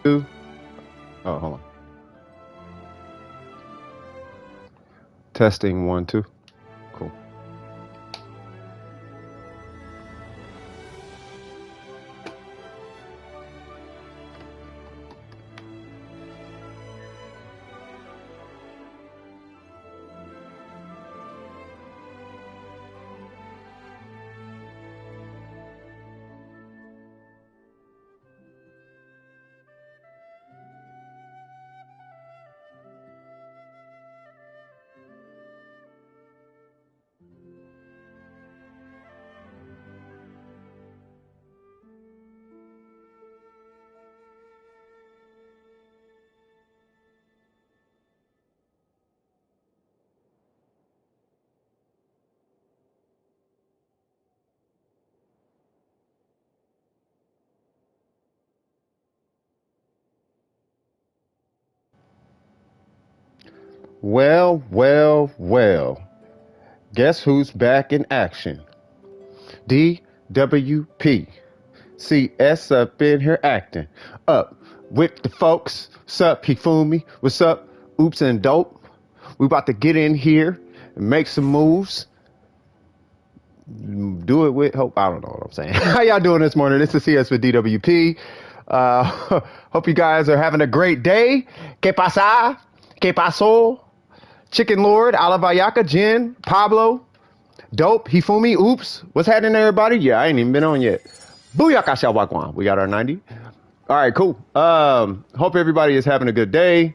2. Oh, hold on. Testing 1, 2. Cool. Well, well, well. Guess who's back in action? DWP. CS up in here acting up with the folks. Sup, Hifumi? What's up? Oops and dope. We about to get in here and make some moves. Do it with hope. I don't know what I'm saying. How y'all doing this morning? This is CS with DWP. Hope you guys are having a great day. Que pasa? Que pasó? Chicken Lord, Alavayaka, Jen, Pablo, Dope, Hifumi, Oops. What's happening, everybody? Yeah, I ain't even been on yet. Booyaka Shawagwan. We got our 90. All right, cool. Hope everybody is having a good day.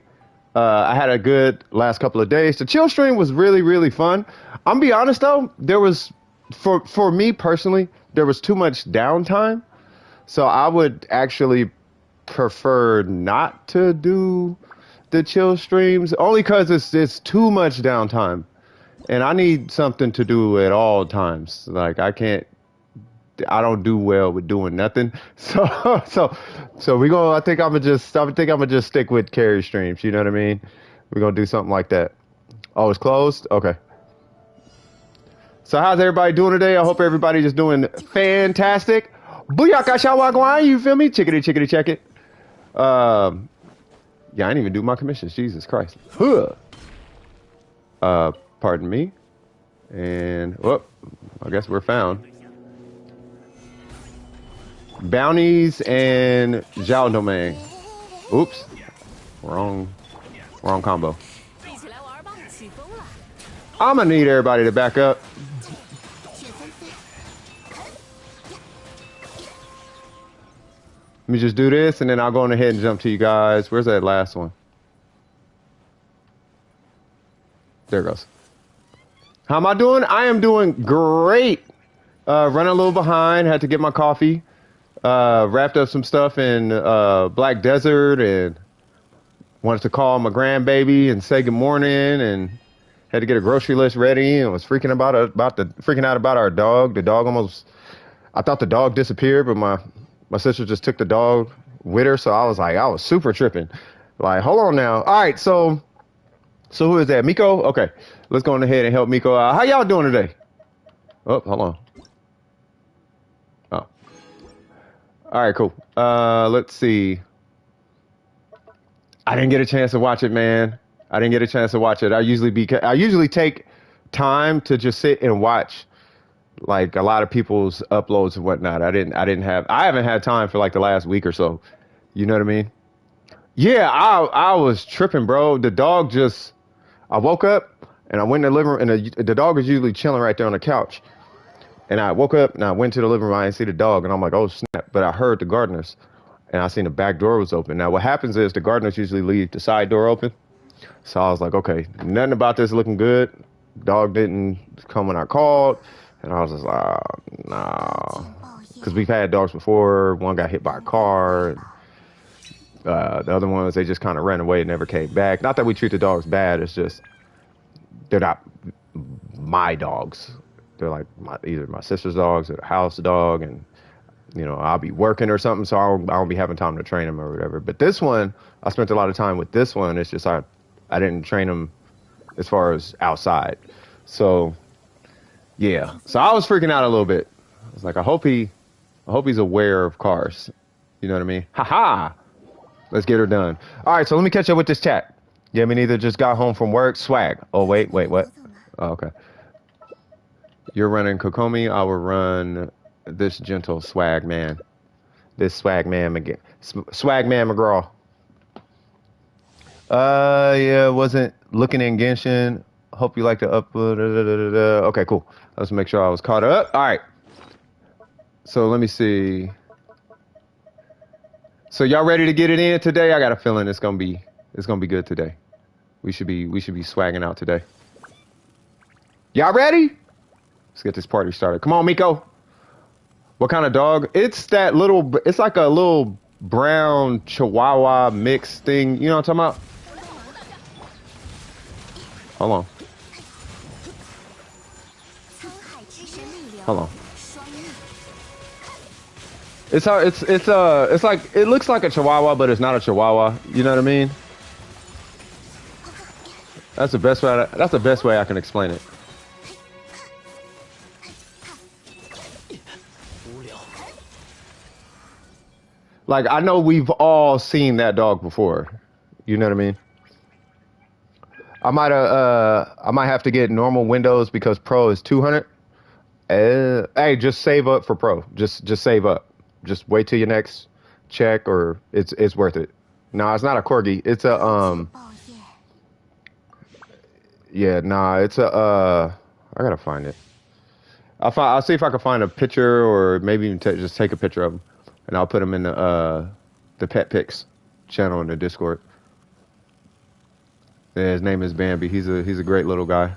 I had a good last couple of days. The chill stream was really, really fun. I'm gonna be honest though, there was, for me personally, there was too much downtime. So I would actually prefer not to do the chill streams only because it's too much downtime, and I need something to do at all times. Like I don't do well with doing nothing. So we go. I think I'm gonna just stick with carry streams. You know what I mean? We're gonna do something like that. Oh, it's closed. Okay. So how's everybody doing today? I hope everybody's just doing fantastic. Booyaka shawagwan, you feel me? Chickity chickity check it. Yeah, I didn't even do my commissions. Jesus Christ. Pardon me. And, I guess we're found. Bounties and Zhao Domain. Oops. Wrong combo. I'm gonna need everybody to back up. Let me just do this, and then I'll go on ahead and jump to you guys. Where's that last one? There it goes. How am I doing? I am doing great. Running a little behind. Had to get my coffee. Wrapped up some stuff in Black Desert, and wanted to call my grandbaby and say good morning, and had to get a grocery list ready, and was freaking out about our dog. The dog I thought the dog disappeared, but my sister just took the dog with her, so I was super tripping. Like, hold on now. All right, so who is that? Miko? Okay, let's go on ahead and help Miko out. How y'all doing today? Oh, hold on. Oh. All right, cool. Let's see. I didn't get a chance to watch it, man. I didn't get a chance to watch it. I usually take time to just sit and watch like a lot of people's uploads and whatnot. I haven't had time for like the last week or so. You know what I mean? Yeah, I was tripping, bro. The dog I woke up and I went in the living room, and the dog is usually chilling right there on the couch. And I woke up and I went to the living room. I didn't see the dog, and I'm like, oh snap! But I heard the gardeners, and I seen the back door was open. Now what happens is the gardeners usually leave the side door open. So I was like, okay, nothing about this looking good. Dog didn't come when I called. And I was just like, oh, no. Because we've had dogs before. One got hit by a car. And, the other ones, they just kind of ran away and never came back. Not that we treat the dogs bad. It's just they're not my dogs. They're like either my sister's dogs or the house dog. And, you know, I'll be working or something, so I won't be having time to train them or whatever. But this one, I spent a lot of time with this one. It's just I didn't train him as far as outside. So, yeah. So I was freaking out a little bit. I was like, I hope he's aware of cars. You know what I mean? Ha ha! Let's get her done. All right, so let me catch up with this chat. Yeah, me neither. Just got home from work. Swag. Oh, wait, what? Oh, okay. You're running Kokomi. I will run this gentle swag man. This swag man McGraw. Swag man McGraw. Yeah, wasn't looking in Genshin. Hope you like to upload. Okay, cool. Let's make sure I was caught up. All right. So let me see. So y'all ready to get it in today? I got a feeling it's gonna be good today. We should be swagging out today. Y'all ready? Let's get this party started. Come on, Miko. What kind of dog? It's that little. It's like a little brown Chihuahua mix thing. You know what I'm talking about? Hold on. Hold on. It's like it looks like a Chihuahua, but it's not a Chihuahua. You know what I mean? That's the best way. That's the best way I can explain it. Like I know we've all seen that dog before. You know what I mean? I might have to get normal Windows because Pro is 200. Hey, just save up for Pro. Just save up. Just wait till your next check, or it's worth it. No, it's not a corgi. It's a Yeah, nah, it's a I gotta find it. I'll see if I can find a picture, or maybe even just take a picture of them, and I'll put them in the pet pics channel in the Discord. Yeah, his name is Bambi. He's a great little guy.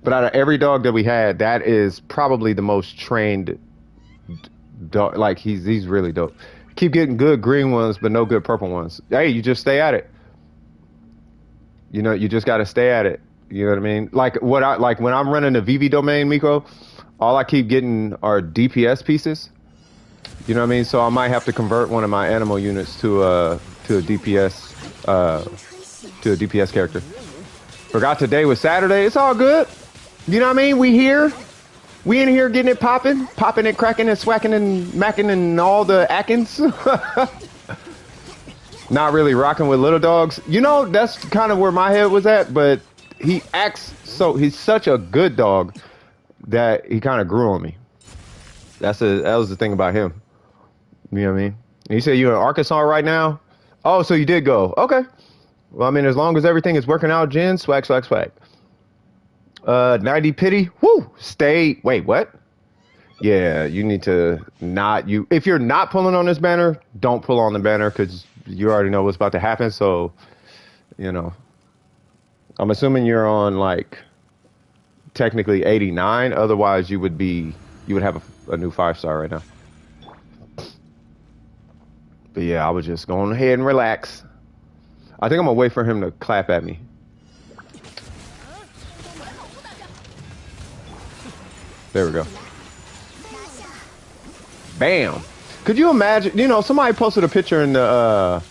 But out of every dog that we had, that is probably the most trained dog. Like he's really dope. Keep getting good green ones, but no good purple ones. Hey, you just stay at it. You know, you just got to stay at it. You know what I mean? Like when I'm running the VV domain, Miko, all I keep getting are DPS pieces. You know what I mean? So I might have to convert one of my animal units to a DPS character. Forgot today was Saturday. It's all good. You know what I mean? We in here getting it popping and cracking and swacking and macking and all the ackins. Not really rocking with little dogs. You know, that's kind of where my head was at, but he's such a good dog that he kind of grew on me. That was the thing about him. You know what I mean? And you said you're in Arkansas right now? Oh, so you did go. Okay. Well, I mean, as long as everything is working out, Jen, swag. 90 pity. Woo! Wait, what? Yeah, you need to if you're not pulling on this banner, don't pull on the banner because you already know what's about to happen. So, you know, I'm assuming you're on like technically 89. Otherwise, you would have a new 5-star right now. But yeah, I was just going ahead and relax. I think I'm gonna wait for him to clap at me. There we go. Bam. Could you imagine, you know, somebody posted a picture in the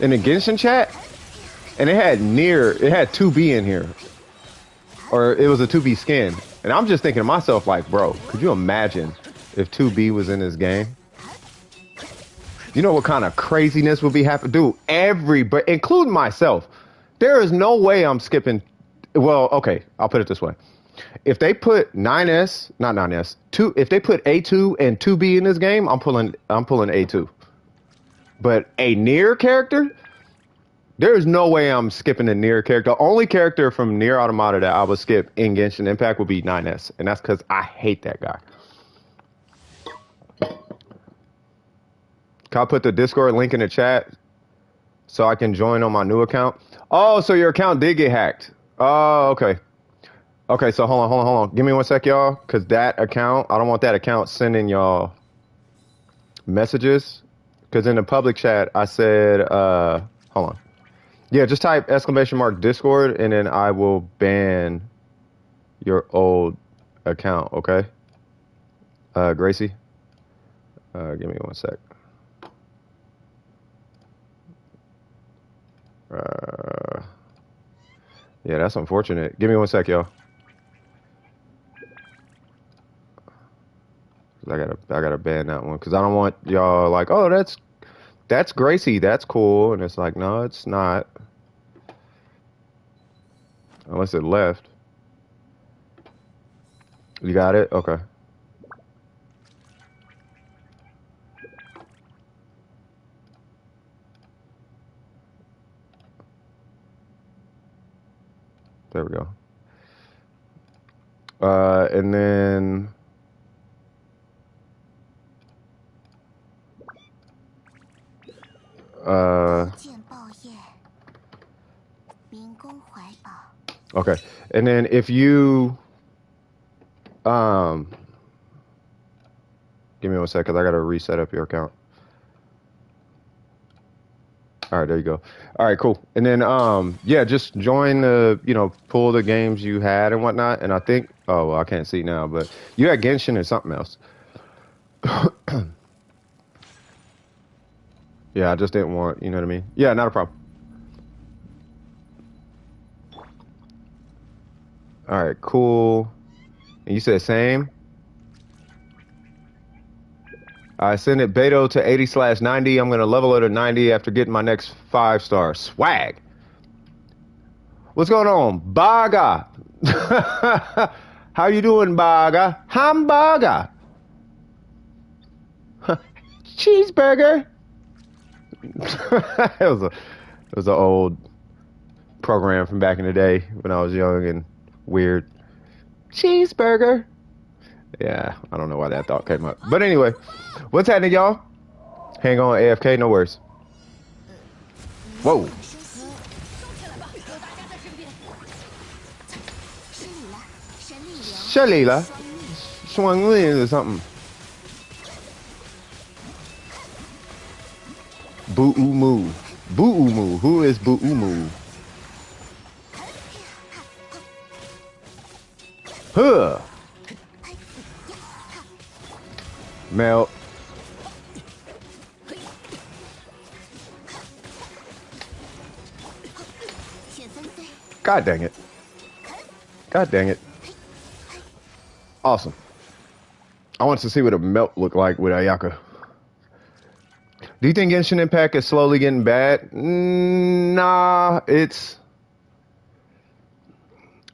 Genshin chat, and it had 2B in here. Or it was a 2B skin. And I'm just thinking to myself, like, bro, could you imagine if 2B was in this game? You know what kind of craziness would be happening? Dude, everybody, including myself, there is no way I'm skipping. Well, okay, I'll put it this way. If they put 9S, not 9S, if they put A2 and 2B in this game, I'm pulling A2. But a Nier character, there's no way I'm skipping a Nier character. The only character from Nier Automata that I would skip in Genshin Impact would be 9S, and that's because I hate that guy. Can I put the Discord link in the chat so I can join on my new account? Oh, so your account did get hacked. Oh, okay. Okay, so hold on. Give me 1 sec, y'all, because that account, I don't want that account sending y'all messages. Because in the public chat, I said, hold on. Yeah, just type !Discord, and then I will ban your old account, okay? Gracie? Give me 1 sec. Yeah, that's unfortunate. Give me 1 sec, y'all. I gotta ban that one because I don't want y'all like, oh, that's that's Gracie. That's cool. And it's like, no, it's not. Unless it left. You got it? Okay. There we go. And then okay. And then if you give me 1 second, I gotta reset up your account. All right, there you go. All right, cool. And then yeah, just join the, pull the games you had and whatnot. And I think, oh well, I can't see now, but you had Genshin and something else. Yeah, I just didn't want, you know what I mean? Yeah, not a problem. All right, cool. And you said same? I send it Beto to 80/90. I'm going to level it to 90 after getting my next 5-star. Swag. What's going on? Baga. How you doing, Baga? Hamburger. Cheeseburger. It was an old program from back in the day when I was young and weird. Cheeseburger. Yeah, I don't know why that thought came up. But anyway, what's happening, y'all? Hang on, AFK, no worries. Whoa. Shalila. Swung or something. Boo-oo-moo. Boo-oo-moo. Who is Boo-oo-moo? Huh. Melt. God dang it. God dang it. Awesome. I want to see what a melt looked like with Ayaka. Do you think Genshin Impact is slowly getting bad? Nah, it's...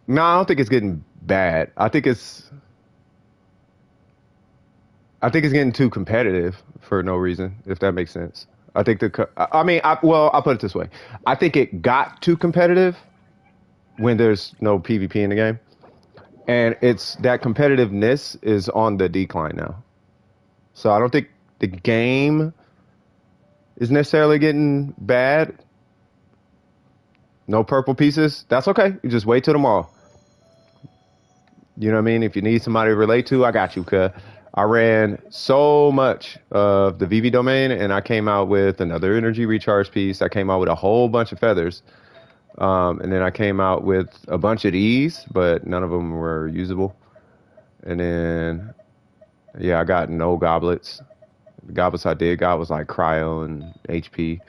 Nah, I don't think it's getting bad. I think it's getting too competitive for no reason, if that makes sense. I think well, I'll put it this way. I think it got too competitive when there's no PvP in the game. And it's that competitiveness is on the decline now. So I don't think the game is necessarily getting bad. No purple pieces. That's okay. You just wait till tomorrow. You know what I mean? If you need somebody to relate to, I got you. Cause I ran so much of the VV domain and I came out with another energy recharge piece. I came out with a whole bunch of feathers. And then I came out with a bunch of these, but none of them were usable. And then, yeah, I got no goblets. The goblets I did got was like cryo and HP.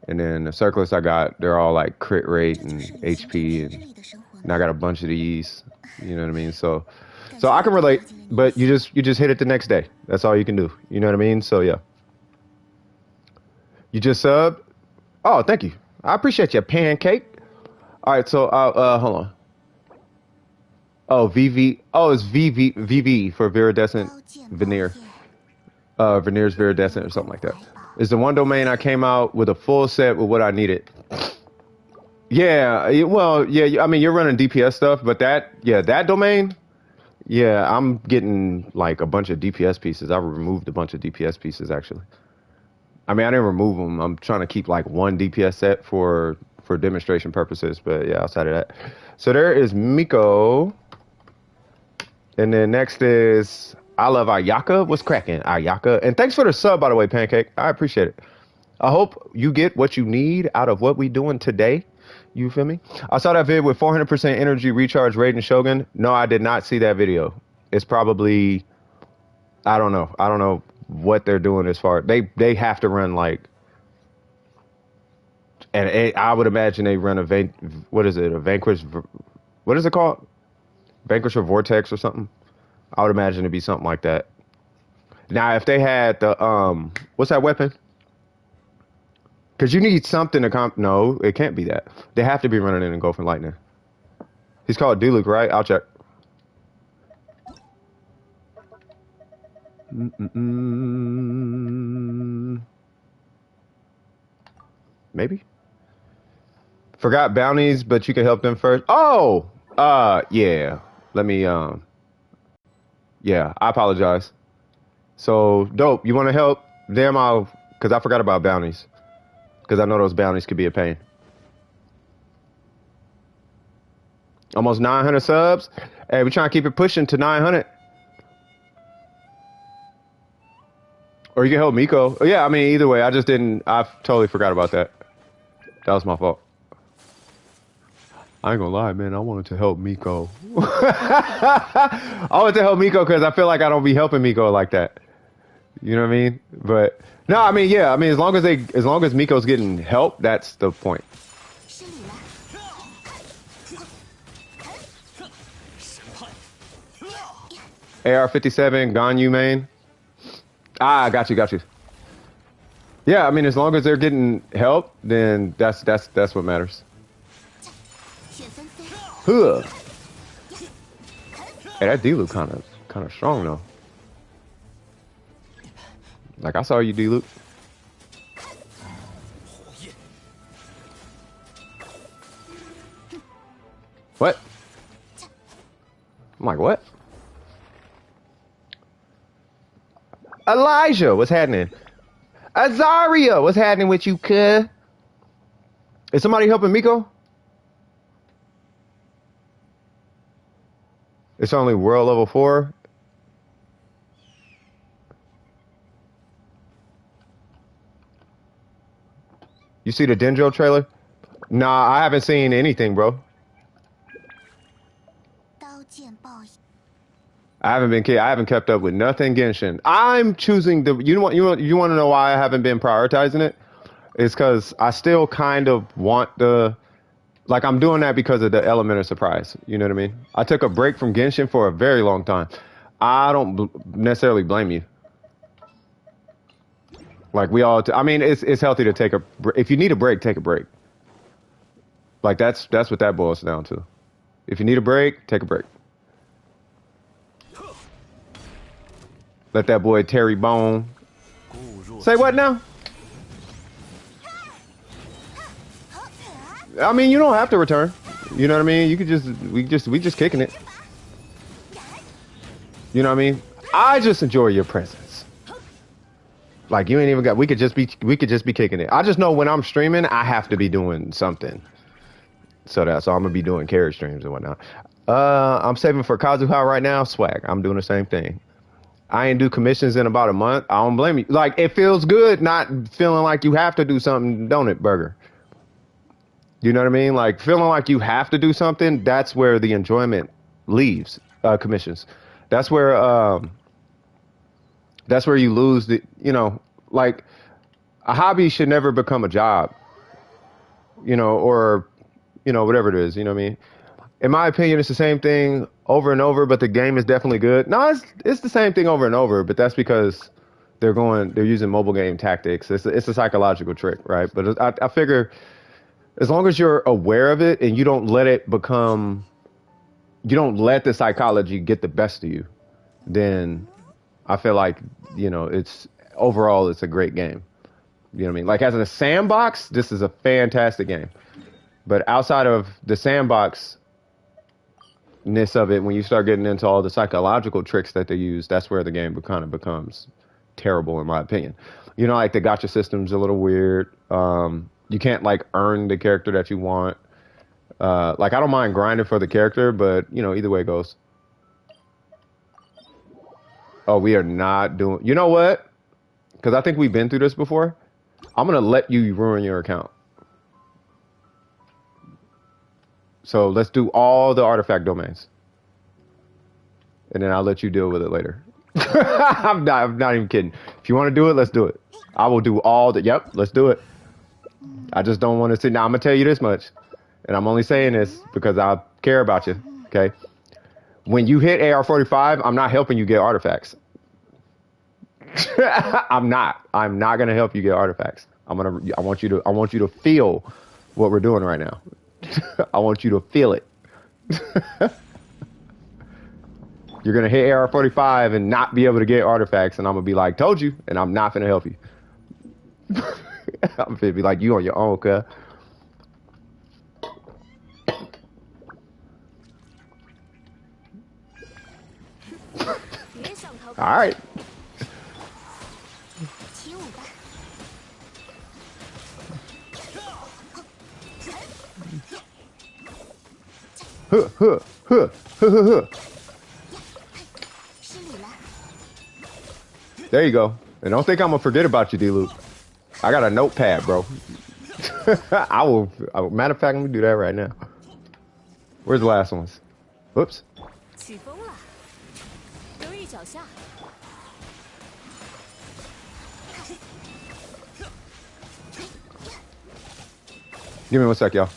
And then the circlets I got, they're all like crit rate and HP. And I got a bunch of these. You know what I mean? So I can relate, but you just hit it the next day. That's all you can do. You know what I mean? So yeah. You just subbed? Oh, thank you. I appreciate you, pancake. All right, so hold on. Oh, VV. Oh, it's VV for viridescent veneer. Veneer's viridescent or something like that. It's the one domain I came out with a full set with what I needed. Yeah, well, yeah. I mean, you're running DPS stuff, but that domain. Yeah, I'm getting like a bunch of DPS pieces. I removed a bunch of DPS pieces actually. I mean, I didn't remove them. I'm trying to keep like one DPS set for demonstration purposes, but yeah, outside of that. So there is Miko. And then next is I love Ayaka. What's cracking, Ayaka? And thanks for the sub, by the way, Pancake. I appreciate it. I hope you get what you need out of what we doing today. You feel me? I saw that video with 400% energy recharge Raiden Shogun. No, I did not see that video. It's probably, I don't know. I don't know what they're doing as far. They have to run like, and I would imagine they run a Vanquish, what is it called? Vanquish or Vortex or something? I would imagine it'd be something like that. Now, if they had the, what's that weapon? Because you need something to comp. No, it can't be that. They have to be running in engulfing lightning. He's called Duluth, right? I'll check. Maybe. Forgot bounties, but you can help them first. Oh, yeah. Let me, yeah, I apologize. So, dope. You want to help them out? Because I forgot about bounties. Because I know those bounties could be a pain. Almost 900 subs. Hey, we're trying to keep it pushing to 900. Or you can help Miko. Yeah, I mean, either way, I totally forgot about that. That was my fault. I ain't gonna lie, man. I wanted to help Miko. I wanted to help Miko because I feel like I don't be helping Miko like that. You know what I mean? But no, I mean, yeah. I mean, as long as Miko's getting help, that's the point. AR57, Ganyu main. Ah, got you. Yeah, I mean, as long as they're getting help, then that's what matters. Huh. Hey, that D-Luke kind of strong though. Like I saw you, D-Luke. What? I'm like, what? Elijah, what's happening? Azaria, what's happening with you, cuz? Is somebody helping Miko? It's only world level 4. You see the Denjo trailer? Nah, I haven't seen anything, bro. I haven't kept up with nothing Genshin. I'm choosing the. You want to know why I haven't been prioritizing it? It's because I still kind of want the. Like I'm doing that because of the element of surprise. You know what I mean? I took a break from Genshin for a very long time. I don't necessarily blame you. Like we all. I mean, it's healthy to take a. If you need a break, take a break. Like that's what that boils down to. If you need a break, take a break. Let that boy Terry Bone. Say what now? I mean, you don't have to return. You know what I mean? You could we just kicking it. You know what I mean? I just enjoy your presence. Like you ain't even got. We could just be kicking it. I just know when I'm streaming, I have to be doing something. So I'm gonna be doing carry streams and whatnot. I'm saving for Kazuha right now. Swag. I'm doing the same thing. I ain't do commissions in about a month. I don't blame you. Like it feels good not feeling like you have to do something, don't it, Burger? You know what I mean? Like feeling like you have to do something, that's where the enjoyment leaves. Commissions. That's where you lose the, like a hobby should never become a job. Or whatever it is, you know what I mean? In my opinion, it's the same thing over and over, but the game is definitely good. No, it's the same thing over and over, but that's because they're using mobile game tactics. It's a psychological trick, right? But I figure as long as you're aware of it and you don't let the psychology get the best of you, then I feel like, it's a great game. You know what I mean? Like as a sandbox, this is a fantastic game. But outside of the sandbox of it, when you start getting into all the psychological tricks that they use, that's where the game kind of becomes terrible, in my opinion. Like the gacha system's a little weird. You can't like earn the character that you want. Like I don't mind grinding for the character, but either way it goes. Oh, we are not doing. You know what? Because I think we've been through this before. I'm gonna let you ruin your account. So let's do all the artifact domains. And then I'll let you deal with it later. I'm not even kidding. If you want to do it, let's do it. I will do yep, let's do it. I just don't want to sit. Now, I'm going to tell you this much. And I'm only saying this because I care about you. Okay? When you hit AR45, I'm not helping you get artifacts. I'm not going to help you get artifacts. I want you to feel what we're doing right now. I want you to feel it. You're gonna hit AR45 and not be able to get artifacts, and I'm gonna be like, told you, and I'm not gonna help you. I'm gonna be like, you on your own, cuz. All right. Huh, huh, huh, huh, huh, huh. There you go. And don't think I'm gonna forget about you, D-Loop. I got a notepad, bro. I will. Matter of fact, let me do that right now. Where's the last ones? Whoops. Give me one sec, y'all,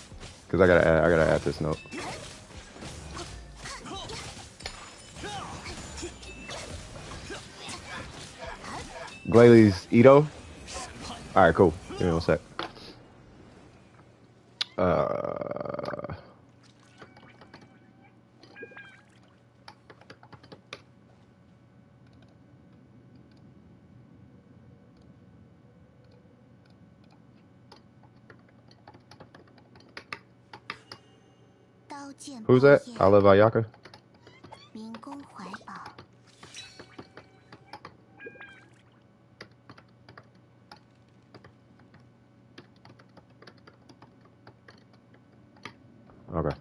because I gotta add this note. Glayley's Ito. All right, cool. Give me one sec. Who's that? I love Ayaka. Okay.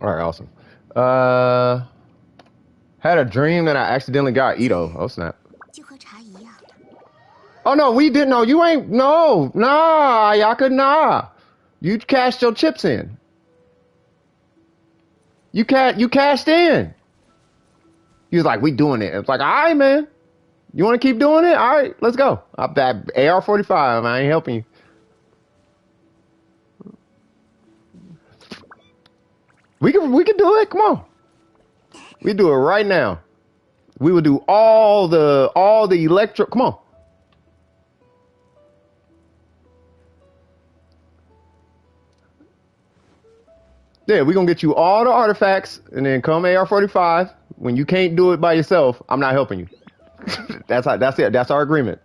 All right, awesome. Had a dream that I accidentally got Ito. Oh snap. Oh no, we didn't know. You ain't no, nah, Ayaka, nah. You cashed your chips in. You cashed in. He was like, we doing it. It's like, all right, man. You want to keep doing it? All right, let's go. AR45. I ain't helping you. We can do it. Come on. We do it right now. We will do all the electro. Come on. Yeah, we're gonna get you all the artifacts, and then come AR45. When you can't do it by yourself, I'm not helping you. That's it. That's our agreement.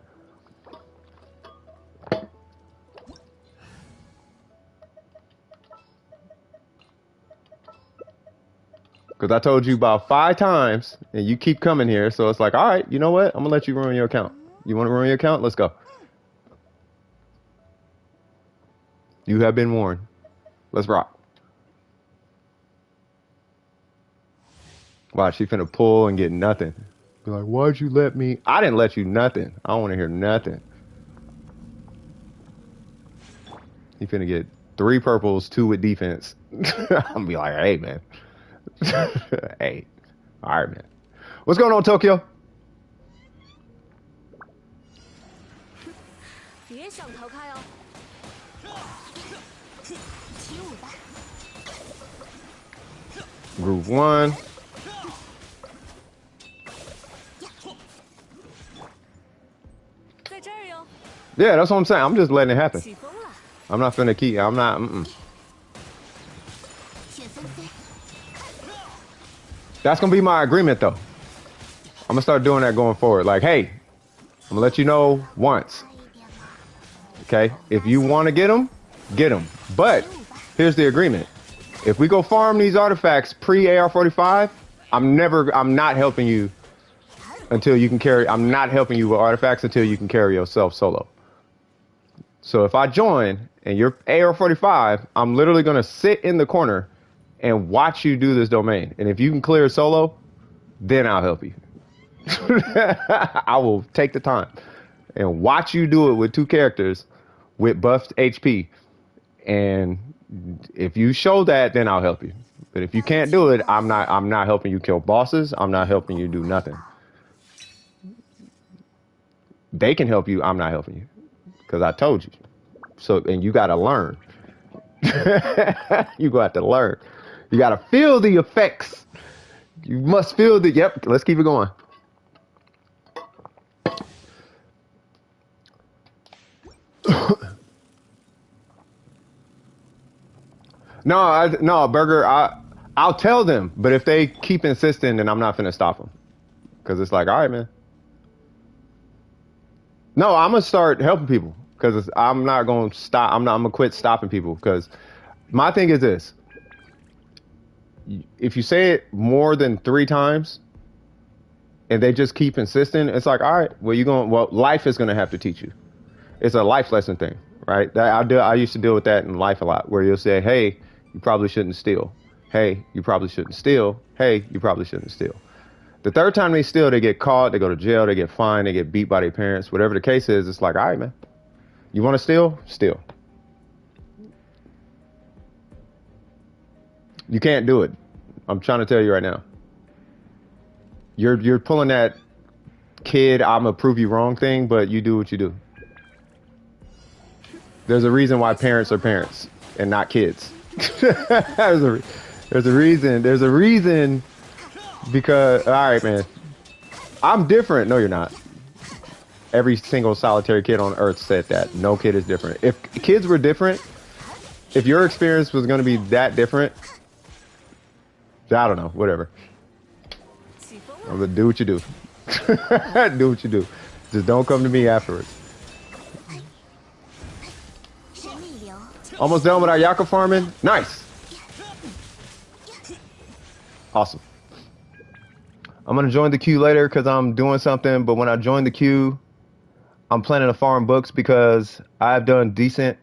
Because I told you about 5 times, and you keep coming here, so it's like, all right, you know what? I'm gonna let you ruin your account. You want to ruin your account? Let's go. You have been warned. Let's rock. Watch, she finna pull and get nothing. Be like, why'd you let me? I didn't let you nothing. I don't want to hear nothing. He finna get 3 purples, 2 with defense. I'm gonna be like, hey, man. Hey. All right, man. What's going on, Tokyo? Group 1. Yeah, that's what I'm saying. I'm just letting it happen. I'm not finna keep. I'm not. That's gonna be my agreement, though. I'm gonna start doing that going forward. Like, hey, I'm gonna let you know once. Okay, if you want to get them, get them. But here's the agreement: if we go farm these artifacts pre AR45, I'm not helping you until you can carry. I'm not helping you with artifacts until you can carry yourself solo. So if I join and you're AR45, I'm literally going to sit in the corner and watch you do this domain. And if you can clear solo, then I'll help you. I will take the time and watch you do it with 2 characters with buffed HP. And if you show that, then I'll help you. But if you can't do it, I'm not helping you kill bosses. I'm not helping you do nothing. They can help you. I'm not helping you. Because I told you. So, and you got to learn. You got to learn. You got to feel the effects. You must feel the, yep, let's keep it going. No, Burger. I'll tell them, but if they keep insisting, then I'm not finna stop them. Because it's like, all right, man. No, I'm gonna start helping people because I'm not gonna stop. I'm gonna quit stopping people because my thing is this: if you say it more than 3 times and they just keep insisting, it's like, all right, well, life is gonna have to teach you. It's a life lesson thing, right? I used to deal with that in life a lot, where you'll say, hey, you probably shouldn't steal. Hey, you probably shouldn't steal. Hey, you probably shouldn't steal. The third time they steal, they get caught, they go to jail, they get fined, they get beat by their parents. Whatever the case is, it's like, all right, man, you want to steal? Steal. You can't do it. I'm trying to tell you right now. You're pulling that kid, I'm gonna prove you wrong thing, but you do what you do. There's a reason why parents are parents and not kids. there's a reason. There's a reason because, all right, man, I'm different. No, you're not. Every single solitary kid on earth said that. No kid is different. If kids were different, if your experience was going to be that different, I don't know, whatever. Do what you do. Do what you do. Just don't come to me afterwards. Almost done with our Yaka farming. Nice. Awesome. I'm going to join the queue later because I'm doing something. But when I join the queue, I'm planning to farm books because I've done decent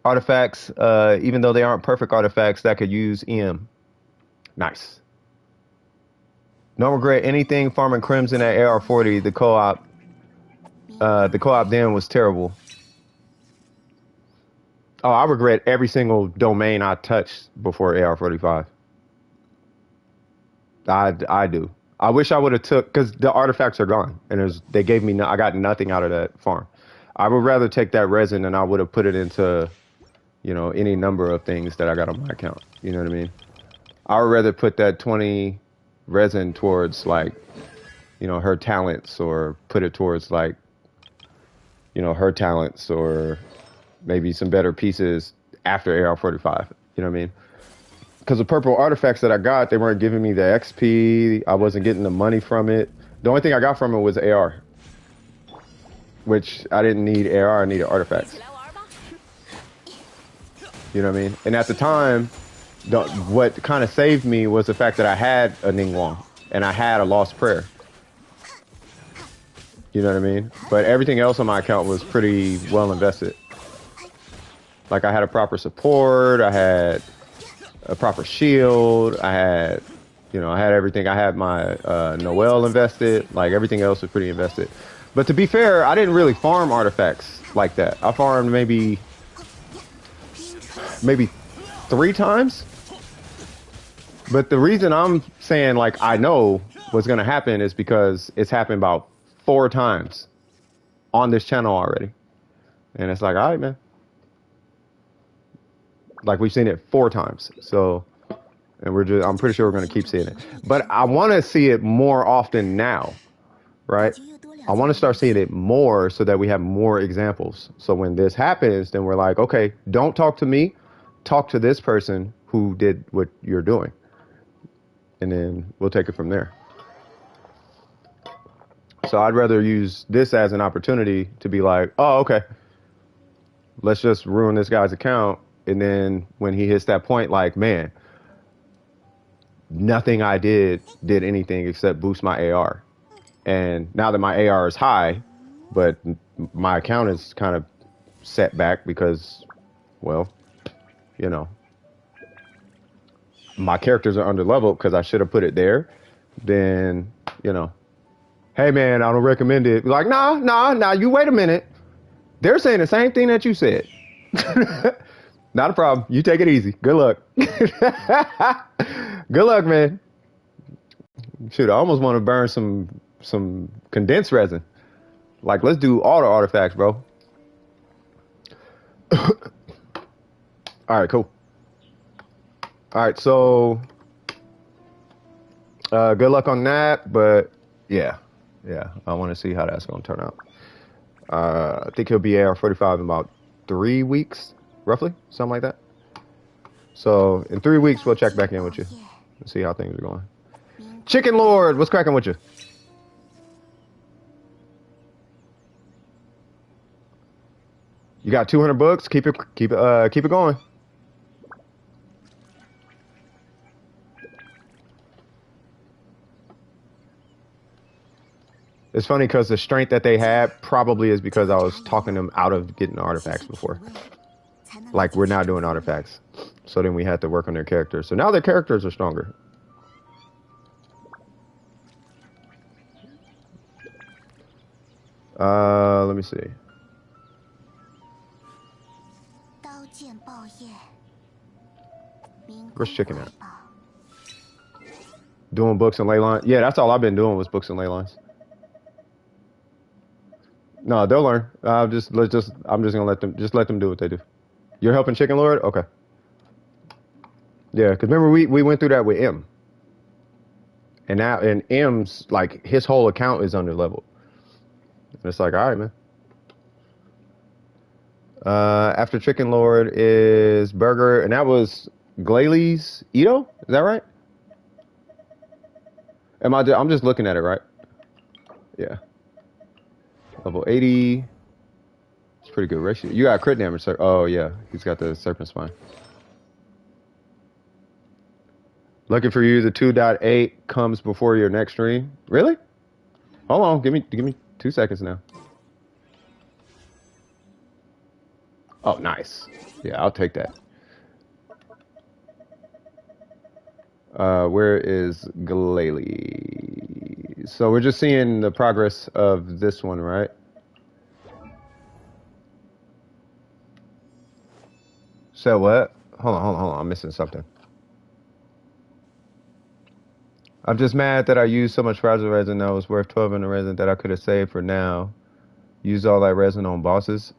artifacts, even though they aren't perfect artifacts that could use EM. Nice. Don't regret anything farming Crimson at AR40. The co-op then was terrible. Oh, I regret every single domain I touched before AR45. I do. I wish I would have took, because the artifacts are gone, and they gave me, I got nothing out of that farm. I would rather take that resin and I would have put it into, any number of things that I got on my account. You know what I mean? I would rather put that 20 resin towards her talents, or put it towards her talents, or maybe some better pieces after AR45. You know what I mean? Because the purple artifacts that I got, they weren't giving me the XP. I wasn't getting the money from it. The only thing I got from it was AR, which I didn't need AR. I needed artifacts. You know what I mean? And at the time, what kind of saved me was the fact that I had a Ningguang and I had a Lost Prayer. You know what I mean? But everything else on my account was pretty well invested. Like, I had a proper support, I had a proper shield, I had everything. I had my Noel invested. Like, everything else was pretty invested. But to be fair, I didn't really farm artifacts like that. I farmed maybe 3 times. But the reason I'm saying, I know what's going to happen is because it's happened about 4 times on this channel already. And it's like, all right, man. We've seen it 4 times. So, and I'm pretty sure we're going to keep seeing it. But I want to see it more often now, right? I want to start seeing it more so that we have more examples. So when this happens, then we're like, okay, don't talk to me. Talk to this person who did what you're doing. And then we'll take it from there. So I'd rather use this as an opportunity to be like, oh, okay, let's just ruin this guy's account. And then when he hits that point, man, nothing I did anything except boost my AR. And now that my AR is high, but my account is kind of set back because, well, my characters are under leveled because I should have put it there. Then, hey, man, I don't recommend it. Like, nah, you wait a minute. They're saying the same thing that you said. Not a problem. You take it easy. Good luck. Good luck, man. Shoot, I almost want to burn some condensed resin. Let's do all the artifacts, bro. All right, cool. All right, so good luck on that. But yeah, I want to see how that's going to turn out. I think he'll be AR45 in about 3 weeks. Roughly, something like that. So in 3 weeks, we'll check back in with you and see how things are going. Chicken Lord, what's cracking with you? You got 200 books. Keep it going. It's funny because the strength that they had probably is because I was talking them out of getting artifacts before. Like, we're now doing artifacts. So then we had to work on their characters. So now their characters are stronger. Let me see. Where's Chicken at? Doing books and ley lines. Yeah, that's all I've been doing was books and ley lines. No, they'll learn. I'm just gonna let them do what they do. You're helping Chicken Lord? Okay. Yeah, because remember we went through that with M. And now M's like his whole account is under level. And it's like, all right, man. After Chicken Lord is Burger, and that was Glayley's Ito? Is that right? I'm just looking at it, right? Yeah. Level 80. It's pretty good ratio. You got crit damage, sir. Oh, yeah. He's got the Serpent Spine. Looking for you. The 2.8 comes before your next stream. Really? Hold on. Give me 2 seconds now. Oh, nice. Yeah, I'll take that. Where is Glayley? So we're just seeing the progress of this one, right? So what? Hold on. I'm missing something. I'm just mad that I used so much fragile resin that was worth 12 in the resin that I could have saved for now. Use all that resin on bosses.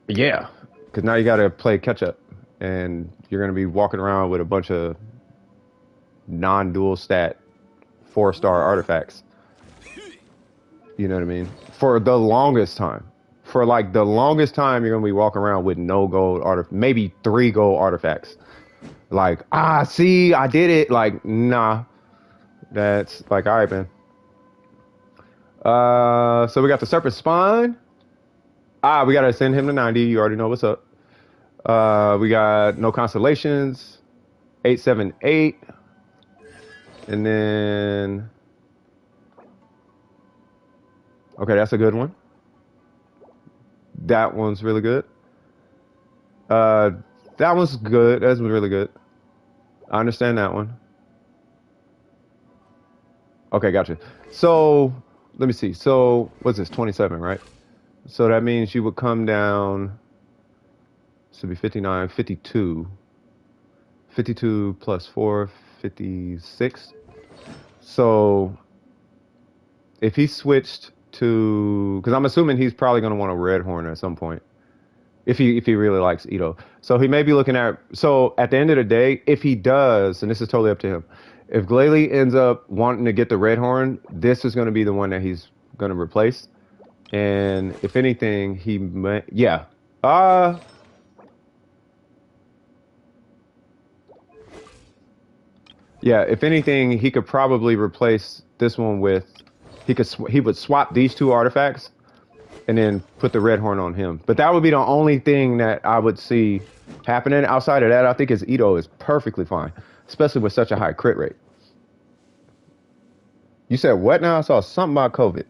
Yeah, because now you got to play catch up, and you're going to be walking around with a bunch of non-dual stat 4-star artifacts. You know what I mean? For the longest time. For like the longest time, you're going to be walking around with no gold artifact, maybe 3 gold artifacts. Like, see, I did it. Like, nah. That's like, all right, man. So we got the Serpent Spine. We got to send him to 90. You already know what's up. We got No Constellations. 878. And then... Okay, that's a good one. That one's really good. That one's good. That's really good. I understand that one. Okay, gotcha. So, let me see. So, what's this? 27, right? So that means you would come down... This would be 59, 52. 52 plus 4, 56. So, if he switched to... Because I'm assuming he's probably going to want a red horn at some point. If he really likes Ito. So he may be looking at... So at the end of the day, if he does, and this is totally up to him, if Glayley ends up wanting to get the red horn, this is going to be the one that he's going to replace. And if anything, he may... Yeah. Yeah, if anything, he could probably replace this one with... He would swap these 2 artifacts and then put the red horn on him. But that would be the only thing that I would see happening. Outside of that, I think his Ito is perfectly fine, especially with such a high crit rate. You said what now? I saw something about COVID.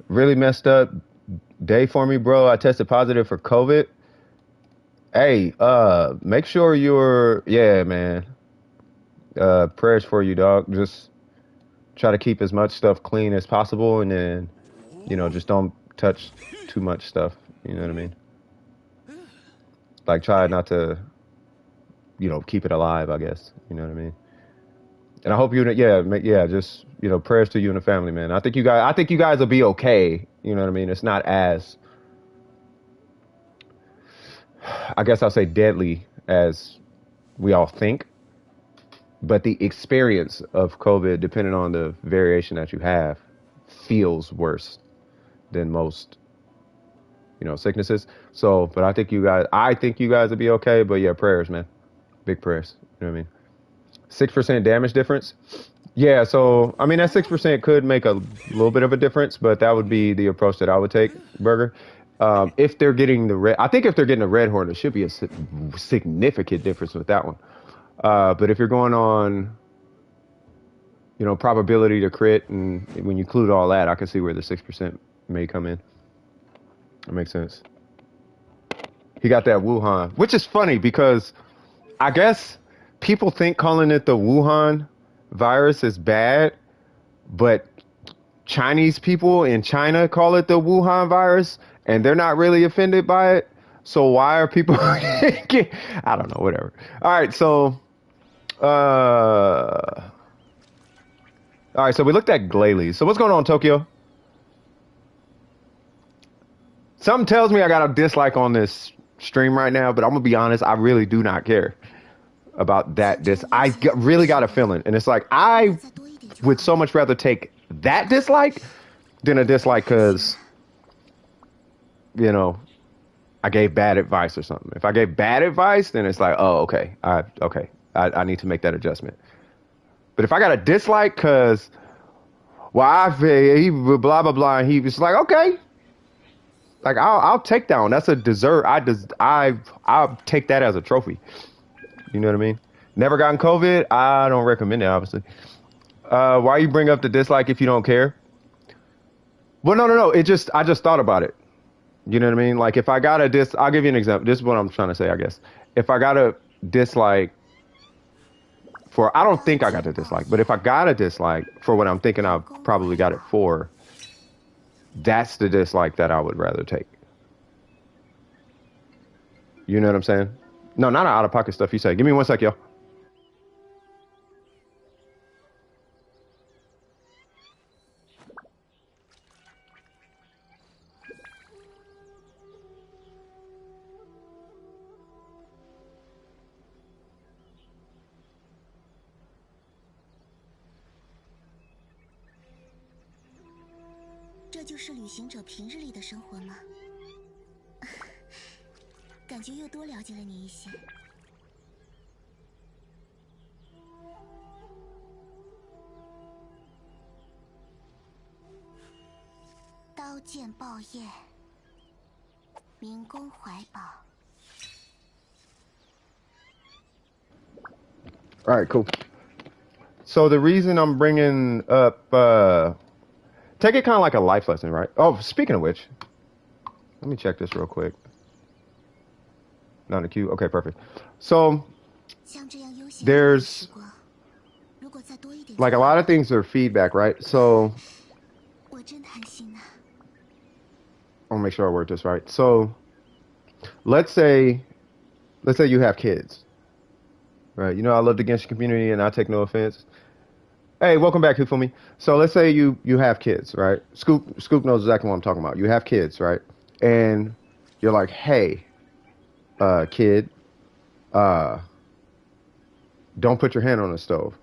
Really messed up day for me, bro. I tested positive for COVID. Hey, make sure you're... Yeah, man. Prayers for you, dog. Just try to keep as much stuff clean as possible, and then, you know, just don't touch too much stuff. You know what I mean? Like, try not to, you know, keep it alive, I guess. You know what I mean? And I hope you, just, you know, prayers to you and the family, man. I think you guys will be okay. You know what I mean? It's not as, I guess I'll say deadly as we all think. But the experience of COVID, depending on the variation that you have, feels worse than most sicknesses. So, but I think you guys will be okay. But yeah, prayers, man, big prayers. You know what I mean? 6% damage difference. Yeah, so I mean that 6% could make a little bit of a difference, but that would be the approach that I would take, Burger. If they're getting the red, I think if they're getting the red horn, there should be a significant difference with that one. But if you're going on, probability to crit, and when you include all that, I can see where the 6% may come in. That makes sense. He got that Wuhan, which is funny because I guess people think calling it the Wuhan virus is bad, but Chinese people in China call it the Wuhan virus, and they're not really offended by it. So why are people? I don't know. Whatever. All right. So, all right. So we looked at Glalie. So what's going on, Tokyo? Something tells me I got a dislike on this stream right now, but I'm gonna be honest. I really do not care about that. Really got a feeling, and it's like I would so much rather take that dislike than a dislike because I gave bad advice or something. If I gave bad advice, then it's like, oh, okay, I need to make that adjustment. But if I got a dislike because he blah blah blah, and he was like, okay, like I'll take that one. That's a dessert. I'll take that as a trophy. You know what I mean? Never gotten COVID. I don't recommend it, obviously. Why you bring up the dislike if you don't care? Well, no. I just thought about it. You know what I mean? Like if I got a I'll give you an example. This is what I'm trying to say, I guess. If I got a dislike I don't think I got a dislike, but if I got a dislike for what I'm thinking I probably got it for, that's the dislike that I would rather take. You know what I'm saying? No, not out of pocket stuff you say. Give me one sec, yo. All right, cool. So the reason I'm bringing up, take it kind of like a life lesson, right? Oh, speaking of which, let me check this real quick. Not in the queue. Okay, perfect. So there's like a lot of things are feedback, right? So I'll make sure I word this right. So let's say you have kids, right? I love the Genshin community, and I take no offense. Hey, welcome back, Hufumi. So let's say you have kids, right? Scoop knows exactly what I'm talking about. You have kids, right? And you're like, hey, kid, don't put your hand on the stove.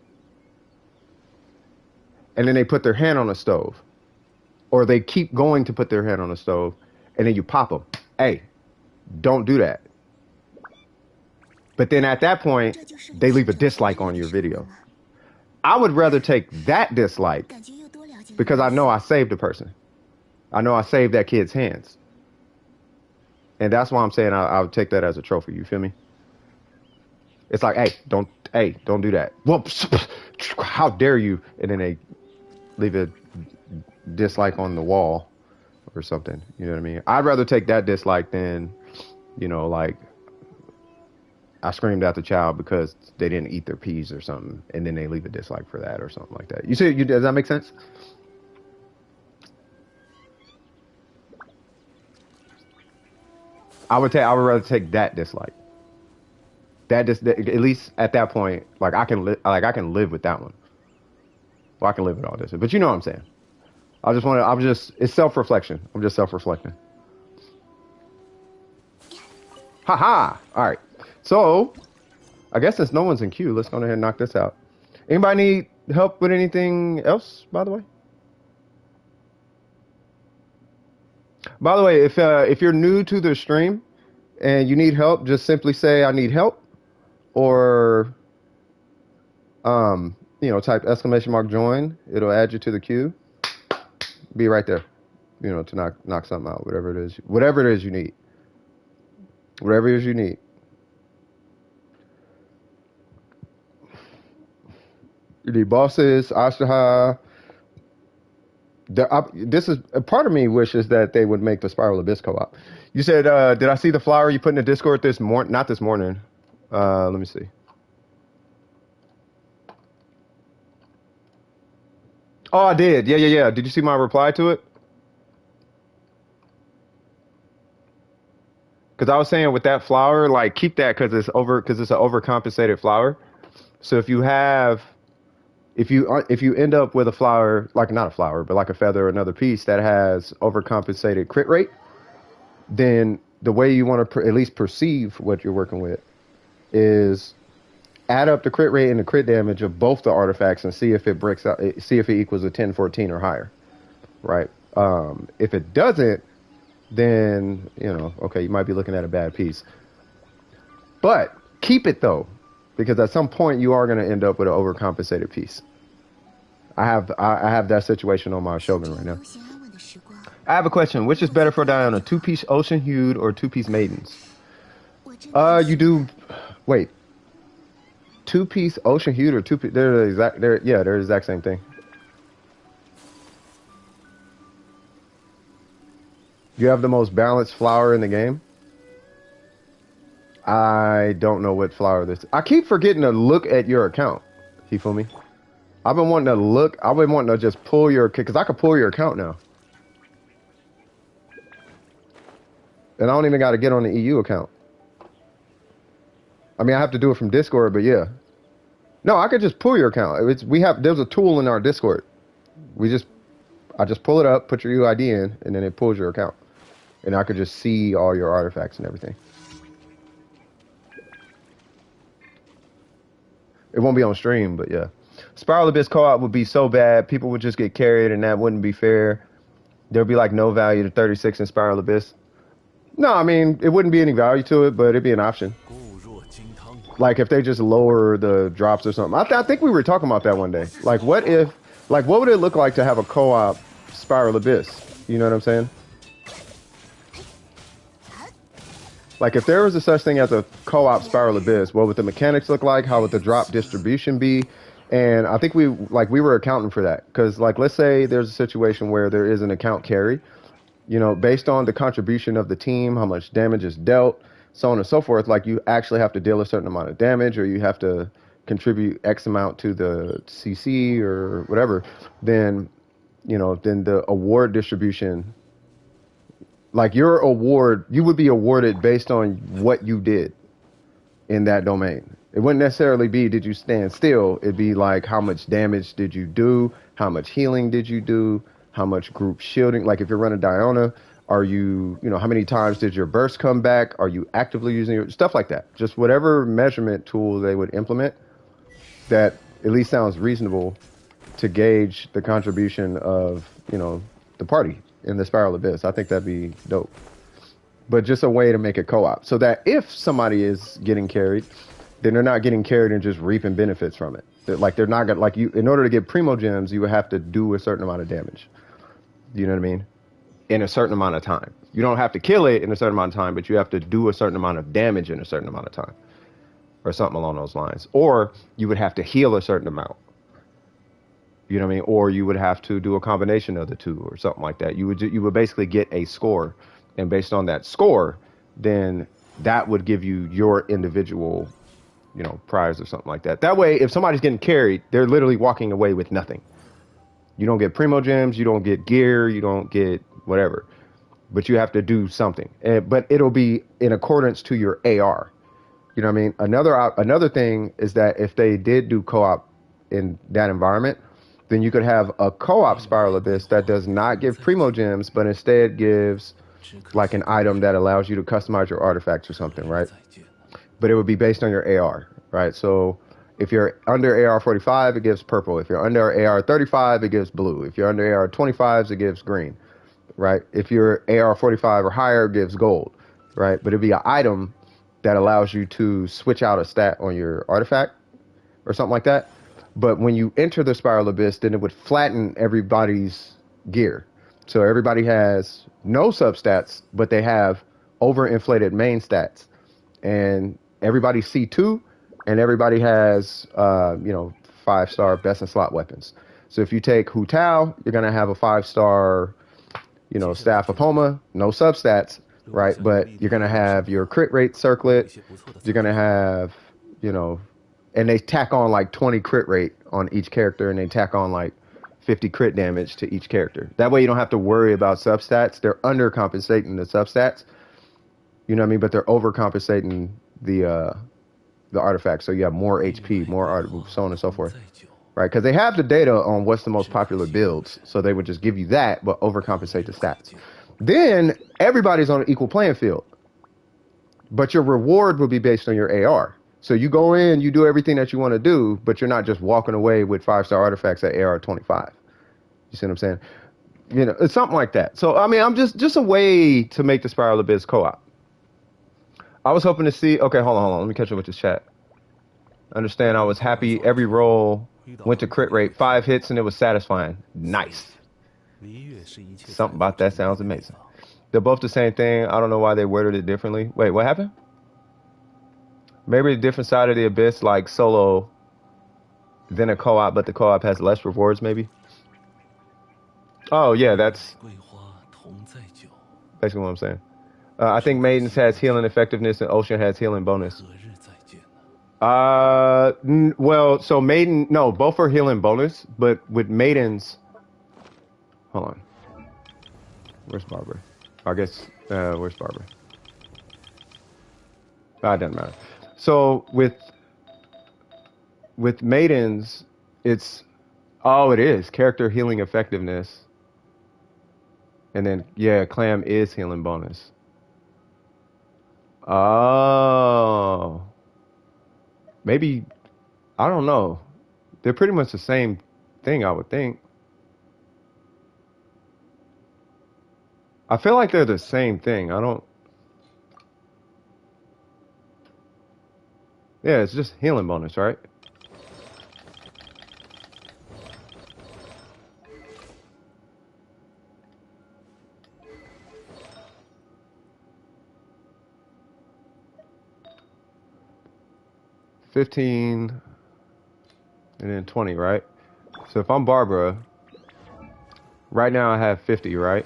And then they put their hand on the stove. Or they keep going to put their hand on the stove, and then you pop them. Hey, don't do that. But then at that point, they leave a dislike on your video. I would rather take that dislike because I know I saved a person. I know I saved that kid's hands. And that's why I'm saying I'll take that as a trophy. You feel me? It's like, hey, don't do that. Whoops. How dare you? And then they leave a dislike on the wall or something. You know what I mean? I'd rather take that dislike than, like I screamed at the child because they didn't eat their peas or something, and then they leave a dislike for that or something like that. You see, does that make sense? I would rather take that dislike. At least at that point, like I can live with that one. Well, I can live with all this, but you know what I'm saying. It's self-reflection. I'm just self-reflecting. Haha. All right. So, I guess since no one's in queue, let's go ahead and knock this out. Anybody need help with anything else, by the way? By the way, if you're new to the stream and you need help, just simply say I need help, or type exclamation mark join. It'll add you to the queue. Be right there. To knock something out, whatever it is, you need, whatever it is you need. You need bosses, Ashtaha. This is a part of me wishes that they would make the Spiral Abyss co-op. You said, did I see the flower you put in the Discord this morning? Not this morning. Let me see. Oh, I did. Yeah. Did you see my reply to it? Because I was saying with that flower, like keep that because it's an overcompensated flower. So if you end up with a flower, like not a flower, but like a feather or another piece that has overcompensated crit rate, then the way you want to at least perceive what you're working with is add up the crit rate and the crit damage of both the artifacts and see if it breaks out, see if it equals a 10, 14 or higher, right? If it doesn't, then, okay, you might be looking at a bad piece. But keep it though, because at some point you are going to end up with an overcompensated piece. I have that situation on my Shogun right now. I have a question. Which is better for Diana, two-piece Ocean Hued or two-piece Maidens? Wait. Two-piece Ocean Hued or two-piece... They're the exact same thing. You have the most balanced flower in the game? I don't know what flower this is. I keep forgetting to look at your account, Hifumi. I've been wanting to just pull your... Because I can pull your account now. And I don't even got to get on the EU account. I mean, I have to do it from Discord, but yeah. No, I could just pull your account. There's a tool in our Discord. I just pull it up, put your UID in, and then it pulls your account. And I could just see all your artifacts and everything. It won't be on stream, but yeah. Spiral Abyss co-op would be so bad, people would just get carried, and that wouldn't be fair. There'd be like no value to 36 in Spiral Abyss. No, I mean, it wouldn't be any value to it, but it'd be an option. Like if they just lower the drops or something. I think we were talking about that one day. Like what would it look like to have a co-op Spiral Abyss? You know what I'm saying? Like if there was a such thing as a co-op Spiral Abyss, what would the mechanics look like? How would the drop distribution be? And I think we were accounting for that. Because like let's say there's a situation where there is an account carry, based on the contribution of the team, how much damage is dealt, so on and so forth, like you actually have to deal a certain amount of damage or you have to contribute X amount to the CC or whatever, then the award distribution, like your award, you would be awarded based on what you did in that domain. It wouldn't necessarily be, did you stand still? It'd be like, how much damage did you do? How much healing did you do? How much group shielding? Like if you're running Diona, are you, how many times did your burst come back? Are you actively using your stuff like that? Just whatever measurement tool they would implement that at least sounds reasonable to gauge the contribution of, the party in the Spiral Abyss. I think that'd be dope. But just a way to make it co-op so that if somebody is getting carried, then they're not getting carried and just reaping benefits from it. They're not gonna, like you, in order to get primo gems, you would have to do a certain amount of damage. You know what I mean? In a certain amount of time. You don't have to kill it in a certain amount of time, but you have to do a certain amount of damage in a certain amount of time. Or something along those lines. Or you would have to heal a certain amount. You know what I mean? Or you would have to do a combination of the two or something like that. You would basically get a score. And based on that score, then that would give you your individual, prize or something like that. That way, if somebody's getting carried, they're literally walking away with nothing. You don't get primo gems, you don't get gear, you don't get whatever. But you have to do something. But it'll be in accordance to your AR. You know what I mean? Another thing is that if they did do co-op in that environment, then you could have a co-op Spiral Abyss that does not give primo gems, but instead gives like an item that allows you to customize your artifacts or something, right? But it would be based on your AR, right? So if you're under AR45, it gives purple. If you're under AR35, it gives blue. If you're under AR25s, it gives green. right? If you're AR45 or higher, it gives gold, right? But it'd be an item that allows you to switch out a stat on your artifact or something like that. But when you enter the Spiral Abyss, then it would flatten everybody's gear. So everybody has no substats, but they have overinflated main stats. And everybody's C2, and everybody has, 5-star best in slot weapons. So if you take Hu Tao, you're going to have a 5-star, Staff of Homa, no substats, right? But you're going to have your crit rate circlet. You're going to have, and they tack on like 20 crit rate on each character, and they tack on like 50 crit damage to each character. That way you don't have to worry about substats. They're undercompensating the substats, you know what I mean? But they're overcompensating the artifacts. So you have more HP, more art, so on and so forth, right? Because they have the data on what's the most popular builds. So they would just give you that, but overcompensate the stats. Then everybody's on an equal playing field. But your reward will be based on your AR. So you go in, you do everything that you want to do, but you're not just walking away with 5-star artifacts at AR25. You see what I'm saying? It's something like that. So, I mean, I'm just a way to make the Spiral Abyss co-op. I was hoping to see... Okay, hold on. Let me catch up with this chat. Understand, I was happy every roll went to crit rate. 5 hits and it was satisfying. Nice. Something about that sounds amazing. They're both the same thing. I don't know why they worded it differently. Wait, what happened? Maybe a different side of the Abyss, like solo, than a co-op, but the co-op has less rewards, maybe? Oh, yeah, that's basically what I'm saying. I think Maidens has healing effectiveness and Ocean has healing bonus. Well, so Maiden... No, both are healing bonus, but with Maidens... Hold on. Where's Barbara? I guess, where's Barbara? It doesn't matter. So with Maidens, it's... Oh, it is. Character healing effectiveness. And then, yeah, Clam is healing bonus. Oh. Maybe... I don't know. They're pretty much the same thing, I would think. I feel like they're the same thing. I don't... Yeah, it's just healing bonus, right? $15 and then 20, right? So if I'm Barbara, right now I have 50, right?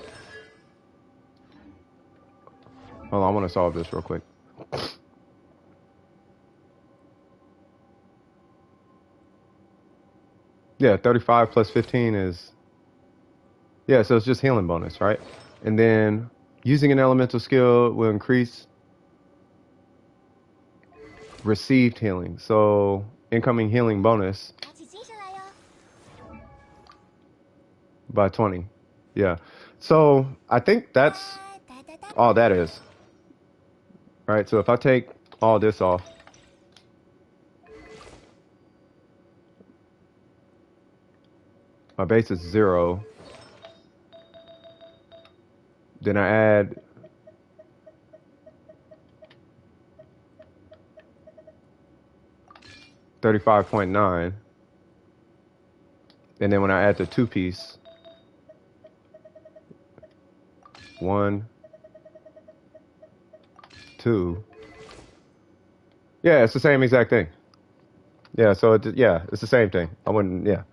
Hold on, I want to solve this real quick. Yeah, 35 plus 15 is... Yeah, so it's just healing bonus, right? And then using an elemental skill will increase received healing. So incoming healing bonus by 20. Yeah. So I think that's all that is. Right, so if I take all this off, my base is 0. Then I add 35.9. And then when I add the 2-piece, 1, 2. Yeah, it's the same exact thing. Yeah, so it's the same thing. I wouldn't, yeah.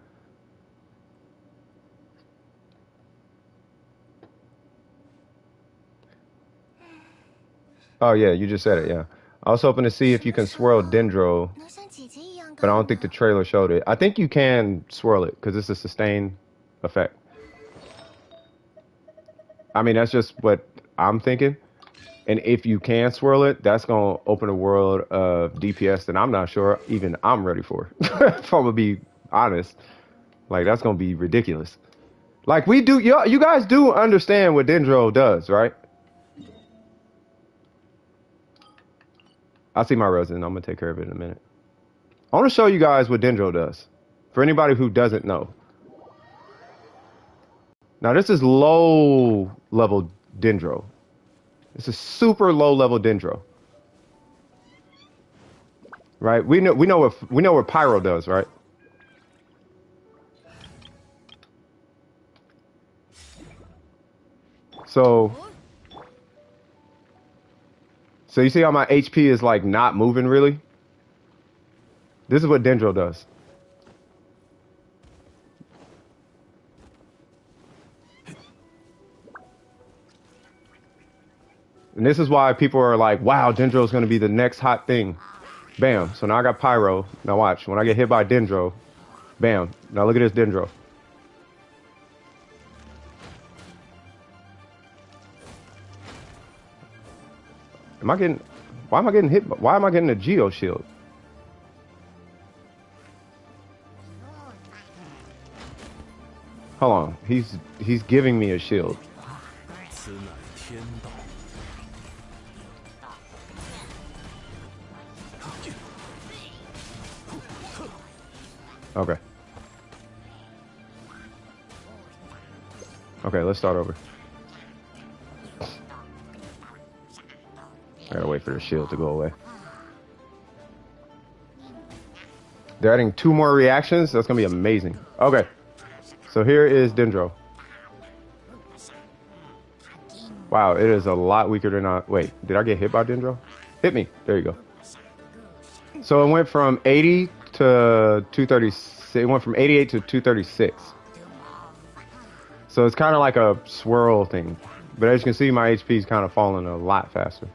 Oh yeah, you just said it, yeah. I was hoping to see if you can swirl Dendro, but I don't think the trailer showed it. I think you can swirl it, because it's a sustained effect. I mean, that's just what I'm thinking. And if you can swirl it, that's going to open a world of DPS that I'm not sure even I'm ready for. If I'm going to be honest. Like, that's going to be ridiculous. Like, we do... You guys do understand what Dendro does, right? I'll see my resin. I'm going to take care of it in a minute. I want to show you guys what Dendro does. For anybody who doesn't know. Now this is low level Dendro. This is super low level Dendro. Right? We know what Pyro does, right? So you see how my HP is like not moving really? This is what Dendro does. And this is why people are like, wow, Dendro is going to be the next hot thing. Bam. So now I got Pyro. Now watch. When I get hit by Dendro, bam. Now look at this Dendro. Am I getting... Why am I getting hit? Why am I getting a Geo Shield? Hold on. He's giving me a shield. Okay. Okay, let's start over. I gotta wait for the shield to go away. They're adding 2 more reactions. That's gonna be amazing. Okay. So here is Dendro. Wow, it is a lot weaker than I... Wait, did I get hit by Dendro? Hit me. There you go. So it went from 80 to 236. It went from 88 to 236. So it's kind of like a swirl thing. But as you can see, my HP is kind of falling a lot faster.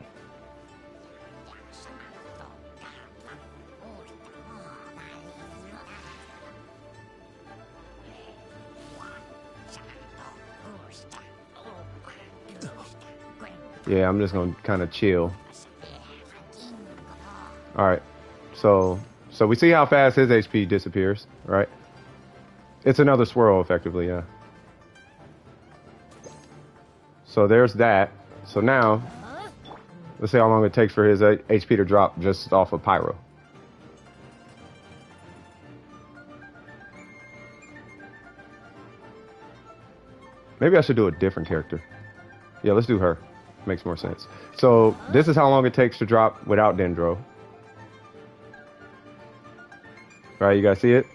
Yeah, I'm just gonna kind of chill. All right, so we see how fast his HP disappears, right? It's another swirl, effectively, yeah. So there's that. So now, let's see how long it takes for his HP to drop just off of Pyro. Maybe I should do a different character. Yeah, let's do her. Makes more sense. So this is how long it takes to drop without Dendro. Right, you guys see it?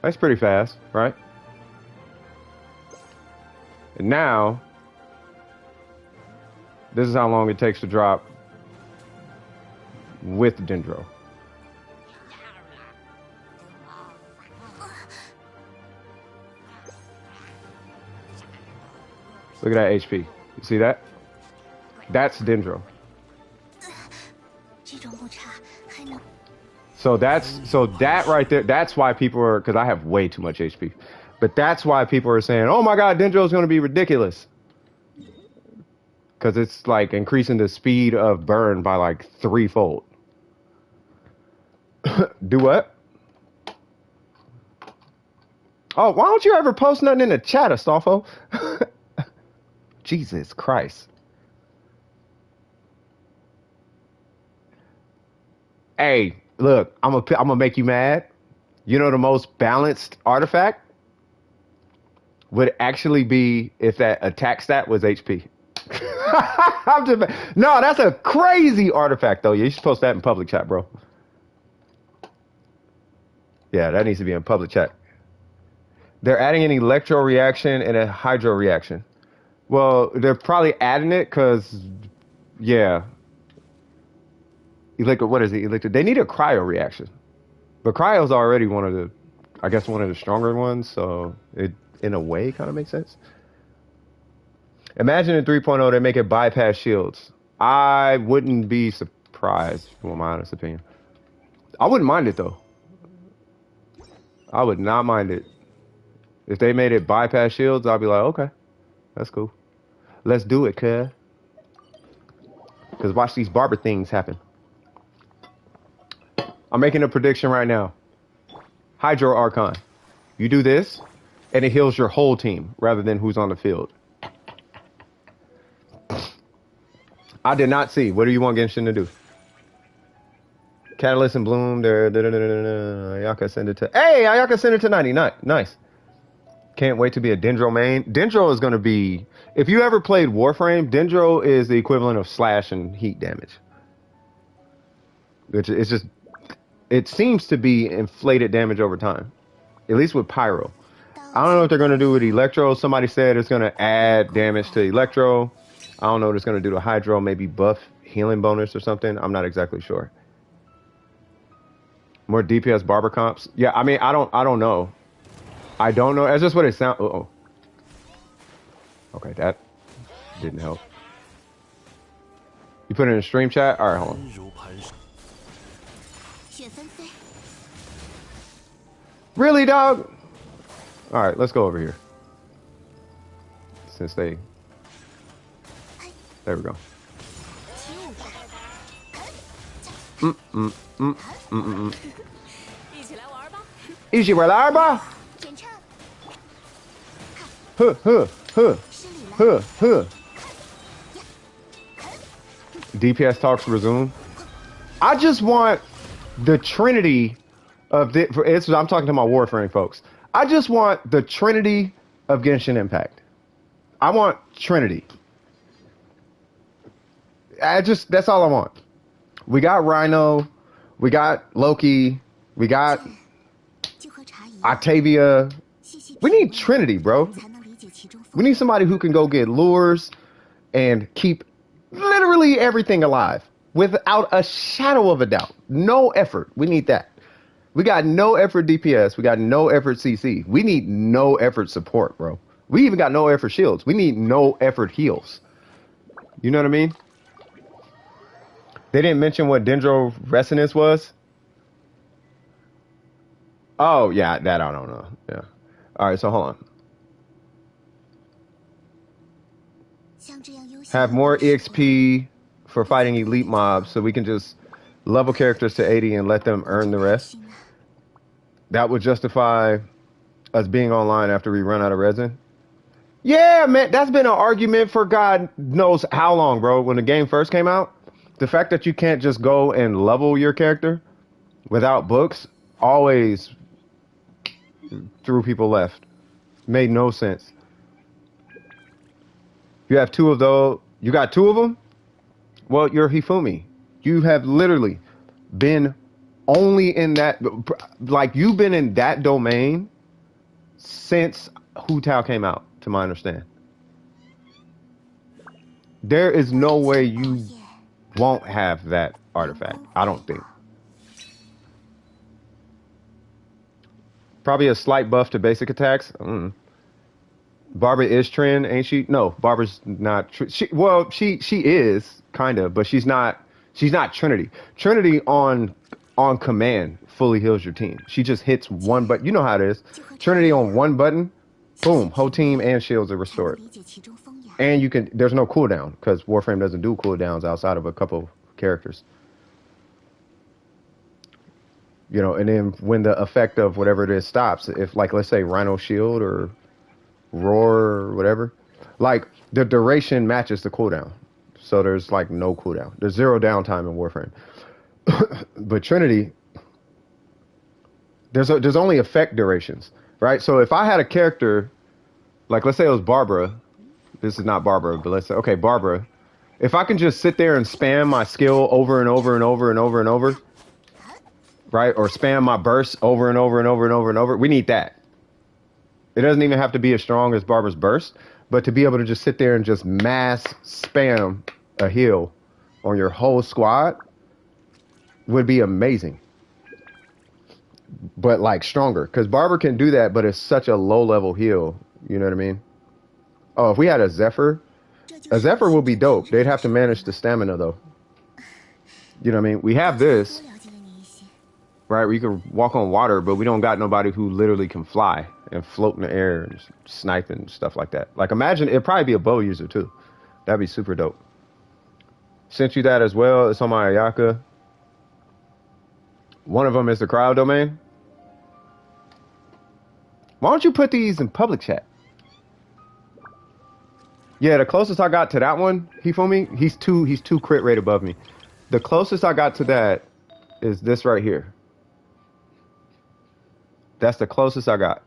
That's pretty fast, right? And now, this is how long it takes to drop with Dendro. Look at that HP. You see that? That's Dendro. So that right there, that's why people are, because I have way too much HP. But that's why people are saying, oh my god, Dendro is going to be ridiculous. Because it's like increasing the speed of burn by like 3-fold. Do what? Oh, why don't you ever post nothing in the chat, Astolfo? Jesus Christ. Hey, look, I'm gonna make you mad. You know the most balanced artifact would actually be if that attack stat was HP. No, that's a crazy artifact though. You should post that in public chat, bro. Yeah, that needs to be in public chat. They're adding an electro reaction and a hydro reaction. Well, they're probably adding it because, yeah. What is it? They need a cryo reaction. But cryo's already one of the stronger ones, so it, in a way, kind of makes sense. Imagine in 3.0 they make it bypass shields. I wouldn't be surprised, for my honest opinion. I wouldn't mind it, though. I would not mind it. If they made it bypass shields, I'd be like, okay, that's cool. Let's do it, cuz. Because watch these barber things happen. I'm making a prediction right now. Hydro Archon. You do this, and it heals your whole team, rather than who's on the field. I did not see. What do you want Genshin to do? Catalyst and Bloom. Ayaka send it to. Hey, Ayaka send it to 90. Nice. Can't wait to be a Dendro main. Dendro is going to be. If you ever played Warframe, Dendro is the equivalent of slash and heat damage. Which it's just. It seems to be inflated damage over time. At least with Pyro. I don't know what they're going to do with Electro. Somebody said it's going to add damage to Electro. I don't know what it's going to do to Hydro. Maybe buff healing bonus or something. I'm not exactly sure. More DPS barber comps. Yeah, I mean, I don't know. I don't know. That's just what it sounds. Uh-oh. Okay, that didn't help. You put it in a stream chat? All right, hold on. Really, dog? All right, let's go over here. Since they... There we go. Easy玩吧? DPS talks resume. I just want the trinity of the. I'm talking to my Warframe folks. I just want the trinity of Genshin Impact. I want trinity. That's all I want. We got Rhino, we got Loki, we got Octavia. We need trinity, bro. We need somebody who can go get lures and keep literally everything alive without a shadow of a doubt. No effort. We need that. We got no effort DPS. We got no effort CC. We need no effort support, bro. We even got no effort shields. We need no effort heals. You know what I mean? They didn't mention what Dendro Resonance was. Oh, yeah, that I don't know. Yeah. All right, so hold on. Have more EXP for fighting elite mobs so we can just level characters to 80 and let them earn the rest. That would justify us being online after we run out of resin. Yeah, man, that's been an argument for God knows how long, bro. When the game first came out, the fact that you can't just go and level your character without books always threw people left. Made no sense. You have two of those. You got two of them? Well, you're Hifumi. You have literally been only in that, like, you've been in that domain since Hu Tao came out, to my understanding. There is no way you won't have that artifact. I don't think. Probably a slight buff to basic attacks. Barbara is trend, ain't she? No, Barbara's not. She is kind of, but she's not Trinity. Trinity on command fully heals your team. She just hits one button. You know how it is. Trinity on one button, boom, whole team and shields are restored. And you can. There's no cooldown because Warframe doesn't do cooldowns outside of a couple characters. You know, and then when the effect of whatever it is stops, if, like, let's say Rhino Shield or Roar or whatever, like, the duration matches the cooldown. So there's, like, no cooldown. There's zero downtime in Warframe. But Trinity, there's only effect durations, right? So if I had a character, like, let's say it was Barbara. This is not Barbara, but let's say, okay, Barbara. If I can just sit there and spam my skill over and over and over and over and over, right? Or spam my burst over and over and over and over and over. We need that. It doesn't even have to be as strong as Barbara's burst, but to be able to just sit there and just mass spam a heal on your whole squad would be amazing. But, like, stronger. Because Barbara can do that, but it's such a low-level heal. You know what I mean? Oh, if we had a Zephyr would be dope. They'd have to manage the stamina, though. You know what I mean? We have this. Right, where you can walk on water, but we don't got nobody who literally can fly and float in the air and snipe and stuff like that. Like, imagine, it'd probably be a bow user too. That'd be super dope. Sent you that as well. It's on my Ayaka. One of them is the crowd domain. Why don't you put these in public chat? Yeah, the closest I got to that one, Hifumi, he's two crit rate above me. The closest I got to that is this right here. That's the closest I got,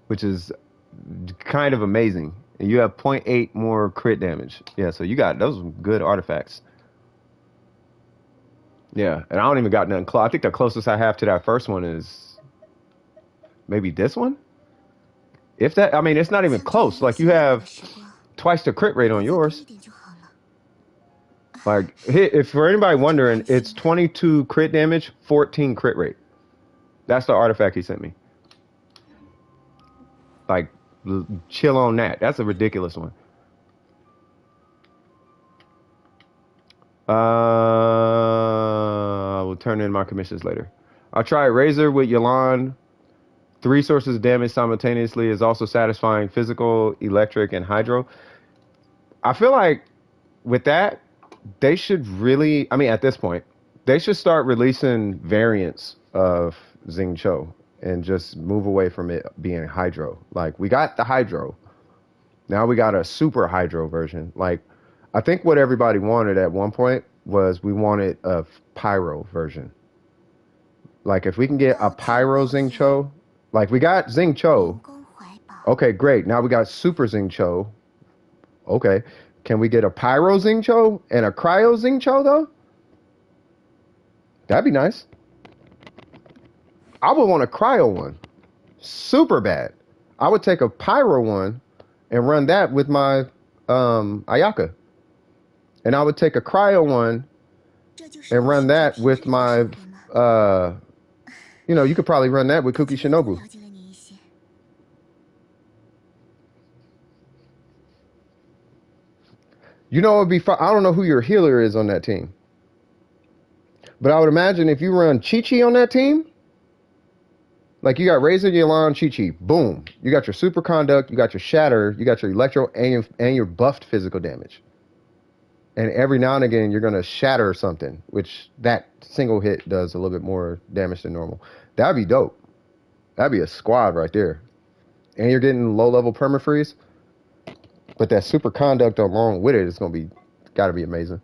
which is kind of amazing. And you have zero point 0.8 more crit damage. Yeah, so you got those good artifacts. Yeah, and I don't even got nothing close. I think the closest I have to that first one is maybe this one. If that, I mean, it's not even close. Like you have twice the crit rate on yours. Like, if for anybody wondering, it's 22 crit damage, 14 crit rate. That's the artifact he sent me. Like, chill on that. That's a ridiculous one. I will turn in my commissions later. I'll try Razor with Yalan. 3 sources of damage simultaneously is also satisfying physical, electric, and hydro. I feel like with that, they should really, I mean, at this point, they should start releasing variants of Xing Cho and just move away from it being hydro. Like, we got the hydro. Now we got a super hydro version. Like, I think what everybody wanted at one point was we wanted a pyro version. Like, if we can get a pyro Xing Cho, like, we got Xing Cho. Okay, great. Now we got super Xing Cho. Okay. Can we get a pyro Xing Cho and a cryo Xing Cho, though? That'd be nice. I would want a cryo one. Super bad. I would take a pyro one and run that with my Ayaka. And I would take a cryo one and run that with my, you could probably run that with Kuki Shinobu. You know, it'd be fun. I don't know who your healer is on that team. But I would imagine if you run Chi-Chi on that team, like you got Razor, Yelan, Chi-Chi, boom. You got your super conduct, you got your shatter, you got your electro, and your buffed physical damage. And every now and again, you're going to shatter something, which that single hit does a little bit more damage than normal. That'd be dope. That'd be a squad right there. And you're getting low-level permafreeze. But that super conduct along with it is going to be, got to be amazing.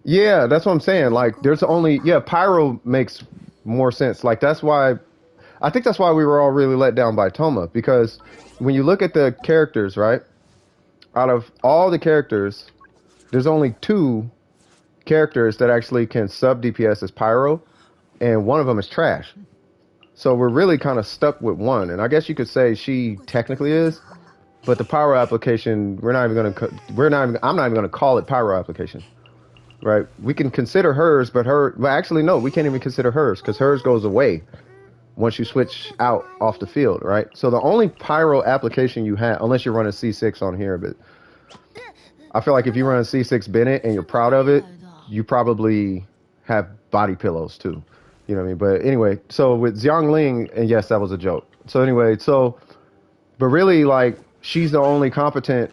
Yeah, that's what I'm saying. Like, there's only, Pyro makes more sense. Like, that's why, I think that's why we were all really let down by Toma. Because when you look at the characters, right? Out of all the characters, there's only 2 characters that actually can sub DPS as Pyro. And one of them is trash. So we're really kind of stuck with one. And I guess you could say she technically is. But the Pyro application, I'm not even going to call it Pyro application. Right? We can consider hers, but actually, no, we can't even consider hers because hers goes away once you switch out off the field, right? So the only pyro application you have, unless you're running C6 on here, but I feel like if you run C6 Bennett and you're proud of it, you probably have body pillows too. You know what I mean? But anyway, so with Xiangling, and yes, that was a joke. So anyway, but really, like, she's the only competent,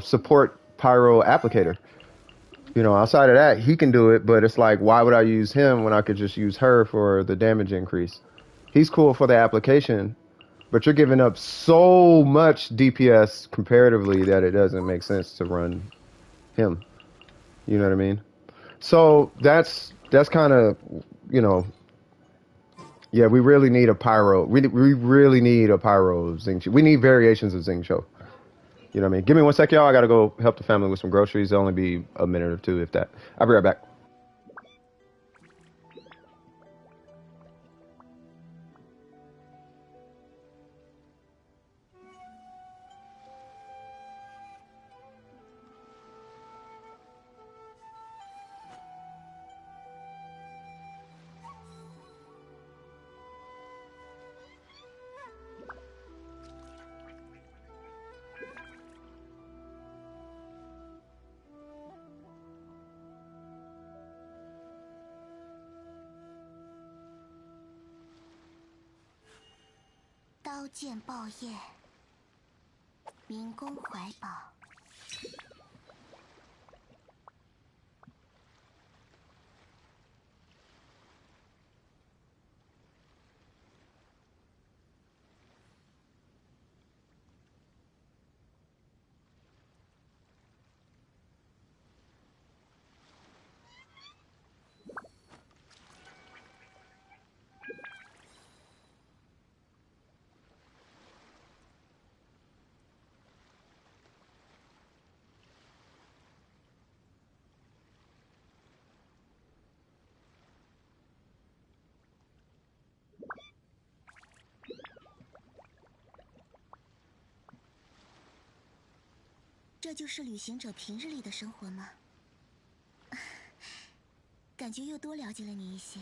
support pyro applicator. Outside of that, he can do it, but it's like, why would I use him when I could just use her for the damage increase? He's cool for the application, but you're giving up so much DPS comparatively that it doesn't make sense to run him. You know what I mean? So that's kind of, yeah, we really need a pyro. We really need a pyro of Xing Cho. We need variations of Xing Cho. You know what I mean? Give me 1 sec, y'all. I got to go help the family with some groceries. It'll only be a minute or 2, if that. I'll be right back. 这就是旅行者平日里的生活吗？感觉又多了解了你一些。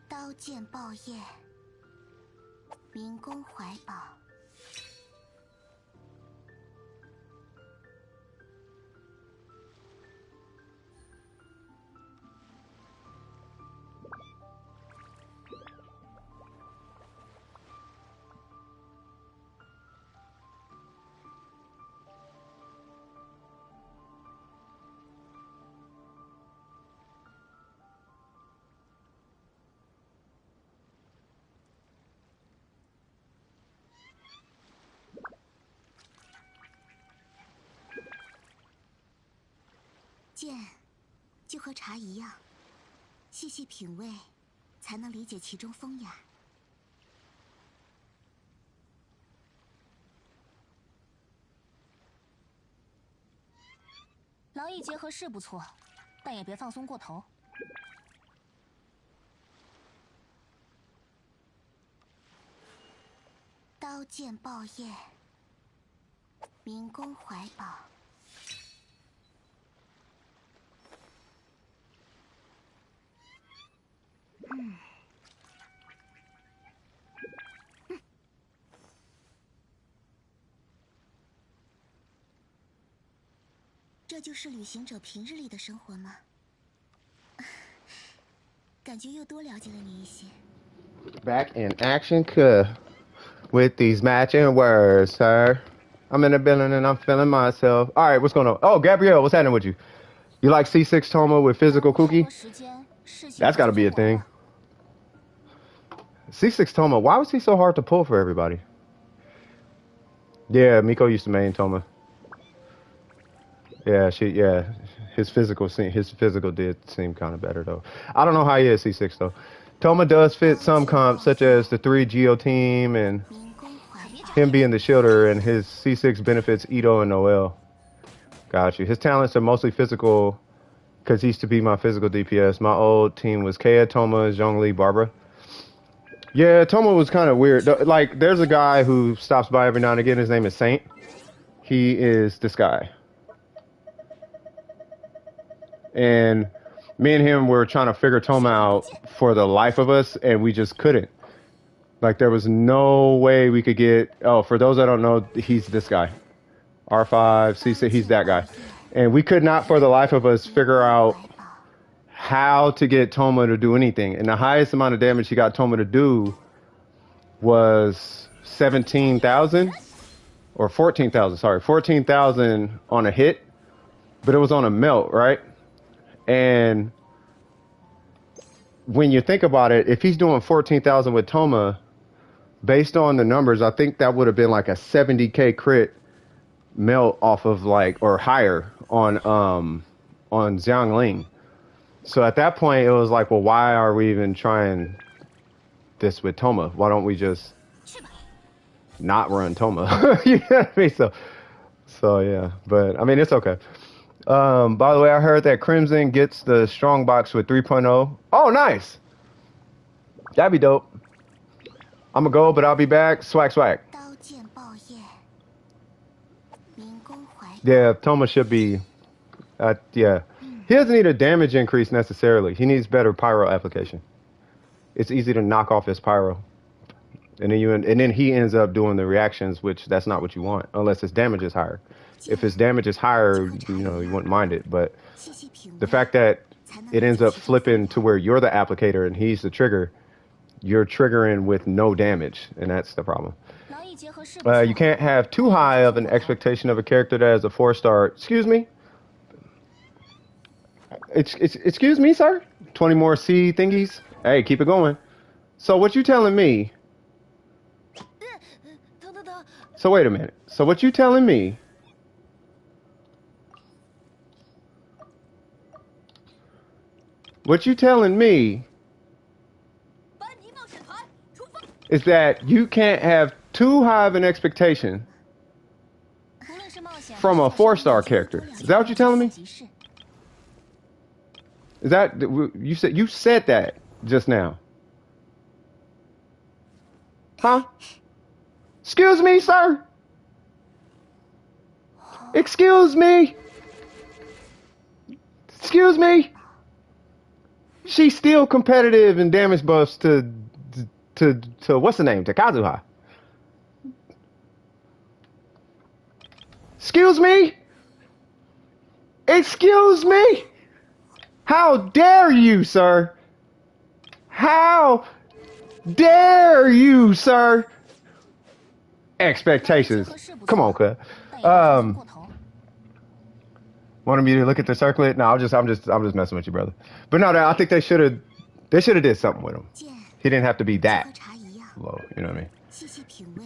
刀剑爆叶，民工怀宝。剑就和茶一样，细细品味，才能理解其中风雅。劳逸结合是不错，但也别放松过头。刀剑爆叶，民工怀宝。这就是旅行者平日里的生活吗？感觉又多了解了你一些。Back in action, with these matching words, sir. I'm in the building and I'm feeling myself. All right, what's going on? Oh, Gabrielle, what's happening with you? You like C6 Toma with physical cookie? That's got to be a thing. C6 Toma, why was he so hard to pull for everybody? Yeah, Miko used to main Toma. Yeah, his physical did seem kind of better though. I don't know how he is C6 though. Toma does fit some comps such as the 3 Geo team and him being the shielder, and his C6 benefits Ito and Noel. Got you. His talents are mostly physical because he used to be my physical DPS. My old team was Kea, Toma, Zhongli, Barbara. Yeah, Toma was kind of weird. Like, there's a guy who stops by every now and again. His name is Saint. He is this guy. And me and him were trying to figure Toma out for the life of us, and we just couldn't. Like, there was no way we could get... Oh, for those that don't know, he's this guy. R5, C6, he's that guy. And we could not, for the life of us, figure out how to get Toma to do anything. And the highest amount of damage he got Toma to do was 17,000 or 14,000, sorry, 14,000 on a hit, but it was on a melt, right? And when you think about it, if he's doing 14,000 with Toma, based on the numbers, I think that would have been like a 70k crit melt off of like, or higher on Xiangling. So at that point, it was like, well, why are we even trying this with Toma? Why don't we just not run Toma? You know what I mean? So yeah, but I mean, it's okay. By the way, I heard that Crimson gets the strong box with 3.0. Oh, nice. That'd be dope. I'm gonna go, but I'll be back. Swag, swag. Yeah, Toma should be, yeah. He doesn't need a damage increase necessarily. He needs better pyro application. It's easy to knock off his pyro. And then he ends up doing the reactions, which that's not what you want, unless his damage is higher. If his damage is higher, you know, you wouldn't mind it. But the fact that it ends up flipping to where you're the applicator and he's the trigger, you're triggering with no damage, and that's the problem. You can't have too high of an expectation of a character that has a 4-star. Excuse me? Excuse me, sir? 20 more C thingies? Hey, keep it going. So what you telling me? So wait a minute. So what you telling me What you telling me is that you can't have too high of an expectation from a 4-star character. Is that what you're telling me? Is that you said that just now? Huh? Excuse me, sir. Excuse me. Excuse me. She's still competitive in damage buffs to what's the name? To Kazuha. Excuse me? Excuse me? How dare you, sir? How dare you, sir? Expectations. Come on, cuz. Wanted me to look at the circlet? No, I'm just messing with you, brother. But no, I think they should have did something with him. He didn't have to be that low, you know what I mean?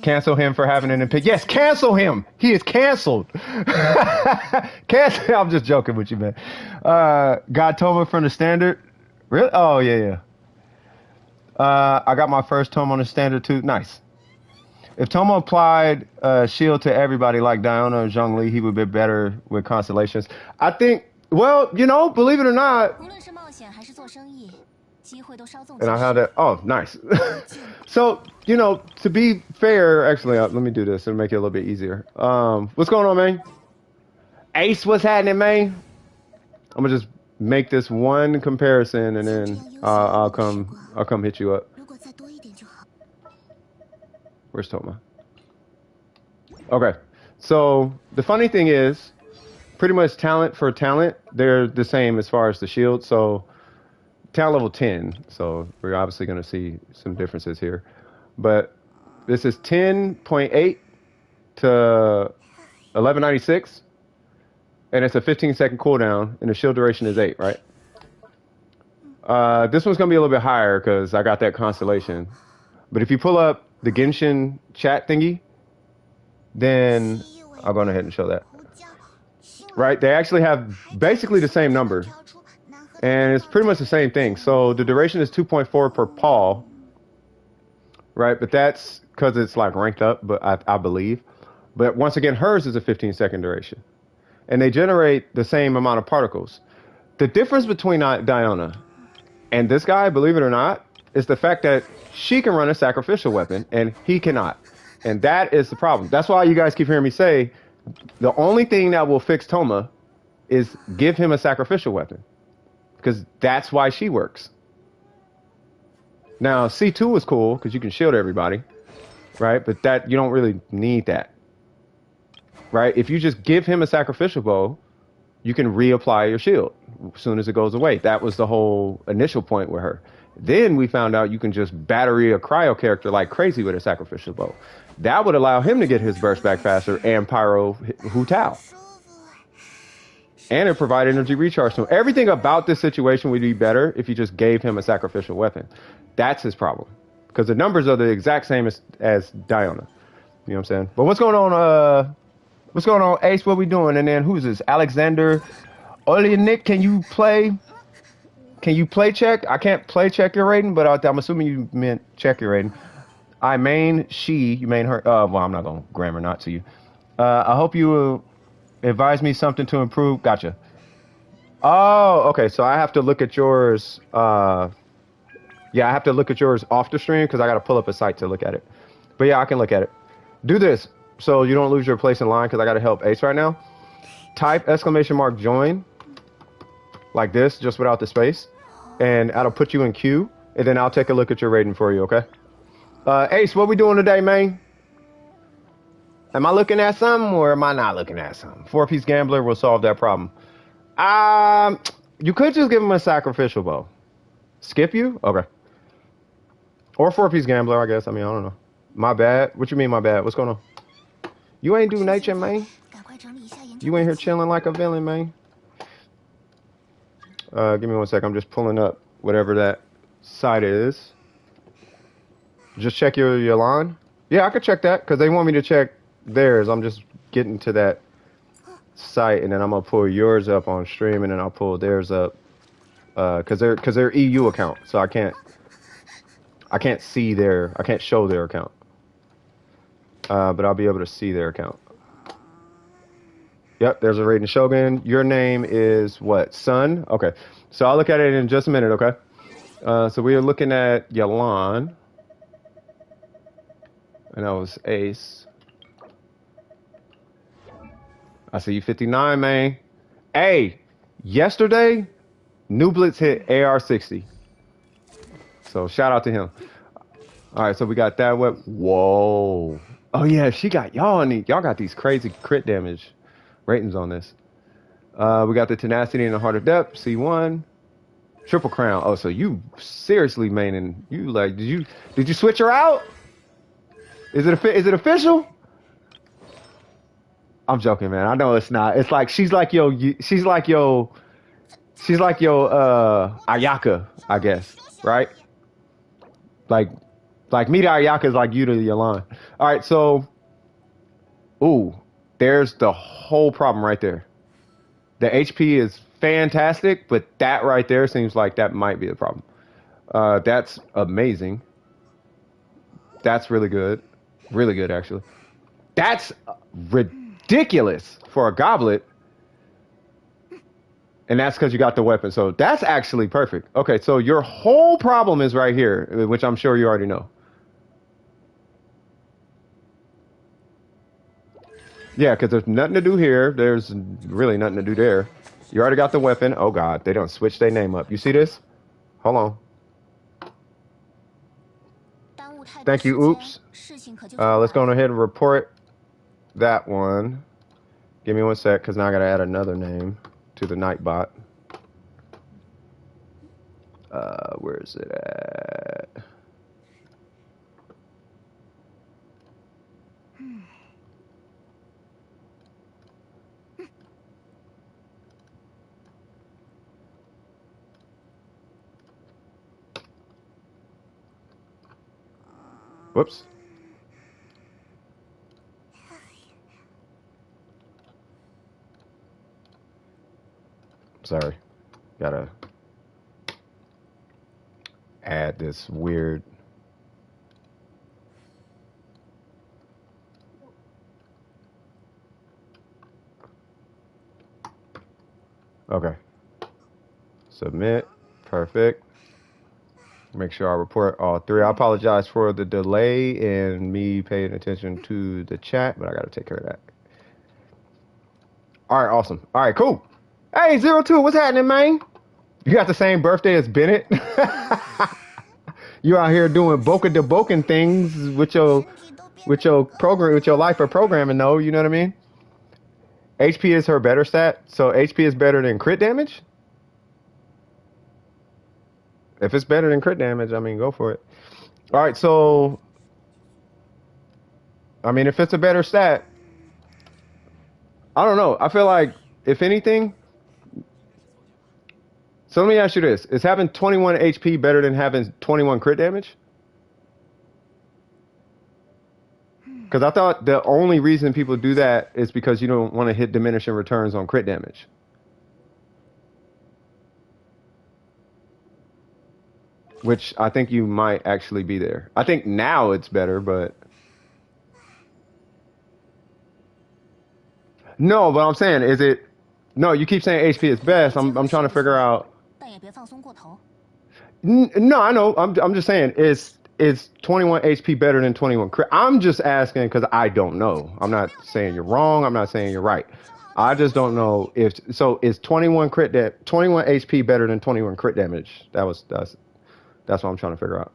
Cancel him for having an opinion. Yes, cancel him. He is canceled. Cancel. I'm just joking with you, man. Got Toma from the standard. Really? Oh yeah. I got my first Toma on the standard too. Nice. If Toma applied shield to everybody like Diona and Zhongli, he would be better with constellations. I think. Well, you know, believe it or not. And I had that. Oh, nice. So, you know, to be fair, actually, let me do this and make it a little bit easier. What's going on, man? Ace, what's happening, man? I'm gonna just make this one comparison, and then I'll come hit you up. Where's Toma? Okay. So the funny thing is, pretty much talent for talent, they're the same as far as the shield. So talent level 10. So we're obviously going to see some differences here. But this is 10.8 to 1196. And it's a 15-second cooldown. And the shield duration is 8, right? This one's going to be a little bit higher because I got that constellation. But if you pull up the Genshin chat thingy, then I'll go ahead and show that. Right? They actually have basically the same number. And it's pretty much the same thing. So the duration is 2.4 per Paul. Right? But that's because it's like ranked up, but I believe. But once again, hers is a 15-second duration. And they generate the same amount of particles. The difference between Diona and this guy, believe it or not, is the fact that she can run a sacrificial weapon and he cannot. And that is the problem. That's why you guys keep hearing me say the only thing that will fix Toma is give him a sacrificial weapon. Because that's why she works. Now, C2 is cool because you can shield everybody. Right? But that you don't really need that. Right? If you just give him a sacrificial bow, you can reapply your shield as soon as it goes away. That was the whole initial point with her. Then we found out you can just battery a cryo character like crazy with a sacrificial bow. That would allow him to get his burst back faster and pyro Hu Tao. And it provided energy recharge to him. Everything about this situation would be better if you just gave him a sacrificial weapon. That's his problem. Because the numbers are the exact same as Diona. You know what I'm saying? But what's going on, Ace? What we doing? And then who's this? Alexander Oleanik, can you play check? I can't play check your rating, but I'm assuming you meant check your rating. I main she, you main her. Well, I'm not going to grammar not to you. I hope you advise me something to improve. Gotcha. Oh, okay. So I have to look at yours. Yeah, I have to look at yours off the stream because I got to pull up a site to look at it. But yeah, I can look at it. Do this so you don't lose your place in line because I got to help Ace right now. Type ! join like this, just without the space, and that'll put you in queue, and then I'll take a look at your rating for you, okay? Ace, what we doing today, man? Am I looking at something or am I not looking at something? 4-piece gambler will solve that problem. You could just give him a sacrificial bow. Skip you? Okay. Or 4-piece gambler, I guess. I mean, I don't know. My bad. What you mean, my bad? What's going on? You ain't do nature, man. You ain't here chilling like a villain, man. Give me one sec. I'm just pulling up whatever that site is. Just check your line. Yeah, I could check that because they want me to check theirs. I'm just getting to that site, and then I'm going to pull yours up on stream, and then I'll pull theirs up because they're EU account, so I can't show their account. But I'll be able to see their account. Yep, there's a Raiden Shogun. Your name is what? Sun? Okay. So I'll look at it in just a minute, okay? So we are looking at Yalan. And that was Ace. I see you 59, man. Hey, yesterday, New Blitz hit AR60. So shout out to him. All right, so we got that whip. Whoa. Oh yeah, she got y'all got these crazy crit damage ratings on this. We got the tenacity and the heart of depth, C1. Triple crown. Oh, so you seriously maining, you like, did you switch her out? Is it official? I'm joking, man. I know it's not. It's like she's like your Ayaka, I guess, right? Like me to Ayaka is like you to Yalan. All right, so ooh, there's the whole problem right there. The HP is fantastic, but that right there seems like that might be the problem. That's amazing. That's really good. Really good, actually. That's ridiculous for a goblet. And that's because you got the weapon. So that's actually perfect. Okay, so your whole problem is right here, which I'm sure you already know. Yeah, because there's nothing to do here. There's really nothing to do there. You already got the weapon. Oh, God. They don't switch their name up. You see this? Hold on. Thank you, oops. Let's go ahead and report that one. Give me one sec, because now I got to add another name to the Nightbot. Where is it at? Whoops. Sorry. Gotta add this weird. Okay. Submit. Perfect. Make sure I report all three. I apologize for the delay in me paying attention to the chat, but I got to take care of that. All right, awesome. All right, cool. Hey, 02, what's happening, man? You got the same birthday as Bennett? You out here doing Boca de Bocan things with your program, with your life for programming, though. You know what I mean? HP is her better stat, so HP is better than crit damage. If it's better than crit damage, I mean, go for it. All right, so, I mean, if it's a better stat, I don't know. I feel like, if anything, so let me ask you this. Is having 21 HP better than having 21 crit damage? Because I thought the only reason people do that is because you don't want to hit diminishing returns on crit damage. Which I think you might actually be there. I think now it's better, but... No, but I'm saying, is it... No, you keep saying HP is best. I'm trying to figure out... No, I know. I'm just saying, is 21 HP better than 21 crit? I'm just asking because I don't know. I'm not saying you're wrong. I'm not saying you're right. I just don't know if... So is 21 HP better than 21 crit damage? That's what I'm trying to figure out.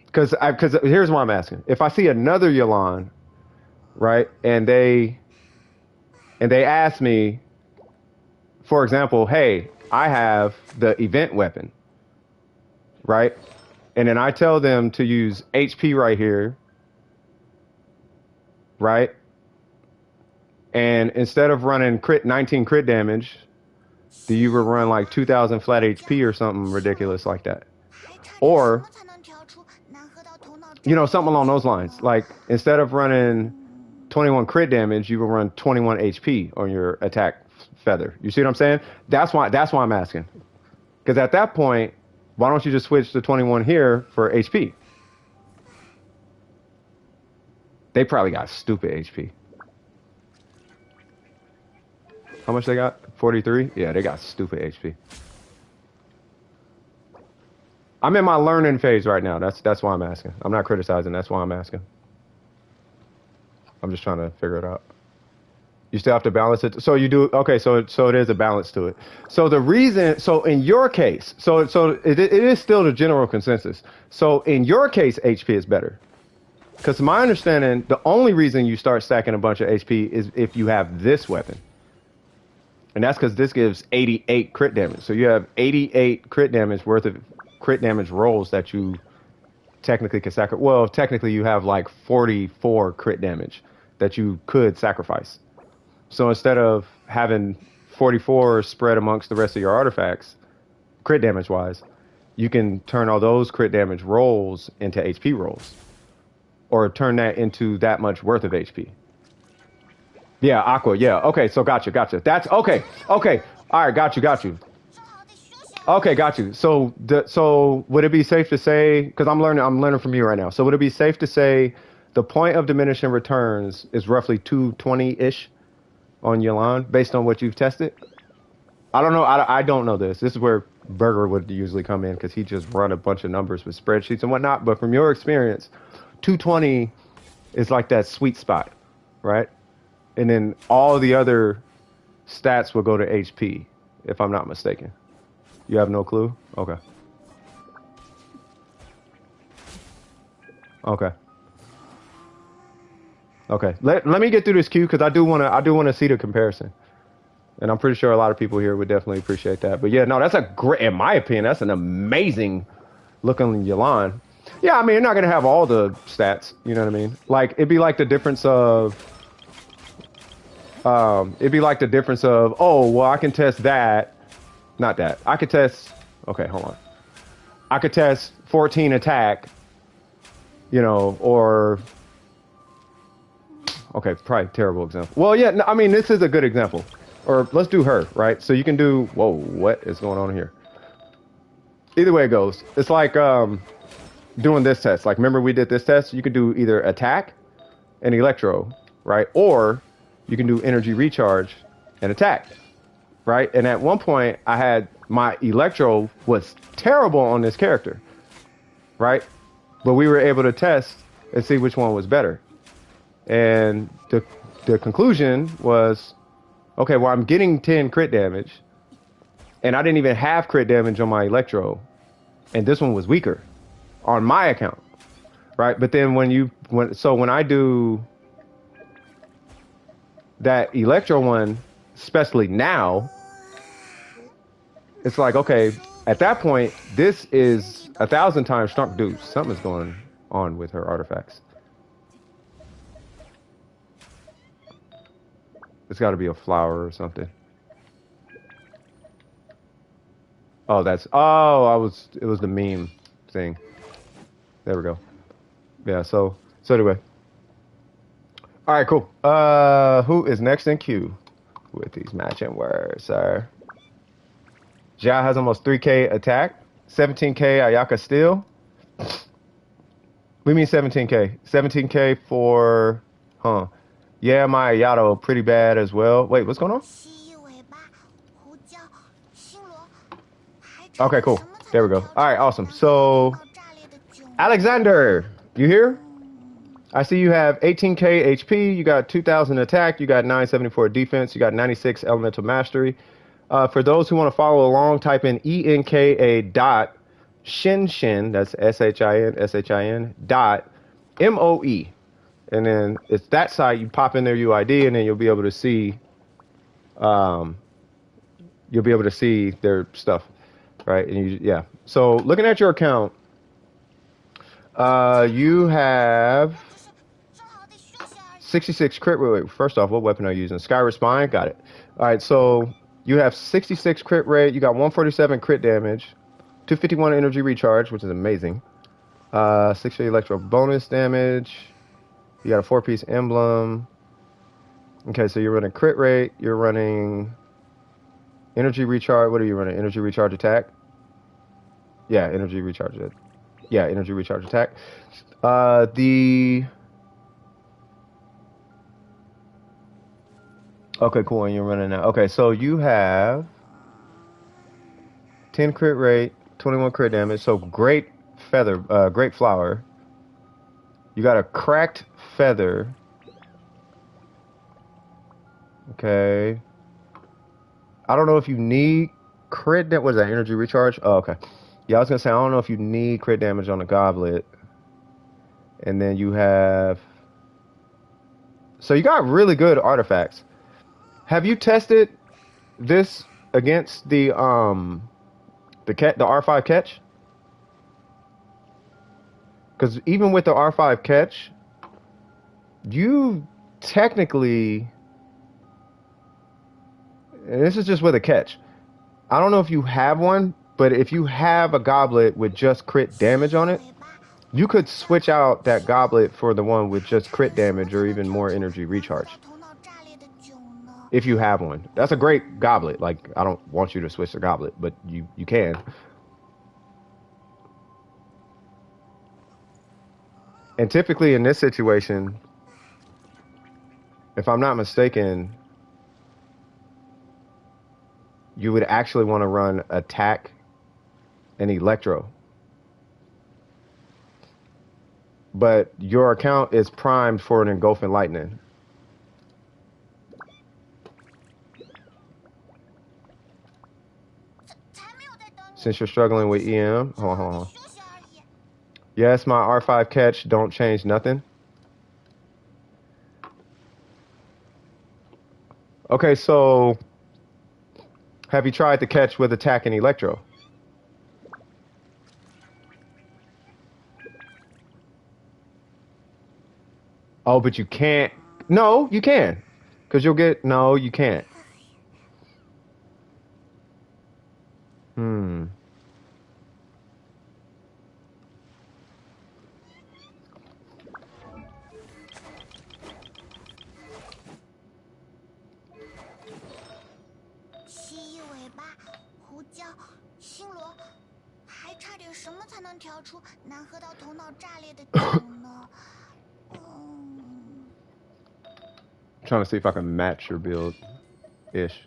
Because here's why I'm asking. If I see another Yalan, right, and they ask me, for example, hey, I have the event weapon, right? And then I tell them to use HP right here, right? And instead of running 19 crit damage, do you run like 2,000 flat HP or something ridiculous like that? Or, you know, something along those lines. Like, instead of running 21 crit damage, you will run 21 HP on your attack feather. You see what I'm saying? That's why I'm asking. Because at that point, why don't you just switch to 21 here for HP? They probably got stupid HP. How much they got? 43? Yeah, they got stupid HP. I'm in my learning phase right now. That's why I'm asking. I'm not criticizing. That's why I'm asking. I'm just trying to figure it out. You still have to balance it. So you do. Okay, so it is a balance to it. So the reason. So in your case, so it is still the general consensus. So in your case, HP is better. Because to my understanding, the only reason you start stacking a bunch of HP is if you have this weapon. And that's because this gives 88 crit damage. So you have 88 crit damage worth of crit damage rolls that you technically can sacrifice. Well, technically you have like 44 crit damage that you could sacrifice. So instead of having 44 spread amongst the rest of your artifacts, crit damage wise, you can turn all those crit damage rolls into HP rolls. Or turn that into that much worth of HP. Yeah, Aqua, yeah. Okay, so gotcha. That's okay. All right, got you. Okay, got you. So would it be safe to say, because I'm learning from you right now. So would it be safe to say the point of diminishing returns is roughly 220-ish on Yelan based on what you've tested? I don't know. I don't know this. This is where Burger would usually come in because he just run a bunch of numbers with spreadsheets and whatnot. But from your experience, 220 is like that sweet spot, right? And then all the other stats will go to HP, if I'm not mistaken. You have no clue? Okay. Let me get through this queue because I do wanna see the comparison. And I'm pretty sure a lot of people here would definitely appreciate that. But yeah, no, that's a great, in my opinion, that's an amazing looking Yelan. Yeah, I mean, you're not gonna have all the stats, you know what I mean? Like, it'd be like the difference of, oh, well, I can test that. Not that. I could test, okay, hold on. I could test 14 attack, you know, or, okay, probably terrible example. Well, yeah, no, I mean, this is a good example. Or let's do her, right? So you can do, whoa, what is going on here? Either way it goes. It's like doing this test. Like, remember we did this test? You could do either attack and electro, right? Or you can do energy recharge and attack, right? And at one point, I had my electro was terrible on this character, right? But we were able to test and see which one was better. And the conclusion was, okay, well, I'm getting 10 crit damage, and I didn't even have crit damage on my electro, and this one was weaker on my account, right? But then when I do that electro one, especially now, it's like, okay, at that point, this is 1,000 times strong. Dude, something's going on with her artifacts. It's got to be a flower or something. Oh, it was the meme thing. There we go. Yeah, so anyway. All right, cool. Who is next in queue with these matching words, sir? Jia has almost 3K attack, 17K Ayaka steel. We mean 17K. 17K for, yeah, my Ayato pretty bad as well. Wait, what's going on? Okay, cool. There we go. All right, awesome. So, Alexander, you here? I see you have 18K HP, you got 2,000 attack, you got 974 defense, you got 96 elemental mastery. For those who want to follow along, type in ENKA dot Shinshin, that's SHIN dot MOE. And then it's that site, you pop in their UID and then you'll be able to see their stuff, right? And yeah. So looking at your account, you have 66 crit. Wait, first off, what weapon are you using? Skyward Spine, got it. All right, so you have 66 crit rate. You got 147 crit damage, 251 energy recharge, which is amazing. 60 electro bonus damage. You got a 4-piece emblem. Okay, so you're running crit rate. You're running energy recharge. What are you running? Energy recharge attack. Yeah, energy recharge. Yeah, energy recharge attack. The Okay, cool. And you're running now. Okay, so you have 10 crit rate, 21 crit damage. So great feather, great flower. You got a cracked feather. Okay. I don't know if you need crit. That was that energy recharge. Oh, okay. Yeah, I was gonna say I don't know if you need crit damage on the goblet. And then you have. So you got really good artifacts. Have you tested this against the R5 catch? Because even with the R5 catch, you technically, and this is just with a catch. I don't know if you have one, but if you have a goblet with just crit damage on it, you could switch out that goblet for the one with just crit damage or even more energy recharge. If you have one. That's a great goblet. Like, I don't want you to switch the goblet, but you can. And typically in this situation, if I'm not mistaken, you would actually want to run attack and electro. But your account is primed for an engulfing lightning. Since you're struggling with EM, hold on. Yes, my R5 catch don't change nothing. Okay, so have you tried the catch with attack and electro? Oh, but you can't. No, you can. Because you'll get. No, you can't. Hmm. Trying to see if I can match your build ish.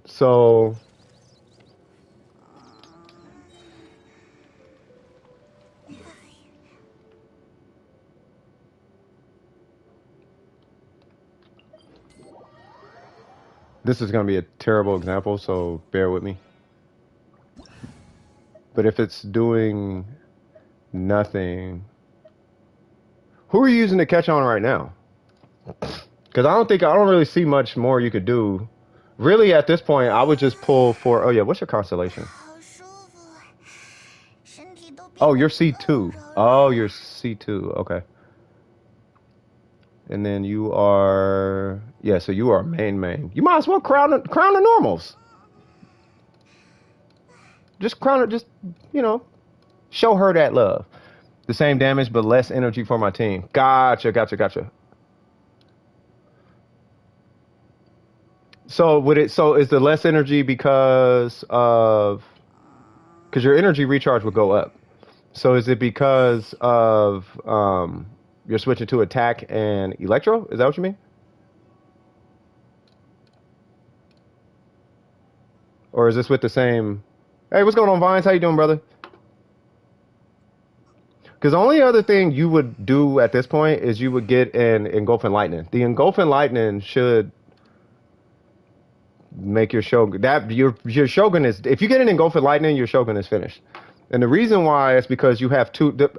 So this is going to be a terrible example, so bear with me. But if it's doing nothing, who are you using to catch on right now? Because I don't really see much more you could do. Really, at this point, I would just pull for. Oh yeah, what's your constellation? Oh, you're C2. Oh, you're C2. Okay. And then you are, yeah. So you are main. You might as well crown the normals. Just crown it. Just show her that love. The same damage, but less energy for my team. Gotcha. So is the less energy because your energy recharge would go up. So is it because of you're switching to attack and electro? Is that what you mean? Or is this with the same? Hey, what's going on, Vines? How you doing, brother? Because the only other thing you would do at this point is you would get an engulfing lightning. The engulfing lightning should make your shogun your shogun is, if you get an engulfing lightning, your shogun is finished. And the reason why is because you have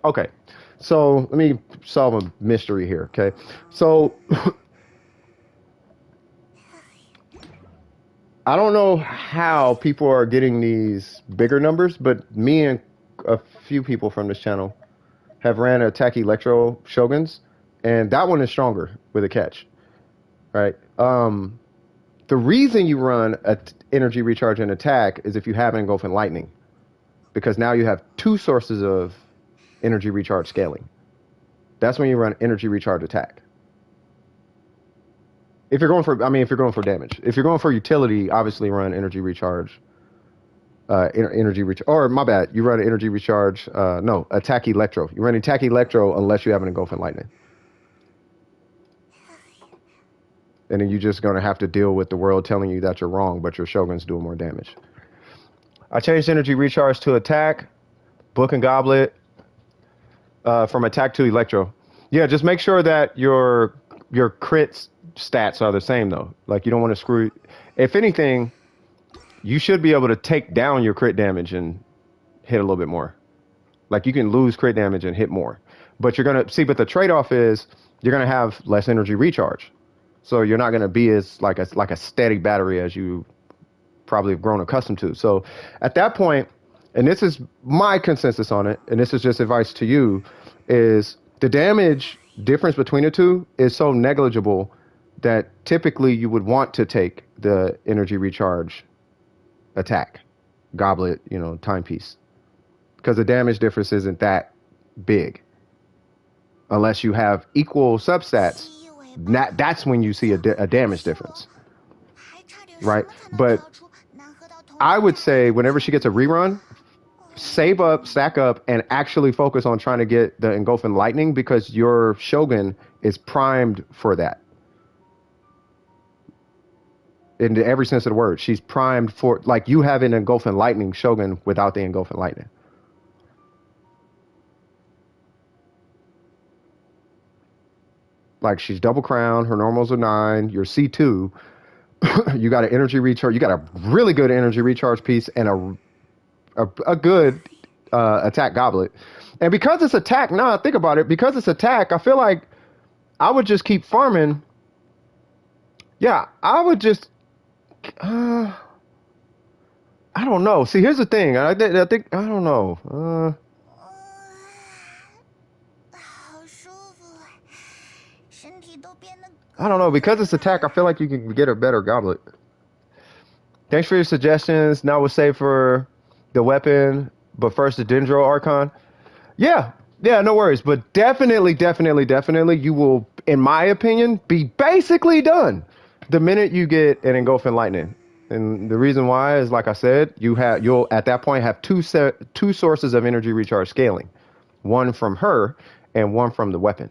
okay. So let me solve a mystery here. Okay. So I don't know how people are getting these bigger numbers, but me and a few people from this channel have ran attack electro shoguns, and that one is stronger with a catch, right? The reason you run a energy recharge and attack is if you have engulfing lightning, because now you have two sources of energy recharge scaling. That's when you run energy recharge attack. If you're going for, I mean, if you're going for damage. If you're going for utility, obviously run energy recharge. Energy recharge, or my bad, you run energy recharge. No, attack electro. You run attack electro unless you have an engulfing lightning, and then you're just gonna have to deal with the world telling you that you're wrong, but your Shogun's doing more damage. I changed energy recharge to attack, book and goblet, from attack to electro. Yeah, just make sure that your crit stats are the same though. Like you don't want to screw. If anything, you should be able to take down your crit damage and hit a little bit more. Like you can lose crit damage and hit more. But you're going to see, but the trade-off is you're going to have less energy recharge. So you're not going to be as like a steady battery as you probably have grown accustomed to. So at that point, and this is my consensus on it, and this is just advice to you, is the damage difference between the two is so negligible that typically you would want to take the energy recharge attack, goblet, timepiece, because the damage difference isn't that big unless you have equal substats. That's when you see a damage difference, right? But I would say whenever she gets a rerun, save up, stack up, and actually focus on trying to get the engulfing lightning, because your Shogun is primed for that. In every sense of the word, she's primed for, like, you have an engulfing lightning Shogun without the engulfing lightning. Like, she's double crown, her normals are 9, you're C2, you got an energy recharge, you got a really good energy recharge piece and a good attack goblet. And because it's attack, now I think about it, because it's attack, I feel like I would just keep farming. Yeah, I would just I don't know. See, here's the thing. I think I don't know. I don't know, because it's attack. I feel like you can get a better goblet. Thanks for your suggestions. Now we'll save for the weapon, but first the Dendro Archon. Yeah, no worries. But definitely, you will, in my opinion, be basically done the minute you get an engulfing lightning. And the reason why is, like I said, you'll at that point have two sources of energy recharge scaling, one from her and one from the weapon.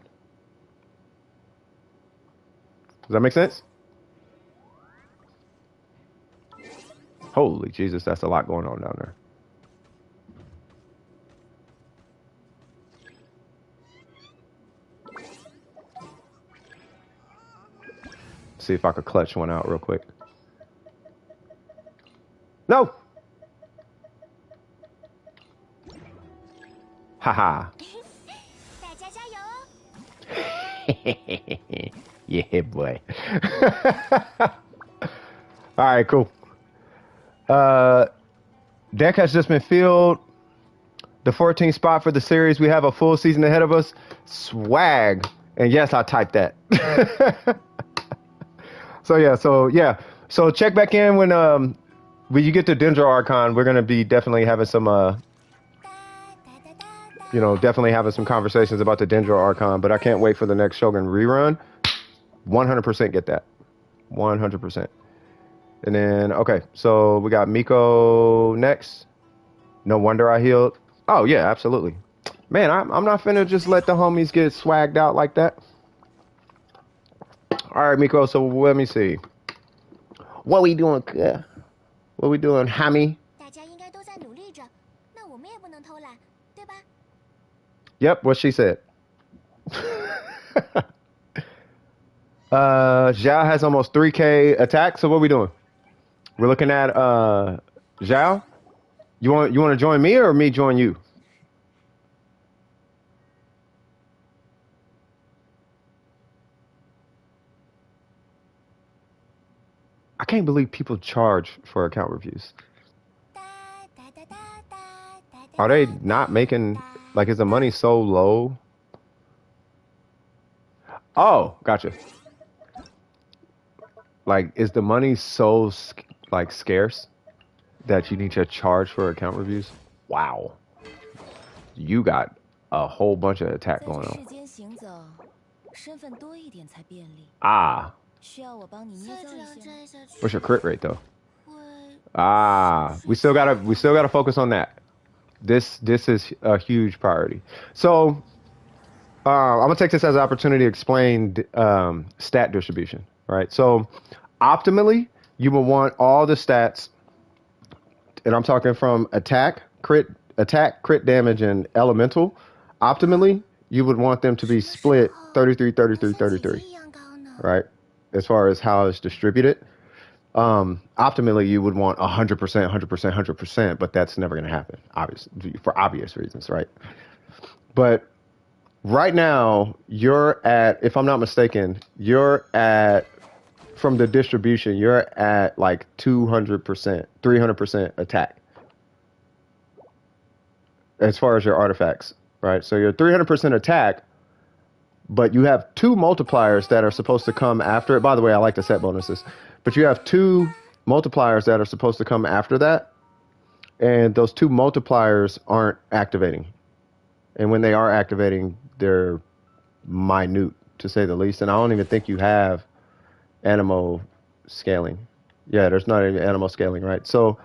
Does that make sense? Holy Jesus, that's a lot going on down there. See if I could clutch one out real quick. No! Haha. Yeah, boy. All right, cool. Deck has just been filled. The 14th spot for the series. We have a full season ahead of us. Swag. And yes, I typed that. So check back in when you get to Dendro Archon. We're gonna be definitely having some definitely having some conversations about the Dendro Archon, but I can't wait for the next Shogun rerun. 100% get that. 100%. And then, okay, so we got Miko next. No wonder I healed. Oh, yeah, absolutely. Man, I'm not finna just let the homies get swagged out like that. All right, Miko, so let me see. What we doing, Hami? Yep, what she said. Zhao has almost 3K attack, so what are we doing? We're looking at Zhao. You want to join me or me join you? I can't believe people charge for account reviews. Are they not making, like, is the money so low? Oh, gotcha. Like, is the money so, like, scarce that you need to charge for account reviews? Wow. You got a whole bunch of attack going on. Ah. What's your crit rate though? Ah, we still gotta focus on that. This is a huge priority. So I'm gonna take this as an opportunity to explain stat distribution. Right. So optimally, you will want all the stats, and I'm talking from attack, crit damage, and elemental. Optimally, you would want them to be split 33, 33, 33. Right. As far as how it's distributed. Optimally, you would want 100%, 100%, 100%, but that's never going to happen, obviously, for obvious reasons, right? But right now, you're at, if I'm not mistaken, you're at, from the distribution, you're at like 200%, 300% attack as far as your artifacts, right? So you're 300% attack, but you have two multipliers that are supposed to come after it. By the way, I like to set bonuses, but you have two multipliers that are supposed to come after that, and those two multipliers aren't activating. And when they are activating, they're minute, to say the least. And I don't even think you have animo scaling. Yeah, there's not any animo scaling, right? So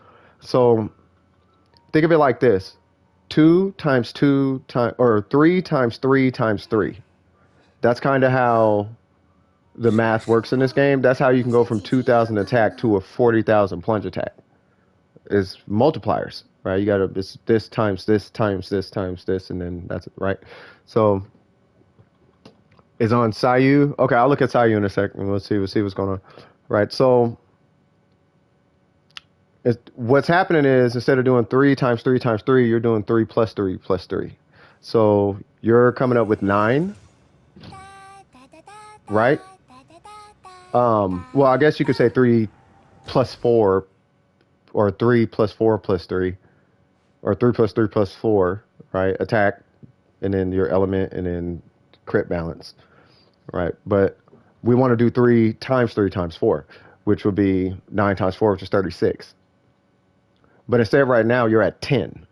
think of it like this: 2 times 2 times, or 3 times 3 times 3. That's kind of how the math works in this game. That's how you can go from 2,000 attack to a 40,000 plunge attack. Is multipliers, right? You got to this times this times this times this, and then that's it, right? So is on Sayu. Okay, I'll look at Sayu in a second. We'll see what's going on, right? So what's happening is, instead of doing 3 times 3 times 3, you're doing 3 plus 3 plus 3. So you're coming up with 9, right? Well, I guess you could say 3 plus 4, or 3 plus 4 plus 3, or 3 plus 3 plus 4, right? Attack, and then your element, and then crit balance, right? But we want to do 3 times 3 times 4, which would be 9 times 4, which is 36. But instead, right now, you're at 10.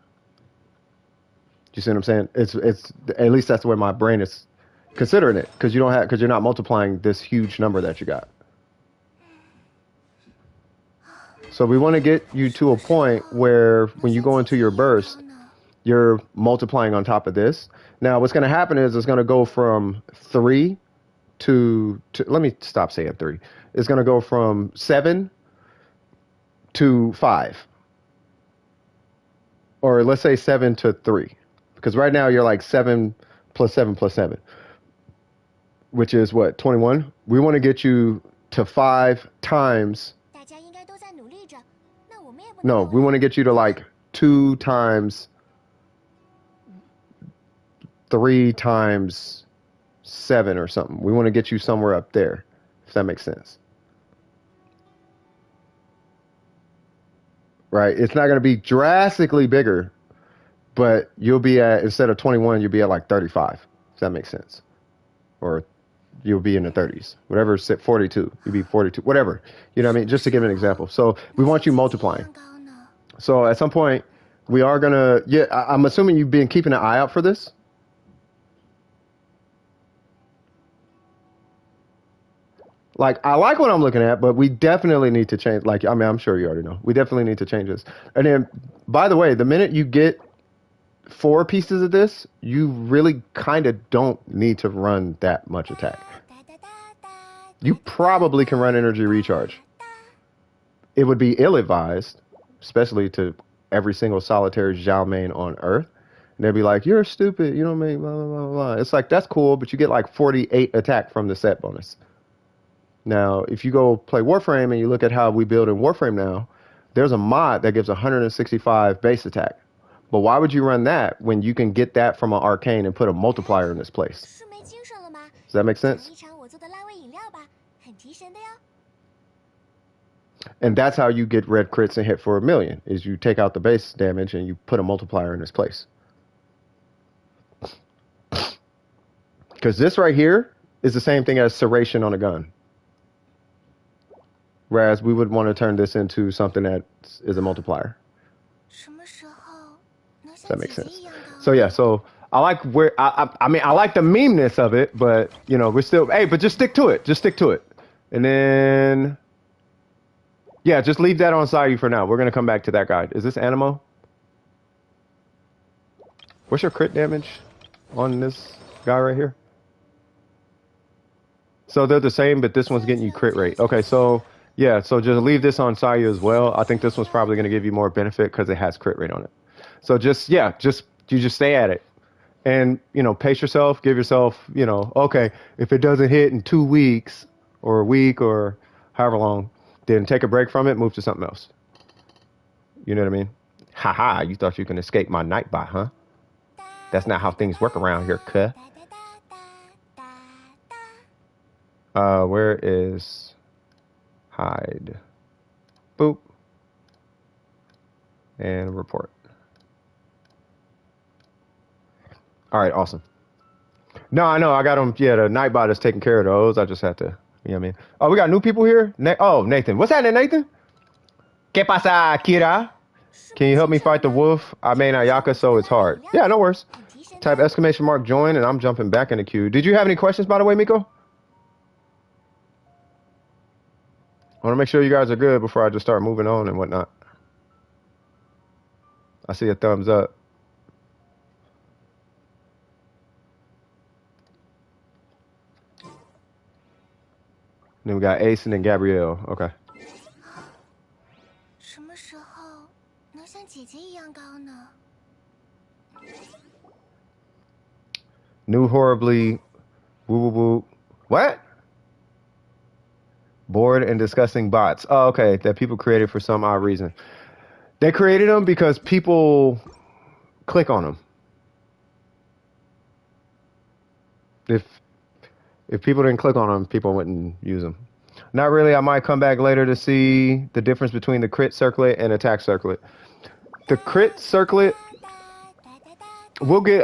You see what I'm saying? It's at least that's the way my brain is considering it, because you're not multiplying this huge number that you got. So we want to get you to a point where when you go into your burst, you're multiplying on top of this. Now, what's going to happen is it's going to go from 3 to let me stop saying 3. It's going to go from 7 to 5. Or let's say 7 to 3. Because right now you're like 7 plus 7 plus 7. Which is what? 21? We want to get you to 5 times. No, we want to get you to like 2 times 3 times 7 or something. We want to get you somewhere up there, if that makes sense. Right? It's not going to be drastically bigger, but you'll be at, instead of 21, you'll be at like 35, if that makes sense. Or you'll be in the 30s. Whatever, 42. You'll be 42. Whatever. You know what I mean? Just to give an example. So we want you multiplying. So at some point, we are going to... Yeah, I'm assuming you've been keeping an eye out for this. Like, I like what I'm looking at, but we definitely need to change. Like, I mean, I'm sure you already know. We definitely need to change this. And then, by the way, the minute you get 4 pieces of this, you really kind of don't need to run that much attack. You probably can run energy recharge. It would be ill-advised, especially to every single solitary Zhao main on Earth. And they'd be like, you're stupid, you don't make blah, blah, blah, blah. It's like, that's cool, but you get like 48 attack from the set bonus. Now, if you go play Warframe and you look at how we build in Warframe now, there's a mod that gives 165 base attack. But why would you run that when you can get that from an arcane and put a multiplier in its place? Does that make sense? And that's how you get red crits and hit for 1,000,000, is you take out the base damage and you put a multiplier in its place. Because this right here is the same thing as serration on a gun. Whereas we would want to turn this into something that is a multiplier. Does that make sense? So yeah, so I like where I mean I like the memeness of it, but you know we're still hey, but just stick to it. Just stick to it, and then yeah, just leave that on Sayu for now. We're gonna come back to that guy. Is this Animo? What's your crit damage on this guy right here? So they're the same, but this one's getting you crit rate. Okay, so yeah, so just leave this on Sayu as well. I think this one's probably gonna give you more benefit because it has crit rate on it. So just yeah, you just stay at it. And, you know, pace yourself, give yourself, you know, okay, if it doesn't hit in 2 weeks or a week or however long, then take a break from it, move to something else. You know what I mean? Haha, you thought you can escape my nightbot, huh? That's not how things work around here, cuh. Where is hide? Boop. And report. All right, awesome. No, I know. I got them. Yeah, the Nightbot is taking care of those. I just have to, you know what I mean? Oh, we got new people here? Oh, Nathan. What's happening, Nathan? ¿Qué pasa, Kira? Can you help me fight the wolf? I may not Yaka, so it's hard. Yeah, no worries. Type exclamation mark join, and I'm jumping back in the queue. Did you have any questions, by the way, Miko? I want to make sure you guys are good before I just start moving on and whatnot. I see a thumbs up. Then we got Ace and then Gabrielle. Okay. 什么时候能像姐姐一样高呢？ New horribly woo woo woo. What? Bored and disgusting bots. Oh, okay. That people created for some odd reason. They created them because people click on them. If people didn't click on them, people wouldn't use them. Not really. I might come back later to see the difference between the crit circlet and attack circlet. The crit circlet, we'll get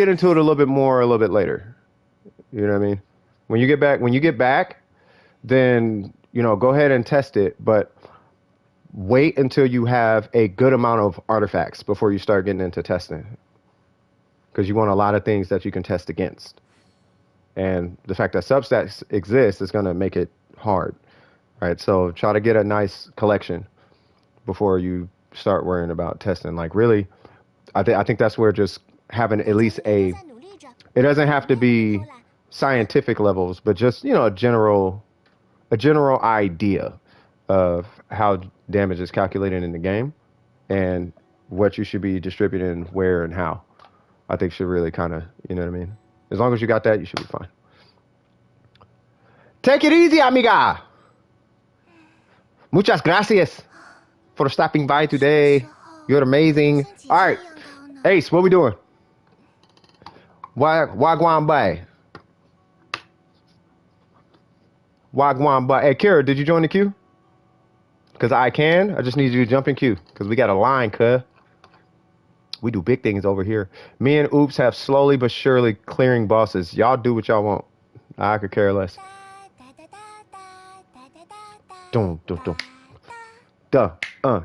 into it a little bit more a little bit later. You know what I mean? When you get back, then you know go ahead and test it, but wait until you have a good amount of artifacts before you start getting into testing, because you want a lot of things that you can test against. And the fact that substats exist is going to make it hard, right? So try to get a nice collection before you start worrying about testing. Like really, I think that's where just having at least it doesn't have to be scientific levels, but just, you know, a general idea of how damage is calculated in the game and what you should be distributing where and how. I think should really kind of, you know what I mean? As long as you got that, you should be fine. Take it easy, amiga. Muchas gracias for stopping by today. You're amazing. All right. Ace, what we doing? Wagwan Bay. Wagwan Bay. Hey, Kira, did you join the queue? Because I just need you to jump in queue. Because we got a line, cuh. We do big things over here. Me and Oops have slowly but surely clearing bosses. Y'all do what y'all want. I could care less. Dun, dun, dun. Duh.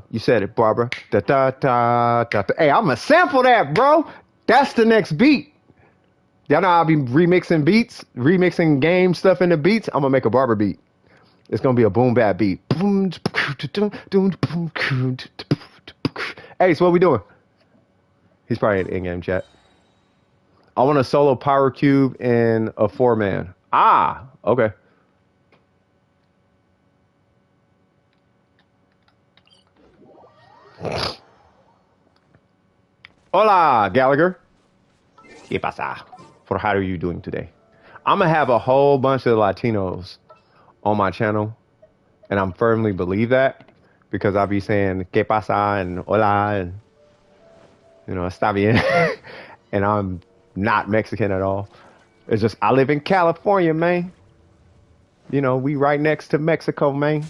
You said it, Barbara. Da, da, da, da, da. Hey, I'm going to sample that, bro. That's the next beat. Y'all know I'll be remixing beats, remixing game stuff into beats. I'm going to make a Barbara beat. It's going to be a boom bap beat. Hey, so what we doing? He's probably in in-game chat. I want a solo power cube in a 4-man. Ah, okay. Hola, Gallagher. ¿Qué pasa? For how are you doing today? I'm going to have a whole bunch of Latinos on my channel, and I'm firmly believe that because I'll be saying ¿Qué pasa? And hola, and you know, está bien. And I'm not Mexican at all. It's just, I live in California, man. You know, we right next to Mexico, man.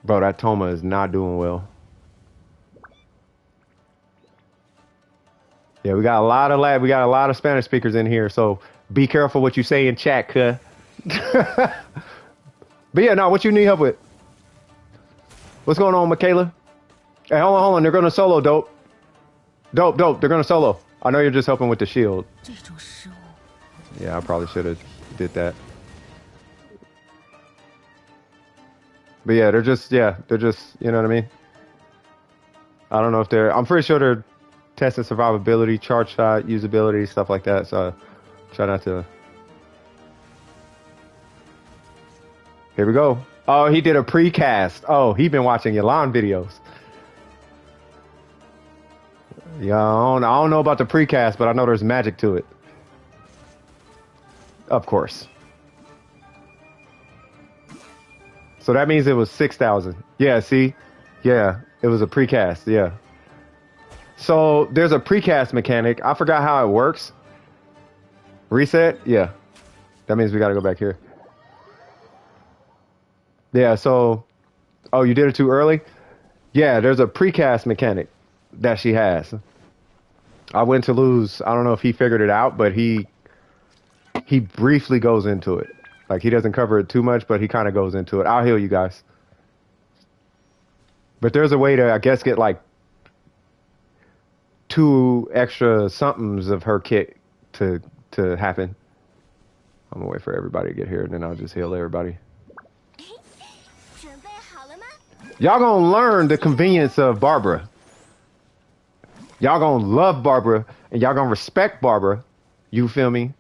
Bro, that Toma is not doing well. Yeah, we got a lot of Spanish speakers in here, so be careful what you say in chat, cuh. But yeah, no, what you need help with? What's going on, Michaela? Hey, hold on. They're gonna solo, dope. Dope. They're gonna solo. I know you're just helping with the shield. Yeah, I probably should have did that. But yeah, they're just, you know what I mean? I don't know if I'm pretty sure they're testing survivability, charge shot, usability, stuff like that. So try not to. Here we go. Oh, he did a precast. Oh, he been watching Yalan videos. Yeah, I don't know about the precast, but I know there's magic to it. Of course. So that means it was 6,000. Yeah, see? Yeah, it was a precast, yeah. So there's a precast mechanic. I forgot how it works. Reset? Yeah. That means we gotta go back here. Yeah, so... Oh, you did it too early? Yeah, there's a precast mechanic that she has. I went to lose. I don't know if he figured it out, but he briefly goes into it. Like, he doesn't cover it too much, but he kind of goes into it. I'll heal you guys. But there's a way to, I guess, get like 2 extra somethings of her kit to happen. I'm gonna wait for everybody to get here, and then I'll just heal everybody. Y'all gonna learn the convenience of Barbara. Y'all gonna love Barbara, and y'all gonna respect Barbara. You feel me?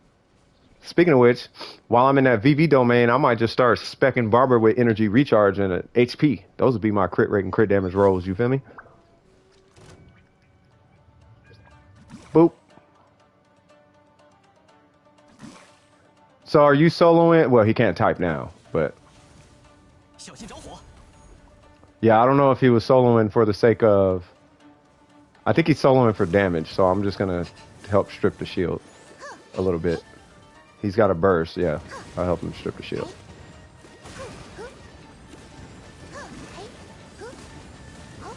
Speaking of which, while I'm in that VV domain, I might just start specking Barbara with energy recharge and HP. Those would be my crit rate and crit damage rolls. You feel me? Boop. So are you soloing? Well, he can't type now, but... Yeah, I don't know if he was soloing for the sake of... I think he's soloing for damage, so I'm just gonna help strip the shield a little bit. He's got a burst, yeah. I'll help him strip the shield.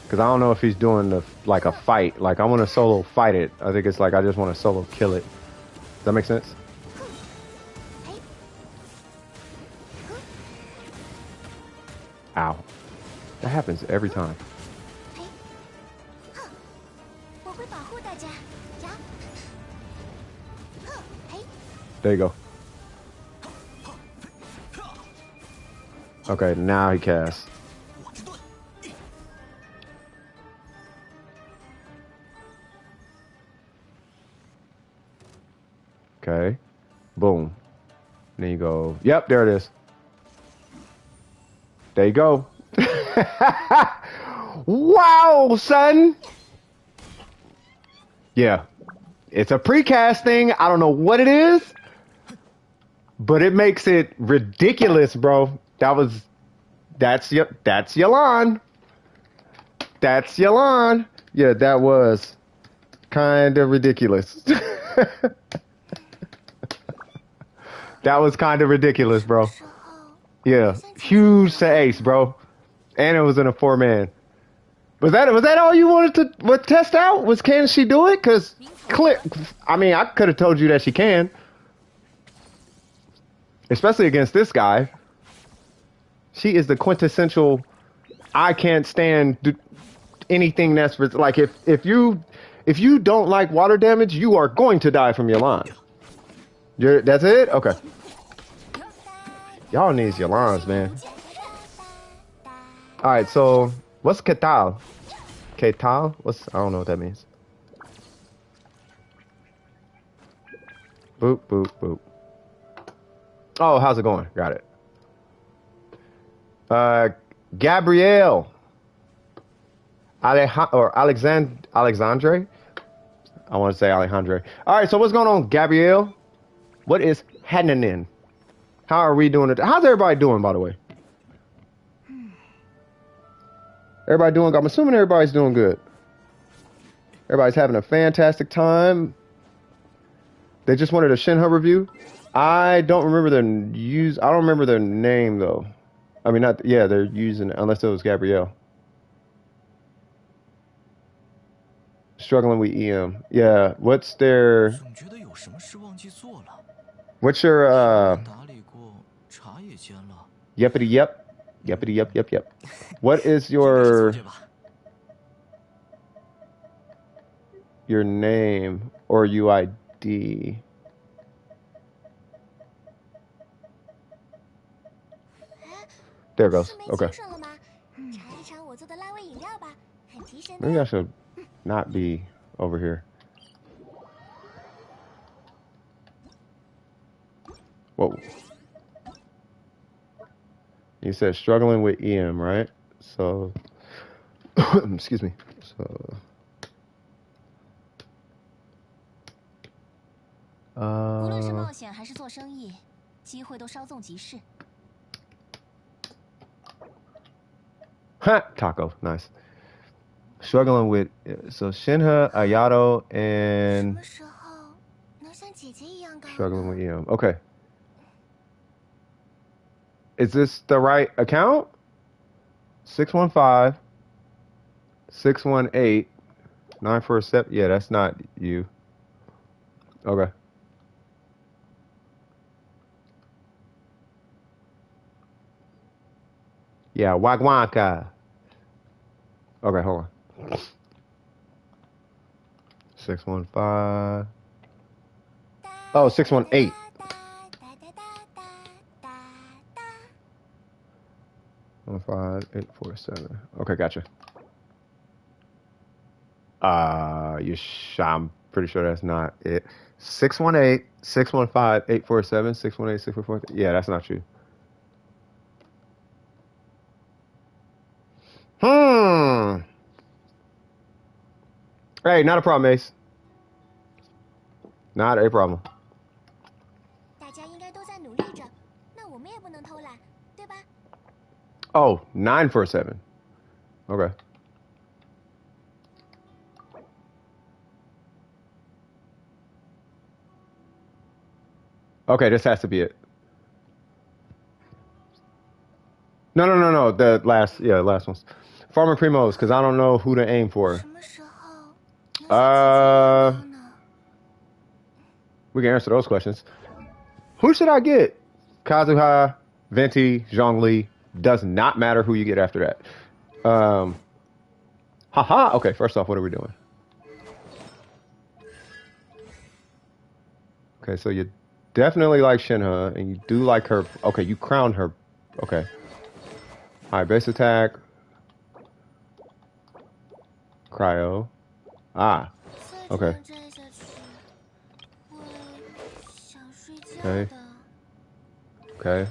Because I don't know if he's doing like a fight. Like, I want to solo fight it. I think it's like I just want to solo kill it. Does that make sense? Ow. That happens every time. There you go. Okay, now he casts. Okay. Boom. Then you go. Yep, there it is. There you go. Wow, son. Yeah. It's a precast thing. I don't know what it is, but it makes it ridiculous, bro. That's Yalan. That's Yalan. Yeah, that was kind of ridiculous. That was kind of ridiculous, bro. Yeah, huge to ace, bro. And it was in a 4-man. Was that all you wanted to test out? Can she do it? Cause I mean, I could have told you that she can. Especially against this guy. She is the quintessential. I can't stand anything that's like if you don't like water damage, you are going to die from Yalan. That's it? Okay. Y'all needs Yalans, man. Alright, so what's Ketal? Ketal? I don't know what that means. Boop, boop, boop. Oh, how's it going? Got it. Gabrielle. Alexandre? I want to say Alejandre. Alright, so what's going on, Gabrielle? What is happening? How are we doing it? How's everybody doing, by the way? Everybody doing good? I'm assuming everybody's doing good. Everybody's having a fantastic time. They just wanted a Shinha review. I don't remember I don't remember their name, though. I mean, not... Yeah, they're using... Unless it was Gabrielle. Struggling with EM. Yeah, what's their... What's your, Yepity yep? Yepity yep. What is 应该是错 your 觉吧？ name or UID? There it 是 goes. 没 Okay. 精神了吗？尝一尝我做的辣味饮料吧，很提神的。 Maybe I should not be over here. Whoa. You said struggling with EM, right? So, excuse me. So, 无论是冒险还是做生意，机会都稍纵即逝。 taco, nice. Struggling with so Shinha, Ayato, 什 and 么时候能像姐姐一样高 struggling 呢？ with EM. Okay. Is this the right account? 615 618 947. Yeah, that's not you. Okay. Yeah, Wagwanka. Okay, hold on. 615. Oh, 618. 15847. Okay, gotcha. I'm pretty sure that's not it. 618 615 847 618 644. Yeah, that's not you. Hey, not a problem, Ace. Not a problem. 大家应该都在努力着，那我们也不能偷懒，对吧？ Oh, 947. Okay. Okay, this has to be it. No. The last ones. Farmer Primos, because I don't know who to aim for. 什么时候能像姐姐一样高呢？ We can answer those questions. Who should I get? Kazuha, Venti, Zhongli. Does not matter who you get after that. Haha. Okay, first off, what are we doing? Okay, so you definitely like Shinha, and you do like her. Okay, you crowned her. Okay. All right, base attack. Cryo. Ah. 再这 Okay. 样站下去，会想睡觉 Okay. 的。 Okay.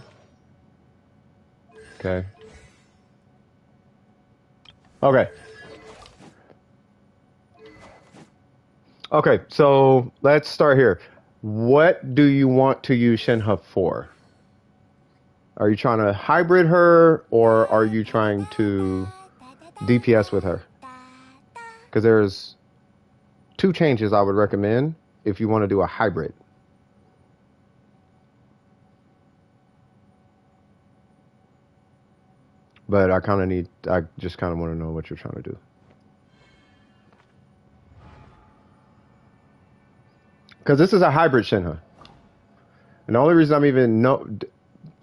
Okay. Okay. Okay, so let's start here. What do you want to use Shinha for? Are you trying to hybrid her, or are you trying to DPS with her? Because there's two changes I would recommend if you want to do a hybrid. But I just kind of want to know what you're trying to do. Because this is a hybrid Shinha. And the only reason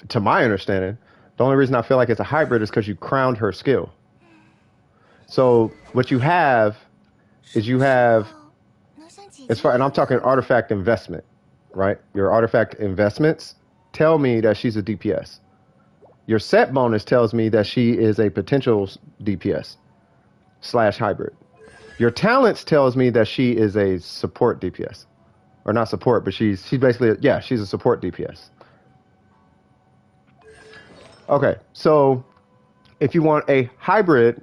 to my understanding, the only reason I feel like it's a hybrid is because you crowned her skill. So what you have is and I'm talking artifact investment, right? Your artifact investments tell me that she's a DPS. Your set bonus tells me that she is a potential DPS / hybrid. Your talents tells me that she is a support DPS. Or not support, but she's basically, she's a support DPS. Okay, so if you want a hybrid,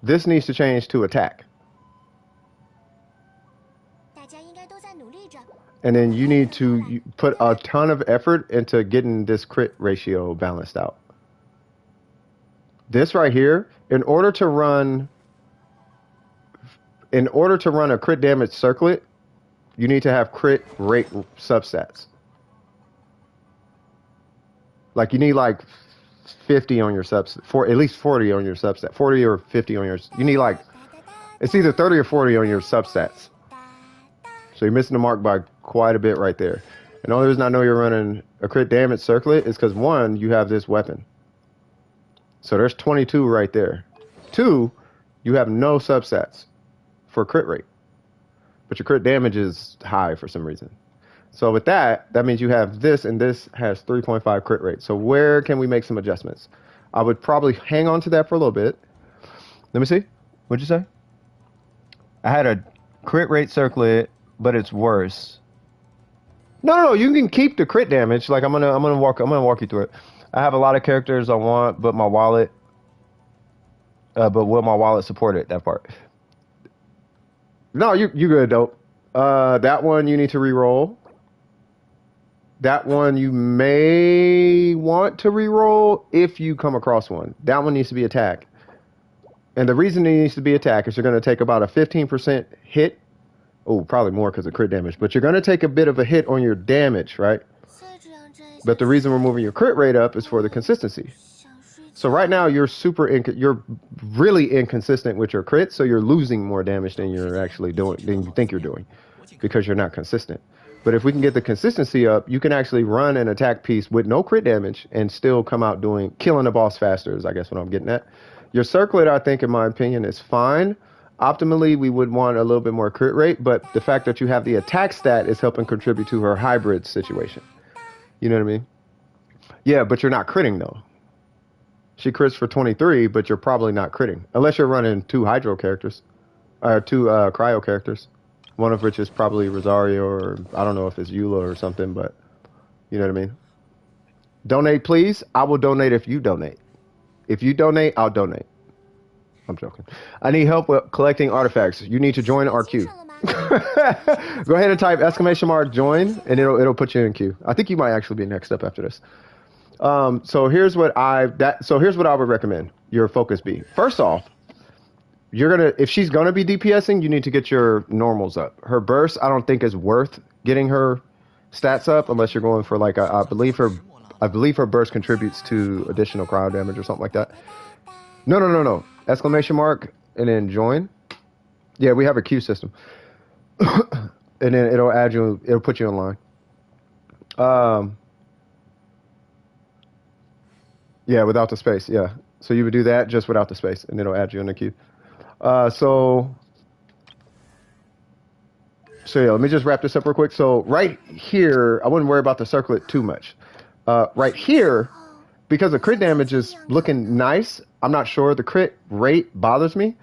this needs to change to attack. And then you need to put a ton of effort into getting this crit ratio balanced out. This right here, in order to run a crit damage circlet, you need to have crit rate substats. Like you need like 50 on your substat, at least 40 on your substat, 40 or 50 on your. You need like it's either 30 or 40 on your substats. So you're missing the mark by quite a bit right there. And the only reason I know you're running a crit damage circlet is because one, you have this weapon. So there's 22 right there. 2, you have no substats for crit rate, but your crit damage is high for some reason. So with that, that means you have this, and this has 3.5 crit rate. So where can we make some adjustments? I would probably hang on to that for a little bit. Let me see. What'd you say? I had a crit rate circlet, but it's worse. No. You can keep the crit damage. Like I'm gonna walk you through it. I have a lot of characters I want, but my wallet. But will my wallet support it? That part. No, you good though. That one you need to re-roll. That one you may want to re-roll if you come across one. That one needs to be attack. And the reason it needs to be attack is you're going to take about a 15% hit. Oh, probably more because of crit damage. But you're going to take a bit of a hit on your damage, right? But the reason we're moving your crit rate up is for the consistency. So right now you're you're really inconsistent with your crit, so you're losing more damage than you're actually doing than you think you're doing, because you're not consistent. But if we can get the consistency up, you can actually run an attack piece with no crit damage and still come out killing the boss faster, is I guess what I'm getting at. Your circlet, I think, in my opinion, is fine. Optimally, we would want a little bit more crit rate, but the fact that you have the attack stat is helping contribute to her hybrid situation. You know what I mean? Yeah, but you're not critting though. She crits for 23, but you're probably not critting. Unless you're running 2 Hydro characters. Or 2 Cryo characters. One of which is probably Rosario, or I don't know if it's Eula or something, but you know what I mean? Donate, please. I will donate if you donate. If you donate, I'll donate. I'm joking. I need help with collecting artifacts. You need to join our queue. Go ahead and type !join, and it'll put you in queue. I think you might actually be next up after this. So here's what I would recommend your focus be. First off, if she's gonna be DPSing, you need to get your normals up. Her burst, I don't think is worth getting her stats up unless you're going for like I believe her burst contributes to additional cryo damage or something like that. No. Exclamation mark and then join. Yeah, we have a queue system. And then it'll put you in line. Yeah, without the space, yeah. So you would do that just without the space, and it'll add you in the queue. So yeah, let me just wrap this up real quick. So right here, I wouldn't worry about the circlet too much. Right here, because the crit damage is looking nice, I'm not sure. The crit rate bothers me.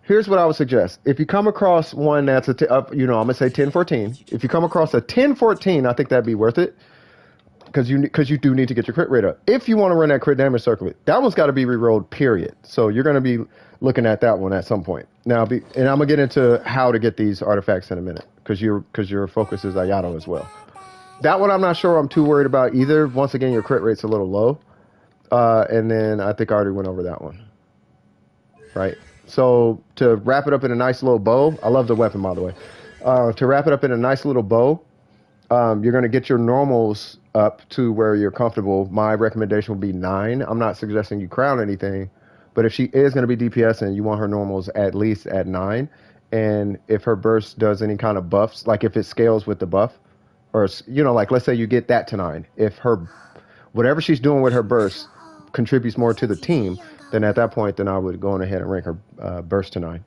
Here's what I would suggest. If you come across one that's I'm going to say 1014. If you come across a 1014, I think that'd be worth it. Because you do need to get your crit rate up. If you want to run that crit damage circlet, that one's got to be rerolled, period. So you're going to be looking at that one at some point. And I'm going to get into how to get these artifacts in a minute, because your focus is Ayato as well. That one I'm not sure I'm too worried about either. Once again, your crit rate's a little low. And then I think I already went over that one. Right? So to wrap it up in a nice little bow, I love the weapon, by the way. To wrap it up in a nice little bow, you're going to get your normals up to where you're comfortable. My recommendation would be 9. I'm not suggesting you crown anything, but if she is going to be DPSing, you want her normals at least at 9. And if her burst does any kind of buffs, like if it scales with the buff, or, like let's say you get that to 9. If whatever she's doing with her burst contributes more to the team, then at that point, then I would go on ahead and rank her burst to 9.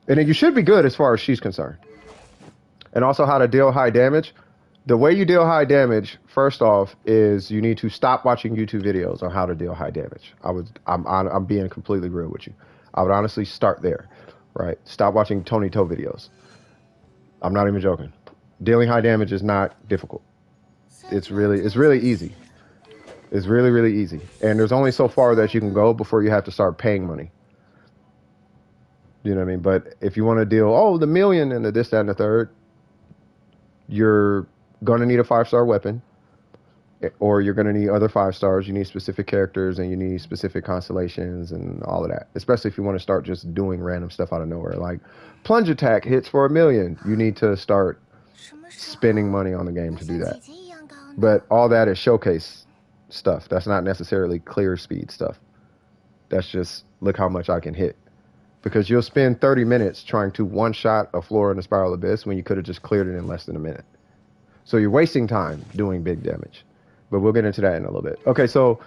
And then you should be good as far as she's concerned. And also how to deal high damage. The way you deal high damage, first off, is you need to stop watching YouTube videos on how to deal high damage. I'm being completely real with you. I would honestly start there, right? Stop watching Tony Toe videos. I'm not even joking. Dealing high damage is not difficult. It's really easy. It's really, really easy. And there's only so far that you can go before you have to start paying money. You know what I mean? But if you want to deal, the million and the this, that, and the third, you're going to need a 5-star weapon, or you're going to need other 5 stars. You need specific characters, and you need specific constellations and all of that, especially if you want to start just doing random stuff out of nowhere. Like plunge attack hits for 1 million. You need to start spending money on the game to do that. But all that is showcase stuff. That's not necessarily clear speed stuff. That's just look how much I can hit. Because you'll spend 30 minutes trying to one-shot a floor in the Spiral Abyss when you could have just cleared it in less than a minute. So you're wasting time doing big damage. But we'll get into that in a little bit. Okay, so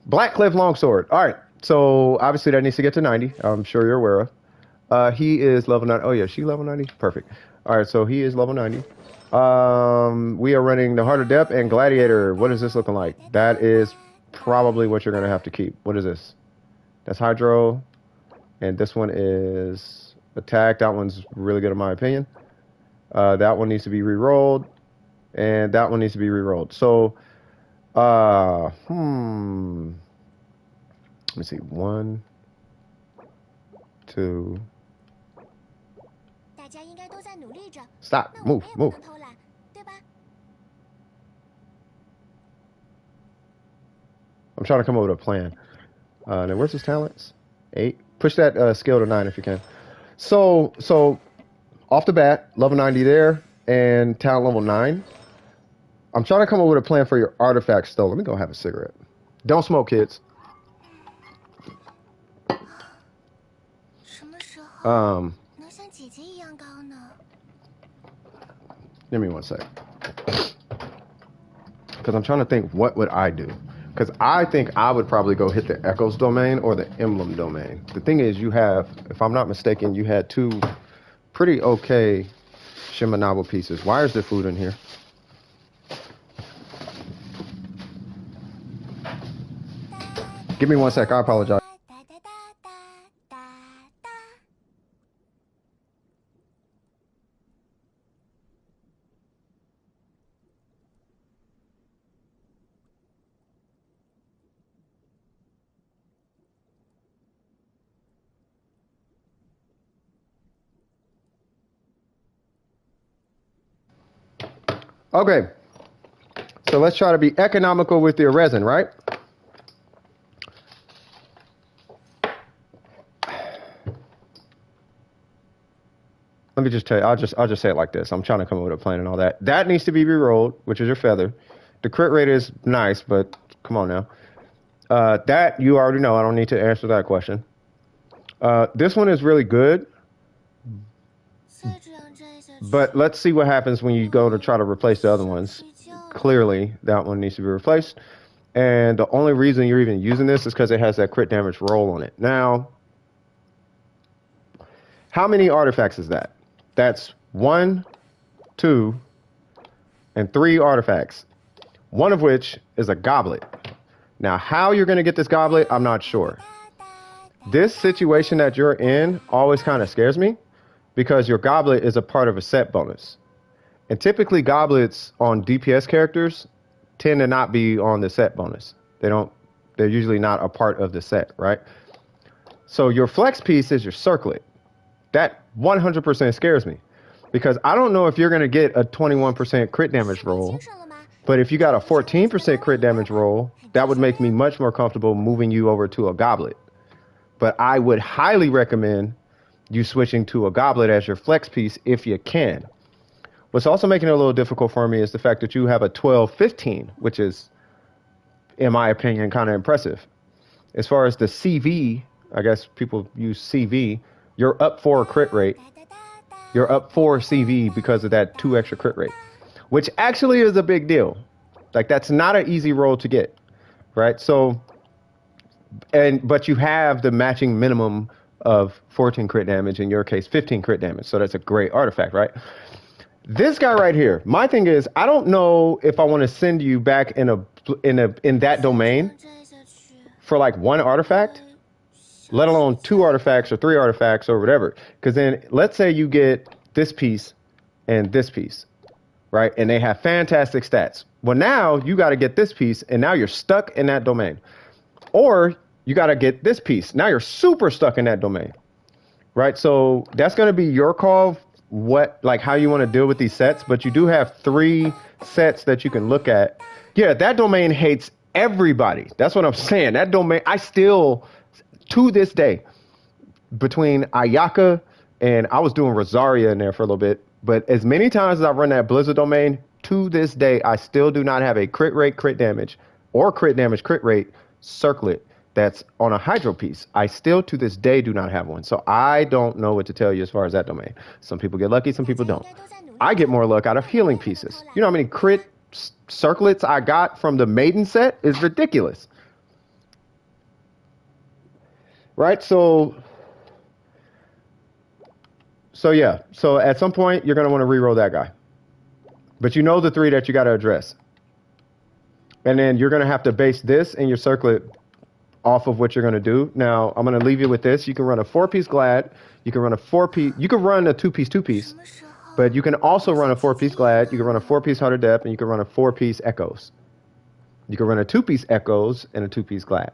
Blackcliff Longsword. All right. So obviously that needs to get to 90. I'm sure you're aware of. He is level 90. Oh yeah, she level 90. Perfect. All right, so he is level 90. We are running the Heart of Depth and Gladiator. What is this looking like? That is probably what you're gonna have to keep. What is this? That's Hydro, and this one is Attack. That one's really good in my opinion. That one needs to be re-rolled, and that one needs to be re-rolled. So, let me see. 1, 2. Stop. Move. Move. I'm trying to come up with a plan. Now, where's his talents? 8. Push that skill to 9 if you can. So off the bat, level 90 there, and talent level 9. I'm trying to come up with a plan for your artifacts, though. Let me go have a cigarette. Don't smoke, kids. Give me one sec. Because I'm trying to think, what would I do? Because I think I would probably go hit the Echoes domain or the Emblem domain. The thing is, you have, if I'm not mistaken, you had 2 pretty okay Shimanabo pieces. Why is there food in here? Give me one sec. I apologize. Okay, so let's try to be economical with your resin, right? Let me just tell you, I'll just say it like this. I'm trying to come up with a plan and all that. That needs to be re-rolled, which is your feather. The crit rate is nice, but come on now. That you already know. I don't need to answer that question. This one is really good. But let's see what happens when you go to try to replace the other ones. Clearly, that one needs to be replaced. And the only reason you're even using this is because it has that crit damage roll on it. Now, how many artifacts is that? That's 1, 2, and 3 artifacts. One of which is a goblet. Now, how you're going to get this goblet, I'm not sure. This situation that you're in always kind of scares me, because your goblet is a part of a set bonus. And typically goblets on DPS characters tend to not be on the set bonus. They're usually not a part of the set, right? So your flex piece is your circlet. That 100% scares me, because I don't know if you're going to get a 21% crit damage roll, but if you got a 14% crit damage roll, that would make me much more comfortable moving you over to a goblet. But I would highly recommend you switching to a goblet as your flex piece if you can. What's also making it a little difficult for me is the fact that you have a 12-15, which is, in my opinion, kind of impressive. As far as the CV, I guess people use CV, you're up 4 crit rate. You're up 4 CV because of that 2 extra crit rate, which actually is a big deal. Like, that's not an easy roll to get, right? So, but you have the matching minimum of 14 crit damage, in your case 15 crit damage, so that's a great artifact, right? This guy right here, my thing is, I don't know if I want to send you back in that domain for like 1 artifact, let alone 2 artifacts or 3 artifacts or whatever. Because then let's say you get this piece and this piece, right? And they have fantastic stats. Well, now you got to get this piece, and now you're stuck in that domain. Or you got to get this piece. Now you're super stuck in that domain, right? So that's going to be your call, how you want to deal with these sets. But you do have 3 sets that you can look at. Yeah, that domain hates everybody. That's what I'm saying. That domain, I still, to this day, between Ayaka and I was doing Rosaria in there for a little bit, but as many times as I've run that Blizzard domain, to this day, I still do not have a crit rate, crit damage, or crit damage, crit rate circlet that's on a Hydro piece. I still, to this day, do not have one. So I don't know what to tell you as far as that domain. Some people get lucky, some people don't. I get more luck out of healing pieces. You know how many crit circlets I got from the Maiden set is ridiculous. right? So yeah. So at some point you're gonna want to reroll that guy, but you know the three that you got to address, and then you're gonna have to base this in your circlet off of what you're gonna do. Now I'm gonna leave you with this. You can run a 4-piece Glad. You can run a 4-piece. You can run a 2-piece 2-piece, but you can also run a 4-piece Glad. You can run a 4-piece Heart of Depth, and you can run a 4-piece Echoes. You can run a 2-piece Echoes and a 2-piece Glad.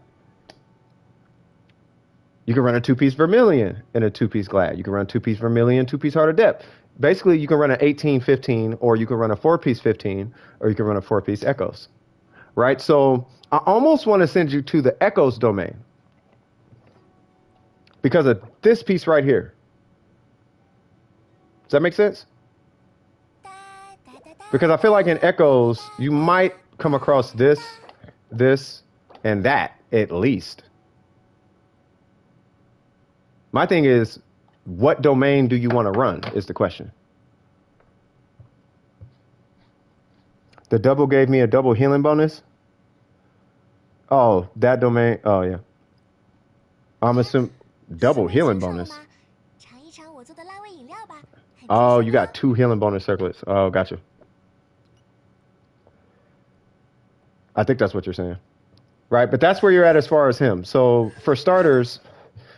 You can run a 2-piece Vermilion and a 2-piece Glad. You can run a 2-piece Vermilion, 2-piece Heart of Depth. Basically, you can run an 18-15, or you can run a 4-piece 15, or you can run a 4-piece Echoes. Right? So I almost want to send you to the Echoes domain because of this piece right here. Does that make sense? Because I feel like in Echoes, you might come across this, and that at least. My thing is, what domain do you want to run is the question. The double gave me a double healing bonus. Oh, that domain. Oh, yeah. I'm assuming double healing bonus. Oh, you got 2 healing bonus circlets. Oh, gotcha. I think that's what you're saying. Right, but that's where you're at as far as him. So for starters,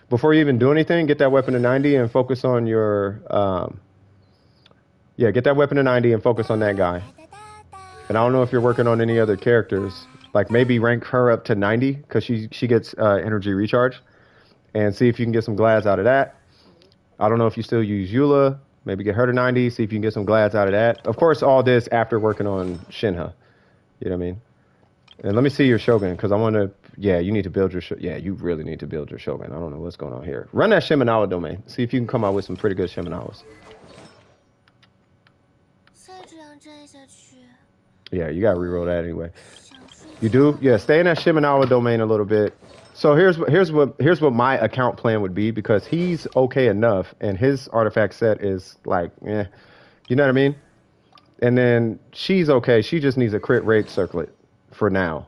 before you even do anything, get that weapon to 90 and focus on your, get that weapon to 90 and focus on that guy. And I don't know if you're working on any other characters, like maybe rank her up to 90 because she gets energy recharge, and see if you can get some glads out of that. I don't know if you still use Eula, maybe get her to 90, see if you can get some glads out of that. Of course, all this after working on Shinha. You know what I mean? And let me see your Shogun, because I want to, you need to build your, you really need to build your Shogun. I don't know what's going on here. Run that Shimenawa domain. See if you can come out with some pretty good Shimenawas. Yeah, you got to reroll that anyway. You do? Yeah, stay in that Shimenawa domain a little bit. So here's what my account plan would be, because he's okay enough, and his artifact set is like, you know what I mean? And then she's okay. She just needs a crit rate circlet for now.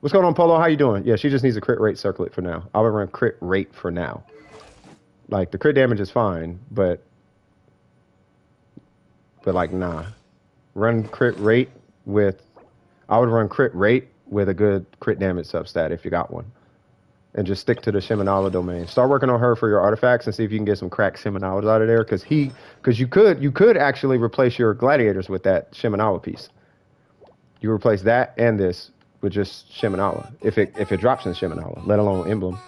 What's going on, Polo? How you doing? Yeah, she just needs a crit rate circlet for now. I would run crit rate for now. Like, the crit damage is fine, but like, nah. Run crit rate with, I would run crit rate with a good crit damage substat if you got one. And just stick to the Shimenawa domain. Start working on her for your artifacts and see if you can get some cracked Shimenawas out of there, because you could actually replace your gladiators with that Shimenawa piece. You replace that and this with just Shimenawa. If it drops in Shimenawa, let alone Emblem.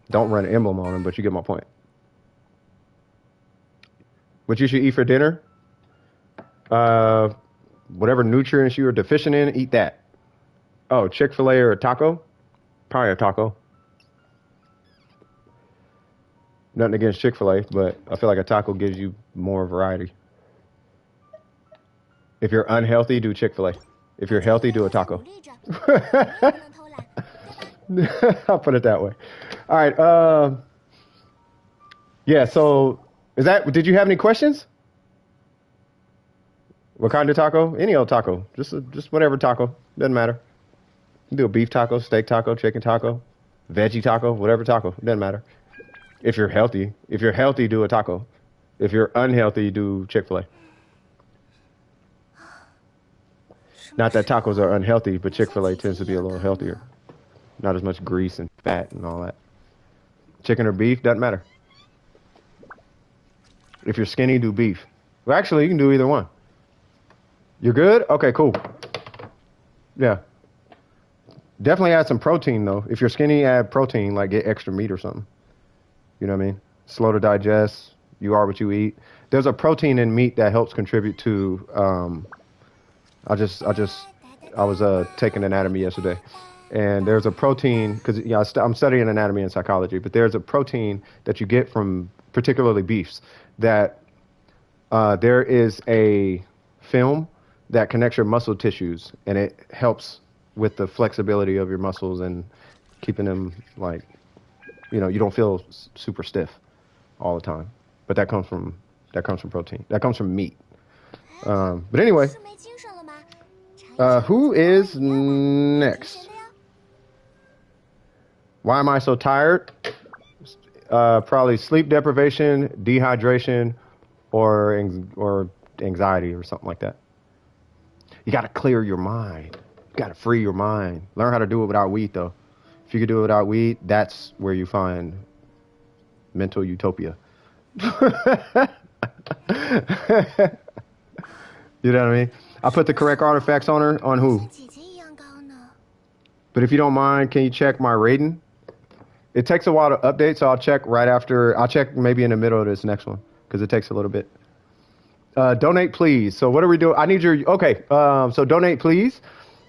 Don't run Emblem on them, but you get my point. What you should eat for dinner? Whatever nutrients you are deficient in, eat that. Oh, Chick-fil-A or a taco? Probably a taco. Nothing against Chick-fil-A, but I feel like a taco gives you more variety. If you're unhealthy, do Chick-fil-A. If you're healthy, do a taco. I'll put it that way. All right. Yeah, so did you have any questions? What kind of taco? Any old taco. Just whatever taco. Doesn't matter. You can do a beef taco, steak taco, chicken taco, veggie taco, whatever taco. Doesn't matter. If you're healthy. If you're healthy, do a taco. If you're unhealthy, do Chick-fil-A. Not that tacos are unhealthy, but Chick-fil-A tends to be a little healthier. Not as much grease and fat and all that. Chicken or beef, doesn't matter. If you're skinny, do beef. Well, actually, you can do either one. You're good? Okay, cool. Yeah. Definitely add some protein, though. If you're skinny, add protein, like get extra meat or something. You know what I mean? Slow to digest. You are what you eat. There's a protein in meat that helps contribute to, I was taking anatomy yesterday, and there's a protein, because I'm studying anatomy and psychology, but there's a protein that you get from particularly beefs that there is a film that connects your muscle tissues, and it helps with the flexibility of your muscles and keeping them like, you don't feel super stiff all the time. But that comes from protein. That comes from meat. But anyway. Who is next? Why am I so tired? probably sleep deprivation, dehydration, or anxiety or something like that. You got to clear your mind. You got to free your mind. Learn how to do it without weed, though. If you can do it without weed, that's where you find mental utopia. You know what I mean? I put the correct artifacts on her. On who? But if you don't mind, can you check my rating? It takes a while to update, so I'll check right after. I'll check maybe in the middle of this next one because it takes a little bit. Donate, please. So what are we doing? I need your... Okay, so donate, please.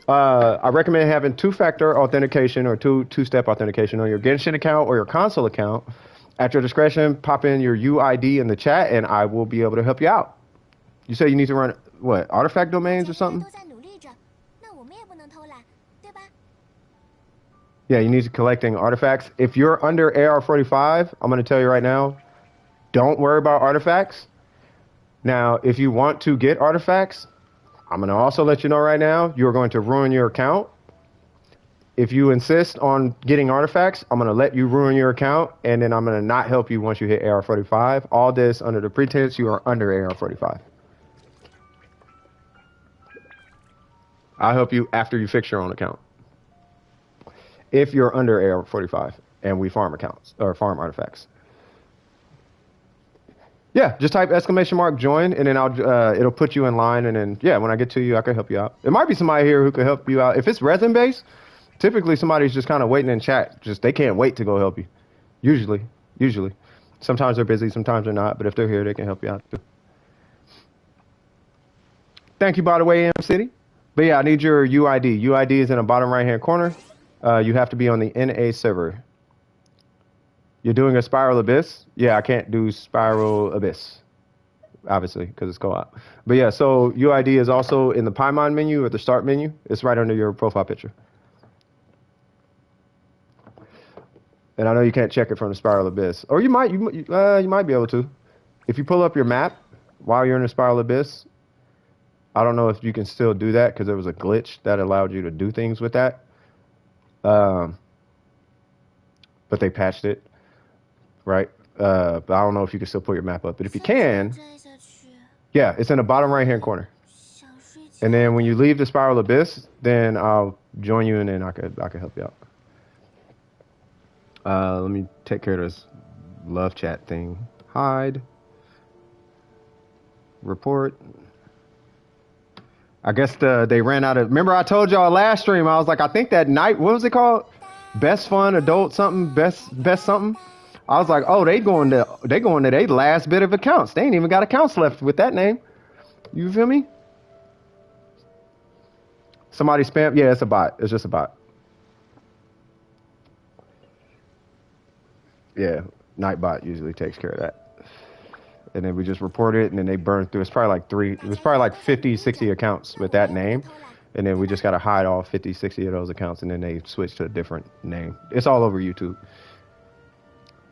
I recommend having two-factor authentication or two-step authentication on your Genshin account or your console account. At your discretion, pop in your UID in the chat, and I will be able to help you out. You say you need to run, what, artifact domains or something? Yeah, you need to collecting artifacts. If you're under AR45, I'm going to tell you right now, don't worry about artifacts. Now, if you want to get artifacts, I'm going to also let you know right now, you're going to ruin your account. If you insist on getting artifacts, I'm going to let you ruin your account, and then I'm going to not help you once you hit AR45. All this under the pretense you are under AR45. I'll help you after you fix your own account. If you're under AR45 and we farm accounts or farm artifacts. Yeah, just type !join, and then it'll put you in line, and then yeah, when I get to you, I can help you out. There might be somebody here who can help you out. If it's resin based, typically somebody's just kind of waiting in chat. Just they can't wait to go help you. Usually. Sometimes they're busy, sometimes they're not, but if they're here, they can help you out too. Thank you, by the way, M City. But yeah, I need your UID. UID is in the bottom right-hand corner. You have to be on the NA server. You're doing a Spiral Abyss? Yeah, I can't do Spiral Abyss, obviously, because it's co-op. But yeah, so UID is also in the Paimon menu or the Start menu. It's right under your profile picture. And I know you can't check it from the Spiral Abyss. Or you might be able to. If you pull up your map while you're in the Spiral Abyss, I don't know if you can still do that because there was a glitch that allowed you to do things with that. But they patched it. Right? But I don't know if you can still pull your map up. But if you can, yeah, it's in the bottom right-hand corner. And then when you leave the Spiral Abyss, then I'll join you and then I could help you out. Let me take care of this love chat thing. Hide. Report. I guess they ran out of... Remember I told y'all last stream, I was like, I think that night... What was it called? Best Fun Adult something? Best something? I was like, oh, they going to their last bit of accounts. They ain't even got accounts left with that name. You feel me? Somebody spam. Yeah, it's a bot. It's just a bot. Yeah, Nightbot usually takes care of that. And then we just report it, and then they burn through. It was probably like 50, 60 accounts with that name. And then we just got to hide all 50, 60 of those accounts, and then they switch to a different name. It's all over YouTube.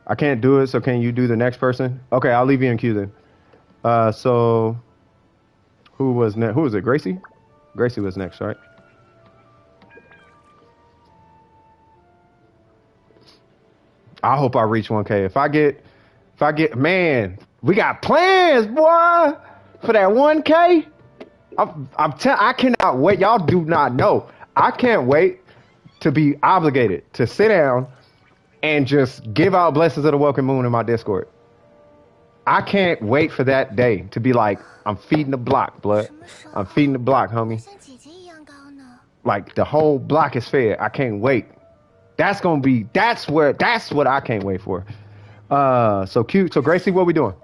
I can't do it, so can you do the next person? Okay, I'll leave you in queue then. So who was next? Who was it? Gracie? Gracie was next, right? I hope I reach 1K. If I get, man, we got plans, boy, for that 1K. I cannot wait. Y'all do not know. I can't wait to be obligated to sit down and just give out blessings of the welcome moon in my Discord. I can't wait for that day to be like, I'm feeding the block, blood. I'm feeding the block, homie. Like the whole block is fed. I can't wait. That's what I can't wait for. So cute. So Gracie, what we doing?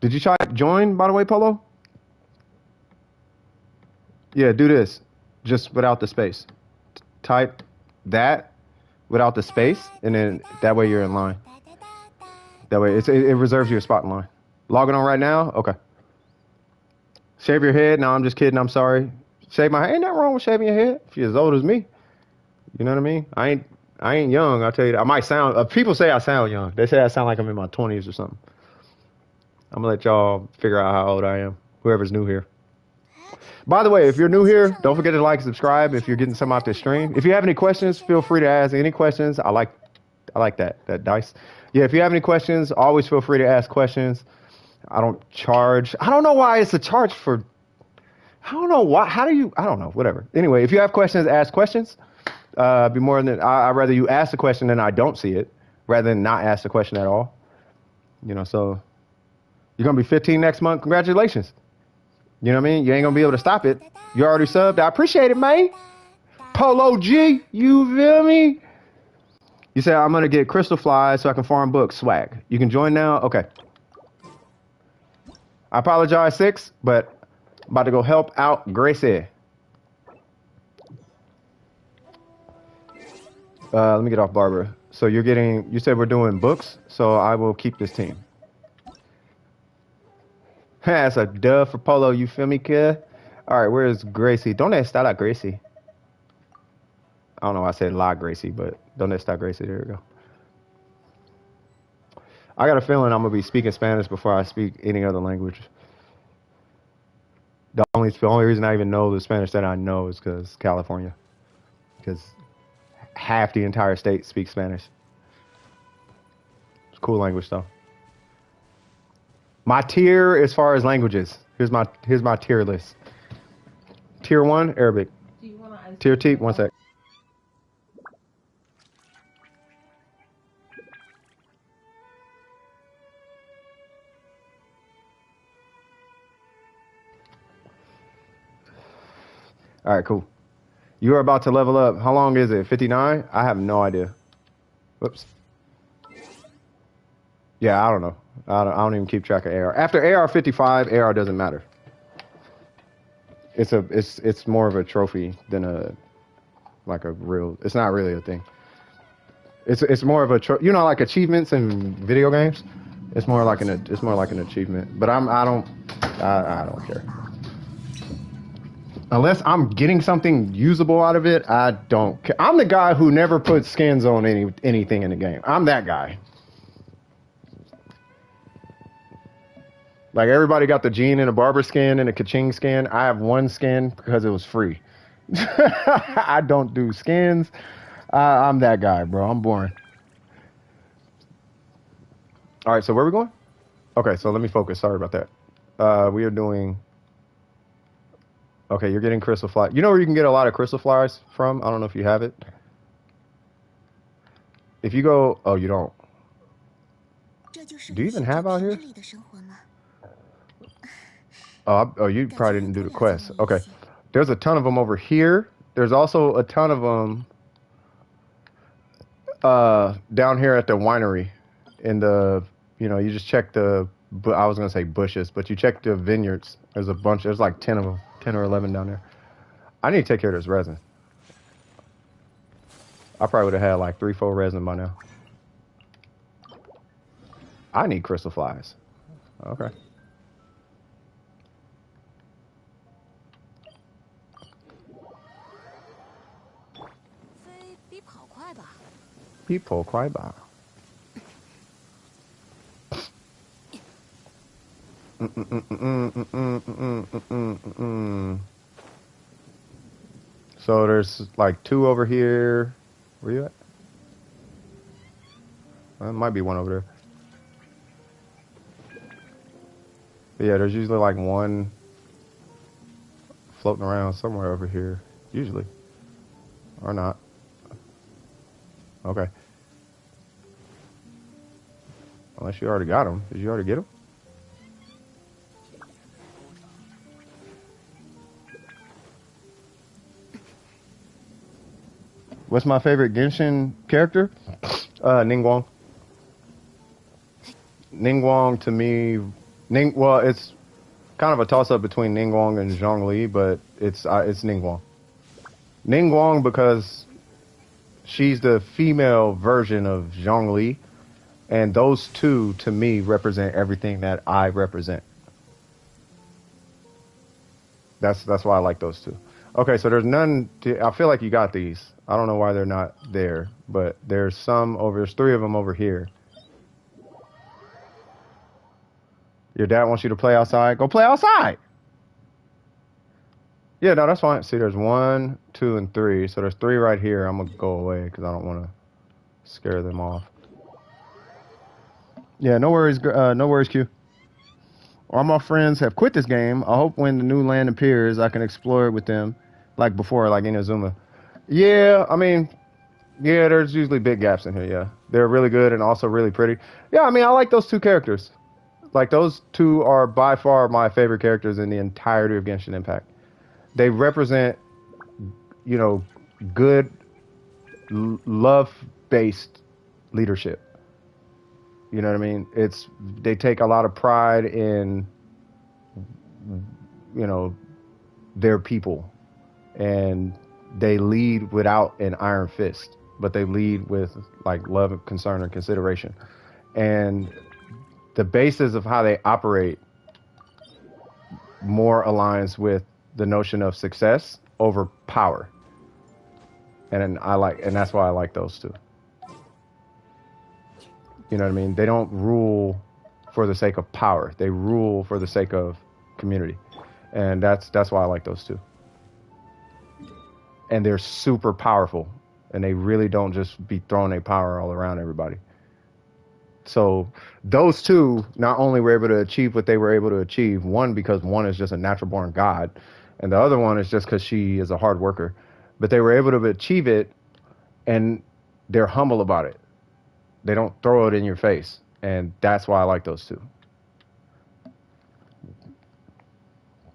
Did you try to join, by the way, Polo? Yeah, do this. Just without the space. Type that without the space, and then that way you're in line. That way it reserves you a spot in line. Logging on right now? Okay. Shave your head? No, I'm just kidding. I'm sorry. Shave my head? Ain't nothing wrong with shaving your head if you're as old as me. You know what I mean? I ain't young, I'll tell you that. I might sound, people say I sound young. They say I sound like I'm in my 20s or something. I'm gonna let y'all figure out how old I am. Whoever's new here. By the way, if you're new here, don't forget to like and subscribe if you're getting some out this stream. If you have any questions, feel free to ask any questions. I like like that dice. Yeah, if you have any questions, always feel free to ask questions. I don't charge. I don't know why it's a charge for. I don't know why. How do you? I don't know. Whatever. Anyway, if you have questions, ask questions. Be more than I'd rather you ask the question than I don't see it, rather than not ask the question at all. You know, so you're gonna be 15 next month. Congratulations. You know what I mean? You ain't gonna be able to stop it. You already subbed. I appreciate it, man. Polo G, you feel me? You said I'm gonna get crystal flies so I can farm books. Swag. You can join now. Okay. I apologize, 6, but I'm about to go help out Gracie. Let me get off Barbara. So you're getting. You said we're doing books, so I will keep this team. That's a dub for Polo. You feel me, kid? All right, where's Gracie? Don't estar la Gracie. I don't know why I said La Gracie, but don't estar Gracie. There we go. I got a feeling I'm gonna be speaking Spanish before I speak any other language. The only reason I even know the Spanish that I know is because California, because half the entire state speaks Spanish. It's a cool language though. My tier as far as languages. Here's my tier list. Tier 1, Arabic. Tier 2, one sec. All right, cool. You are about to level up. How long is it? 59? I have no idea. Whoops. Yeah, I don't know. I don't even keep track of AR. After AR55, AR doesn't matter. It's more of a trophy than a real. It's not really a thing. It's more of a like achievements in video games. It's more like an achievement. But I don't care. Unless I'm getting something usable out of it, I don't care. I'm the guy who never puts skins on anything in the game. I'm that guy. Like everybody got the Gene and a Barber skin and a Kaching skin. I have one skin because it was free. I don't do skins. I'm that guy, bro. I'm boring. All right, so where are we going? Okay, so let me focus. Sorry about that. We are doing... Okay, you're getting crystal fly. You know where you can get a lot of crystal flyers from? I don't know if you have it. If you go... Oh, you don't. Do you even have out here? Oh, you probably didn't do the quest. Okay. There's a ton of them over here. There's also a ton of them down here at the winery. In the, you just check the, I was going to say bushes, but you check the vineyards. There's a bunch. There's like 10 of them, 10 or 11 down there. I need to take care of this resin. I probably would have had like 3-4 resin by now. I need crystal flies. Okay. People cry by. So there's like 2 over here. Where you at? There might be one over there. But yeah, there's usually like 1 floating around somewhere over here. Usually. Or not. Okay. Unless you already got them. Did you already get them? What's my favorite Genshin character? Ningguang. Ningguang to me... well, it's kind of a toss-up between Ningguang and Zhongli, but it's Ningguang. Ningguang because she's the female version of Zhongli, and those 2 to me represent everything that I represent. That's why I like those 2. Okay, so there's none. I feel like you got these. I don't know why they're not there, but there's 3 of them over here. Your dad wants you to play outside. Go play outside. Yeah, no, that's fine. See, there's 1, 2, and 3. So there's 3 right here. I'm gonna go away because I don't want to scare them off. Yeah, no worries, no worries, Q. All my friends have quit this game. I hope when the new land appears, I can explore it with them, like before, like Inazuma. Yeah, I mean, yeah, there's usually big gaps in here. Yeah, they're really good and also really pretty. Yeah, I mean, I like those two characters. Like those two are by far my favorite characters in the entirety of Genshin Impact. They represent, you know, good love-based leadership. You know what I mean? They take a lot of pride in, you know, their people, and they lead without an iron fist, but they lead with like love and concern and consideration. And the basis of how they operate more aligns with the notion of success over power. And that's why I like those two. You know what I mean? They don't rule for the sake of power. They rule for the sake of community. And that's why I like those two. And they're super powerful. And they really don't just be throwing their power all around everybody. So those two not only were able to achieve what they were able to achieve, one because one is just a natural born god, and the other one is just because she is a hard worker. But they were able to achieve it, and they're humble about it. They don't throw it in your face, and that's why I like those two.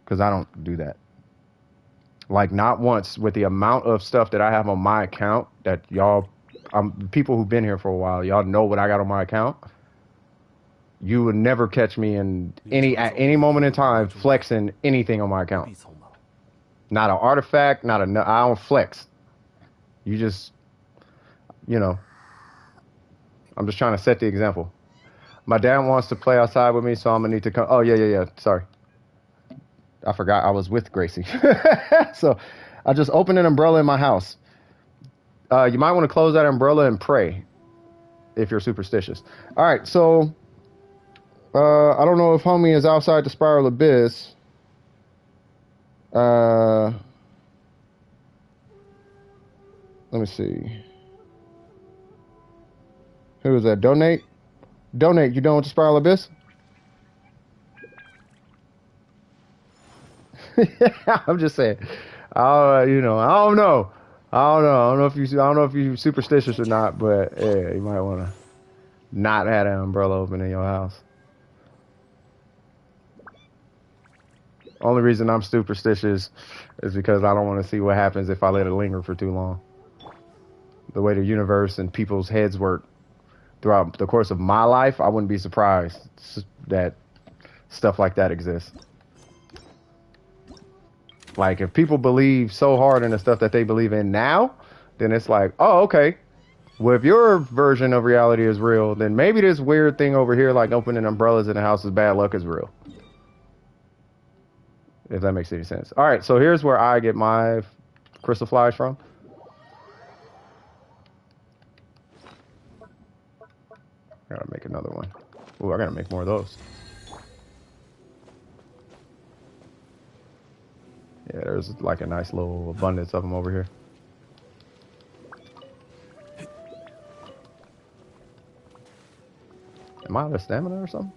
Because I don't do that. Like, not once with the amount of stuff that I have on my account that y'all, people who've been here for a while, y'all know what I got on my account. You would never catch me at any moment in time flexing anything on my account. Not an artifact, I don't flex. You just, you know, I'm just trying to set the example. My dad wants to play outside with me, so I'm gonna need to come. Oh yeah. Sorry, I forgot I was with Gracie. So I just opened an umbrella in my house. You might want to close that umbrella and pray if you're superstitious. All right, so I don't know if homie is outside the spiral abyss. Let me see. Who is that? Donate. You done with the spiral abyss? I'm just saying. You know, I don't know. I don't know if you superstitious or not, but yeah, you might want to not have an umbrella open in your house. Only reason I'm superstitious is because I don't want to see what happens if I let it linger for too long. The way the universe and people's heads work throughout the course of my life, I wouldn't be surprised that stuff like that exists. Like, if people believe so hard in the stuff that they believe in now, then it's like, oh, okay. Well, if your version of reality is real, then maybe this weird thing over here, like opening umbrellas in the house is bad luck, is real. If that makes any sense. All right, so here's where I get my crystal flies from. I gotta make another one. Ooh, I gotta make more of those. Yeah, there's like a nice little abundance of them over here. Am I out of stamina or something?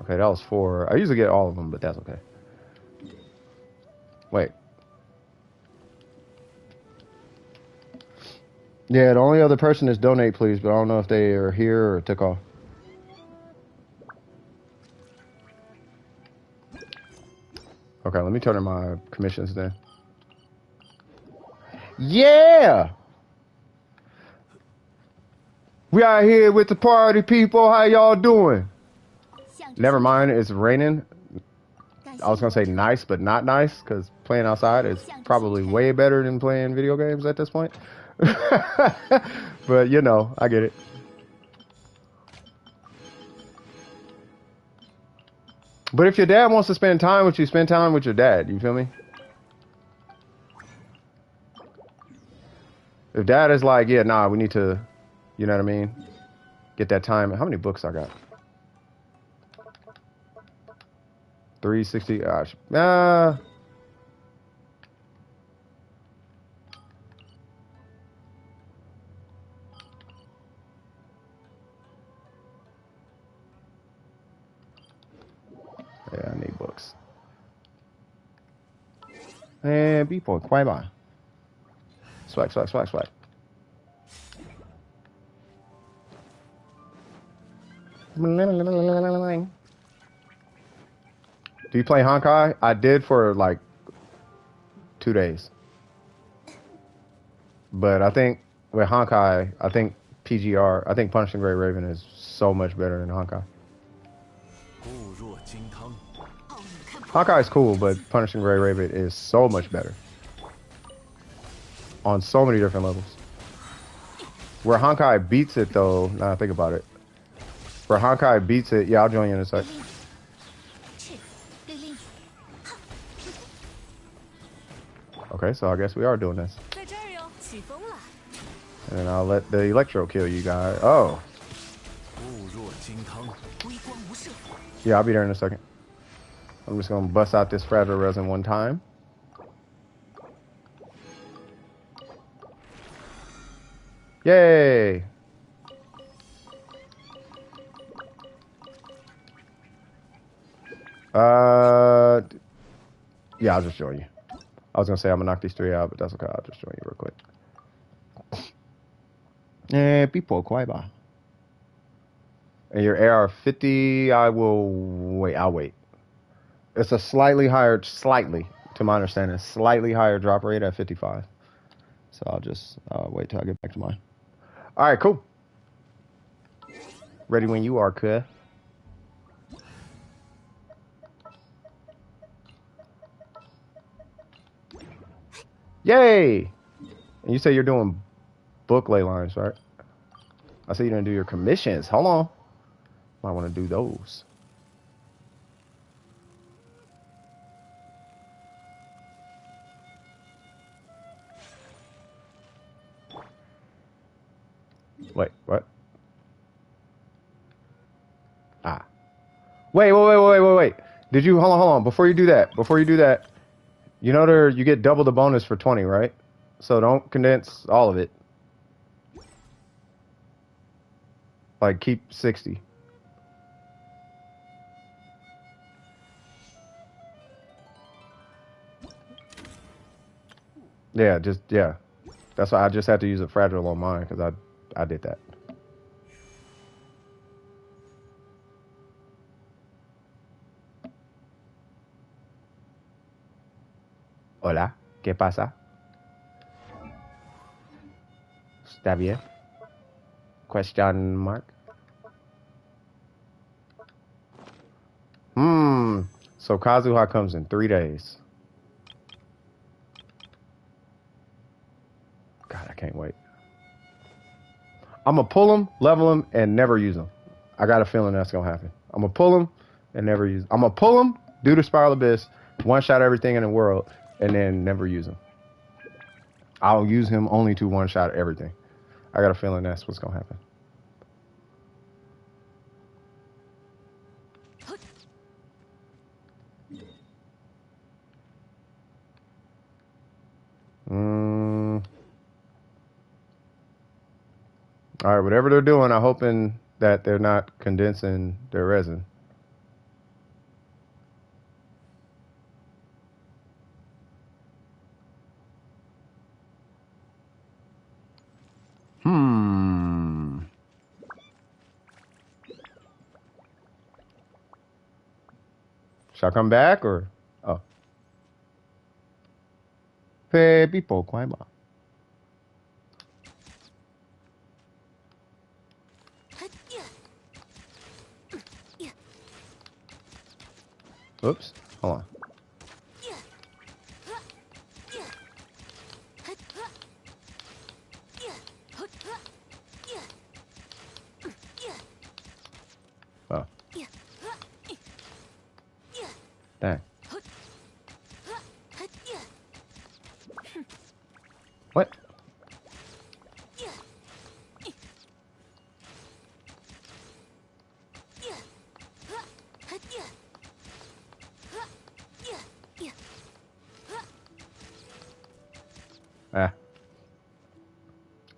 Okay, that was 4. I usually get all of them, but that's okay. Wait. Yeah, the only other person is donate, please, but I don't know if they are here or took off. Okay, let me turn in my commissions then. Yeah! We out here with the party people. How y'all doing? Never mind, it's raining. I was gonna say nice, but not nice, because playing outside is probably way better than playing video games at this point. But, you know, I get it. But if your dad wants to spend time with you, spend time with your dad. You feel me? If dad is like, yeah, nah, we need to, you know what I mean? Get that time. How many books I got? 360. Gosh. Yeah, I need books. And people, quite by. Swag, swag, swag, swag. Do you play Honkai? I did for like 2 days. But I think with Honkai, I think PGR, I think Punishing Gray Raven is so much better than Honkai. Honkai is cool, but Punishing Gray Raven is so much better. On so many different levels. Where Honkai beats it though, now I think about it. Where Honkai beats it, yeah, I'll join you in a sec. Okay, so I guess we are doing this. And then I'll let the Electro kill you guys. Oh. Yeah, I'll be there in a second. I'm just gonna bust out this fragile resin one time. Yay! Yeah, I'll just join you. I was gonna say I'm gonna knock these 3 out, but that's okay. I'll just join you real quick. People, quiet by. And your AR50, I will wait. I'll wait. It's a slightly, to my understanding, slightly higher drop rate at 55. So I'll just wait till I get back to mine. All right, cool. Ready when you are, cuh. Yay! And you say you're doing book ley lines, right? I see you didn't do your commissions. Hold on. Might want to do those. Wait, what? Ah. Wait. Did you, hold on. Before you do that, you know you get double the bonus for 20, right? So don't condense all of it. Like, keep 60. Yeah, yeah. That's why I just had to use a fragile on mine, because I did that. Hola, ¿qué pasa? ¿Está bien? Question mark? So Kazuha comes in 3 days. God, I can't wait. I'm going to pull him, level him, and never use him. I got a feeling that's going to happen. I'm going to pull him and never use him. I'm going to pull him, do the Spiral Abyss, one-shot everything in the world, and then never use him. I'll use him only to one-shot everything. I got a feeling that's what's going to happen. All right, whatever they're doing, I'm hoping that they're not condensing their resin. Should I come back or? Oh. People, climb up. Oops. Hold on. Oh. Dang. What? Ah.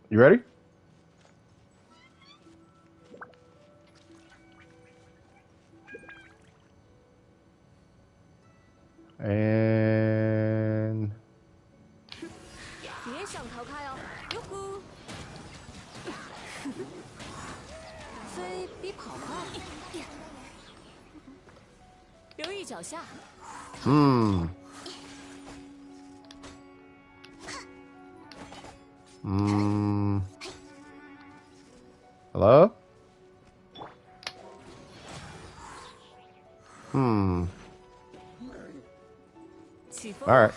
You ready? And 别想逃开哦！哟呼，飞比跑快，留意脚下。Hmm. Hello? All right.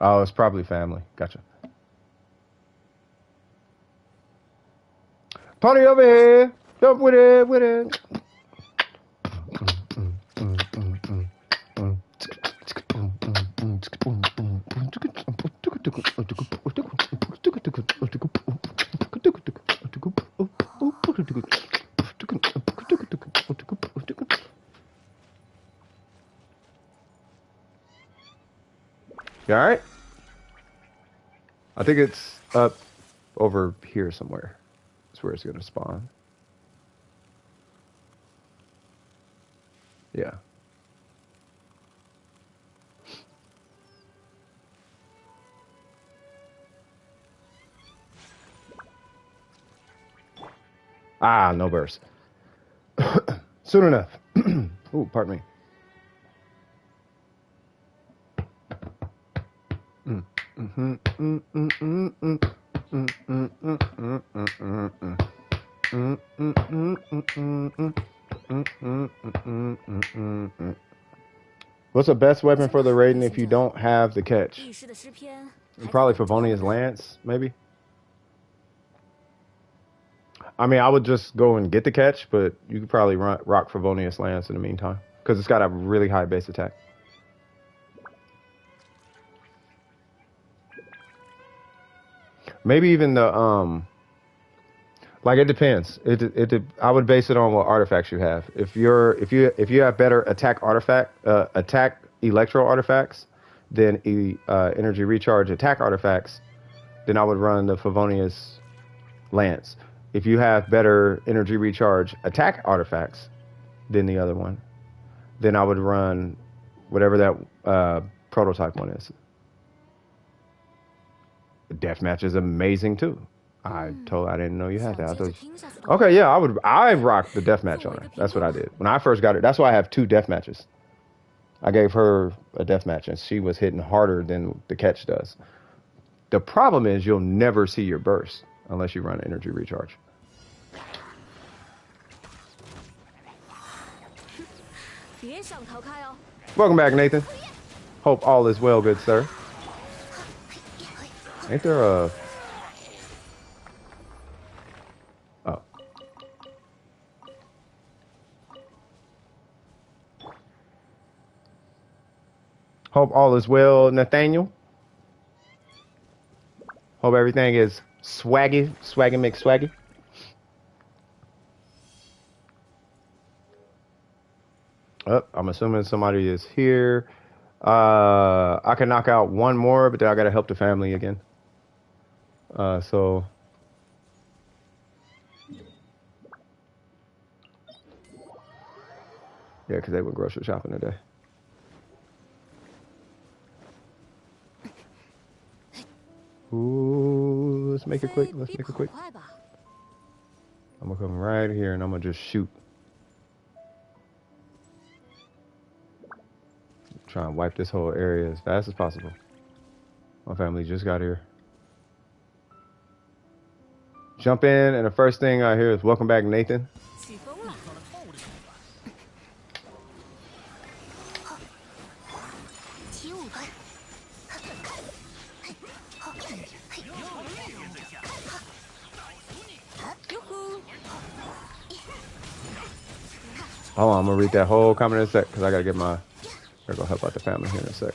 Oh, it's probably family. Gotcha. Party over here. Jump with it, with it. You all right? I think it's up over here somewhere. That's where it's going to spawn. Yeah. Ah, no burst. Soon enough. Ooh, pardon me. What's the best weapon for the Raiden if you don't have the catch? 历史的诗篇， Probably Favonius Lance, maybe. I mean, I would just go and get the catch, but you could probably rock Favonius Lance in the meantime because it's got a really high base attack. Maybe even the like it depends. I would base it on what artifacts you have. If you have better attack electro artifacts than energy recharge attack artifacts, then I would run the Favonius Lance. If you have better energy recharge attack artifacts than the other one, then I would run whatever that prototype one is. Deathmatch is amazing too. I didn't know you had that. Okay, yeah, I rocked the deathmatch on her. That's what I did. When I first got it, that's why I have 2 deathmatches. I gave her a deathmatch and she was hitting harder than the catch does. The problem is you'll never see your burst unless you run energy recharge. Welcome back, Nathan. Hope all is well, good sir. Ain't there a... Oh. Hope all is well, Nathaniel. Hope everything is swaggy McSwaggy. Oh, I'm assuming somebody is here. I can knock out one more, but then I gotta help the family again. So yeah, because they went grocery shopping today. Ooh, let's make it quick. Let's make it quick. I'm gonna come right here and I'm gonna just shoot. Try and wipe this whole area as fast as possible. My family just got here. Jump in, and the first thing I hear is "Welcome back, Nathan." Hold on, I'm gonna read that whole comment in a sec because I gotta get my. Gotta go help out the family here in a sec.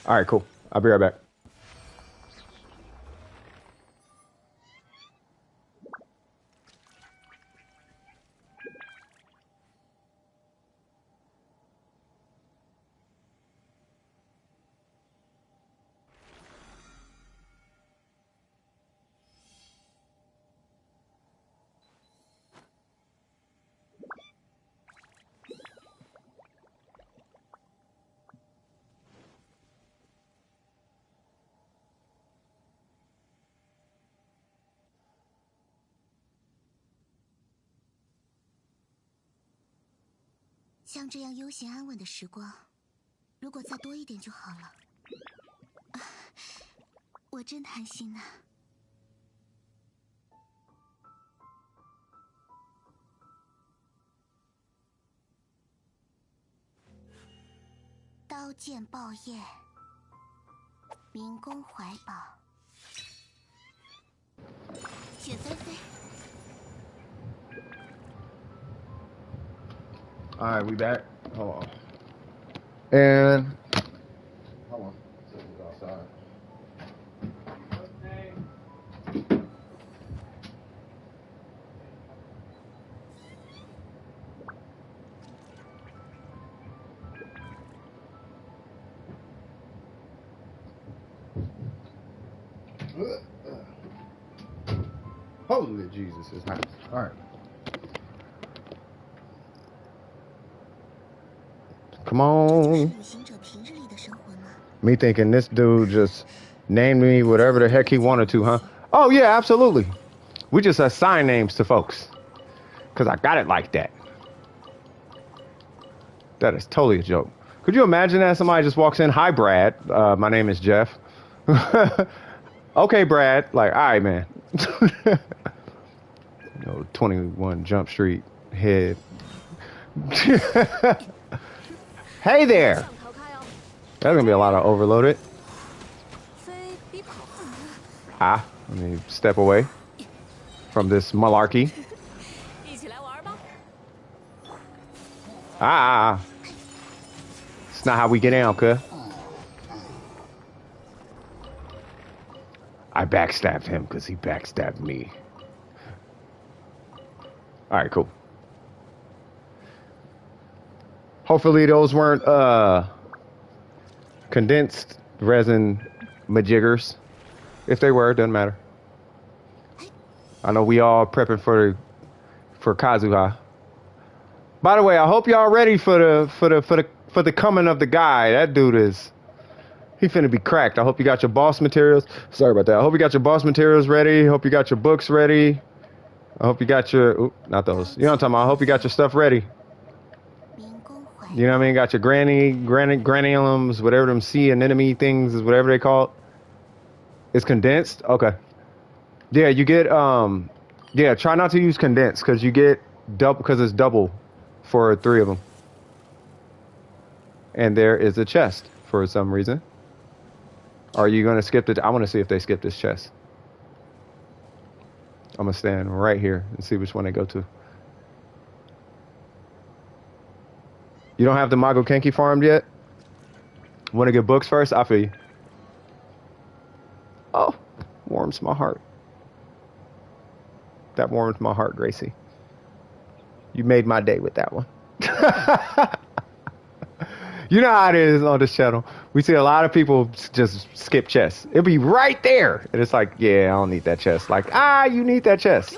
All right, cool. I'll be right back. 像这样悠闲安稳的时光，如果再多一点就好了。我真贪心呐。刀剑爆焰，民工怀宝，雪纷飞。All right, we back. Hold on. And hold on. Let's go outside. Holy Jesus, it's hot. All right. Come on. Me thinking this dude just named me whatever the heck he wanted to, huh? Oh, yeah, absolutely. We just assign names to folks. Because I got it like that. That is totally a joke. Could you imagine that somebody just walks in? Hi, Brad. My name is Jeff. Okay, Brad. Like, all right, man. 21 Jump Street head. Hey there. There's going to be a lot of overloaded. Let me step away from this malarkey. It's not how we get down, cuh. I backstabbed him because he backstabbed me. All right, cool. Hopefully those weren't condensed resin majiggers. If they were, it doesn't matter. I know we all prepping for Kazuha. By the way, I hope y'all ready for the coming of the guy. That dude is, he finna be cracked. I hope you got your boss materials. Sorry about that. I hope you got your boss materials ready. Hope you got your books ready. I hope you got your, not those. You know what I'm talking about. I hope you got your stuff ready. You know what I mean? Got your granulums, whatever them sea anemone things is, whatever they call it. It's condensed? Okay. Yeah, you get, yeah, try not to use condensed because you get double, because it's double for 3 of them. And there is a chest for some reason. Are you going to skip it? I want to see if they skip this chest. I'm going to stand right here and see which one they go to. You don't have the Mago Kenki farmed yet? Want to get books first? I feel you. Oh, warms my heart. That warms my heart, Gracie. You made my day with that one. You know how it is on this channel. We see a lot of people just skip chests. It'll be right there. And it's like, yeah, I don't need that chest. Like, you need that chest.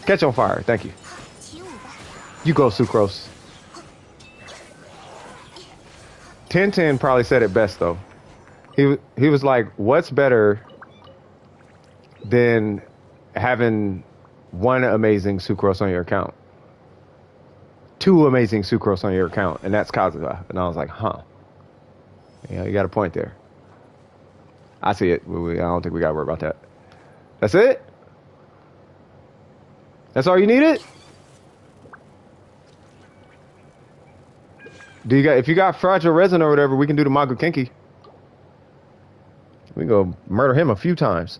Catch on fire. Thank you. You go, Sucrose. 1010 probably said it best, though. He was like, what's better than having 1 amazing Sucrose on your account? 2 amazing Sucrose on your account, and that's Kazuha. And I was like, huh. Yeah, you got a point there. I see it. I don't think we got to worry about that. That's it? That's all you needed? If you got fragile resin or whatever, we can do the Mago Kenki. We can go murder him a few times.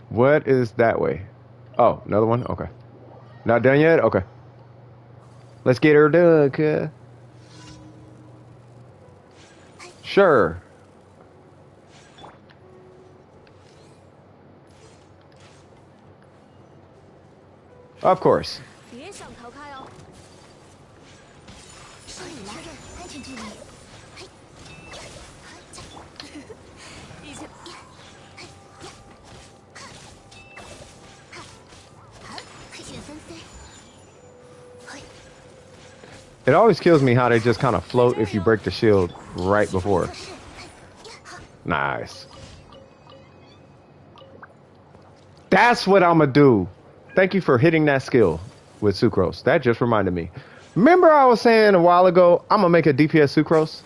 What is that way? Oh, another one? Okay. Not done yet? Okay. Let's get her done, cuh. Sure. Of course. It always kills me how they just kind of float if you break the shield right before. Nice. That's what I'm gonna do. Thank you for hitting that skill with sucrose. That just reminded me. Remember I was saying a while ago, I'm gonna make a DPS sucrose?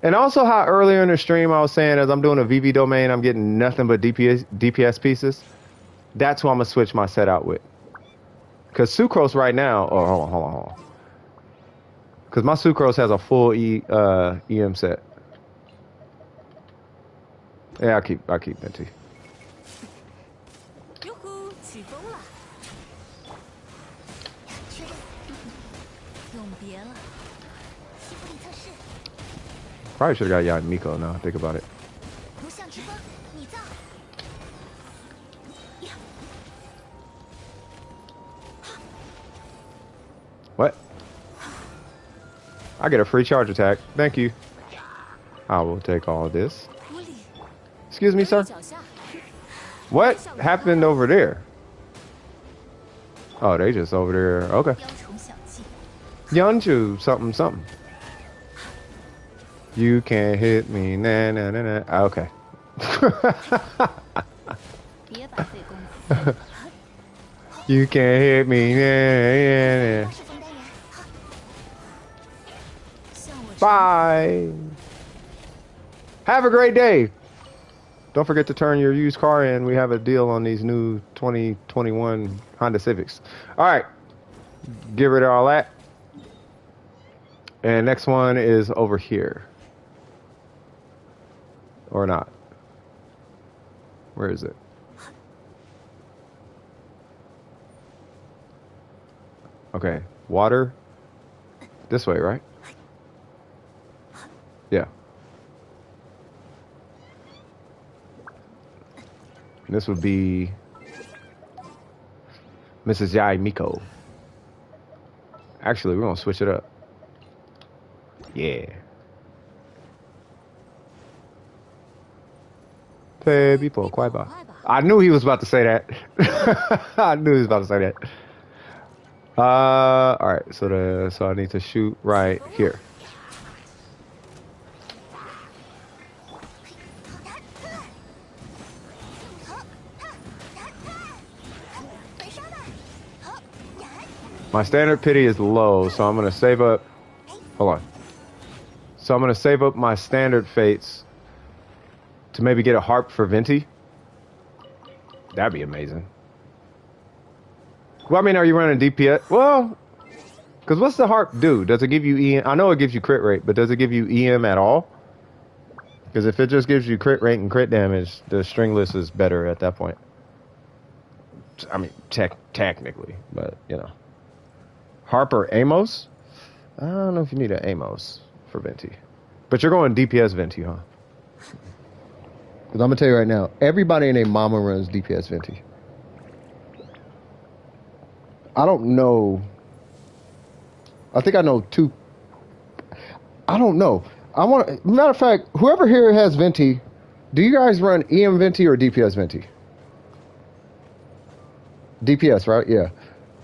And also how earlier in the stream I was saying as I'm doing a VV domain, I'm getting nothing but DPS pieces. That's who I'm gonna switch my set out with. Cause sucrose right now, oh hold on. Cause my sucrose has a full EM set. Yeah, I keep Venti. 哟呼，起风了！确认，永别了。西弗里测试， Probably should have got Miko now, think about it. 图像之风，拟造。What? I get a free charge attack. Thank you. I will take all this. 屋里， Excuse me, sir. 脚下， What happened over there? Oh, they just over there. Okay. 雕虫小技。 Yunju something something. You can't hit me. Nah, nah, nah, nah. Ah, okay. 别白费功夫。 You can't hit me. Nah, nah, nah. 是风单元，好，像我这样 Bye. Have a great day. Don't forget to turn your used car in. We have a deal on these new 2021 Honda Civics. All right. Get rid of all that. And next one is over here. Or not. Where is it? Okay. Water. This way, right? Yeah. This would be Mrs. Yai Miko. Actually, we're gonna switch it up. Yeah. Baby, quite ba. I knew he was about to say that. I knew he was about to say that. All right. So I need to shoot right here. My standard pity is low, so I'm gonna save up. Hold on. So I'm gonna save up my standard fates to maybe get a harp for Venti. That'd be amazing. Well, I mean, are you running DPS? Well, because what's the harp do? Does it give you EM? I know it gives you crit rate, but does it give you EM at all? Because if it just gives you crit rate and crit damage, the stringless is better at that point. I mean, technically, but you know. Harper Amos? I don't know if you need an Amos for Venti. But you're going DPS Venti, huh? Because I'm going to tell you right now, everybody and their mama runs DPS Venti. I don't know. I think I know two. I don't know. Matter of fact, whoever here has Venti, do you guys run EM Venti or DPS Venti? DPS, right? Yeah.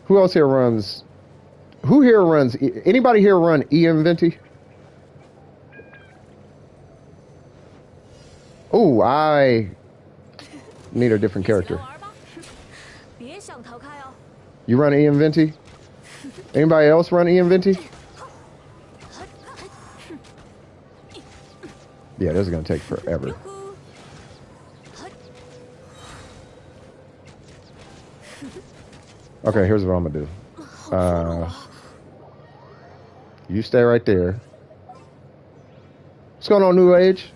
Who else here runs... Who here runs... Anybody here run EM Venti? Oh, I need a different character. 别想逃开哦。 You run EM Venti? Anybody else run EM Venti? Yeah, this is going to take forever. Okay, here's what I'm going to do. You stay right there. What's going on, New Age?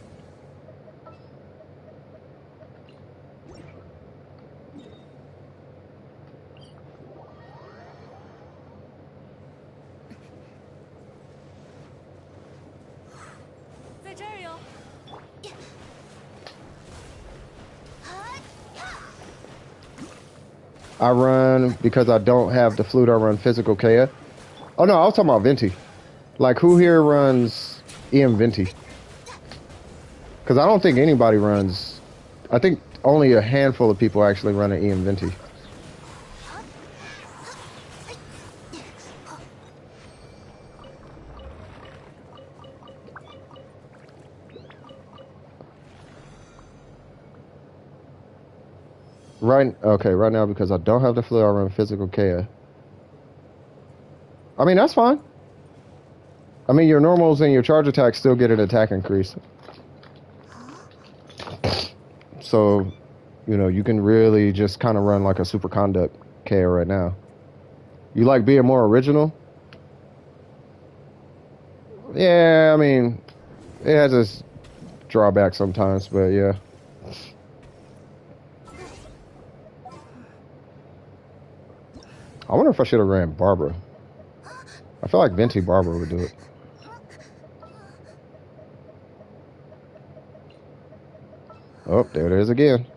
I run, because I don't have the flute, I run physical Kea. Oh no, I was talking about Venti. Like, who here runs EM Venti? Because I don't think anybody runs... I think only a handful of people actually run an EM Venti. Right now, because I don't have the flu, I run physical Kea. I mean, that's fine. I mean, your normals and your charge attacks still get an attack increase. So, you know, you can really just kind of run like a super conduct Kea right now. You like being more original? Yeah, I mean, it has its drawback sometimes, but yeah. I wonder if I should have ran Barbara. I feel like Venti Barbara would do it. Oh, there it is again.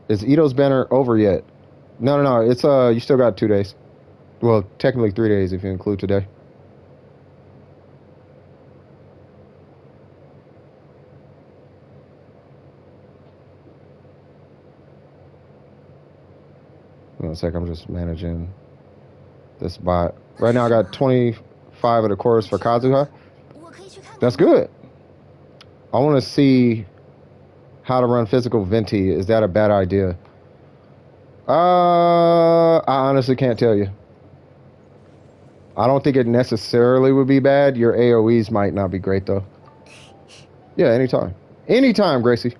Is Ito's banner over yet? No. It's you still got 2 days. Well, technically 3 days if you include today. One sec, I'm just managing this bot. Right now I got 25 of the cores for Kazuha. That's good. I want to see how to run physical Venti. Is that a bad idea? I honestly can't tell you. I don't think it necessarily would be bad. Your AoEs might not be great though. Yeah, anytime. Anytime, Gracie.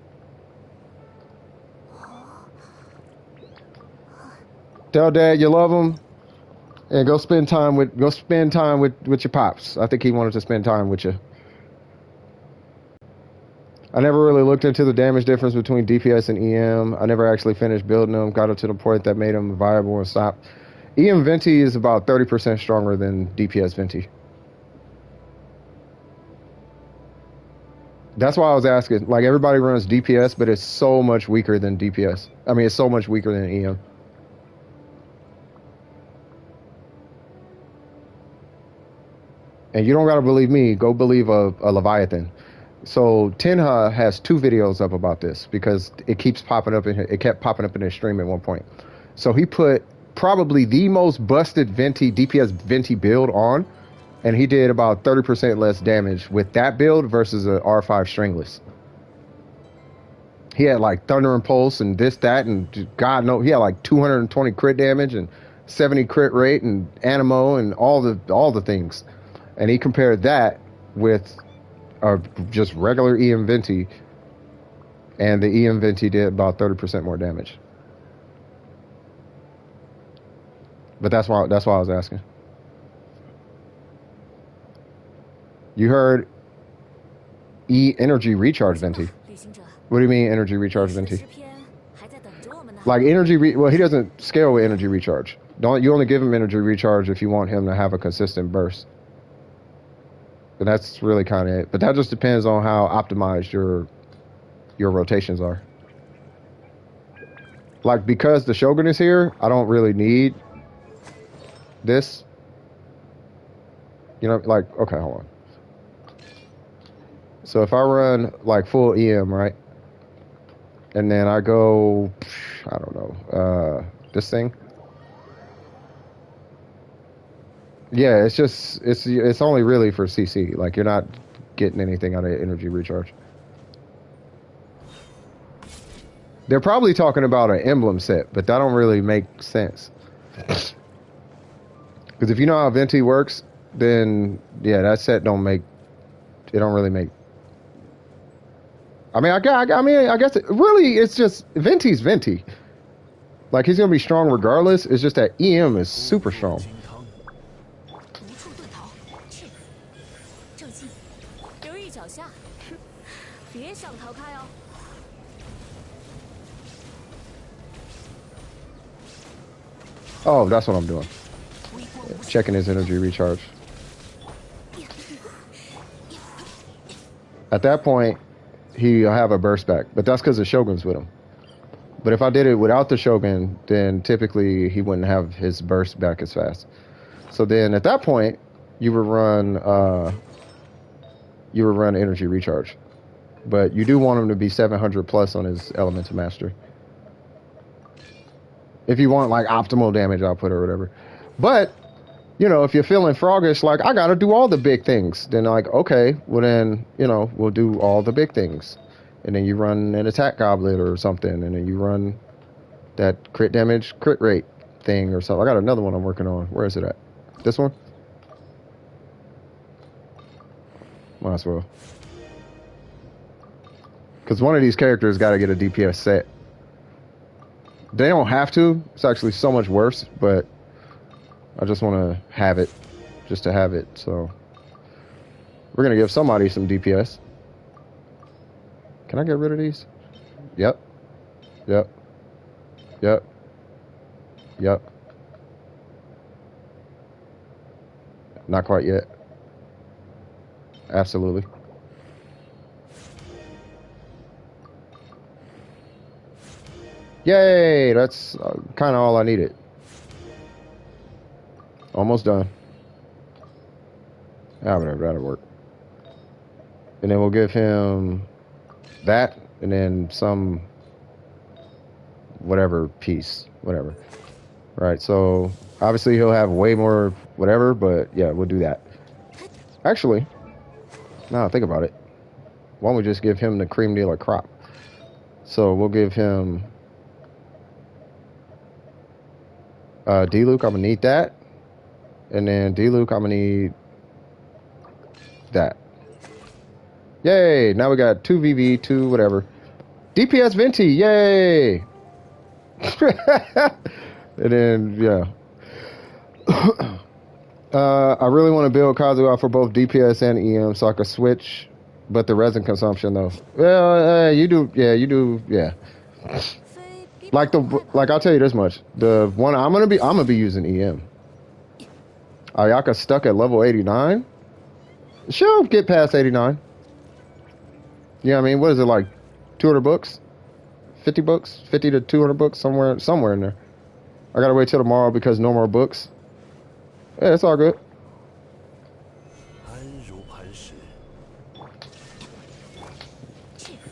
Tell Dad you love him, and go spend time with your pops. I think he wanted to spend time with you. I never really looked into the damage difference between DPS and EM. I never actually finished building them. Got it to the point that made them viable and stopped. EM Venti is about 30% stronger than DPS Venti. That's why I was asking. Like, everybody runs DPS, but it's so much weaker than DPS. I mean, it's so much weaker than EM. And you don't gotta believe me. Go believe a Leviathan. So Tenha has 2 videos up about this because it keeps popping up it kept popping up in his stream at one point. So he put probably the most busted Venti DPS Venti build on, and he did about 30% less damage with that build versus a R5 stringless. He had like Thunder and Pulse and this, that, and God knows he had like 220 crit damage and 70 crit rate and Animo and all the things. And he compared that with just regular EM Venti, and the EM Venti did about 30% more damage. But that's why I was asking. You heard energy recharge Venti. What do you mean energy recharge Venti? Like well, he doesn't scale with energy recharge. You only give him energy recharge if you want him to have a consistent burst. And that's really kind of it. But that just depends on how optimized your rotations are. Like, because the Shogun is here, I don't really need this. You know, like, okay, hold on. So if I run like full EM, right? And then I go, I don't know, this thing. Yeah, it's only really for CC. Like, you're not getting anything out of energy recharge. They're probably talking about an emblem set, but that don't really make sense. Because if you know how Venti works, then yeah, that set don't really make. I mean, I guess it's just Venti's Venti. Like, he's gonna be strong regardless. It's just that EM is super strong. Oh, that's what I'm doing. Checking his energy recharge. At that point, he'll have a burst back, but that's because the Shogun's with him. But if I did it without the Shogun, then typically he wouldn't have his burst back as fast. So then at that point, you would run energy recharge. But you do want him to be 700 plus on his Elemental Mastery. If you want like optimal damage output or whatever. But, you know, if you're feeling froggish, like, I gotta do all the big things, then like, okay, well then, you know, we'll do all the big things. and then you run an attack goblet or something, and then you run that crit damage, crit rate thing or something. I got another one I'm working on. Where is it at? This one? Might as well. Because one of these characters got to get a DPS set. They don't have to. It's actually so much worse, but I just want to have it. Just to have it, so... We're going to give somebody some DPS. Can I get rid of these? Yep. Yep. Yep. Yep. Not quite yet. Absolutely. Yay! That's kind of all I needed. Almost done. Ah, whatever, that'll work. And then we'll give him that, and then some whatever piece, whatever. Right, so obviously he'll have way more whatever, but yeah, we'll do that. Actually, now I think about it, why don't we just give him the cream dealer crop? So we'll give him D-Luke, I'm gonna need that. And then D-Luke, I'm gonna need that. Yay! Now we got 2 VV, 2 whatever. DPS Venti, yay! And then, yeah. I really want to build Kazu out for both DPS and EM so I could switch, but the resin consumption though. Well, you do, yeah. Like I'll tell you this much: the one I'm gonna be using EM. Ayaka stuck at level 89. She'll get past 89. You know what I mean? What is it, like 200 books? 50 books? 50 to 200 books? Somewhere in there. I gotta wait till tomorrow because no more books. Yeah, it's all good.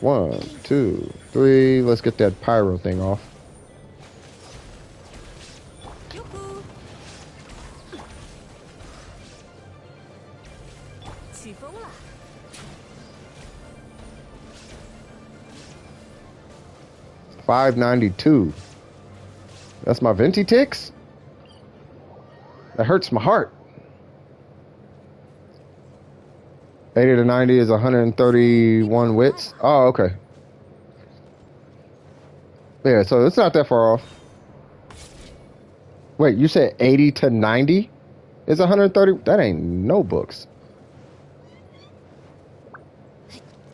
1, 2, 3. Let's get that pyro thing off. $592. That's my Venti ticks? That hurts my heart. 80 to 90 is 131 wits. Oh, okay. Yeah, so it's not that far off. Wait, you said 80 to 90 is 130? That ain't no books.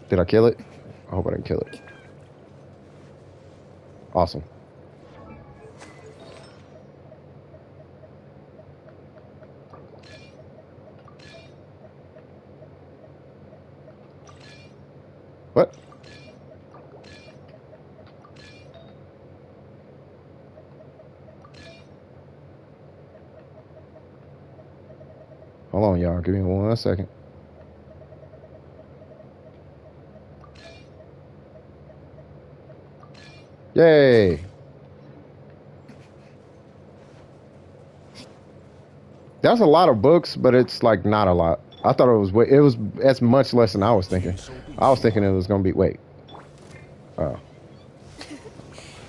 Did I kill it? I hope I didn't kill it. Awesome. What? Hold on, y'all. Give me 1 second. Yay! That's a lot of books, but it's like not a lot. I thought it was as much less than I was thinking. I was thinking it was gonna be wait. Oh.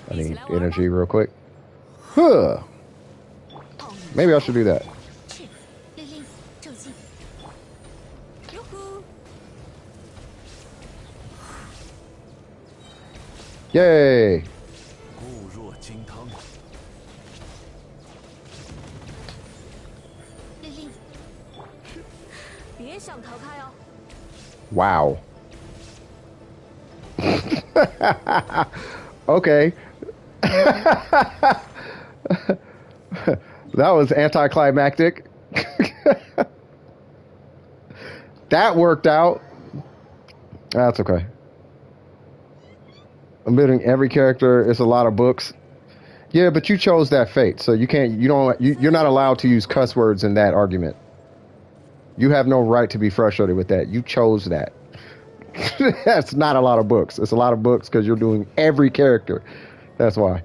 I need energy real quick. Huh. Maybe I should do that. Yay! Wow. Okay. That was anticlimactic. That worked out. That's okay. I'm building every character. It's a lot of books. Yeah, but you chose that fate, so you're not allowed to use cuss words in that argument. You have no right to be frustrated with that. You chose that. That's not a lot of books. It's a lot of books because you're doing every character. That's why.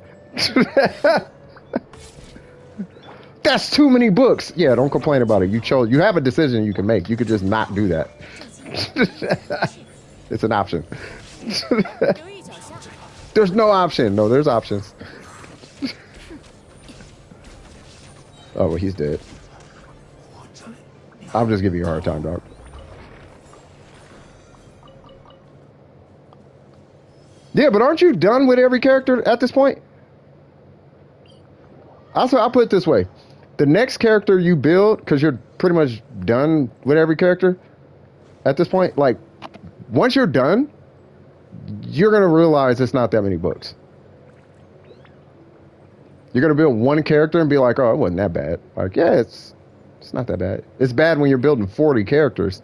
That's too many books. Yeah, don't complain about it. You have a decision you can make. You could just not do that. It's an option. There's no option. No, there's options. Oh, well, he's dead. I'm just giving you a hard time, dog. Yeah, but aren't you done with every character at this point? Also, I'll put it this way. The next character you build, because you're pretty much done with every character at this point, like, once you're done, you're going to realize it's not that many books. You're going to build one character and be like, oh, it wasn't that bad. Like, yeah, it's not that bad. It's bad when you're building 40 characters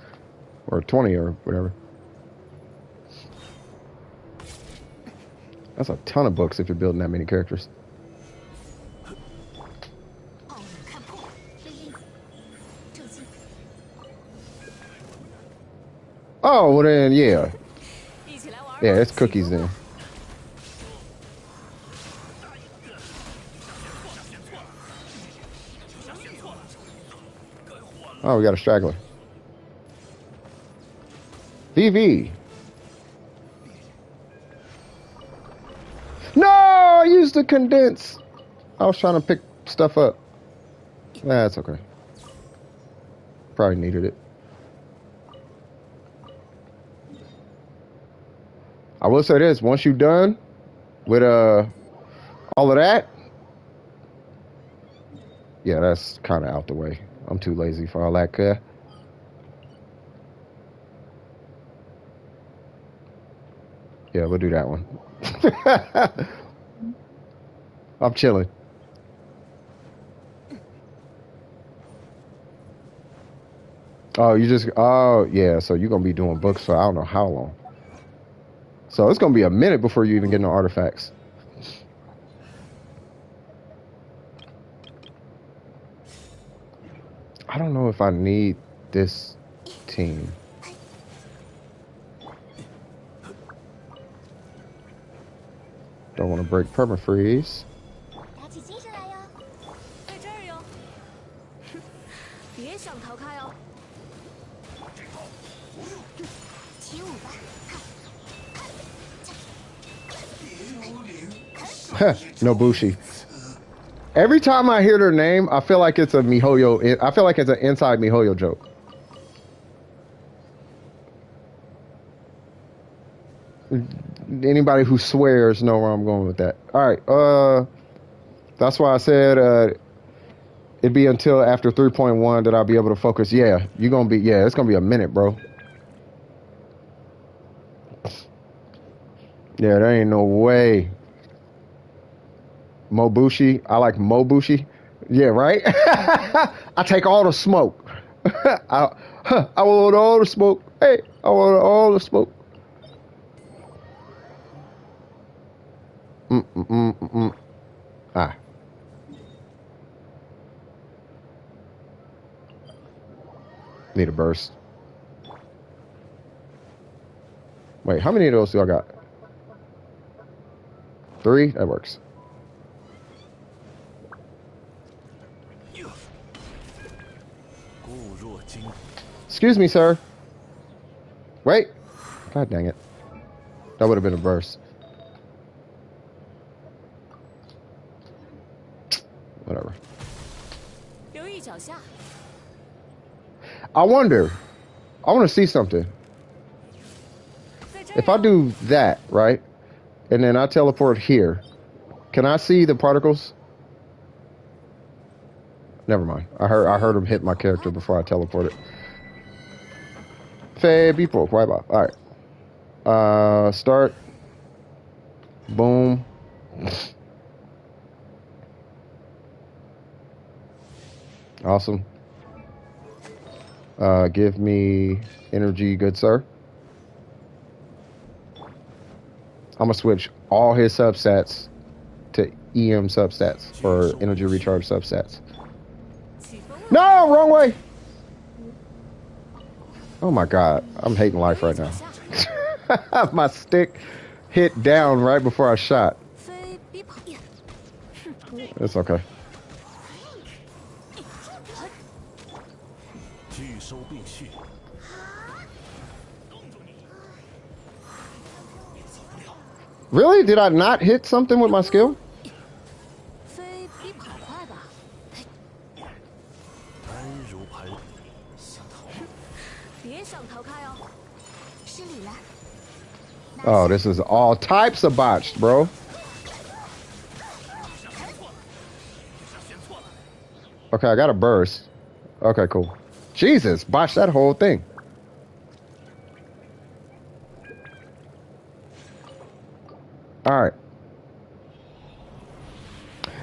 or 20 or whatever. That's a ton of books if you're building that many characters. Oh, well then, yeah. Yeah, it's cookies then. Oh, we got a straggler. VV. No, I used to condense. I was trying to pick stuff up. That's okay. Probably needed it. I will say this, once you're done with all of that, yeah, that's kind of out the way. I'm too lazy for all that. Yeah, we'll do that one. I'm chilling. Oh, yeah, so you're going to be doing books for I don't know how long. So it's going to be a minute before you even get no artifacts. I don't know if I need this team. Don't want to break permafreeze. No Bushi. Every time I hear their name, I feel like it's a MiHoYo. I feel like it's an inside MiHoYo joke. Anybody who swears know where I'm going with that. All right. That's why I said it'd be until after 3.1 that I'll be able to focus. Yeah, it's gonna be a minute, bro. Yeah, there ain't no way. Mobushi. I like Mobushi. Yeah, right? I take all the smoke. I want all the smoke. Hey, I want all the smoke. Ah. Need a burst. Wait, how many of those do I got? 3? That works. Excuse me, sir. Wait. God dang it. That would have been a burst. Whatever. I wonder. I want to see something. If I do that, right? And then I teleport here. Can I see the particles? Never mind. I heard them hit my character before I teleported. People, right off. All right. Start. Boom. Awesome. Give me energy, good sir. I'm gonna switch all his substats to EM substats or energy recharge substats. No, wrong way. Oh my god, I'm hating life right now. My stick hit down right before I shot. It's okay. Really? Did I not hit something with my skill? 飞比跑快吧？别想逃开哦！失礼了。Oh, this is all types of botched, bro. Okay, I got a burst. Okay, cool. Jesus, botched that whole thing. All right.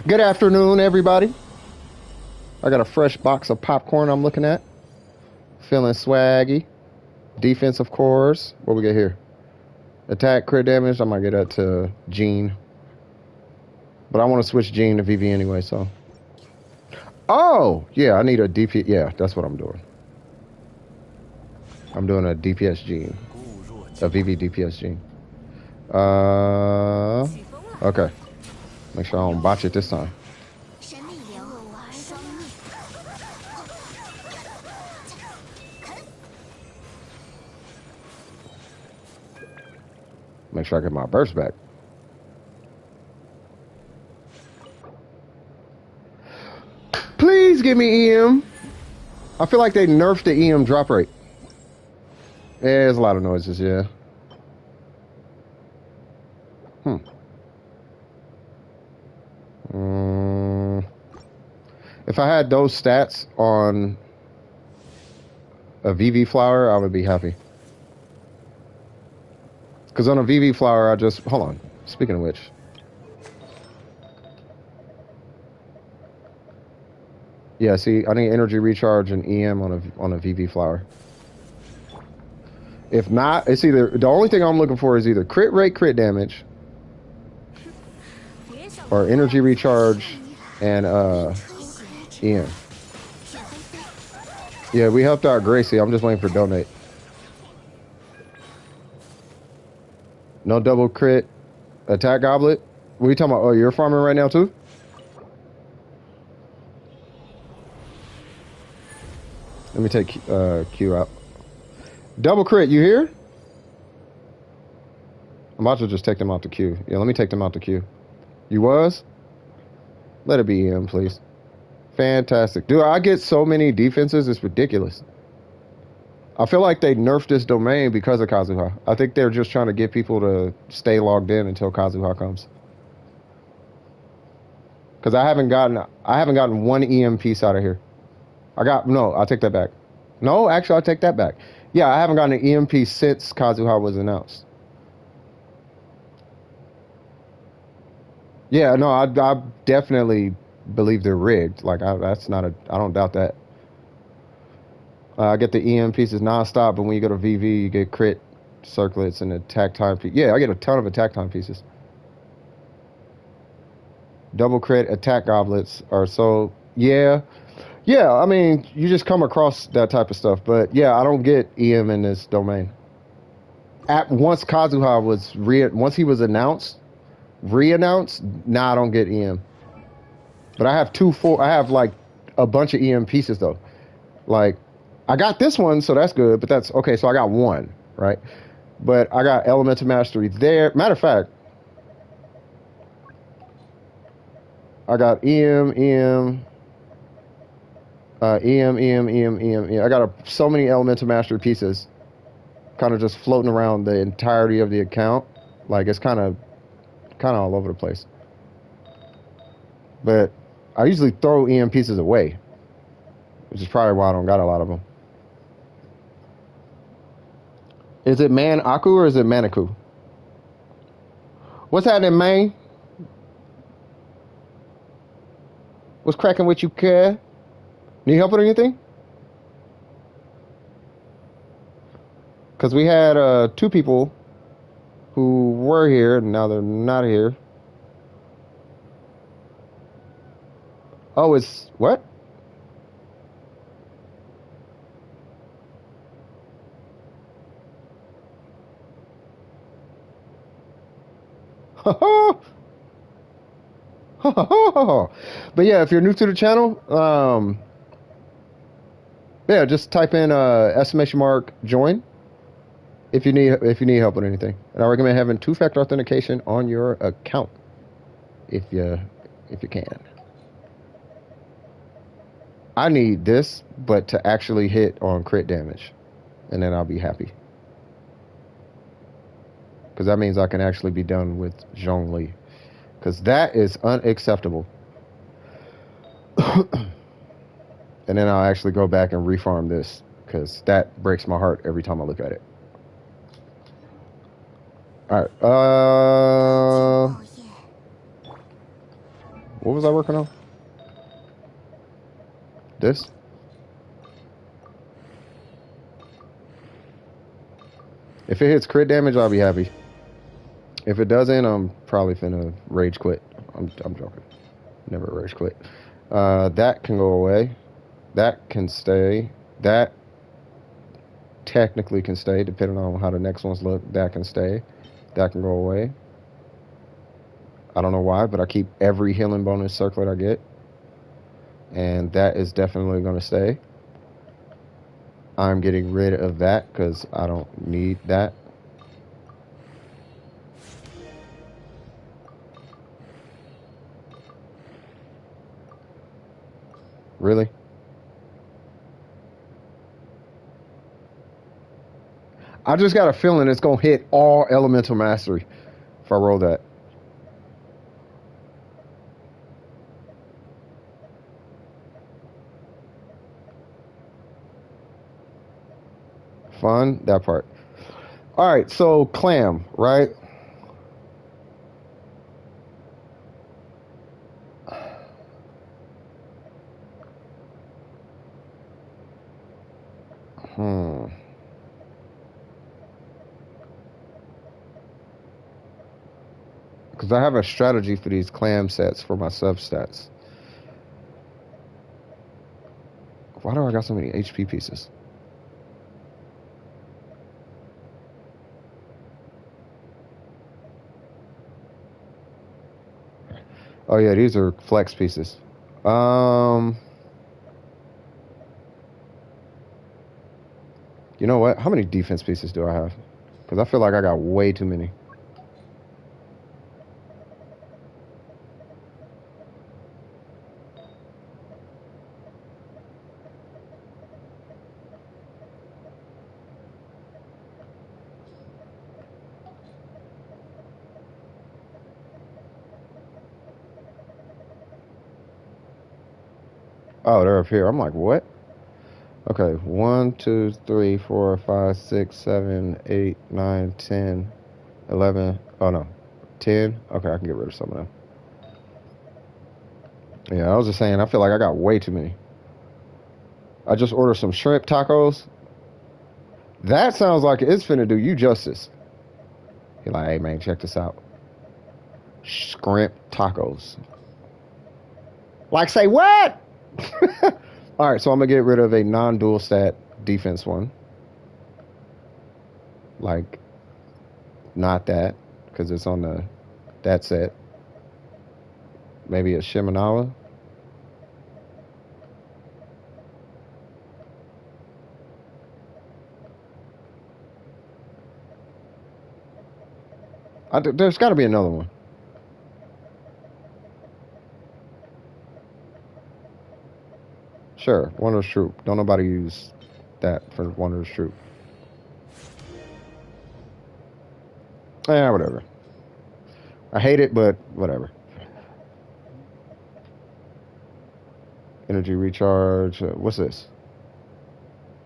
Good afternoon, everybody. I got a fresh box of popcorn I'm looking at. Feeling swaggy. Defense, of course. What we get here? Attack, crit damage. I might get that to Gene. But I want to switch Gene to VV anyway, so. Oh, yeah, I need a DP. Yeah, that's what I'm doing. I'm doing a DPS Gene. A VV DPS Gene. Okay. Make sure I don't botch it this time. Make sure I get my burst back. Please give me EM. I feel like they nerfed the EM drop rate. Yeah, there's a lot of noises, yeah. If I had those stats on a VV flower, I would be happy. Because on a VV flower, I just... Hold on. Speaking of which. Yeah, see, I need energy recharge and EM on a VV flower. If not, it's either... The only thing I'm looking for is either crit rate, crit damage, or energy recharge and EM. Yeah, we helped out Gracie. I'm just waiting for donate. No double crit. Attack goblet. What are you talking about? Oh, you're farming right now too? Let me take Q out. Double crit, you here? I'm about to just take them out the queue. Yeah, let me take them out the queue. You was? Let it be EM, please. Fantastic. Dude, I get so many defenses, it's ridiculous. I feel like they nerfed this domain because of Kazuha. I think they're just trying to get people to stay logged in until Kazuha comes. Because I haven't gotten one EM piece out of here. No, I'll take that back. No, actually, I'll take that back. Yeah, I haven't gotten an EM piece since Kazuha was announced. Yeah, no, I definitely believe they're rigged. Like, I don't doubt that. I get the EM pieces nonstop, but when you go to VV, you get crit circlets and attack time. Yeah, I get a ton of attack time pieces. Double crit attack goblets are so... Yeah. Yeah, I mean, you just come across that type of stuff. But yeah, I don't get EM in this domain. Once Kazuha was... Once he was re-announced, nah, I don't get EM. But I have like a bunch of EM pieces though. Like, I got this one, so that's good, but that's okay. So I got one, right? But I got Elemental Mastery there. Matter of fact, I got EM. I got so many Elemental Mastery pieces, kind of just floating around the entirety of the account. Like, it's kind of all over the place. But I usually throw EM pieces away, which is probably why I don't got a lot of them. Is it Man Aku or is it Maniku? What's happening, man? What's cracking with you, kid? Need help with anything? Because we had 2 people who were here and now they're not here. Oh, it's what? But yeah, if you're new to the channel, yeah, just type in !join. if you need help with anything. And I recommend having two-factor authentication on your account if you can. I need this, but to actually hit on crit damage, and then I'll be happy. Because that means I can actually be done with Zhongli. Because that is unacceptable. And then I'll actually go back and refarm this, because that breaks my heart every time I look at it. All right. What was I working on? This? If it hits crit damage, I'll be happy. If it doesn't, I'm probably finna rage quit. I'm joking. Never rage quit. That can go away. That can stay. That technically can stay, depending on how the next ones look. That can stay. That can go away. I don't know why, but I keep every healing bonus circlet I get. And that is definitely going to stay. I'm getting rid of that because I don't need that. Really? I just got a feeling it's going to hit all elemental mastery if I roll that. Fun, that part. All right, so clam, right? Because I have a strategy for these clam sets for my substats. Why do I got so many HP pieces? Oh yeah, these are flex pieces. You know what? How many defense pieces do I have? Because I feel like I got way too many. Oh, they're up here. I'm like, what? Okay, 1, 2, 3, 4, 5, 6, 7, 8, 9, 10, 11. Oh no, 10. Okay, I can get rid of some of them. Yeah, I was just saying, I feel like I got way too many. I just ordered some shrimp tacos. That sounds like it's finna do you justice. You're like, hey man, check this out. Shrimp tacos. Like, say what? All right, so I'm gonna get rid of a non-dual stat defense one. Like, not that, because it's on that set. Maybe a Shimenawa. There's got to be another one. Sure, Wondrous Troop. Don't nobody use that for Wondrous Troop. Whatever. I hate it, but whatever. Energy recharge. What's this?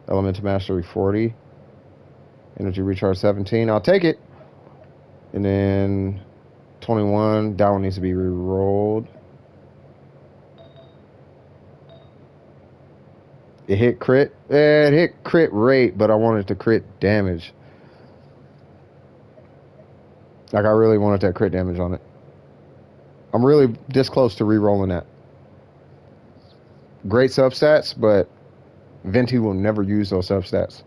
Elemental Mastery 40. Energy recharge 17. I'll take it. And then 21. That one needs to be re-rolled. It hit crit. It hit crit rate, but I wanted to crit damage. Like, I really wanted that crit damage on it. I'm really this close to re-rolling that. Great substats, but Venti will never use those substats.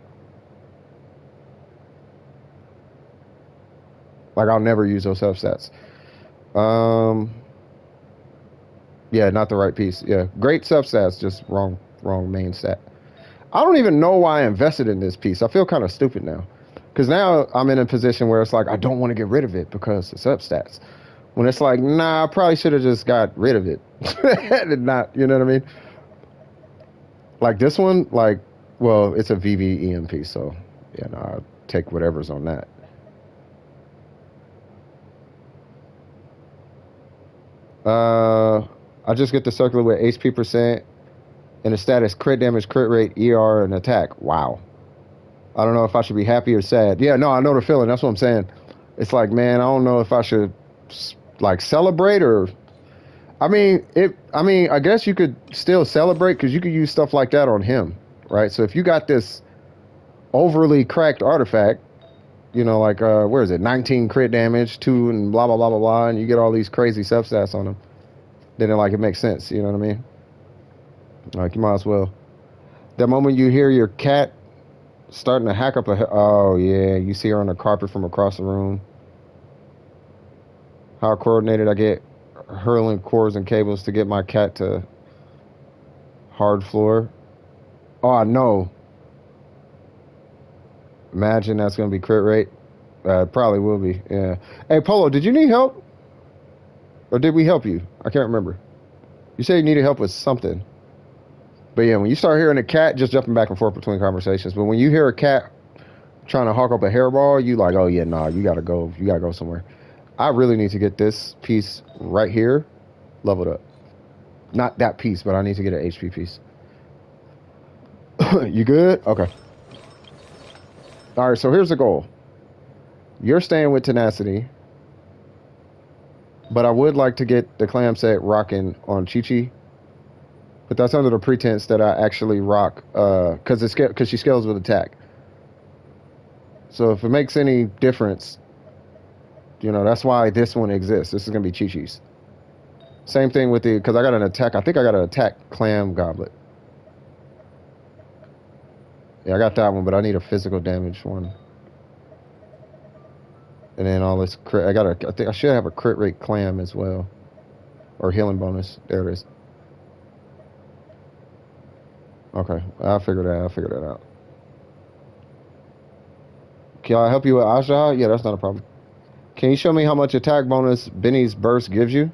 Like, I'll never use those substats. Yeah, not the right piece. Yeah, great substats, just wrong main stat. I don't even know why I invested in this piece. I feel kind of stupid now. Because now I'm in a position where it's like I don't want to get rid of it because it's up stats. When it's like, nah, I probably should have just got rid of it and not, you know what I mean? Like this one, like, well, it's a VV so yeah, no, I'll take whatever's on that. I just get the circular with HP percent and the status crit damage, crit rate, ER, and attack. Wow. I don't know if I should be happy or sad. Yeah, no, I know the feeling. That's what I'm saying. It's like, man, I don't know if I should like celebrate or. I guess you could still celebrate because you could use stuff like that on him, right? So if you got this overly cracked artifact, you know, like where is it? 19 crit damage, 2 and blah blah blah blah blah, and you get all these crazy substats on him. Then like it makes sense. You know what I mean? Like you might as well. The moment you hear your cat starting to hack up oh yeah, you see her on the carpet from across the room. How coordinated I get hurling cords and cables to get my cat to hard floor. Oh, I know. Imagine that's gonna be crit rate. Probably will be. Yeah. Hey Polo, did you need help? Or did we help you? I can't remember. You said you needed help with something. But yeah, when you start hearing a cat just jumping back and forth between conversations, but when you hear a cat trying to hawk up a hairball, you like, oh yeah, nah, you gotta go somewhere. I really need to get this piece right here leveled up. Not that piece, but I need to get an HP piece. You good? Okay. All right, so here's the goal. You're staying with Tenacity, but I would like to get the clam set rocking on Chi-Chi. But that's under the pretense that I actually rock, because she scales with attack. So if it makes any difference, you know, that's why this one exists. This is going to be Chi-Chi's. Same thing with because I got an attack. I think I got an attack clam goblet. Yeah, I got that one, but I need a physical damage one. And then all this crit. I think I should have a crit rate clam as well. Or healing bonus. There it is. Okay, I'll figure that out. Can I help you with Aja? Yeah, that's not a problem. Can you show me how much attack bonus Benny's burst gives you?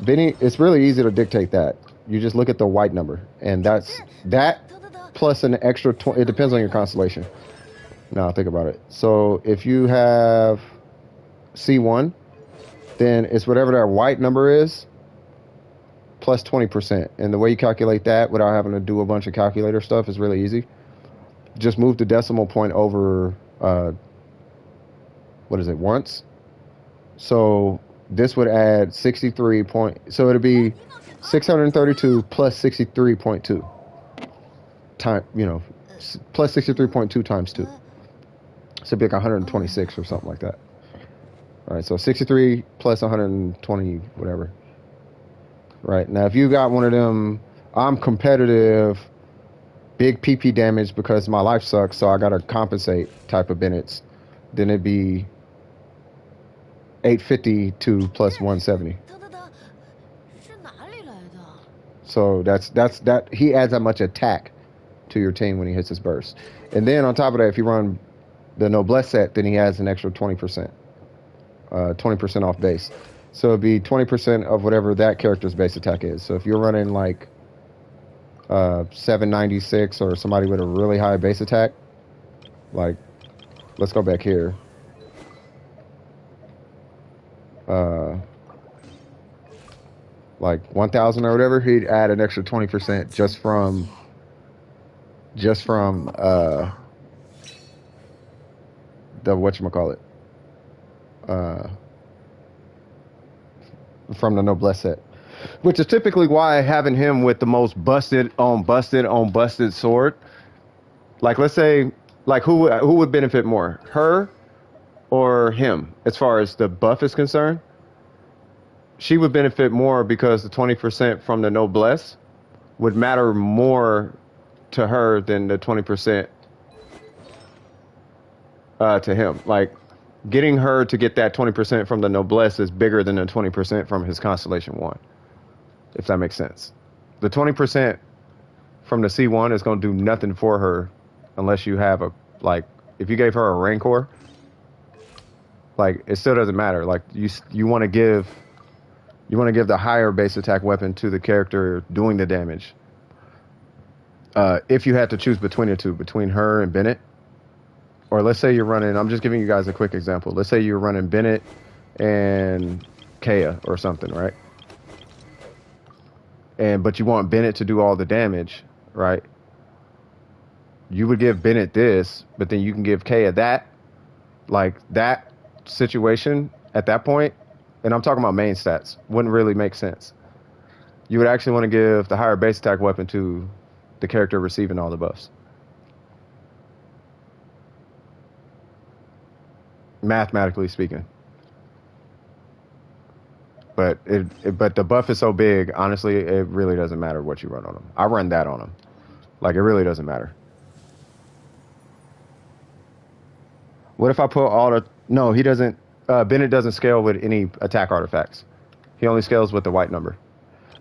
Benny, it's really easy to dictate that. You just look at the white number, and that's that plus an extra 20. It depends on your constellation. Now think about it. So if you have C1, then it's whatever that white number is plus 20%. And the way you calculate that without having to do a bunch of calculator stuff is really easy. Just move the decimal point over, once. So this would add 63 so it'd be 632 plus 63.2 time, plus 63.2 times 2. So it'd be like 126 or something like that. All right, so 63 plus 120, whatever. Right, now if you got one of them, I'm competitive, big PP damage because my life sucks, so I gotta compensate type of Bennett's, then it'd be 852 plus 170. So that's that. He adds that much attack to your team when he hits his burst. And then on top of that, if you run the Noblesse set, then he adds an extra 20%. 20% off base. So it'd be 20% of whatever that character's base attack is. So if you're running like 796 or somebody with a really high base attack, like, let's go back here. Like 1,000 or whatever, he'd add an extra 20% just from the whatchamacallit. From the Noblesse set, which is typically why having him with the most busted sword, like let's say, like who would benefit more, her or him as far as the buff is concerned? She would benefit more because the 20% from the Noblesse would matter more to her than the 20% to him. Like, getting her to get that 20% from the Noblesse is bigger than the 20% from his Constellation 1, if that makes sense. The 20% from the C1 is going to do nothing for her unless you have if you gave her a Rancor, like it still doesn't matter. Like you want to give the higher base attack weapon to the character doing the damage. If you had to choose between the two, between her and Bennett, or let's say you're running, I'm just giving you guys a quick example. Let's say you're running Bennett and Kea or something, right? But you want Bennett to do all the damage, right? You would give Bennett this, but then you can give Kea that. Like that situation at that point, and I'm talking about main stats, wouldn't really make sense. You would actually want to give the higher base attack weapon to the character receiving all the buffs. Mathematically speaking. But but the buff is so big, honestly, it really doesn't matter what you run on him. I run that on him. Like, it really doesn't matter. What if I put all the... No, he doesn't... Bennett doesn't scale with any attack artifacts. He only scales with the white number.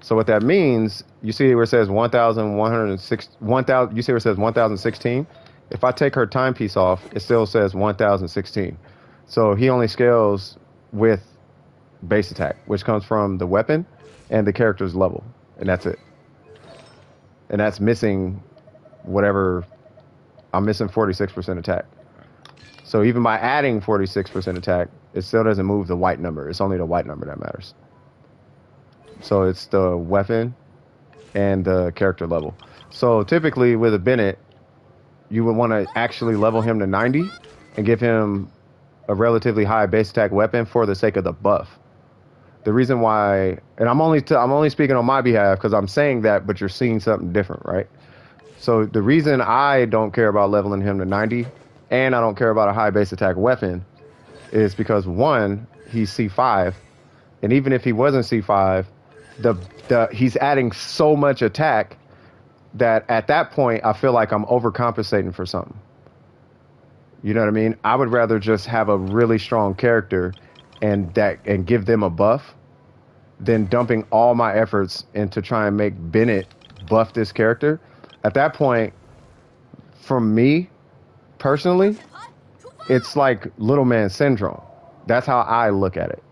So what that means, you see where it says 1,106... 1,000. You see where it says 1,016? If I take her timepiece off, it still says 1,016. So he only scales with base attack, which comes from the weapon and the character's level. And that's it. And that's missing whatever... I'm missing 46% attack. So even by adding 46% attack, it still doesn't move the white number. It's only the white number that matters. So it's the weapon and the character level. So typically with a Bennett, you would want to actually level him to 90 and give him a relatively high base attack weapon for the sake of the buff. The reason why, and I'm only speaking on my behalf because I'm saying that, but you're seeing something different, right? So the reason I don't care about leveling him to 90 and I don't care about a high base attack weapon is because, one, he's C5, and even if he wasn't C5, he's adding so much attack that at that point I feel like I'm overcompensating for something. You know what I mean? I would rather just have a really strong character and give them a buff than dumping all my efforts into trying to make Bennett buff this character. At that point, from me personally, it's like little man syndrome. That's how I look at it.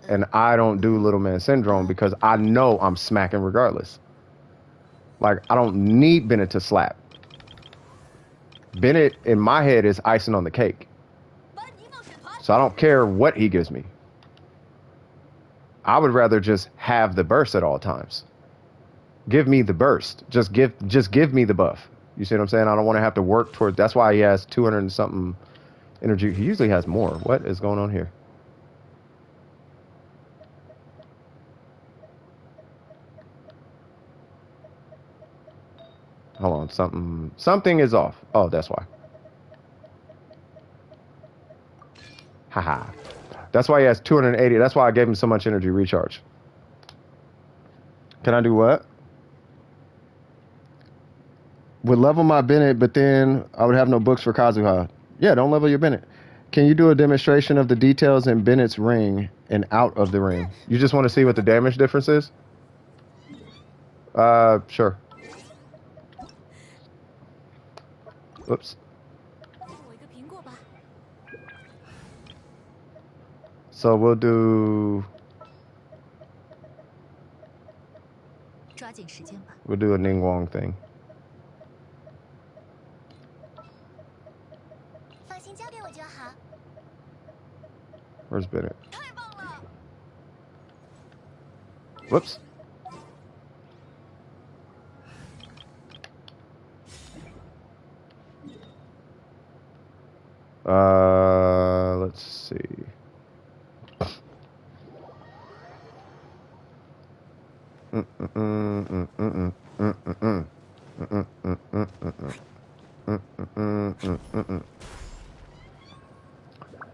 And I don't do little man syndrome because I know I'm smacking regardless. Like, I don't need Bennett to slap. Bennett, in my head, is icing on the cake. So I don't care what he gives me. I would rather just have the burst at all times. Give me the burst. Just give me the buff. You see what I'm saying? I don't want to have to work towards... That's why he has 200 and something energy. He usually has more. What is going on here? Hold on. Something is off. Oh, that's why. Haha. That's why he has 280. That's why I gave him so much energy recharge. Can I do what? Would level my Bennett, but then I would have no books for Kazuha. Yeah, don't level your Bennett. Can you do a demonstration of the details in Bennett's ring and out of the ring? You just want to see what the damage difference is? Sure. Oops. So we'll do... We'll do a Ningguang thing. Where's Bennett? Whoops. Let's see.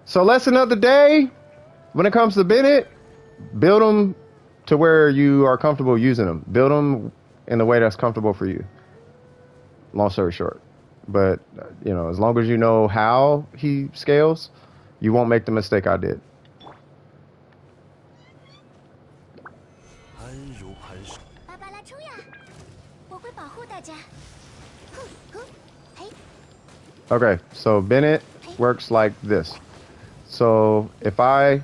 So lesson of the day, when it comes to Bennett, build them to where you are comfortable using them. Build them in the way that's comfortable for you. Long story short. But, you know, as long as you know how he scales, you won't make the mistake I did. Okay, so Bennett, works like this. So if I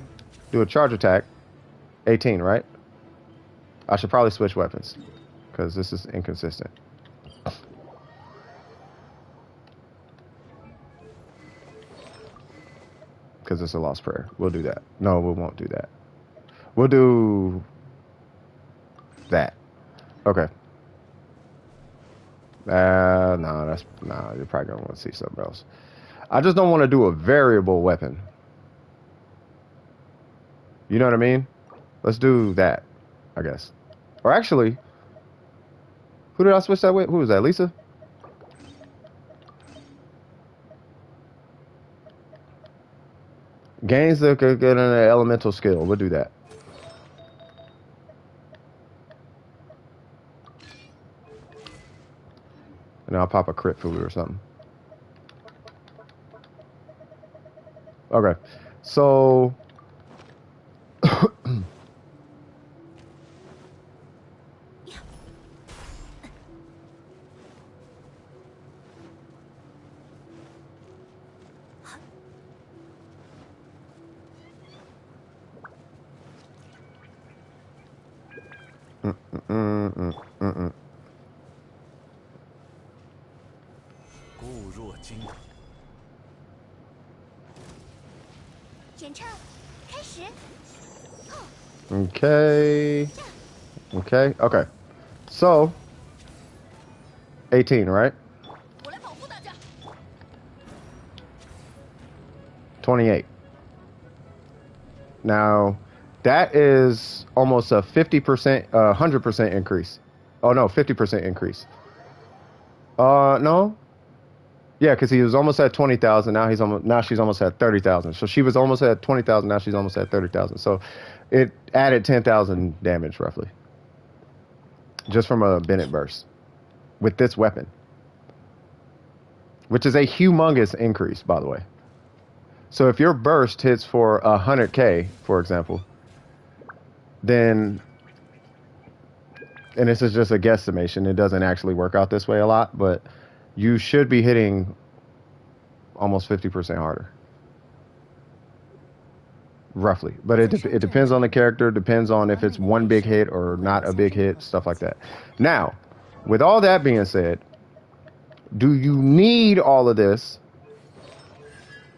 do a charge attack, 18, right? I should probably switch weapons because this is inconsistent. Because it's a lost prayer. We'll do that. No, we won't do that. We'll do that. Okay. No, you're probably gonna want to see something else. I just don't want to do a variable weapon. You know what I mean? Let's do that, I guess. Or actually, who did I switch that with? Who was that? Lisa? Gains that could get an elemental skill. We'll do that. And I'll pop a crit food or something. Okay. So Okay. Okay. Okay. So 18, right? 28. Now, that is almost a 50%, 100% increase. Oh no, 50% increase. No. Yeah, because he was almost at 20,000. Now she's almost at 30,000. So she was almost at 20,000. Now she's almost at 30,000. So it added 10,000 damage roughly, just from a Bennett burst with this weapon, which is a humongous increase, by the way. So if your burst hits for 100k, for example, then, and this is just a guesstimation, it doesn't actually work out this way a lot, but you should be hitting almost 50% harder. Roughly. But it depends on the character, depends on if it's one big hit or not a big hit, stuff like that. Now, with all that being said, do you need all of this,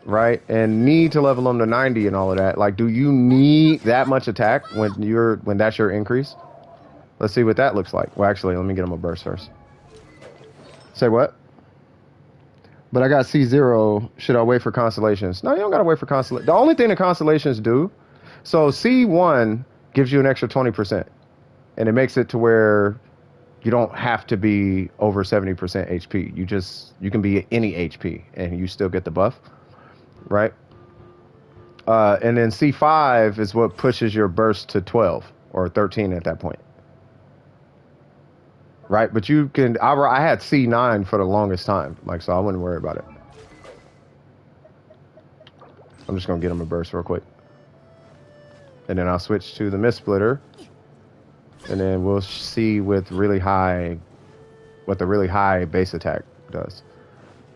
right? And need to level them to 90 and all of that? Like, do you need that much attack when that's your increase? Let's see what that looks like. Well, actually, let me get him a burst first. Say what? But I got C0. Should I wait for constellations? No, you don't got to wait for constellations. The only thing the constellations do, so C1 gives you an extra 20%. And it makes it to where you don't have to be over 70% HP. You can be any HP and you still get the buff, right? And then C5 is what pushes your burst to 12 or 13 at that point. Right, but you can. I had C9 for the longest time, like, so I wouldn't worry about it. I'm just gonna get him a burst real quick, and then I'll switch to the mist splitter, and then we'll see what the really high base attack does.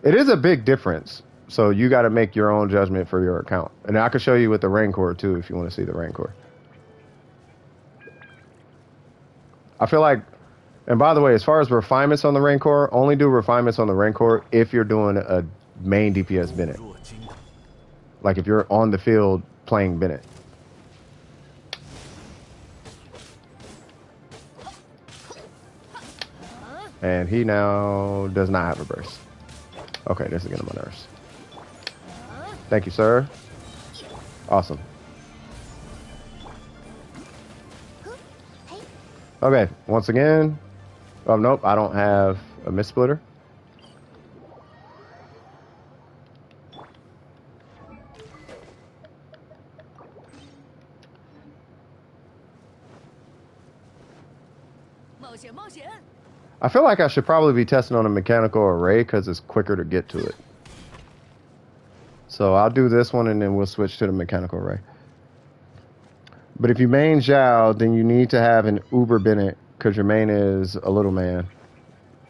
It is a big difference, so you got to make your own judgment for your account, and I can show you with the Rancor too if you want to see the Rancor. I feel like. And by the way, as far as refinements on the Rancor, only do refinements on the Rancor if you're doing a main DPS Bennett. Like if you're on the field playing Bennett. And he now does not have a burst. Okay, this is getting on my nerves. Thank you, sir. Awesome. Okay, once again. Oh, nope, I don't have a mist splitter. I feel like I should probably be testing on a mechanical array because it's quicker to get to it. So I'll do this one and then we'll switch to the mechanical array. But if you main Zhao, then you need to have an Uber Bennett because your main is a little man.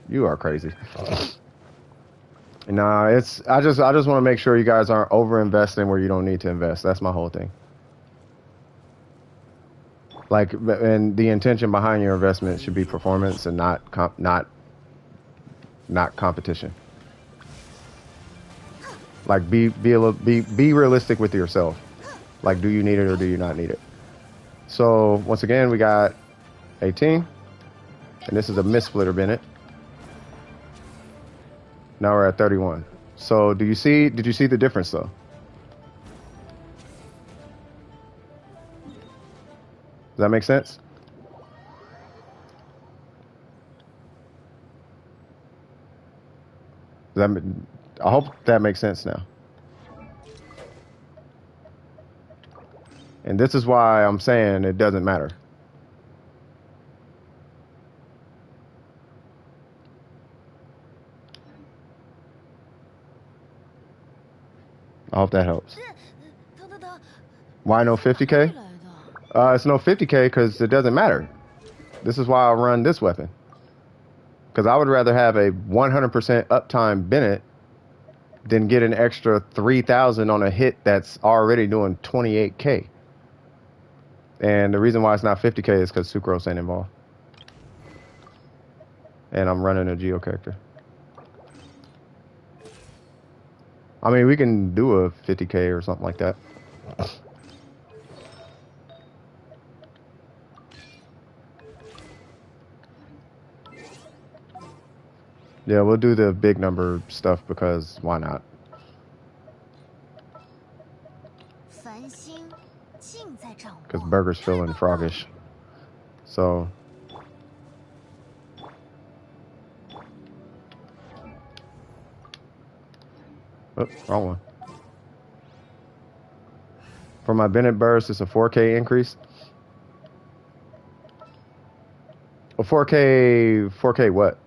You are crazy. Nah, it's I just want to make sure you guys aren't over investing where you don't need to invest. That's my whole thing. Like, and the intention behind your investment should be performance and not competition. Like, be realistic with yourself. Like, do you need it or do you not need it? So once again, we got 18, and this is a missplitter Bennett. Now we're at 31. So did you see the difference though? Does that make sense? I hope that makes sense now. And this is why I'm saying it doesn't matter. I hope that helps. Why no 50k? It's no 50k because it doesn't matter. This is why I run this weapon. Because I would rather have a 100% uptime Bennett than get an extra 3,000 on a hit that's already doing 28k. And the reason why it's not 50k is because Sucrose ain't involved. And I'm running a Geo character. I mean, we can do a 50k or something like that. Yeah, we'll do the big number stuff because why not? Because Burger's feeling froggish. So. Oh, wrong one. For my Bennett burst, it's a 4K increase. A 4K what?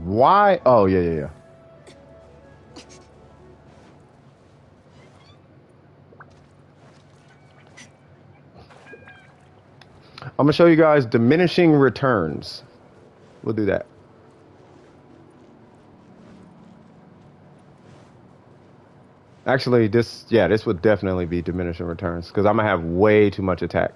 Why? Oh, yeah. I'm going to show you guys diminishing returns. We'll do that. Actually, this would definitely be diminishing returns because I'm going to have way too much attack.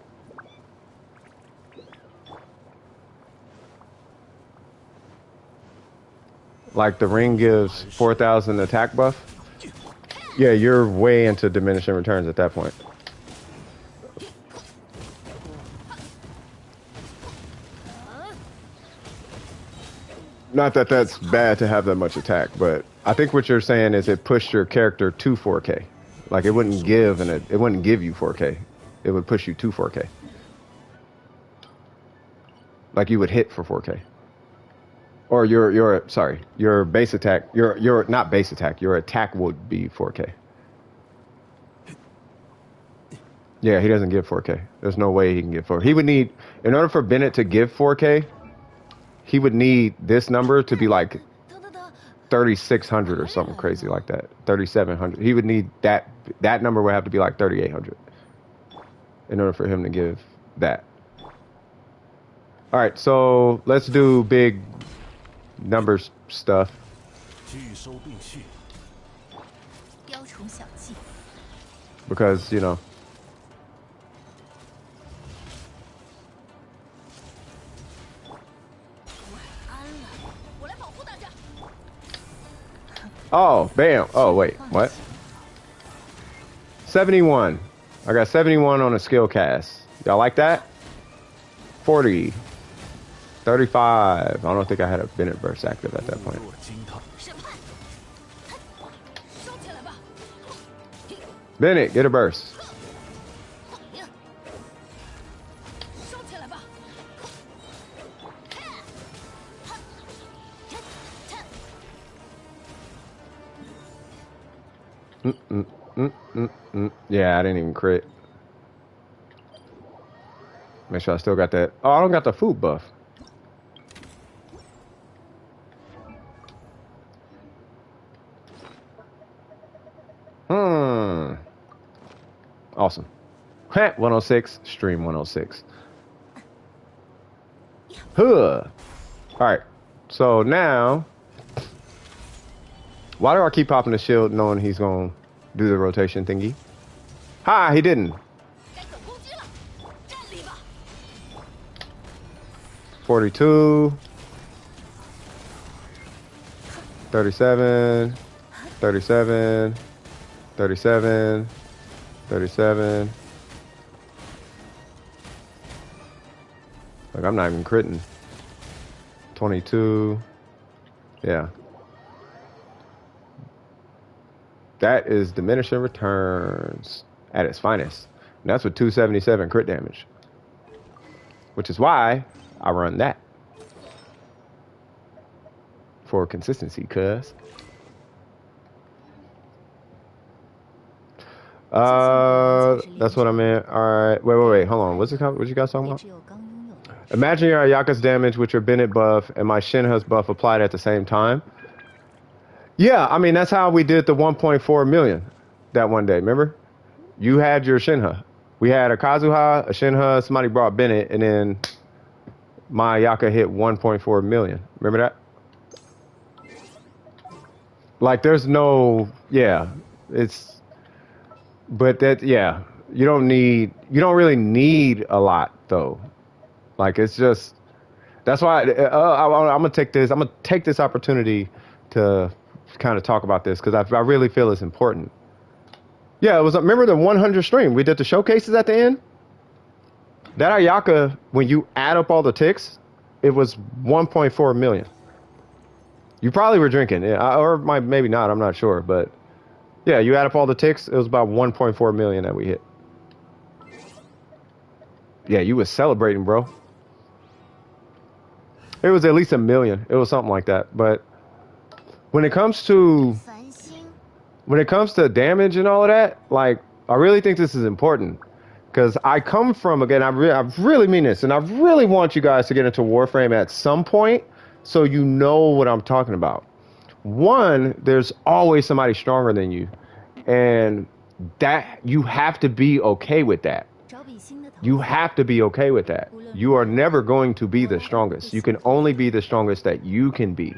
Like the ring gives 4,000 attack buff. Yeah, you're way into diminishing returns at that point. Not that that's bad to have that much attack, but I think what you're saying is it pushed your character to 4K. Like it wouldn't give you 4K. It would push you to 4K. Like you would hit for 4K. Or your base attack, your not base attack, your attack would be 4K. Yeah, he doesn't give 4K. There's no way he can give 4K. He would need, in order for Bennett to give 4K, he would need this number to be like 3,600 or something crazy like that. 3,700. He would need that number would have to be like 3,800 in order for him to give that. All right, so let's do big numbers stuff. Because, you know. Oh, bam. Oh, wait. What? 71. I got 71 on a skill cast. Y'all like that? 40. 35. I don't think I had a Bennett burst active at that point. Bennett, get a burst. Yeah, I didn't even crit. Make sure I still got that. Oh, I don't got the food buff. Awesome. 106, stream 106. Huh. All right. So now, why do I keep popping the shield knowing he's going to do the rotation thingy? Ha, he didn't. 42. 37. 37. 37. 37. Like, I'm not even critting. 22. Yeah. That is diminishing returns at its finest. And that's with 277 crit damage. Which is why I run that. For consistency, cuz. That's what I meant. Alright. Wait. Hold on. What you guys talking about? Imagine your Ayaka's damage with your Bennett buff and my Shinha's buff applied at the same time. Yeah, I mean, that's how we did the 1.4 million that one day, remember? You had your Shinha. We had a Kazuha, a Shinha, somebody brought Bennett, and then my Ayaka hit 1.4 million. Remember that? Like, there's no, yeah, it's, but that, yeah, you don't really need a lot, though. Like, it's just, that's why I'm gonna take this opportunity to kind of talk about this, because I really feel it's important. Yeah, it was, remember the 100 stream? We did the showcases at the end? That Ayaka, when you add up all the ticks, it was 1.4 million. You probably were drinking, yeah, or maybe not, I'm not sure, but yeah, you add up all the ticks, it was about 1.4 million that we hit. Yeah, you was celebrating, bro. It was at least 1 million. It was something like that. But when it comes to damage and all of that, like, I really think this is important, because I come from, again, I really mean this, and I really want you guys to get into Warframe at some point, so you know what I'm talking about. One, there's always somebody stronger than you, and that you have to be okay with that. You have to be okay with that. You are never going to be the strongest. You can only be the strongest that you can be.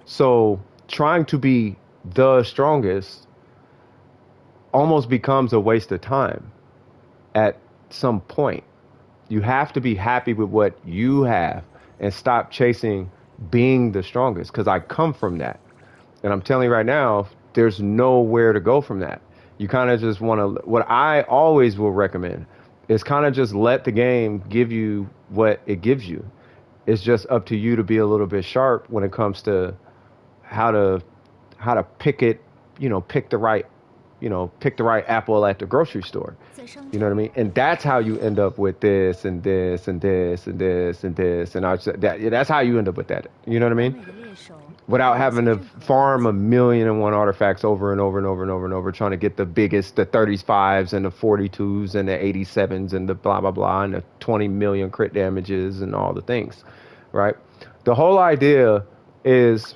So trying to be the strongest almost becomes a waste of time at some point. You have to be happy with what you have and stop chasing being the strongest, because I come from that. And I'm telling you right now, there's nowhere to go from that. You kind of just want to, what I always will recommend is kind of just let the game give you what it gives you. It's just up to you to be a little bit sharp when it comes to how to pick it, pick the right apple at the grocery store. You know what I mean? And that's how you end up with this and this and this and this and this. And that's how you end up with that. You know what I mean? Without having to farm 1,000,001 artifacts over and over and over and over and over, trying to get the biggest, the 35s and the 42s and the 87s and the blah, blah, blah, and the 20 million crit damages and all the things, right? The whole idea is,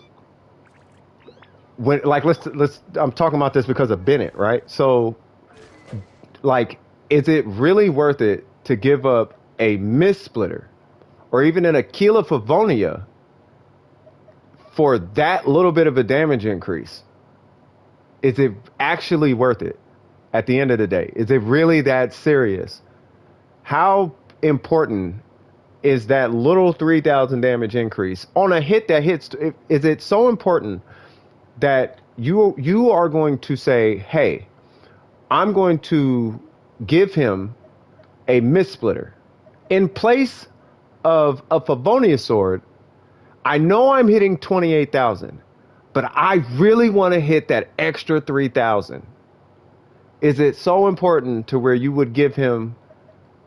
when, like, I'm talking about this because of Bennett, right? So, like, is it really worth it to give up a Mist Splitter or even an Aquila Favonia for that little bit of a damage increase? Is it actually worth it at the end of the day? Is it really that serious? How important is that little 3,000 damage increase on a hit that hits? Is it so important that you are going to say, hey, I'm going to give him a Mist Splitter in place of a Favonia sword? I know I'm hitting 28,000, but I really want to hit that extra 3,000. Is it so important to where you would give him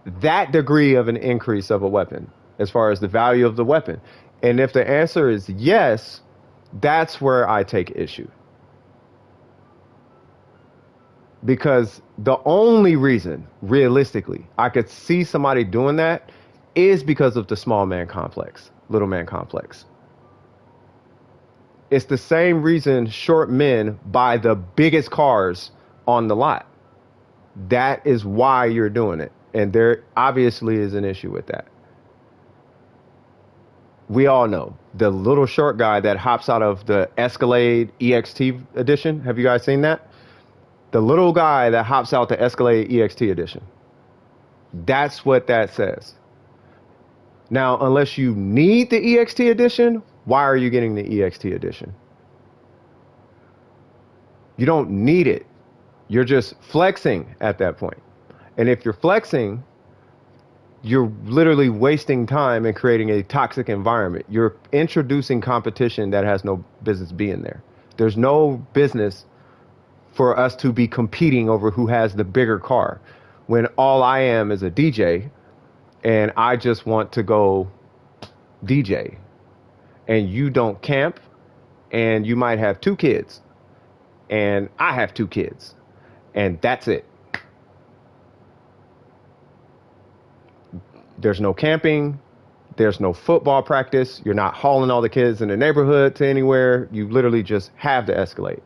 that degree of an increase of a weapon as far as the value of the weapon? And if the answer is yes, that's where I take issue. Because the only reason, realistically, I could see somebody doing that is because of the small man complex, little man complex. It's the same reason short men buy the biggest cars on the lot. That is why you're doing it. And there obviously is an issue with that. We all know the little short guy that hops out of the Escalade EXT edition. Have you guys seen that? The little guy that hops out the Escalade EXT edition. That's what that says. Now, unless you need the EXT edition, why are you getting the EXT edition? You don't need it. You're just flexing at that point. And if you're flexing, you're literally wasting time and creating a toxic environment. You're introducing competition that has no business being there. There's no business for us to be competing over who has the bigger car when all I am is a DJ and I just want to go DJ. And you don't camp and you might have 2 kids and I have 2 kids and that's it. There's no camping. There's no football practice. You're not hauling all the kids in the neighborhood to anywhere. You literally just have to Escalade.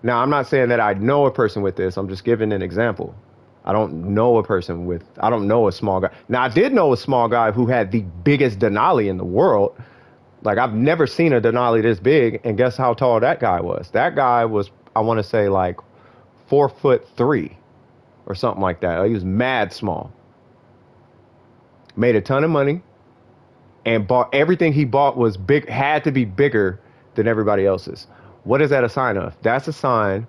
Now, I'm not saying that I know a person with this. I'm just giving an example. I don't know a small guy. Now, I did know a small guy who had the biggest Denali in the world. Like, I've never seen a Denali this big. And guess how tall that guy was? That guy was, I want to say, like 4'3" or something like that. He was mad small. Made a ton of money and bought everything he bought was big, had to be bigger than everybody else's. What is that a sign of? That's a sign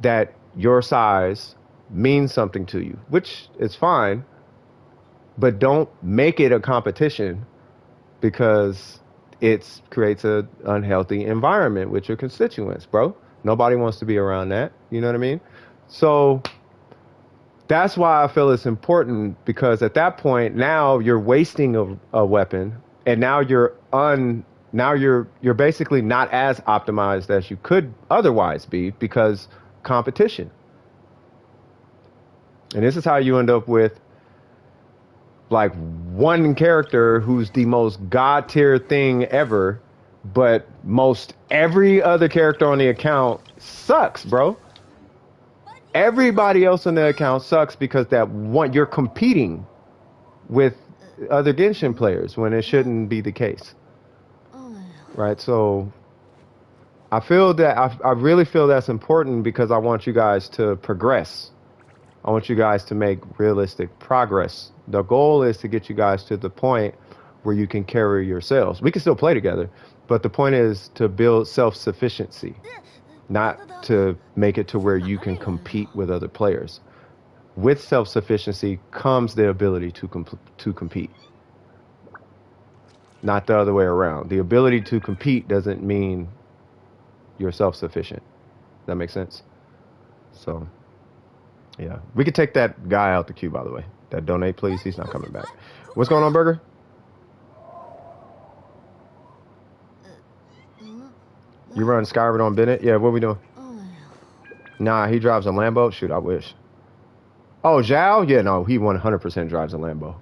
that your size means something to you, which is fine, but don't make it a competition because it creates an unhealthy environment with your constituents, bro. Nobody wants to be around that. You know what I mean? So that's why I feel it's important, because at that point now you're wasting a weapon, and now you're basically not as optimized as you could otherwise be because competition. And this is how you end up with like one character who's the most god tier thing ever, but most every other character on the account sucks, bro. Everybody else on the account sucks because that one, you're competing with other Genshin players when it shouldn't be the case. Right? So I feel that I really feel that's important because I want you guys to progress. I want you guys to make realistic progress. The goal is to get you guys to the point where you can carry yourselves. We can still play together, but the point is to build self-sufficiency, not to make it to where you can compete with other players. With self-sufficiency comes the ability to compete, not the other way around. The ability to compete doesn't mean you're self-sufficient. That makes sense? So, yeah. We could take that guy out the queue, by the way. That donate, please. He's not coming back. What's going on, Burger? You run Skyward on Bennett? Yeah, what we doing? Nah, he drives a Lambo? Shoot, I wish. Oh, Zhao? Yeah, no, he 100% drives a Lambo.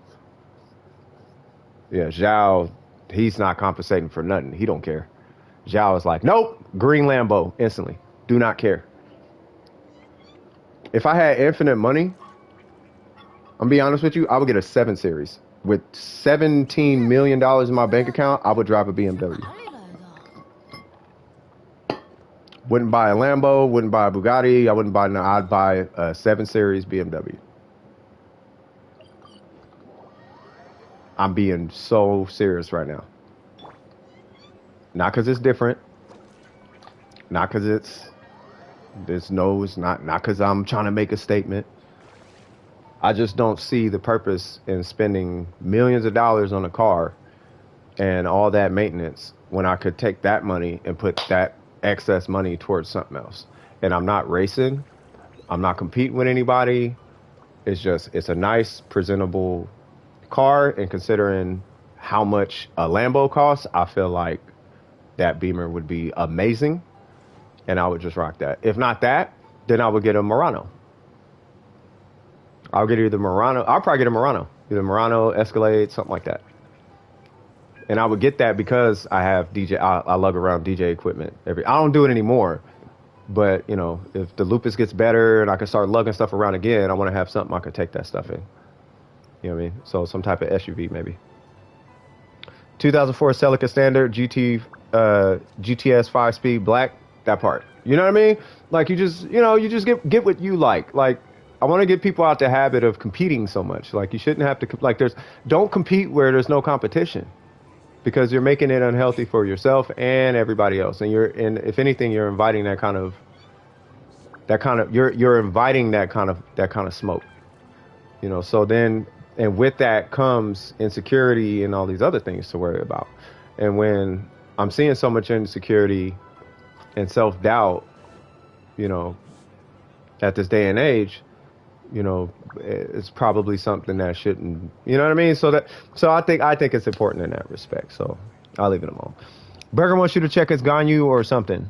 Yeah, Zhao, he's not compensating for nothing. He don't care. Zhao is like, nope, green Lambo, instantly. Do not care. If I had infinite money, I'm gonna be honest with you, I would get a 7 Series. With $17 million in my bank account, I would drive a BMW. Wouldn't buy a Lambo, wouldn't buy a Bugatti, I'd buy a 7 Series BMW. I'm being so serious right now. Not because it's different. Not because it's not because I'm trying to make a statement. I just don't see the purpose in spending millions of dollars on a car and all that maintenance when I could take that money and put that excess money towards something else. And I'm not racing. I'm not competing with anybody. It's a nice, presentable car. And considering how much a Lambo costs, I feel like that Beamer would be amazing. And I would just rock that. If not that, then I would get a Murano. I'll probably get a Murano. Either Murano, Escalade, something like that. And I would get that because I have DJ. I lug around DJ equipment. I don't do it anymore. But, you know, if the Lupus gets better and I can start lugging stuff around again, I want to have something I could take that stuff in. You know what I mean? So some type of SUV maybe. 2004 Celica Standard GTS 5-speed black. That part. You know what I mean? Like you just get what you like. Like I want to get people out the habit of competing so much. Like you shouldn't have to don't compete where there's no competition, because you're making it unhealthy for yourself and everybody else. And if anything, you're inviting you're inviting that kind of smoke. You know, so then, and with that comes insecurity and all these other things to worry about. And when I'm seeing so much insecurity and self-doubt, you know, at this day and age, you know, it's probably something that shouldn't, you know what I mean? So I think it's important in that respect. So I'll leave it alone. Burger wants you to check his Ganyu or something.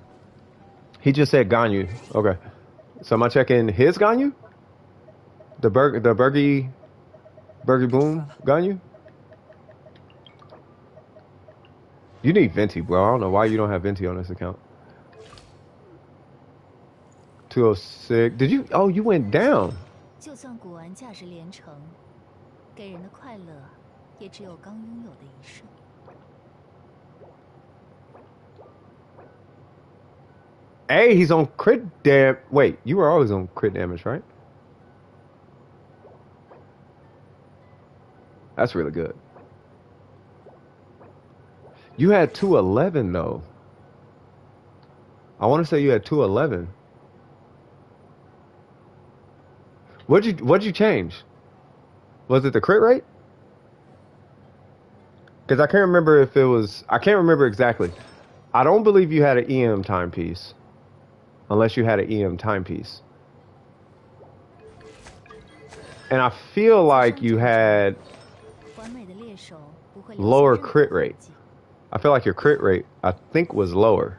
He just said Ganyu. Okay. So am I checking his Ganyu? The Burgy Boom Ganyu? You need Venti, bro. I don't know why you don't have Venti on this account. 206. Did you? Oh, you went down. 就算古玩价值连城，给人的快乐也只有刚拥有的一瞬。Hey, he's on crit damage. Wait, you were always on crit damage, right? That's really good. You had 211 though. I want to say you had 211. What'd you change? Was it the crit rate? Because I can't remember if it was. I can't remember exactly. I don't believe you had an EM timepiece, unless you had an EM timepiece. And I feel like you had lower crit rate. I feel like your crit rate, I think, was lower.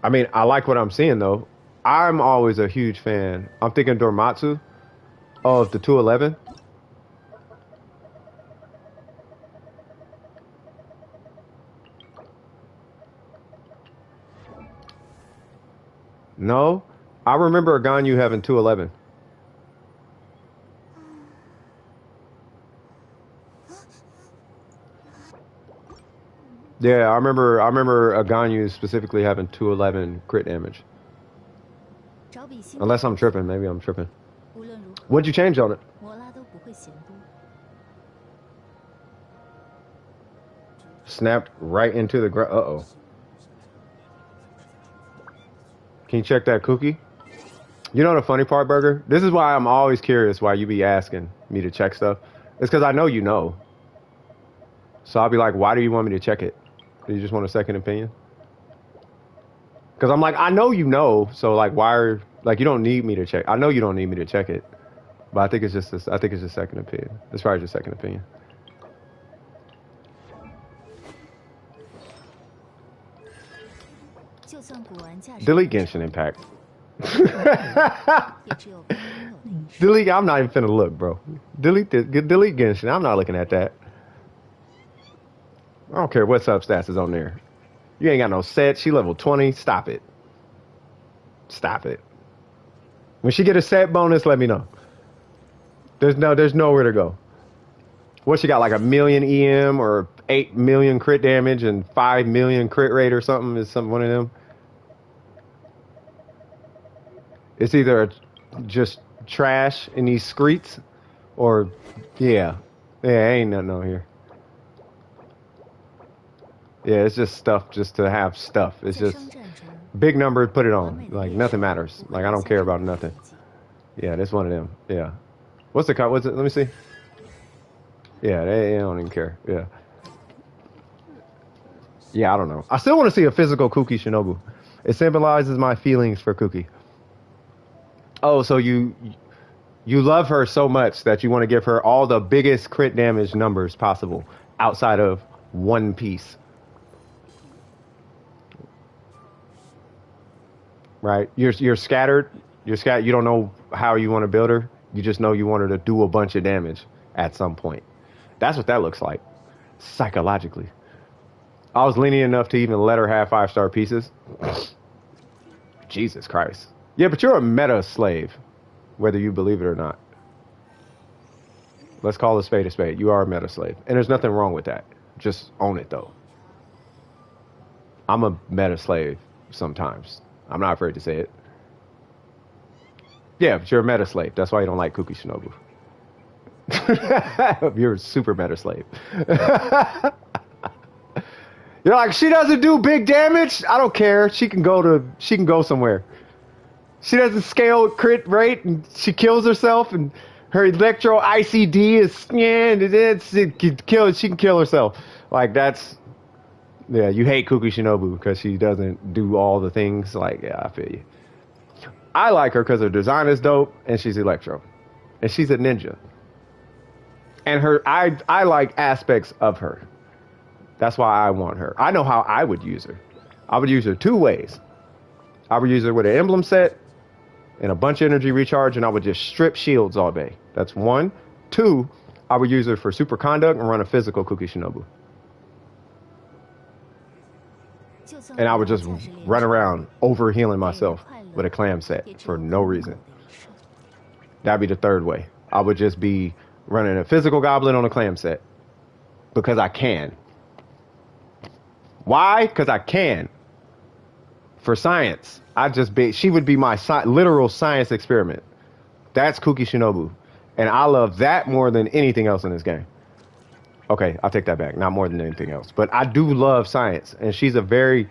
I mean, I like what I'm seeing, though. I'm always a huge fan. I'm thinking Dormatsu of the 211. No, I remember a Ganyu having 211. Yeah, I remember a Ganyu specifically having 211 crit damage. Unless I'm tripping, maybe I'm tripping. What'd you change on it? Snapped right into the ground. Uh-oh. Can you check that cookie? You know the funny part, Burger? This is why I'm always curious why you be asking me to check stuff. It's because I know you know. So I'll be like, why do you want me to check it? Do you just want a second opinion? Because I'm like, I know you know. So like, why are, like, you don't need me to check. I know you don't need me to check it. But I think it's just I think it's just second opinion. It's probably just second opinion. Delete Genshin Impact. Delete. I'm not even finna look, bro. Delete Genshin. I'm not looking at that. I don't care what substats is on there. You ain't got no set. She level 20. Stop it. Stop it. When she get a set bonus, let me know. There's nowhere to go. What, she got like 1 million EM or 8 million crit damage and 5 million crit rate or something? Is some one of them? It's either just trash in these streets, or yeah, ain't nothing on here. Yeah, it's just stuff just to have stuff. It's just big number, put it on. Like nothing matters. Like I don't care about nothing. Yeah, that's one of them. Yeah. What's the cut? What's it? Let me see. Yeah, they don't even care. Yeah. Yeah, I don't know. I still want to see a physical Kuki Shinobu. It symbolizes my feelings for Kuki. Oh, so you love her so much that you want to give her all the biggest crit damage numbers possible outside of one piece. Right? You're scattered. You're scattered. You don't know how you want to build her. You just know you want her to do a bunch of damage at some point. That's what that looks like psychologically. I was lenient enough to even let her have 5-star pieces. Jesus Christ. Yeah, but you're a meta slave, whether you believe it or not. Let's call a spade a spade. You are a meta slave. And there's nothing wrong with that. Just own it, though. I'm a meta slave sometimes. I'm not afraid to say it. Yeah, but you're a meta slave. That's why you don't like Kuki Shinobu. You're a super meta slave. You're like, she doesn't do big damage. I don't care. She can go somewhere. She doesn't scale crit rate, and she kills herself, and her electro ICD is she can kill herself. Like that's yeah. You hate Kuki Shinobu because she doesn't do all the things. Like yeah, I feel you. I like her because her design is dope, and she's electro, and she's a ninja. And I like aspects of her. That's why I want her. I know how I would use her. I would use her two ways. I would use her with an emblem set and a bunch of energy recharge, and I would just strip shields all day. That's one. Two, I would use her for super conduct and run a physical Kuki Shinobu. And I would just run around over healing myself with a clam set for no reason. That'd be the third way. I would just be running a physical goblin on a clam set because I can. Why? Because I can. For science, she would be my literal science experiment. That's Kuki Shinobu. And I love that more than anything else in this game. Okay, I'll take that back. Not more than anything else. But I do love science. And she's a very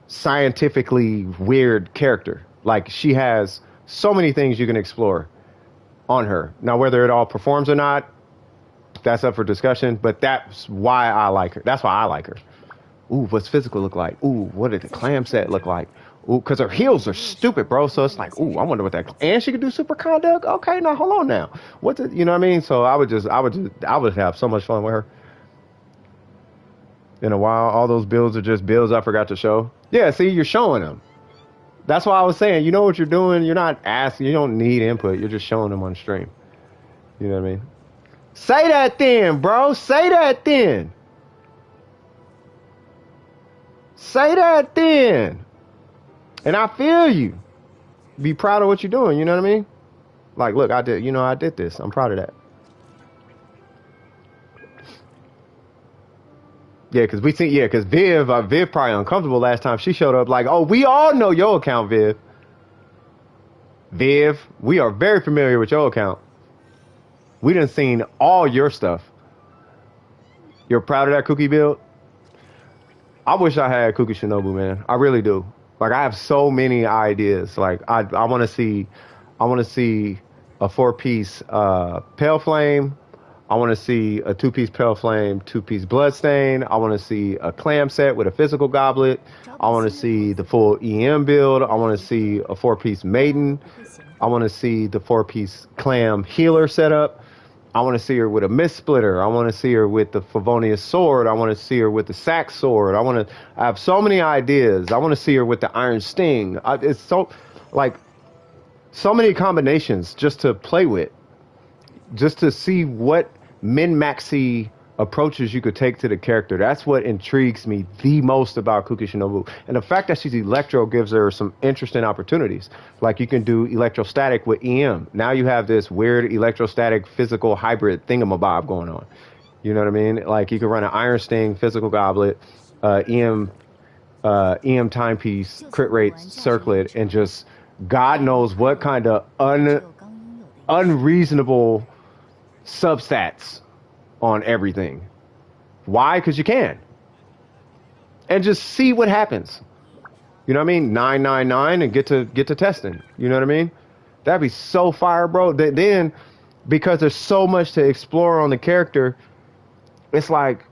scientifically weird character. Like, she has so many things you can explore on her. Now, whether it all performs or not, that's up for discussion. But that's why I like her. That's why I like her. Ooh, what's physical look like? Ooh, what did the clam set look like? Ooh, because her heels are stupid, bro. So it's like, ooh, I wonder what that. And she could do super conduct. Okay, now hold on now. What's it? You know what I mean? So I would have so much fun with her. In a while, all those builds are just builds I forgot to show. Yeah, see, you're showing them. That's why I was saying, you know what you're doing. You're not asking. You don't need input. You're just showing them on stream. You know what I mean? Say that then, bro. Say that then. Say that then. And I feel you. Be proud of what you're doing, you know what I mean? Like, look, I did this. I'm proud of that. Yeah, because Viv probably uncomfortable last time she showed up. Like, oh, we all know your account, Viv. Viv, we are very familiar with your account. We done seen all your stuff. You're proud of that cookie build? I wish I had Kuki Shinobu, man. I really do. Like, I have so many ideas. Like, I want to see a 4-piece Pale Flame. I want to see a 2-piece Pale Flame, 2-piece Bloodstain. I want to see a clam set with a physical goblet. I want to see the full EM build. I want to see a 4-piece Maiden. I want to see the 4-piece clam healer setup. I want to see her with a Mist Splitter. I want to see her with the Favonius sword. I want to see her with the Sax sword. I have so many ideas. I want to see her with the Iron Sting. It's so many combinations just to play with, just to see what min-maxy approaches you could take to the character. That's what intrigues me the most about Kuki Shinobu. And the fact that she's electro gives her some interesting opportunities. Like, you can do electrostatic with EM. Now you have this weird electrostatic physical hybrid thingamabob going on. You know what I mean? Like, you can run an Iron Sting, physical goblet, EM timepiece, crit rate circlet, and just God knows what kind of unreasonable substats on everything. Why? Because you can. And just see what happens. You know what I mean? 999 and get to testing. You know what I mean? That'd be so fire, bro. Then, because there's so much to explore on the character, it's like,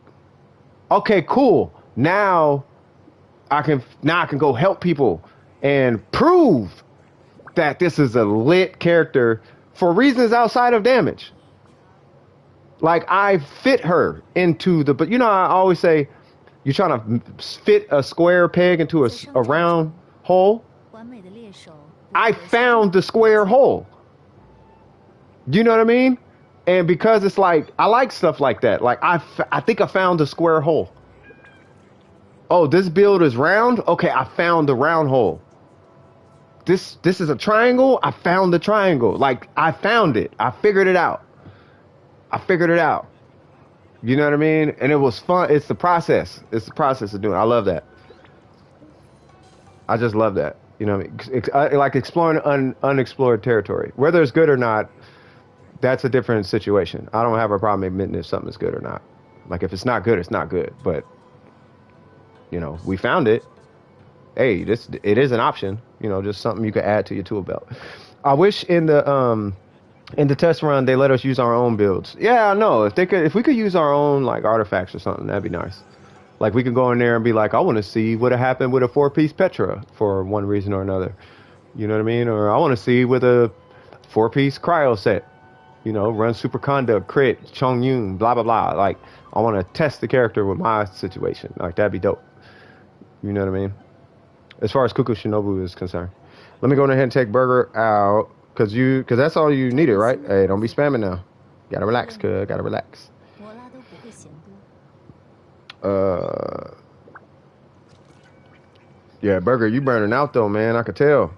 okay, cool. Now I can go help people and prove that this is a lit character for reasons outside of damage. Like, I fit her into but you know, I always say, you're trying to fit a square peg into a round hole. I found the square hole. Do you know what I mean? And because it's like, I like stuff like that. Like, I think I found the square hole. Oh, this build is round? Okay, I found the round hole. this is a triangle. I found the triangle. Like I found it. I figured it out. I figured it out. You know what I mean? And it was fun. It's the process. It's the process of doing it. I love that. I just love that. You know, like exploring unexplored territory. Whether it's good or not, that's a different situation. I don't have a problem admitting if something is good or not. Like if it's not good, it's not good. But you know, we found it. Hey, it is an option. You know, just something you could add to your tool belt. I wish in the test run they let us use our own builds. Yeah, I know. If we could use our own like artifacts or something, that'd be nice. Like we could go in there and be like, I want to see what happened with a 4-piece Petra for one reason or another. You know what I mean? Or I want to see with a 4-piece cryo set. You know, run superconduct, crit, Chong Yun, blah blah blah. Like I want to test the character with my situation. Like that'd be dope. You know what I mean? As far as Kuku Shinobu is concerned. Let me go ahead and take Burger out because that's all you needed, right? Hey, don't be spamming now. Gotta relax, cuz. Gotta relax. Yeah, Burger, you burning out though, man. I could tell.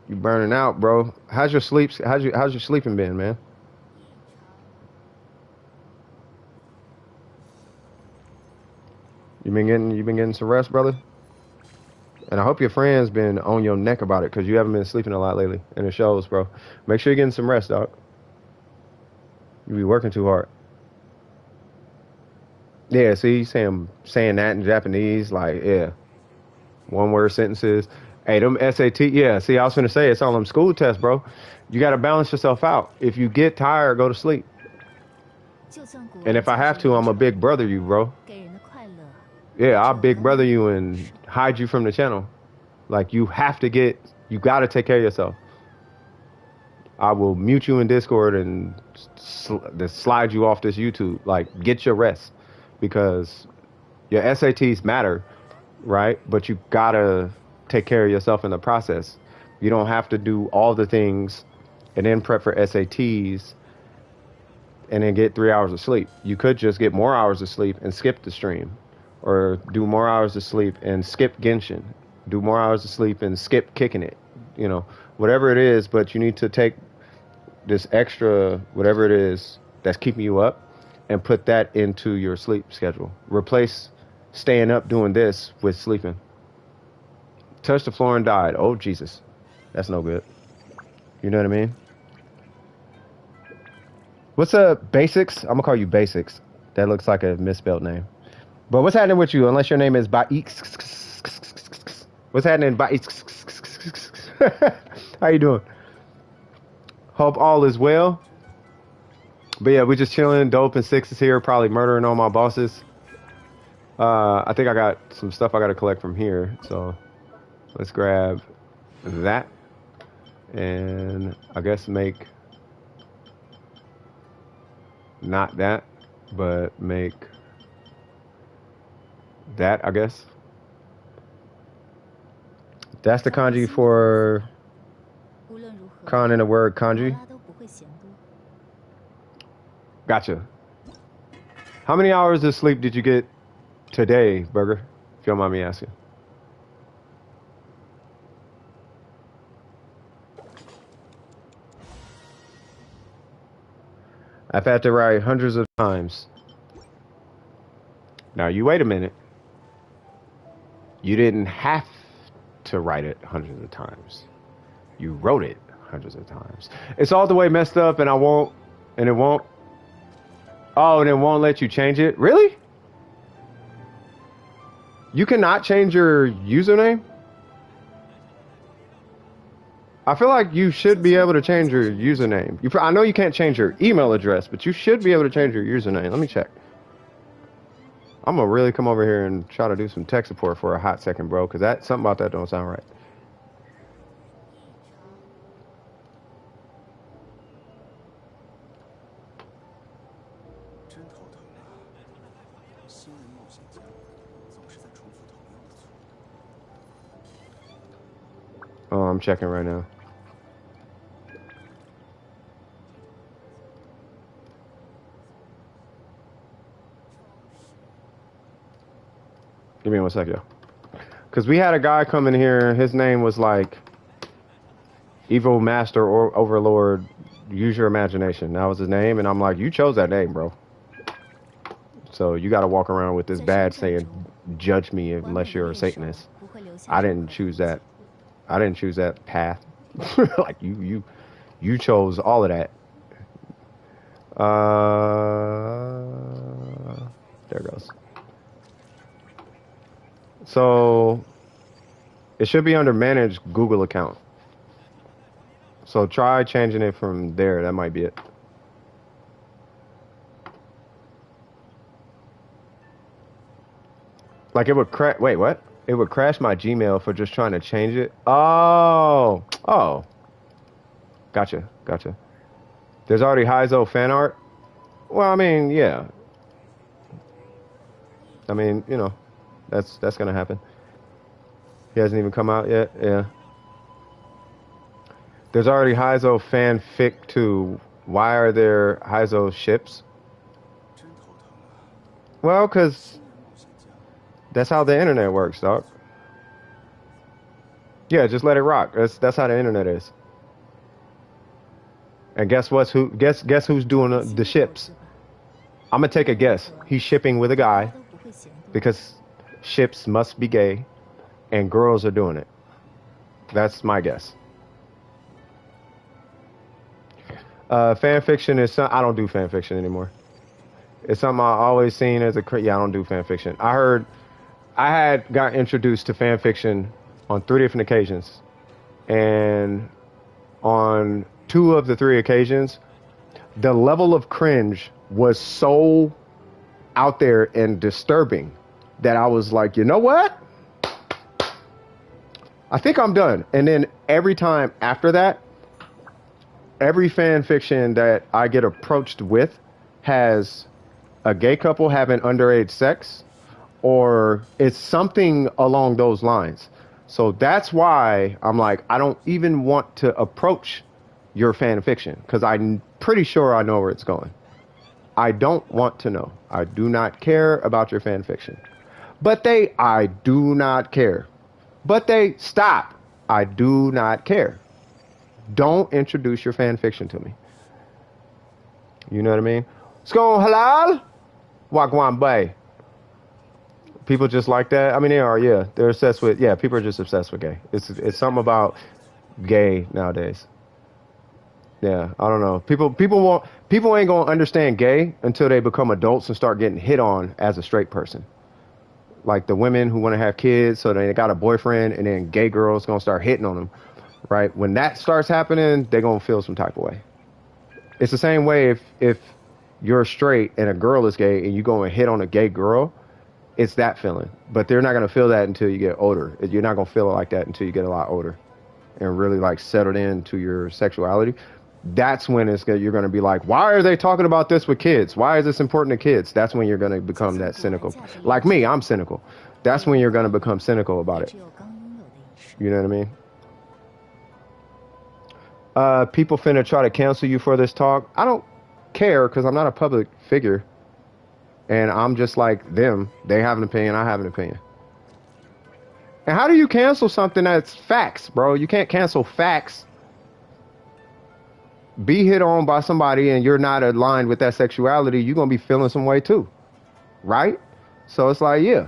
You burning out, bro. How's your sleep? How's your sleeping been, man? You been getting some rest, brother? And I hope your friends been on your neck about it because you haven't been sleeping a lot lately. And it shows, bro. Make sure you're getting some rest, dog. You be working too hard. Yeah, see, saying that in Japanese, like, yeah, one word sentences. Hey, them SAT, yeah. See, I was gonna say it's all them school tests, bro. You got to balance yourself out. If you get tired, go to sleep. And if I have to, I'm a big brother you, bro. Yeah, I'll big brother you and hide you from the channel. Like you got to take care of yourself. I will mute you in Discord and slide you off this YouTube. Like, get your rest because your SATs matter, right? But you gotta take care of yourself in the process. You don't have to do all the things and then prep for SATs and then get 3 hours of sleep. You could just get more hours of sleep and skip the stream, or do more hours of sleep and skip Genshin. Do more hours of sleep and skip kicking it. You know, whatever it is, but you need to take this extra, whatever it is that's keeping you up, and put that into your sleep schedule. Replace staying up doing this with sleeping. Touched the floor and died. Oh, Jesus. That's no good. You know what I mean? What's up, Basics? I'm going to call you Basics. That looks like a misspelled name. But what's happening with you, unless your name is Baix? What's happening, Baix? How you doing? Hope all is well. But yeah, we're just chilling. Dope and Six is here, probably murdering all my bosses. I think I got some stuff I got to collect from here. So let's grab that. And I guess make not that, but make that, I guess. That's the kanji for kan in the word kanji. Gotcha. How many hours of sleep did you get today, Burger? If you don't mind me asking. I've had to write hundreds of times. Now, you wait a minute. You didn't have to write it hundreds of times. You wrote it hundreds of times. It's all the way messed up, and it won't. Oh, and it won't let you change it? Really? You cannot change your username? I feel like you should be able to change your username. I know you can't change your email address, but you should be able to change your username. Let me check. I'm gonna really come over here and try to do some tech support for a hot second, bro, because something about that don't sound right. Oh, I'm checking right now. Give me 1 second, yo. Because we had a guy come in here. His name was like Evil Master or Overlord. Use your imagination. That was his name. And I'm like, you chose that name, bro. So you got to walk around with this badge saying, judge me unless you're a Satanist. I didn't choose that. I didn't choose that path. Like you chose all of that. There it goes. So it should be under manage Google account. So try changing it from there. That might be it. Like it would crash. Wait, what? It would crash my Gmail for just trying to change it. Oh. Gotcha. There's already Heizo fan art. Well, I mean, yeah. I mean, you know, that's gonna happen. He hasn't even come out yet. Yeah. There's already Heizo fanfic too. Why are there Heizo ships? Well, cause that's how the internet works, dog. Yeah, just let it rock. That's how the internet is. And guess what's who? Guess who's doing the ships? I'm gonna take a guess. He's shipping with a guy because ships must be gay, and girls are doing it. That's my guess. Fan fiction is I don't do fan fiction anymore. It's something I always seen as yeah, I don't do fan fiction. I had got introduced to fan fiction on 3 different occasions, and on 2 of the 3 occasions, the level of cringe was so out there and disturbing that I was like, you know what? I think I'm done. And then every time after that, every fan fiction that I get approached with has a gay couple having underage sex, or it's something along those lines. So that's why I'm like, I don't even want to approach your fan fiction because I'm pretty sure I know where it's going. I don't want to know. I do not care about your fan fiction. I do not care. Stop. I do not care. Don't introduce your fan fiction to me. You know what I mean? What's going on, halal? Wagwan Bay. People just like that. I mean, they are, yeah. They're obsessed with, yeah, people are just obsessed with gay. It's something about gay nowadays. Yeah, I don't know. People ain't gonna understand gay until they become adults and start getting hit on as a straight person. Like the women who want to have kids, so they got a boyfriend, and then gay girls gonna start hitting on them, right? When that starts happening, they're gonna feel some type of way. It's the same way if you're straight and a girl is gay and you go and hit on a gay girl, it's that feeling. But they're not gonna feel that until you get older. You're not gonna feel it like that until you get a lot older and really like settled into your sexuality. That's when you're going to be like, why are they talking about this with kids? Why is this important to kids? That's when you're going to become that cynical. Like me, I'm cynical. That's when you're going to become cynical about it. You know what I mean? People finna try to cancel you for this talk. I don't care because I'm not a public figure. And I'm just like them. They have an opinion. I have an opinion. And how do you cancel something that's facts, bro? You can't cancel facts. Be hit on by somebody and you're not aligned with that sexuality, you're going to be feeling some way too. Right? So it's like, yeah.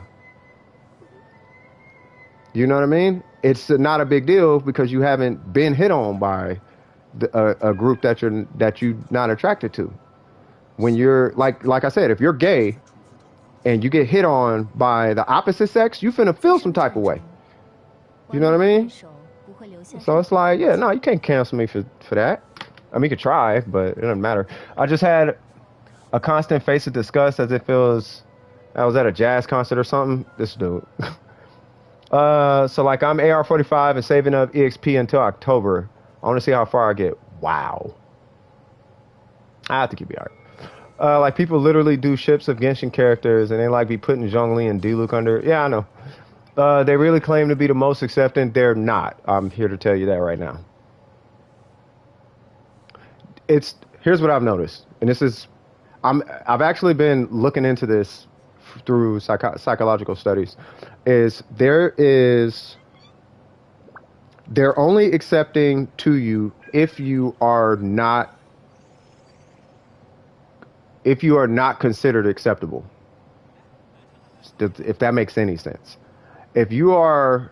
You know what I mean? It's not a big deal because you haven't been hit on by a group that you're not attracted to. When you're like I said, if you're gay and you get hit on by the opposite sex, you finna feel some type of way. You know what I mean? So it's like, yeah, no, you can't cancel me for that. I mean, you could try, but it doesn't matter. I just had a constant face of disgust as if I was at a jazz concert or something. This dude. So like I'm AR45 and saving up EXP until October. I want to see how far I get. Wow. I have to keep it alright. Like people literally do ships of Genshin characters and they like be putting Zhongli and Diluc under. Yeah, I know. They really claim to be the most accepting. They're not. I'm here to tell you that right now. Here's what I've noticed, and I've actually been looking into this through psychological studies is they're only accepting to you if you are not considered acceptable. If that makes any sense. If you are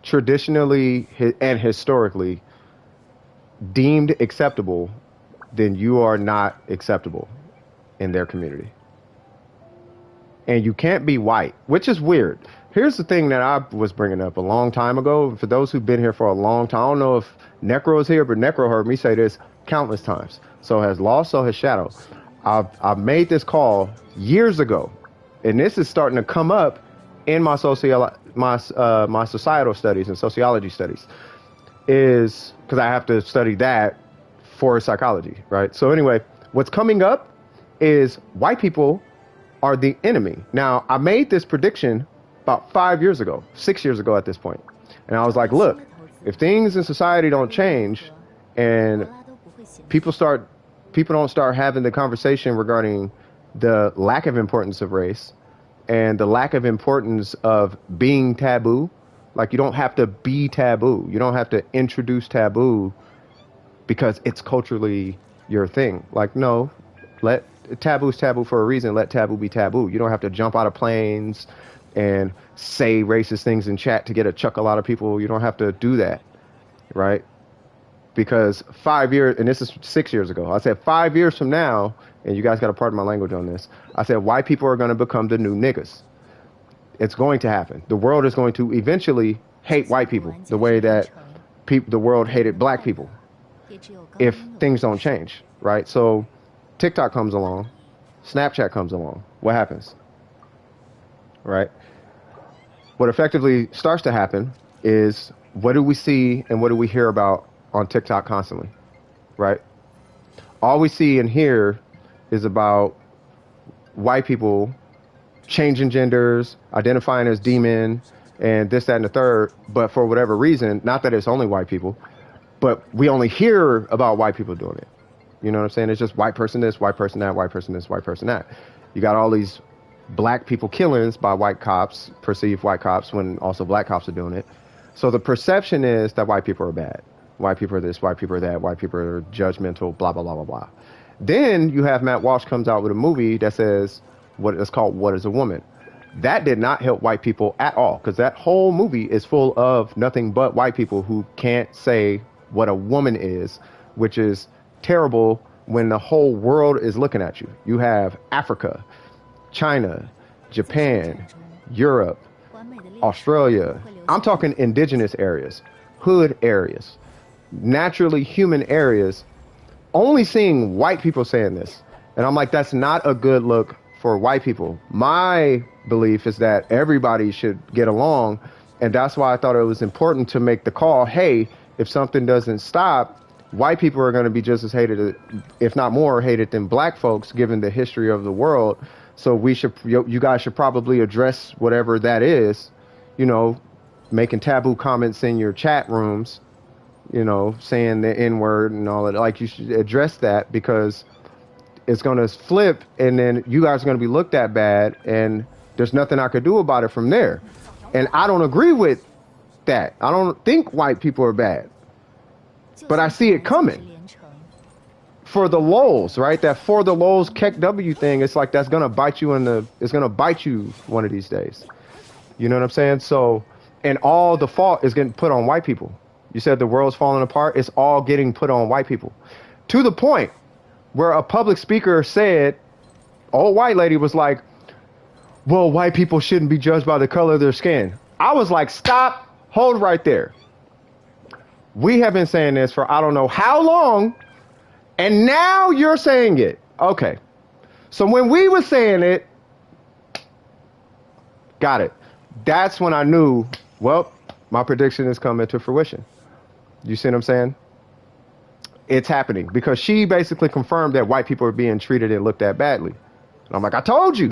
traditionally and historically deemed acceptable, then you are not acceptable in their community. And you can't be white, which is weird. Here's the thing that I was bringing up a long time ago. For those who've been here for a long time, I don't know if Necro is here, but Necro heard me say this countless times. So has Lost, so has Shadow. I've made this call years ago, and this is starting to come up in my my societal studies and sociology studies, is because I have to study that for psychology, right? So anyway, what's coming up is white people are the enemy. Now, I made this prediction about 5 years ago, 6 years ago at this point. And I was like, look, if things in society don't change and people don't start having the conversation regarding the lack of importance of race and the lack of importance of being taboo, like you don't have to be taboo. You don't have to introduce taboo because it's culturally your thing. Like, no, let taboo's taboo for a reason. Let taboo be taboo. You don't have to jump out of planes and say racist things in chat to get a chuckle out of people. You don't have to do that, right? Because 5 years, and this is 6 years ago, I said 5 years from now, and you guys got to pardon my language on this, I said white people are going to become the new niggas. It's going to happen. The world is going to eventually hate white people the way that the world hated black people if things don't change, right? So TikTok comes along, Snapchat comes along. What happens? Right? What effectively starts to happen is, what do we see and what do we hear about on TikTok constantly? Right? All we see and hear is about white people changing genders, identifying as demon, and this, that, and the third. But for whatever reason, not that it's only white people, but we only hear about white people doing it. You know what I'm saying? It's just white person this, white person that, white person this, white person that. You got all these black people killings by white cops, perceived white cops, when also black cops are doing it. So the perception is that white people are bad. White people are this, white people are that, white people are judgmental, blah, blah, blah, blah, blah. Then you have Matt Walsh comes out with a movie that says, what it's called, What is a Woman? That did not help white people at all, because that whole movie is full of nothing but white people who can't say what a woman is, which is terrible when the whole world is looking at you. You have Africa, China, Japan, Europe, Australia. I'm talking indigenous areas, hood areas, naturally human areas, only seeing white people saying this. And I'm like, that's not a good look for white people. My belief is that everybody should get along. And that's why I thought it was important to make the call. Hey, if something doesn't stop, white people are going to be just as hated, if not more hated, than black folks, given the history of the world. So you guys should probably address whatever that is, you know, making taboo comments in your chat rooms, you know, saying the N-word and all that. Like, you should address that, because it's going to flip, and then you guys are going to be looked at bad, and there's nothing I could do about it from there. And I don't agree with that. I don't think white people are bad, but I see it coming. For the lols, right? That for the lols Keck W thing, it's like that's gonna bite you it's gonna bite you one of these days. You know what I'm saying? So, and all the fault is getting put on white people. You said the world's falling apart. It's all getting put on white people, to the point where a public speaker said, old white lady was like, well, white people shouldn't be judged by the color of their skin. I was like, stop, hold right there. We have been saying this for I don't know how long, and now you're saying it. Okay. So when we were saying it, got it. That's when I knew, well, my prediction is coming to fruition. You see what I'm saying? It's happening, because she basically confirmed that white people are being treated and looked at badly. And I'm like, I told you.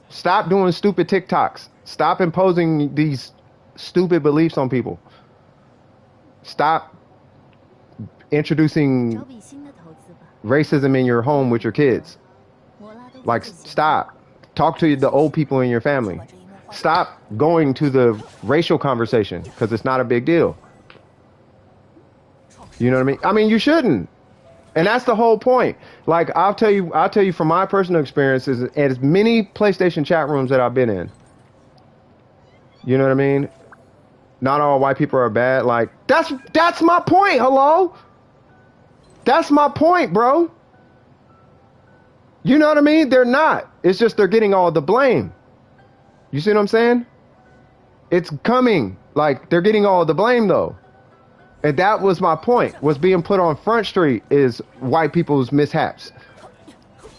Stop doing stupid TikToks. Stop imposing these stupid beliefs on people. Stop introducing racism in your home with your kids. Like, stop. Talk to the old people in your family. Stop going to the racial conversation because it's not a big deal. You know what I mean? I mean, you shouldn't. And that's the whole point. Like, I'll tell you from my personal experiences, as many PlayStation chat rooms that I've been in. You know what I mean? Not all white people are bad. Like, that's my point. Hello? That's my point, bro. You know what I mean? They're not. It's just they're getting all the blame. You see what I'm saying? It's coming. Like, they're getting all the blame, though. And that was my point. What's being put on Front Street is white people's mishaps.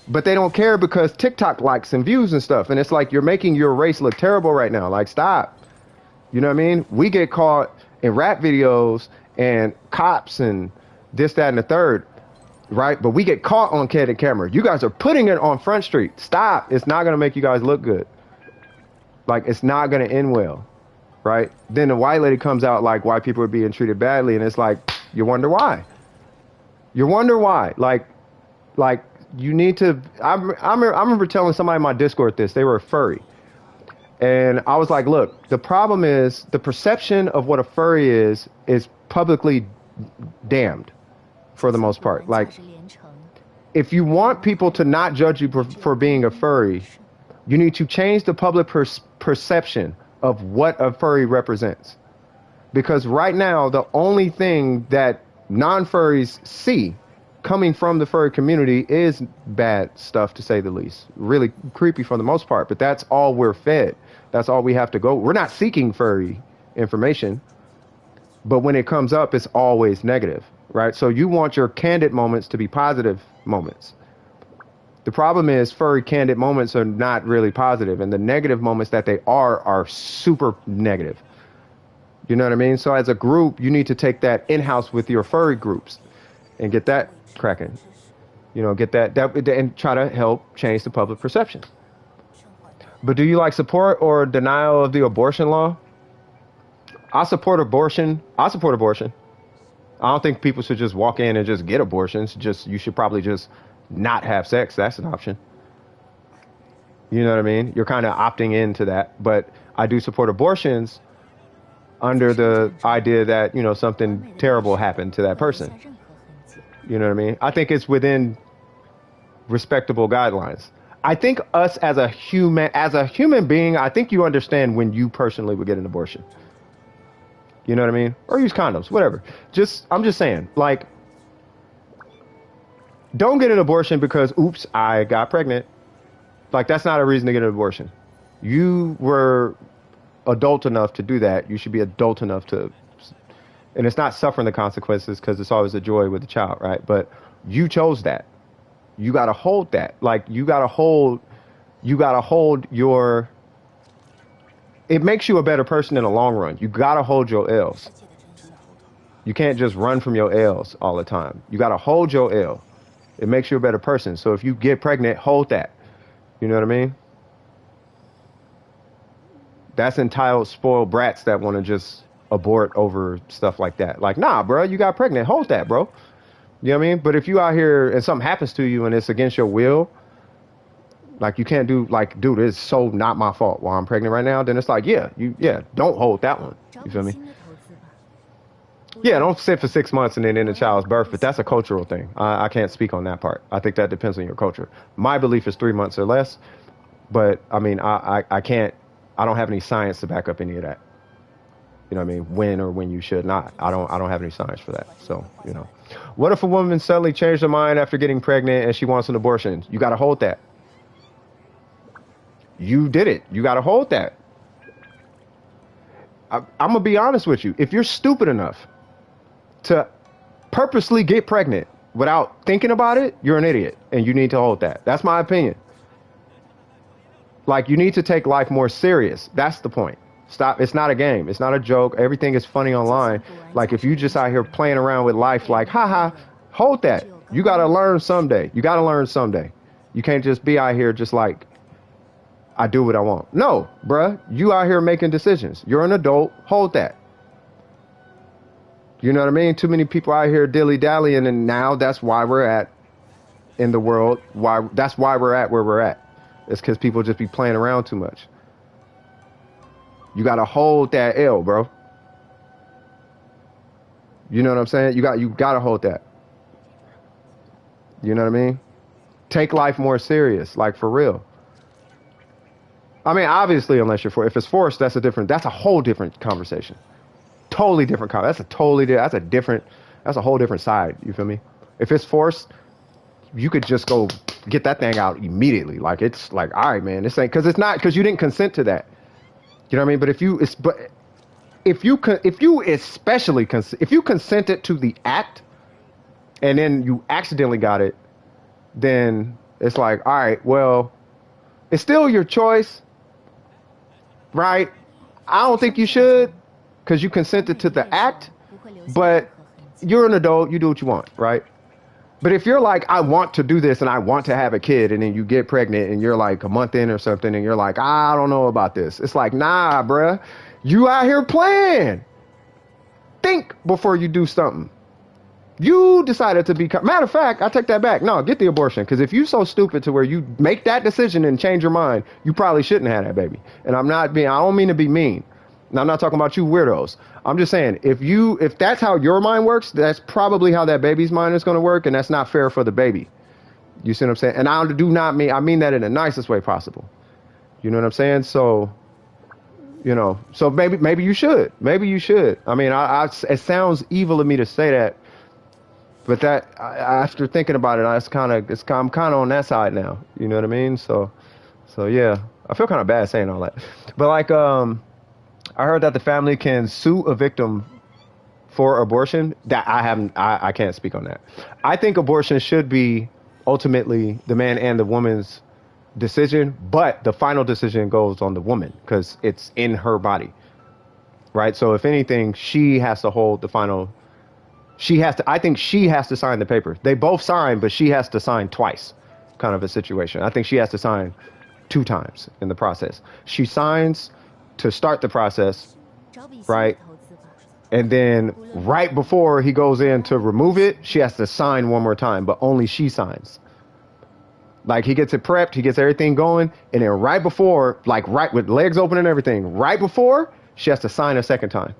But they don't care because TikTok likes and views and stuff. And it's like, you're making your race look terrible right now. Like, stop. You know what I mean? We get caught in rap videos and cops and this, that, and the third. Right? But we get caught on candid camera. You guys are putting it on Front Street. Stop. It's not going to make you guys look good. Like, it's not going to end well. Right? Then the white lady comes out like white people are being treated badly. And it's like, you wonder why. You wonder why. Like you need to. I remember telling somebody in my Discord this. They were a furry. And I was like, look, the problem is the perception of what a furry is publicly damned for the most part. Like, if you want people to not judge you for being a furry, you need to change the public perception of what a furry represents. Because right now, the only thing that non-furries see coming from the furry community is bad stuff, to say the least. Really creepy for the most part, but that's all we're fed. That's all we have to go. We're not seeking furry information, but when it comes up, it's always negative, right? So you want your candid moments to be positive moments. The problem is furry candid moments are not really positive, and the negative moments that they are super negative. You know what I mean? So as a group, you need to take that in-house with your furry groups and get that cracking. You know, get that and try to help change the public perception. But do you like support or denial of the abortion law? I support abortion. I don't think people should just walk in and just get abortions. You should probably just not have sex. That's an option. You know what I mean? You're kind of opting into that. But I do support abortions under the idea that, you know, something terrible happened to that person. You know what I mean? I think it's within respectable guidelines. I think us as a human being, I think you understand when you personally would get an abortion. You know what I mean? Or use condoms, whatever. I'm just saying, like, don't get an abortion because, oops, I got pregnant. Like, that's not a reason to get an abortion. You were adult enough to do that. You should be adult enough to, and it's not suffering the consequences because it's always a joy with the child, right? But you chose that. You got to hold that. Like, you got to hold your, it makes you a better person in the long run. You got to hold your L's. You can't just run from your L's all the time. You got to hold your L. It makes you a better person. So if you get pregnant, hold that. You know what I mean? That's entitled spoiled brats that want to just abort over stuff like that. Like, nah, bro, you got pregnant. Hold that, bro. You know what I mean? But if you out here and something happens to you and it's against your will, like, you can't do, like, dude, it's so not my fault while I'm pregnant right now, then it's like, yeah, don't hold that one. You feel me? Yeah, don't sit for 6 months and then end the child's birth, but that's a cultural thing. I can't speak on that part. I think that depends on your culture. My belief is 3 months or less, but I mean, I don't have any science to back up any of that. You know what I mean? When you should not. I don't have any science for that. So, you know. What if a woman suddenly changed her mind after getting pregnant and she wants an abortion? You got to hold that. You did it. You got to hold that. I'm going to be honest with you. If you're stupid enough to purposely get pregnant without thinking about it, you're an idiot and you need to hold that. That's my opinion. Like, you need to take life more serious. That's the point. Stop. It's not a game. It's not a joke. Everything is funny online. Like, if you just out here playing around with life, like, haha, hold that. You got to learn someday. You can't just be out here just like, I do what I want. No, bruh. You out here making decisions. You're an adult. Hold that. You know what I mean? Too many people out here dilly-dallying, and now that's why we're at in the world. Why? That's why we're at where we're at. It's because people just be playing around too much. You gotta hold that L, bro. You know what I'm saying? You gotta hold that. You know what I mean? Take life more serious, like for real. I mean, obviously, unless you're if it's forced, that's a whole different conversation. Totally different that's a whole different side. You feel me? If it's forced, you could just go get that thing out immediately. Like it's like, all right, man, this ain't because you didn't consent to that. You know what I mean? But if you consented to the act and then you accidentally got it, then it's like, all right, well, it's still your choice, right? I don't think you should because you consented to the act, but you're an adult, you do what you want, right? But if you're like, I want to do this and I want to have a kid, and then you get pregnant and you're like a month in or something and you're like, I don't know about this. It's like, nah, bruh, you out here playing. Think before you do something. You decided to be, matter of fact, I take that back. No, get the abortion. Because if you're so stupid to where you make that decision and change your mind, you probably shouldn't have that baby. And I don't mean to be mean. And I'm not talking about you weirdos. I'm just saying, if that's how your mind works, that's probably how that baby's mind is going to work. And that's not fair for the baby. You see what I'm saying? And I mean that in the nicest way possible. You know what I'm saying? So, so maybe you should. Maybe you should. I mean, it sounds evil of me to say that. But after thinking about it, I'm kind of on that side now. You know what I mean? So yeah, I feel kind of bad saying all that. But like, I heard that the family can sue a victim for abortion. That I can't speak on that. I think abortion should be ultimately the man and the woman's decision, but the final decision goes on the woman because it's in her body, right? So if anything, she has to hold the final. I think she has to sign the paper. They both sign, but she has to sign twice, kind of a situation. I think she has to sign 2 times in the process. She signs to start the process, right? And then right before he goes in to remove it, she has to sign one more time, but only she signs. Like he gets it prepped, he gets everything going, and then right before, like right with legs open and everything, right before, she has to sign a second time.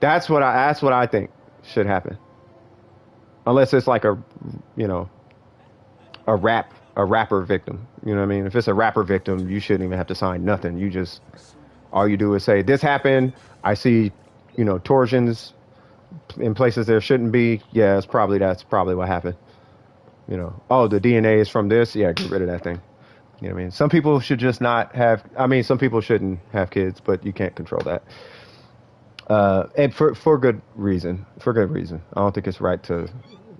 That's what I think should happen. Unless it's like a rapper victim. You know what I mean? If it's a rapper victim, you shouldn't even have to sign nothing. All you do is say, this happened. I see, torsions in places there shouldn't be. Yeah, that's probably what happened. Oh, the DNA is from this. Yeah, get rid of that thing. You know what I mean? Some people should just not have, some people shouldn't have kids, but you can't control that. And for good reason. I don't think it's right to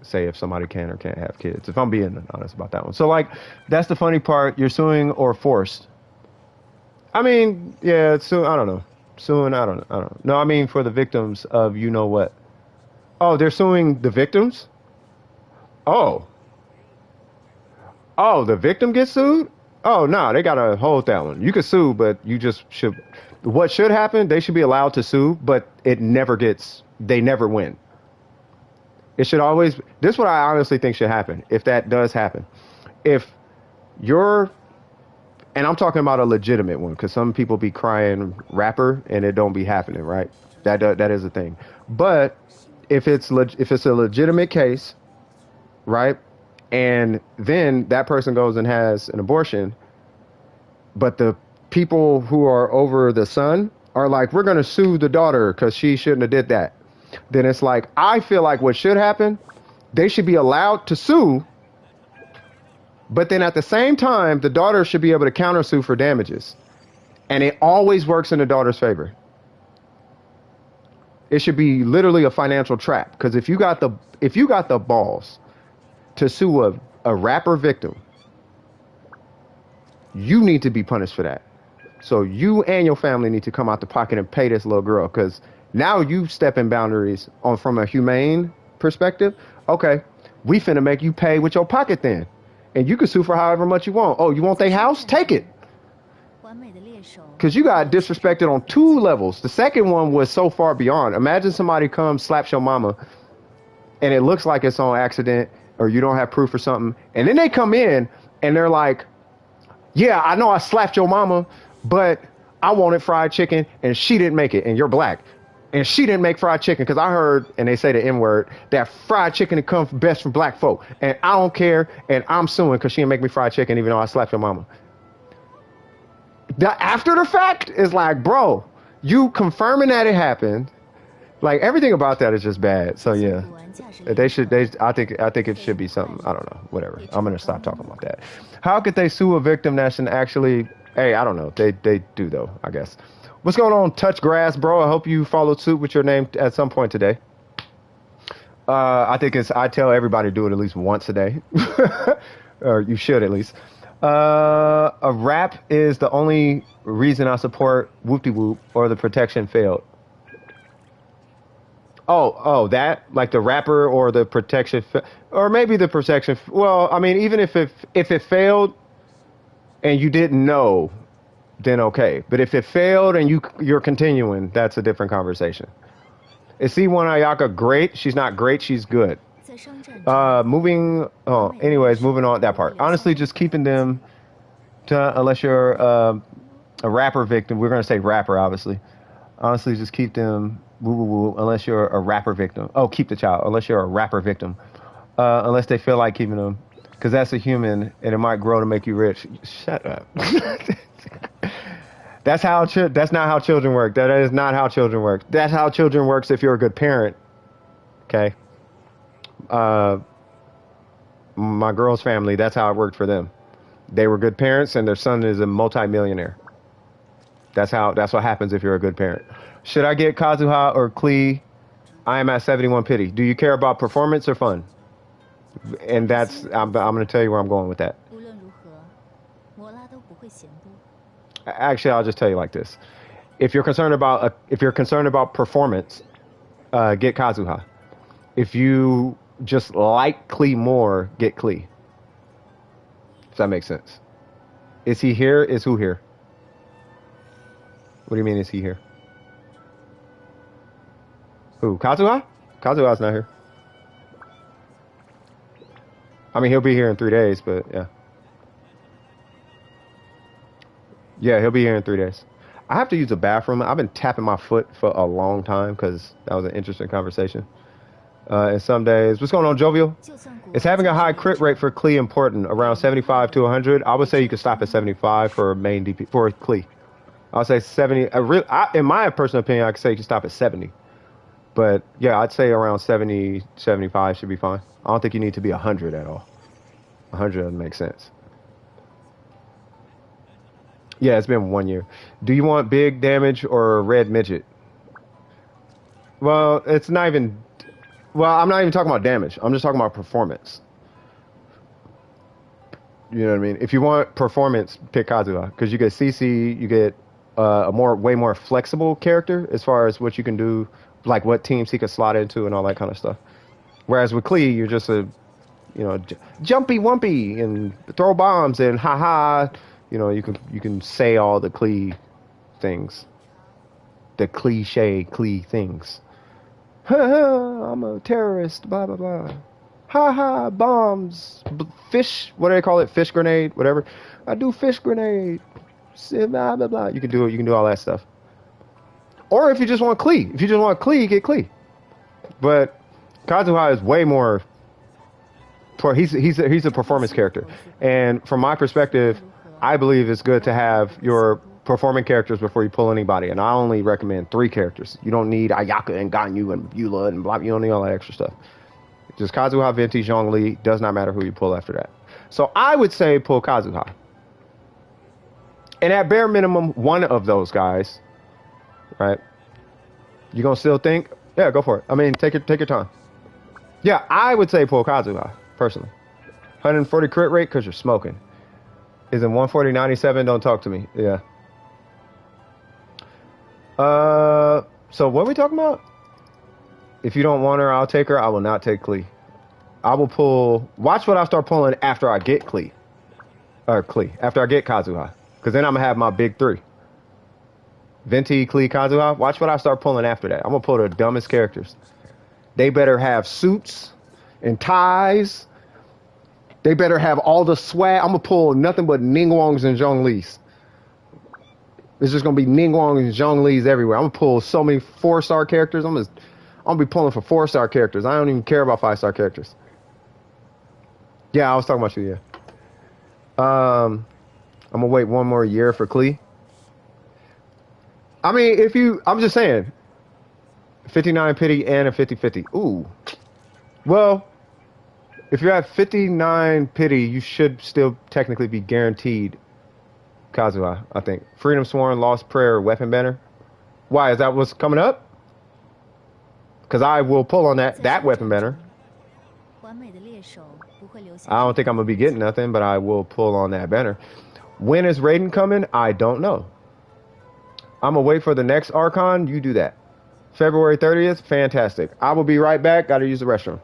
say if somebody can or can't have kids, if I'm being honest about that one. So like, that's the funny part. You're suing or forced. I mean, yeah, so I don't know. Suing, I don't know. No, I mean for the victims of what. Oh, they're suing the victims? Oh, the victim gets sued? Oh, no, they got to hold that one. You can sue, but you just should. What should happen, they should be allowed to sue, but they never win. It should always, this is what I honestly think should happen, if that does happen. If you're, and I'm talking about a legitimate one, because some people be crying rapper, and it don't be happening, right? That is a thing. But if it's a legitimate case, right, and then that person goes and has an abortion, but the people who are over the son are like, we're going to sue the daughter because she shouldn't have did that. Then it's like, I feel like what should happen, they should be allowed to sue, but then at the same time, the daughter should be able to countersue for damages. And it always works in the daughter's favor. It should be literally a financial trap. Because if you got the balls to sue a rapper victim, you need to be punished for that. So you and your family need to come out the pocket and pay this little girl, because now you step in boundaries from a humane perspective. Okay, we finna make you pay with your pocket then. And you can sue for however much you want. Oh, you want their house? Take it. Because you got disrespected on 2 levels. The second one was so far beyond. Imagine somebody comes, slaps your mama, and it looks like it's on accident, or you don't have proof or something, and then they come in and they're like, yeah, I know I slapped your mama, but I wanted fried chicken and she didn't make it, and you're black. And she didn't make fried chicken because I heard, and they say the N word, that fried chicken comes best from black folk. And I don't care, and I'm suing because she didn't make me fried chicken even though I slapped your mama. The after the fact is like, bro, you confirming that it happened. Like everything about that is just bad. So yeah, I think it should be something. I don't know. Whatever. I'm gonna stop talking about that. How could they sue a victim that's an actually? Hey, I don't know. They do though. I guess. What's going on, Touch Grass, bro? I hope you followed suit with your name at some point today. I think I tell everybody to do it at least once a day, or you should at least. A rap is the only reason I support Whoop-de-Whoop or the protection failed. Oh, that like the rapper or the protection, or maybe the protection. Well, I mean, even if it failed and you didn't know, then okay. But if it failed and you're continuing, that's a different conversation. Is C1 Ayaka great? She's not great. She's good. Moving. Oh, anyways, moving on that part. Honestly, just keeping them to unless you're a rapper victim. We're gonna say rapper, obviously. Honestly, just keep them. Woo woo woo. Unless you're a rapper victim. Oh, keep the child. Unless you're a rapper victim. Unless they feel like keeping them, because that's a human and it might grow to make you rich. Shut up. That's not how children work. That is not how children work. That's how children works if you're a good parent. Okay. My girl's family, that's how it worked for them. They were good parents and their son is a multi-millionaire. That's what happens if you're a good parent. Should I get Kazuha or Klee? I am at 71 pity. Do you care about performance or fun? And I'm going to tell you where I'm going with that. Actually, I'll just tell you like this. If you're concerned about performance, get Kazuha. If you just like Klee more, get Klee. Does that make sense? Is he here? Is who here? What do you mean, is he here? Who? Kazuha? Kazuha's not here. I mean, he'll be here in 3 days, but yeah. Yeah, he'll be here in 3 days. I have to use the bathroom. I've been tapping my foot for a long time because that was an interesting conversation. And some days, what's going on, Jovial? Is having a high crit rate for Klee important? Around 75 to 100? I would say you could stop at 75 for main DP for Klee. I'll say 70. In my personal opinion, I could say you can stop at 70. But yeah, I'd say around 70, 75 should be fine. I don't think you need to be 100 at all. 100 doesn't make sense. Yeah, it's been 1 year. Do you want big damage or a red midget? Well, it's not even... Well, I'm not even talking about damage. I'm just talking about performance. You know what I mean? If you want performance, pick Kazuha. Because you get CC, you get a way more flexible character as far as what you can do, like what teams he could slot into and all that kind of stuff. Whereas with Klee, you're just jumpy wumpy and throw bombs and haha. You know, you can say all the Klee things. The cliche Klee things. I'm a terrorist, blah, blah, blah. Ha ha, bombs, fish, what do they call it? Fish grenade, whatever. I do fish grenade, blah, blah, blah. You can do all that stuff. Or if you just want Klee. If you just want Klee, get Klee. But Kazuha is way more, he's a performance character. And from my perspective, I believe it's good to have your performing characters before you pull anybody, and I only recommend 3 characters. You don't need Ayaka and Ganyu and Beulah and blah. You don't need all that extra stuff. Just Kazuha, Venti, Zhongli. Does not matter who you pull after that. So I would say pull Kazuha, and at bare minimum, one of those guys. Right? You gonna still think? Yeah, go for it. I mean, take your time. Yeah, I would say pull Kazuha personally. 140 crit rate because you're smoking. Is in 140 97. Don't talk to me. Yeah. So what are we talking about? If you don't want her, I'll take her. I will not take Klee. I will pull. Watch what I start pulling after I get Klee. Or Klee. After I get Kazuha. Because then I'm going to have my big 3. Venti, Klee, Kazuha. Watch what I start pulling after that. I'm going to pull the dumbest characters. They better have suits and ties They better have all the swag. I'm gonna pull nothing but Ningguangs and Zhonglis. It's just gonna be Ningguangs and Zhonglis everywhere. I'm gonna pull so many 4-star characters. I'm gonna be pulling for 4-star characters. I don't even care about 5-star characters. Yeah, I was talking about you. Yeah. I'm gonna wait one more year for Klee. I mean, I'm just saying, 59 pity and a 50-50. Ooh. Well, if you're at 59 pity, you should still technically be guaranteed Kazuha, I think. Freedom Sworn, Lost Prayer, Weapon Banner. Why? Is that what's coming up? Because I will pull on that Weapon Banner. I don't think I'm going to be getting nothing, but I will pull on that banner. When is Raiden coming? I don't know. I'm going to wait for the next Archon. You do that. February 30th, fantastic. I will be right back. Got to use the restroom.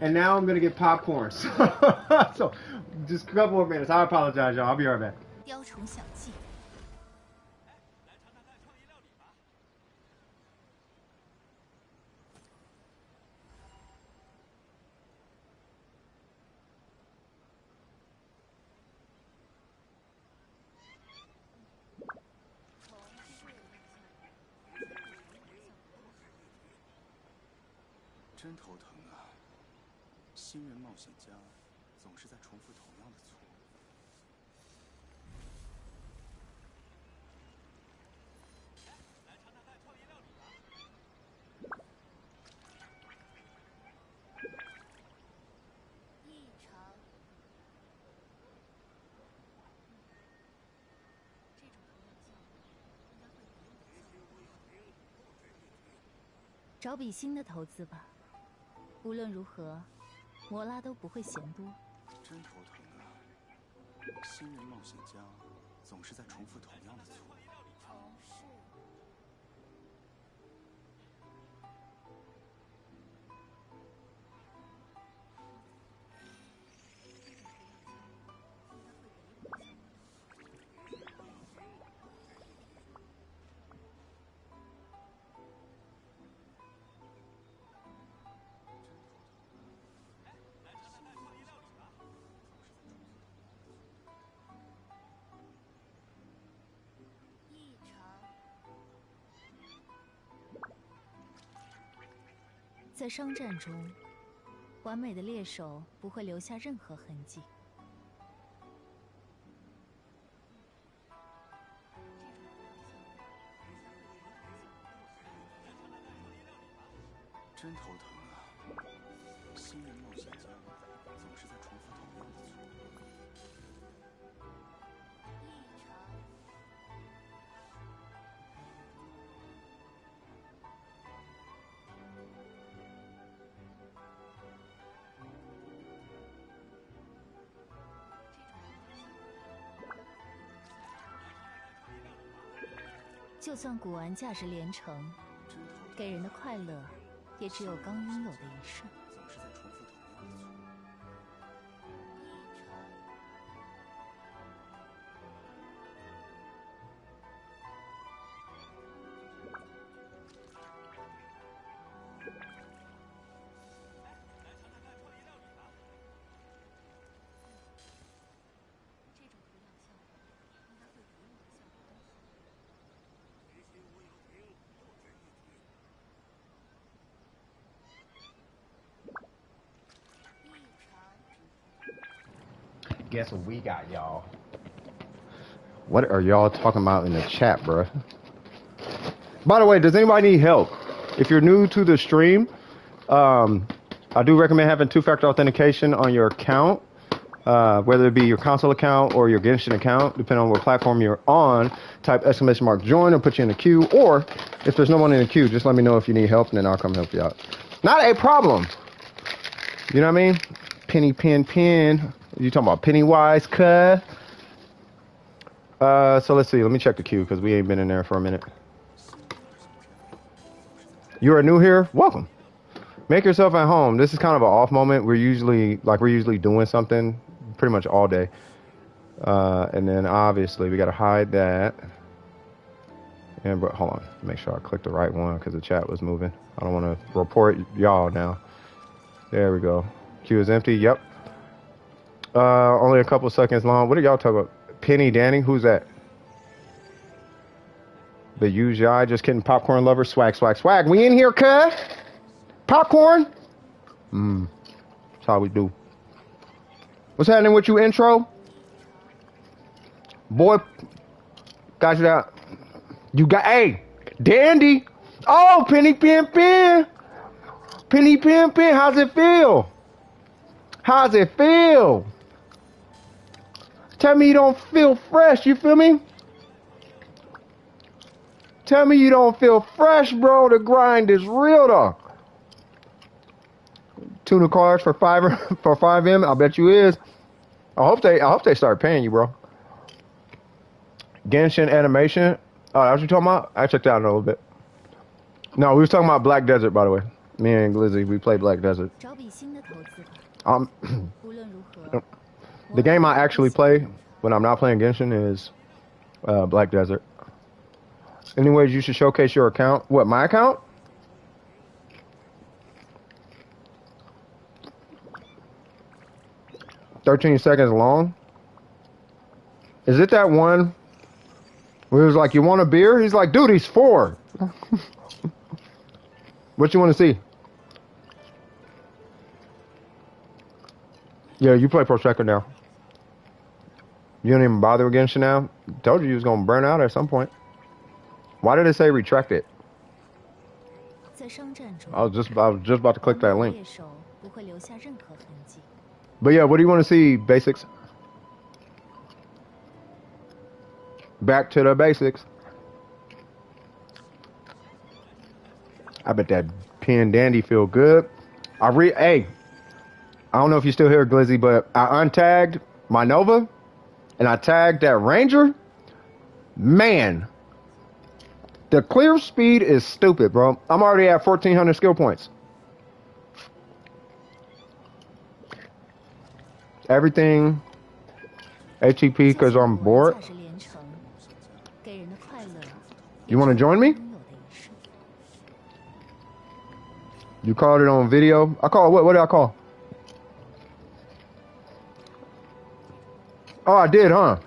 And now I'm going to get popcorn. So just a couple more minutes. I apologize, y'all. I'll be right back. 雕虫小技。真头疼啊！新人冒险家总是在重复同样的错误。异常。这种同样项目应该会比我的项目找笔新的投资吧。无论如何，摩拉都不会嫌多。真头疼啊！新人冒险家总是在重复同样的错误。同事。在商战中，完美的猎手不会留下任何痕迹。真头疼啊！新人冒险家总是在重复同样的错误。异常。就算古玩价值连城，给人的快乐也只有刚拥有的一瞬。总是在重复同样的错误。这种图样项目应该会比我的项目更好。Guess what we got, y'all? What are y'all talking about in the chat, bro? By the way, does anybody need help? If you're new to the stream, I do recommend having two-factor authentication on your account, whether it be your console account or your Genshin account, depending on what platform you're on. Type !join and put you in the queue, or if there's no one in the queue, just let me know if you need help, and then I'll come help you out. Not a problem. You know what I mean? Penny, pen. You talking about Pennywise, cuh? So let's see. Let me check the queue because we ain't been in there for a minute. You are new here? Welcome. Make yourself at home. This is kind of an off moment. We're usually doing something pretty much all day. And then obviously we got to hide that. And but hold on, make sure I click the right one because the chat was moving. I don't want to report y'all now. There we go. Queue is empty. Yep. Only a couple seconds long. What are y'all talking about? Penny Danny? Who's that? The UGI, just kidding. Popcorn lover, swag. We in here, cuh? Popcorn? That's how we do. What's happening with you, intro? Boy, got you that. You got, hey, Dandy. Oh, Penny Pen. Penny Pen. How's it feel? How's it feel? Tell me you don't feel fresh, you feel me? Tell me you don't feel fresh, bro. The grind is real, though. Tuna cards for 5M. I bet you is. I hope they start paying you, bro. Genshin animation. Oh, that's what you talking about? I checked out in a little bit. No, we was talking about Black Desert, by the way. Me and Glizzy, we played Black Desert. The game I actually play when I'm not playing Genshin is Black Desert. Anyways, you should showcase your account. What, my account? "13 seconds long." Is it that one where he was like, "You want a beer?" He's like, "Dude, he's 4." What you want to see? Yeah, you play Pro Striker now. You don't even bother with Genshin now? Told you was going to burn out at some point. Why did it say retract it? I was just about to click that link. But yeah, what do you want to see, basics? Back to the basics. I bet that Pen Dandy feel good. Hey, I don't know if you're still here, Glizzy, but I untagged my Nova and I tagged that Ranger. Man, the clear speed is stupid, bro. I'm already at 1,400 skill points. Everything ATP because I'm bored. You want to join me? You called it on video. I call what? What did I call? Oh, I did, huh?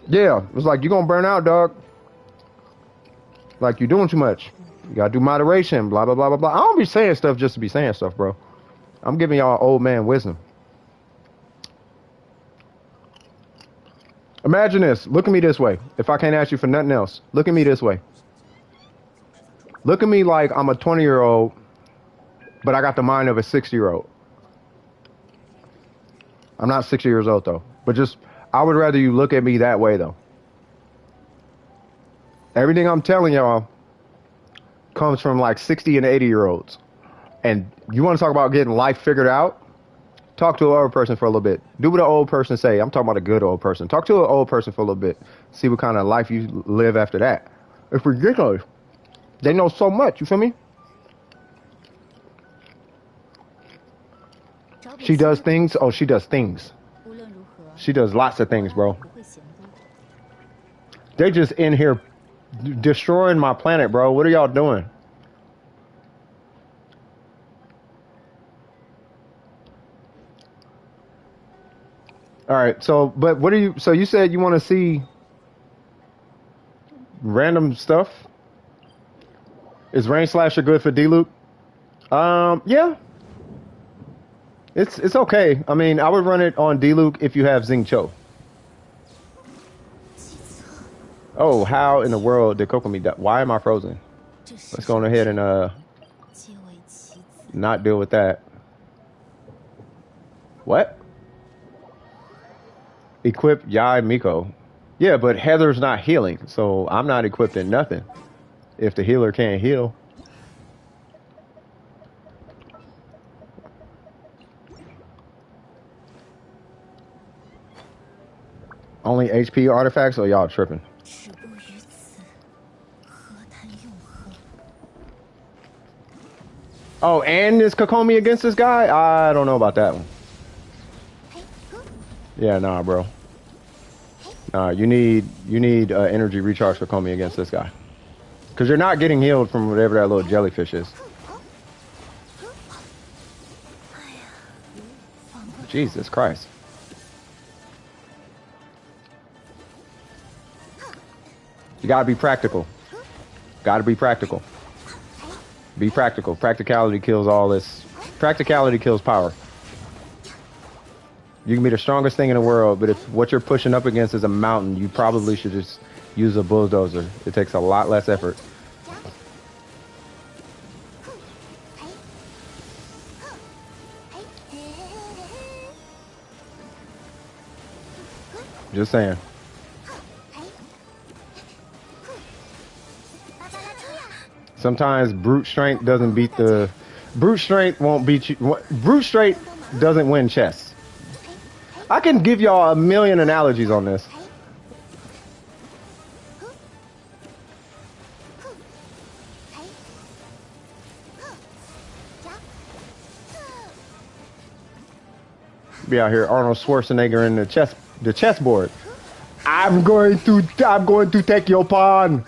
Yeah. It was like, you gonna burn out, dog. Like, you're doing too much. You gotta do moderation, blah, blah, blah, blah, blah. I don't be saying stuff just to be saying stuff, bro. I'm giving y'all old man wisdom. Imagine this. Look at me this way. If I can't ask you for nothing else, look at me this way. Look at me like I'm a 20-year-old, but I got the mind of a 60-year-old. I'm not 60 years old, though. But just, I would rather you look at me that way, though. Everything I'm telling y'all comes from like 60 and 80-year-olds. And you want to talk about getting life figured out? Talk to an old person for a little bit. Do what an old person say. I'm talking about a good old person. Talk to an old person for a little bit. See what kind of life you live after that. It's ridiculous. They know so much. You feel me? She does things. Oh, she does things. She does lots of things, bro. They just in here destroying my planet, bro. What are y'all doing? All right, so, but what are you, so you said you want to see random stuff? Is Rain Slasher good for D-Loop? Yeah. It's okay. I mean, I would run it on D-Luke if you have Xing Cho. Oh, how in the world did Kokomi die? Why am I frozen? Let's go on ahead and not deal with that. What? Equip Yai Miko. Yeah, but Heather's not healing, so I'm not equipping nothing if the healer can't heal. Only HP artifacts, or y'all tripping? Oh, and is Kokomi against this guy? I don't know about that one. Yeah, nah, bro. Nah, you need energy recharge Kokomi against this guy, because you're not getting healed from whatever that little jellyfish is. Jesus Christ. You gotta be practical. Gotta be practical. Be practical. Practicality kills all this. Practicality kills power. You can be the strongest thing in the world, but if what you're pushing up against is a mountain, you probably should just use a bulldozer. It takes a lot less effort. Just saying. Sometimes brute strength doesn't beat the... Brute strength won't beat you... Brute strength doesn't win chess. I can give y'all a million analogies on this. Be out here Arnold Schwarzenegger in the chessboard. I'm going to take your pawn.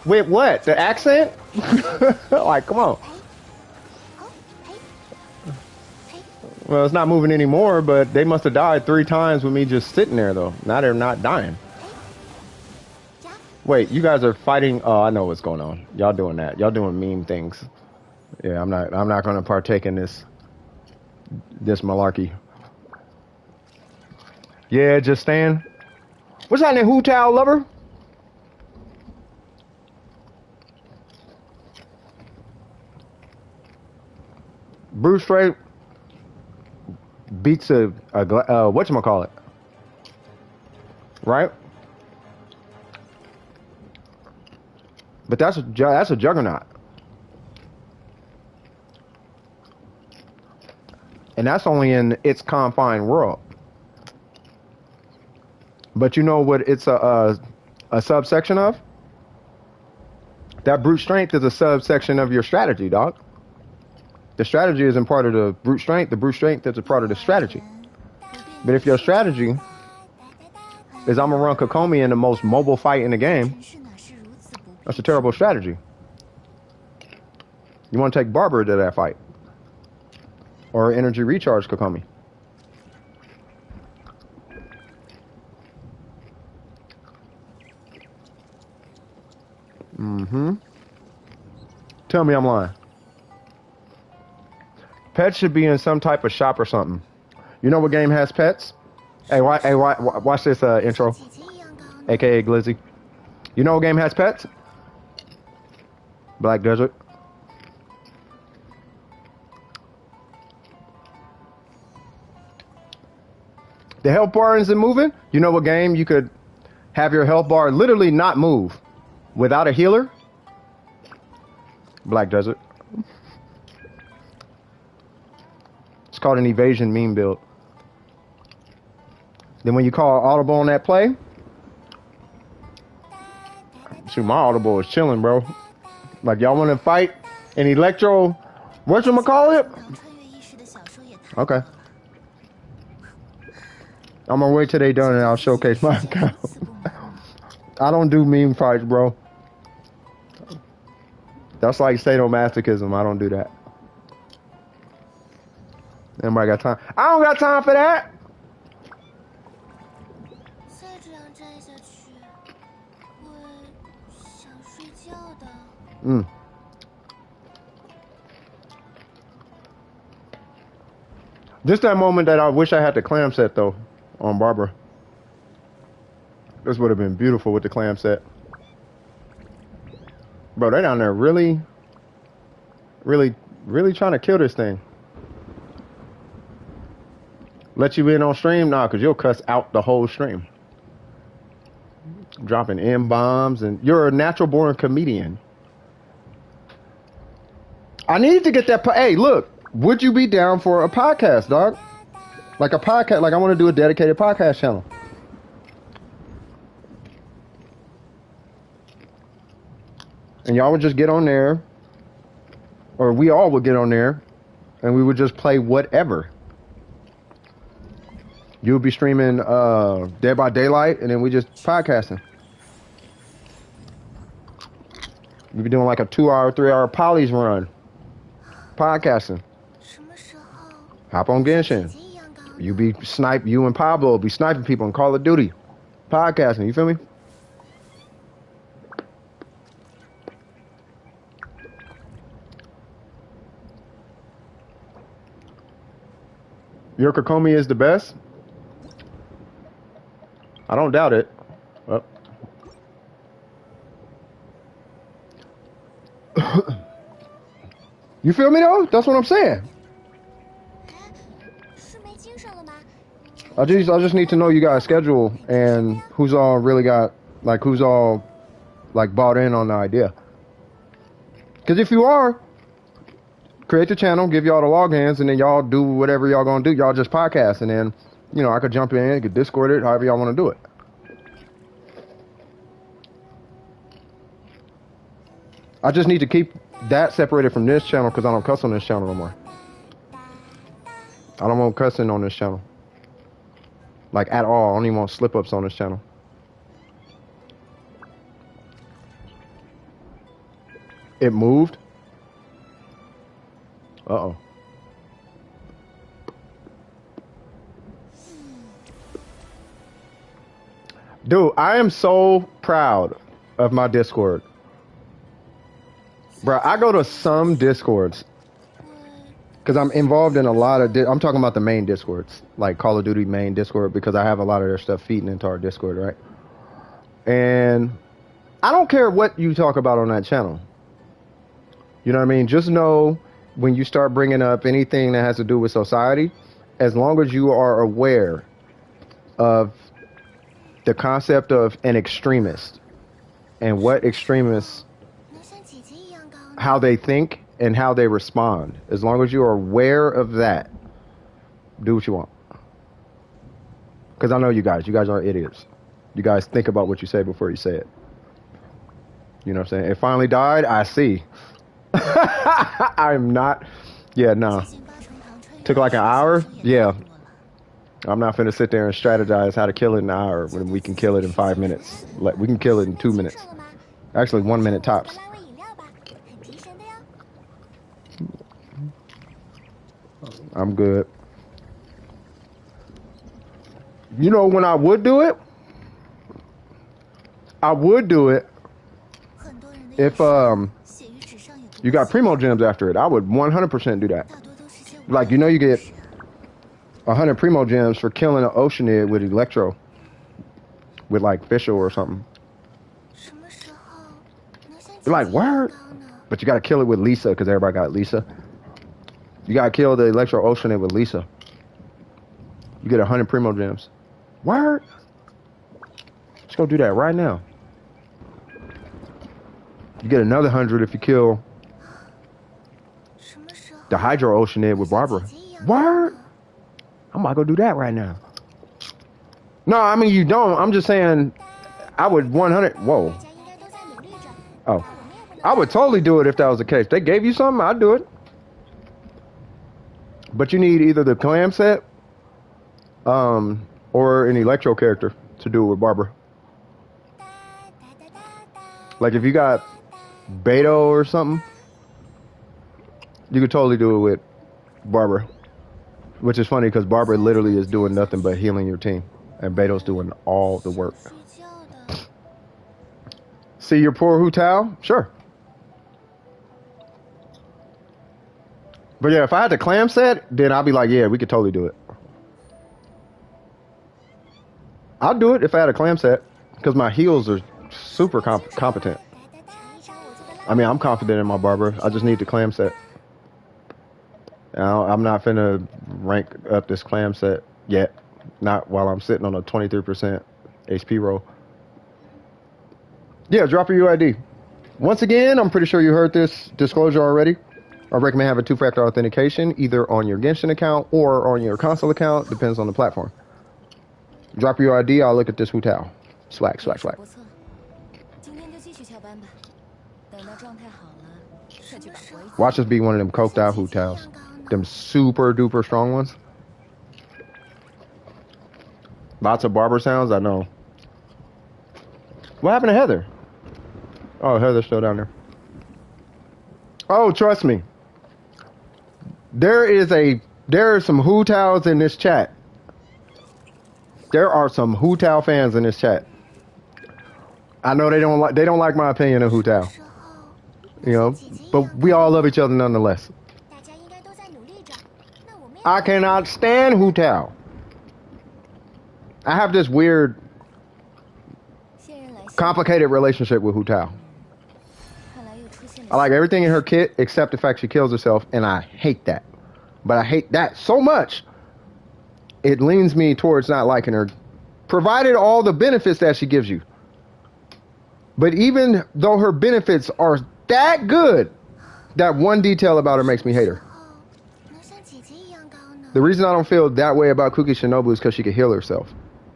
Wait, what? The accent? Like, come on. Well, it's not moving anymore, but they must have died 3 times with me just sitting there, though. Now they're not dying. Wait, you guys are fighting? Oh, I know what's going on. Y'all doing that. Y'all doing meme things. Yeah, I'm not going to partake in this malarkey. Yeah, just stand. What's happening, Hu Tao lover? Bruce Strait beats a whatchamacallit, right? But that's a juggernaut, and that's only in its confined world. But you know what? It's a subsection of. That brute strength is a subsection of your strategy, dog. The strategy isn't part of the brute strength. The brute strength is a part of the strategy. But if your strategy is I'm gonna run Kokomi in the most mobile fight in the game, that's a terrible strategy. You want to take Barber to that fight, or energy recharge Kokomi. Tell me I'm lying. Pets should be in some type of shop or something. You know what game has pets? Hey, watch this intro, aka Glizzy. You know what game has pets? Black Desert. The health bar isn't moving. You know what game you could have your health bar literally not move without a healer? Black Desert. It's called an evasion meme build. Then when you call audible on that play, shoot, my audible is chilling, bro. Like, y'all want to fight an electro, whatchamacallit? Okay. I'm gonna wait till they done and I'll showcase my account. I don't do meme fights, bro. That's like sadomasochism. I don't do that. Anybody got time? I don't got time for that. Just that moment that I wish I had the clam set though on Barbara. This would have been beautiful with the clam set. Bro, they down there really, really, really trying to kill this thing. Let you in on stream? Nah, because you'll cuss out the whole stream. Dropping M-bombs, and you're a natural born comedian. I need to get that. Hey, look, would you be down for a podcast, dog? Like a podcast, like I want to do a dedicated podcast channel. And y'all would just get on there, or we all would get on there, and we would just play whatever. You would be streaming Dead by Daylight, and then we just podcasting. We'd be doing like a 2-hour, 3-hour polys run. Podcasting. Hop on Genshin. You be snipe. You and Pablo will be sniping people in Call of Duty. Podcasting. You feel me? Your Kokomi is the best? I don't doubt it. Oh. You feel me though? That's what I'm saying. I just need to know you guys' schedule and who's all really got, like, who's all, like, bought in on the idea. Because if you are, create the channel, give y'all the logins, and then y'all do whatever y'all gonna do. Y'all just podcast, and then, you know, I could jump in, could Discord it, however y'all want to do it. I just need to keep that separated from this channel because I don't cuss on this channel no more. I don't want cussing on this channel. Like, at all. I don't even want slip-ups on this channel. It moved? Uh-oh. Dude, I am so proud of my Discord. Bro, I go to some Discords. Because I'm involved in a lot of... I'm talking about the main Discords. Like Call of Duty main Discord. Because I have a lot of their stuff feeding into our Discord, right? And I don't care what you talk about on that channel. You know what I mean? Just know when you start bringing up anything that has to do with society, as long as you are aware of the concept of an extremist and what extremists, how they think and how they respond. As long as you are aware of that, do what you want. Because I know you guys are idiots. You guys think about what you say before you say it. You know what I'm saying? It finally died. I see. I'm not. Yeah, no. Took like an hour? Yeah. I'm not finna sit there and strategize how to kill it in an hour when we can kill it in 5 minutes. Like, we can kill it in 2 minutes. Actually, 1 minute tops. I'm good. You know when I would do it? I would do it if you got primo gems after it. I would 100% do that. Like, you know, you get 100 primo gems for killing an Oceanid with Electro, with like Fischl or something. You're like, word? But you gotta kill it with Lisa because everybody got Lisa. You gotta kill the Electro Oceanid with Lisa. You get 100 primo gems. Word? Let's go do that right now. You get another 100 if you kill the Hydro Oceanid with Barbara. Word? I'm about to go do that right now. No, I mean, you don't. I'm just saying, I would 100. Whoa. Oh. I would totally do it if that was the case. They gave you something, I'd do it. But you need either the clam set or an Electro character to do it with Barbara. Like if you got Beto or something, you could totally do it with Barbara. Which is funny because Barbara literally is doing nothing but healing your team. And Beto's doing all the work. See your poor Hu Tao? Sure. But yeah, if I had the clam set, then I'd be like, yeah, we could totally do it. I'd do it if I had a clam set because my heels are super competent. I mean, I'm confident in my barber. I just need the clam set. I'm not finna rank up this clam set yet. Not while I'm sitting on a 23% HP roll. Yeah, drop your UID. Once again, I'm pretty sure you heard this disclosure already. I recommend having two-factor authentication either on your Genshin account or on your console account. Depends on the platform. Drop your ID. I'll look at this Hu Tao. Swag, swag, swag. Watch us be one of them coked out Hu Taos. Them super duper strong ones. Lots of barber sounds, I know. What happened to Heather? Oh, Heather's still down there. Oh, trust me. There are some Hu Taos in this chat. There are some Hu Tao fans in this chat. I know they don't like my opinion of Hu Tao. You know, but we all love each other nonetheless. I cannot stand Hu Tao. I have this weird, complicated relationship with Hu Tao. I like everything in her kit except the fact she kills herself, and I hate that. But I hate that so much, it leans me towards not liking her, provided all the benefits that she gives you. But even though her benefits are that good, that one detail about her makes me hate her. The reason I don't feel that way about Kuki Shinobu is because she can heal herself.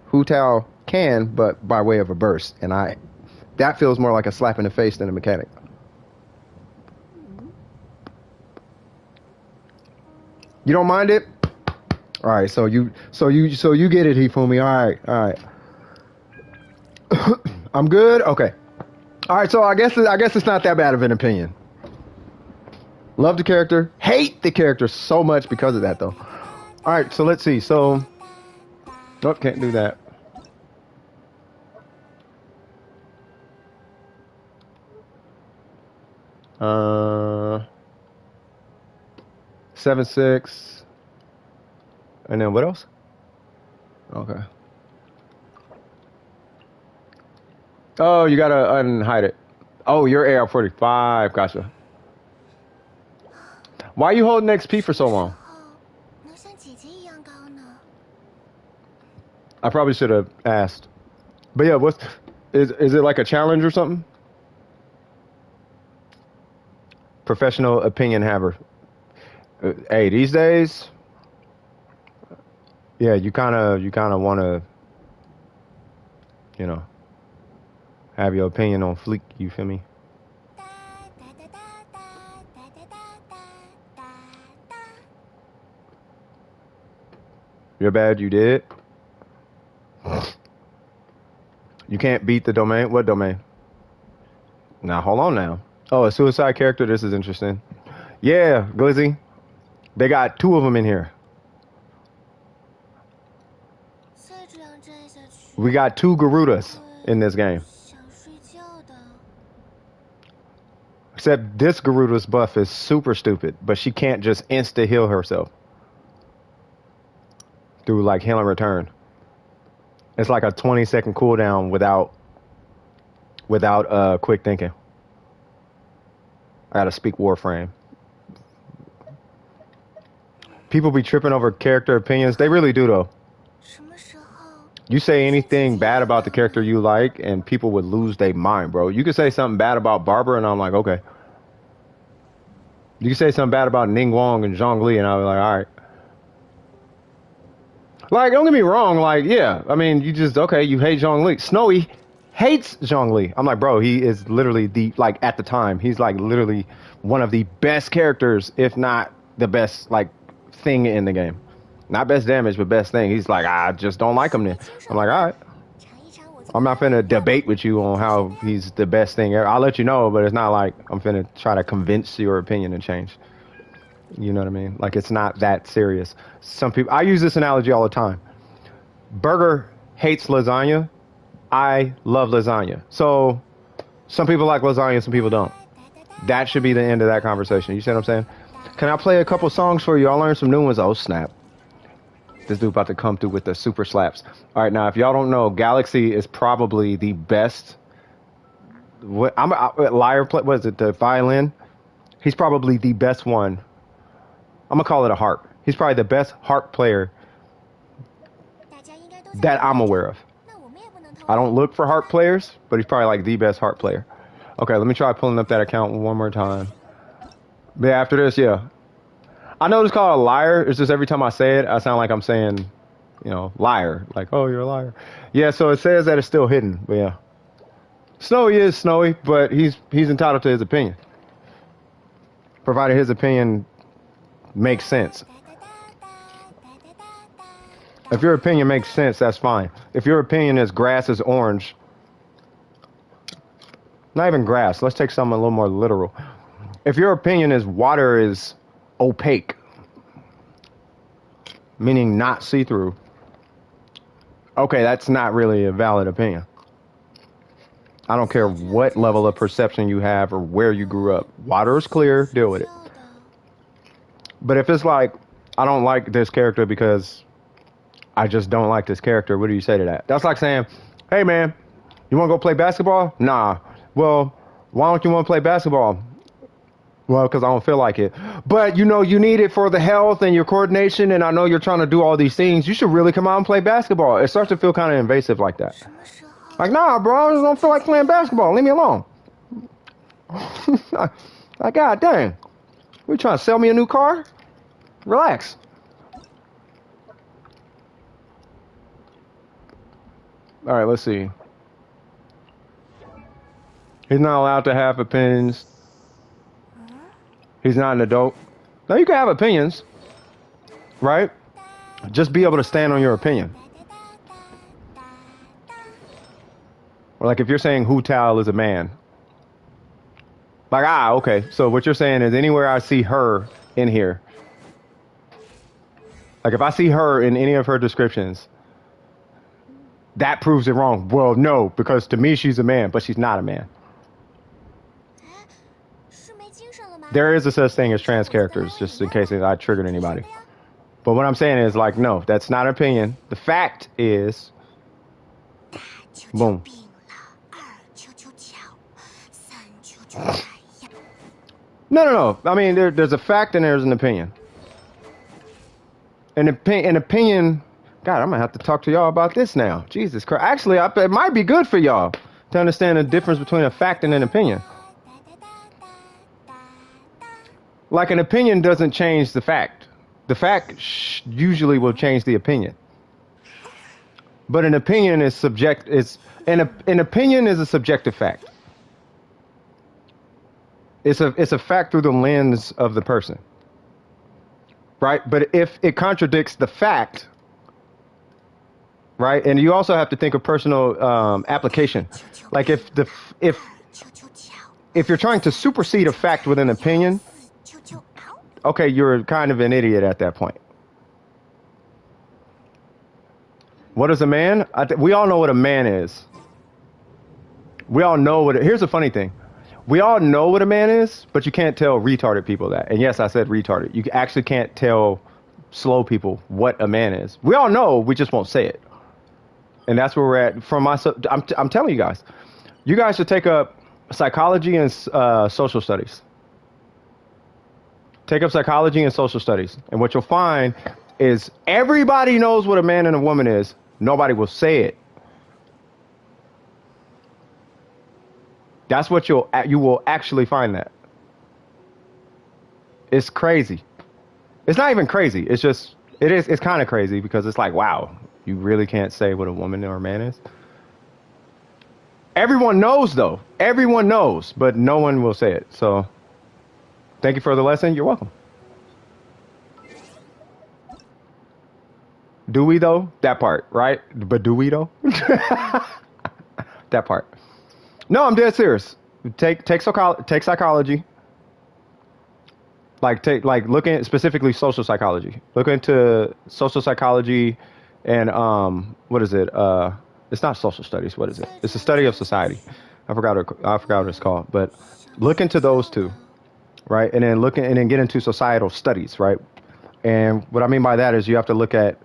Hu Tao can, but by way of a burst. And that feels more like a slap in the face than a mechanic. You don't mind it? All right, so you get it, Hifumi. All right. I'm good. Okay. All right, so I guess it's not that bad of an opinion. Love the character, hate the character so much because of that, though. All right, so let's see. So, nope, can't do that. Uh, 7-6, and then what else? Okay. Oh, you gotta unhide it. Oh, you're AR45. Gotcha. Why are you holding XP for so long? I probably should have asked. But yeah, is it like a challenge or something? Professional opinion haver. Hey, these days, yeah, you kind of want to, you know, have your opinion on fleek. You feel me? You're bad. You did. You can't beat the domain. What domain? Now hold on now. Oh, a suicide character. This is interesting. Yeah, Glizzy. They got 2 of them in here. We got 2 Garudas in this game. Except this Garuda's buff is super stupid, but she can't just insta heal herself through like heal and return. It's like a 20-second cooldown without quick thinking. I gotta speak Warframe. People be tripping over character opinions. They really do, though. You say anything bad about the character you like, and people would lose their mind, bro. You could say something bad about Barber, and I'm like, okay. You could say something bad about Ning Wong and Zhong Li, and I'll be like, all right. Like, don't get me wrong. Like, yeah. I mean, you hate Zhong Li. Snowy hates Zhong Li. I'm like, bro, he is literally at the time, he's like literally one of the best characters, if not the best, like, thing in the game. Not best damage, but best thing. He's like, I just don't like him then. I'm like, all right. I'm not finna debate with you on how he's the best thing ever. I'll let you know, but it's not like I'm finna try to convince your opinion to change. You know what I mean? Like, it's not that serious. Some people, I use this analogy all the time. Burger hates lasagna. I love lasagna. So some people like lasagna, some people don't. That should be the end of that conversation. You see what I'm saying? Can I play a couple songs for you? I'll learn some new ones. Oh, snap. This dude about to come through with the super slaps. All right, now, if y'all don't know, Galaxy is probably the best. I'm a liar. What is it? The violin? He's probably the best one. I'm going to call it a harp. He's probably the best harp player that I'm aware of. I don't look for harp players, but he's probably like the best harp player. Okay, let me try pulling up that account one more time. But after this, yeah. I know it's called a liar. It's just every time I say it, I sound like I'm saying, you know, liar. Like, oh, you're a liar. Yeah, so it says that it's still hidden. But yeah. Snowy is Snowy, but he's entitled to his opinion. Provided his opinion makes sense. If your opinion makes sense, that's fine. If your opinion is grass is orange, not even grass, let's take something a little more literal. If your opinion is water is opaque, meaning not see-through, okay, that's not really a valid opinion. I don't care what level of perception you have or where you grew up. Water is clear, deal with it. But if it's like, I don't like this character because I just don't like this character, what do you say to that? That's like saying, hey man, you want to go play basketball? Nah. Well, why don't you want to play basketball? Well, because I don't feel like it. But, you know, you need it for the health and your coordination, and I know you're trying to do all these things. You should really come out and play basketball. It starts to feel kind of invasive like that. Like, nah, bro, I just don't feel like playing basketball. Leave me alone. Like, God dang. You trying to sell me a new car? Relax. All right, let's see. He's not allowed to have opinions. He's not an adult. Now, you can have opinions, right? Just be able to stand on your opinion. Or like if you're saying Hu Tao is a man. Like, okay. So what you're saying is anywhere I see her in here. Like if I see her in any of her descriptions, that proves it wrong. Well, no, because to me she's a man, but she's not a man. There is a such thing as trans characters, just in case I triggered anybody. But what I'm saying is like, no, that's not an opinion. The fact is, boom. No. I mean, there's a fact and there's an opinion. An opinion, God, I'm going to have to talk to y'all about this now. Jesus Christ. Actually, it might be good for y'all to understand the difference between a fact and an opinion. Like an opinion doesn't change the fact. The fact usually will change the opinion. But an opinion is an opinion is a subjective fact. It's a fact through the lens of the person. Right? But if it contradicts the fact, right? And you also have to think of personal application. Like if you're trying to supersede a fact with an opinion, okay, you're kind of an idiot at that point. What is a man? We all know what a man is. We all know what here's the funny thing. We all know what a man is, but you can't tell retarded people that. And yes, I said retarded. You actually can't tell slow people what a man is. We all know, we just won't say it. And that's where we're at. I'm telling you guys. You guys should take up psychology and social studies. Take up psychology and social studies. And what you'll find is everybody knows what a man and a woman is. Nobody will say it. That's what you will actually find that. It's crazy. It's not even crazy. It's kind of crazy because it's like, wow, you really can't say what a woman or a man is. Everyone knows though. Everyone knows, but no one will say it. So thank you for the lesson. You're welcome. Do we though? That part, right? But do we though? That part. No, I'm dead serious. Take psychology. Look at specifically social psychology. Look into social psychology and what is it? It's not social studies. What is it? It's a study of society. I forgot what it's called. But look into those two. right? And then get into societal studies, right? And what I mean by that is you have to look at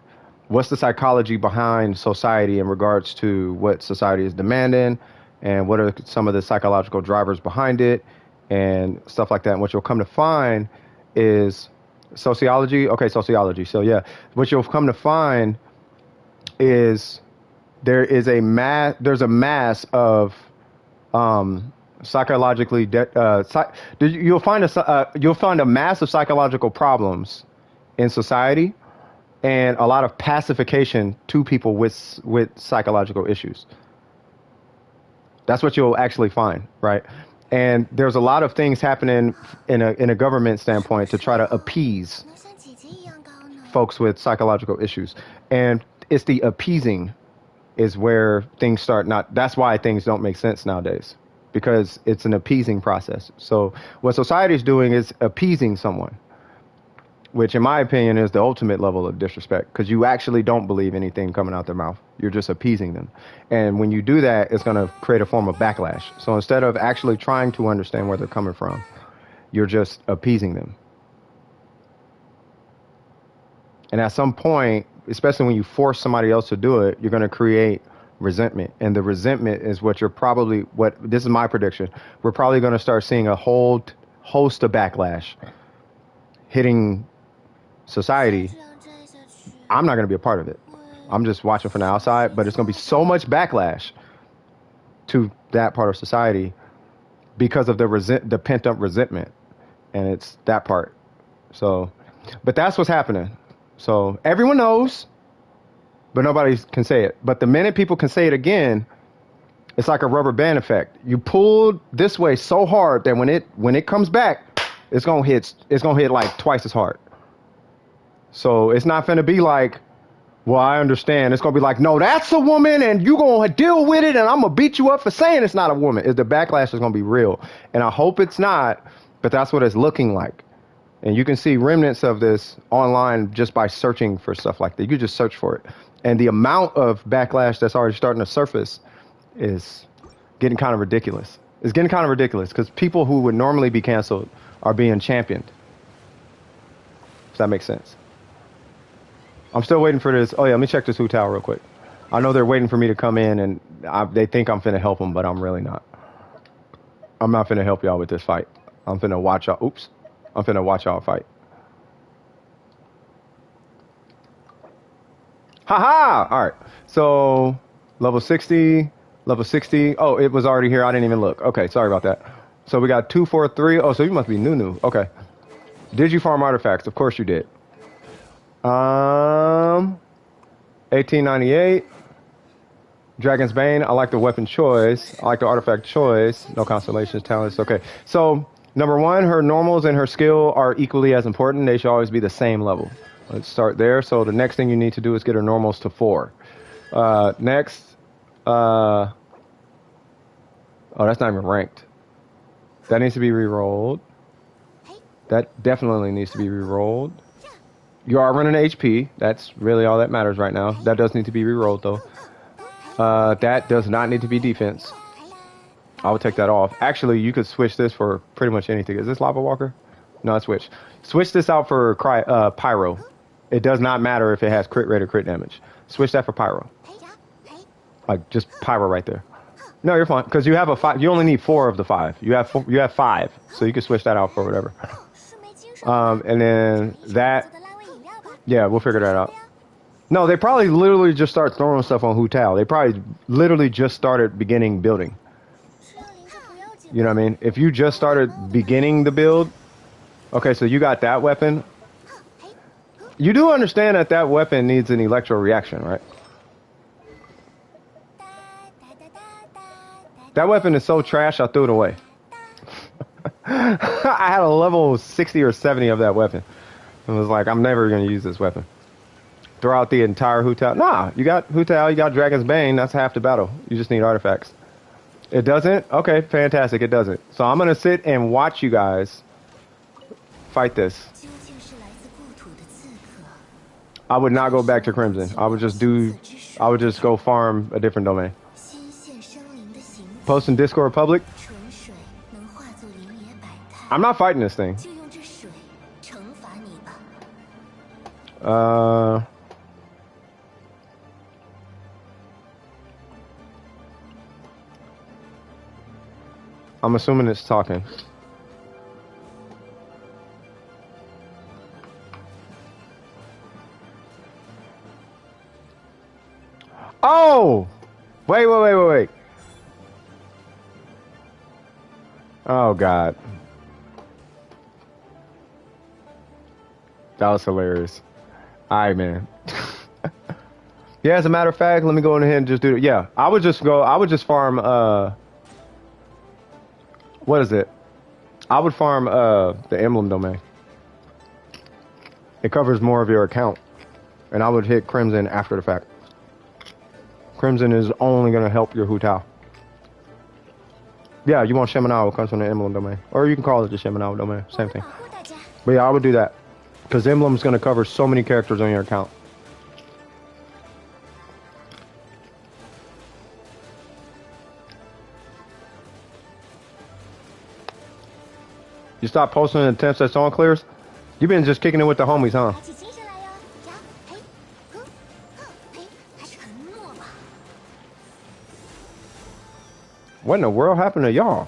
what's the psychology behind society in regards to what society is demanding and what are some of the psychological drivers behind it and stuff like that. And what you'll come to find is sociology. Okay, sociology. So yeah, what you'll come to find is there's a mass of psychologically you'll find a mass of psychological problems in society and a lot of pacification to people with psychological issues. That's what you'll actually find, right? And there's a lot of things happening in a government standpoint to try to appease folks with psychological issues. And it's the appeasing is where things start not. That's why things don't make sense nowadays, because it's an appeasing process. So what society is doing is appeasing someone, which in my opinion is the ultimate level of disrespect, because you actually don't believe anything coming out their mouth. You're just appeasing them. And when you do that, it's going to create a form of backlash. So instead of actually trying to understand where they're coming from, you're just appeasing them. And at some point, especially when you force somebody else to do it, you're going to create resentment. And the resentment is what this is my prediction. We're probably going to start seeing a whole host of backlash hitting society. I'm not going to be a part of it. I'm just watching from the outside, but it's going to be so much backlash to that part of society because of the pent up resentment. And it's that part. So, but that's what's happening. So everyone knows, but nobody can say it. But the minute people can say it again, it's like a rubber band effect. You pull this way so hard that when it comes back, it's gonna hit like twice as hard. So it's not gonna be like, well, I understand. It's gonna be like, no, that's a woman, and you gonna deal with it, and I'm gonna beat you up for saying it's not a woman. The backlash is gonna be real, and I hope it's not, but that's what it's looking like. And you can see remnants of this online just by searching for stuff like that. You can just search for it. And the amount of backlash that's already starting to surface is getting kind of ridiculous. It's getting kind of ridiculous because people who would normally be canceled are being championed. Does that make sense? I'm still waiting for this. Oh, yeah, let me check this Hu Tao real quick. I know they're waiting for me to come in, and they think I'm finna help them, but I'm really not. I'm not finna help y'all with this fight. I'm finna watch y'all. Oops. I'm finna watch y'all fight. Haha! All right. So, level 60. Oh, it was already here. I didn't even look. Okay, sorry about that. So we got 243. Oh, so you must be new. Okay. Did you farm artifacts? Of course you did. 1898. Dragon's Bane. I like the weapon choice. I like the artifact choice. No constellations, talents. Okay. So, number one, her normals and her skill are equally as important. They should always be the same level. Let's start there. So the next thing you need to do is get her normals to 4. Next. Oh, that's not even ranked. That needs to be re-rolled. That definitely needs to be re-rolled. You are running HP. That's really all that matters right now. That does need to be re-rolled, though. That does not need to be defense. I would take that off. Actually, you could switch this for pretty much anything. Is this Lava Walker? No, switch. Switch this out for Pyro. It does not matter if it has crit rate or crit damage. Switch that for Pyro. Like, just Pyro right there. No, you're fine. Because you have a 5. You only need 4 of the 5. You have 5. So you can switch that out for whatever. And then that. Yeah, we'll figure that out. No, they probably literally just start throwing stuff on Hu Tao. They probably literally just started beginning building. You know what I mean? If you just started beginning the build, okay, so you got that weapon. You do understand that that weapon needs an electro reaction, right? That weapon is so trash, I threw it away. I had a level 60 or 70 of that weapon. I was like, I'm never going to use this weapon. Throw out the entire Hu Tao. Nah, you got Hu Tao, you got Dragon's Bane. That's half the battle. You just need artifacts. It doesn't? Okay, fantastic. It doesn't. So I'm going to sit and watch you guys fight this. I would not go back to Crimson. I would just go farm a different domain. Post in Discord public. I'm not fighting this thing. 就用这水惩罚你吧。I'm assuming it's talking. Oh! Wait. Oh, God. That was hilarious. All right, man. Yeah, as a matter of fact, let me go in ahead and just do it. Yeah, I would just farm, what is it? I would farm, the emblem domain. It covers more of your account. And I would hit Crimson after the fact. Crimson is only going to help your Hu Tao. Yeah, you want Shemanao, it comes from the emblem domain. Or you can call it the Shemanao domain, same thing. But yeah, I would do that. Because emblem is going to cover so many characters on your account. You stop posting attempts that song clears? You've been just kicking it with the homies, huh? What in the world happened to y'all?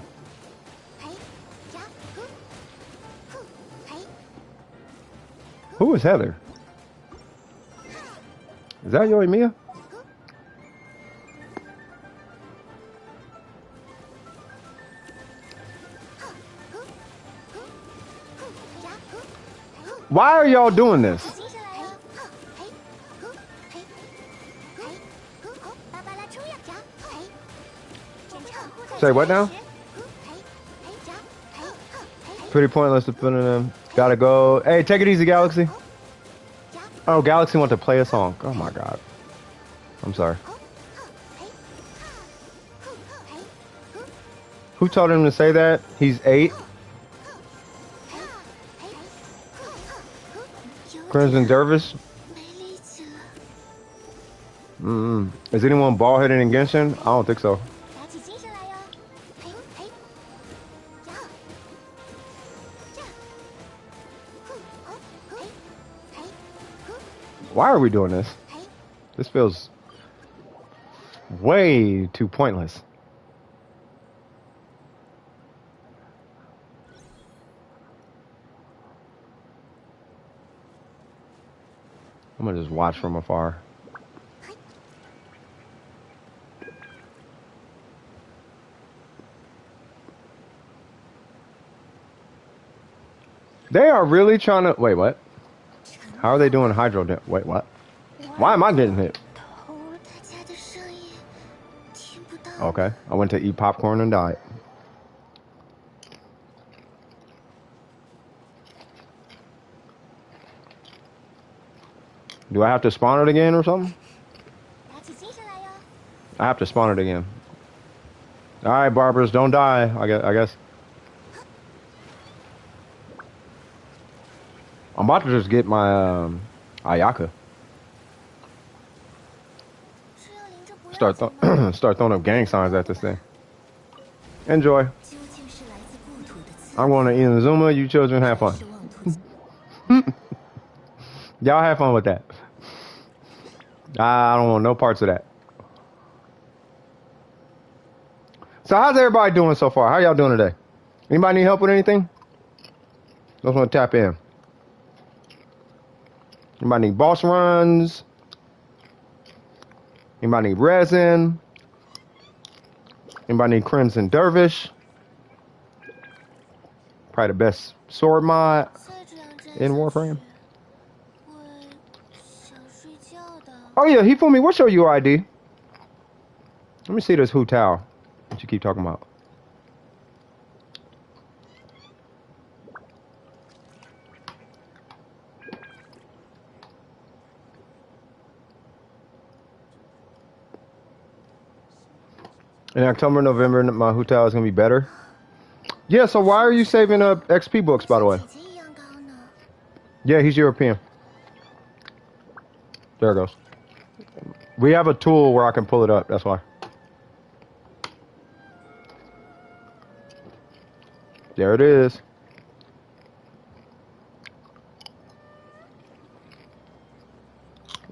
Who is Heather? Is that Yoimiya? Why are y'all doing this? Say what now? Pretty pointless to put in them. Gotta go. Hey, take it easy, Galaxy. Oh, Galaxy want to play a song. Oh my God. I'm sorry. Who told him to say that? He's 8. Crimson Dervish. Is anyone bald-headed in Genshin? I don't think so. Why are we doing this? This feels way too pointless. I'm gonna just watch from afar. They are really trying to... Wait, what? How are they doing hydro... Wait, what? Why am I getting hit? Okay, I went to eat popcorn and died. Do I have to spawn it again or something? I have to spawn it again. Alright, barbers, don't die, I guess. I'm about to just get my Ayaka. Start throwing up gang signs at this thing. Enjoy. I'm going to Inazuma. You children have fun. Y'all have fun with that. I don't want no parts of that. So how's everybody doing so far? How y'all doing today? Anybody need help with anything? Just want to tap in. Anybody need boss runs? Anybody need resin? Anybody need Crimson Dervish? Probably the best sword mod in Warframe. Oh yeah, Hifumi, what's your UID? Let me see this Hu Tao that you keep talking about. In October, November, my Hu Tao is going to be better. Yeah, so why are you saving up XP books, by the way? Yeah, he's European. There it goes. We have a tool where I can pull it up, that's why. There it is.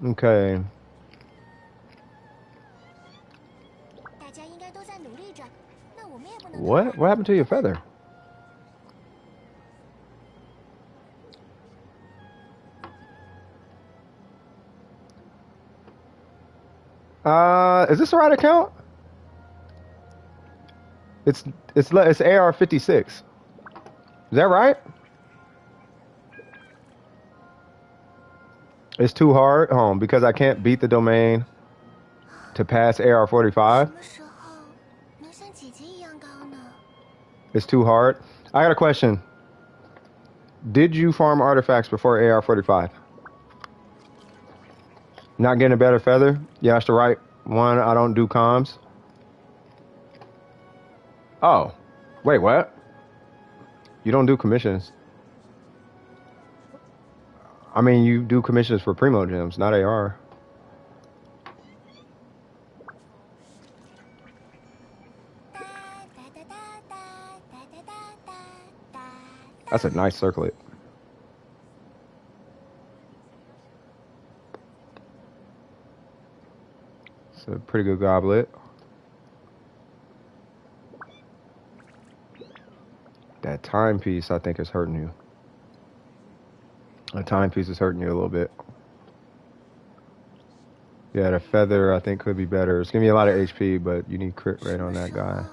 Okay. 大家应该都在努力着，那我们也不能。 What? What happened to your feather? Is this the right account? It's AR56. Is that right? It's too hard, because I can't beat the domain to pass AR45. 什么时候能像姐姐一样高呢？ It's too hard. I got a question. Did you farm artifacts before AR45? Not getting a better feather? Yeah, that's the right one. I don't do comms. Oh, wait, what? You don't do commissions. I mean, you do commissions for Primo Gems, not AR. That's a nice circlet. It's a pretty good goblet. That timepiece, I think, is hurting you. The timepiece is hurting you a little bit. Yeah, the feather, I think, could be better. It's giving you a lot of HP, but you need crit rate on that guy.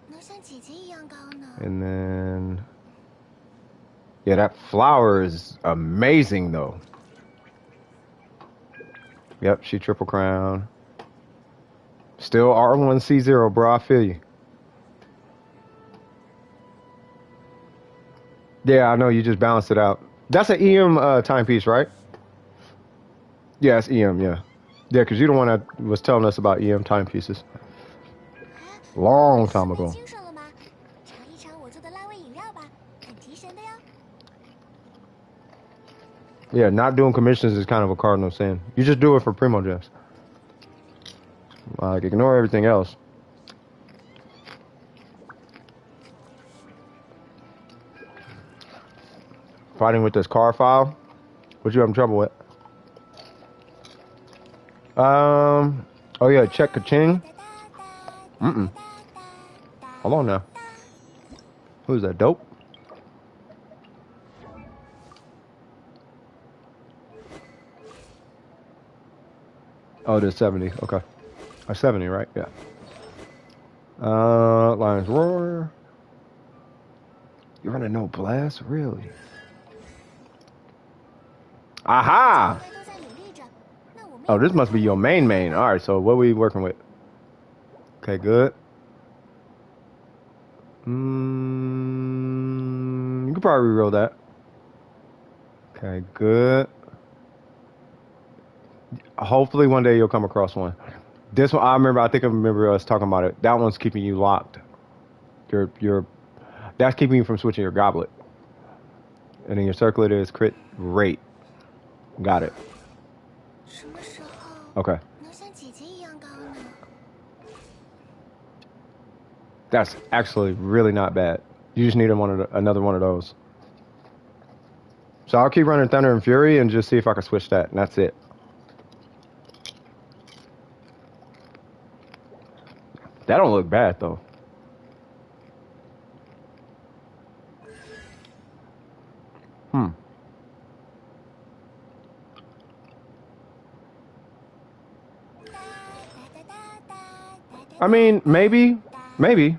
能像姐姐一样高呢？ And then... yeah, that flower is amazing, though. Yep, she triple crown. Still R1C0, bro. I feel you. Yeah, I know. You just balanced it out. That's an EM timepiece, right? Yeah, it's EM, yeah. Yeah, because you're the one that was telling us about EM timepieces. Long time ago. 精神了吗？尝一尝我做的辣味饮料吧，很提神的哟。 Yeah, not doing commissions is kind of a cardinal sin. You just do it for Primo Gems. Like, ignore everything else. Fighting with this car file? What you having trouble with? Oh yeah, check ka-ching. Hold on now. Who's that, dope? Oh, there's 70. Okay. 70, right? Yeah. Lion's Roar. You're running no blast? Really? Aha! 大家都在努力着，那我们。 Oh, this must be your main. Alright, so what are we working with? Okay, good. You could probably reroll that. Okay, good. Hopefully one day you'll come across one. This one, I remember us talking about it. That one's keeping you locked. That's keeping you from switching your goblet. And then your circlet is crit rate. Got it. 什么时候 Okay. 能像姐姐一样高呢？ That's actually really not bad. You just need another one of those. So I'll keep running Thunder and Fury and just see if I can switch that, and that's it. That don't look bad, though. I mean, maybe. I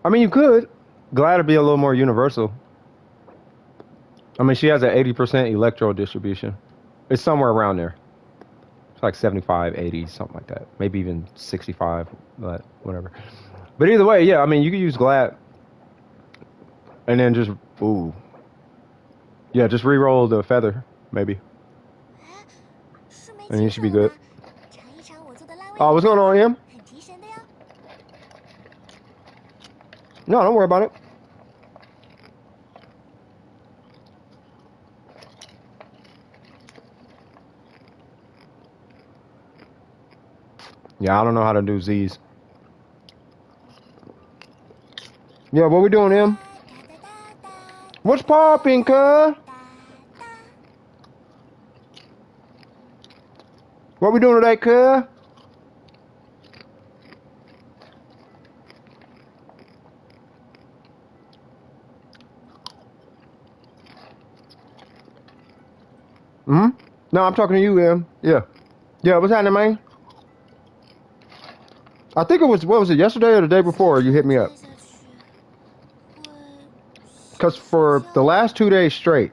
mean, you could. Glad to be a little more universal. I mean, she has an 80% electro distribution. It's somewhere around there. It's like 75, 80, something like that. Maybe even 65, but whatever. But either way, yeah, I mean, you could use Glad. And then just, ooh. Yeah, just re-roll the feather, maybe. 是没 And you 精 should be 神了 good. 吗？尝一尝我做的辣味。 Oh, what's going on, Em? 很提神的哟。 No, don't worry about it. Yeah, I don't know how to do Z's. Yeah, what we doing, Em? What's popping, cuz? What we doing today, cuz? Hmm? No, I'm talking to you, Em. Yeah. Yeah, what's happening, man? I think it was, what was it, yesterday or the day before you hit me up? Because for the last 2 days straight,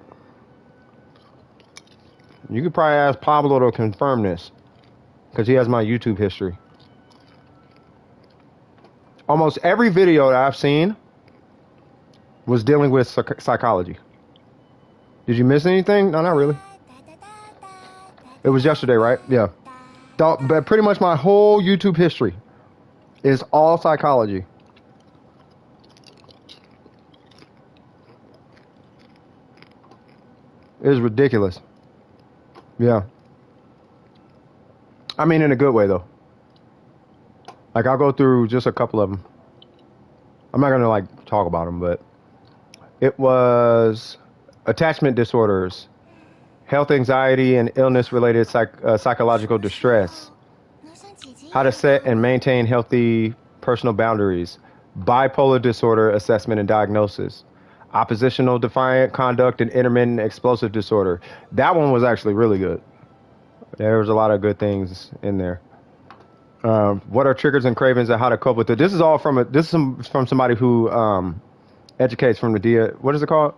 you could probably ask Pablo to confirm this, because he has my YouTube history. Almost every video that I've seen was dealing with psychology. Did you miss anything? No, not really. It was yesterday, right? Yeah. But pretty much my whole YouTube history is all psychology. It is ridiculous. Yeah. I mean, in a good way, though. Like, I'll go through just a couple of them. I'm not going to, like, talk about them, but it was attachment disorders, health anxiety and illness-related psychological distress, how to set and maintain healthy personal boundaries, bipolar disorder assessment and diagnosis, oppositional defiant conduct and intermittent explosive disorder. That one was actually really good. There was a lot of good things in there. What are triggers and cravings and how to cope with it? This is all from from somebody who educates from the what is it called?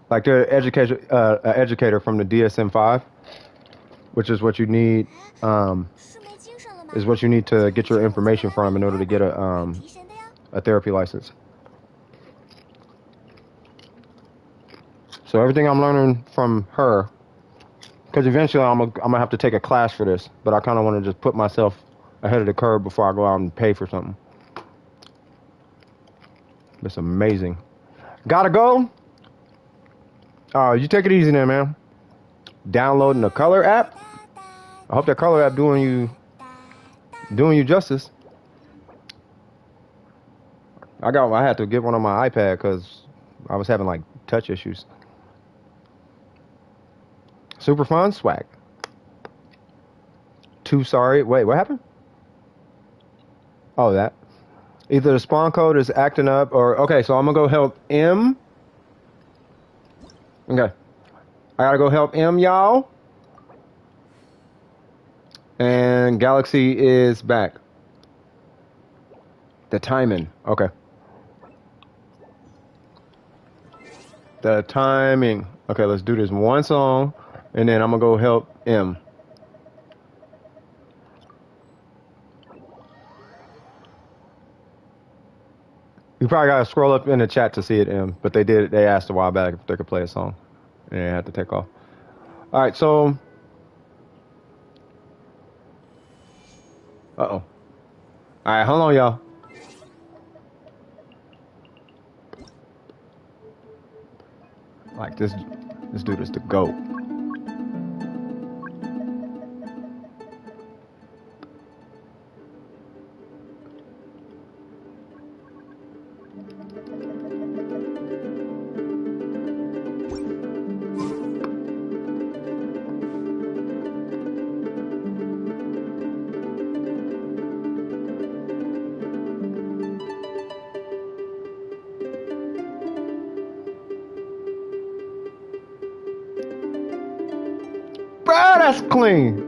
Like they're educator from the DSM-5, which is what you need. Is what you need to get your information from in order to get a therapy license. So everything I'm learning from her, because eventually I'm gonna have to take a class for this, but I kind of want to just put myself ahead of the curve before I go out and pay for something. It's amazing. Gotta go. You take it easy now, man. Downloading the Color app. I hope that Color app doing you justice. I had to get one on my iPad because I was having like touch issues. Super fun swag. Too sorry. Wait, what happened? Oh, that. Either the spawn code is acting up or okay, so I'm gonna go help M. Okay. I gotta go help M, y'all. And Galaxy is back. The timing. Okay. The timing. Okay, let's do this one song, and then I'm gonna go help M. You probably gotta scroll up in the chat to see it, M. But they asked a while back if they could play a song, and they had to take off. All right, so. Uh-oh. All right, hold on, y'all. Like this dude is the GOAT. Bro, that's clean.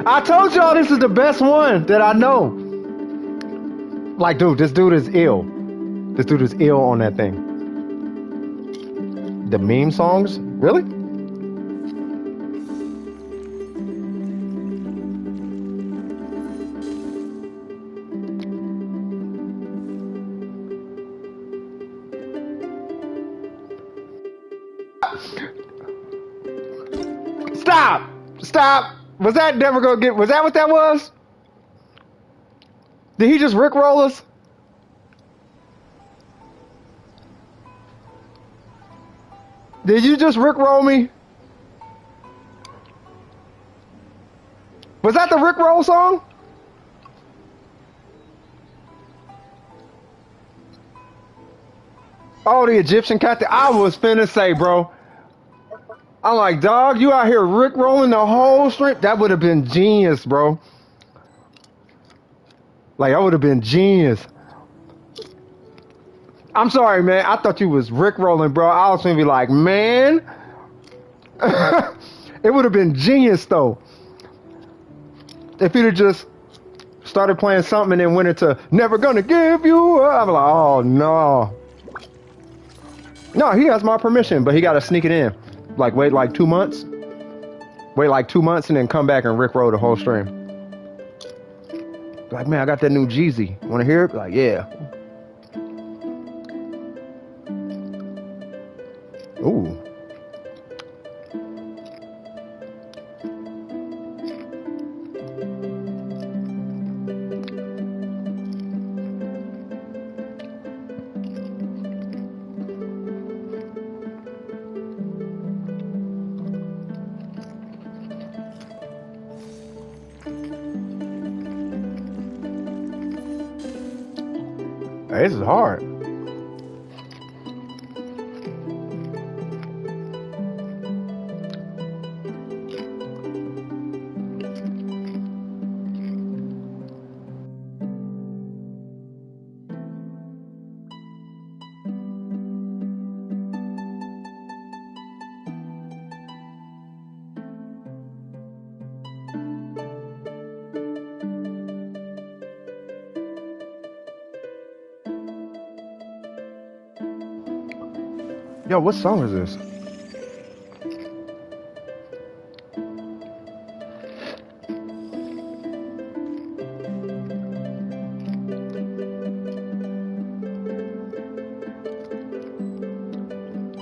I told y'all this is the best one that I know. Like, dude, this dude is ill. This dude is ill on that thing. The meme songs? Really? Stop! Stop! Was that never gonna get? Was that what that was? Did he just rickroll us? Did you just rickroll me? Was that the Rick Roll song? Oh, the Egyptian cat. I was finna say, bro. I'm like, dog, you out here Rick rolling the whole stream? That would have been genius, bro. Like, that would have been genius. I'm sorry, man. I thought you was Rick rolling, bro. I was gonna be like, man. It would have been genius, though. If you'd have just started playing something and then went into Never Gonna Give You Up. I'm like, oh, no. No, he has my permission, but he got to sneak it in. Like, wait like 2 months. Wait like 2 months and then come back and Rickroll the whole stream. Like, man, I got that new Jeezy. Want to hear it? Like, yeah. Ooh. Hey, this is hard. Yo, what song is this?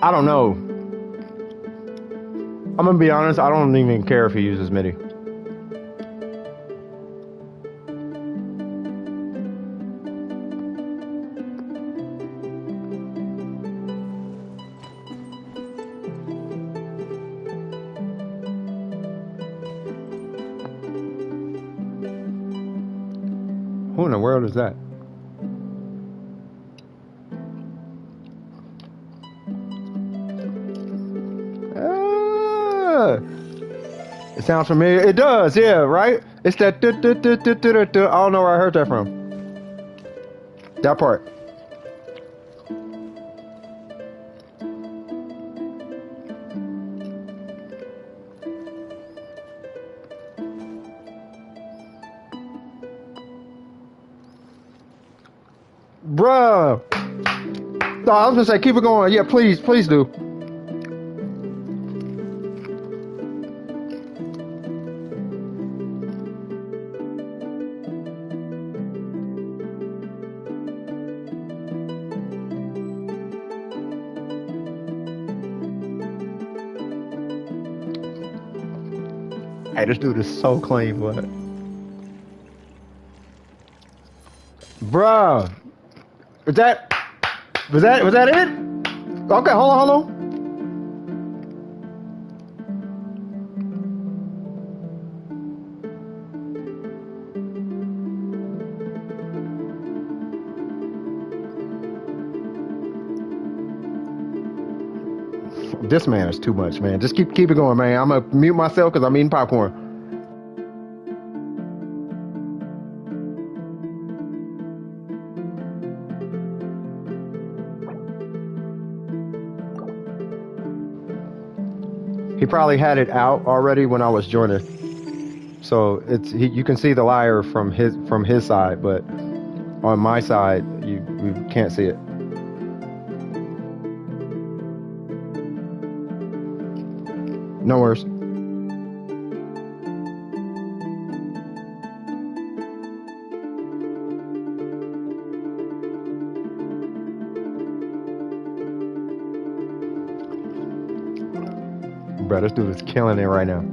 I don't know. I'm gonna be honest, I don't even care if he uses MIDI. Who in the world is that? Ah, it sounds familiar. It does, yeah, right? It's that. I don't know where I heard that from. That part. Bruh. No, I was gonna say, keep it going. Yeah, please, please do. Hey, this dude is so clean, but. Bruh. Was that it? Okay, hold on. This man is too much, man. Just keep it going, man. I'm gonna mute myself because I'm eating popcorn. He probably had it out already when I was joining, so you can see the liar from his side, but on my side you can't see it. No worries. Bro, this dude is killing it right now.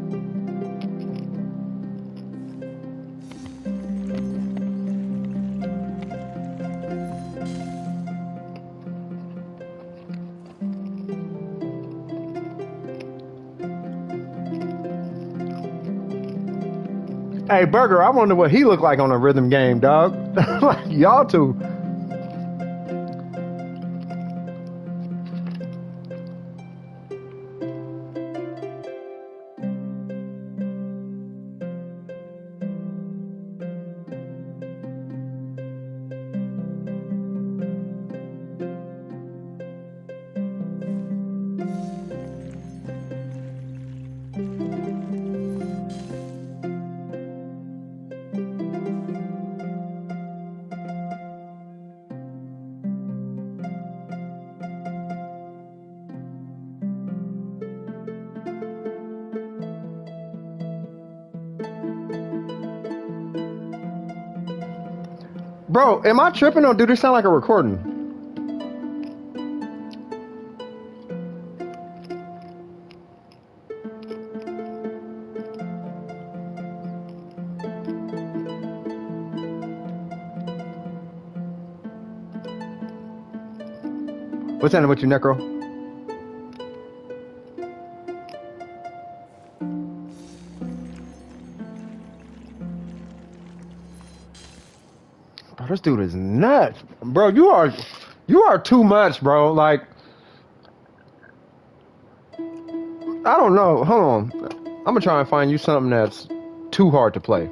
Hey, Burger, I wonder what he looked like on a rhythm game, dog. Like, y'all two. Bro, am I tripping or do this sound like a recording? What's happening with you, Necro? Bro, this dude is nuts. Bro, you are too much, bro. Like, I don't know. Hold on. I'm gonna try and find you something that's too hard to play.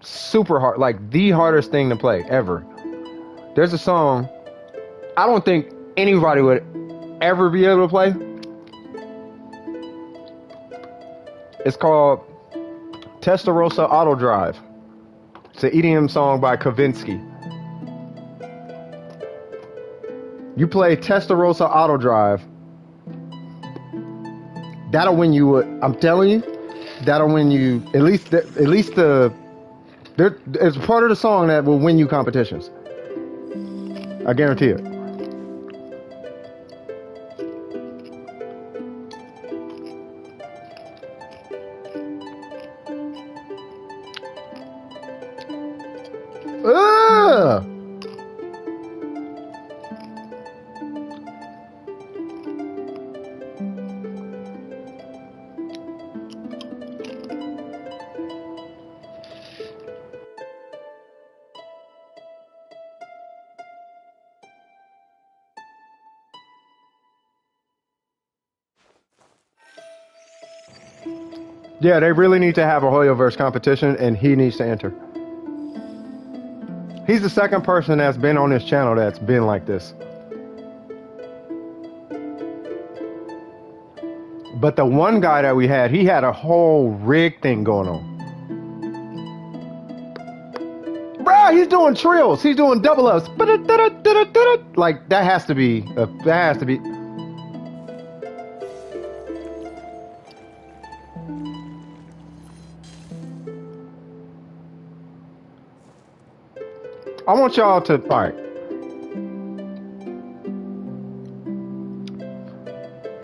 Super hard, like the hardest thing to play ever. There's a song I don't think anybody would ever be able to play. It's called Testarossa Auto Drive. It's an EDM song by Kavinsky. You play Testarossa Auto Drive, that'll win you. I'm telling you, that'll win you. At least it's part of the song that will win you competitions. I guarantee it. Ugh! Yeah, they really need to have a Hoyoverse competition, and he needs to enter. He's the second person that's been on this channel that's been like this. But the one guy that we had, he had a whole rig thing going on. Bruh, he's doing trills. He's doing double ups. Like, that has to be. I want y'all to, all right.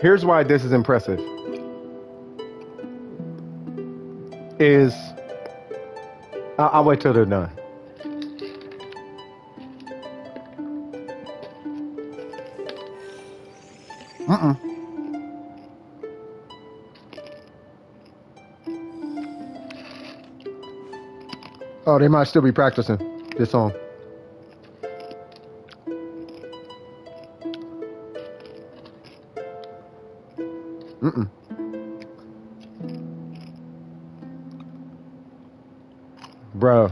Here's why this is impressive. I'll wait till they're done. Oh, they might still be practicing this song. Bro.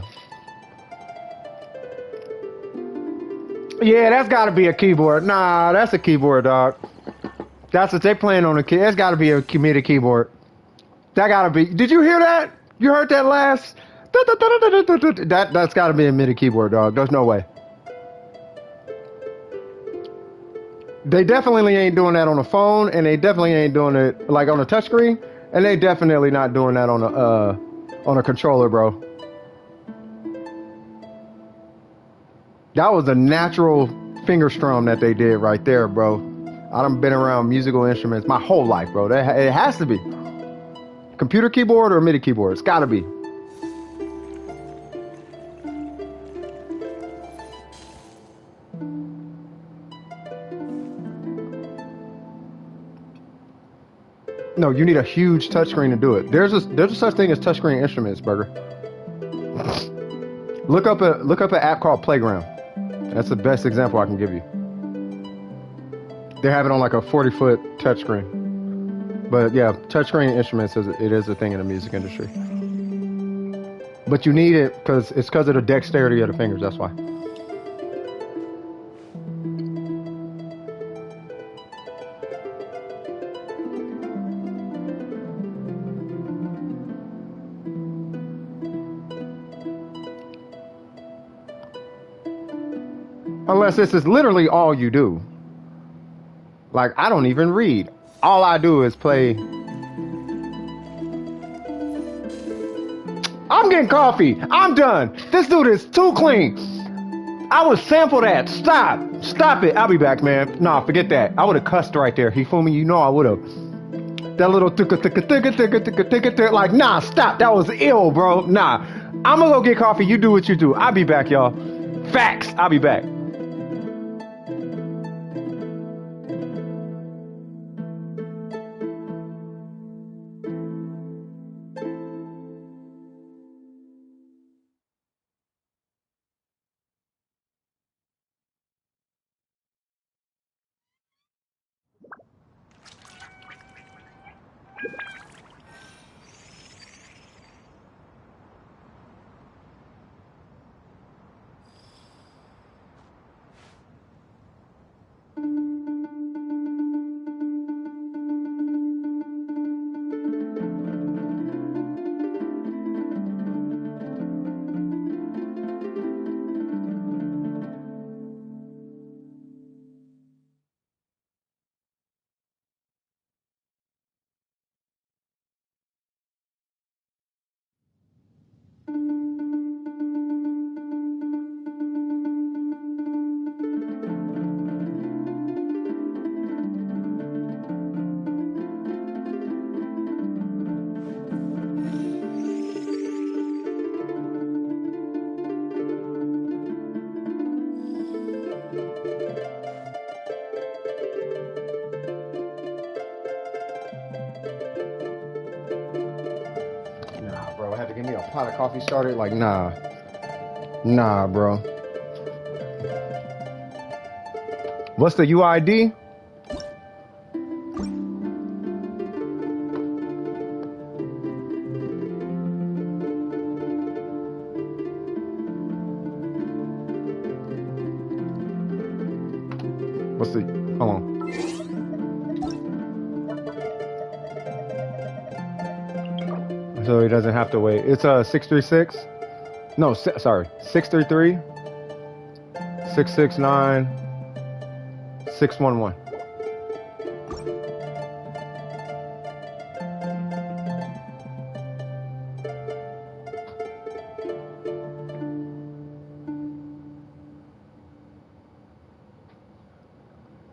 Yeah, that's gotta be a keyboard. Nah, that's a keyboard, dog. That's what they playing on the key. That's gotta be a MIDI keyboard. That gotta be. Did you hear that? You heard that last? That's gotta be a MIDI keyboard, dog. There's no way. They definitely ain't doing that on a phone, and they definitely ain't doing it like on a touchscreen, and they definitely not doing that on a controller, bro. That was a natural finger strum that they did right there, bro. I done been around musical instruments my whole life, bro. It has to be. Computer keyboard or MIDI keyboard. It's gotta be. No, you need a huge touchscreen to do it. There's a such thing as touchscreen instruments, Burger. Look up an app called Playground. That's the best example I can give you. They have it on like a 40-foot touchscreen. But yeah, touchscreen instruments is a thing in the music industry. But you need it because of the dexterity of the fingers. That's why. Unless this is literally all you do. Like, I don't even read. All I do is play. I'm getting coffee. I'm done. This dude is too clean. I would sample that. Stop it. I'll be back, man. Nah, forget that. I would have cussed right there. He fooled me. You know I would have. That little like, nah, stop. That was ill, bro. Nah. I'm gonna go get coffee. You do what you do. I'll be back, y'all. Facts. I'll be back. Bro, I had to give me a pot of coffee started. Like, nah, bro. What's the UID? What's the? Hold on. So he doesn't have to wait. It's 636. No, sorry, 633 669 611.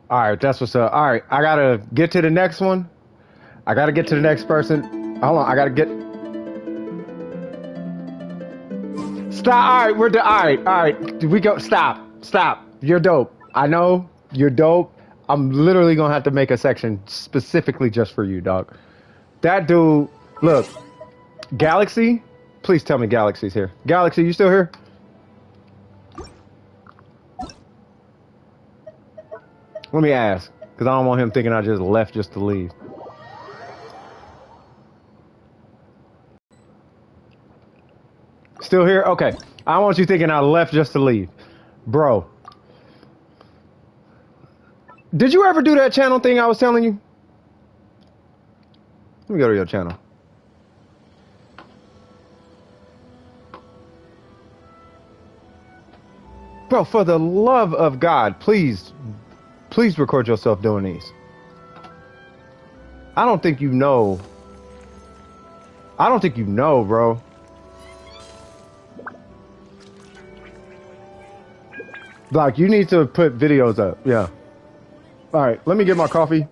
All right, that's what's up. All right, I gotta get to the next one. I gotta get to the next person. Hold on, I gotta get. Stop. All right, we're done. All right. We go. Stop. You're dope. I know you're dope. I'm literally gonna have to make a section specifically just for you, dog. That dude. Look, Galaxy. Please tell me Galaxy's here. Galaxy, you still here? Let me ask, because I don't want him thinking I just left just to leave. Still here? Okay. I don't want you thinking I left just to leave. Bro. Did you ever do that channel thing I was telling you? Let me go to your channel. Bro, for the love of God, please record yourself doing these. I don't think you know, bro. Like, you need to put videos up. Yeah. All right, let me get my coffee.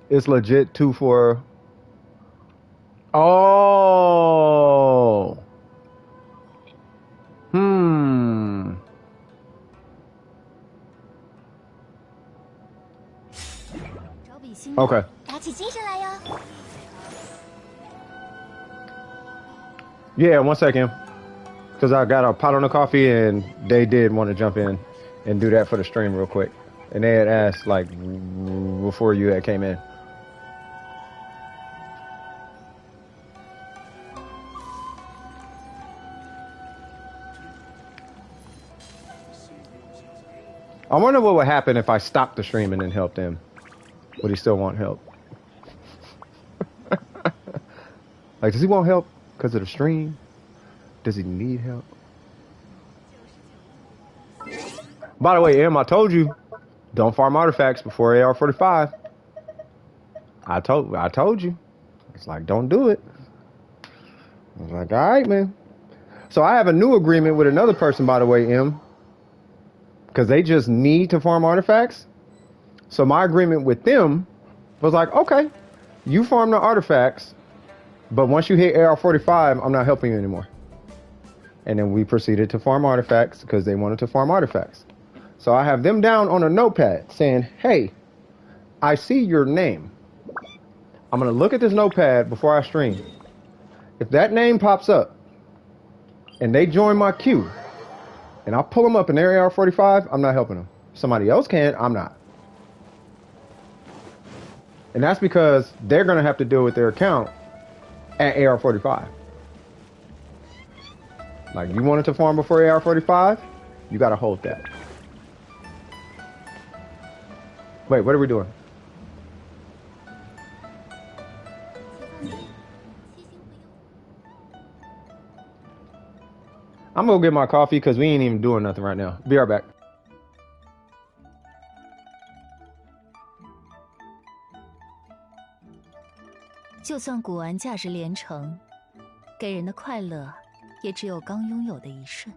It's legit 2-4. Oh. Okay. 打起精神来哟！ Yeah, 1 second. Because I got a pot on the coffee and they did want to jump in and do that for the stream real quick. And they had asked, like, before you had came in. I wonder what would happen if I stopped the stream and then helped him. Would he still want help? Like, does he want help because of the stream? Does he need help? By the way, Em, I told you, don't farm artifacts before AR45. I told you. It's like, don't do it. I was like, all right, man. So I have a new agreement with another person, by the way, Em, because they just need to farm artifacts. So my agreement with them was like, okay, you farm the artifacts, but once you hit AR45, I'm not helping you anymore. And then we proceeded to farm artifacts because they wanted to farm artifacts. So I have them down on a notepad saying, hey, I see your name. I'm going to look at this notepad before I stream. If that name pops up and they join my queue and I pull them up in their AR45, I'm not helping them. Somebody else can, I'm not. And that's because they're going to have to deal with their account at AR45. Like, you wanted to farm before AR45, you got to hold that. Wait, what are we doing? I'm going to get my coffee because we ain't even doing nothing right now. Be right back. 就算古玩价值连城，给人的快乐也只有刚拥有的一瞬。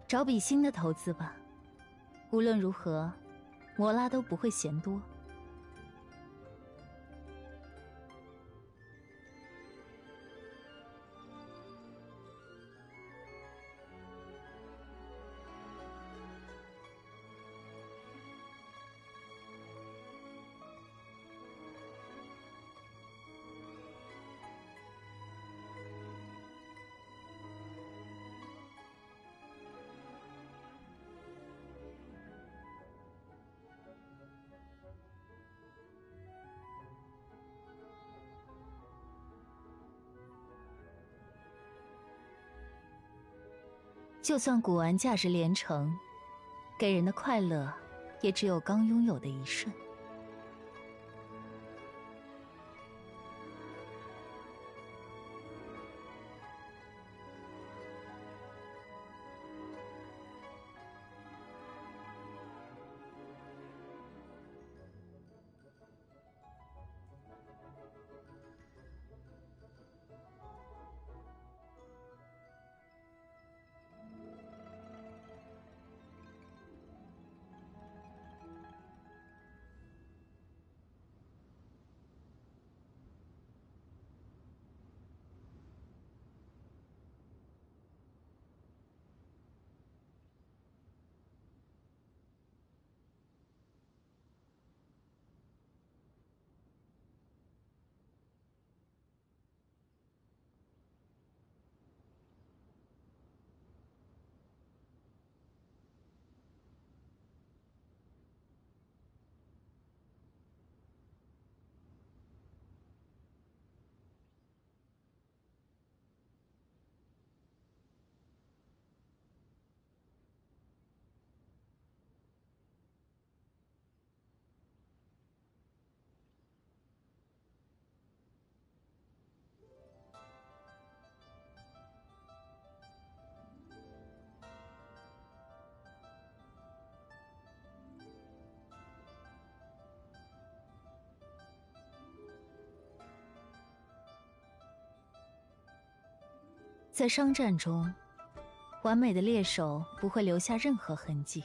找笔新的投资吧，无论如何，摩拉都不会嫌多。就算古玩价值连城，给人的快乐也只有刚拥有的一瞬。在商战中，完美的猎手不会留下任何痕迹。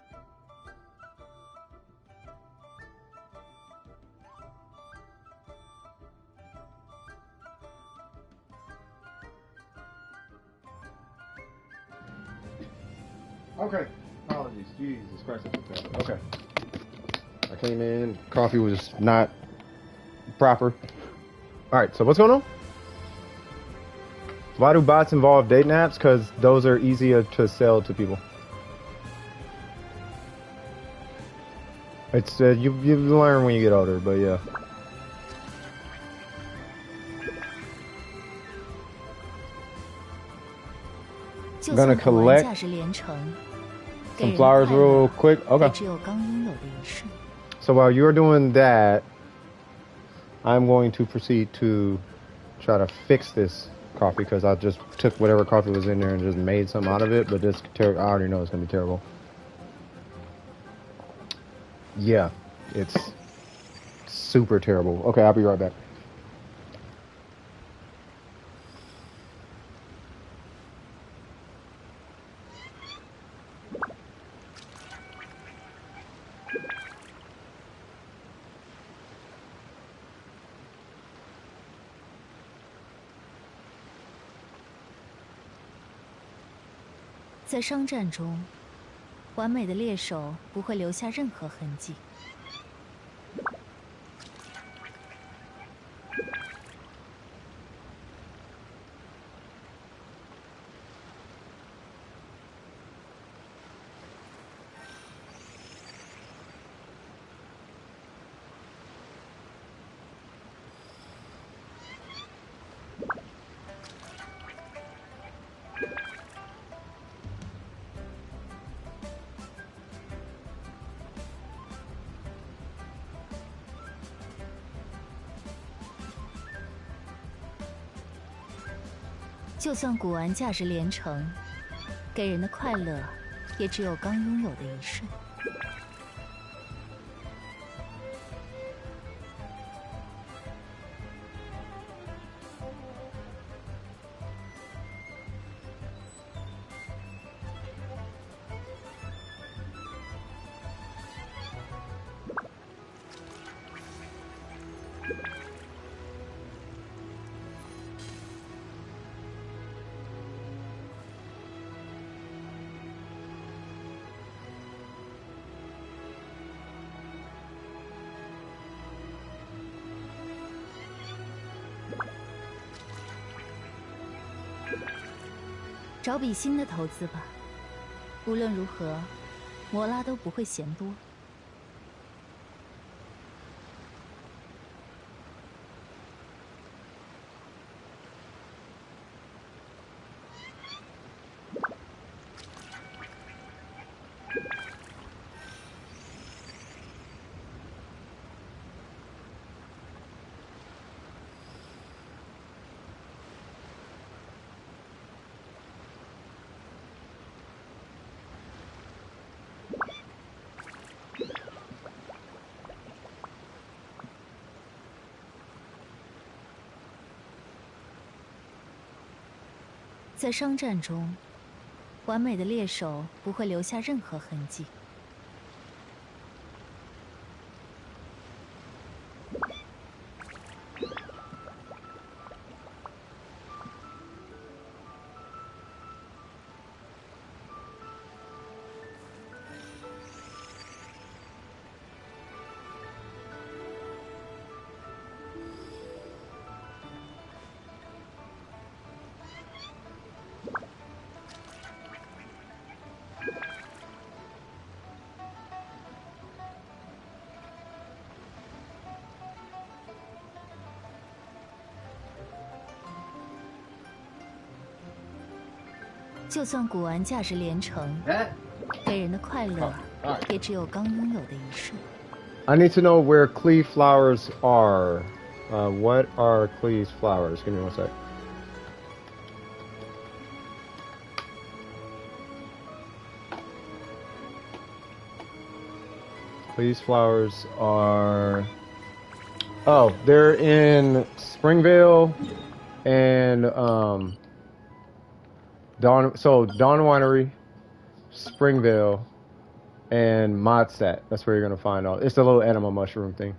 Okay. Apologies. Jesus Christ. Okay. I came in. Coffee was not proper. All right. So what's going on? Why do bots involve dating apps? Because those are easier to sell to people. It's you learn when you get older, but yeah. 就算古玩价值连城， some flowers real quick. Okay. 只有刚拥有的一瞬。 So while you're doing that, I'm going to proceed to try to fix this coffee because I just took whatever coffee was in there and just made something out of it. But this, I already know it's gonna be terrible. Yeah, it's super terrible. Okay, I'll be right back. "在商战中，完美的猎手不会留下任何痕迹。 就算古玩价值连城，给人的快乐也只有刚拥有的一瞬。 找笔新的投资吧，无论如何，摩拉都不会嫌多。在商战中，完美的猎手不会留下任何痕迹。 就算古玩价值连城，给人的快乐也只有刚拥有的一瞬。I need to know where Cleve flowers are. What are Cleve's flowers? Give me one sec. Cleve's flowers are. Oh, they're in Springvale and Dawn Winery, Springvale, and Modstat. That's where you're gonna find all. It's the little animal mushroom thing,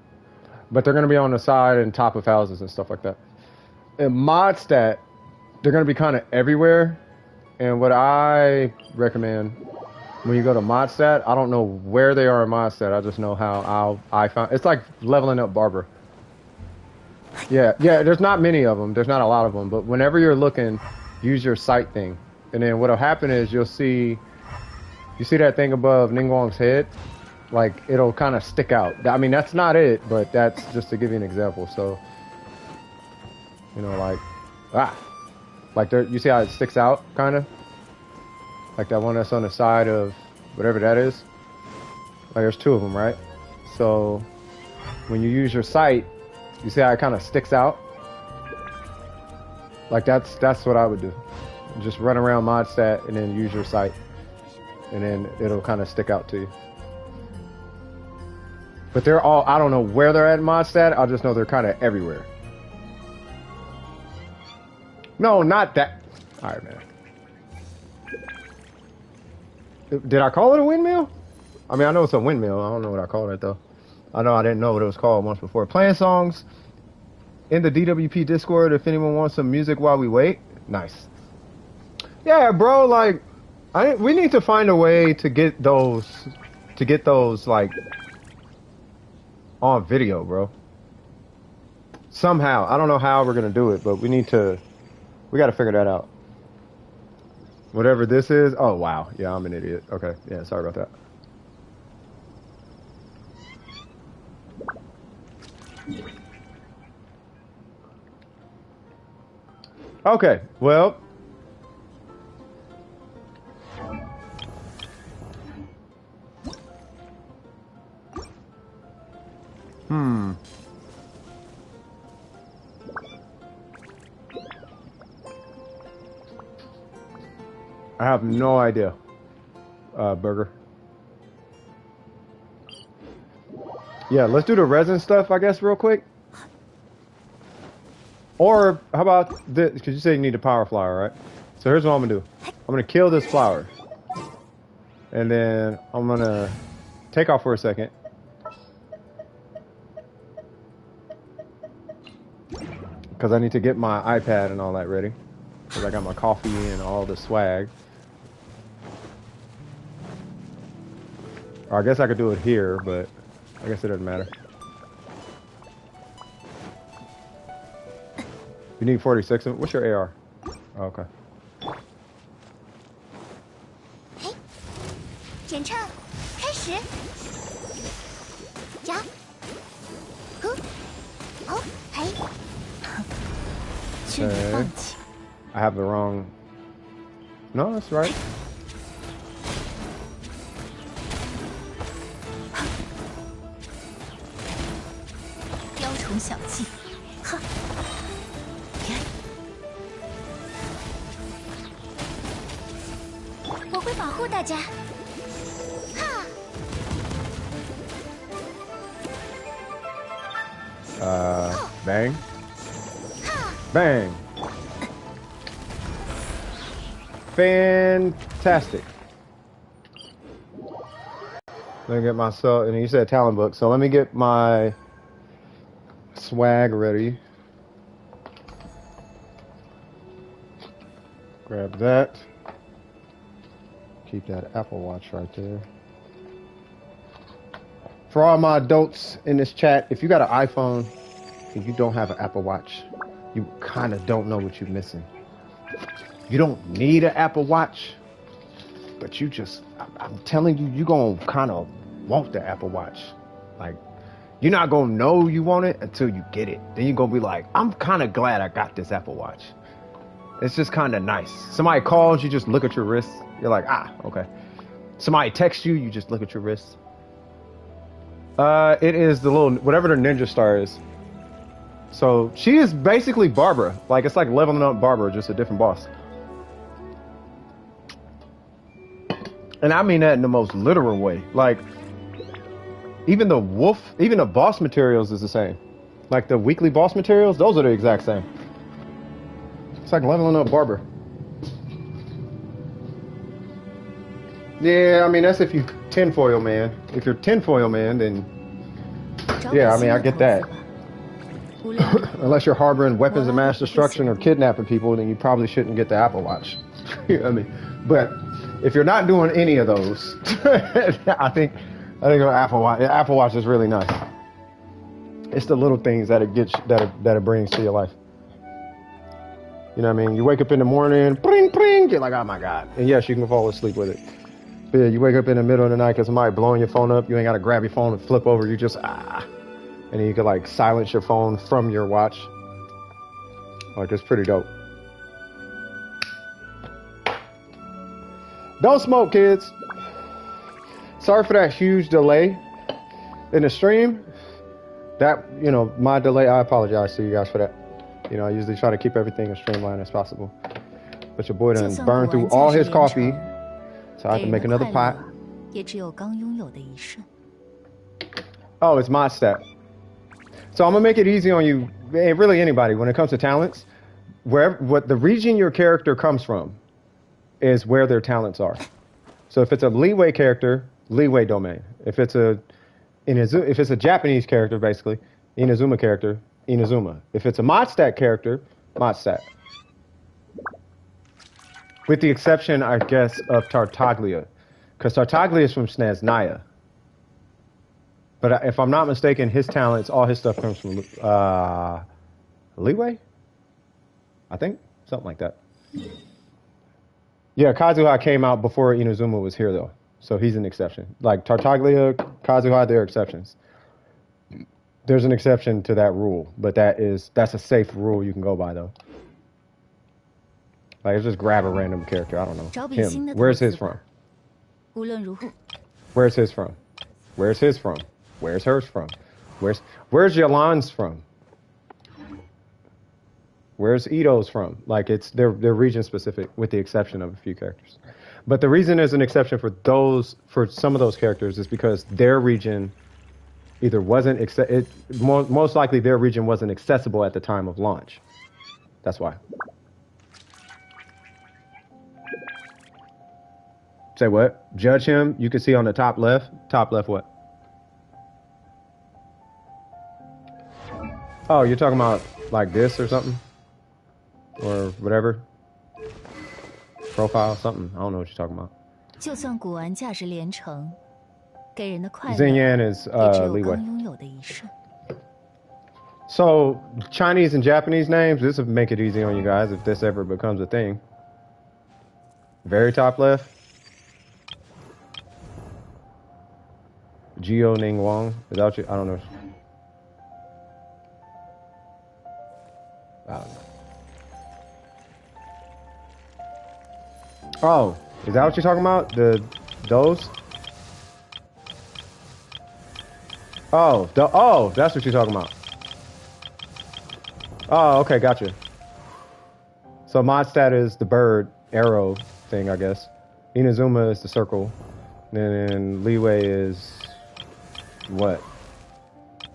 but they're gonna be on the side and top of houses and stuff like that. In Modstat, they're gonna be kind of everywhere. And what I recommend when you go to Modstat, I don't know where they are in Modstat. I just know how I found. It's like leveling up Barber. Yeah. There's not many of them. There's not a lot of them. But whenever you're looking, use your sight thing, and then what'll happen is you see that thing above Ningguang's head, like it'll kind of stick out. I mean, that's not it, but that's just to give you an example. So, you know, like there, you see how it sticks out, kind of, like that one that's on the side of whatever that is. Like there's two of them, right? So when you use your sight, you see how it kind of sticks out. Like that's what I would do. Just run around Modstat and then use your sight, and then it'll kind of stick out to you. But they're all, I don't know where they're at in Modstat. I just know they're kind of everywhere. No, not that. All right, man. Did I call it a windmill? I mean, I know it's a windmill. I don't know what I called it, though. I know I didn't know what it was called once before. Playing songs in the DWP Discord if anyone wants some music while we wait. Nice. Yeah, bro, like, we need to find a way to get those, like, on video, bro. Somehow. I don't know how we're going to do it, but we got to figure that out. Whatever this is. Oh, wow. Yeah, I'm an idiot. Okay. Yeah, sorry about that. Okay, well. I have no idea. Burger. Yeah, let's do the resin stuff, I guess, real quick. Or how about this? Because you say you need a power flower, right? So here's what I'm gonna do. I'm gonna kill this flower, and then I'm gonna take off for a second. Because I need to get my iPad and all that ready. Because I got my coffee and all the swag. Or I guess I could do it here, but I guess it doesn't matter. You need 46. What's your AR? Oh, okay. 嘿，检查，开始。加，呼，哦，嘿。劝你放弃。 I have the wrong. No, that's right. 雕虫小技，哈！我会保护大家。哈。Bang. Bang. Fantastic. Let me get myself, and you said talent book, so let me get my swag ready. Grab that. Keep that Apple Watch right there. For all my adults in this chat, if you got an iPhone and you don't have an Apple Watch, you kind of don't know what you're missing. You don't need an Apple Watch, but you just, I'm telling you, you're going to kind of want the Apple Watch. Like, you're not going to know you want it until you get it. Then you're going to be like, I'm kind of glad I got this Apple Watch. It's just kind of nice. Somebody calls, you just look at your wrist. You're like, okay. Somebody texts you, you just look at your wrist. It is the little, whatever the ninja star is. So she is basically Barbara. Like, it's like leveling up Barbara, just a different boss. And I mean that in the most literal way. Like, even the boss materials is the same. Like the weekly boss materials, those are the exact same. It's like leveling up Barber. Yeah, I mean that's if you tinfoil man. If you're tinfoil man, then 找 yeah, 笔 I 新 mean I 的投 get 资 that. 吧。无论如何， Unless you're harboring weapons of 摩拉 mass 都不会死 destruction or kidnapping people, then you probably shouldn't get the Apple Watch. You know what I mean, but if you're not doing any of those, I think an Apple Watch is really nice. It's the little things that it gets that it brings to your life. You know what I mean? You wake up in the morning, bring, bring, you're like, oh my God. And yes, you can fall asleep with it. But yeah, you wake up in the middle of the night because somebody blowing your phone up. You ain't got to grab your phone and flip over. You just, And then you can like silence your phone from your watch. Like, it's pretty dope. Don't smoke, kids. Sorry for that huge delay in the stream. That, you know, my delay, I apologize to you guys for that. You know, I usually try to keep everything as streamlined as possible. But your boy 就 done 算 burned 古玩 through 价 all 值 his 连 coffee. 城， So I have 给 to 人 make 的 another 快 pot. 乐也只有刚拥有的一瞬。 Oh, it's mod stat. So I'm gonna make it easy on you, really anybody, when it comes to talents. What the region your character comes from is where their talents are. So if it's a leeway character, leeway domain. If it's a Japanese character, basically, Inazuma character, Inazuma. If it's a mod stat character, mod stat. With the exception, I guess, of Tartaglia, because Tartaglia is from Snezhnaya. But if I'm not mistaken, his talents, all his stuff comes from leeway. I think something like that. Yeah, Kazuha came out before Inazuma was here, though, so he's an exception. Like Tartaglia, Kazuha, they're exceptions. There's an exception to that rule, but that's a safe rule you can go by, though. Like, just grab a random character. I don't know. 找笔新 Him. 的 Where's 投 his 资 from? 吧。无论如何， Where's his from? Where's his from? Where's hers from? Where's Yolan's from? Where's Ito's from? Like, they're region specific, with the exception of a few characters. But the reason there's an exception for some of those characters is because their region either wasn't most likely their region wasn't accessible at the time of launch. That's why. Say what? Judge him. You can see on the top left. Top left what? Oh, you're talking about like this or something? Or whatever? Profile, something. I don't know what you're talking about. 就算古玩价值连城，给人的快乐 Xinyan is 也只有 leeway. 刚拥有的一瞬。 So, Chinese and Japanese names, this will make it easy on you guys if this ever becomes a thing. Very top left. Geo Ning Wong. Is that what you? I don't know. I don't know. Oh, is that what you're talking about? Those? Oh, that's what you're talking about. Oh, okay, gotcha. So mod stat is the bird arrow thing, I guess. Inazuma is the circle. Then leeway is what?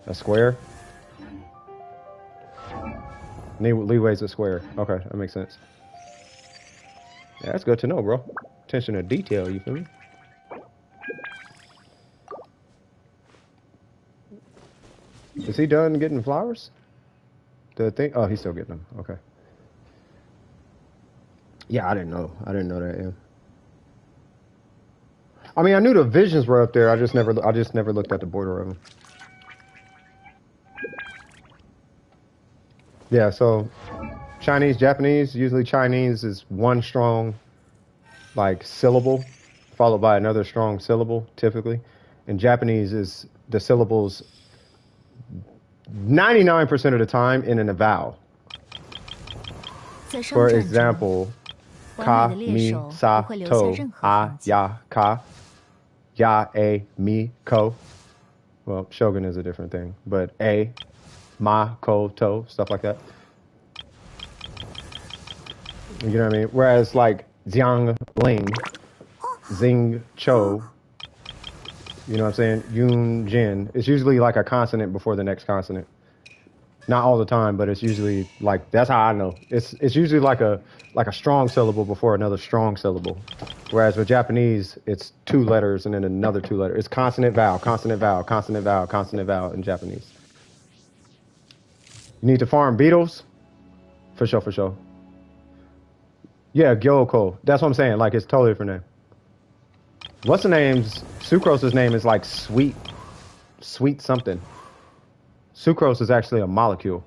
A square? Leeway is a square. Okay, that makes sense. Yeah, that's good to know, bro. Attention to detail, you feel me? Is he done getting flowers? The thing? Oh, he's still getting them. Okay. Yeah, I didn't know. I didn't know that. Yeah. I mean, I knew the visions were up there. I just never looked at the border of them. Yeah. So, Chinese, Japanese. Usually, Chinese is one strong, like syllable, followed by another strong syllable, typically. And Japanese is the syllables 99% of the time in a vowel. 在商 For 战中， example, 完 ka, 美的猎 mi, 手不 sa, 会留下 to, 任何 a, 痕迹。 ya, ka, ya, a, mi, ko. Well, shogun is a different thing, but a, ma, ko, to, stuff like that. You know what I mean? Whereas like Jiang, Ling, Zing, Cho, you know what I'm saying? Yun, Jin, it's usually like a consonant before the next consonant. Not all the time, but it's usually like that's how I know. It's usually like a strong syllable before another strong syllable. Whereas with Japanese, it's two letters and then another two letters. It's consonant vowel, consonant vowel, consonant vowel, consonant vowel in Japanese. You need to farm beetles? For sure, for sure. Yeah, Gyoko. That's what I'm saying. Like it's totally different name. What's the name's Sucrose's name is like sweet something. Sucrose is actually a molecule.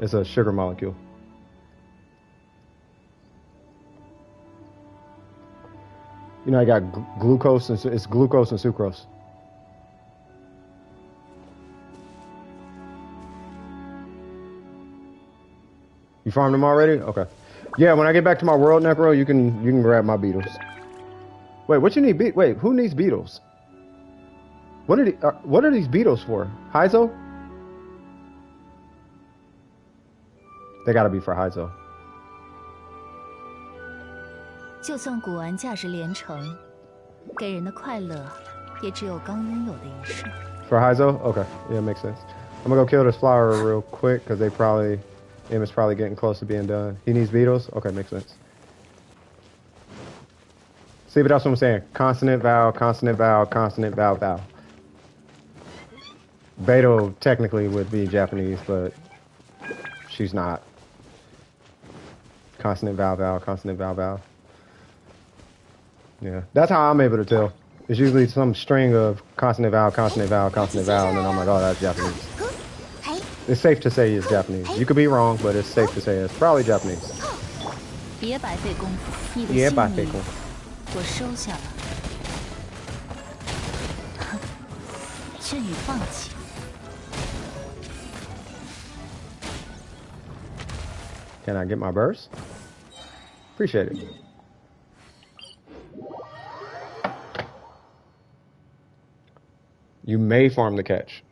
It's a sugar molecule. You know, I got glucose and it's glucose and sucrose. You farmed them already? Okay. Yeah, when I get back to my world, Necro, you can grab my beetles. Wait, what you need? Wait, who needs beetles? What are these beetles for? Heizo? They gotta be for Heizo. 就算古玩价值连城，给人的快乐也只有刚拥有的一瞬。For Heizo? Okay, yeah, makes sense. I'm gonna go kill this flower real quick because him is probably getting close to being done. He needs beetles? Okay, makes sense. See, but that's what I'm saying. Consonant, vowel, consonant, vowel, consonant, vowel, vowel. Beto technically would be Japanese, but she's not. Consonant, vowel, vowel, consonant, vowel, vowel. Yeah, that's how I'm able to tell. It's usually some string of consonant, vowel, consonant, vowel, consonant, vowel, and then I'm like, oh, that's Japanese. It's safe to say it's Japanese. You could be wrong, but it's safe to say it's probably Japanese. 别白费功夫，你的别心意白费功夫。我收下了，劝你放弃。Can I get my burst? Appreciate it. You may farm the catch.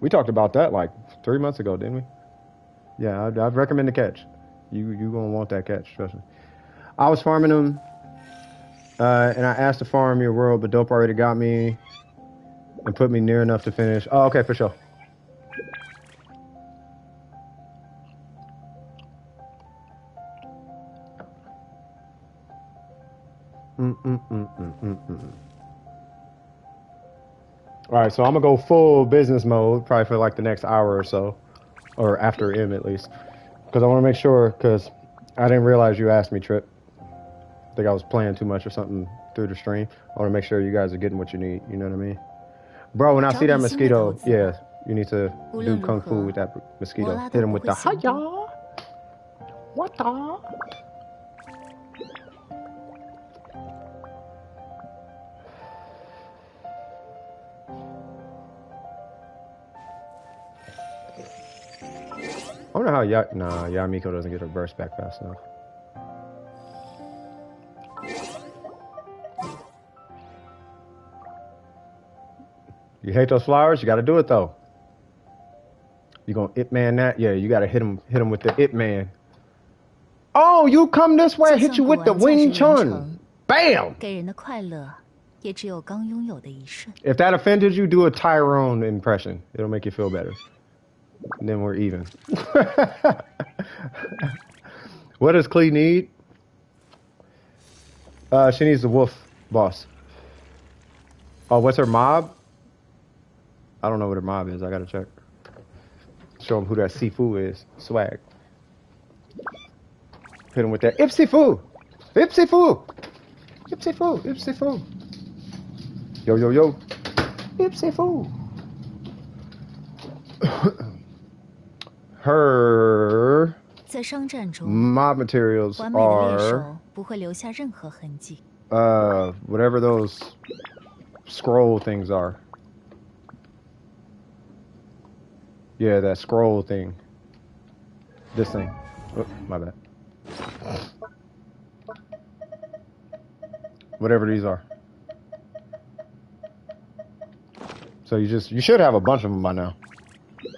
We talked about that like 3 months ago, didn't we? Yeah, I'd recommend the catch. You gonna want that catch, trust me. I was farming them, and I asked to farm your world, but Dope already got me and put me near enough to finish. Oh, okay, for sure. All right, so I'm gonna go full business mode probably for like the next hour or so, or after M at least, because I want to make sure. Because I didn't realize you asked me, Trip. I think I was playing too much or something through the stream. I want to make sure you guys are getting what you need. You know what I mean, bro? When I see that mosquito, yeah, you need to do kung fu with that mosquito. Hit him with the hiya. What the? I wonder how Yamiko doesn't get her burst back fast enough. You hate those flowers? You gotta do it though. You gonna Ip Man that? Yeah, you gotta hit him with the Ip Man. Oh, you come this way, I hit you with the Wing Chun. Bam! If that offended you, do a Tyrone impression. It'll make you feel better. And then we're even. What does Klee need? She needs the wolf boss. Oh, what's her mob? I don't know what her mob is. I gotta check. Show him who that Sifu is. Swag. Hit him with that Ipsifu! Ipsifu! Ipsifu! Ipsifu! Yo, yo, yo. Ipsifu! Her mob materials are whatever those scroll things are. Yeah, that scroll thing. This thing. Oh, my bad. Whatever these are. So you should have a bunch of them by now.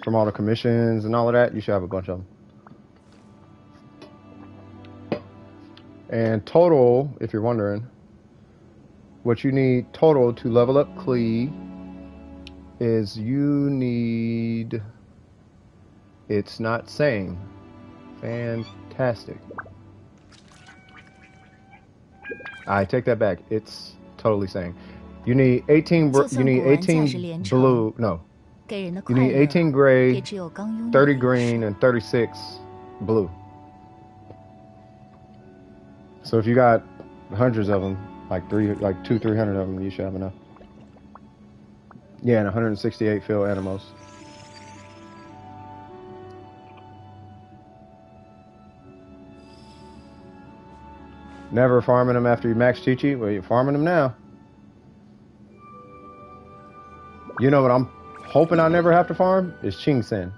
From all the commissions and all of that, you should have a bunch of them. And total, if you're wondering, what you need total to level up Klee is you need. It's not saying. Fantastic. I take that back. It's totally saying. You need 18. You need 18 blue. No. You need 18 gray, 30 green, and 36 blue. So if you got hundreds of them, like 300 of them, you should have enough. Yeah, and 168 field animals. Never farming them after you max Chi-Chi? Well, you're farming them now. You know what I'm hoping I never have to farm? Is Qingsen.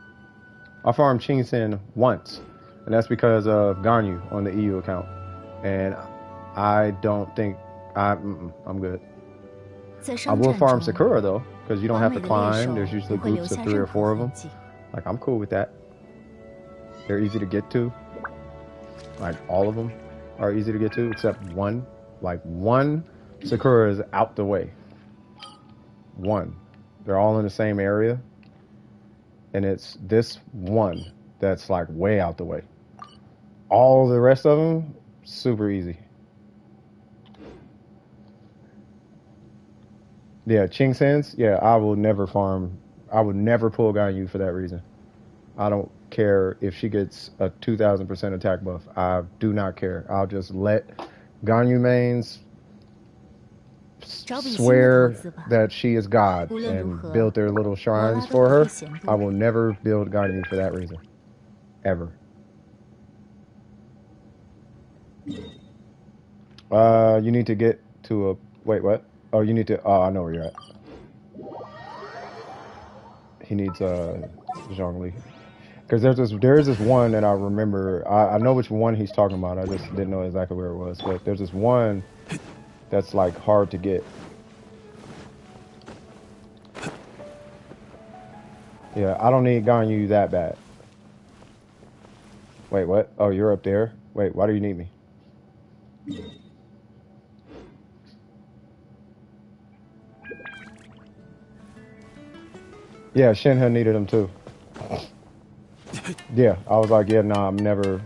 I farmed Qingsen once, and that's because of Ganyu on the EU account. And I don't think... I'm good. I will farm Sakura, though, because you don't have to climb. There's usually groups of 3 or 4 of them. Like, I'm cool with that. They're easy to get to. Like, all of them are easy to get to, except one. Like, one Sakura is out the way. One. They're all in the same area. And it's this one that's, like, way out the way. All the rest of them, super easy. Yeah, Qingsen's, yeah, I will never farm. I would never pull Ganyu for that reason. I don't care if she gets a 2,000% attack buff. I do not care. I'll just let Ganyu mains swear that she is God and build their little shrines for her. I will never build Ganyu for that reason. Ever. You need to get to a... Wait, what? Oh, you need to... Oh, I know where you're at. He needs Zhongli. Because there is this one that I remember. I know which one he's talking about. I just didn't know exactly where it was. But there's this one that's like hard to get. Yeah, I don't need Ganyu that bad. Wait, what? Oh, you're up there? Wait, why do you need me? Yeah, Shinha needed him too. Yeah, I was like, yeah, nah, I'm never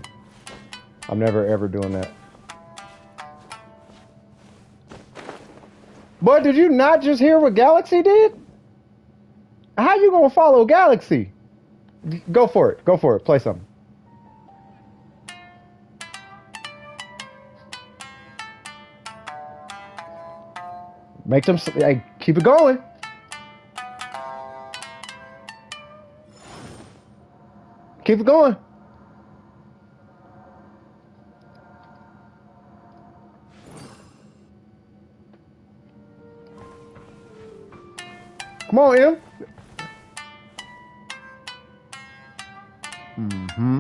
ever doing that. But did you not just hear what Galaxy did? How you gonna follow Galaxy? Go for it. Go for it. Play something. Make them... Hey, keep it going. Keep it going. Come on, Em. Mm-hmm.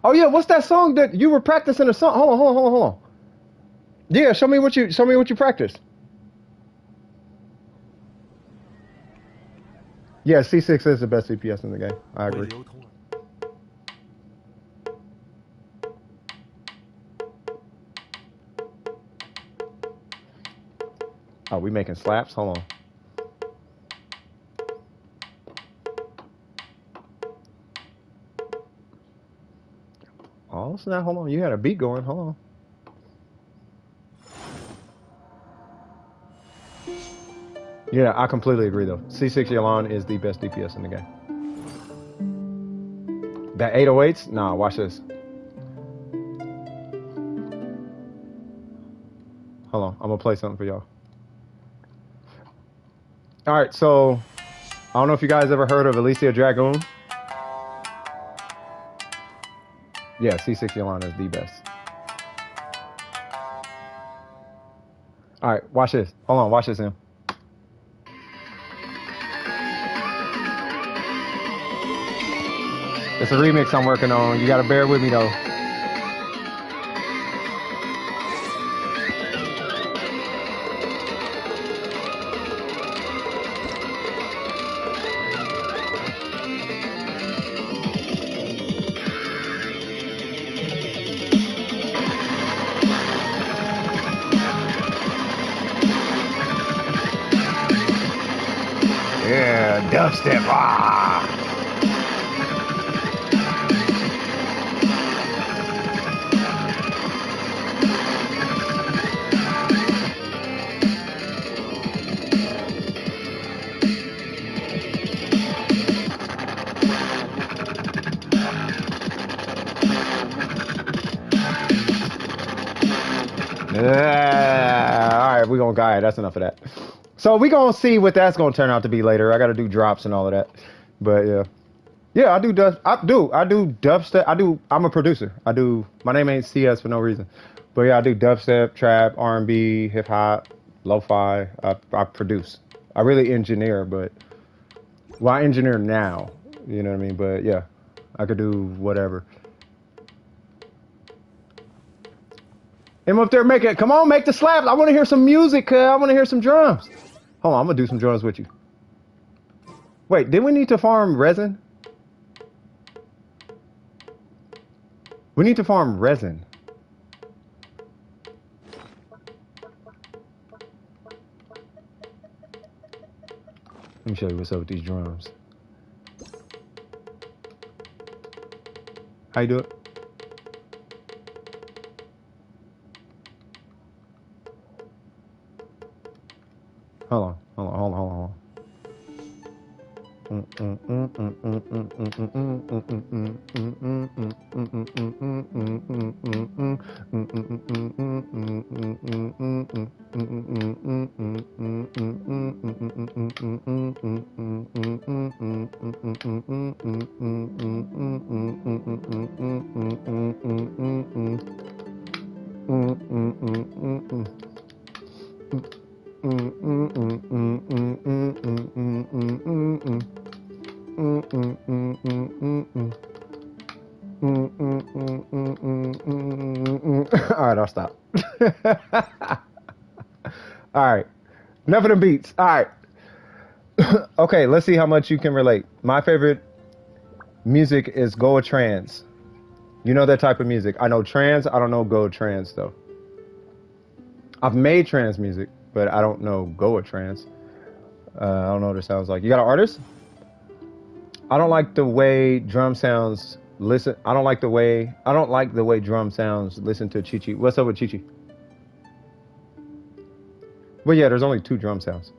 Oh yeah, what's that song that you were practicing? A song? Hold on. Yeah, show me what you practiced. Yeah, C6 is the best DPS in the game. I agree. Oh, we making slaps? Hold on. Oh, snap. Hold on. You had a beat going. Hold on. Yeah, I completely agree, though. C6 Yelan is the best DPS in the game. That 808s? Nah, watch this. Hold on. I'm going to play something for y'all. All right, so I don't know if you guys ever heard of Alicia Dragoon. Yeah, C6 Yelan is the best. All right, watch this. Hold on, watch this, Em. It's a remix I'm working on. You gotta bear with me though. Dubstep. Ah. All right, we're gonna guide. That's enough of that. So we're gonna see what that's gonna turn out to be later. I gotta do drops and all of that. But yeah. Yeah, I do dubstep. I'm a producer. My name ain't CS for no reason. But yeah, I do dubstep, trap, R&B, hip hop, lo-fi. I produce. I really engineer, but well, I engineer now. You know what I mean? But yeah, I could do whatever. Him up there, come on, make the slaps. I want to hear some music, cuz. I want to hear some drums. Hold on, I'm gonna do some drums with you. Wait, did we need to farm resin? We need to farm resin. Let me show you what's up with these drums. How you do it? Hold on. All right, I'll stop. All right, enough of the beats. All right. Okay, let's see how much you can relate. My favorite music is Goa trance. You know that type of music. I know trance. I don't know Goa trance though. I've made trance music, but I don't know Goa trance. I don't know what it sounds like. You got an artist? I don't like the way drum sounds. Listen, I don't like the way drum sounds. Listen to Chi Chi. What's up with Chi Chi? Well, yeah, there's only 2 drum sounds.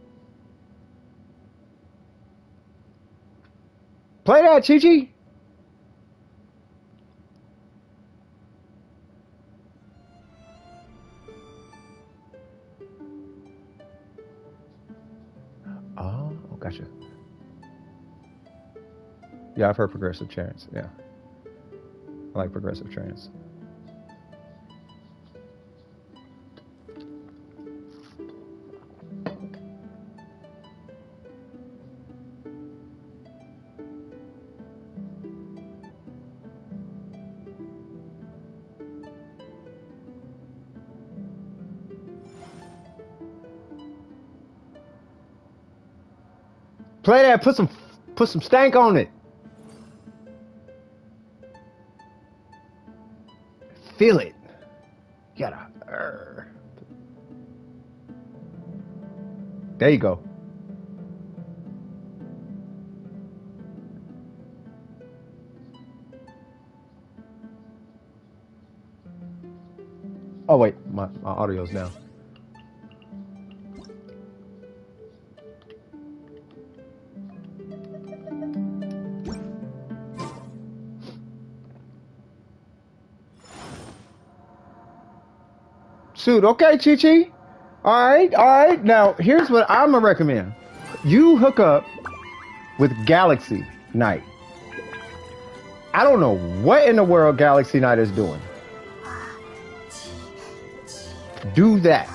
Play that, Chi Chi. Oh, gotcha. Yeah, I've heard progressive trance. Yeah, I like progressive trance. Play that. Put some stank on it. Feel it. You gotta. There you go. Oh wait, my audio's down. Shoot, okay, Chi Chi. All right. Now, here's what I'm gonna recommend. You hook up with Galaxy Night. I don't know what in the world Galaxy Night is doing. Do that.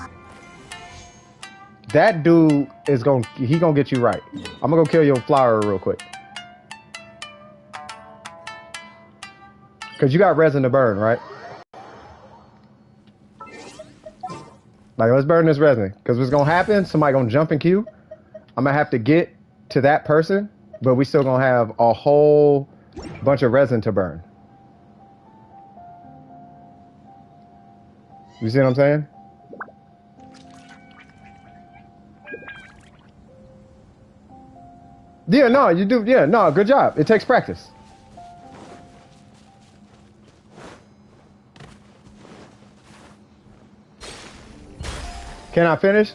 That dude is he gonna get you right. I'm gonna go kill your flower real quick. Cause you got resin to burn, right? Like, let's burn this resin. Because what's going to happen, somebody going to jump in queue. I'm going to have to get to that person, but we still going to have a whole bunch of resin to burn. You see what I'm saying? Yeah, no, you do. Yeah, no, good job. It takes practice. Can I finish?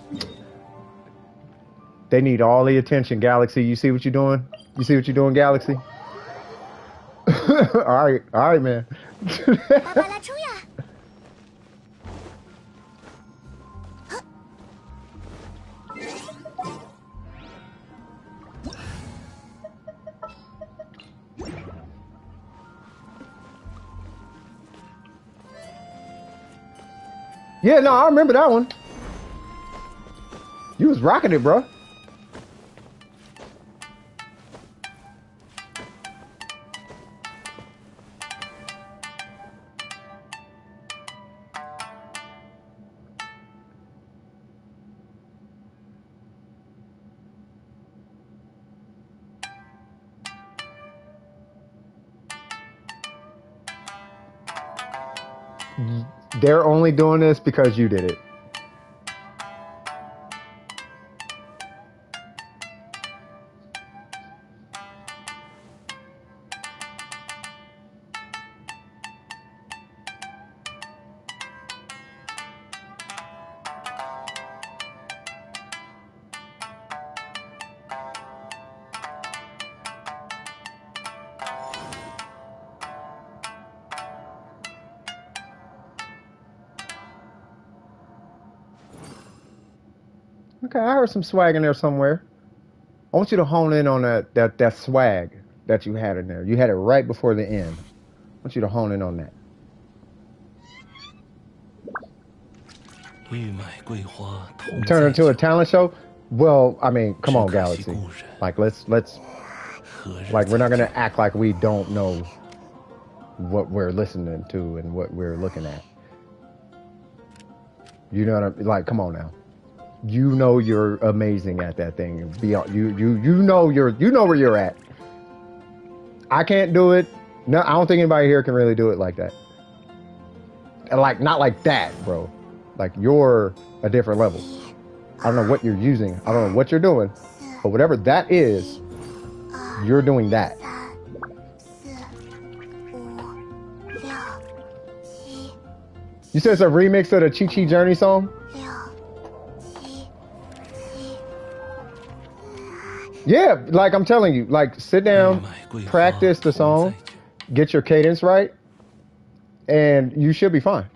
They need all the attention, Galaxy. You see what you're doing? You see what you're doing, Galaxy? All right, man. 爸爸来冲呀！ Yeah, no, I remember that one. You was rocking it, bro. They're only doing this because you did it. Okay, I heard some swag in there somewhere. I want you to hone in on that swag that you had in there. You had it right before the end. I want you to hone in on that. Turn it into a talent show? Well, I mean, come on, Galaxy. Like, let's like, we're not gonna act like we don't know what we're listening to and what we're looking at. You know what I'm like? Come on now. You know you're amazing at that thing. Beyond you know where you're at. I can't do it. No, I don't think anybody here can really do it like that. Like not like that, bro. Like you're a different level. I don't know what you're using. I don't know what you're doing, but whatever that is, you're doing that. 3、4、5、6、7、 You said it's a remix of the Chi Chi Journey song? 6、7、 Yeah, like I'm telling you, like sit down, practice the song, get your cadence right, and you should be fine.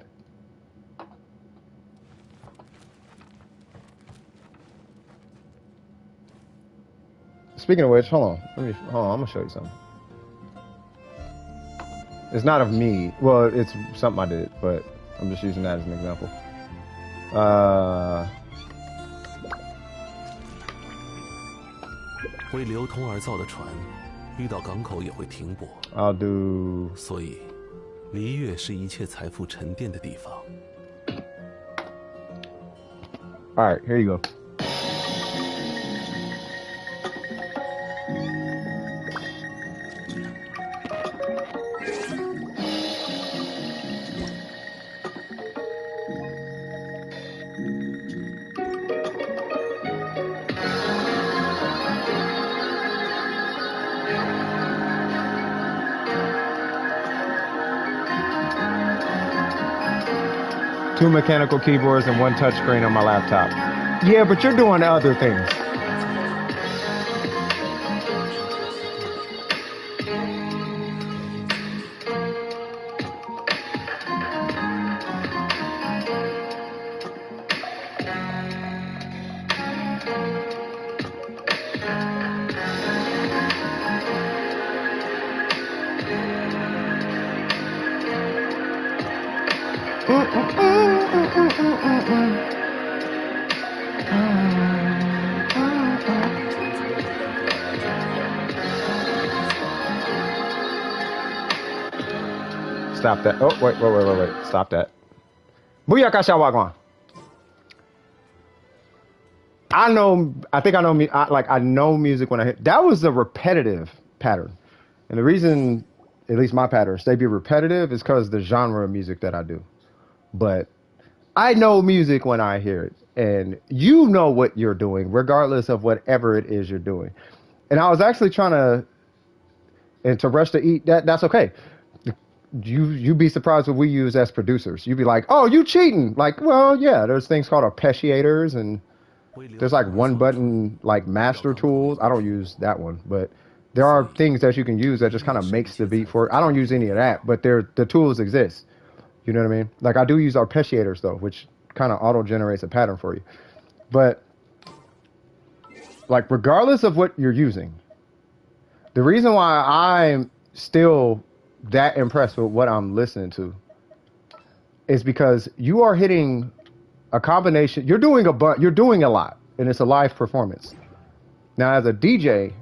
Speaking of which, hold on, I'm gonna show you something. It's not of me. Well, it's something I did, but I'm just using that as an example. I'll do. 所以，璃月是一切财富沉淀的地方。 All right, here you go. Two mechanical keyboards and one touchscreen on my laptop. Yeah, but you're doing other things. Stop that. Oh, wait. Stop that. Booyaka Shawagwan. I know music when I hit. That was a repetitive pattern. And the reason, at least my patterns, they be repetitive is because the genre of music that I do. But I know music when I hear it. And you know what you're doing, regardless of whatever it is you're doing. And I was actually trying to, and to rush to eat. That's okay. You'd be surprised what we use as producers. You'd be like, oh, you cheating? Like, well, yeah. There's things called arpeggiators, and there's like one button like master tools. I don't use that one, but there are things that you can use that just kind of makes the beat for it. I don't use any of that, but the tools exist. You know what I mean? Like I do use arpeggiators though, which kind of auto generates a pattern for you. But like regardless of what you're using, the reason why I'm still that impressed with what I'm listening to is because you are hitting a combination. You're doing a lot, and it's a live performance. Now, as a DJ,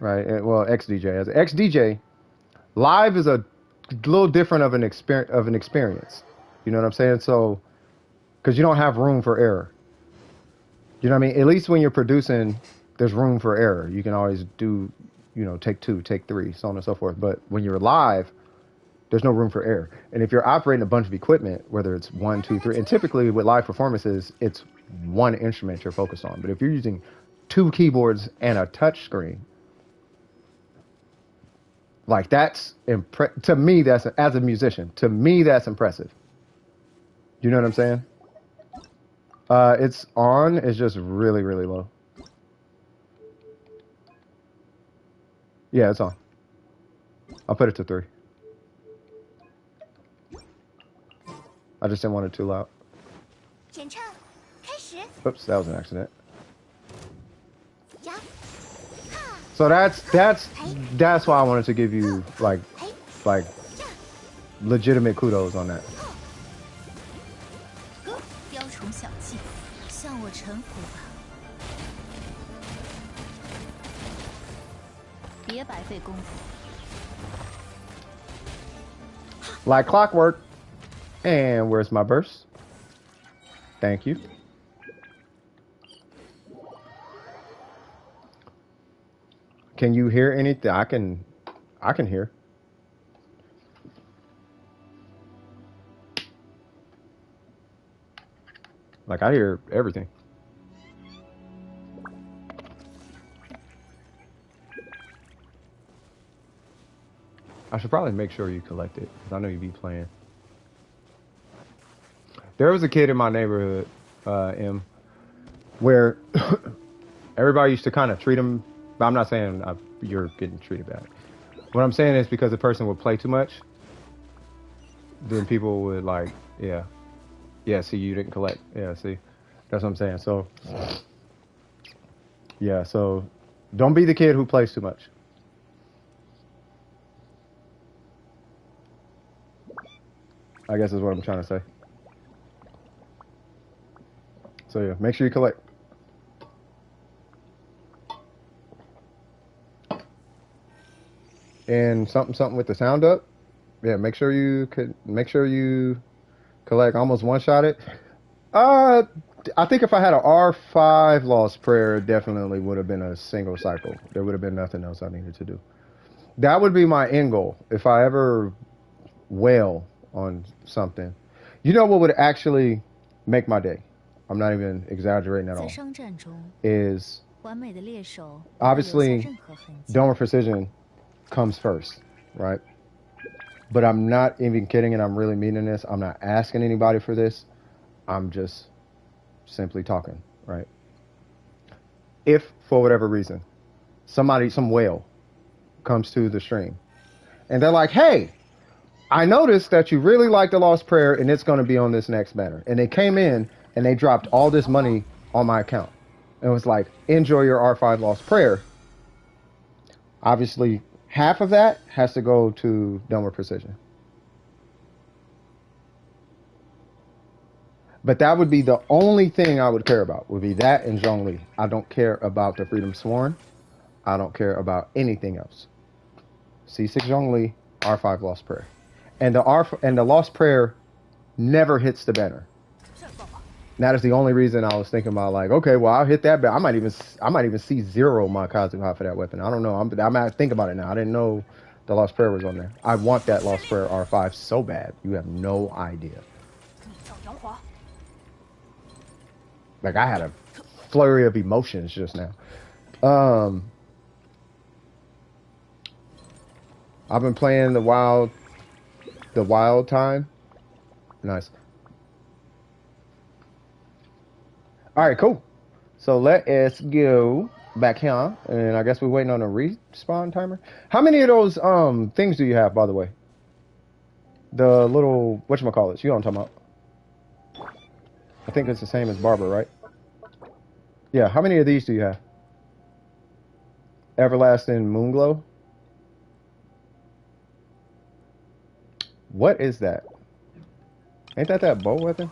right? Well, ex DJ. As an ex DJ, live is a little different of an experience. You know what I'm saying? So, because you don't have room for error. You know what I mean? At least when you're producing, there's room for error. You can always do, take 2, take 3, so on and so forth. But when you're live, there's no room for error. And if you're operating a bunch of equipment, whether it's 1, 2, 3, and typically with live performances, it's one instrument you're focused on. But if you're using 2 keyboards and a touch screen, like that's to me, that's as a musician, to me, that's impressive. You know what I'm saying? It's on. It's just really, really low. Yeah, it's on. I'll put it to 3. I just didn't want it too loud. 选唱，开始。 Oops, that was an accident. 呀，哈， So that's why I wanted to give you like legitimate kudos on that. 雕虫小技，向我臣服吧。别白费功夫。 Like clockwork. And where's my burst? Thank you. Can you hear anything? I can hear. Like I hear everything. I should probably make sure you collect it, because I know you be playing. There was a kid in my neighborhood, where everybody used to kind of treat him, but I'm not saying you're getting treated bad. What I'm saying is because the person would play too much, then people would like, yeah, see, you didn't collect. Yeah, see, that's what I'm saying. So, yeah, so don't be the kid who plays too much. I guess is what I'm trying to say. So yeah, make sure you collect. And something with the sound up. Yeah, make sure you collect. Almost one-shot it. I think if I had an R5 Lost Prayer, it definitely would have been a single cycle. There would have been nothing else I needed to do. That would be my end goal. If I ever wail on something, you know what would actually make my day? I'm not even exaggerating at all. Is obviously Dome of Precision comes first, right? But I'm not even kidding, and I'm really meaning this. I'm not asking anybody for this. I'm just simply talking, right? If for whatever reason some whale comes to the stream and they're like, hey, I noticed that you really like the Lost Prayer and it's going to be on this next banner, and they came in and they dropped all this money on my account. And it was like, enjoy your R5 Lost Prayer. Obviously, half of that has to go to Dome of Precision. But that would be the only thing I would care about, would be that and Zhongli. I don't care about the Freedom Sworn. I don't care about anything else. C6 Zhongli, R5 Lost Prayer. And the Lost Prayer never hits the banner. That is the only reason I was thinking about, like, okay, well, I'll hit that, but I might even see 0 my Kazuha for that weapon. I don't know. I'm gonna think about it now. I didn't know the Lost Prayer was on there. I want that Lost Prayer R5 so bad. You have no idea. Like, I had a flurry of emotions just now. I've been playing the wild time. Nice. All right, cool. So let us go back here, and I guess we're waiting on a respawn timer. How many of those things do you have, by the way? The little whatchamacallits, you know what I'm talking about? I think it's the same as Barber, right? Yeah. How many of these do you have? Everlasting Moonglow. What is that? Ain't that bow weapon?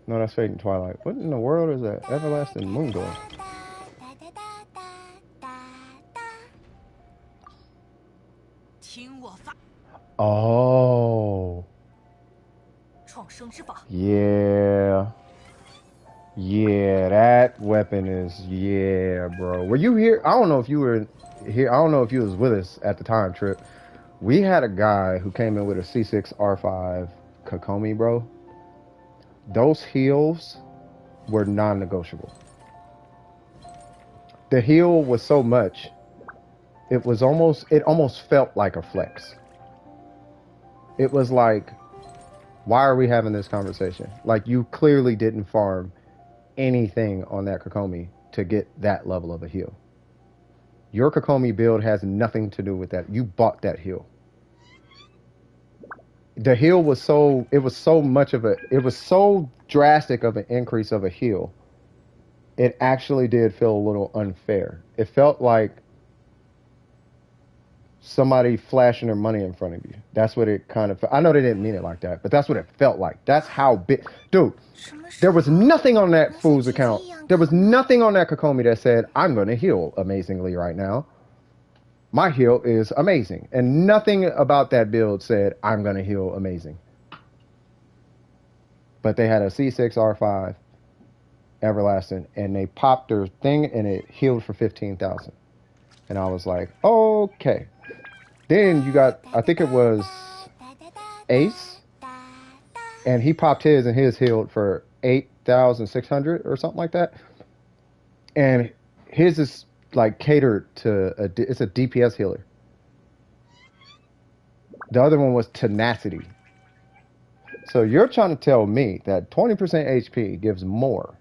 No, that's Fading Twilight. What in the world is that? Everlasting Moonglow. Oh. Yeah. Yeah, that weapon is, yeah, bro. Were you here? I don't know if you were here. I don't know if you was with us at the time, Trip. We had a guy who came in with a C6R5 Kokomi, bro. Those heals were non-negotiable. The heal was so much, it almost felt like a flex. It was like, why are we having this conversation? Like, you clearly didn't farm anything on that Kokomi to get that level of a heal. Your Kokomi build has nothing to do with that. You bought that heal. The heal was so drastic of an increase of a heal. It actually did feel a little unfair. It felt like somebody flashing their money in front of you. That's what it kind of felt. I know they didn't mean it like that, but that's what it felt like. That's how big. Dude, there was nothing on that fool's account. There was nothing on that Kokomi that said, I'm going to heal amazingly right now. My heal is amazing. And nothing about that build said, I'm going to heal amazing. But they had a C6R5 Everlasting, and they popped their thing, and it healed for 15,000. And I was like, okay. Then you got, I think it was Ace, and he popped his, and his healed for 8,600 or something like that. And his is like catered to it's a DPS healer. The other one was Tenacity. So you're trying to tell me that 20% HP gives more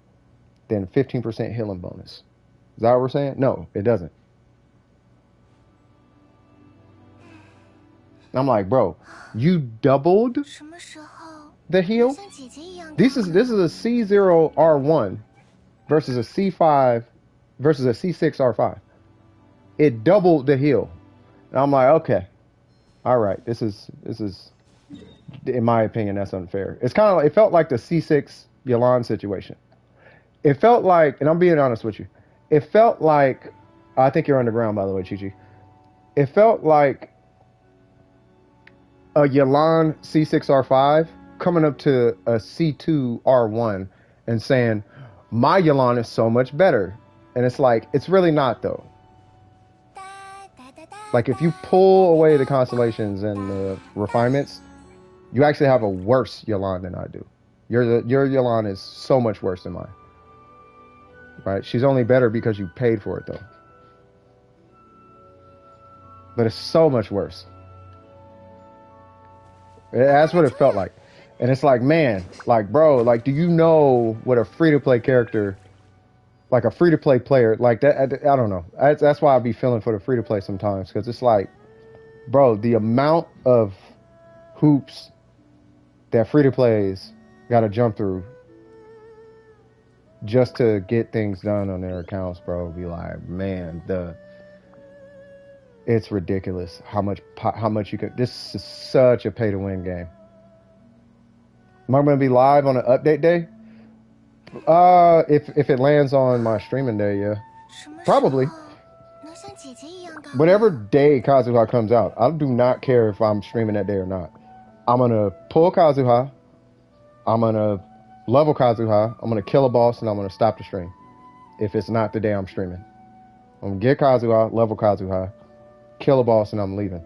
than 15% healing bonus. Is that what we're saying? No, it doesn't. I'm like, bro, you doubled the heal? This is a C0R1 versus a C5 versus a C6R5. It doubled the heal. And I'm like, okay. All right, this is in my opinion, that's unfair. It's kind of like, it felt like the C6 Yalan situation. It felt like, and I'm being honest with you, it felt like, I think you're underground, by the way, Chi-Chi. It felt like a Yalan C6R5 coming up to a C2R1 and saying, my Yalan is so much better. And it's like, it's really not, though. Like, if you pull away the constellations and the refinements, you actually have a worse Yalan than I do. Your Yalan is so much worse than mine. Right? She's only better because you paid for it, though. But it's so much worse. That's what it felt like. And it's like, man, like, bro, like, do you know what a free-to-play character, like a free-to-play player, like that, I don't know. That's why I be feeling for the free-to-play sometimes, because it's like, bro, the amount of hoops that free-to-plays got to jump through just to get things done on their accounts, bro, be like, man, it's ridiculous how much you can. This is such a pay-to-win game. Am I going to be live on an update day? If it lands on my streaming day, yeah, probably. Whatever day Kazuha comes out, I do not care if I'm streaming that day or not. I'm gonna pull Kazuha. I'm gonna level Kazuha. I'm gonna kill a boss, and I'm gonna stop the stream. If it's not the day I'm streaming, I'm gonna get Kazuha, level Kazuha, kill a boss, and I'm leaving.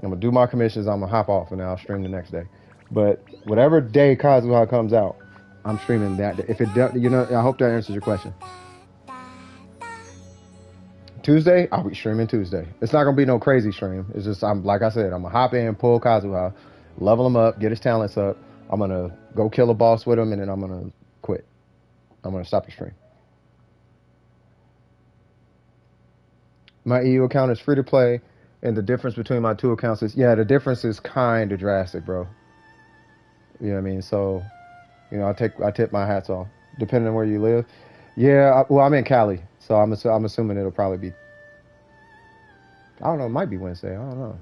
I'm gonna do my commissions. I'm gonna hop off, and then I'll stream the next day. But whatever day Kazuha comes out, I'm streaming that. If it, you know, I hope that answers your question. Tuesday, I'll be streaming Tuesday. It's not gonna be no crazy stream. It's just like I said, I'm gonna hop in, pull Kazuha, level him up, get his talents up. I'm gonna go kill a boss with him, and then I'm gonna quit. I'm gonna stop the stream. My EU account is free to play, and the difference between my two accounts is the difference is kind of drastic, bro. You know what I mean? So, you know, I tip my hats off, depending on where you live. Yeah, well, I'm in Cali, so I'm assuming it'll probably be. I don't know. It might be Wednesday. I don't know.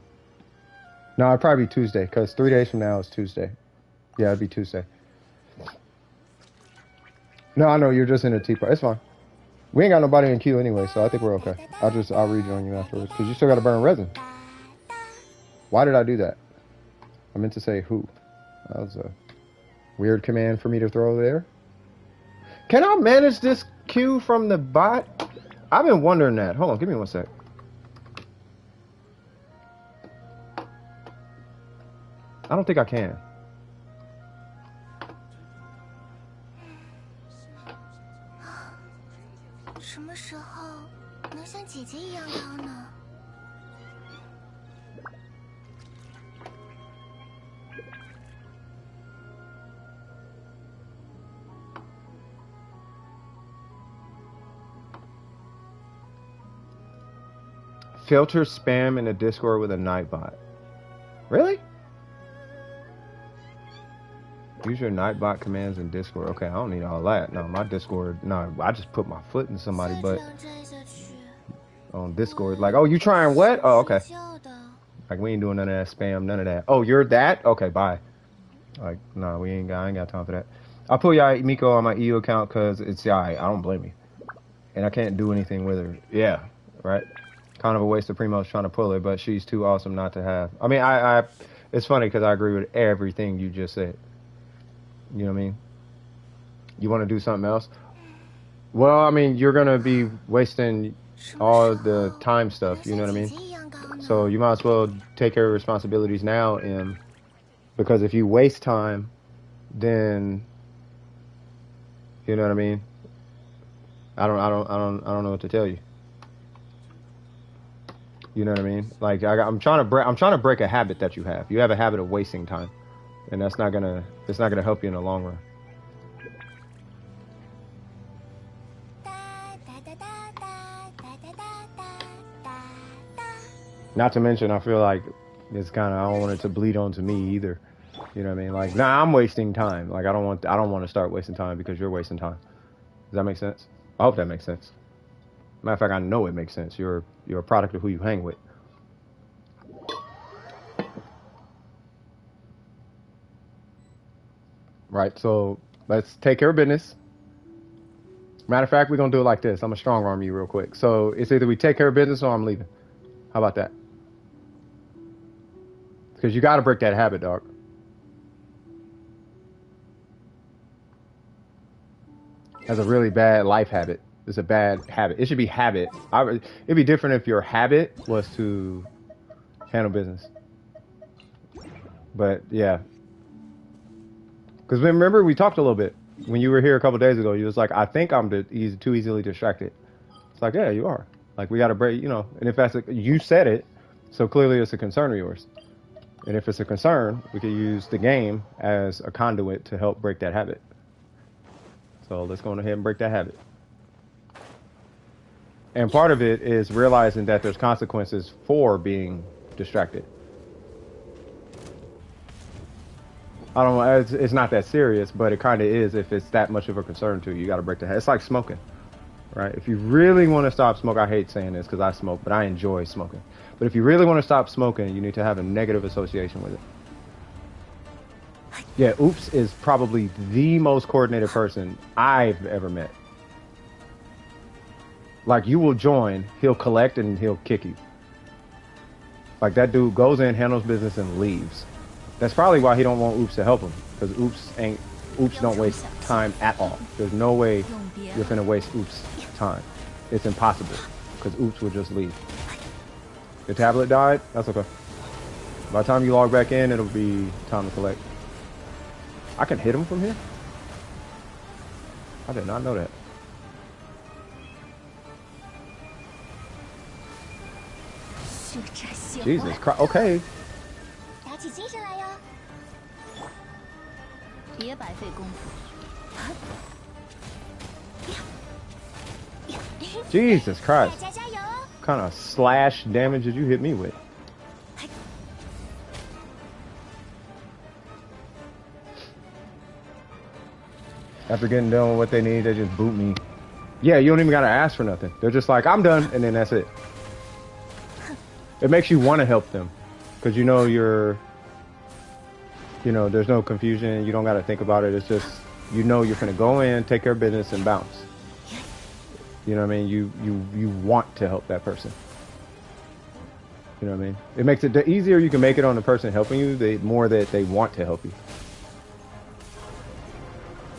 No, it'd probably be Tuesday, because 3 days from now is Tuesday. Yeah, it'd be Tuesday. No, I know you're just in a tea party. It's fine. We ain't got nobody in queue anyway, so I think we're okay. I'll rejoin you afterwards, because you still got to burn resin. Why did I do that? I meant to say who. That was a weird command for me to throw there. Can I manage this queue from the bot? I've been wondering that. Hold on, give me 1 sec. I don't think I can. 什么时候能像姐姐一样高呢？ Filter spam in the Discord with a Nightbot. Really? Use your Nightbot commands in Discord. Okay, I don't need all that. No, my Discord, no, I just put my foot in somebody, but on Discord, like, oh, you trying what? Oh, okay. Like, we ain't doing none of that spam, none of that. Oh, you're that? Okay, bye. Like, no, I ain't got time for that. I'll pull Yai Miko on my EU account because it's Yai. I don't blame you. And I can't do anything with her. Yeah, right? Kind of a waste of Primo's trying to pull her, but she's too awesome not to have. I mean, it's funny because I agree with everything you just said. You know what I mean? You want to do something else? Well, I mean, you're going to be wasting all the time stuff, you know what I mean? So you might as well take care of responsibilities now, because if you waste time, then, you know what I mean? I don't know what to tell you. You know what I mean? Like, I'm trying to break a habit that you have. You have a habit of wasting time, and it's not gonna help you in the long run. Not to mention, I feel like it's kind of, I don't want it to bleed onto me either. You know what I mean? Like, nah, I'm wasting time. Like, I don't want to start wasting time because you're wasting time. Does that make sense? I hope that makes sense. Matter of fact, I know it makes sense. You're a product of who you hang with. Right, so let's take care of business. Matter of fact, we're going to do it like this. I'm going to strong arm you real quick. So it's either we take care of business or I'm leaving. How about that? Because you got to break that habit, dog. That's a really bad life habit. It's a bad habit. It should be habit. It'd be different if your habit was to handle business. But yeah. Because remember, we talked a little bit. When you were here a couple days ago, you was like, I think I'm too easily distracted. It's like, yeah, you are. Like, we got to break, you know. And if that's you said it, so clearly it's a concern of yours. And if it's a concern, we could use the game as a conduit to help break that habit. So let's go ahead and break that habit. And part of it is realizing that there's consequences for being distracted. I don't know, it's not that serious, but it kind of is if it's that much of a concern to you. You got to break the habit. It's like smoking, right? If you really want to stop smoking, I hate saying this because I smoke, but I enjoy smoking. But if you really want to stop smoking, you need to have a negative association with it. Yeah, Oops is probably the most coordinated person I've ever met. Like, you will join, he'll collect, and he'll kick you. Like, that dude goes in, handles business, and leaves. That's probably why he don't want Oops to help him, because Oops don't waste time at all. There's no way you're finna waste Oops time. It's impossible, because Oops will just leave. Your tablet died? That's okay. By the time you log back in, it'll be time to collect. I can hit him from here? I did not know that. Jesus Christ. Okay. 打起精神来哟！别白费功夫。 Jesus Christ. 大家加油哦！ What kind of slash damage did you hit me with? After getting done with what they need, they just boot me. Yeah, you don't even gotta ask for nothing. They're just like, I'm done, and then that's it. It makes you want to help them, because you know there's no confusion. You don't gotta think about it. It's just, you know, you're gonna go in, take care of business, and bounce. You know what I mean? You want to help that person. You know what I mean? It makes it, the easier you can make it on the person helping you, the more that they want to help you.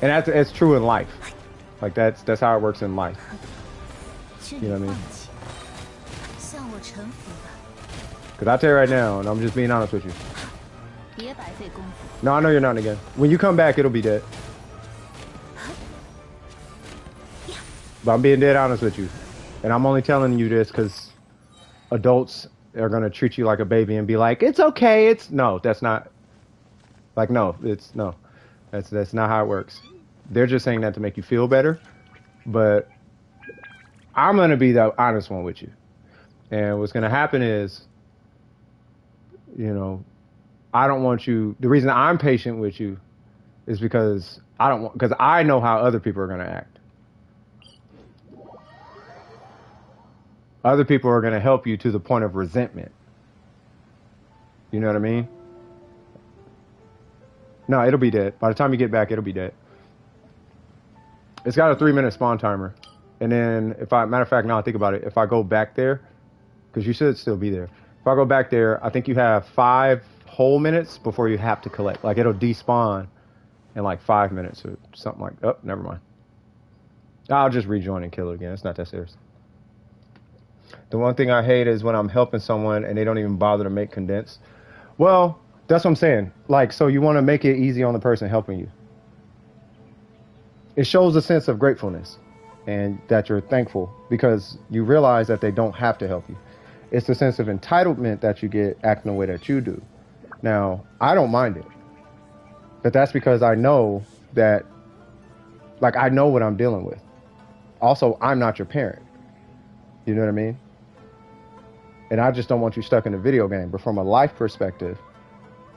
And that's true in life. Like that's how it works in life. You know what I mean? Because I tell you right now, and I'm just being honest with you. No, I know you're not again. When you come back, it'll be dead. But I'm being dead honest with you. And I'm only telling you this because adults are going to treat you like a baby and be like, it's okay. No, that's not. Like, no, no. That's not how it works. They're just saying that to make you feel better. But I'm going to be the honest one with you. And what's going to happen is, you know, I don't want you. The reason I'm patient with you is because I know how other people are going to act. Other people are going to help you to the point of resentment. You know what I mean? No, it'll be dead. By the time you get back, it'll be dead. It's got a 3-minute spawn timer. And then, matter of fact, now I think about it, if I go back there, because you should still be there. If I go back there, I think you have 5 whole minutes before you have to collect. Like, it'll despawn in like 5 minutes or something like that. Oh, never mind. I'll just rejoin and kill it again. It's not that serious. The one thing I hate is when I'm helping someone and they don't even bother to make condensed. Well, that's what I'm saying. Like, so you want to make it easy on the person helping you. It shows a sense of gratefulness and that you're thankful because you realize that they don't have to help you. It's the sense of entitlement that you get acting the way that you do. Now, I don't mind it. But that's because I know that, like, I know what I'm dealing with. Also, I'm not your parent. You know what I mean? And I just don't want you stuck in a video game. But from a life perspective,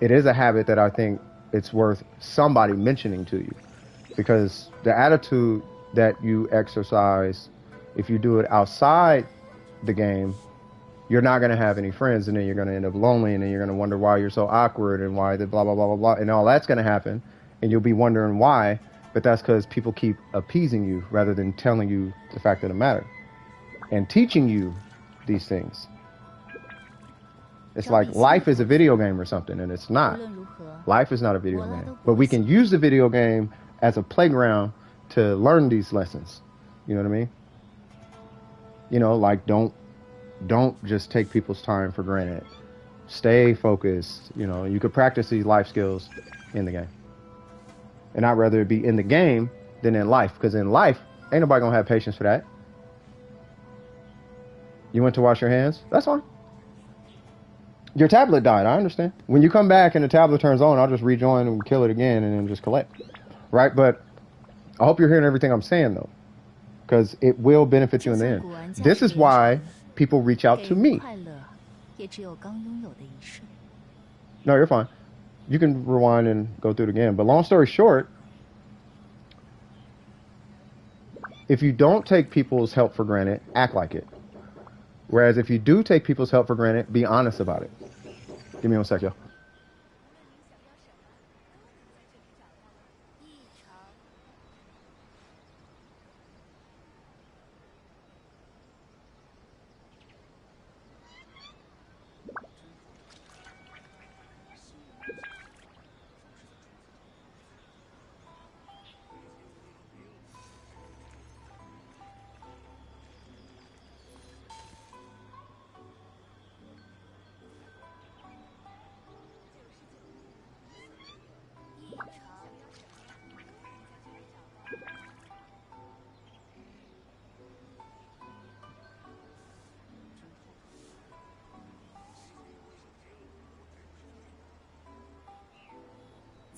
it is a habit that I think it's worth somebody mentioning to you. Because the attitude that you exercise, if you do it outside the game, you're not going to have any friends, and then you're going to end up lonely, and then you're going to wonder why you're so awkward and why the blah, blah, blah, blah, blah, and all that's going to happen. And you'll be wondering why, but that's because people keep appeasing you rather than telling you the fact of the matter and teaching you these things. It's like life is a video game or something, and it's not. Life is not a video game. But we can use the video game as a playground to learn these lessons. You know what I mean? You know, like don't just take people's time for granted. Stay focused. You know, you could practice these life skills in the game. And I'd rather it be in the game than in life, because in life, ain't nobody gonna have patience for that. You went to wash your hands? That's fine. Your tablet died, I understand. When you come back and the tablet turns on, I'll just rejoin and kill it again and then just collect. Right? But I hope you're hearing everything I'm saying, though, because it will benefit you in the end. This is why people reach out to me. No, you're fine. You can rewind and go through it again. But long story short, if you don't take people's help for granted, act like it. Whereas if you do take people's help for granted, be honest about it. Give me 1 sec, yo.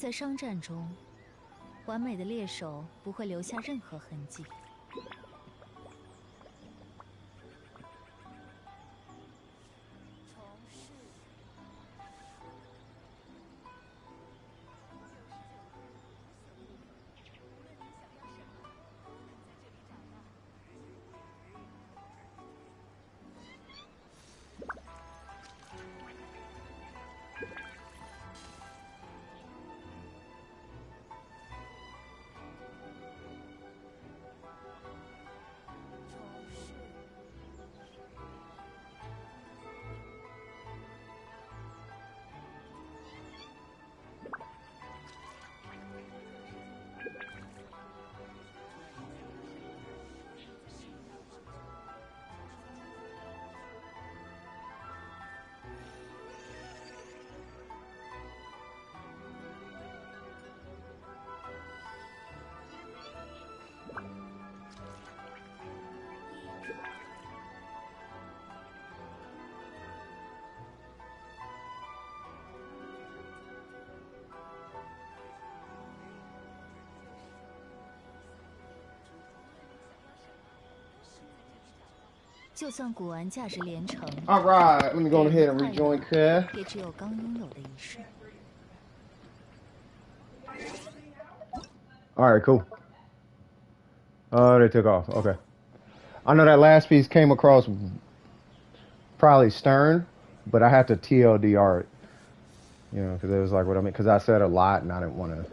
在商战中，完美的猎手不会留下任何痕迹。就算古玩价值连城 All right, let me go ahead and rejoin Kev. 也只有刚拥有的一世。All right, cool. They took off. Okay. I know that last piece came across probably stern, but I had to TLDR it. You know, because it was like what I mean. Because I said a lot and I didn't want to.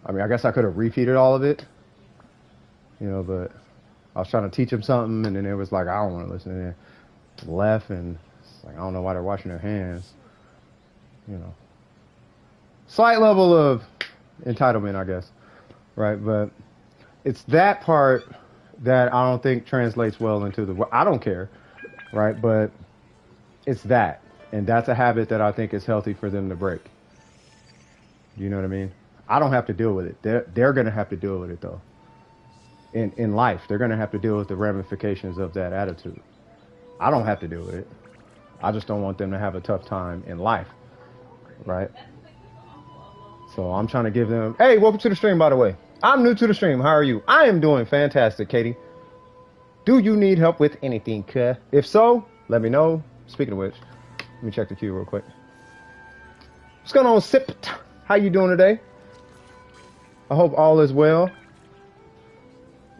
I mean, I guess I could have repeated all of it. You know, but I was trying to teach them something, and then it was like, I don't want to listen to it. Left, and it's like, I don't know why they're washing their hands. You know. Slight level of entitlement, I guess. Right? But it's that part that I don't think translates well into the... I don't care. Right? But it's that. And that's a habit that I think is healthy for them to break. You know what I mean? I don't have to deal with it. They're going to have to deal with it, though. In life, they're going to have to deal with the ramifications of that attitude. I don't have to deal with it. I just don't want them to have a tough time in life, right? So I'm trying to give them... Hey, welcome to the stream, by the way. I'm new to the stream. How are you? I am doing fantastic, Katie. Do you need help with anything, cuh? If so, let me know. Speaking of which, let me check the queue real quick. What's going on, Sip? How you doing today? I hope all is well.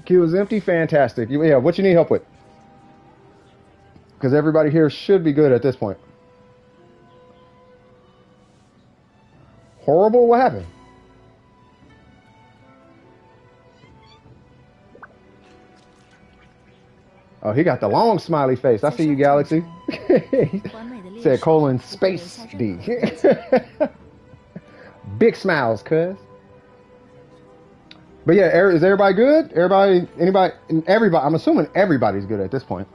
Queue is empty. Fantastic. Yeah, what you need help with? Because everybody here should be good at this point. Horrible? What happened? Oh, he got the long smiley face. I see you, Galaxy. Said colon space D. Big smiles, cuz. But yeah, is everybody good? Everybody, I'm assuming everybody's good at this point.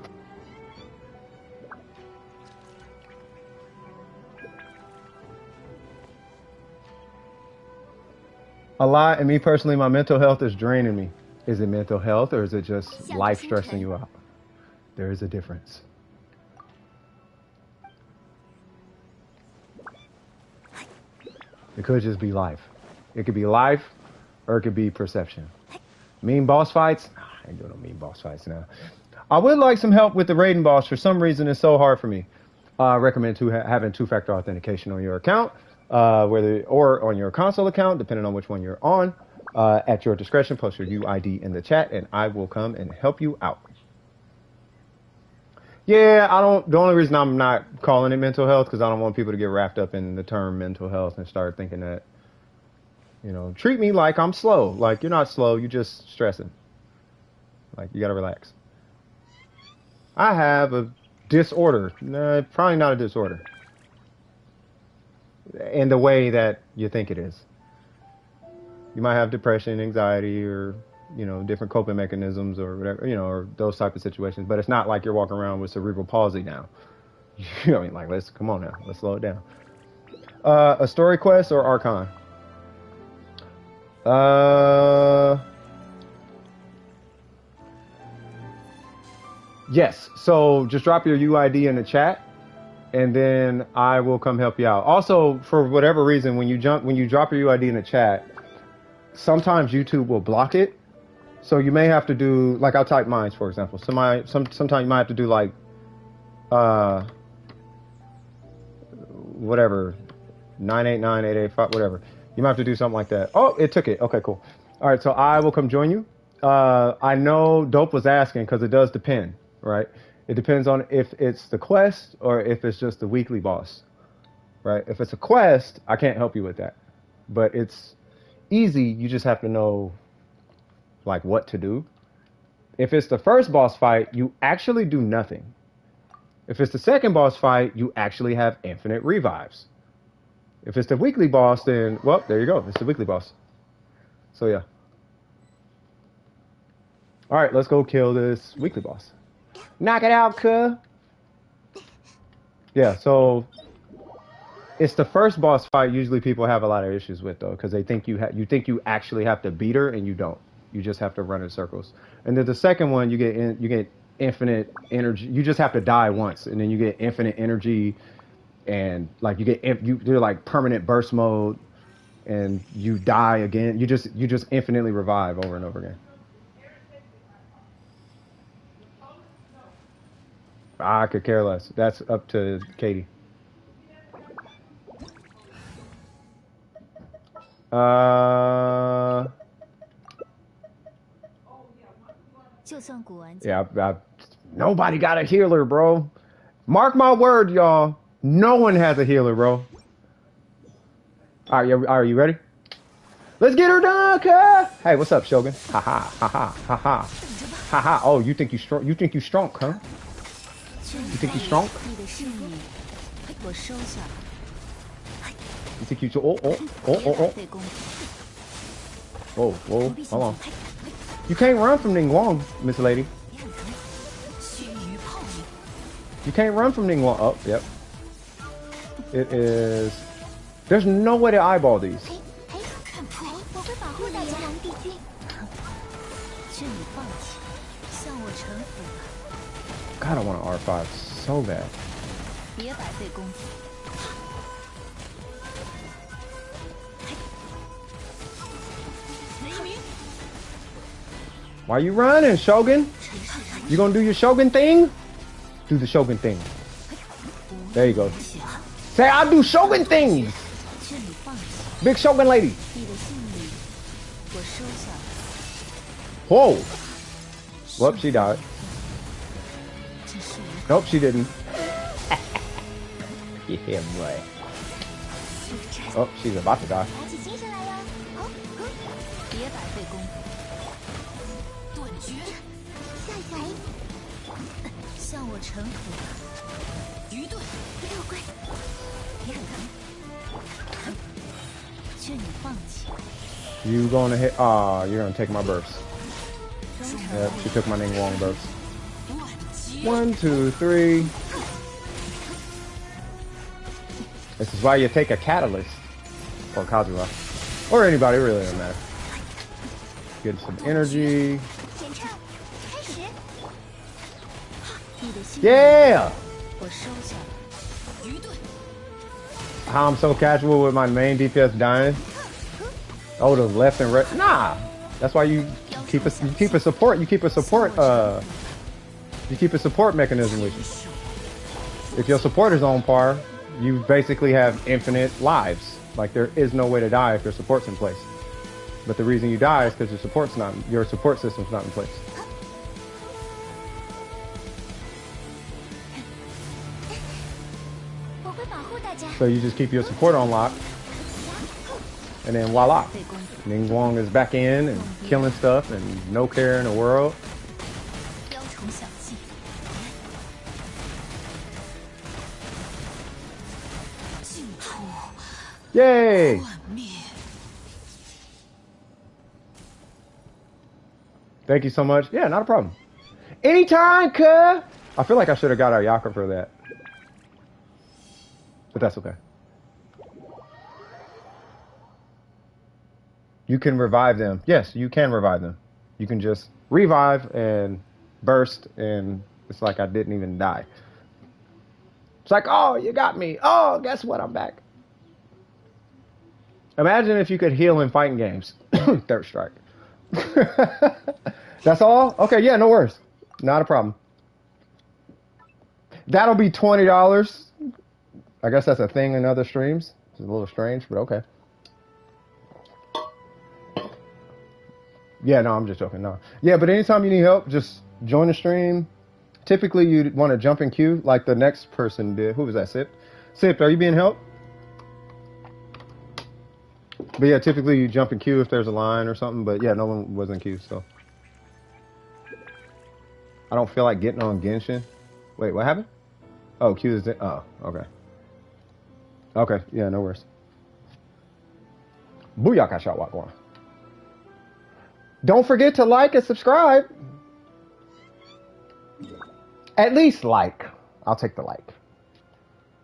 A lot, and me personally, my mental health is draining me. Is it mental health or is it just life stressing you out? There is a difference. It could just be life. It could be life or it could be perception. Mean boss fights? I ain't doing no mean boss fights now. I would like some help with the raiding boss. For some reason, it's so hard for me. I recommend having two-factor authentication on your account, or on your console account, depending on which one you're on. At your discretion, post your UID in the chat, and I will come and help you out. Yeah, the only reason I'm not calling it mental health, because I don't want people to get wrapped up in the term mental health and start thinking that, you know, treat me like I'm slow. Like, you're not slow, you're just stressing. Like, you gotta relax. I have a disorder. No, probably not a disorder. In the way that you think it is. You might have depression, anxiety, or, you know, different coping mechanisms or whatever, you know, or those type of situations. But it's not like you're walking around with cerebral palsy now. You know what I mean? Like, come on now. Let's slow it down. A story quest or Archon? Yes. So just drop your UID in the chat and then I will come help you out. Also, for whatever reason, when you drop your UID in the chat, sometimes YouTube will block it. So you may have to do, like, I'll type mines, for example. Sometimes you might have to do, like, whatever, 989885, whatever. You might have to do something like that. Oh, it took it. Okay, cool. All right, so I will come join you. I know Dope was asking because it does depend, right? It depends on if it's the quest or if it's just the weekly boss, right? If it's a quest, I can't help you with that. But it's easy. You just have to know, like, what to do. If it's the first boss fight, you actually do nothing. If it's the second boss fight, you actually have infinite revives. If it's the weekly boss, then, well, there you go. It's the weekly boss. So, yeah. All right, let's go kill this weekly boss. Knock it out, cuh. Yeah, so it's the first boss fight usually people have a lot of issues with, though, because they think you think you actually have to beat her, and you don't. You just have to run in circles. And then the second one, you get infinite energy. You just have to die once, and then you get infinite energy, and like you're like permanent burst mode, and you die again. You just infinitely revive over and over again. I could care less. That's up to Katie. 就算古玩家 Yeah, nobody got a healer, bro. Mark my word, y'all. No one has a healer, bro. All right, are you ready? Let's get her done, cuz. Hey, what's up, Shogun? Ha ha ha ha ha ha ha ha. Oh, you think you strong? You think you strong, huh? You think you strong? 你的性命我收下了， You think you oh 费功夫。 whoa, hold on. You can't run from Ning Wong, Miss Lady. 须臾泡影， You can't run from Ning Wong. Oh, yep. It is. There's no way to eyeball these. 看谱，我会保护大家。王帝君， 劝你放弃，向我臣服吧， God, I want an R5 so bad. 别白费功夫。 Why you running, Shogun? You gonna do your Shogun thing? Do the Shogun thing. There you go. Say, I do Shogun things. 劝你放弃， Big Shogun lady. 你的性命我收下了。 Whoa. Whoop, she died. 这是一 Nope, she didn't. Yeah, boy. Oh, she's about to die. 打起精神来哟！好，别白费功夫，断绝，下一下，向我臣服吧，愚钝，肉桂，你很疼。 劝你放弃。 You gonna hit? You're gonna take my burst. Yep, she took my Ning Wong burst. 1, 2, 3. This is why you take a catalyst. Or Kazuha. Or anybody, it really doesn't matter. Get some energy. 检查，开始。 你的性命 Yeah! 我收下了。愚钝， How I'm so casual with my main DPS dying. Oh, the left and right. Nah! That's why you keep a support mechanism with you. If your support is on par, you basically have infinite lives. Like, there is no way to die if your support's in place. But the reason you die is because your support system's not in place. 我会保护大家。 So you just keep your support on lock, and then voila, 费功夫， Ning Wong is back in and killing stuff and no care in the world. 雕虫小技， 净土 Yay! 幻灭。 Thank you so much. Yeah, not a problem. Anytime, cuh! I feel like I should have got our Yaka for that. But that's okay. You can revive them. Yes, you can revive them. You can just revive and burst, and it's like I didn't even die. It's like, oh, you got me. Oh, guess what? I'm back. Imagine if you could heal in fighting games. Third strike. That's all? Okay, yeah, no worries. Not a problem. That'll be $20. I guess that's a thing in other streams. It's a little strange, but okay. Yeah, no, I'm just joking. No. Yeah, but anytime you need help, just join the stream. Typically, you want to jump in queue like the next person did. Who was that, Sip? Sip, are you being helped? But yeah, typically you jump in queue if there's a line or something. But yeah, no one was in queue, so. I don't feel like getting on Genshin. Wait, what happened? Oh, queue is in. Oh, okay. Okay, yeah, no worries. Booyaka shot walk on. Don't forget to like and subscribe. At least like. I'll take the like.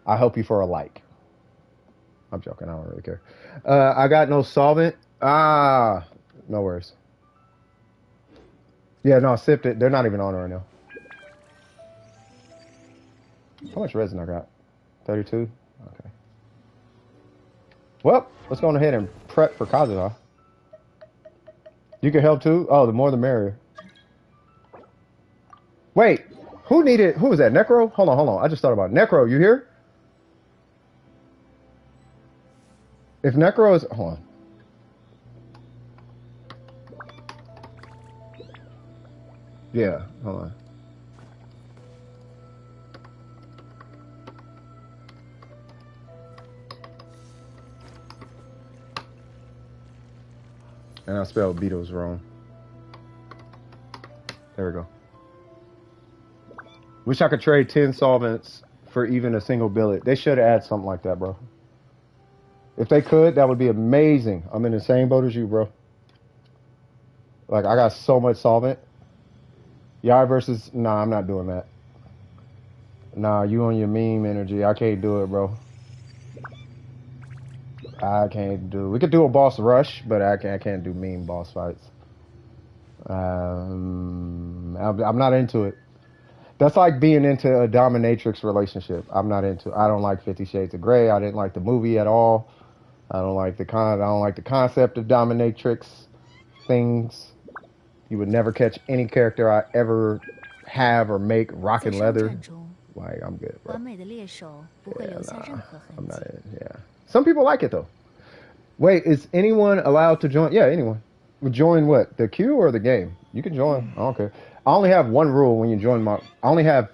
I help you for a like. I'm joking. I don't really care. I got no solvent. No worries. Yeah, no, sipped it. They're not even on it right now. How much resin I got? 32? Okay. Well, let's go ahead and prep for Kazuha. You can help too? Oh, the more the merrier. Wait. Who was that? Necro? Hold on. I just thought about it. Necro, you here? If Necro is... Hold on. Yeah, hold on. And I spelled Beatles wrong. There we go. Wish I could trade 10 solvents for even a single billet. They should add something like that, bro. If they could, that would be amazing. I'm in the same boat as you, bro. Like, I got so much solvent. Yai versus... Nah, I'm not doing that. Nah, you on your meme energy. I can't do it, bro. I can't do... We could do a boss rush, but I can't do meme boss fights. I'm not into it. That's like being into a dominatrix relationship. I'm not into... I don't like 50 Shades of Grey. I didn't like the movie at all. I don't like the concept of dominatrix things. You would never catch any character I ever have or make rocking leather. Like, I'm good, bro. Yeah, nah, I'm not in. Yeah. Some people like it though. Wait, is anyone allowed to join? Yeah, anyone. Join what? The queue or the game? You can join. I don't care. I only have one rule when you join my. I only have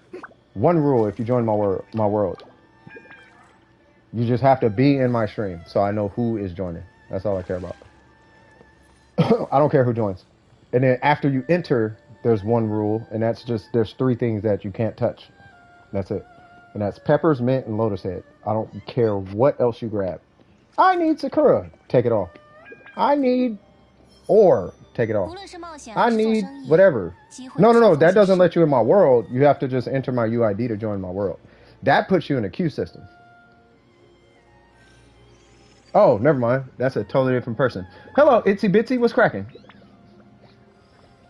one rule if you join my world. You just have to be in my stream, so I know who is joining. That's all I care about. I don't care who joins. And then after you enter, there's one rule, and that's just there's 3 things that you can't touch. That's it. And that's peppers, mint, and lotus head. I don't care what else you grab. I need Sakura. Take it off. I need ore. Take it off. I need whatever. No. That doesn't let you in my world. You have to just enter my UID to join my world. That puts you in a queue system. Oh, never mind. That's a totally different person. Hello, Itsy Bitsy. What's cracking?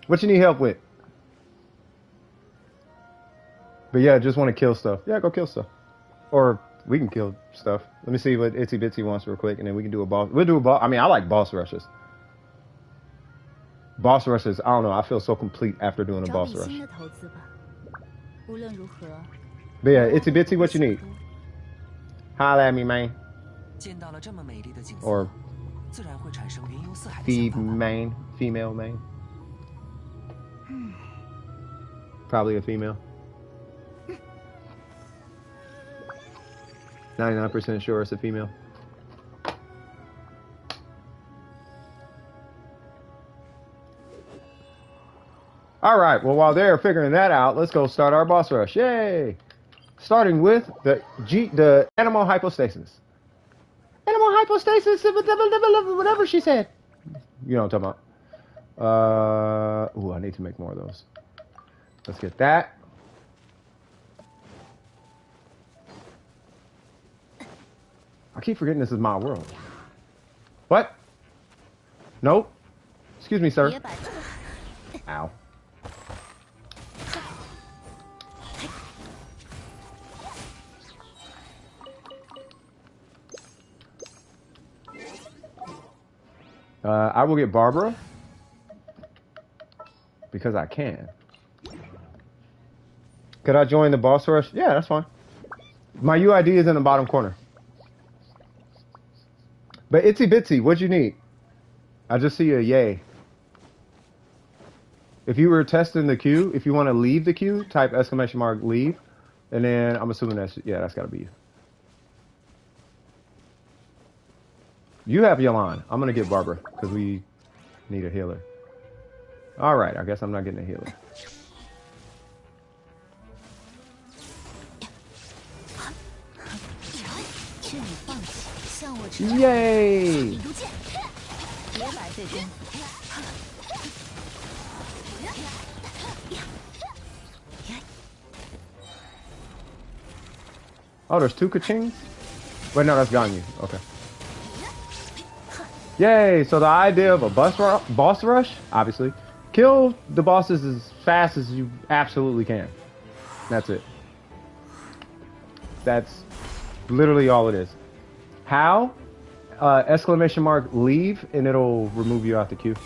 What you need help with? But yeah, just want to kill stuff. Yeah, go kill stuff. Or we can kill stuff. Let me see what Itsy Bitsy wants real quick, and then we can do a boss. We'll do a boss. I mean, I like boss rushes. Boss rushes, I don't know. I feel so complete after doing a boss rush. But yeah, Itsy Bitsy, what you need? Holla at me, man. Or female main. Probably a female. 99% sure it's a female. All right, well, while they're figuring that out, let's go start our boss rush. Yay! Starting with the animal hypostasis. Animal hypostasis, whatever she said. You know what I'm talking about. Ooh, I need to make more of those. Let's get that. I keep forgetting this is my world. What? Nope. Excuse me, sir. Ow. I will get Barbara because I can. Could I join the boss rush? Yeah, that's fine. My UID is in the bottom corner. But Itsy Bitsy, what'd you need? I just see a yay. If you were testing the queue, if you want to leave the queue, type exclamation mark leave. And then I'm assuming that's, yeah, that's got to be you. You have Yalan. I'm going to get Barbara because we need a healer. All right, I guess I'm not getting a healer. Yay! Oh, there's two Kachings? Wait, no, that's Ganyu. Okay. Yay! So the idea of a boss rush, obviously, kill the bosses as fast as you absolutely can. That's it. That's literally all it is. How? Exclamation mark leave, and it'll remove you out the queue.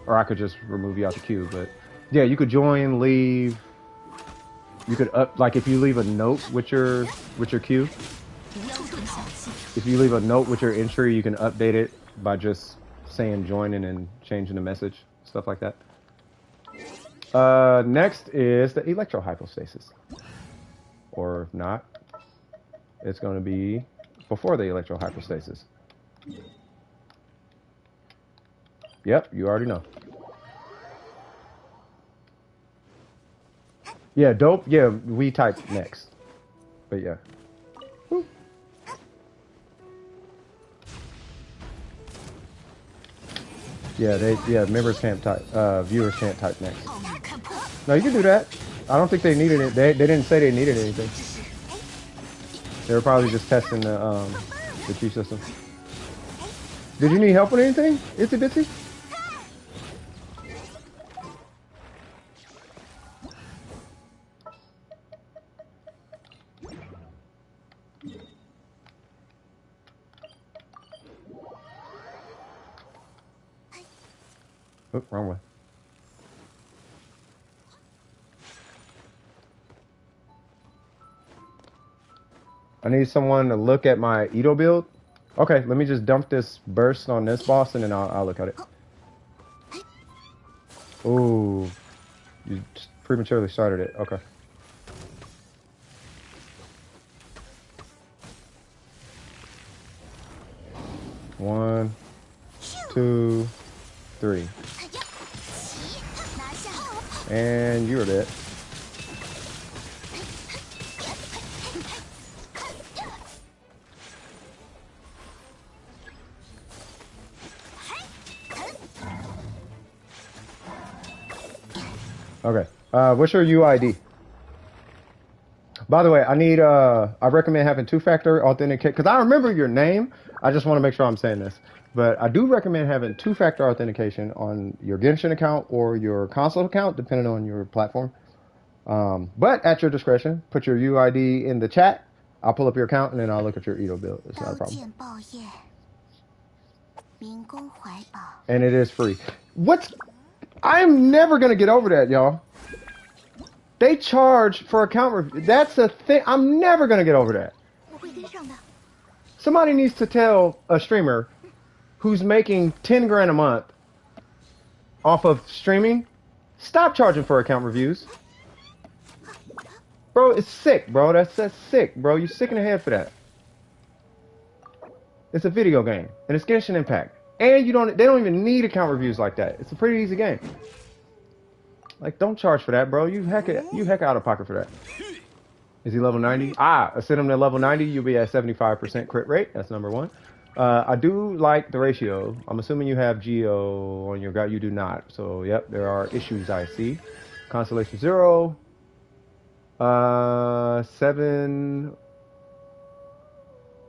Or I could just remove you out the queue, but yeah, you could join, leave. You could like if you leave a note with your queue. If you leave a note with your entry, you can update it by just saying joining and changing the message, stuff like that. Next is the electro hypostasis. Or if not, it's going to be before the electro hypostasis. Yep, you already know. Yeah, dope. Yeah, we type next. But yeah. Woo. Yeah, members can't type. Viewers can't type next. No, you can do that. I don't think they needed it. They didn't say they needed anything. They were probably just testing the queue system. Did you need help with anything, Itsy Bitsy? Oh, wrong way. I need someone to look at my Edo build. Okay, let me just dump this burst on this boss and then I'll look at it. Ooh, you just prematurely started it. Okay. One, two, three. And you're dead. Okay. What's your UID? By the way, I recommend having two-factor authentication because I remember your name. I just want to make sure I'm saying this. But I do recommend having two-factor authentication on your Genshin account or your console account, depending on your platform. But at your discretion, put your UID in the chat. I'll pull up your account and then I'll look at your Edo build. It's not a problem. And it is free. I'm never going to get over that, y'all. They charge for account review. That's a thing. I'm never going to get over that. Somebody needs to tell a streamer who's making 10 grand a month off of streaming, stop charging for account reviews. Bro, it's sick, bro. That's sick, bro. You're sick in the head for that. It's a video game, and it's Genshin Impact. And they don't even need account reviews like that. It's a pretty easy game. Like, don't charge for that, bro. You heck out of pocket for that. Is he level 90? Ascend him to level 90, you'll be at 75% crit rate. That's number one. I do like the ratio. I'm assuming you have Geo on your guy. You do not. So, yep, there are issues I see. Constellation 0. 7.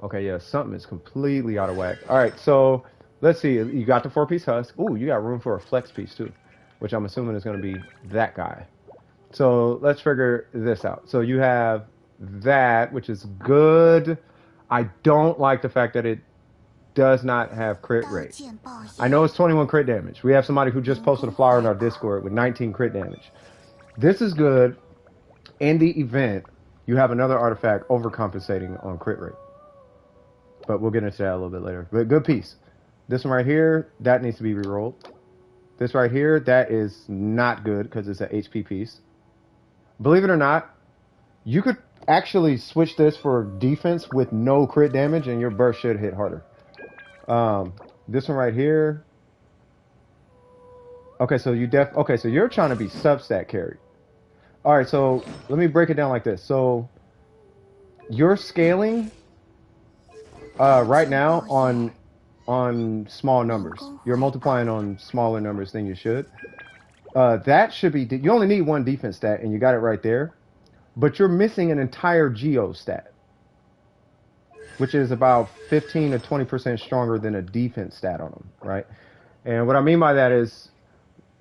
Okay, yeah, something is completely out of whack. All right, so let's see. You got the 4-piece husk. Ooh, you got room for a flex piece, too, which I'm assuming is going to be that guy. So let's figure this out. So you have that, which is good. I don't like the fact that it does not have crit 刀 rate. 剑爆 I 焰， know it's 21 crit damage. We have somebody who just posted a flyer in our Discord with 19 crit damage. This is good. In the event, you have another artifact overcompensating on crit rate. But we'll get into that a little bit later. But good piece. This one right here, that needs to be rerolled. This right here, that is not good because it's an HP piece. Believe it or not, you could actually switch this for defense with no crit damage and your burst should hit harder. This one right here. Okay, so so you're trying to be substat carry. All right, so let me break it down like this. So you're scaling right now on small numbers. You're multiplying on smaller numbers than you should. That should be, you only need one defense stat and you got it right there. But you're missing an entire geo stat, which is about 15 to 20% stronger than a defense stat on them, right? And what I mean by that is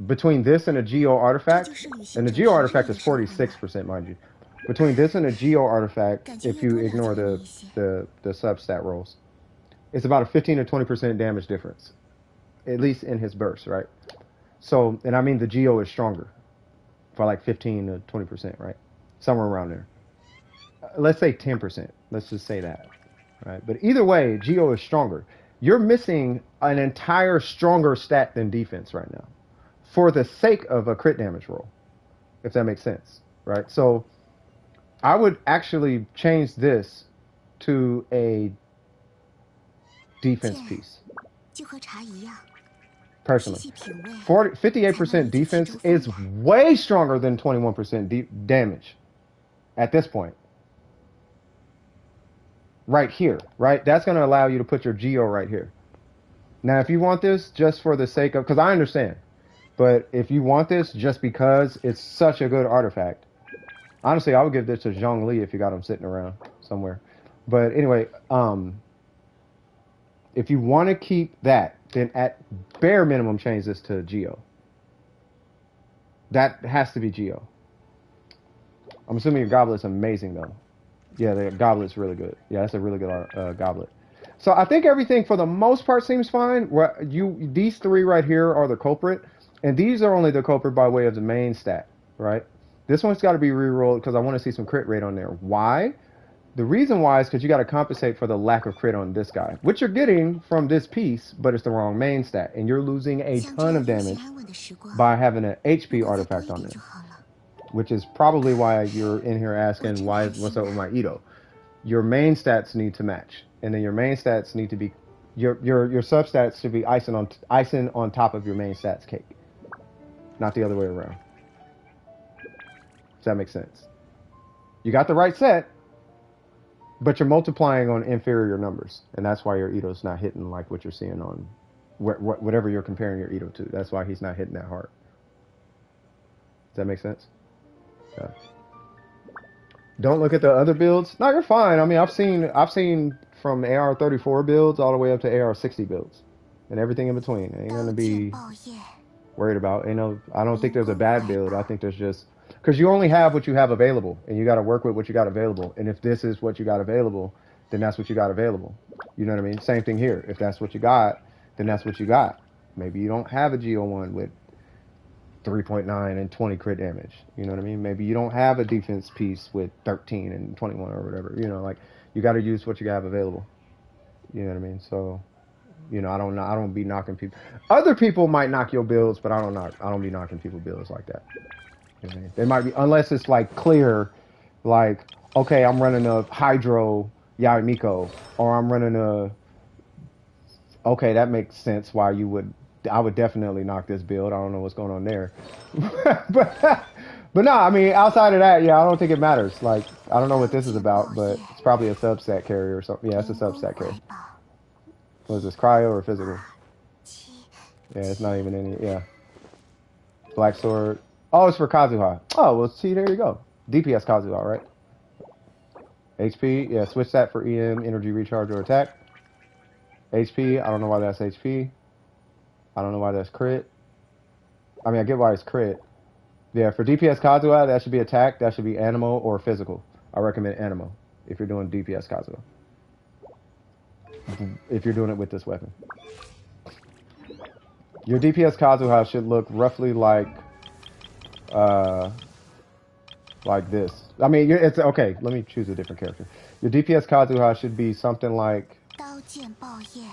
between this and a geo artifact, and the geo artifact is 46%, mind you. Between this and a geo artifact, if you ignore the substat rolls, it's about a 15 to 20% damage difference, at least in his burst, right? So, and I mean the geo is stronger for like 15 to 20%, right? Somewhere around there. Let's say 10%. Let's just say that, right? But either way, geo is stronger. You're missing an entire stronger stat than defense right now for the sake of a crit damage roll, if that makes sense, right? So I would actually change this to a defense piece. 就和茶一样， Personally, 细细品味， 58% defense is way stronger than 21% damage at this point. Right here, right? That's going to allow you to put your geo right here. Now, if you want this just for the sake of, because I understand, but if you want this just because it's such a good artifact, honestly, I would give this to Zhongli if you got him sitting around somewhere. But anyway, if you want to keep that, then at bare minimum change this to Geo. That has to be Geo. I'm assuming your goblet's amazing though. Yeah, the goblet's really good. Yeah, that's a really good goblet. So I think everything for the most part seems fine. These three right here are the culprit, and these are only the culprit by way of the main stat, right? This one's got to be rerolled because I want to see some crit rate on there. Why? The reason why is because you got to compensate for the lack of crit on this guy, which you're getting from this piece, but it's the wrong main stat, and you're losing a ton of damage by having an HP artifact on there, which is probably why you're in here asking what's up with my Ito. Your main stats need to match, and then your main stats need to be your substats should be icing on top of your main stats cake, not the other way around. Does that make sense? You got the right set, but you're multiplying on inferior numbers, and that's why your Ito's not hitting like what you're seeing on whatever you're comparing your Ito to. That's why he's not hitting that hard. Does that make sense? Yeah. Don't look at the other builds. No, you're fine. I mean, I've seen from AR34 builds all the way up to AR60 builds, and everything in between. Ain't gonna be worried about. I don't think there's a bad build. I think there's just because you only have what you have available, and you got to work with what you got available. And if this is what you got available, then that's what you got available. You know what I mean? Same thing here. If that's what you got, then that's what you got. Maybe you don't have a GO1 with 3.9 and 20 crit damage. You know what I mean? Maybe you don't have a defense piece with 13 and 21 or whatever. You know, like you got to use what you have available. You know what I mean? So, you know, I don't be knocking people. Other people might knock your builds, but I don't be knocking people builds like that. You know what I mean? They might be, unless it's like clear, like, okay, I'm running a Hydro Yaimiko, or I'm running okay, that makes sense why I would definitely knock this build. I don't know what's going on there. but no, I mean, outside of that, yeah, I don't think it matters. Like, I don't know what this is about, but it's probably a substat carry or something. Yeah, it's a substat carry. What is this, cryo or physical? Yeah, it's not even any, yeah. Black sword. Oh, it's for Kazuha. Oh, well, see, there you go. DPS Kazuha, right? HP, yeah, switch that for EM, energy recharge or attack. HP, I don't know why that's HP. I don't know why that's crit. I mean, I get why it's crit. Yeah, for DPS Kazuha, that should be attack, that should be animo or physical. I recommend animo if you're doing DPS Kazuha. if you're doing it with this weapon. Your DPS Kazuha should look roughly like this. I mean, it's okay. Let me choose a different character. Your DPS Kazuha should be something like, 刀剑爆业，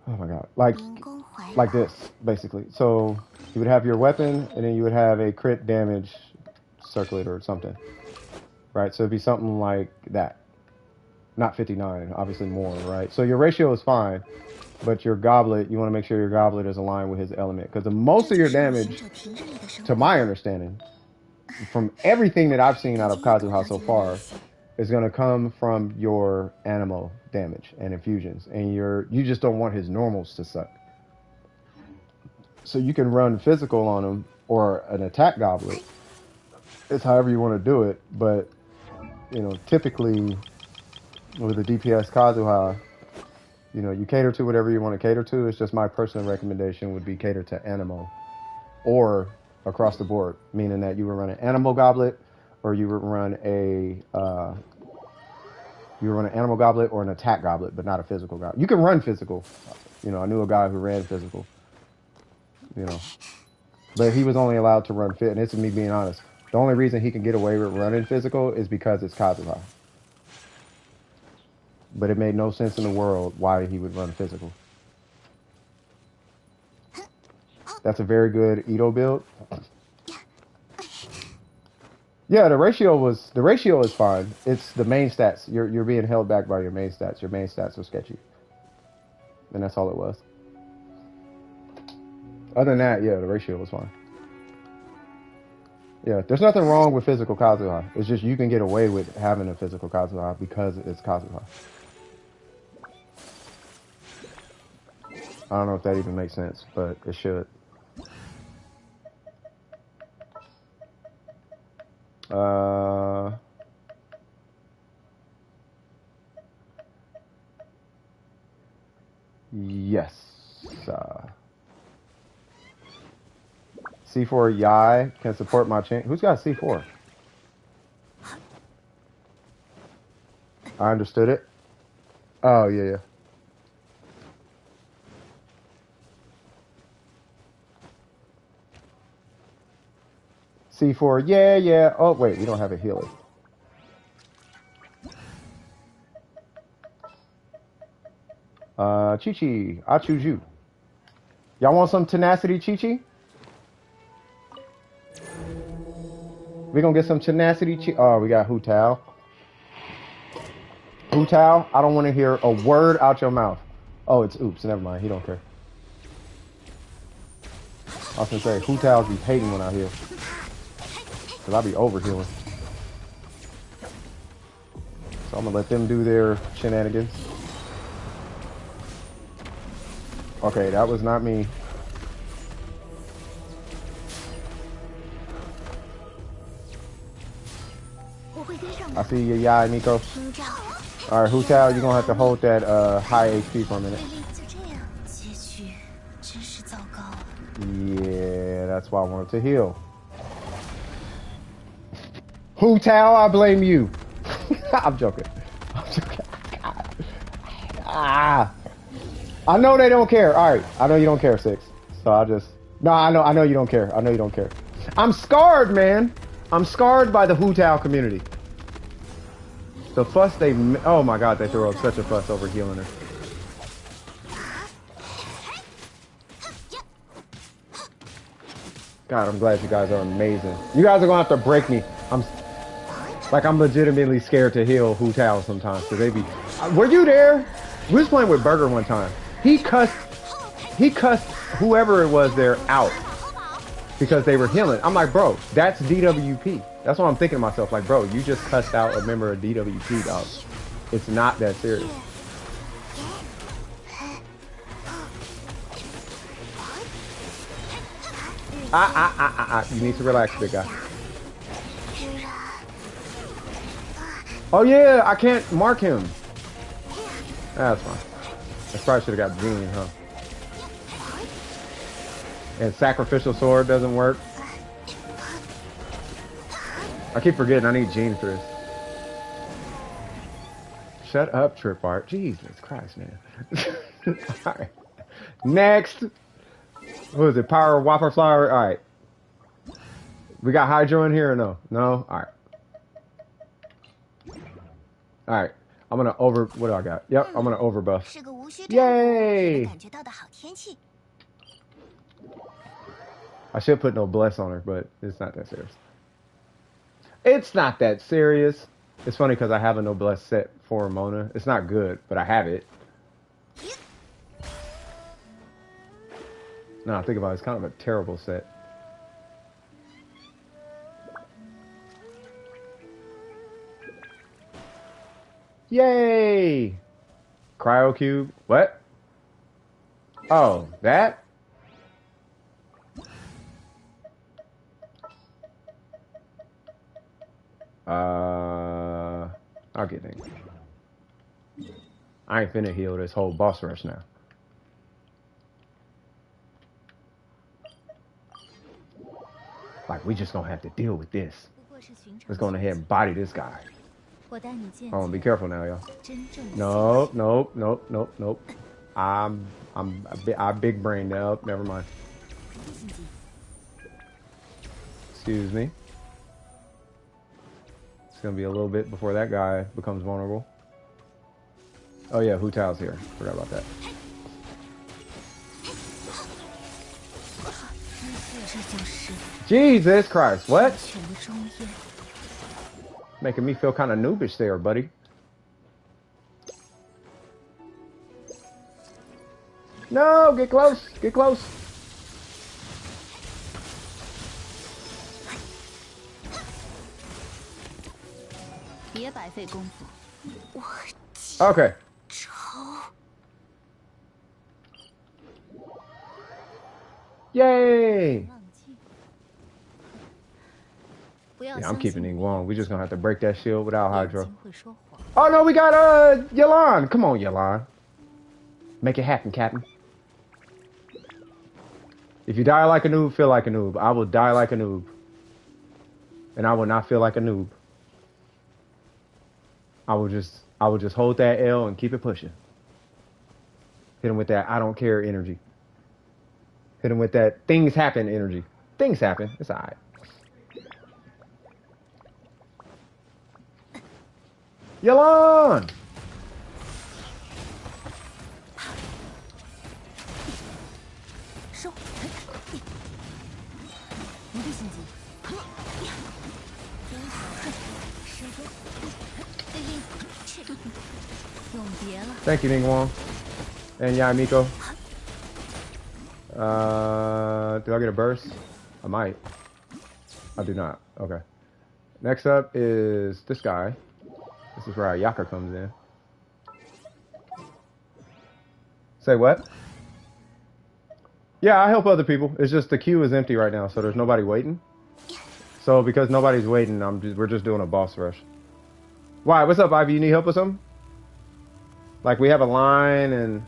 oh my god, 灵宫怀 like 抱， this, basically. So you would have your weapon, and then you would have a crit damage circlet or something, right? So it'd be something like that. Not 59, obviously more, right? So your ratio is fine, but your goblet, you want to make sure your goblet is aligned with his element, because most of your 这就是行 damage, 者平日里的生 to 活。 my understanding, from everything that I've seen out of 已经有多 Kazuha 了 so 解了 far, 那些， is going to come from your animal damage and infusions, and you just don't want his normals to suck. So you can run physical on him or an attack goblet. It's however you want to do it, but you know, typically with a DPS Kazuha, you know, you cater to whatever you want to cater to. It's just my personal recommendation would be cater to Animo or across the board, meaning that you would run an Animo Goblet or you would run an Animal Goblet or an Attack Goblet, but not a Physical Goblet. You can run Physical. You know, I knew a guy who ran Physical, you know, but he was only allowed to run Fit, and this is me being honest. The only reason he can get away with running Physical is because it's Kazuha. But it made no sense in the world why he would run Physical. That's a very good Ito build. Yeah, the ratio is fine. It's the main stats. You're being held back by your main stats. Your main stats are sketchy. And that's all it was. Other than that, yeah, the ratio was fine. Yeah, there's nothing wrong with physical Kazuha. It's just you can get away with having a physical Kazuha because it's Kazuha. I don't know if that even makes sense, but it should. Yes. C4 Yai can support my chain. Who's got C4? I understood it. Oh, yeah, yeah. C4, yeah, yeah. Oh, wait, we don't have a healer. Chi-Chi, I choose you. Y'all want some tenacity, Chi-Chi? We gonna get some tenacity, Oh, we got Hu Tao. Hu Tao, I don't want to hear a word out your mouth. Oh, it's oops, never mind. He don't care. I was gonna say, Hu Tao's be hating when I heal. Cause I be over healing. So I'm gonna let them do their shenanigans. Okay, that was not me. I see you, Yai, Nico. Alright, Hu Tao, you're gonna have to hold that high HP for a minute. Yeah, that's why I wanted to heal. Hu Tao, I blame you. I'm joking. I'm joking. Ah. I know they don't care. Alright, I know you don't care, Six. So I just... No, I know you don't care. I know you don't care. I'm scarred, man. I'm scarred by the Hu Tao community. The fuss they... Oh my god, they throw up such a fuss over healing her. God, I'm glad you guys are amazing. You guys are gonna have to break me. I'm legitimately scared to heal Hu Tao sometimes, because they be... Were you there? We was playing with Burger one time. He cussed whoever it was there out because they were healing. I'm like, bro, that's DWP. That's what I'm thinking to myself. Like, bro, you just cussed out a member of DWP, dog. It's not that serious. You need to relax, big guy. Oh yeah, I can't mark him. That's fine. I probably should have got Gene, huh? And Sacrificial Sword doesn't work. I keep forgetting I need Gene for this. Shut up, Trip Art. Jesus Christ, man. All right. Next. What is it? Power Whopper Flower? All right. We got Hydro in here or no? No? All right. All right. I'm going to over... What do I got? Yep, I'm going to overbuff. 是个无需照顾 Yay! 也能感觉到的好天气。 I should put no bless on her, but it's not that serious. It's not that serious. It's funny because I have a noblesse set for Mona. It's not good, but I have it. No, I think about it, it's kind of a terrible set. Yay! Cryo cube. What? Oh, that? I'll get it. I ain't finna heal this whole boss rush now. Like, we just gonna have to deal with this. Let's go ahead and body this guy. Oh, be careful now, y'all. Nope, nope, nope, nope, nope. I big brained up. Never mind. Excuse me. It's gonna be a little bit before that guy becomes vulnerable. Oh yeah, Hu Tao's here. Forgot about that. Jesus Christ, what? Making me feel kind of noobish there, buddy. No, get close, get close. Okay. Yay! Yeah, I'm keeping Ning Wong. We just gonna have to break that shield without Hydro. Oh no, we got Yelan. Come on, Yelan. Make it happen, Captain. If you die like a noob, feel like a noob. I will die like a noob. And I will not feel like a noob. I will just hold that L and keep it pushing. Hit him with that I don't care energy. Hit him with that things happen energy. Things happen. It's alright. Yelan! Thank you, Ning Wong. And Yai Miko. Do I get a burst? I might. I do not. Okay. Next up is this guy. This is where Ayaka comes in. Say what? Yeah, I help other people. It's just the queue is empty right now, so there's nobody waiting. So because nobody's waiting, we're just doing a boss rush. Why? What's up, Ivy? You need help with something? Like we have a line and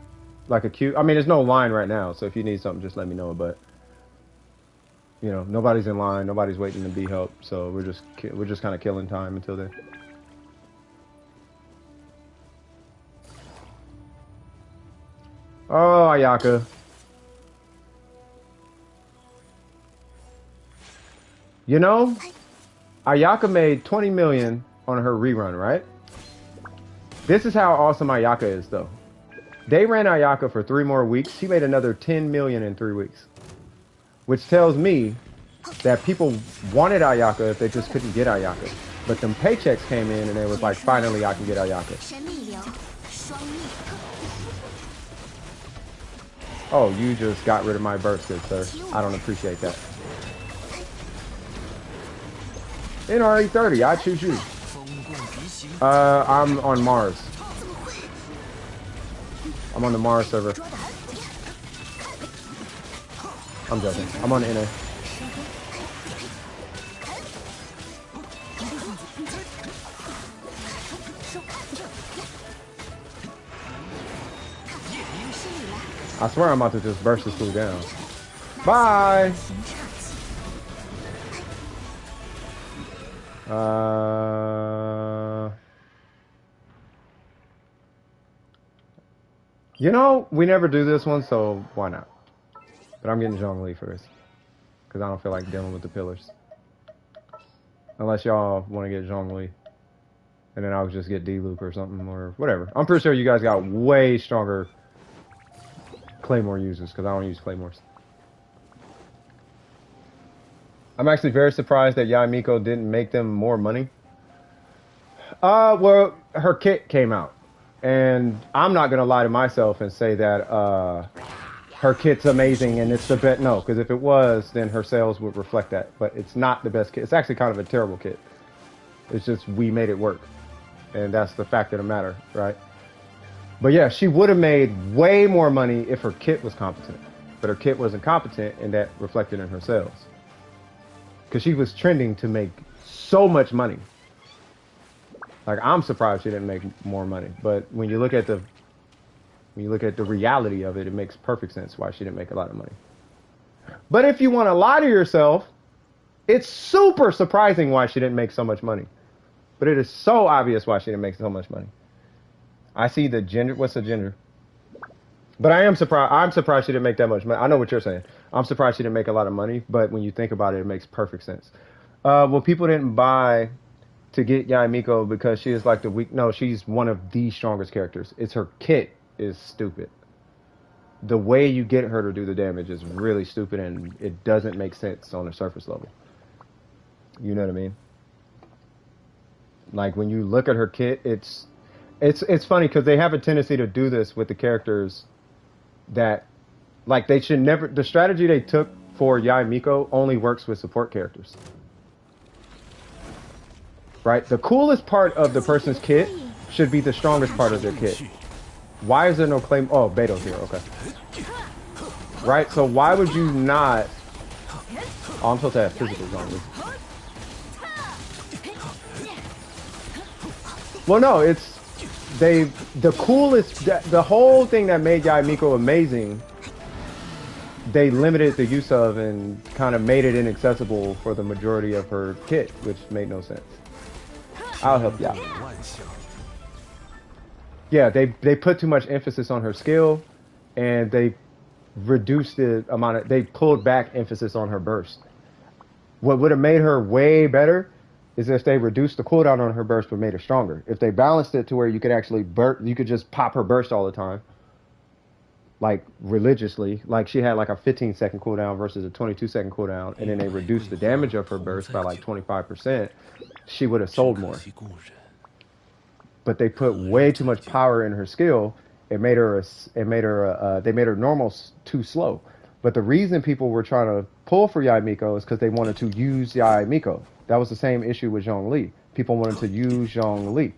like a queue. I mean, there's no line right now, so if you need something, just let me know. But you know, nobody's in line, nobody's waiting to be helped, so we're just kind of killing time until then. Oh, Ayaka. You know, Ayaka made 20 million on her rerun, right? This is how awesome Ayaka is, though. They ran Ayaka for 3 more weeks. She made another 10 million in 3 weeks. Which tells me that people wanted Ayaka if they just couldn't get Ayaka. But them paychecks came in and they was like, finally I can get Ayaka. Oh, you just got rid of my burst, good sir. I don't appreciate that. NRE30, I choose you. I'm on Mars. I'm on the Mars server. I'm joking. I'm on NA. I swear I'm about to just burst this fool down. Bye! You know, we never do this one, so why not? But I'm getting Zhongli for this. Because I don't feel like dealing with the pillars. Unless y'all want to get Zhongli. And then I'll just get D-Loop or something, or whatever. I'm pretty sure you guys got way stronger Claymore users, because I don't use Claymores. I'm actually very surprised that Yai Miko didn't make them more money. Well, her kit came out. And I'm not going to lie to myself and say that her kit's amazing and it's the best. No, because if it was, then her sales would reflect that. But it's not the best kit. It's actually kind of a terrible kit. It's just we made it work. And that's the fact of the matter, right? But yeah, she would have made way more money if her kit was competent. But her kit wasn't competent, and that reflected in her sales. Because she was trending to make so much money. Like, I'm surprised she didn't make more money. But when you look at the reality of it, it makes perfect sense why she didn't make a lot of money. But if you want to lie to yourself, it's super surprising why she didn't make so much money. But it is so obvious why she didn't make so much money. I see the gender. What's the gender? But I am surprised. I'm surprised she didn't make that much money. I know what you're saying. I'm surprised she didn't make a lot of money. But when you think about it, it makes perfect sense. Well, people didn't buy to get Yai Miko because she is like the weak. No, she's one of the strongest characters. It's her kit is stupid. The way you get her to do the damage is really stupid, and it doesn't make sense on a surface level. You know what I mean? Like, when you look at her kit, it's funny because they have a tendency to do this with the characters that, like, they should never. The strategy they took for Yai Miko only works with support characters. Right? The coolest part of the person's kit should be the strongest part of their kit. Why is there no claim? Oh, Beto's here. Okay. Right? So why would you not? Oh, I'm supposed to have physical zombies. Well, no, it's the coolest, the whole thing that made Yai Miko amazing, they limited the use of and kind of made it inaccessible for the majority of her kit, which made no sense. I'll help you out. Yeah, they put too much emphasis on her skill, and they reduced the amount of, they pulled back emphasis on her burst. What would have made her way better is if they reduced the cooldown on her burst but made her stronger. If they balanced it to where you could actually you could just pop her burst all the time, like religiously, like she had like a 15-second cooldown versus a 22-second cooldown, and then they reduced the damage of her burst by like 25%, she would have sold more. But they put way too much power in her skill. They made her normal too slow. But the reason people were trying to pull for Yai Miko is because they wanted to use Yai Miko. That was the same issue with Zhongli. People wanted to use Zhongli.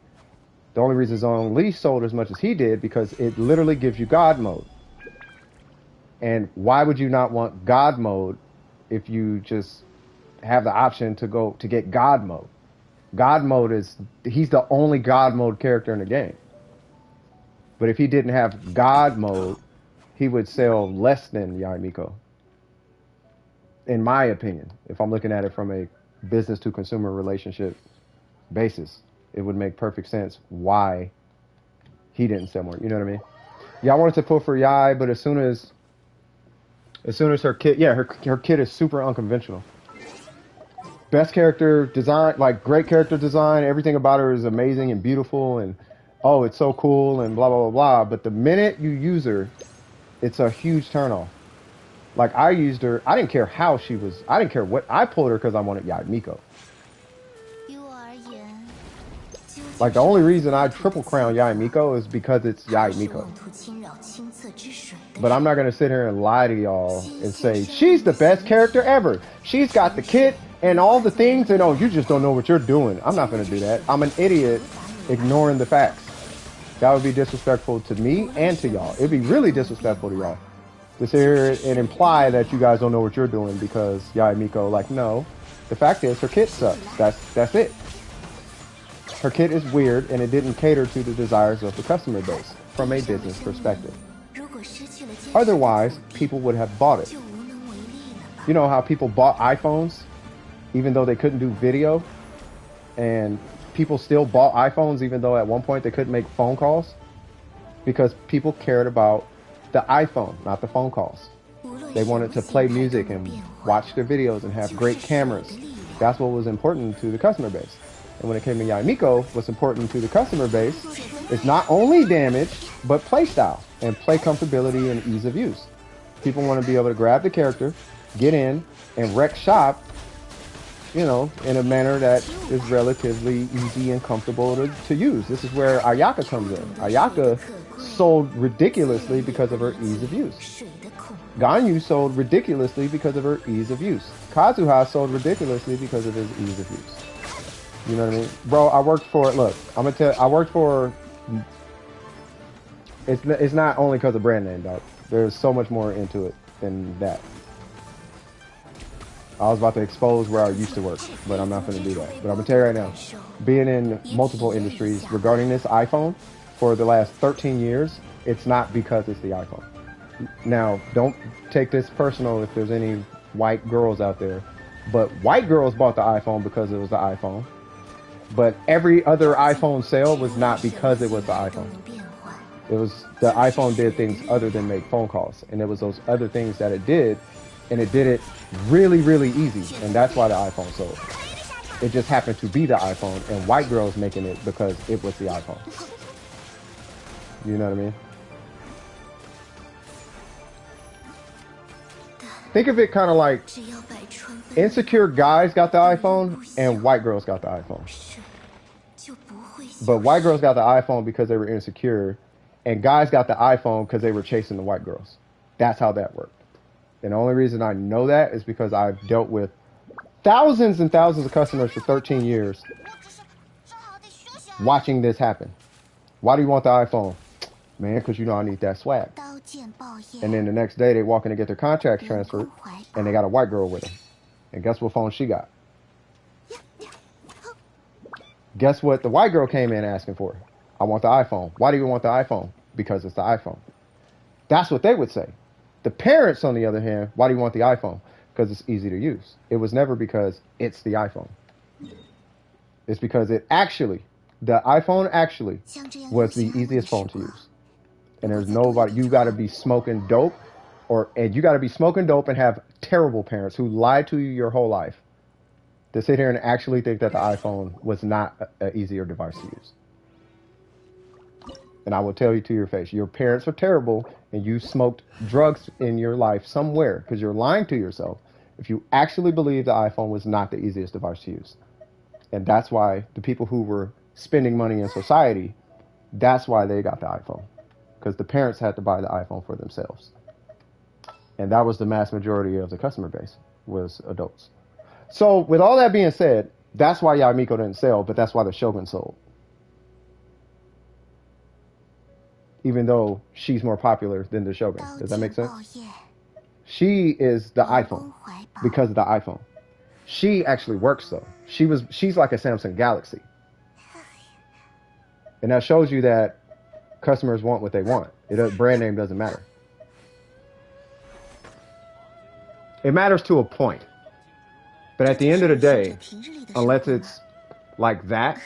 The only reason Zhongli sold as much as he did because it literally gives you God mode. And why would you not want God mode if you just have the option to get God mode? God mode he's the only God mode character in the game. But if he didn't have God mode, he would sell less than Yai Miko. In my opinion, if I'm looking at it from a business to consumer relationship basis, it would make perfect sense why he didn't sell more. You know what I mean? Yeah, I wanted to pull for Yai, but as soon as her kit, yeah, her kit is super unconventional. Best character design, like great character design, everything about her is amazing and beautiful, and oh, it's so cool and blah blah blah blah. But the minute you use her, it's a huge turnoff. Like, I used her, I didn't care how she was, I didn't care what, I pulled her because I wanted Yai Miko. Like, the only reason I triple crown Yai Miko is because it's Yai Miko. But I'm not going to sit here and lie to y'all and say, she's the best character ever. She's got the kit and all the things, and oh, you just don't know what you're doing. I'm not going to do that. I'm an idiot ignoring the facts. That would be disrespectful to me and to y'all. It'd be really disrespectful to y'all to sit here and imply that you guys don't know what you're doing because Yai Miko, like, no. The fact is, her kit sucks. That's it. Her kit is weird, and it didn't cater to the desires of the customer base from a business perspective. Otherwise, people would have bought it. You know how people bought iPhones, even though they couldn't do video? And people still bought iPhones, even though at one point they couldn't make phone calls? because people cared about the iPhone, not the phone calls. They wanted to play music and watch their videos and have great cameras. That's what was important to the customer base. And when it came to Yaimiko, what's important to the customer base is not only damage, but play style and play comfortability and ease of use. People want to be able to grab the character, get in, and wreck shop, you know, in a manner that is relatively easy and comfortable to use. This is where Ayaka comes in. Ayaka sold ridiculously because of her ease of use. Ganyu sold ridiculously because of her ease of use. Kazuha sold ridiculously because of his ease of use. You know what I mean? Bro, I worked for, look, I'm gonna tell, I worked for, it's not only because of brand name, dog. There's so much more into it than that. I was about to expose where I used to work, but I'm not gonna do that. But I'm gonna tell you right now, being in multiple industries regarding this iPhone for the last 13 years, it's not because it's the iPhone. Now, don't take this personal if there's any white girls out there, but white girls bought the iPhone because it was the iPhone. But every other iPhone sale was not because it was the iPhone. It was the iPhone did things other than make phone calls. And it was those other things that it did. And it did it really, really easy. And that's why the iPhone sold. It just happened to be the iPhone. And white girls making it because it was the iPhone. You know what I mean? Think of it kind of like insecure guys got the iPhone and white girls got the iPhone. But white girls got the iPhone because they were insecure, and guys got the iPhone because they were chasing the white girls. That's how that worked. And the only reason I know that is because I've dealt with thousands and thousands of customers for 13 years watching this happen. Why do you want the iPhone? Man, because you know I need that swag. And then the next day they walk in to get their contracts transferred, and they got a white girl with them. And guess what phone she got? Guess what the white girl came in asking for? I want the iPhone. Why do you want the iPhone? Because it's the iPhone. That's what they would say. The parents, on the other hand, why do you want the iPhone? Because it's easy to use. It was never because it's the iPhone. It's because it actually, the iPhone actually was the easiest phone to use. And there's nobody, you got to be smoking dope, and you got to be smoking dope and have terrible parents who lied to you your whole life to sit here and actually think that the iPhone was not an easier device to use. And I will tell you to your face, your parents are terrible and you smoked drugs in your life somewhere because you're lying to yourself if you actually believe the iPhone was not the easiest device to use. And that's why the people who were spending money in society, that's why they got the iPhone. Because the parents had to buy the iPhone for themselves. And that was the mass majority of the customer base, was adults. So with all that being said, that's why Yaimiko didn't sell, but that's why the Shogun sold. Even though she's more popular than the Shogun. Does that make sense? She is the iPhone because of the iPhone. She actually works though. She's like a Samsung Galaxy. And that shows you that customers want what they want. Brand name doesn't matter. It matters to a point. But at the end of the day, unless it's like that,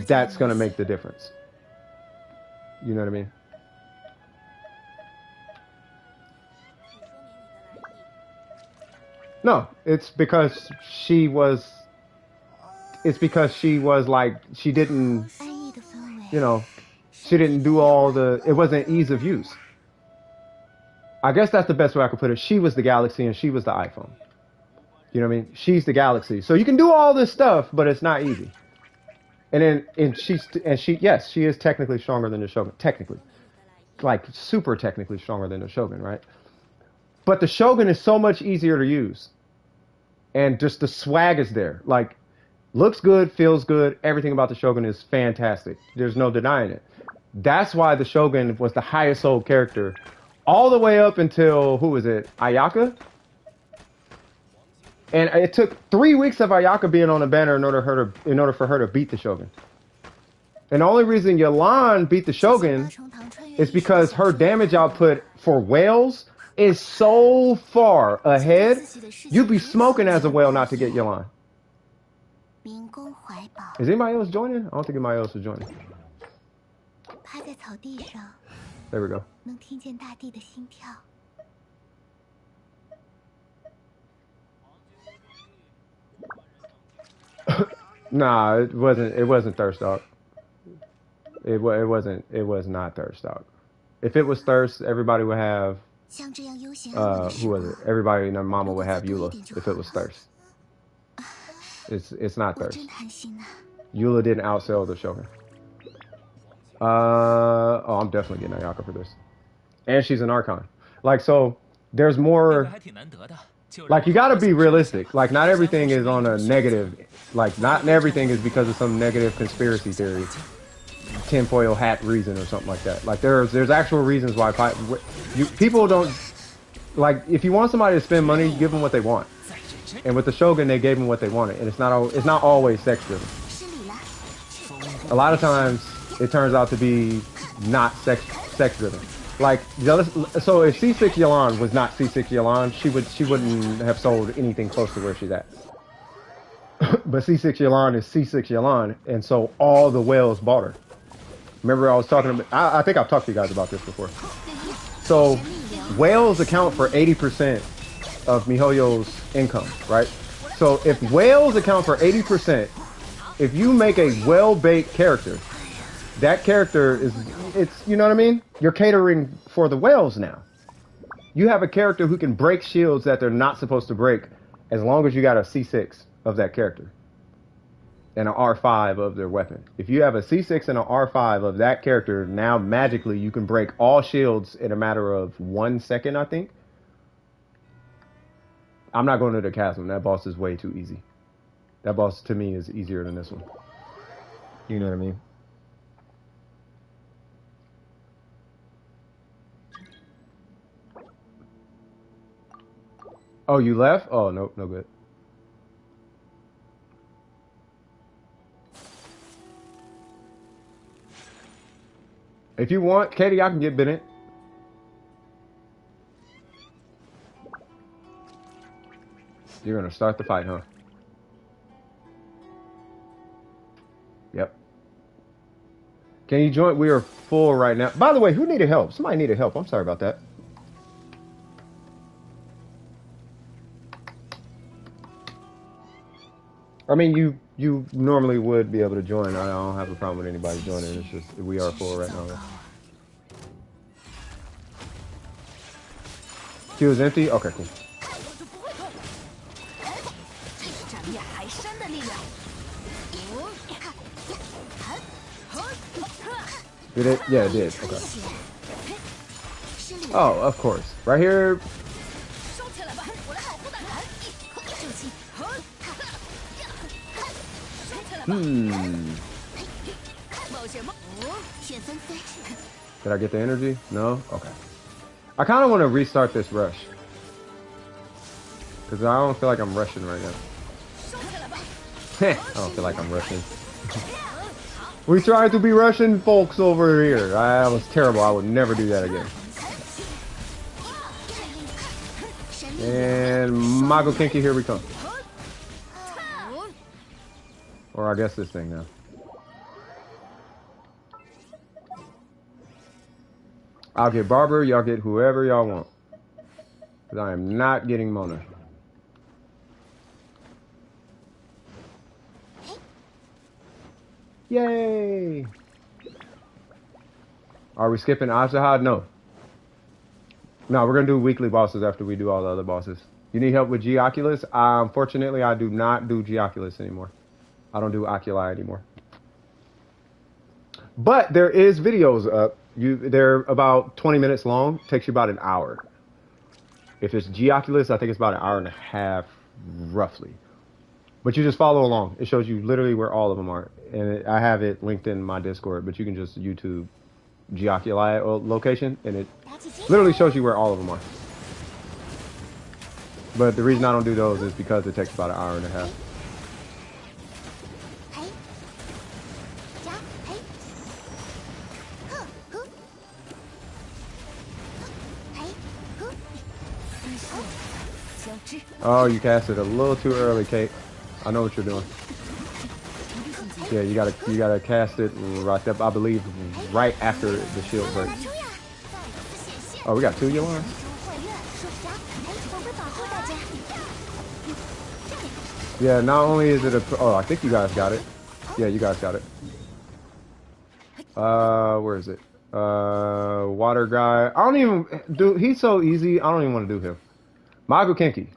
that's going to make the difference. You know what I mean? No, it's because she was like, she didn't, you know, she didn't do all the, it wasn't ease of use. I guess that's the best way I could put it. She was the Galaxy and she was the iPhone. You know what I mean? She's the Galaxy. So you can do all this stuff, but it's not easy. Yes, she is technically stronger than the Shogun. Technically. Like super technically stronger than the Shogun, right? But the Shogun is so much easier to use. And just the swag is there. Like, looks good, feels good. Everything about the Shogun is fantastic. There's no denying it. That's why the Shogun was the highest sold character all the way up until, who was it? Ayaka? And it took 3 weeks of Ayaka being on the banner in order for her to beat the Shogun. And the only reason Yelan beat the Shogun is because her damage output for whales is so far ahead. You'd be smoking as a whale not to get Yelan. Is anybody else joining? I don't think anybody else is joining. 趴在草地上， There we go. 能听见大地的心跳。 Nah, it wasn't. It wasn't Thirst Dog. It wasn't. It was not Thirst Dog. If it was Thirst, everybody would have. 像这样悠闲安稳的时 Who 光 was it? Everybody and their mama 如果 would 再 have 多一 Eula 点就 if 好 it was 了。 Thirst. It's not 我 Thirst. 真贪心啊！ Eula didn't outsell the Shogun. Oh, I'm definitely getting Ayaka for this. And she's an Archon. Like, so, there's more. Like, you gotta be realistic. Like, not everything is on a negative. Like, not everything is because of some negative conspiracy theory. Tinfoil hat reason or something like that. Like, there's actual reasons why people don't. Like, if you want somebody to spend money, give them what they want. And with the Shogun, they gave them what they wanted. And it's not always sex driven. 失礼了。 A lot of times it turns out to be not sex driven. Like the other, so if C6 Yelan was not C6 Yelan, she wouldn't have sold anything close to where she's at. But C6 Yelan is C6 Yelan, and so all the whales bought her. Remember I was talking about, I think I've talked to you guys about this before. So whales account for 80% of MiHoYo's income, right? So if whales account for 80%, if you make a well-baked character, that character it's, you know what I mean? You're catering for the whales now. You have a character who can break shields that they're not supposed to break as long as you got a C6 of that character and an R5 of their weapon. If you have a C6 and an R5 of that character, now magically you can break all shields in a matter of 1 second, I think. I'm not going to the chasm. That boss is way too easy. That boss, to me, is easier than this one. You know what I mean? Oh, you left? Oh, nope, no good. If you want, Katie, I can get Bennett. You're gonna start the fight, huh? Yep. Can you join? We are full right now. By the way, who needed help? Somebody needed help. I'm sorry about that. I mean, you normally would be able to join. I don't have a problem with anybody joining. It's just we are full right now. Queue is empty? Okay, cool. Did it? Yeah, it did. Okay. Oh, of course. Right here. Did I get the energy? No? Okay. I kind of want to restart this rush. Because I don't feel like I'm rushing right now. I don't feel like I'm rushing. We tried to be Russian folks over here. That was terrible. I would never do that again. And Mago Kinky, here we come. Or I guess this thing now. I'll get Barber, y'all get whoever y'all want. Because I am not getting Mona. Yay! Are we skipping Ashahad? No. No, we're going to do weekly bosses after we do all the other bosses. You need help with G-Oculus? Unfortunately, I do not do G-Oculus anymore. I don't do Oculi anymore. But there is videos up. They're about 20 minutes long. Takes you about an hour. If it's G-Oculus, I think it's about an hour and a half, roughly. But you just follow along. It shows you literally where all of them are. And I have it linked in my Discord, but you can just YouTube G-Oculi location, and it literally shows you where all of them are. But the reason I don't do those is because it takes about an hour and a half. Oh, you cast it a little too early, Kate. I know what you're doing. Yeah, you gotta cast it right up, I believe, right after the shield break. Oh, we got 2 Yolans? Yeah, not only is it a... Oh, I think you guys got it. Yeah, you guys got it. Where is it? Water guy. I don't even... Dude, he's so easy. I don't even want to do him. Mago Kenki.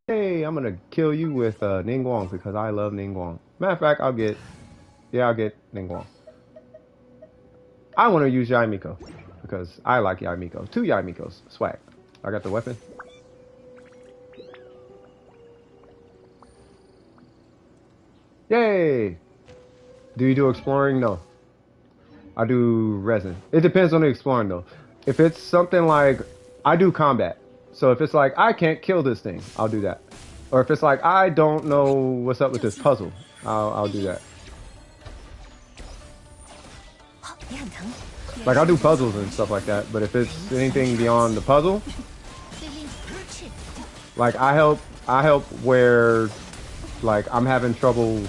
Hey, I'm gonna kill you with Ningguang because I love Ningguang. Matter of fact, I'll get Ningguang. I want to use Yaimiko because I like Yaimiko. 2 Yaimikos. Swag. I got the weapon. Yay! Do you do exploring? No. I do resin. It depends on the exploring though. If it's something like, I do combat. So if it's like, I can't kill this thing, I'll do that. Or if it's like, I don't know what's up with this puzzle, I'll do that. Like I'll do puzzles and stuff like that, but if it's anything beyond the puzzle, like I help where like I'm having trouble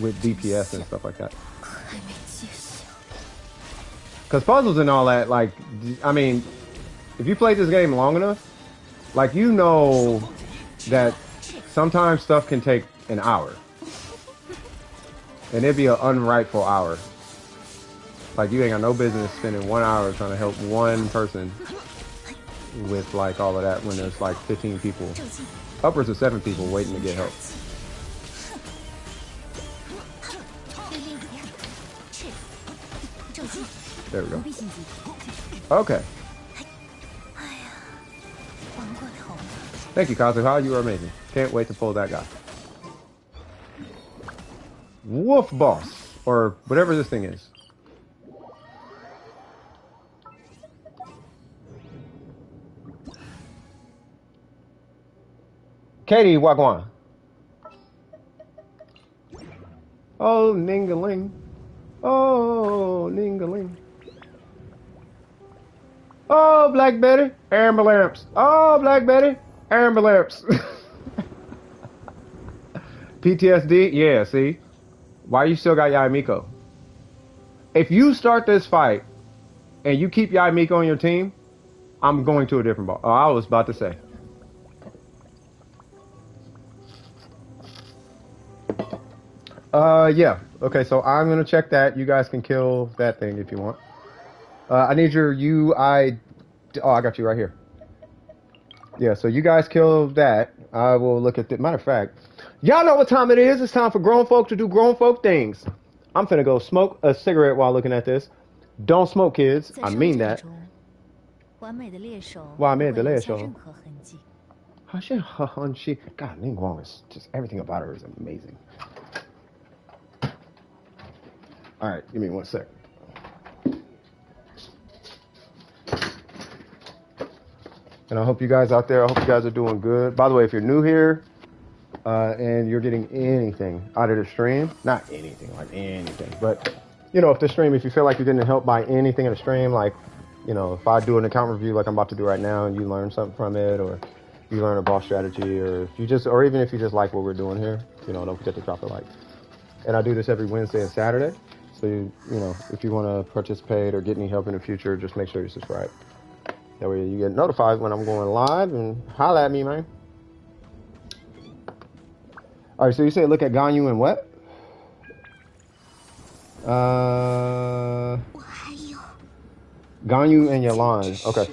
with DPS and stuff like that. Cause puzzles and all that, like, I mean, if you play this game long enough, like you know that sometimes stuff can take an hour. And it'd be an unrightful hour. Like you ain't got no business spending 1 hour trying to help one person with like all of that when there's like 15 people, upwards of 7 people waiting to get help. There we go. Okay. Thank you, Kazuha. You are amazing. Can't wait to pull that guy. Wolf boss, or whatever this thing is. Katie Wagwan. Oh, Ningaling. Oh, Ningaling. Oh, Black Betty. Amber lamps. Oh, Black Betty. Amber lamps. PTSD? Yeah, see? Why you still got Yaimiko? If you start this fight and you keep Yaimiko on your team, I'm going to a different ball. Oh, I was about to say. Yeah. Okay, so I'm gonna check that. You guys can kill that thing if you want. I need your UI. Oh, I got you right here. Yeah, so you guys kill that. I will look at the matter of fact. Y'all know what time it is. It's time for grown folk to do grown folk things. I'm finna go smoke a cigarette while looking at this. Don't smoke, kids. I mean that. 完美的猎手，完美的猎手。不会留下任何痕迹。God, Ningguang is just everything about her is amazing. All right, give me 1 sec. And I hope you guys out there, I hope you guys are doing good. By the way, if you're new here and you're getting anything out of the stream, not anything, like anything, but, you know, if the stream, if you feel like you're getting help by anything in the stream, like, you know, if I do an account review like I'm about to do right now and you learn something from it, or you learn a boss strategy, or if you just, or even if you just like what we're doing here, you know, don't forget to drop a like. And I do this every Wednesday and Saturday. So, you know, if you want to participate or get any help in the future, just make sure you subscribe. That way you get notified when I'm going live and holla at me, man. All right, so you say look at Ganyu and what? Ganyu and Yalan. Okay.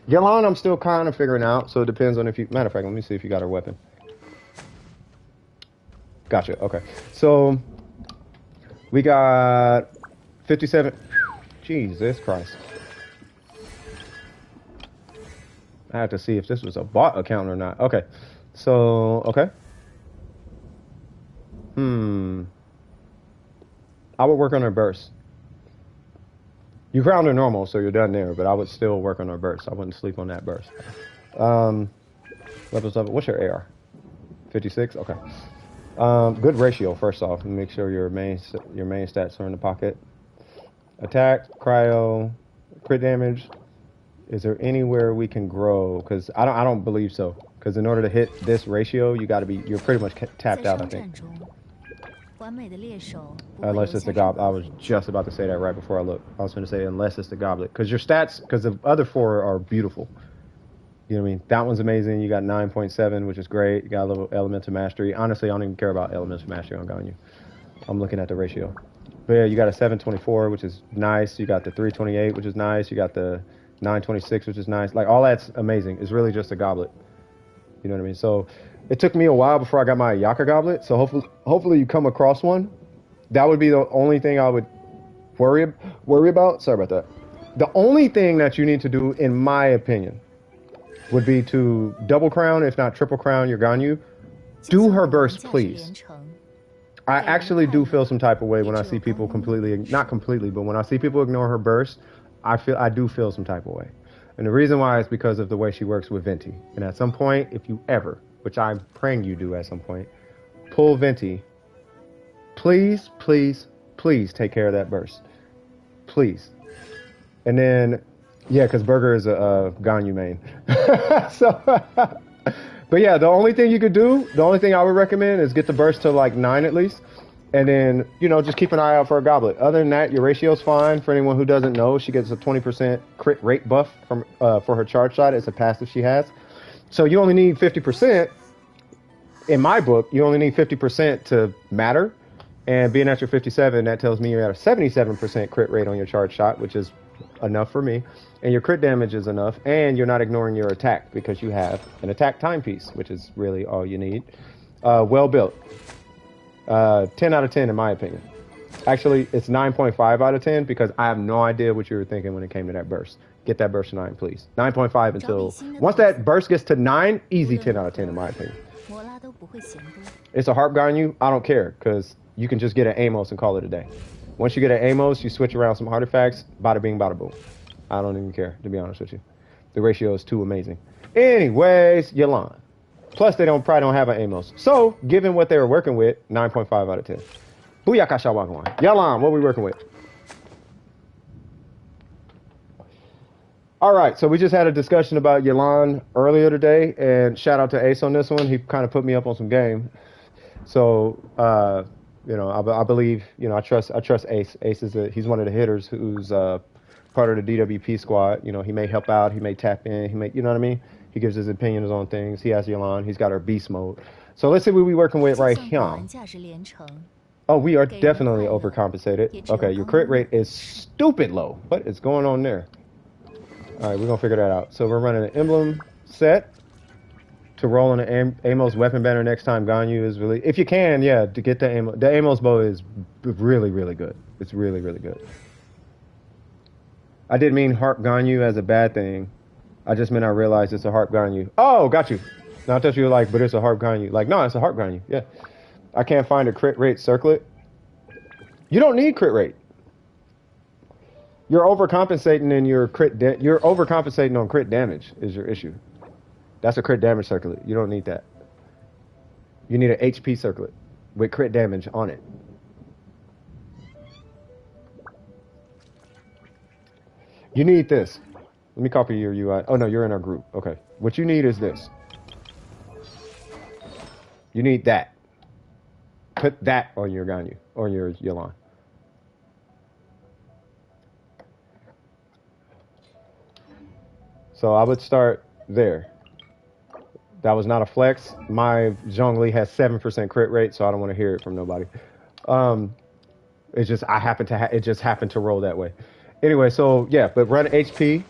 Yalan I'm still kind of figuring out, so it depends on if you... Matter of fact, let me see if you got her weapon. Gotcha, okay. So... we got 57. Jesus Christ. I have to see if this was a bot account or not. Okay. So, okay. I would work on her burst. You crowned her normal, so you're done there, but I would still work on her burst. I wouldn't sleep on that burst. Levels up. What's your AR? 56? Okay. Good ratio, first off. Make sure your main stats are in the pocket. Attack, cryo, crit damage. Is there anywhere we can grow? Because I don't believe so. Because in order to hit this ratio, you're pretty much tapped out, I think. 完美的猎手不会 Unless 留 it's the 下任 goblet. I 何 was just about to say that right before I looked. I was going to say unless it's the goblet. Because your stats, because the other 4 are beautiful. You know what I mean? That one's amazing. You got 9.7, which is great. You got a little elemental mastery. Honestly, I don't even care about elemental mastery on Ganyu. I'm looking at the ratio. But yeah, you got a 724, which is nice. You got the 328, which is nice. You got the 926, which is nice. Like, all that's amazing. It's really just a goblet. You know what I mean? So it took me a while before I got my Yaka goblet. So hopefully you come across one. That would be the only thing I would worry about. Sorry about that. The only thing that you need to do, in my opinion, would be to double crown, if not triple crown, your Ganyu. Do her burst, please. I actually do feel some type of way when I see people not completely, but when I see people ignore her burst, I do feel some type of way. And the reason why is because of the way she works with Venti. And at some point, if you ever, which I'm praying you do at some point, pull Venti, please, please, please take care of that burst. Please. And then, yeah, because Burger is a Ganyu main. So, but yeah, the only thing you could do, the only thing I would recommend is get the burst to like 9 at least. And then, you know, just keep an eye out for a goblet. Other than that, your ratio's fine. For anyone who doesn't know, she gets a 20% crit rate buff from for her charge shot. It's a passive she has. So you only need 50%. In my book, you only need 50% to matter. And being at your 57, that tells me you're at a 77% crit rate on your charge shot, which is enough for me. And your crit damage is enough. And you're not ignoring your attack because you have an attack timepiece, which is really all you need. Well built. 10 out of 10 in my opinion. Actually, it's 9.5 out of 10 because I have no idea what you were thinking when it came to that burst. Get that burst to 9, please. 9.5 until... Once that burst gets to 9, easy 10 out of 10 in my opinion. It's a Harp Ganyu, I don't care because you can just get an Amos and call it a day. Once you get an Amos, you switch around some artifacts, bada bing, bada boom. I don't even care, to be honest with you. The ratio is too amazing. Anyways, Yelan. Plus, they probably don't have an Amos. So, given what they were working with, 9.5 out of 10. Booyaka Shawagwan. Yalan, what are we working with? All right, so we just had a discussion about Yelan earlier today, and shout out to Ace on this one. He kind of put me up on some game. So, you know, I believe, you know, I trust Ace. Ace he's one of the hitters who's part of the DWP squad. You know, he may help out, he may tap in, you know what I mean? He gives his opinions on things. He has Yelan. He's got her beast mode. So let's see what we're working with right here. Oh, we are definitely overcompensated. Okay, your crit rate is stupid low. What is going on there? All right, we're going to figure that out. So we're running an emblem set to roll on an Amos weapon banner next time Ganyu is really... If you can, yeah, to get the Amos... The Amos bow is really, really good. It's really, really good. I didn't mean Harp Ganyu as a bad thing. I just meant I realized it's a Harp Ganyu. Oh, got you. Now I thought you were like, but it's a Harp Ganyu. Like, no, it's a Harp Ganyu. Yeah. I can't find a crit rate circlet. You don't need crit rate. You're overcompensating in your you're overcompensating on crit damage is your issue. That's a crit damage circlet. You don't need that. You need an HP circlet with crit damage on it. You need this. Let me copy your UI. Oh, no, you're in our group. Okay. What you need is this. You need that. Put that on your Ganyu, or your Yelan. So I would start there. That was not a flex. My Zhongli has 7% crit rate, so I don't want to hear it from nobody. It's just, it just happened to roll that way. Anyway, so yeah, but run HP.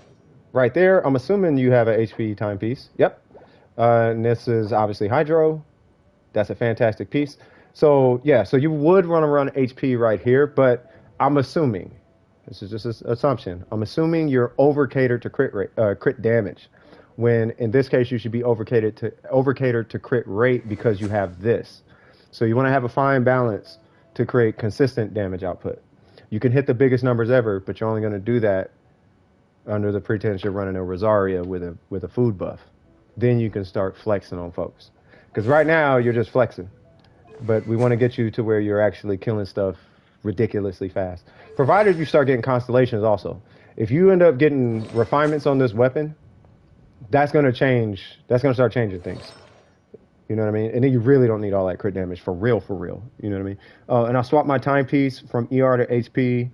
Right there, I'm assuming you have an HP timepiece. Yep. And this is obviously Hydro. That's a fantastic piece. So, yeah, so you would want to run HP right here, but I'm assuming, this is just an assumption, I'm assuming you're over-catered to crit damage, when in this case you should be over-catered to crit rate because you have this. So you want to have a fine balance to create consistent damage output. You can hit the biggest numbers ever, but you're only going to do that under the pretense you're running a Rosaria with a food buff. Then you can start flexing on folks. Because right now, you're just flexing. But we want to get you to where you're actually killing stuff ridiculously fast. Provided you start getting constellations also. If you end up getting refinements on this weapon, that's going to change. That's going to start changing things. You know what I mean? And then you really don't need all that crit damage for real, for real. You know what I mean? And I swapped my timepiece from ER to HP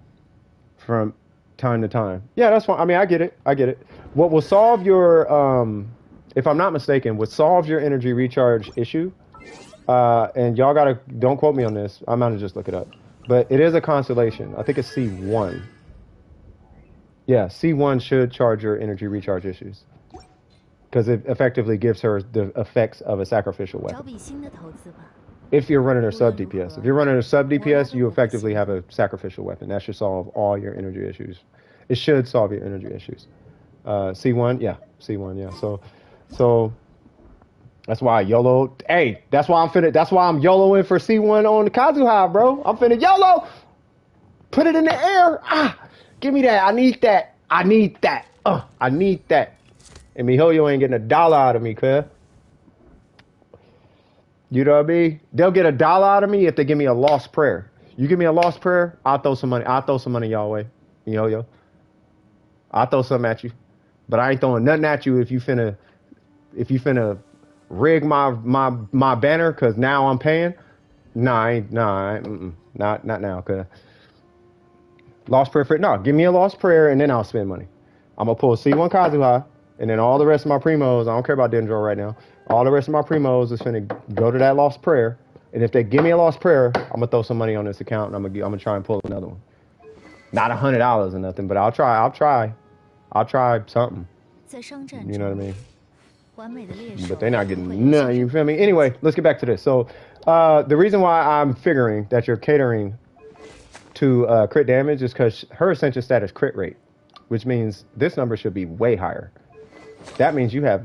from time to time. Yeah, that's fine. I mean, I get it. I get it. What will solve your, if I'm not mistaken, what solves your energy recharge issue, and y'all gotta, don't quote me on this. I'm gonna just look it up. But it is a constellation. I think it's C1. Yeah, C1 should charge your energy recharge issues. Because it effectively gives her the effects of a sacrificial weapon. If you're running a sub DPS. If you're running a sub DPS, you effectively have a sacrificial weapon. That should solve all your energy issues. It should solve your energy issues. C1, yeah. C1, yeah. So that's why I YOLO. Hey, that's why I'm YOLOing for C1 on the Kazuha, bro. I'm finna YOLO. Put it in the air. Give me that. I need that. I need that. I need that. And MiHoYo ain't getting $1 out of me, cuz. You know what I mean? They'll get $1 out of me if they give me a lost prayer. You give me a lost prayer, I'll throw some money. I'll throw some money y'all way. MiHoYo. I'll throw something at you. But I ain't throwing nothing at you if you finna rig my banner, cause now I'm paying. Not now, cuz. Lost prayer for no, give me a lost prayer and then I'll spend money. I'm gonna pull C1 Kazuha. And then all the rest of my primos, I don't care about Dendro right now. All the rest of my primos is finna go to that lost prayer. And if they give me a lost prayer, I'm gonna throw some money on this account and I'm gonna try and pull another one. Not $100 or nothing, but I'll try something. You know what I mean? But they're not getting none, you feel me? Anyway, let's get back to this. So the reason why I'm figuring that you're catering to crit damage is because her ascension stat is crit rate, which means this number should be way higher. That means you have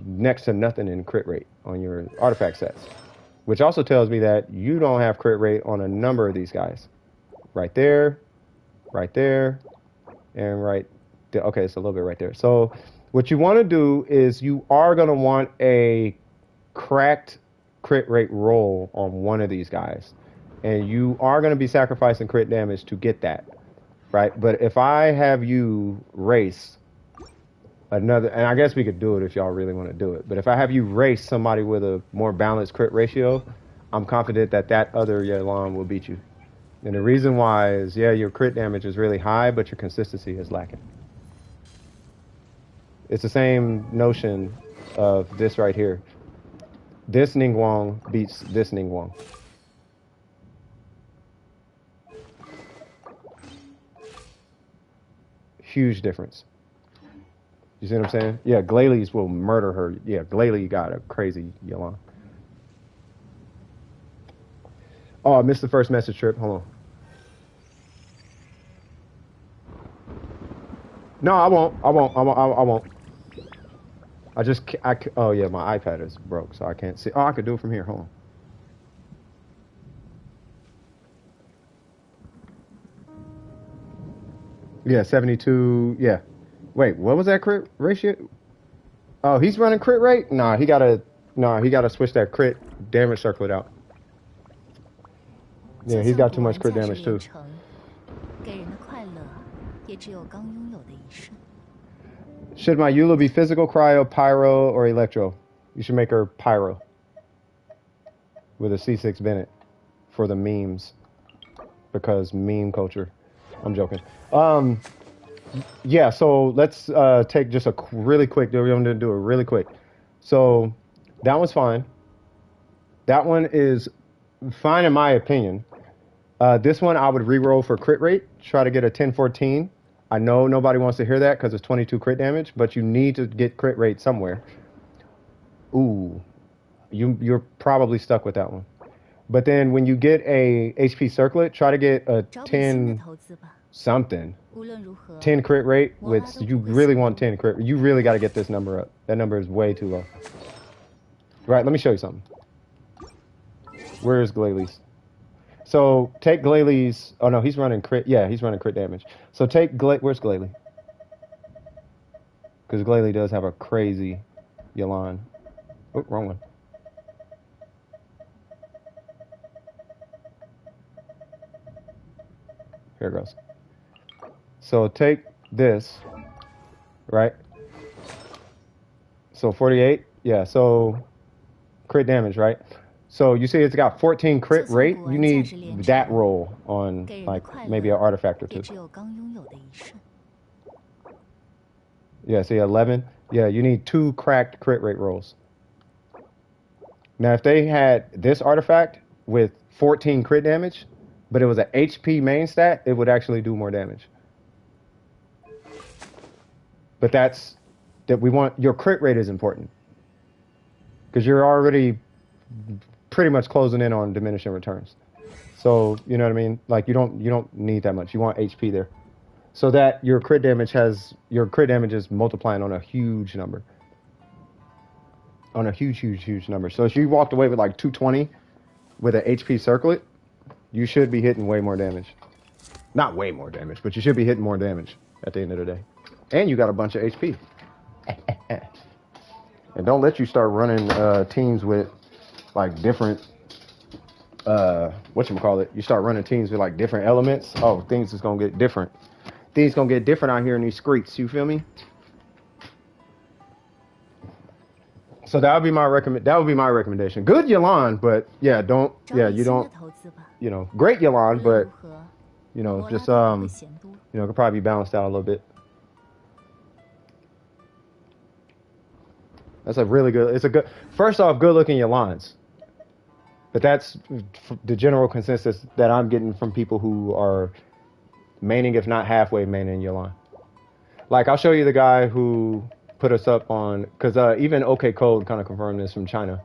next to nothing in crit rate on your artifact sets, which also tells me that you don't have crit rate on a number of these guys. Right there, and right there. Okay, it's a little bit right there. So what you want to do is you are going to want a cracked crit rate roll on one of these guys. And you are going to be sacrificing crit damage to get that, right? But if I have you race another, and I guess we could do it if y'all really want to do it, but if I have you race somebody with a more balanced crit ratio, I'm confident that that other Yelan will beat you. And the reason why is, yeah, your crit damage is really high, but your consistency is lacking. It's the same notion of this right here. This Ningguang beats this Ningguang. Huge difference. You see what I'm saying? Yeah, Glalie will murder her. Yeah, Glalie got a crazy Yelan. Oh, I missed the first message trip. Hold on. No, I won't. Oh yeah, my iPad is broke, so I can't see. Oh, I could do it from here. Hold on. Yeah, 72. Yeah. Wait, what was that crit ratio? Oh, he's running crit rate? Nah, he gotta switch that crit damage circlet out. Yeah, he's got too much crit damage too. Should my Eula be physical, cryo, pyro, or electro? You should make her pyro. With a C6 Bennett. For the memes. Because meme culture. I'm joking. Yeah, so let's take just a really quick, we're going to do it really quick. So that one's fine. That one is fine in my opinion. This one I would reroll for crit rate, try to get a 10-14. I know nobody wants to hear that because it's 22 crit damage, but you need to get crit rate somewhere. Ooh, you're probably stuck with that one. But then when you get a HP circlet, try to get a 10 something. 10 crit rate with, you really want 10 crit. You really got to get this number up. That number is way too low. Right, let me show you something. Where is Glalie's? So take Glalie's, oh no, he's running crit, yeah, he's running crit damage. So take where's Glalie? Because Glalie does have a crazy Yelan. Oh, wrong one. Here it goes. So take this, right? So 48, yeah, so crit damage, right? So you see it's got 14 crit rate. You need that roll on like maybe an artifact or two. Yeah, see 11. Yeah, you need 2 cracked crit rate rolls. Now, if they had this artifact with 14 crit damage, but it was an HP main stat, it would actually do more damage. But that's that we want. Your crit rate is important because you're already pretty much closing in on diminishing returns. So you know what I mean. Like you don't need that much. You want HP there, so that your crit damage is multiplying on a huge number. On a huge number. So if you walked away with like 220 with an HP circlet, you should be hitting way more damage. Not way more damage, but you should be hitting more damage at the end of the day. And you got a bunch of HP. And don't let you start running teams with like different whatchamacallit. You start running teams with like different elements. Oh, things is gonna get different. Things gonna get different out here in these streets, you feel me? So that would be my recommendation. Good Yelan, but yeah, you don't great Yelan, but just could probably be balanced out a little bit. That's a really good, first off, good looking Yelans. But that's the general consensus that I'm getting from people who are maining, if not halfway maining Yelan. Like, I'll show you the guy who put us up on, because even OK Code kind of confirmed this from China,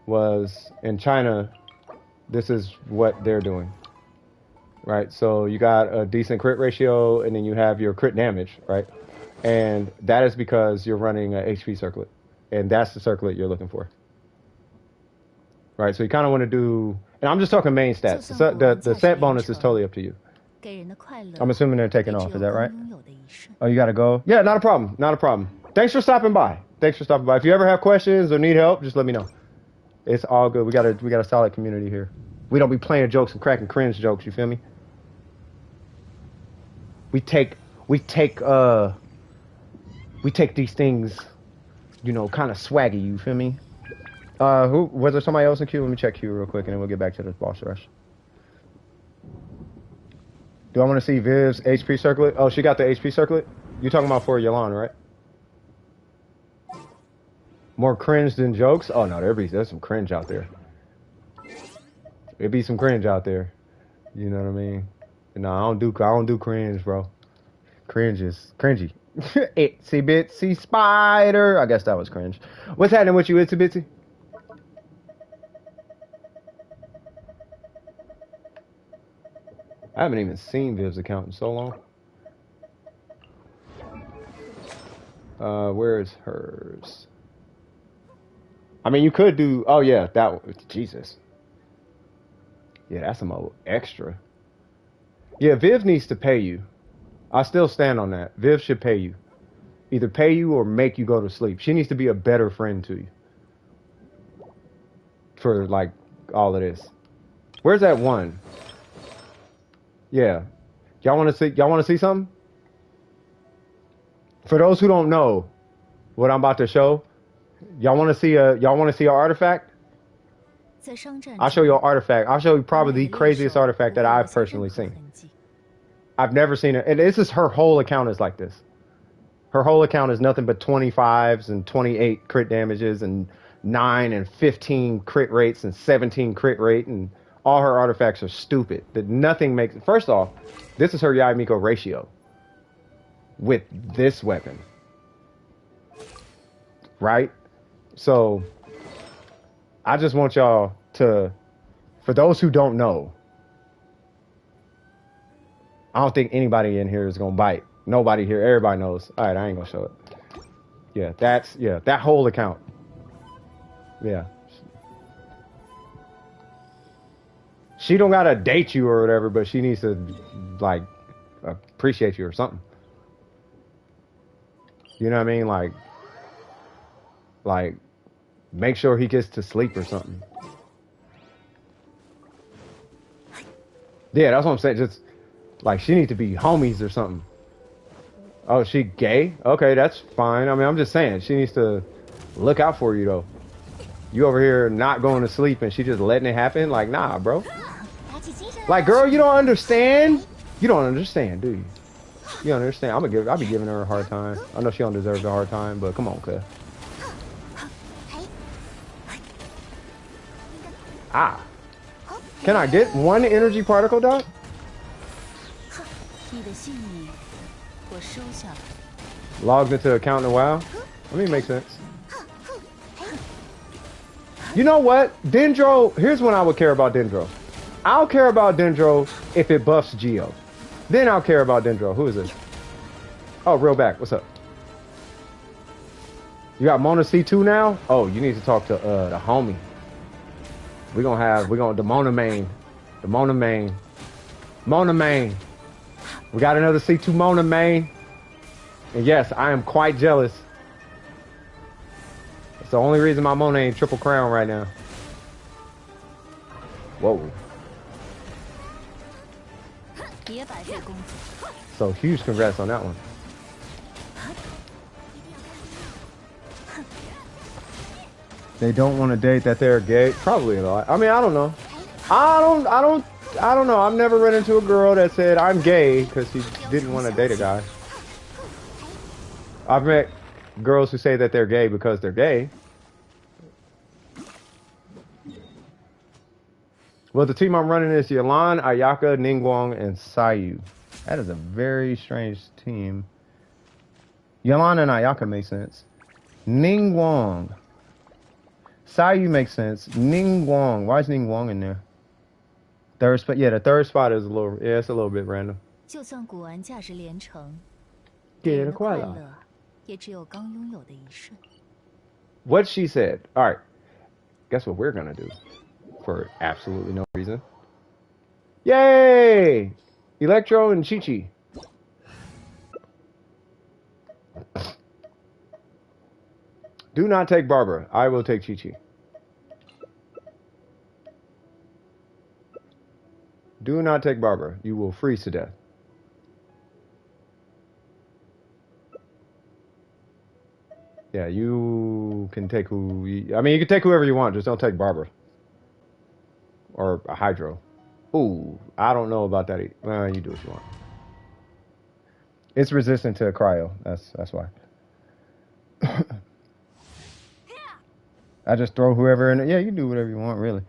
was in China, this is what they're doing. Right? So you got a decent crit ratio, and then you have your crit damage, right? And that is because you're running a HP circlet. And that's the circlet you're looking for. Right, so you kind of want to do, and I'm just talking main stats. The set bonus is totally up to you. I'm assuming they're taking off. Is that right? Oh, you got to go? Yeah, not a problem. Not a problem. Thanks for stopping by. If you ever have questions or need help, just let me know. It's all good. We got a solid community here. We don't be playing jokes and cracking cringe jokes. You feel me? We take these things, kind of swaggy. You feel me? Who was there? Somebody else in queue? Let me check queue real quick, and then we'll get back to this boss rush. Do I want to see Viv's HP circlet? Oh, she got the HP circlet? You talking about for Yelan, right? More cringe than jokes? Oh no, there's some cringe out there. There'd be some cringe out there. You know what I mean? No, I don't do cringe, bro. Cringe is cringy. Itsy bitsy spider. I guess that was cringe. What's happening with you, Itsy bitsy? I haven't even seen Viv's account in so long. Where's hers? I mean, you could do. Oh yeah, Jesus. Yeah, that's some old extra. Yeah, Viv needs to pay you. I still stand on that. Viv should pay you. Either pay you or make you go to sleep. She needs to be a better friend to you. For like all of this. Where's that one? Yeah. Y'all want to see something? For those who don't know what I'm about to show, y'all want to see an artifact? I'll show you an artifact. I'll show you probably the craziest artifact that I've personally seen. I've never seen it. And this is her whole account is like this. Her whole account is nothing but 25s and 28 crit damages and 9 and 15 crit rates and 17 crit rate, and all her artifacts are stupid. That nothing makes. First off, this is her Yaimiko ratio with this weapon, right? So I just want y'all to, for those who don't know, I don't think anybody in here is gonna bite. Nobody here. Everybody knows. All right, I ain't gonna show it. Yeah, that whole account. Yeah. She don't gotta date you or whatever, but she needs to like appreciate you or something. You know what I mean? Like make sure he gets to sleep or something. Yeah, that's what I'm saying. Just like she needs to be homies or something. Oh, she gay? Okay, that's fine. I mean, I'm just saying she needs to look out for you though. You over here not going to sleep and she just letting it happen? Like, nah, bro. Like, girl, you don't understand. You don't understand, do you? You don't understand. I'll be giving her a hard time. I know she don't deserve the hard time, but come on, cuz. Ah. Can I get one energy particle, Doc? Logged into account in a while. I mean, makes sense. You know what? Dendro, here's when I would care about Dendro. I'll care about Dendro if it buffs Geo. Then I'll care about Dendro. Who is this? Oh, real back. What's up? You got Mona C2 now? Oh, you need to talk to the homie. The Mona main. The Mona main. Mona main. We got another C2 Mona main. And yes, I am quite jealous. It's the only reason my Mona ain't triple crown right now. Whoa. So huge congrats on that one. They don't want to date that they're gay. Probably a lot. I mean, I don't know. I don't know. I've never run into a girl that said I'm gay because she didn't want to date a guy. I've met girls who say that they're gay because they're gay. Well, the team I'm running is Yalan, Ayaka, Ningguang, and Sayu. That is a very strange team. Yalan and Ayaka make sense. Ningguang. Sayu makes sense. Ningguang. Why is Ningguang in there? Third spot. Yeah, the third spot is a little. Yeah, it's a little bit random. What she said. All right. Guess what we're gonna do? For absolutely no reason. Yay! Electro and Chi-Chi. Do not take Barbara. I will take Chi-Chi. Do not take Barbara. You will freeze to death. Yeah, you can take who... I mean, you can take whoever you want. Just don't take Barbara. Or a Hydro. Ooh, I don't know about that. Well, you do what you want. It's resistant to cryo. That's why. I just throw whoever in it. Yeah, you do whatever you want, really.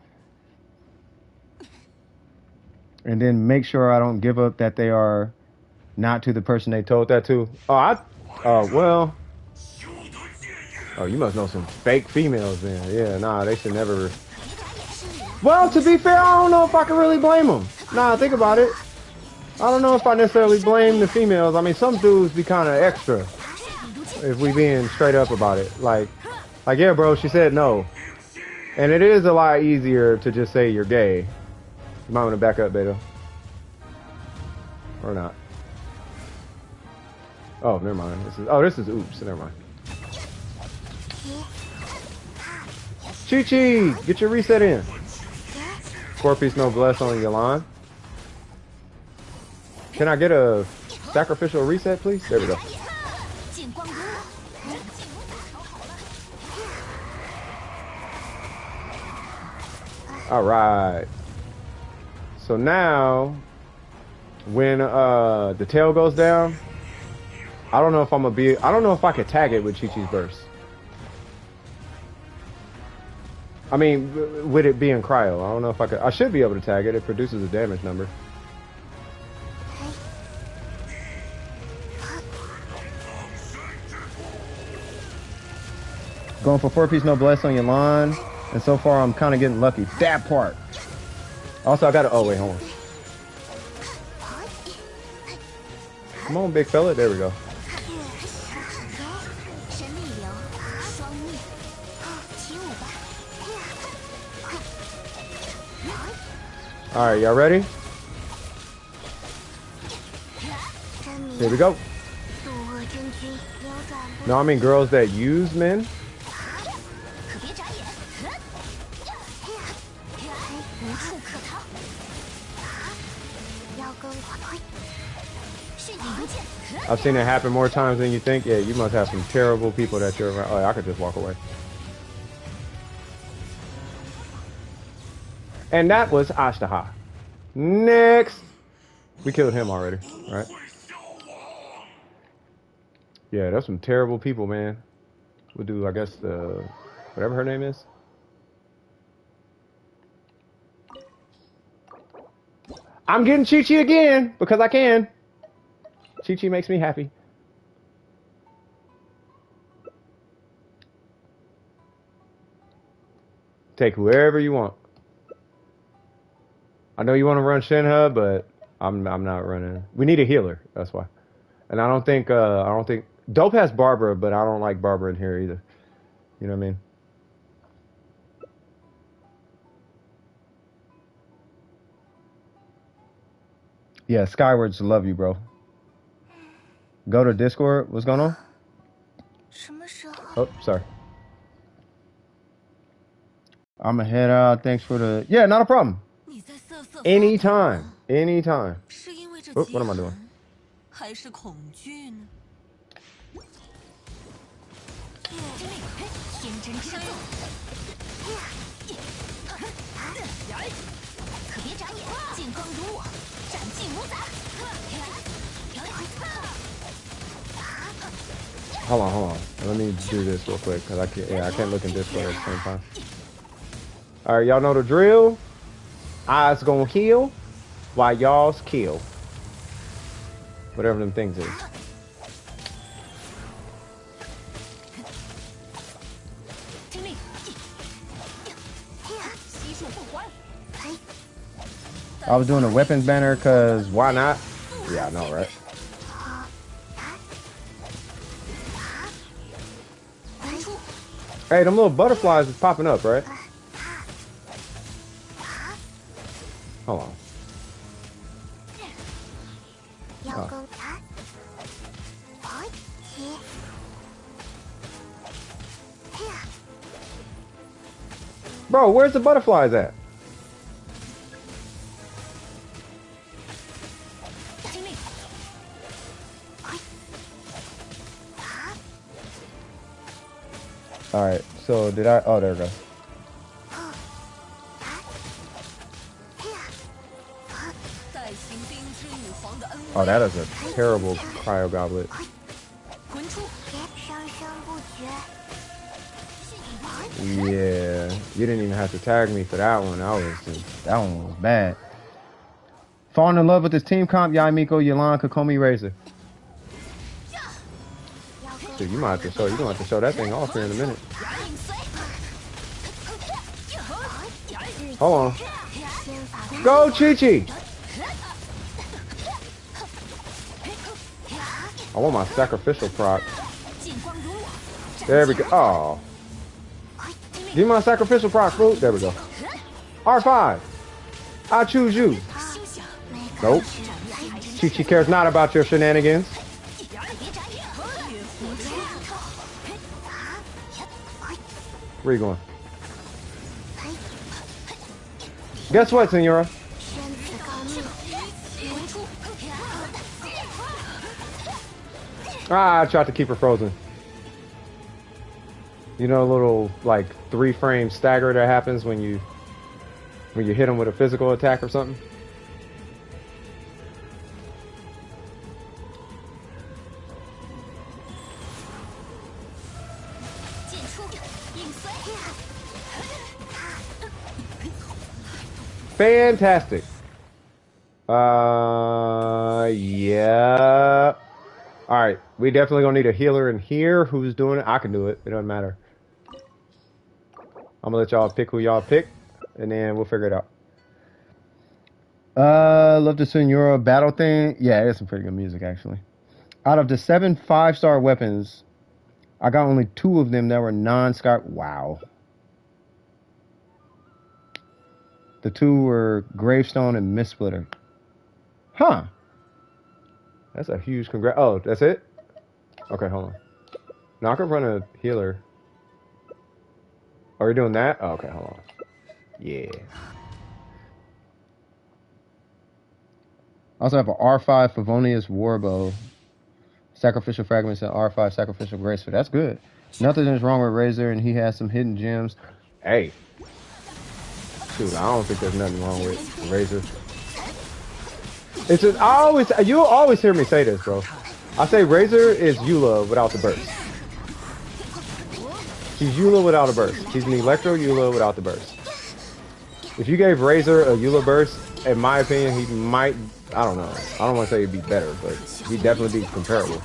And then make sure I don't give up that they are not to the person they told that to. Well. Oh, you must know some fake females then. Yeah, nah, they should never. Well, to be fair, I don't know if I can really blame them. Nah, think about it. I don't know if I necessarily blame the females. I mean, some dudes be kind of extra. If we being straight up about it. Like, yeah, bro, she said no. And it is a lot easier to just say you're gay. You might want to back up, Beto. Or not. Oh, never mind. This is oops. Never mind. Chi-Chi, get your reset in. 4-piece noblesse on Yalan. Can I get a sacrificial reset, please? There we go. All right. So now, when the tail goes down, I don't know if I don't know if I could tag it with Chi-Chi's burst. I mean, with it being cryo, I don't know if I could. I should be able to tag it. It produces a damage number. Going for 4-piece noblesse on Yalan, and so far I'm kind of getting lucky. That part. Also, I got to. Oh wait, hold on. Come on, big fella. There we go. All right, y'all ready? Here we go. No, I mean girls that use men. I've seen it happen more times than you think. Yeah, you must have some terrible people that you're around. Oh, I could just walk away. And that was Ashtaha. Next. We killed him already, right? Yeah, that's some terrible people, man. We'll do, I guess, the whatever her name is. I'm getting Chi-Chi again because I can. Chi-Chi makes me happy. Take whoever you want. I know you want to run Shenhe, but I'm not running. We need a healer. That's why. And I don't think Dope has Barbara, but I don't like Barbara in here either. You know what I mean? Yeah, Skyward's love you, bro. Go to Discord. What's going on? Oh, sorry. I'm gonna head out. Thanks for the... Yeah, not a problem. Anytime. Anytime. Oh, what am I doing? Hold on. Let me do this real quick because I can't look in Discord at the same time. All right, y'all know the drill. I's gonna heal while y'all's kill. Whatever them things is. I was doing a weapons banner because why not? Yeah, I know, right? Hey, them little butterflies is popping up, right? Hold on. Oh. Bro, where's the butterflies at? Alright, so did I... Oh, there we go. Oh, that is a terrible cryo goblet. Yeah, you didn't even have to tag me for that one. That one was bad. Falling in love with this team comp, Yai Miko, Yalan, Kokomi, Razor. Dude, you might have to show. You're gonna have to show that thing off here in a minute. Hold on. Go, Chi-Chi! I want my sacrificial proc. There we go. Oh. Give me my sacrificial proc, fool. There we go. R5. I choose you. Nope. Chi-Chi cares not about your shenanigans. Where you going? Guess what, Senora? Ah, I tried to keep her frozen. You know, a little like 3-frame stagger that happens when you hit them with a physical attack or something. Fantastic. Yeah. All right, we definitely gonna need a healer in here. Who's doing it? I can do it. It doesn't matter. I'm gonna let y'all pick who y'all pick, and then we'll figure it out. Love the Senora battle thing. Yeah, it's some pretty good music actually. Out of the 7 5-star weapons, I got only 2 of them that were non-Sky. Wow. The 2 were Gravestone and Mist Splitter. Huh. That's a huge congrats. Oh, that's it? Okay, hold on. Now I can run a healer. Are we doing that? Oh, okay, hold on. Yeah. I also have an R5 Favonius Warbow. Sacrificial Fragments and R5 Sacrificial Graceful. That's good. Nothing is wrong with Razor, and he has some hidden gems. Hey. Shoot, I don't think there's nothing wrong with Razor. It's just, you always hear me say this, bro. I say Razor is Eula without the burst. She's Eula without a burst. She's an Electro Eula without the burst. If you gave Razor a Eula burst, in my opinion, he might, I don't know. I don't want to say he'd be better, but he'd definitely be comparable.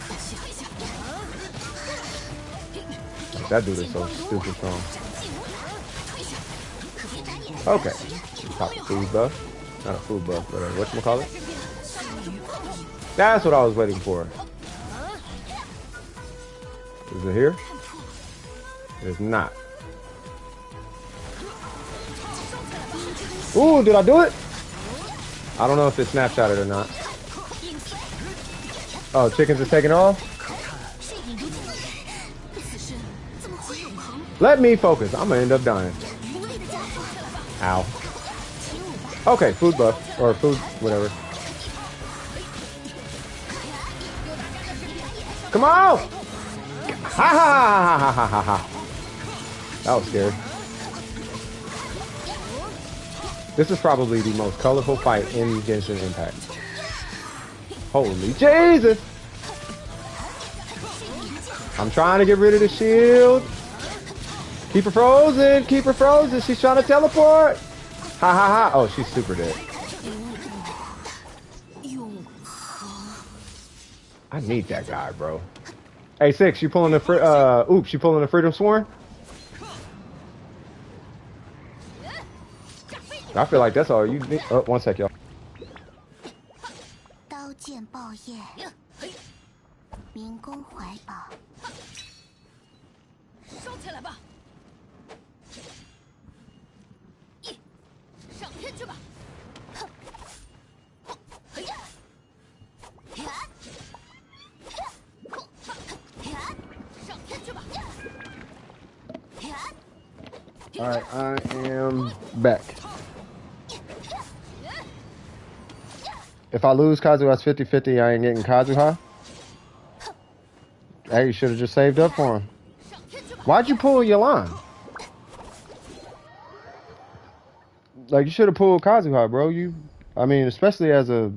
That dude is so stupid strong. Okay. Pop the food buff. Not a food buff, but whatchamacallit? That's what I was waiting for. Is it here? It's not. Ooh, did I do it? I don't know if it snapshotted or not. Oh, chickens are taking off? Let me focus. I'm gonna end up dying. Ow. Okay, food buff. Or food, whatever. Come on! Ha ha ha ha ha ha ha. That was scary. This is probably the most colorful fight in Genshin Impact. Holy Jesus! I'm trying to get rid of the shield. Keep her frozen! Keep her frozen! She's trying to teleport! Ha ha ha! Oh, she's super dead. I need that guy, bro. Hey, Six, you pulling the oops, you pulling the Freedom Sworn? I feel like that's all you need. Oh, one sec, y'all. Alright, I am back. If I lose Kazuha's 50-50, I ain't getting Kazuha. Hey, you should have just saved up for him. Why'd you pull Yelan? Like, you should have pulled Kazuha, bro. I mean, especially as a,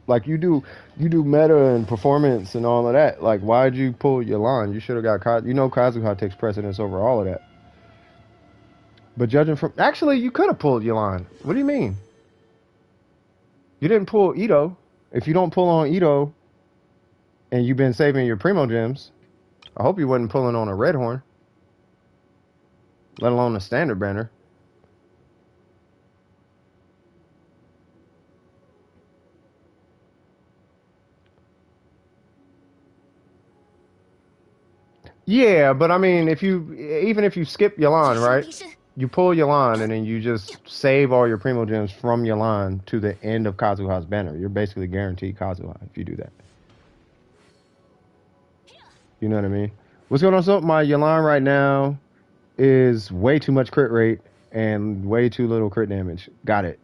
like, you do meta and performance and all of that. Like, why'd you pull Yelan? You should have got Kazuha takes precedence over all of that. But judging from, actually, you could have pulled Yelan. What do you mean? You didn't pull Ito. If you don't pull on Ito, and you've been saving your Primo gems, I hope you wasn't pulling on a Red Horn, let alone a standard banner. Yeah, but I mean, even if you skip Yelan, right? You pull Yelan and then you just save all your Primo gems from Yelan to the end of Kazuha's banner. You're basically guaranteed Kazuha if you do that. You know what I mean? What's going on? So my Yelan right now is way too much crit rate and way too little crit damage. Got it.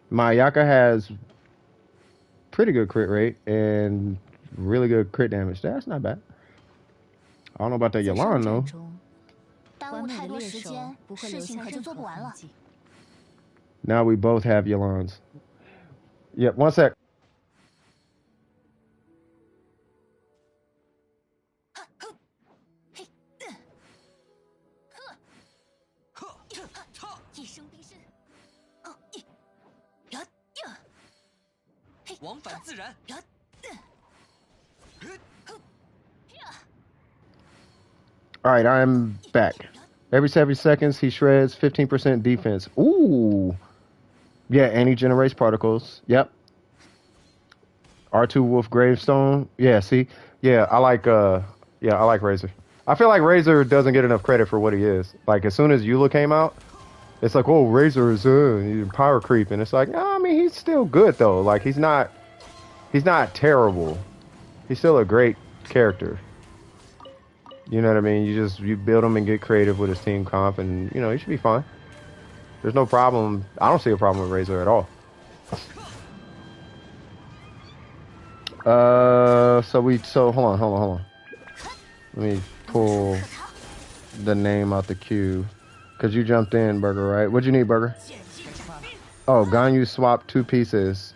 My Yaka has pretty good crit rate and really good crit damage. That's not bad. I don't know about that Yelan though. Now we both have Yelans. Yep, one sec. All right, I'm back. Every 7 seconds, he shreds 15% defense. Ooh. Yeah, and he generates particles. Yep. R2 Wolf Gravestone. Yeah, see? Yeah, I like Razor. I feel like Razor doesn't get enough credit for what he is. Like, as soon as Eula came out, it's like, oh, Razor is power creep. And it's like, no, I mean, he's still good, though. Like, he's not terrible. He's still a great character. You know what I mean? You build him and get creative with his team comp, and he should be fine. There's no problem. I don't see a problem with Razor at all. So hold on. Let me pull the name out the queue, cause you jumped in, Burger, right? What'd you need, Burger? Oh, Ganyu swapped 2 pieces.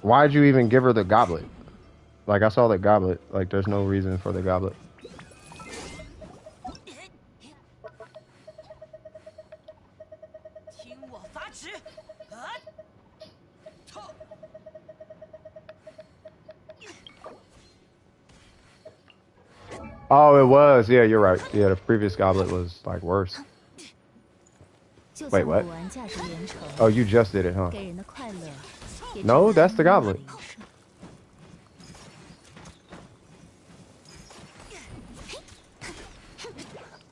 Why'd you even give her the goblet? Like, I saw the goblet. Like, there's no reason for the goblet. Oh, it was. Yeah, you're right. Yeah, the previous goblet was, like, worse. Wait, what? Oh, you just did it, huh? No, that's the goblet.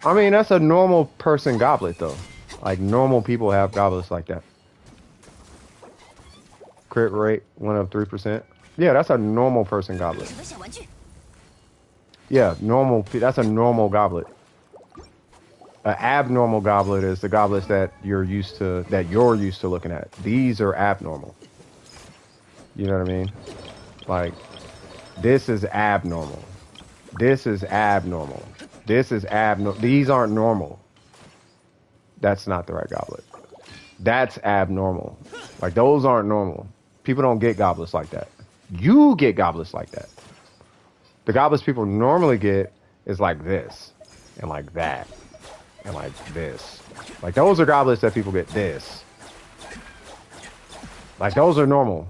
I mean, that's a normal person goblet, though. Like, normal people have goblets like that. Crit rate went up 3%. Yeah, that's a normal person goblet. Yeah, normal. That's a normal goblet. An abnormal goblet is the goblets that you're used to looking at. These are abnormal. You know what I mean? Like, this is abnormal. This is abnormal. This is abnormal. These aren't normal. That's not the right goblet. That's abnormal. Like, those aren't normal. People don't get goblets like that. You get goblets like that. The goblets people normally get is like this, and like that, and like this. Like, those are goblets that people get this. Like, those are normal.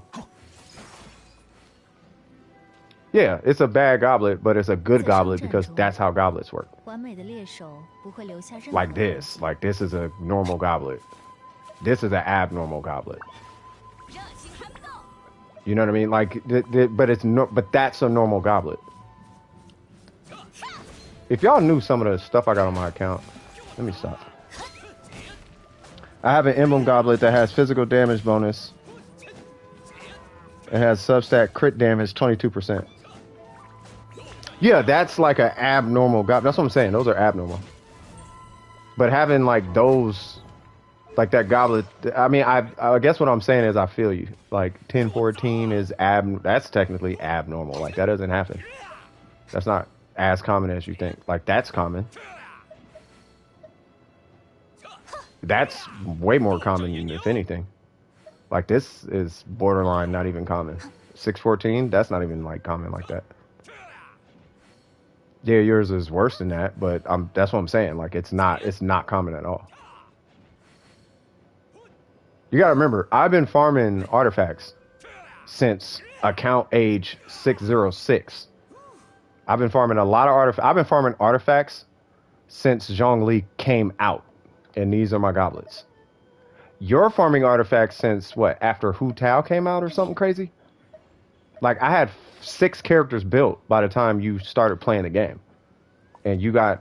Yeah, it's a bad goblet, but it's a good goblet because that's how goblets work. Like this. Like, this is a normal goblet. This is an abnormal goblet. You know what I mean? Like, but that's a normal goblet. If y'all knew some of the stuff I got on my account, let me stop. I have an emblem goblet that has physical damage bonus. It has substat crit damage 22%. Yeah, that's like an abnormal goblet. That's what I'm saying. Those are abnormal. But having like those, like that goblet, I mean, I guess what I'm saying is I feel you. Like 1014 is that's technically abnormal. Like, that doesn't happen. That's not as common as you think. Like, that's common. That's way more common, if anything. Like, this is borderline not even common. 614, that's not even like common like that. Yeah, yours is worse than that, but that's what I'm saying. Like, it's not common at all. You gotta remember, I've been farming artifacts since account age 606. I've been farming a lot of artifacts. I've been farming artifacts since Zhongli came out, and these are my goblets. You're farming artifacts since what? After Hu Tao came out or something crazy? Like, I had 6 characters built by the time you started playing the game, and you're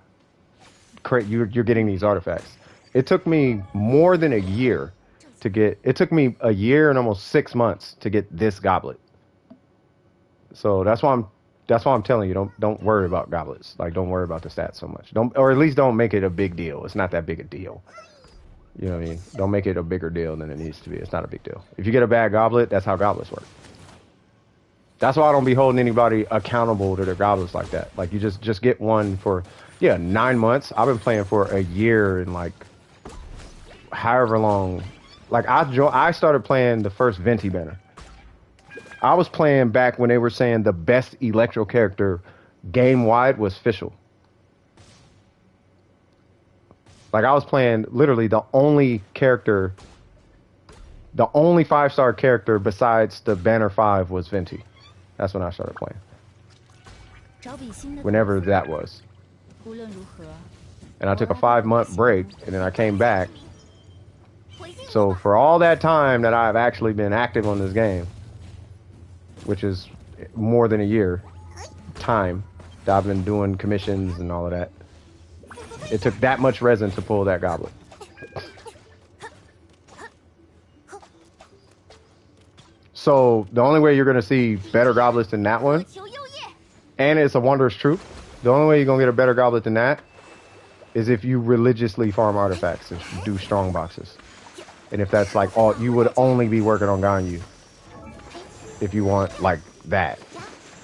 getting these artifacts. It took me more than a year to get. It took me a year and almost 6 months to get this goblet. So that's why I'm telling you, don't worry about goblets. Like, don't worry about the stats so much. Or at least don't make it a big deal. It's not that big a deal. You know what I mean? Don't make it a bigger deal than it needs to be. It's not a big deal. If you get a bad goblet, that's how goblets work. That's why I don't be holding anybody accountable to their goblets like that. Like, you just get one for, 9 months. I've been playing for a year and like however long. Like, I started playing the first Venti banner. I was playing back when they were saying the best Electro character game-wide was Fischl. Like, I was playing literally the only 5-star character besides the Banner 5 was Venti. That's when I started playing. Whenever that was. And I took a 5-month break, and then I came back. So for all that time that I've actually been active on this game, which is more than a year time that I've been doing commissions and all of that, it took that much resin to pull that goblet. So the only way you're going to see better goblets than that one, and it's a wondrous truth, the only way you're going to get a better goblet than that is if you religiously farm artifacts and do strong boxes. And if that's like all, you would only be working on Ganyu. If you want like that.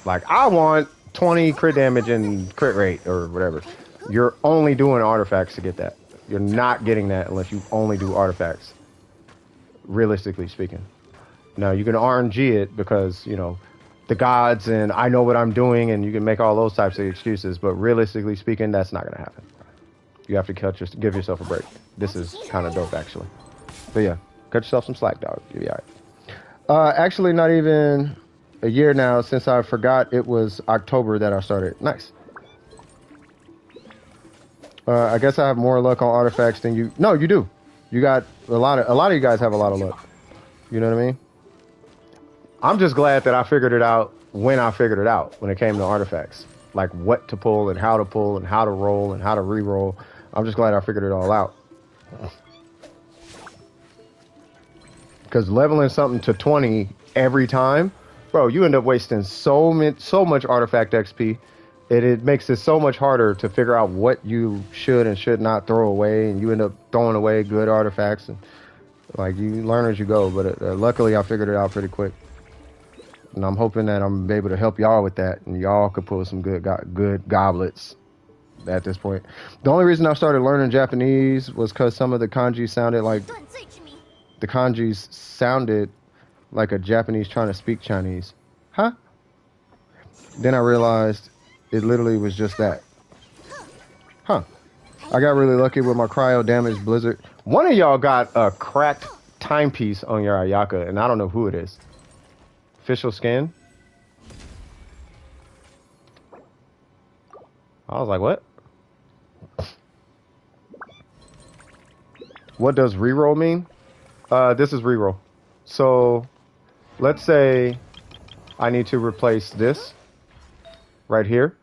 Like, I want 20 crit damage and crit rate or whatever. You're only doing artifacts to get that. You're not getting that unless you only do artifacts. realistically speaking. Now you can RNG it because, you know, the gods and I know what I'm doing, and you can make all those types of excuses, but realistically speaking, that's not going to happen. You have to give yourself a break. This is kind of dope, actually. But yeah, cut yourself some slack, dog. You'll be all right. Actually, not even a year now since I forgot it was October that I started. Nice. I guess I have more luck on artifacts than you. No, you do. You got a lot of you guys have a lot of luck. You know what I mean? I'm just glad that I figured it out when I figured it out when it came to artifacts. Like what to pull and how to roll and how to re-roll. I'm just glad I figured it all out. Because leveling something to 20 every time, bro, you end up wasting so much artifact XP. It makes it so much harder to figure out what you should and should not throw away, and you end up throwing away good artifacts, and like you learn as you go. But luckily, I figured it out pretty quick, and I'm hoping that I'm able to help y'all with that, and y'all could pull some good goblets at this point. The only reason I started learning Japanese was because some of the kanji sounded like a Japanese trying to speak Chinese. Huh? Then I realized it literally was just that. Huh. I got really lucky with my cryo damaged blizzard. One of y'all got a cracked timepiece on your Ayaka, and I don't know who it is. Official skin? I was like, what? What does reroll mean? This is reroll. So, let's say I need to replace this right here.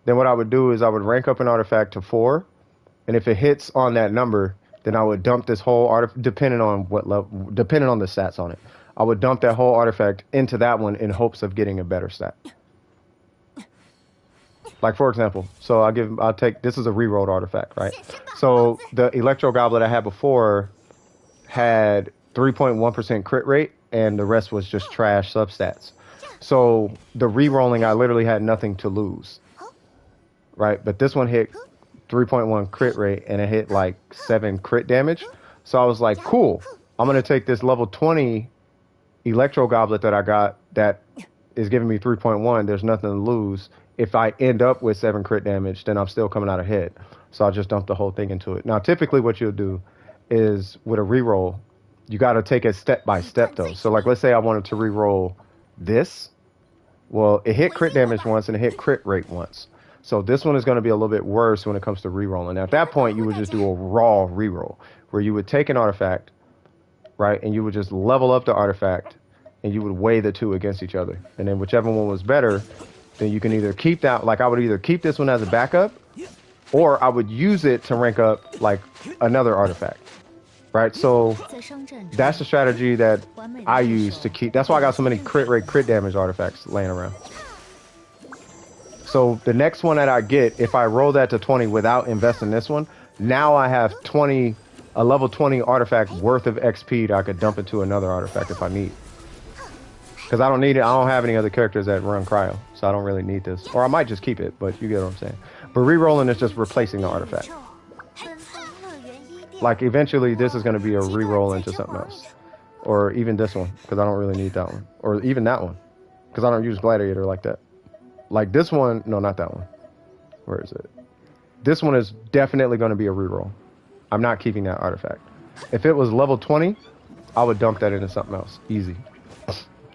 Then what I would do is I would rank up an artifact to 4, and if it hits on that number, then I would dump this whole artifact, depending on the stats on it. I would dump that whole artifact into that one in hopes of getting a better stat. Like for example, so I'll take, this is a rerolled artifact, right? So the Electro Goblet I had before had 3.1% crit rate, and the rest was just trash substats. So the re-rolling, I literally had nothing to lose, right? But this one hit 3.1 crit rate, and it hit like 7 crit damage. So I was like, cool, I'm going to take this level 20 Electro Goblet that I got that is giving me 3.1. There's nothing to lose. If I end up with 7 crit damage, then I'm still coming out ahead. So I'll just dump the whole thing into it. Now, typically what you'll do is with a reroll, you got to take it step by step though. So like, let's say I wanted to reroll this. Well, it hit crit damage once and it hit crit rate once. So this one is going to be a little bit worse when it comes to rerolling. Now, at that point, you would just do a raw reroll where you would take an artifact, right? And you would just level up the artifact and you would weigh the two against each other. And then whichever one was better, then you can either keep that, like I would either keep this one as a backup, or I would use it to rank up like another artifact, right? So that's the strategy that I use to keep. That's why I got so many crit rate, crit damage artifacts laying around. So the next one that I get, if I roll that to 20 without investing this one, now I have a level 20 artifact worth of XP that I could dump into another artifact if I need. Because I don't need it. I don't have any other characters that run cryo, so I don't really need this. Or I might just keep it, but you get what I'm saying. But re-rolling is just replacing the artifact. Like eventually this is going to be a re-roll into something else. Or even this one, because I don't really need that one. Or even that one, because I don't use Gladiator like that. Like this one, no, not that one. Where is it? This one is definitely going to be a re-roll. I'm not keeping that artifact. If it was level 20, I would dump that into something else. Easy.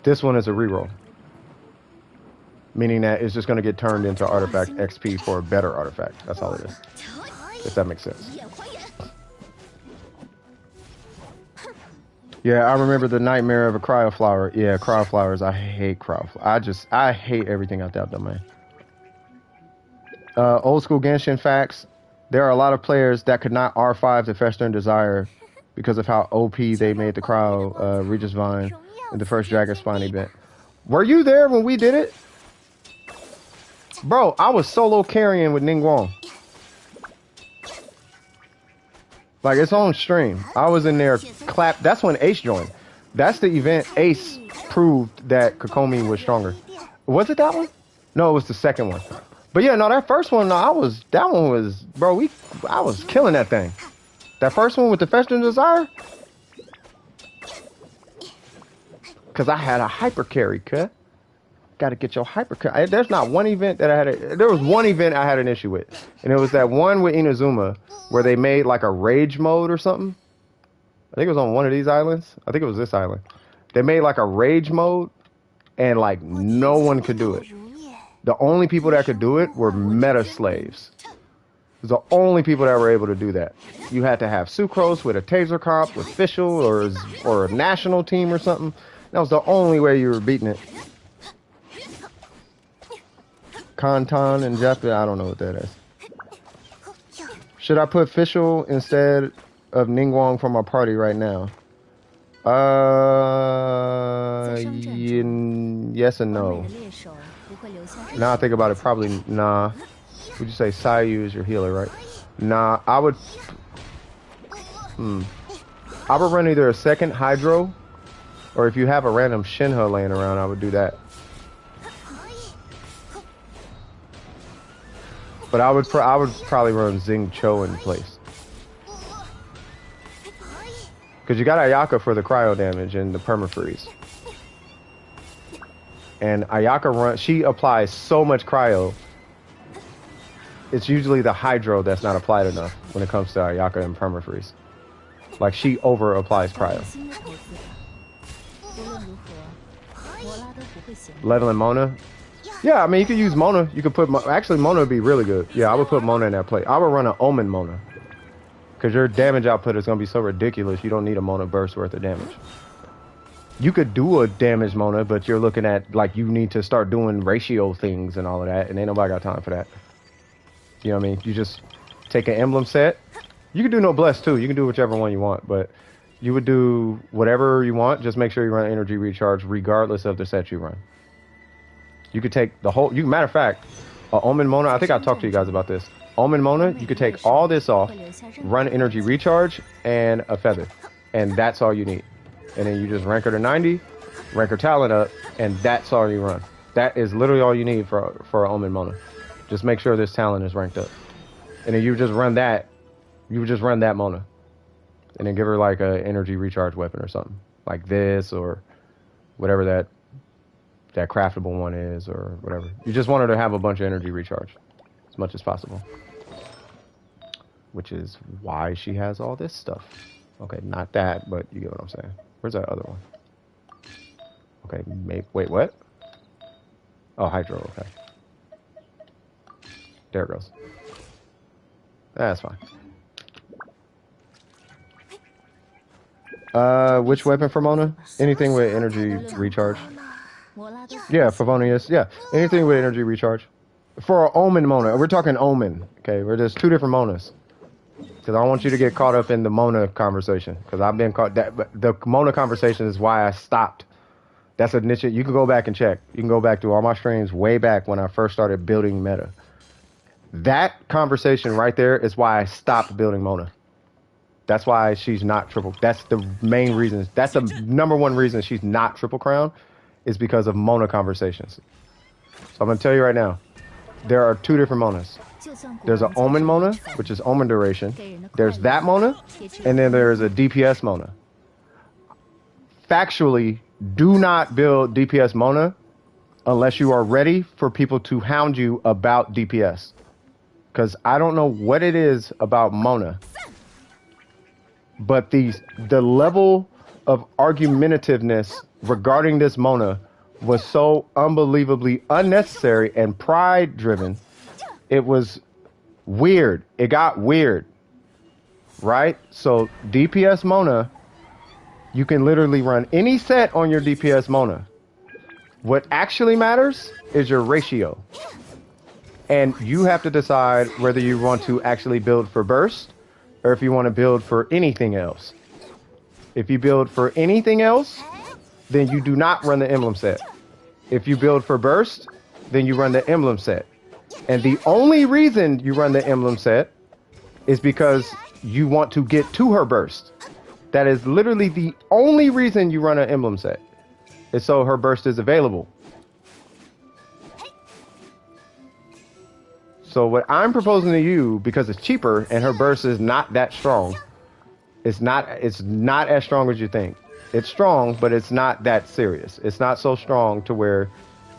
This one is a reroll, meaning that it's just going to get turned into artifact XP for a better artifact. That's all it is, if that makes sense. Yeah, I remember the nightmare of a cryo flower. Yeah, cryo flowers. I hate cryo flowers. I hate everything out that domain. Old school Genshin facts. There are a lot of players that could not R5 to Fester and Desire because of how OP they made the cryo Regis Vine in the first Dragon Spine event. Were you there when we did it? Bro, I was solo carrying with Ningguang. Like, it's on stream. I was in there clap. That's when Ace joined. That's the event Ace proved that Kokomi was stronger. Was it that one? No, it was the second one. But yeah, no, that first one, I was killing that thing. That first one with the Fester and Desire? Because I had a hyper carry, cut. Got to get your hyper carry. There's not one event that I had. There was one event I had an issue with. And it was that one with Inazuma where they made like a rage mode or something. I think it was on one of these islands. I think it was this island. They made like a rage mode and like no one could do it. The only people that could do it were meta slaves. It was the only people that were able to do that. You had to have Sucrose with a taser comp, with Fischl or a national team or something. That was the only way you were beating it. Kantan and Japanese, I don't know what that is. Should I put Fischl instead of Ningguang for my party right now? Yes and no. Now I think about it, probably nah. Would you say Sayu is your healer, right? Nah, I would run either a second Hydro, or if you have a random Shinha laying around, I would do that. But I would probably run Xing Cho in place. Because you got Ayaka for the cryo damage and the permafreeze. And Ayaka she applies so much cryo. It's usually the Hydro that's not applied enough when it comes to Ayaka and permafreeze. Like she over applies cryo. Leveling Mona. Yeah, I mean you could use Mona. You could put actually Mona would be really good. Yeah, I would put Mona in that play. I would run an Omen Mona. Because your damage output is going to be so ridiculous, you don't need a Mona burst worth of damage. You could do a damage Mona, but you're looking at, like, you need to start doing ratio things and all of that, and ain't nobody got time for that. You know what I mean? You just take an emblem set. You can do Noblesse, too. You can do whichever one you want, but you would do whatever you want. Just make sure you run Energy Recharge regardless of the set you run. You could take the whole... matter of fact, Omen Mona, I think I talked to you guys about this. Omen Mona, you could take all this off, run Energy Recharge, and a Feather. And that's all you need. And then you just rank her to 90, rank her talent up, and that's all you run. That is literally all you need for Omen Mona. Just make sure this talent is ranked up. And then you just run that. You would just run that Mona. And then give her like a Energy Recharge weapon or something. Like this or whatever that craftable one is or whatever. You just want her to have a bunch of Energy Recharge as much as possible. Which is why she has all this stuff. Okay, not that, but you get what I'm saying. Where's that other one? Okay, wait, what? Oh, Hydro, okay. There it goes. That's fine. Which weapon for Mona? Anything with Energy Recharge. Yeah, Favonius, yeah. Anything with Energy Recharge. For Omen Mona, we're talking Omen, okay? There's two different Monas. Because I don't want you to get caught up in the Mona conversation. Because I've been caught... The Mona conversation is why I stopped. That's a niche... You can go back and check. You can go back to all my streams way back when I first started building meta. That conversation right there is why I stopped building Mona. That's why she's not triple... That's the main reason. That's the number one reason she's not Triple Crown. Is because of Mona conversations. So I'm going to tell you right now. There are two different Monas. There's an Omen Mona, which is Omen duration. There's that Mona, and then there's a DPS Mona. Factually, do not build DPS Mona unless you are ready for people to hound you about DPS. Because I don't know what it is about Mona, but the level of argumentativeness regarding this Mona was so unbelievably unnecessary and pride-driven. It was weird. It got weird, right? So DPS Mona, you can literally run any set on your DPS Mona. What actually matters is your ratio. And you have to decide whether you want to actually build for burst or if you want to build for anything else. If you build for anything else, then you do not run the emblem set. If you build for burst, then you run the emblem set. And the only reason you run the emblem set is because you want to get to her burst. That is literally the only reason you run an emblem set. Is so her burst is available. So what I'm proposing to you, because it's cheaper and her burst is not that strong, it's not as strong as you think. It's strong, but it's not that serious. It's not so strong to where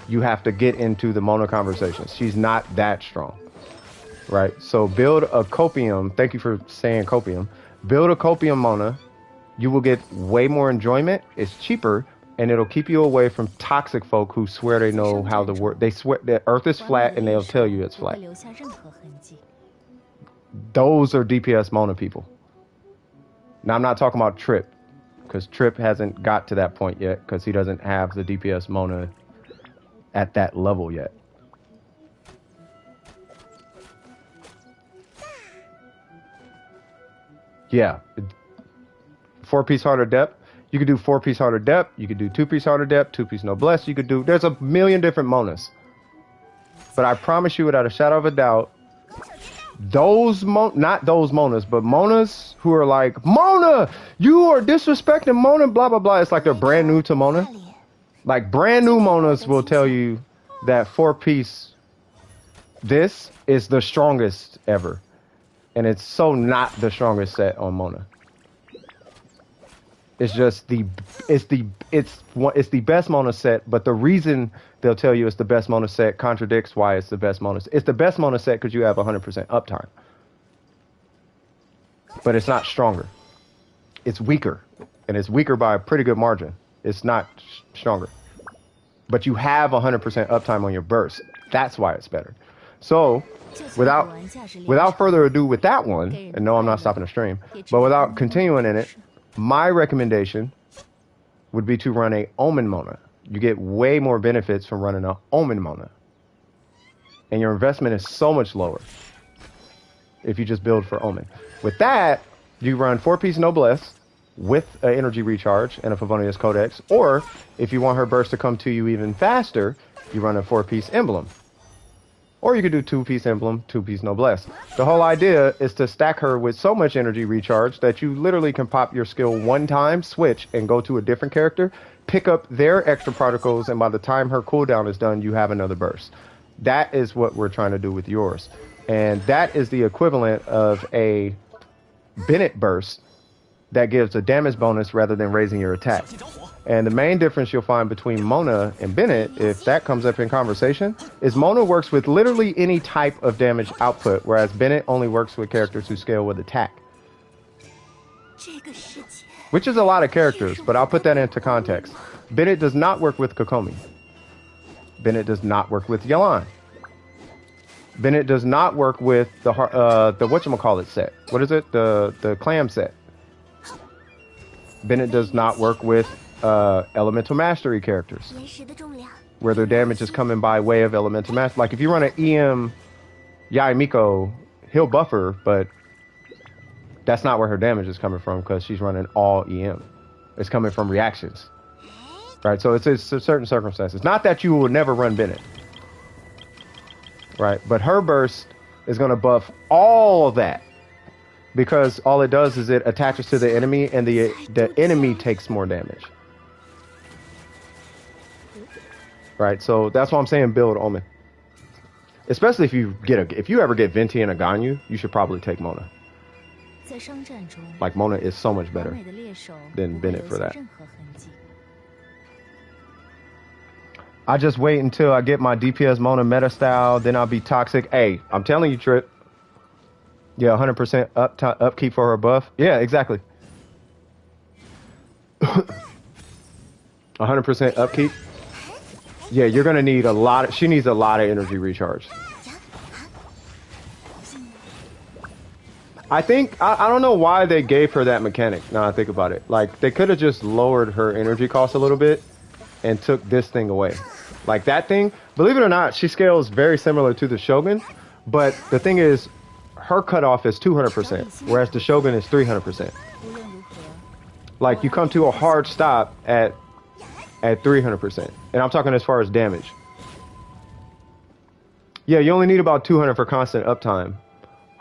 you have to get into the Mona conversations. She's not that strong, right? So build a copium. Thank you for saying copium. Build a copium Mona. You will get way more enjoyment. It's cheaper, and it'll keep you away from toxic folk who swear they know how the world. They swear the Earth is flat, and they'll tell you it's flat. Those are DPS Mona people. Now I'm not talking about Trip, because Trip hasn't got to that point yet, because he doesn't have the DPS Mona at that level yet. Yeah. 4-piece Heart of Depth. You could do 4-piece Heart of Depth. You could do 2-piece Heart of Depth, 2-piece Noblesse. You could do, there's a million different Monas. But I promise you without a shadow of a doubt, those not those Monas, but Monas who are like, Mona, you are disrespecting Mona, blah, blah, blah. It's like they're brand new to Mona. Like brand new Monas will tell you that 4-piece, this is the strongest ever. And it's so not the strongest set on Mona. It's just it's the best Mona set, but the reason they'll tell you it's the best Mona set contradicts why it's the best Mona set. It's the best Mona set because you have 100% uptime. But it's not stronger. It's weaker. And it's weaker by a pretty good margin. It's not stronger. But you have 100% uptime on your burst. That's why it's better. So, without further ado with that one, and no, I'm not stopping the stream, but without continuing in it, my recommendation would be to run a Omen Mona. You get way more benefits from running a Omen Mona. And your investment is so much lower if you just build for Omen. With that, you run 4-piece Noblesse with an energy recharge and a Favonius Codex, or if you want her burst to come to you even faster, you run a 4-piece Emblem. Or you could do 2-piece Emblem, 2-piece Noblesse. The whole idea is to stack her with so much energy recharge that you literally can pop your skill one time, switch, and go to a different character, pick up their extra particles, and by the time her cooldown is done, you have another burst. That is what we're trying to do with yours. And that is the equivalent of a Bennett burst that gives a damage bonus rather than raising your attack. And the main difference you'll find between Mona and Bennett, if that comes up in conversation, is Mona works with literally any type of damage output, whereas Bennett only works with characters who scale with attack. Which is a lot of characters, but I'll put that into context. Bennett does not work with Kokomi. Bennett does not work with Yelan. Bennett does not work with the whatchamacallit set. What is it? The clam set. Bennett does not work with elemental mastery characters, where their damage is coming by way of elemental mastery. Like if you run an EM Yaimiko, he'll buff her, but that's not where her damage is coming from because she's running all EM. It's coming from reactions, right? So it's certain circumstances. Not that you will never run Bennett, right? But her burst is going to buff all of that. Because all it does is it attaches to the enemy, and the enemy takes more damage. Right, so that's why I'm saying build Omen. Especially if you ever get Venti and a Ganyu, you should probably take Mona. Like Mona is so much better than Bennett for that. I just wait until I get my DPS Mona meta style, then I'll be toxic. Hey, I'm telling you, Trip. Yeah, 100% upkeep for her buff. Yeah, exactly. 100% upkeep. Yeah, you're gonna need a lot. She needs a lot of energy recharge. I think I don't know why they gave her that mechanic. Now I think about it, like they could have just lowered her energy cost a little bit and took this thing away. Like that thing, believe it or not, she scales very similar to the Shogun, but the thing is, her cutoff is 200%, whereas the Shogun is 300%. Like you come to a hard stop at 300%, and I'm talking as far as damage. Yeah, you only need about 200 for constant uptime.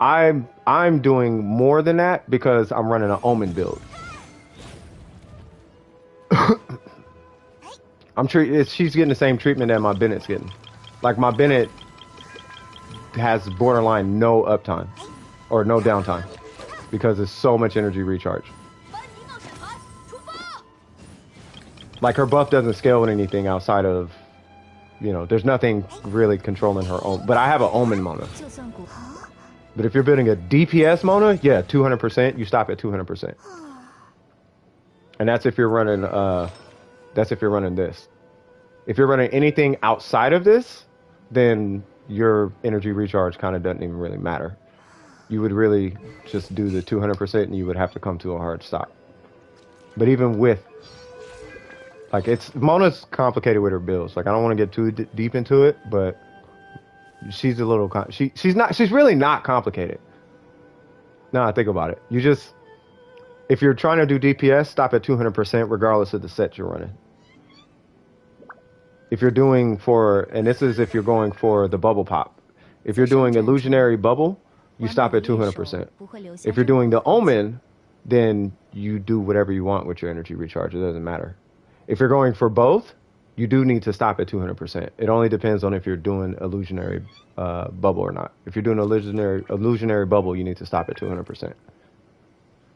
I'm doing more than that because I'm running an Omen build. She's getting the same treatment that my Bennett's getting. Like my Bennett has borderline no uptime or no downtime because it's so much energy recharge. Like her buff doesn't scale with anything outside of, you know, there's nothing really controlling her own. But I have an Omen Mona. 就算古 But if you're building a DPS Mona, yeah, 200%, you stop at 200%. And that's if you're running this. If you're running anything outside of this, then your energy recharge kind of doesn't even really matter. You would really just do the 200% and you would have to come to a hard stop. But even with, like, Mona's complicated with her builds. Like, I don't want to get too deep into it, but she's a little, she's really not complicated. No, I think about it. You just, if you're trying to do DPS, stop at 200% regardless of the set you're running. If you're doing and this is if you're going for the bubble pop. If you're doing illusionary bubble, you stop at 200%. If you're doing the Omen, then you do whatever you want with your energy recharge. It doesn't matter. If you're going for both, you do need to stop at 200%. It only depends on if you're doing illusionary bubble or not. If you're doing illusionary bubble, you need to stop at 200%.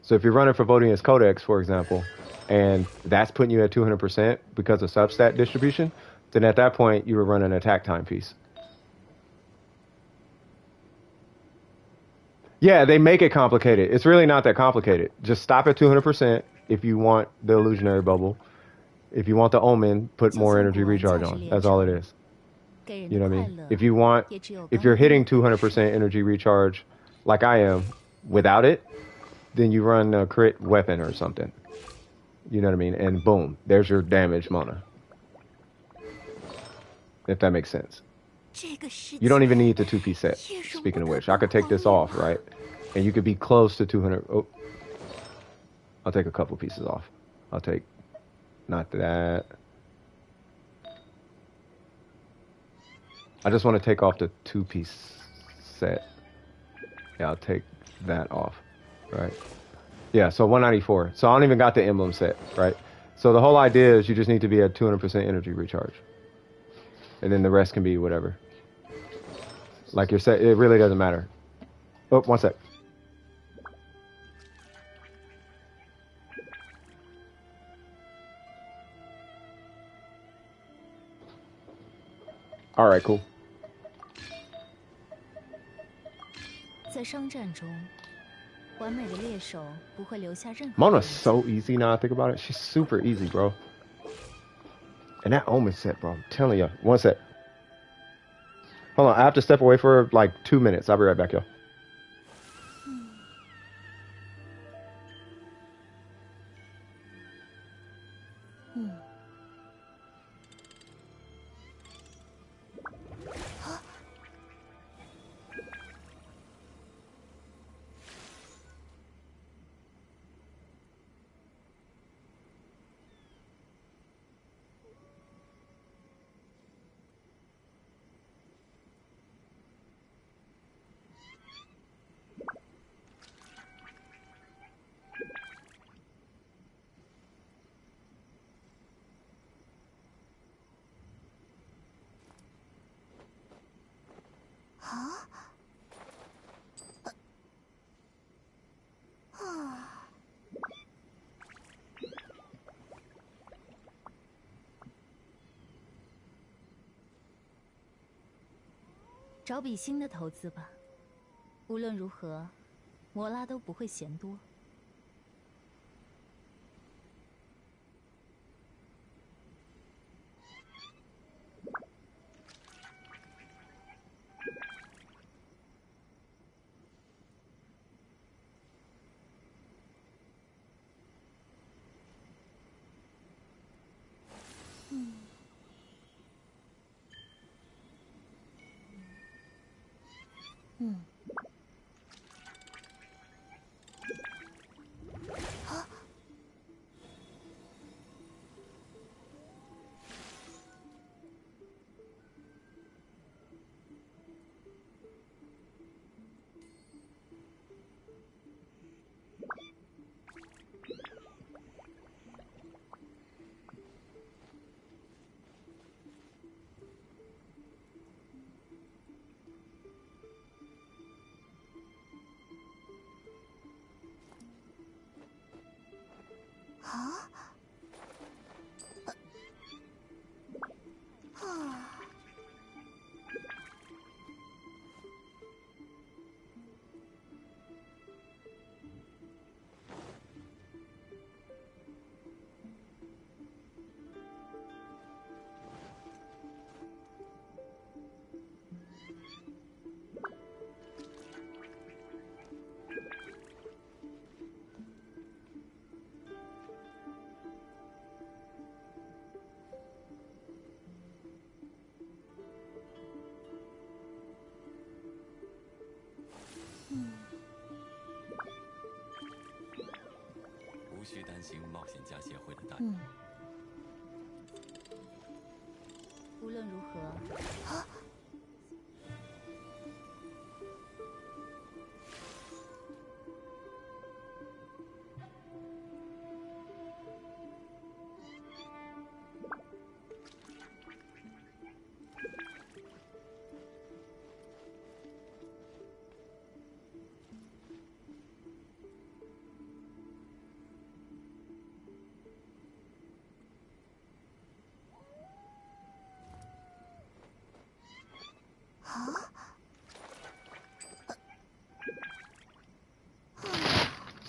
So if you're running for Vodian's Codex, for example, and that's putting you at 200% because of substat distribution, then at that point, you were running an attack timepiece. Yeah, they make it complicated. It's really not that complicated. Just stop at 200% if you want the illusionary bubble. If you want the Omen, put more energy recharge on. That's all it is. 给人 You know 的 what I 快 mean? 乐 If you're hitting 200% energy recharge, like I am, without it, then you run a crit weapon or something. You know what I mean? And boom, there's your damage Mona. If that makes sense. 这个世 You 界 don't even need the 2-piece set. 也容 Speaking 不 of 得 which, I could take this 狂 off, right? And you could be close to 200. Oh, I'll take a couple pieces off. I'll take, not that. I just want to take off the 2-piece set. Yeah, I'll take that off, right? Yeah, so 194. So I don't even got the emblem set, right? So the whole idea is you just need to be at 200% energy recharge. And then the rest can be whatever. Like you're saying, it really doesn't matter. Oh, one sec. All right, cool. 在商战中，完美的猎手不会留下任何 Mona's 痕迹 so easy now I think about it. She's super easy, bro. And that Omen set, bro. I'm telling you. One sec. Hold on. I have to step away for like 2 minutes. I'll be right back, y'all. Ah. 找笔新的投资吧。无论如何，摩拉都不会嫌多。需担心冒险家协会的大。无论如何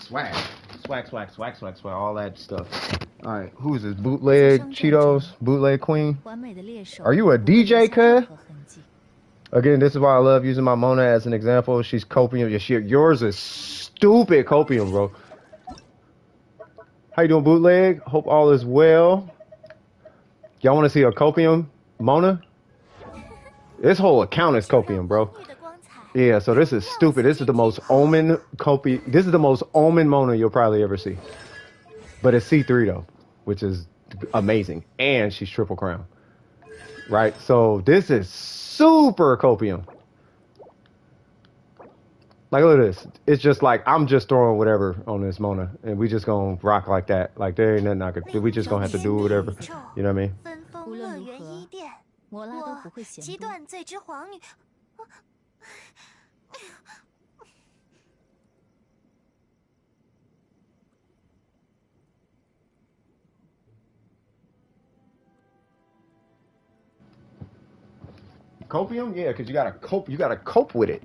，Swag. Swag. All that stuff. All right, who's this? Bootleg Cheetos? Bootleg Queen? 完美的猎手 Are you a 不会留 DJ, 下任 cuz? 何痕迹。 Again, this is why I love using my Mona as an example. She's copium. Your shit. Yours is stupid copium, bro. How you doing, Bootleg? Hope all is well. Y'all want to see a copium Mona? This whole account is copium, bro. Yeah, so this is stupid. This is the most omen copy. This is the most omen Mona you'll probably ever see. But it's C3 though, which is amazing. And she's triple crown. Right? So this is super copium. Like, look at this. It's just like, I'm just throwing whatever on this Mona. And we just gonna rock like that. Like, there ain't nothing I could do. We just gonna have to do whatever. You know what I mean? 无论如何，魔拉都不会嫌多。最之皇女。Copium? Yeah, because you gotta cope with it.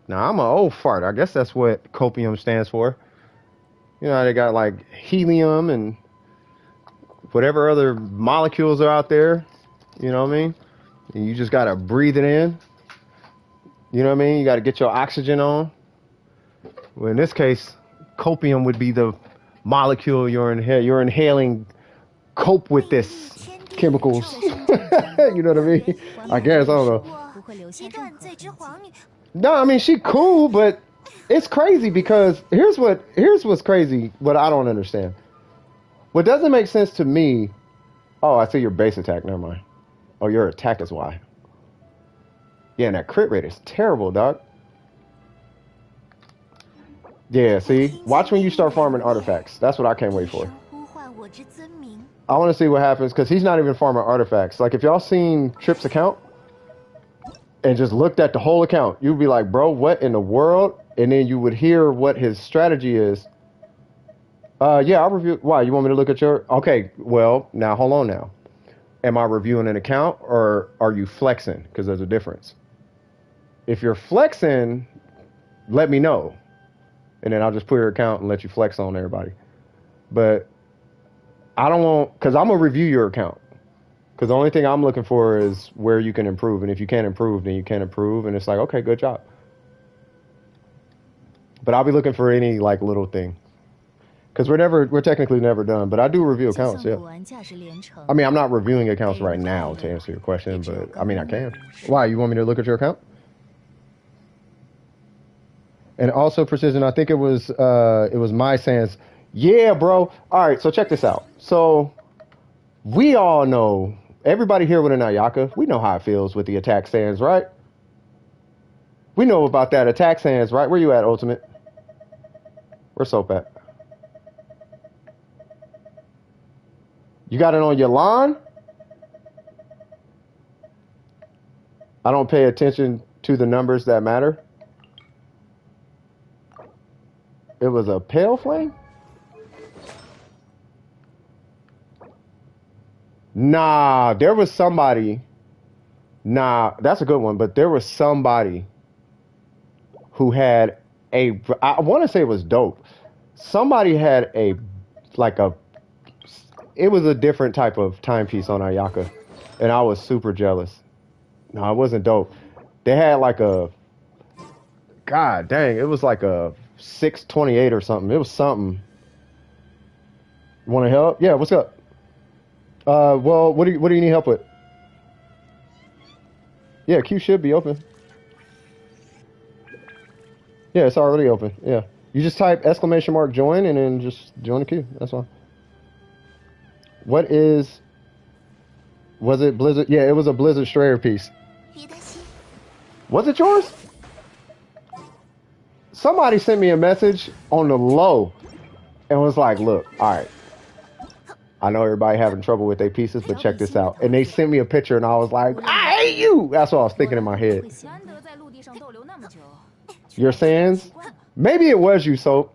Now I'm an old fart. I guess that's what copium stands for. You know, they got like helium and whatever other molecules are out there. You know what I mean? And you just gotta breathe it in. You know what I mean? You gotta get your oxygen on. Well, in this case, copium would be the molecule you're inhaling. Cope with this chemicals. You know what I mean? I guess, I don't know. No, I mean, she cool, but it's crazy because here's what's crazy, what I don't understand. What doesn't make sense to me, oh, I see your base attack, never mind. Oh, your attack is why. Yeah, and that crit rate is terrible, dog. Yeah, see? Watch when you start farming artifacts. That's what I can't wait for. I want to see what happens, because he's not even farming artifacts. Like, if y'all seen Trip's account and just looked at the whole account, you'd be like, bro, what in the world? And then you would hear what his strategy is. Yeah, I'll review. Why? You want me to look at your... Okay, well, now, hold on now. Am I reviewing an account, or are you flexing? Because there's a difference. If you're flexing, let me know. And then I'll just put your account and let you flex on everybody. But I don't want... Because I'm going to review your account. Because the only thing I'm looking for is where you can improve. And if you can't improve, then you can't improve. And it's like, okay, good job. But I'll be looking for any, like, little thing. Because we're technically never done. But I do review accounts, yeah. I mean, I'm not reviewing accounts right now to answer your question. But, I mean, I can. Why? You want me to look at your account? And also, Precision, I think it was my sans. Yeah, bro. All right, so check this out. So we all know, everybody here with an Ayaka, we know how it feels with the attack sans, right? We know about that attack sans, right? Where you at, Ultimate? Where's Soap at? You got it on your lawn? I don't pay attention to the numbers that matter. It was a pale flame? Nah, there was somebody. Nah, that's a good one. But there was somebody who had a... I want to say it was dope. Somebody had a... Like a... It was a different type of timepiece on Ayaka. And I was super jealous. No, it wasn't dope. They had like a... God dang, it was like a 628 or something. It was something. You want to help? Yeah, what's up? Well, what do you need help with? Yeah, Q should be open. Yeah, it's already open. Yeah. You just type !join and then just join the queue. That's all. What is... Was it Blizzard? Yeah, it was a Blizzard Strayer piece. Was it yours? Somebody sent me a message on the low and was like, look, all right. I know everybody having trouble with their pieces, but check this out. And they sent me a picture and I was like, I hate you. That's what I was thinking in my head. Your Sans? Maybe it was you, Soap.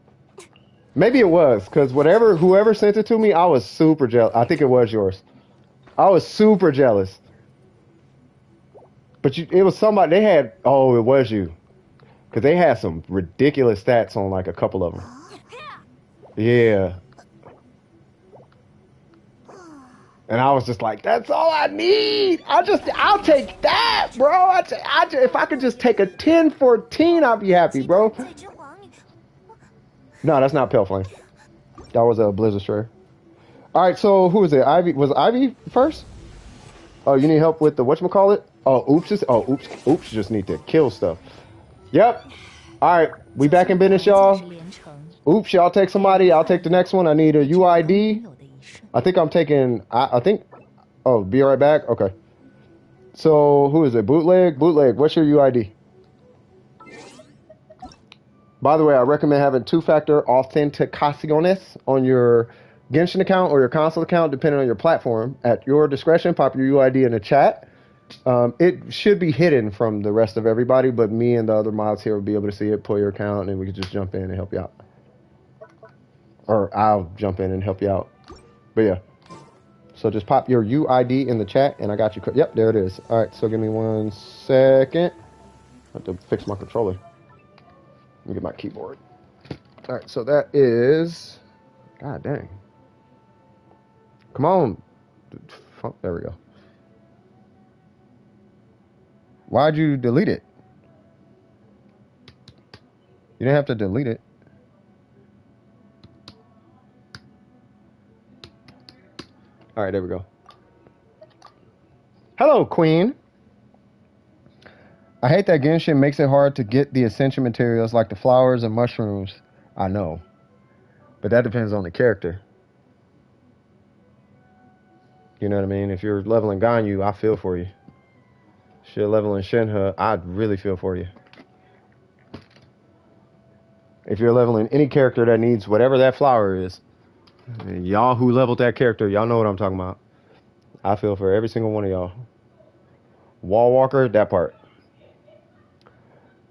Maybe it was, because whoever sent it to me, I was super jealous. I think it was yours. I was super jealous. But it was somebody, they had, oh, it was you. Because they had some ridiculous stats on like a couple of them. Yeah. And I was just like, that's all I need. I'll take that, bro. If I could just take a 10-14, I'd be happy, bro. No, that's not Pale Flame. That was a Blizzard Strayer. All right, so who is it? Ivy. Was Ivy first? Oh, you need help with the whatchamacallit? Oh, oops just need to kill stuff. Yep. All right, we back in business, y'all. Oops, y'all take somebody. I'll take the next one. I need a UID. I think I'm taking, I think, oh, be right back? Okay. So, who is it? Bootleg? Bootleg, what's your UID? By the way, I recommend having two-factor authenticaciones on your Genshin account or your console account, depending on your platform. At your discretion, pop your UID in the chat. It should be hidden from the rest of everybody, but me and the other mods here will be able to see it, pull your account, and we can just jump in and help you out. Or I'll jump in and help you out. But yeah. So just pop your UID in the chat, and I got you. Yep, there it is. All right, so give me 1 second. I have to fix my controller. Let me get my keyboard. All right, so that is... God dang. Come on. There we go. Why'd you delete it? You didn't have to delete it. All right, there we go. Hello, Queen. I hate that Genshin makes it hard to get the essential materials like the flowers and mushrooms. I know. But that depends on the character. You know what I mean? If you're leveling Ganyu, I feel for you. If you're leveling Shenhe, I'd really feel for you. If you're leveling any character that needs whatever that flower is, y'all who leveled that character, y'all know what I'm talking about. I feel for every single one of y'all. Wall Walker, that part.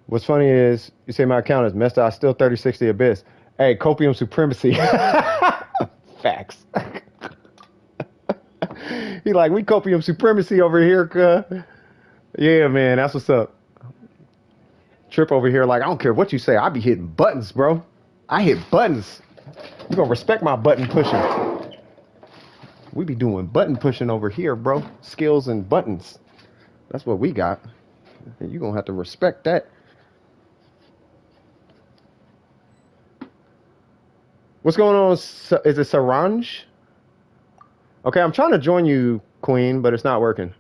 What's funny is, you say my account is messed up, I still 3060 Abyss. Hey, Copium Supremacy. Facts. He like, we Copium Supremacy over here, cuh. Yeah, man, that's what's up. Trip over here like, I don't care what you say, I be hitting buttons, bro. I hit buttons. You gonna respect my button pushing. We be doing button pushing over here, bro. Skills and buttons. That's what we got. And you gonna have to respect that. What's going on? Is it Saranj? Okay, I'm trying to join you, Queen, but it's not working.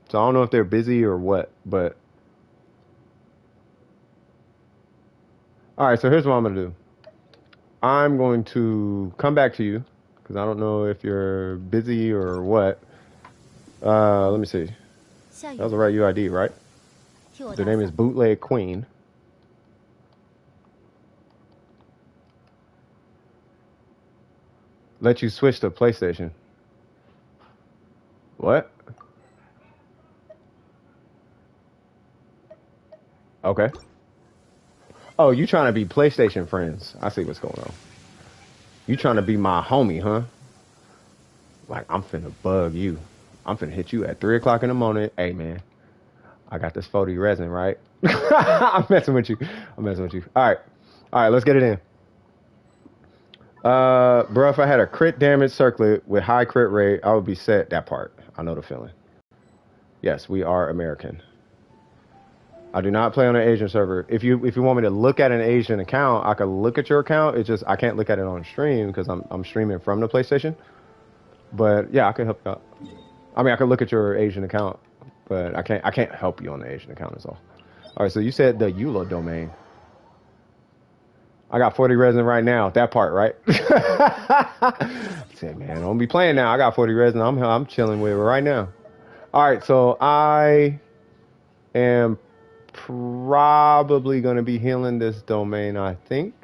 So I don't know if they're busy or what, but... Alright, so here's what I'm going to do. I'm going to come back to you, because I don't know if you're busy or what. Let me see. That was the right UID, right? Their name is Bootleg Queen. Let you switch to PlayStation. What? Okay. Oh, you trying to be PlayStation friends. I see what's going on. You trying to be my homie, huh? Like, I'm finna bug you. I'm finna hit you at 3 o'clock in the morning. Hey, man. I got this 40 resin, right? I'm messing with you. I'm messing with you. All right. All right, let's get it in. Bro, if I had a crit damage circlet with high crit rate, I would be set. That part. I know the feeling. Yes, we are American. I do not play on an Asian server. If you want me to look at an Asian account, I can look at your account. It's just I can't look at it on stream because I'm streaming from the PlayStation. But yeah, I can help you out. I mean, I can look at your Asian account, but I can't help you on the Asian account is all. All right, so you said the EULA domain. I got 40 resin right now. That part, right? Say, man, don't be playing now. I got 40 resin. I'm chilling with it right now. All right, so I am probably going to be healing this domain, I think.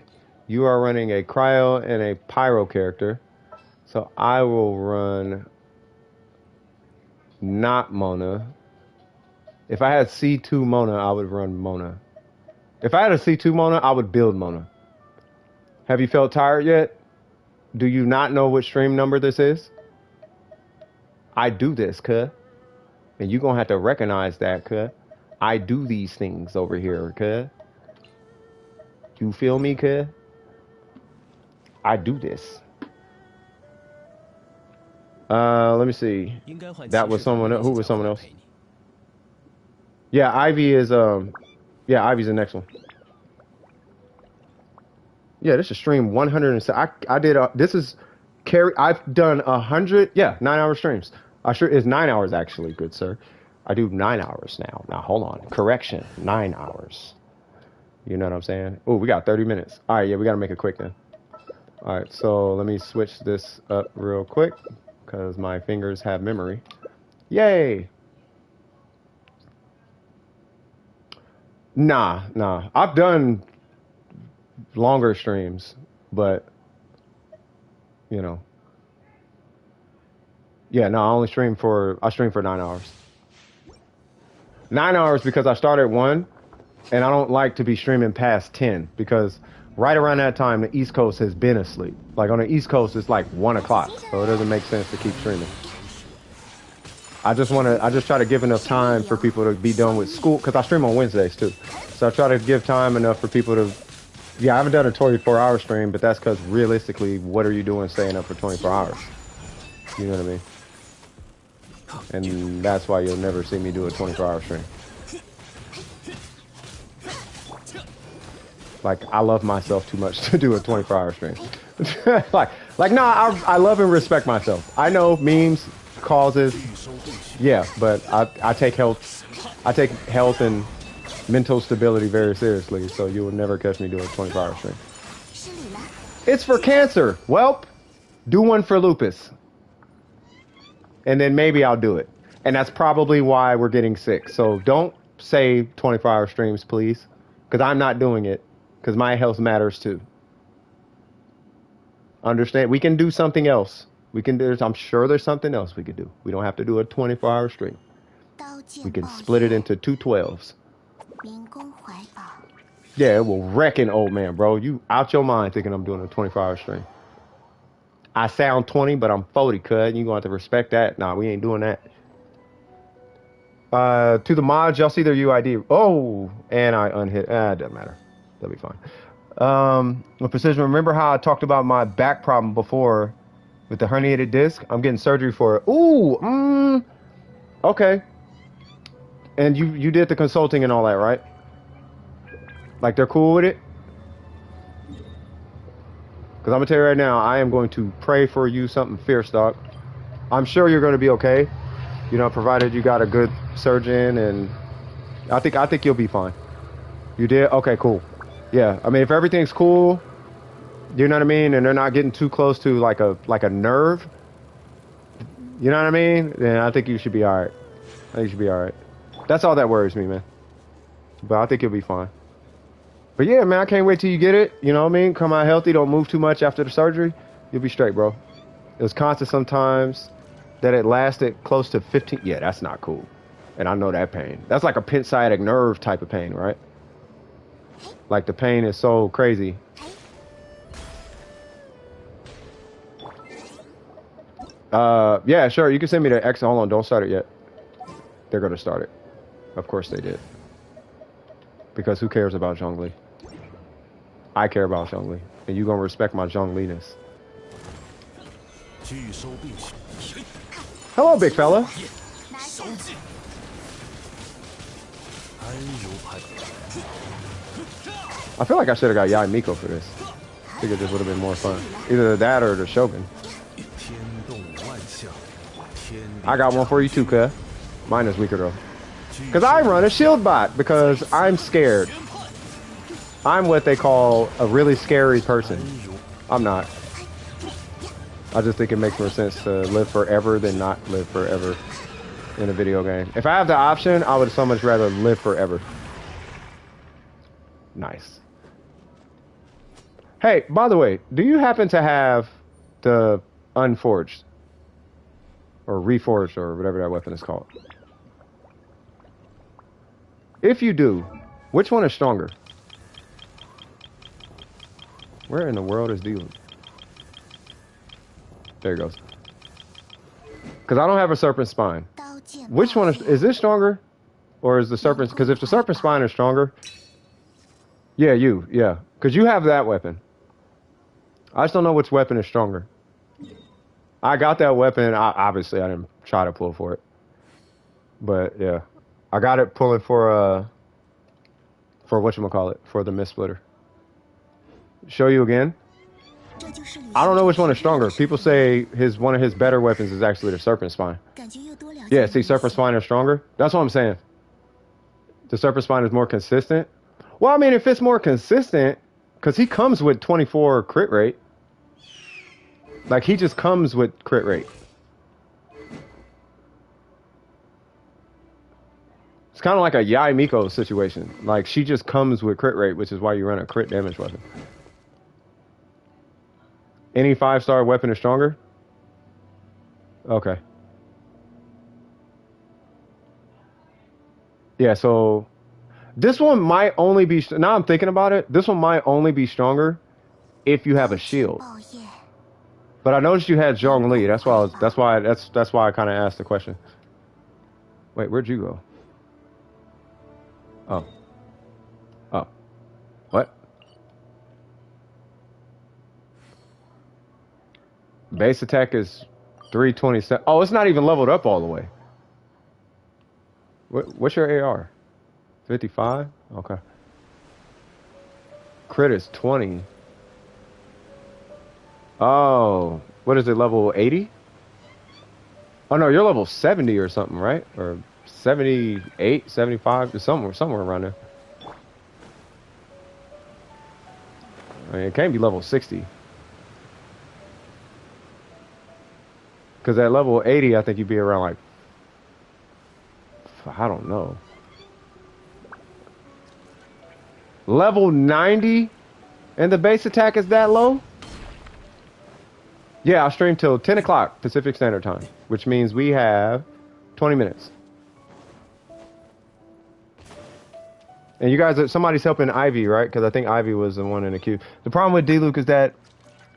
You are running a cryo and a pyro character. So I will run not Mona. If I had C2 Mona, I would run Mona. If I had a C2 Mona, I would build Mona. Have you felt tired yet? Do you not know what stream number this is? I do this, cuh. And you're going to have to recognize that, cuh. I do these things over here, cuh. You feel me, cuh? I do this. Let me see. That was someone else. Who was someone else? Yeah, Ivy is, yeah, Ivy's the next one. Yeah, this is stream 107. I did, this is, I've done 100, yeah, 9-hour streams. I sure it's 9 hours actually, good sir. I do 9 hours now. Now, hold on. Correction, 9 hours. You know what I'm saying? Oh, we got 30 minutes. All right, yeah, we got to make it quick then. All right, so let me switch this up real quick because my fingers have memory. Yay! Nah. I've done longer streams, but, you know. Yeah, no, I stream for 9 hours. 9 hours because I start at 1, and I don't like to be streaming past 10 because right around that time, the East Coast has been asleep. Like on the East Coast, it's like 1 o'clock, so it doesn't make sense to keep streaming. I just try to give enough time for people to be done with school, because I stream on Wednesdays too. So I try to give time enough for people to, yeah, I haven't done a 24-hour stream, but that's because realistically, what are you doing staying up for 24 hours? You know what I mean? And that's why you'll never see me do a 24-hour stream. Like, I love myself too much to do a 24-hour stream. I love and respect myself. I know memes, causes, yeah, but I take health and mental stability very seriously, so you will never catch me doing a 24-hour stream. It's for cancer. Welp, do one for lupus. And then maybe I'll do it. And that's probably why we're getting sick. So don't say 24-hour streams, please. Because I'm not doing it. Because my health matters too. Understand? We can do something else. I'm sure there's something else we could do. We don't have to do a 24-hour stream. We can split it into 2 12s. Yeah, it will wreck an old man, bro. You out your mind thinking I'm doing a 24-hour stream. I sound 20, but I'm 40, cuz. You're going to have to respect that. Nah, we ain't doing that. To the mods, y'all see their UID. Oh, and I unhit. It doesn't matter. That'll be fine. With precision, remember how I talked about my back problem before with the herniated disc? I'm getting surgery for it. Ooh, okay. And you did the consulting and all that, right? Like, they're cool with it? Because I'm going to tell you right now, I am going to pray for you something fierce, dog. I'm sure you're going to be okay. You know, provided you got a good surgeon, and I think you'll be fine. You did? Okay, cool. Yeah, I mean, if everything's cool, you know what I mean, and they're not getting too close to like a nerve, you know what I mean, then I think you should be all right. I think you should be all right. That's all that worries me, man. But I think you'll be fine. But yeah, man, I can't wait till you get it. You know what I mean? Come out healthy. Don't move too much after the surgery. You'll be straight, bro. It was constant sometimes that it lasted close to 15. Yeah, that's not cool. And I know that pain. That's like a pin sciatic nerve type of pain, right? Like the pain is so crazy. Yeah, sure. You can send me the X. Hold on. Don't start it yet. They're going to start it. Of course they did. Because who cares about Zhongli? I care about Zhongli. And you're going to respect my Zhongli-ness. Hello, big fella. I feel like I should have got Yai Miko for this. I think it just would have been more fun. Either that or the Shogun. I got one for you too, cuz. Mine is weaker though. Because I run a shield bot because I'm scared. I'm what they call a really scary person. I'm not. I just think it makes more sense to live forever than not live forever in a video game. If I have the option, I would so much rather live forever. Nice. Hey, by the way, do you happen to have the unforged or reforged or whatever that weapon is called? If you do, which one is stronger? Where in the world is D-Loop? There he goes. Because I don't have a serpent spine. Which one is this stronger? Or is the serpent... Because if the serpent spine is stronger... Yeah, yeah. Because you have that weapon. I just don't know which weapon is stronger. I got that weapon. Obviously, I didn't try to pull for it. But, yeah. I got it pulling for whatchamacallit, for the Mist Splitter. Show you again? I don't know which one is stronger. People say one of his better weapons is actually the Serpent Spine. Yeah, see, Serpent Spine is stronger. That's what I'm saying. The Serpent Spine is more consistent. Well, I mean, if it's more consistent, because he comes with 24 crit rate. Like, he just comes with crit rate. It's kind of like a Yai Miko situation. Like, she just comes with crit rate, which is why you run a crit damage weapon. Any 5-star weapon is stronger? Okay. Yeah, so this one might only be... Now I'm thinking about it. This one might only be stronger if you have a shield. But I noticed you had Zhongli. That's why I kind of asked the question. Wait, where'd you go? Oh. Oh. What? Base attack is 327. Oh, it's not even leveled up all the way. What's your AR? 55? Okay. Crit is 20. Oh, what is it, level 80? Oh no, you're level 70 or something, right? Or 78, 75, somewhere around there. I mean, it can't be level 60. Because at level 80, I think you'd be around like, I don't know. Level 90 and the base attack is that low? Yeah, I'll stream till 10 o'clock Pacific Standard Time, which means we have 20 minutes. And you guys, somebody's helping Ivy, right? Because I think Ivy was the one in the queue. The problem with D-Luke is that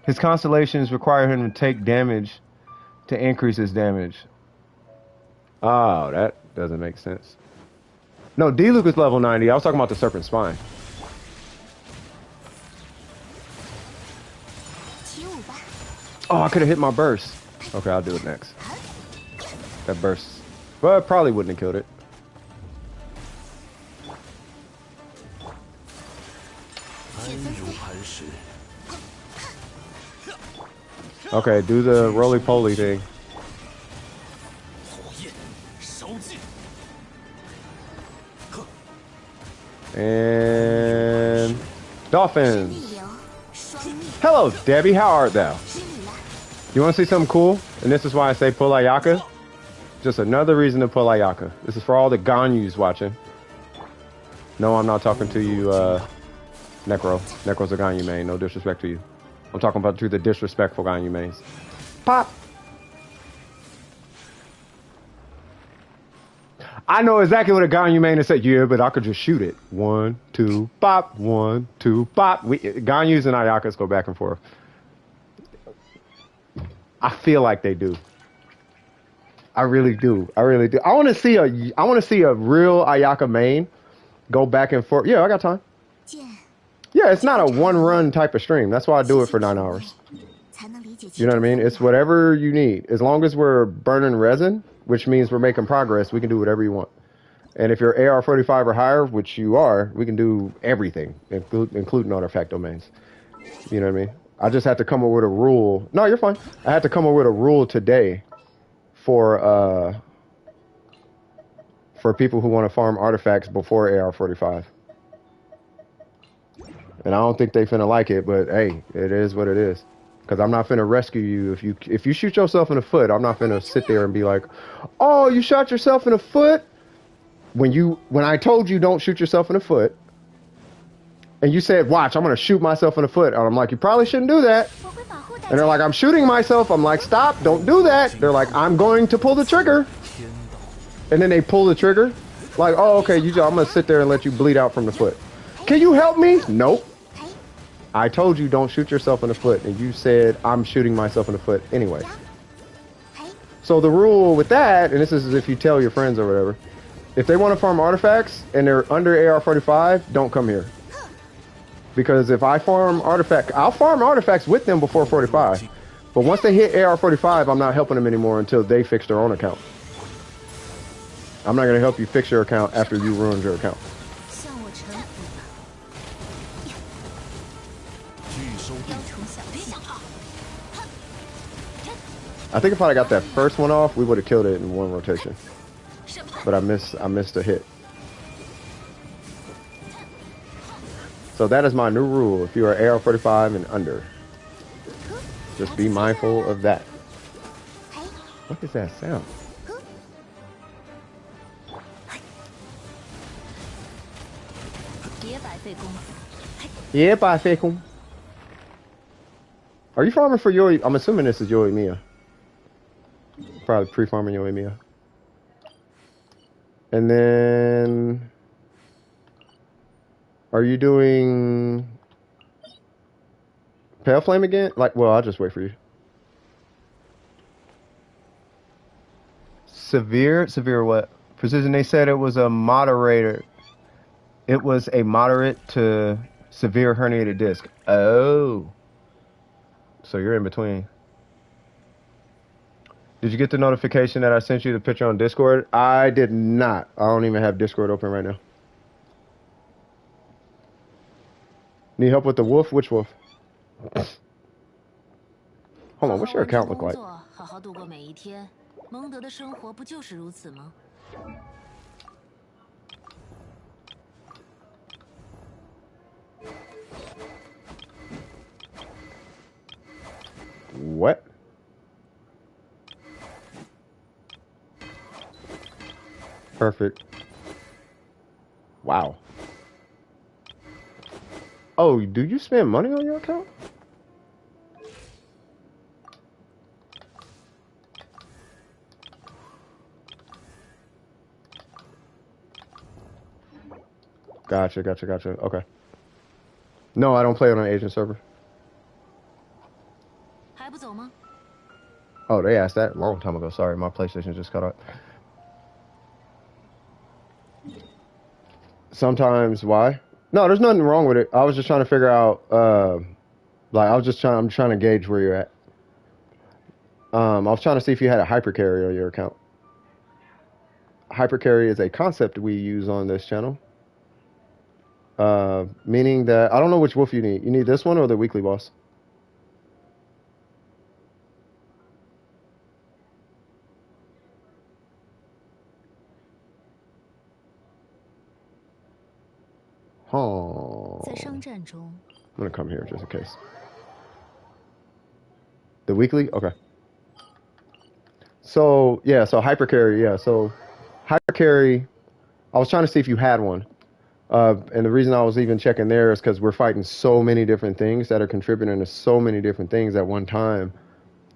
his constellations require him to take damage to increase his damage. Oh, that doesn't make sense. No, D-Luke is level 90. I was talking about the Serpent Spine. Oh, I could have hit my burst. Okay, I'll do it next. That burst. Well, it probably wouldn't have killed it. Okay, do the roly-poly thing. And... Dolphins! Hello, Debbie, how art thou? You want to see something cool? And this is why I say pull Ayaka. Just another reason to pull Ayaka. This is for all the Ganyus watching. No, I'm not talking to you, Necro. Necro's a Ganyu main, no disrespect to you. I'm talking about to the disrespectful Ganyu mains. Pop! I know exactly what a Ganyu main is said. Yeah, but I could just shoot it. 1, 2, pop. 1, 2, pop. Ganyus and Ayakas go back and forth. I feel like they do. I really do. I really do. I want to see a real Ayaka main go back and forth. Yeah, I got time. Yeah, it's not a one-run type of stream. That's why I do it for 9 hours. You know what I mean? It's whatever you need. As long as we're burning resin, which means we're making progress, we can do whatever you want. And if you're AR45 or higher, which you are, we can do everything, including artifact domains. You know what I mean? I just had to come up with a rule. No, you're fine. I had to come up with a rule today for people who want to farm artifacts before AR45. And I don't think they finna like it, but hey, it is what it is. Cause I'm not finna rescue you if you shoot yourself in the foot. I'm not finna sit there and be like, "Oh, you shot yourself in the foot." When I told you don't shoot yourself in the foot, and you said, "Watch, I'm gonna shoot myself in the foot," and I'm like, "You probably shouldn't do that." And they're like, "I'm shooting myself." I'm like, "Stop! Don't do that." They're like, "I'm going to pull the trigger," and then they pull the trigger. Like, "Oh, okay, I'm gonna sit there and let you bleed out from the foot." Can you help me? Nope. I told you don't shoot yourself in the foot, and you said I'm shooting myself in the foot anyway. So the rule with that, and this is if you tell your friends or whatever, if they want to farm artifacts and they're under AR45, don't come here. Because if I farm artifacts, I'll farm artifacts with them before 45. But once they hit AR45, I'm not helping them anymore until they fix their own account. I'm not going to help you fix your account after you ruined your account. I think if I got that first one off, we would have killed it in one rotation. But I missed a hit. So that is my new rule. If you are AR45 and under, just be mindful of that. What is that sound? Yeah, bye, Fakum. Are you farming for Yoi? I'm assuming this is Yoi Mia. Probably pre-farming Yoi Mia. And then, are you doing Pale Flame again? Like, well, I'll just wait for you. Severe what? Precision, they said it was a moderator. It was a moderate to severe herniated disc. Oh. So you're in between. Did you get the notification that I sent you the picture on Discord? I did not. I don't even have Discord open right now. Need help with the wolf? Which wolf? Hold on, what's your account look like? What? Perfect. Wow. Oh, do you spend money on your account? Gotcha. Okay. No, I don't play on an Asian server. Oh, they asked that a long time ago. Sorry, my PlayStation just cut out. Sometimes, why? No, there's nothing wrong with it. I was just trying to figure out, I'm trying to gauge where you're at. I was trying to see if you had a hypercarry on your account. Hypercarry is a concept we use on this channel. Meaning that, I don't know which wolf you need. You need this one or the weekly boss? Oh. I'm gonna come here just in case. The weekly? Okay. So, yeah, so hypercarry, yeah. So, hypercarry, I was trying to see if you had one. And the reason I was even checking there is because we're fighting so many different things that are contributing to so many different things at one time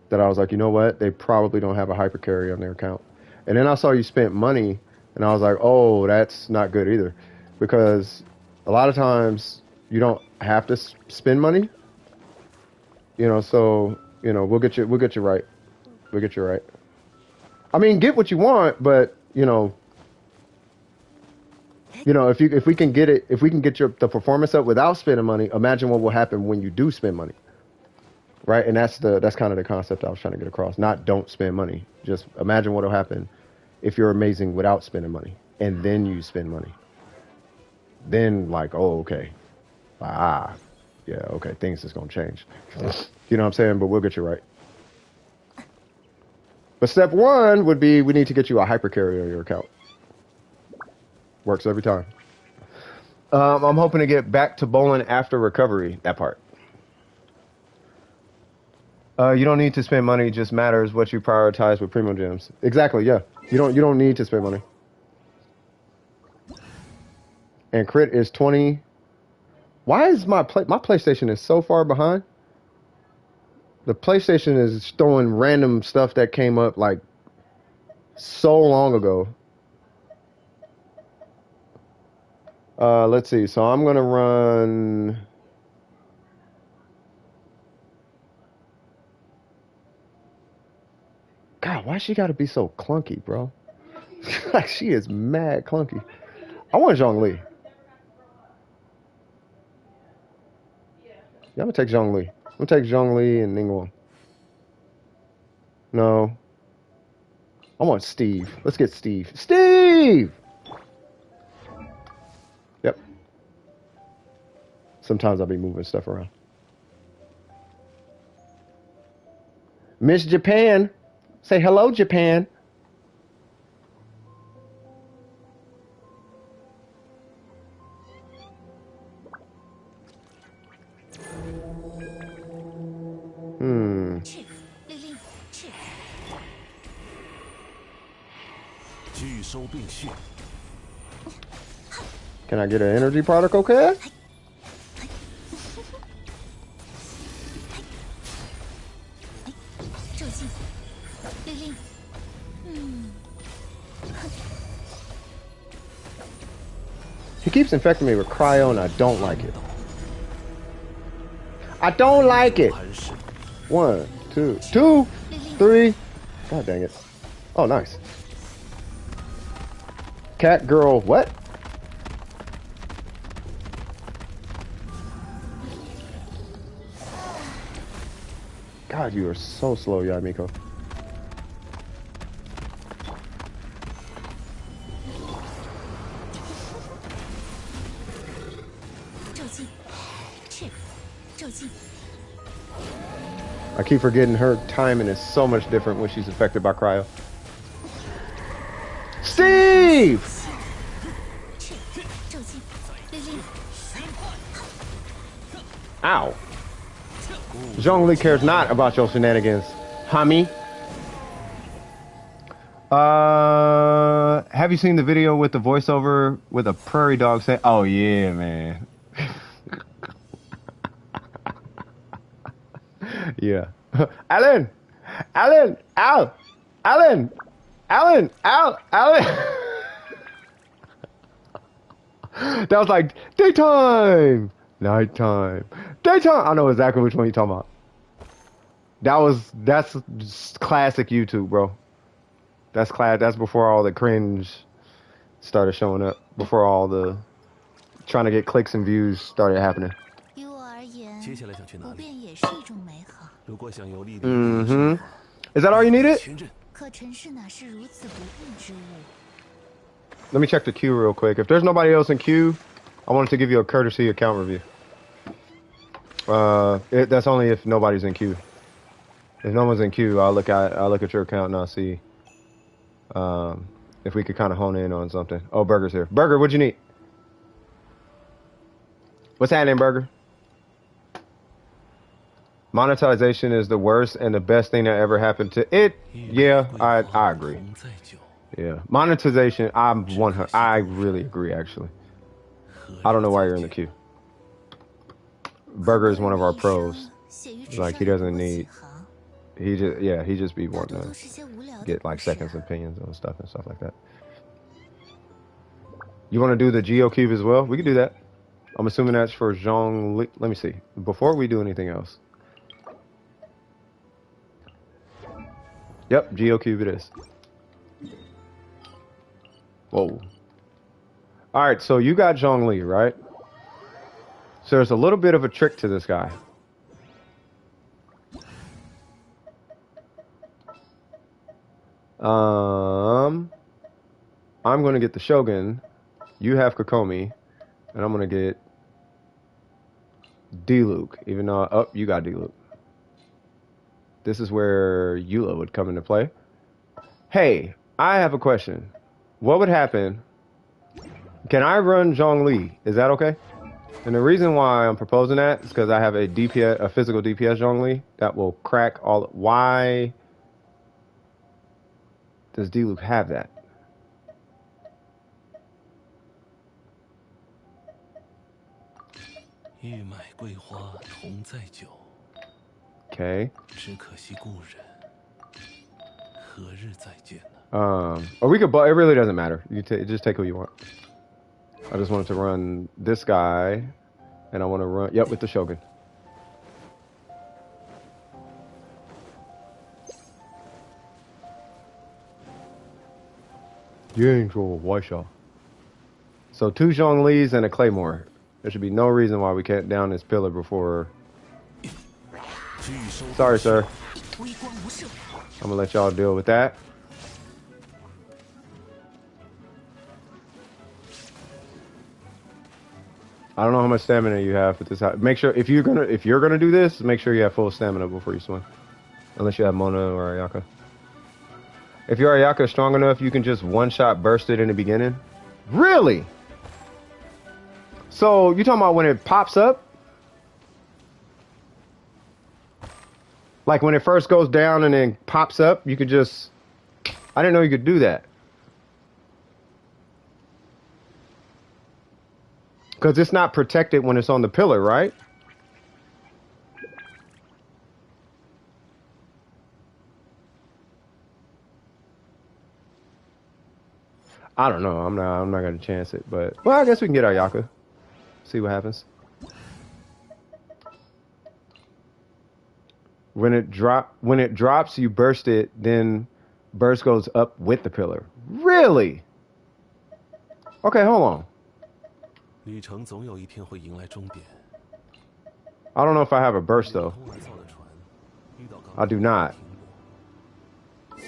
that I was like, you know what? They probably don't have a hypercarry on their account. And then I saw you spent money, and I was like, oh, that's not good either. Because a lot of times you don't have to spend money, so, we'll get you right. We'll get you right. I mean, get what you want, but, if we can get the performance up without spending money, imagine what will happen when you do spend money. Right? And that's kind of the concept I was trying to get across. Not don't spend money. Just imagine what will happen if you're amazing without spending money. And then you spend money. Then like, oh, okay. Yeah, okay, things is gonna change. You know what I'm saying? But we'll get you right. But step one would be we need to get you a hypercarry on your account. Works every time. I'm hoping to get back to bowling after recovery. That part. You don't need to spend money. Just matters what you prioritize with Primo Gems. Exactly. Yeah. You don't need to spend money. And crit is 20. Why is my PlayStation is so far behind? The PlayStation is throwing random stuff that came up like so long ago. Let's see. So I'm gonna run. God, why she gotta be so clunky, bro? Like she is mad clunky. I want Zhongli. Yeah, I'm gonna take Zhongli. I'm gonna take Zhongli and Ningguang. No. I want Steve. Let's get Steve. Steve! Yep. Sometimes I'll be moving stuff around. Miss Japan. Say hello, Japan. Hmm. Can I get an energy particle, Cat? He keeps infecting me with cryo and I don't like it. I don't like it. 1, 2, 2, 3. God dang it. Oh, nice. Cat girl, what? God, you are so slow, Yamiko. I keep forgetting her timing is so much different when she's affected by cryo. Steve! Ow. Zhongli cares not about your shenanigans, homie. Have you seen the video with the voiceover with a prairie dog saying, "Oh yeah, man." Yeah. Alan! Alan! Al! Alan! Alan! Al! Alan! That was like, daytime! Nighttime. Daytime! I know exactly which one you're talking about. That's classic YouTube, bro. That's before all the cringe started showing up. Before all the trying to get clicks and views started happening. Mm-hmm. Is that all you needed? Let me check the queue real quick. If there's nobody else in queue, I wanted to give you a courtesy account review. That's only if nobody's in queue. If no one's in queue, I'll look at your account and I'll see if we could kind of hone in on something. Oh, Burger's here. Burger, what'd you need? What's happening, Burger? Monetization is the worst and the best thing that ever happened to it. Yeah, I agree. Yeah, monetization. I really agree. Actually, I don't know why you're in the queue. Burger is one of our pros. Like he doesn't need. He just be wanting to get like seconds opinions on stuff and stuff like that. You want to do the Geo Cube as well? We can do that. I'm assuming that's for Zhongli. Let me see. Before we do anything else. Yep, Geo Cube it is. Whoa. Alright, so you got Zhongli, right? So there's a little bit of a trick to this guy. I'm gonna get the Shogun. You have Kokomi. And I'm gonna get D-Luke, even though you got D-Luke. This is where Eula would come into play. Hey, I have a question. What would happen Can I run Zhongli? Is that okay? And the reason why I'm proposing that is because I have a DPS, a physical DPS Zhongli that will crack all. Why does D-Luke have that? Okay. Or we could. It really doesn't matter. You just take who you want. I just wanted to run this guy, and I want to run. Yep, with the Shogun. Angel, Waisha. So 2 Zhonglis and a Claymore. There should be no reason why we can't down this pillar before. Sorry, sir. I'm gonna let y'all deal with that. I don't know how much stamina you have at this house. Make sure if you're gonna do this, make sure you have full stamina before you swing. Unless you have Mona or Ayaka. If your Ayaka is strong enough, you can just one-shot burst it in the beginning. Really? So you talking about when it pops up? Like when it first goes down and then pops up, you could just... I didn't know you could do that. Because it's not protected when it's on the pillar, right? I don't know. I'm not gonna chance it, but well, I guess we can get Ayaka. See what happens. When it drops, you burst it, then burst goes up with the pillar. Really? Okay, hold on. I don't know if I have a burst though. I do not.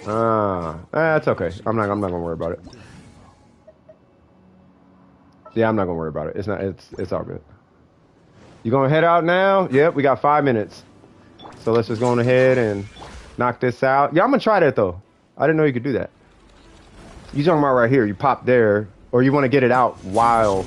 That's okay. I'm not gonna worry about it. Yeah, I'm not gonna worry about it. It's all good. You gonna head out now? Yep, we got 5 minutes. So let's just go on ahead and knock this out. Yeah, I'm gonna try that though. I didn't know you could do that. You talking about right here? You pop there, or you want to get it out while?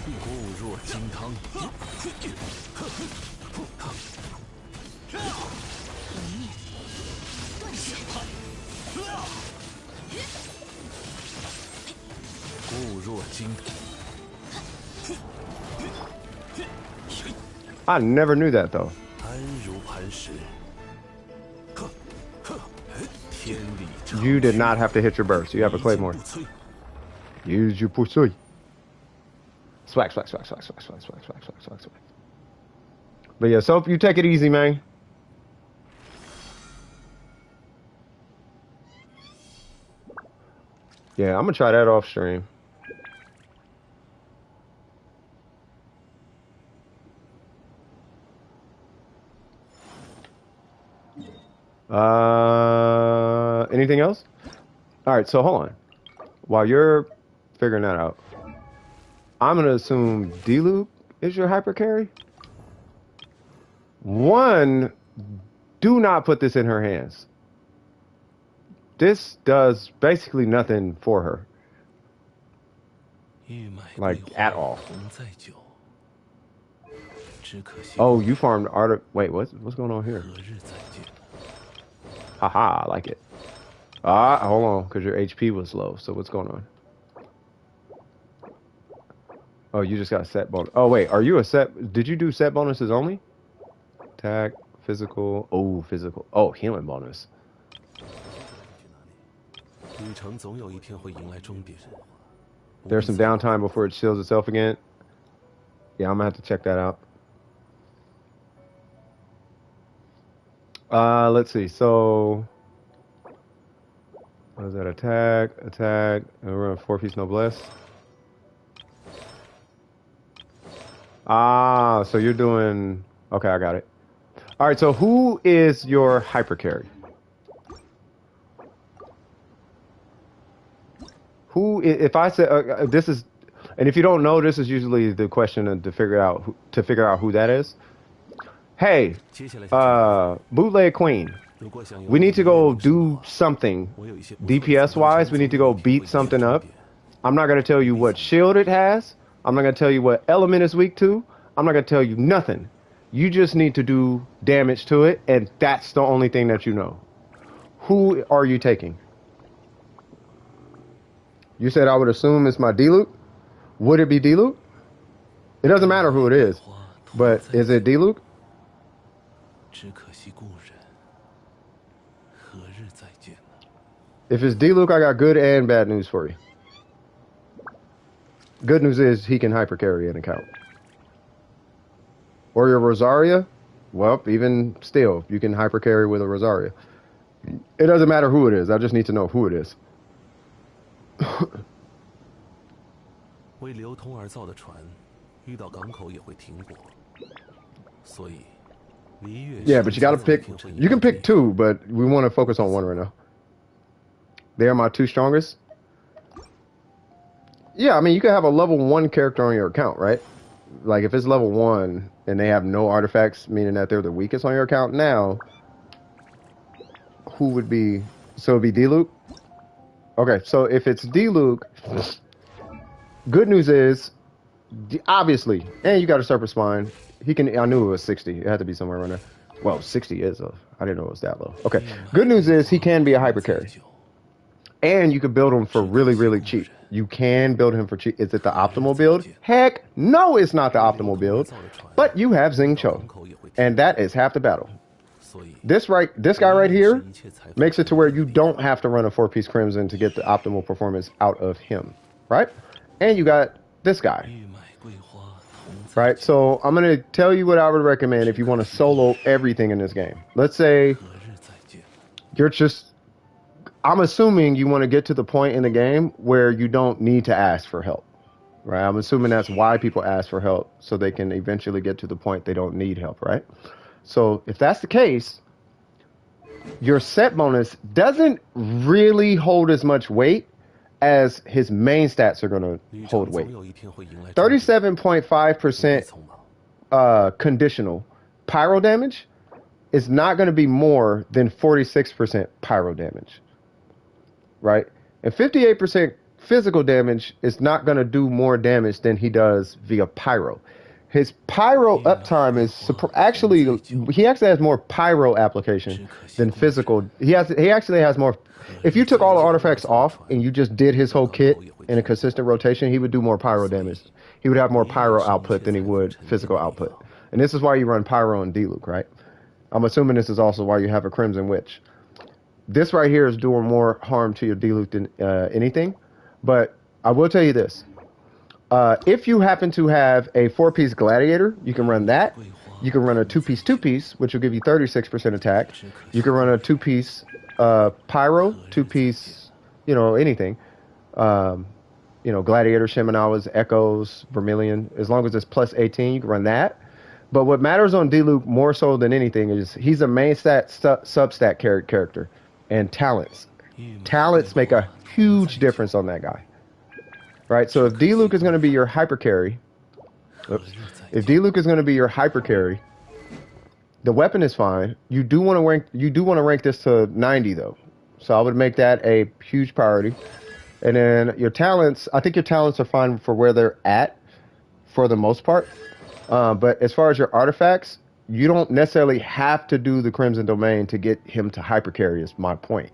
I never knew that though. You did not have to hit your burst. You have a claymore. Use your pussy. Swag, swag, swag, swag, swag, swag, swag, swag, swag, swag, swag. But yeah, so you take it easy, man. Yeah, I'm gonna try that off stream. Anything else? All right, so hold on. While you're figuring that out, I'm gonna assume D-Loop is your hyper carry. One, do not put this in her hands. This does basically nothing for her. Like, at all. Oh, you farmed wait, what's going on here? Haha, I like it. Hold on, because your HP was low. So what's going on? Oh, you just got a set bonus. Oh, wait, are you a set? Did you do set bonuses only? Attack, physical. Oh, physical. Oh, healing bonus. There's some downtime before it shields itself again. Yeah, I'm going to have to check that out. Let's see. So, what is that? Attack, and we're on 4-piece noblesse. So you're doing... Okay, I got it. All right, so who is your hyper carry? Who, if I say this is, and if you don't know, this is usually the question to figure out who that is. Hey, bootleg queen, we need to go do something DPS wise. We need to go beat something up. I'm not gonna tell you what shield it has, I'm not going to tell you what element is weak to. I'm not going to tell you nothing. You just need to do damage to it, and that's the only thing that you know. Who are you taking? You said I would assume it's my D-Luke. Would it be D-Luke? It doesn't matter who it is, but is it D-Luke? If it's D-Luke, I got good and bad news for you. Good news is he can hypercarry an account. Or your Rosaria, well, even still, you can hypercarry with a Rosaria. It doesn't matter who it is. I just need to know who it is. 为流通而造的船，遇到港口也会停泊，所以离月。Yeah, but you gotta pick. You can pick two, but we want to focus on one right now. They are my two strongest. Yeah, I mean, you can have a level 1 character on your account, right? Like, if it's level 1 and they have no artifacts, meaning that they're the weakest on your account now, who would be... So it'd be D-Luke? Okay, so if it's D-Luke, good news is, obviously, and you got a Serpent Spine. He can... I knew it was 60. It had to be somewhere around there. Well, 60 is low. I didn't know it was that low. Okay, good news is he can be a hypercarry. And you can build him for really, really cheap. You can build him for cheap. Is it the optimal build? Heck, no, it's not the optimal build. But you have Xing Cho. And that is half the battle. This guy right here makes it to where you don't have to run a 4-piece Crimson to get the optimal performance out of him. Right? And you got this guy. Right? So I'm going to tell you what I would recommend if you want to solo everything in this game. Let's say you're just... I'm assuming you want to get to the point in the game where you don't need to ask for help, right? I'm assuming that's why people ask for help, so they can eventually get to the point they don't need help, right? So if that's the case, your set bonus doesn't really hold as much weight as his main stats are going to hold weight. 37.5% conditional pyro damage is not going to be more than 46% pyro damage. Right? And 58% physical damage is not going to do more damage than he does via pyro. His pyro uptime is he actually has more pyro application than physical. He actually has more. If you took all the artifacts off and you just did his whole kit in a consistent rotation, he would do more pyro damage. He would have more pyro output than he would physical output. And this is why you run pyro and D-Luke, right? I'm assuming this is also why you have a Crimson Witch. This right here is doing more harm to your D-Luke than anything. But I will tell you this. If you happen to have a 4-piece Gladiator, you can run that. You can run a 2-piece, which will give you 36% attack. You can run a 2-piece Pyro, 2-piece, anything. Gladiator, Shimenawas, Echoes, Vermilion. As long as it's plus 18, you can run that. But what matters on D-Luke more so than anything is he's a main stat, sub-stat character. And talents. Talents make a huge difference on that guy. Right? So if D-Luke is going to be your hypercarry, the weapon is fine. You do want to rank this to 90 though. So I would make that a huge priority. And then your talents, I think your talents are fine for where they're at for the most part. But as far as your artifacts, you don't necessarily have to do the Crimson Domain to get him to hypercarry is my point.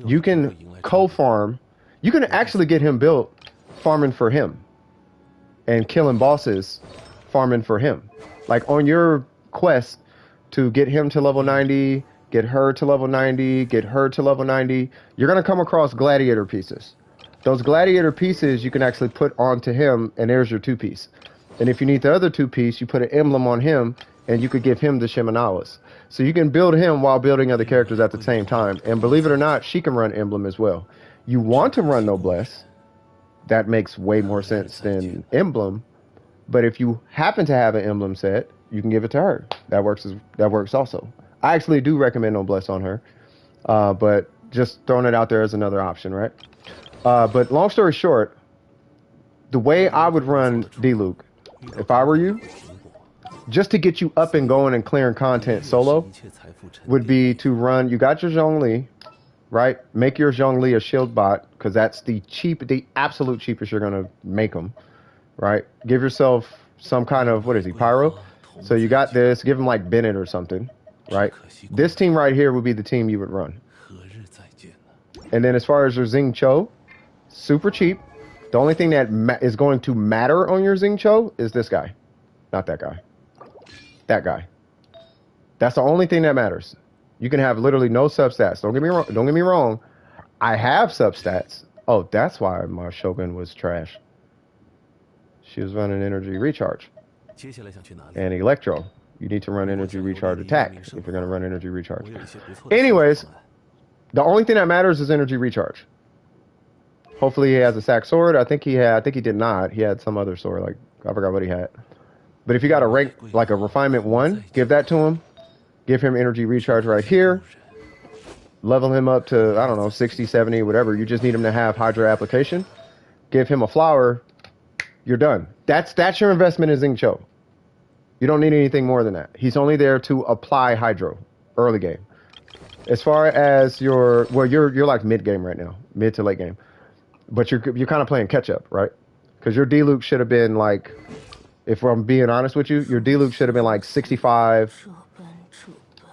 You can co-farm. You can actually get him built farming for him. And killing bosses farming for him. Like on your quest to get him to level 90, get her to level 90, get her to level 90, you're going to come across Gladiator pieces. Those Gladiator pieces you can actually put onto him, and there's your 2-piece. And if you need the other 2-piece, you put an emblem on him, and you could give him the Shimenawas. So you can build him while building other characters at the same time. And believe it or not, she can run emblem as well. You want to run Noblesse. That makes way more sense than emblem. But if you happen to have an emblem set, you can give it to her. That works also. I actually do recommend Noblesse on her. But just throwing it out there as another option, right? But long story short, the way I would run D-Luke, if I were you, just to get you up and going and clearing content solo, would be to run, you got your Zhongli, right? Make your Zhongli a shield bot, because that's the absolute cheapest you're going to make them. right? Give yourself some kind of, what is he, pyro? So you got this, give him like Bennett or something, right? This team right here would be the team you would run. 何日再见呢？ And then as far as your Xing Cho, super cheap. The only thing that is going to matter on your Xing Cho is this guy. Not that guy. That guy. That's the only thing that matters. You can have literally no substats. Don't get me wrong. Don't get me wrong. I have substats. Oh, that's why my Shogun was trash. She was running energy recharge 接下来想去哪里？ and electro. You need to run energy recharge attack if you're going to run energy recharge. 我有一些不错的 Anyways, 想法 the only thing that matters is energy recharge. Hopefully he has a sack sword. I think he did not. He had some other sword. Like, I forgot what he had. But if you got a rank, like a refinement 1, give that to him. Give him energy recharge right here. Level him up to, I don't know, 60, 70, whatever. You just need him to have Hydra application. Give him a flower. You're done. That's your investment in Xing Cho. You don't need anything more than that. He's only there to apply Hydro early game. As far as you're like mid game right now, mid to late game. But you're kind of playing catch up, right? Because your D-Luke should have been like, if I'm being honest with you, your D-Luke should have been like 65.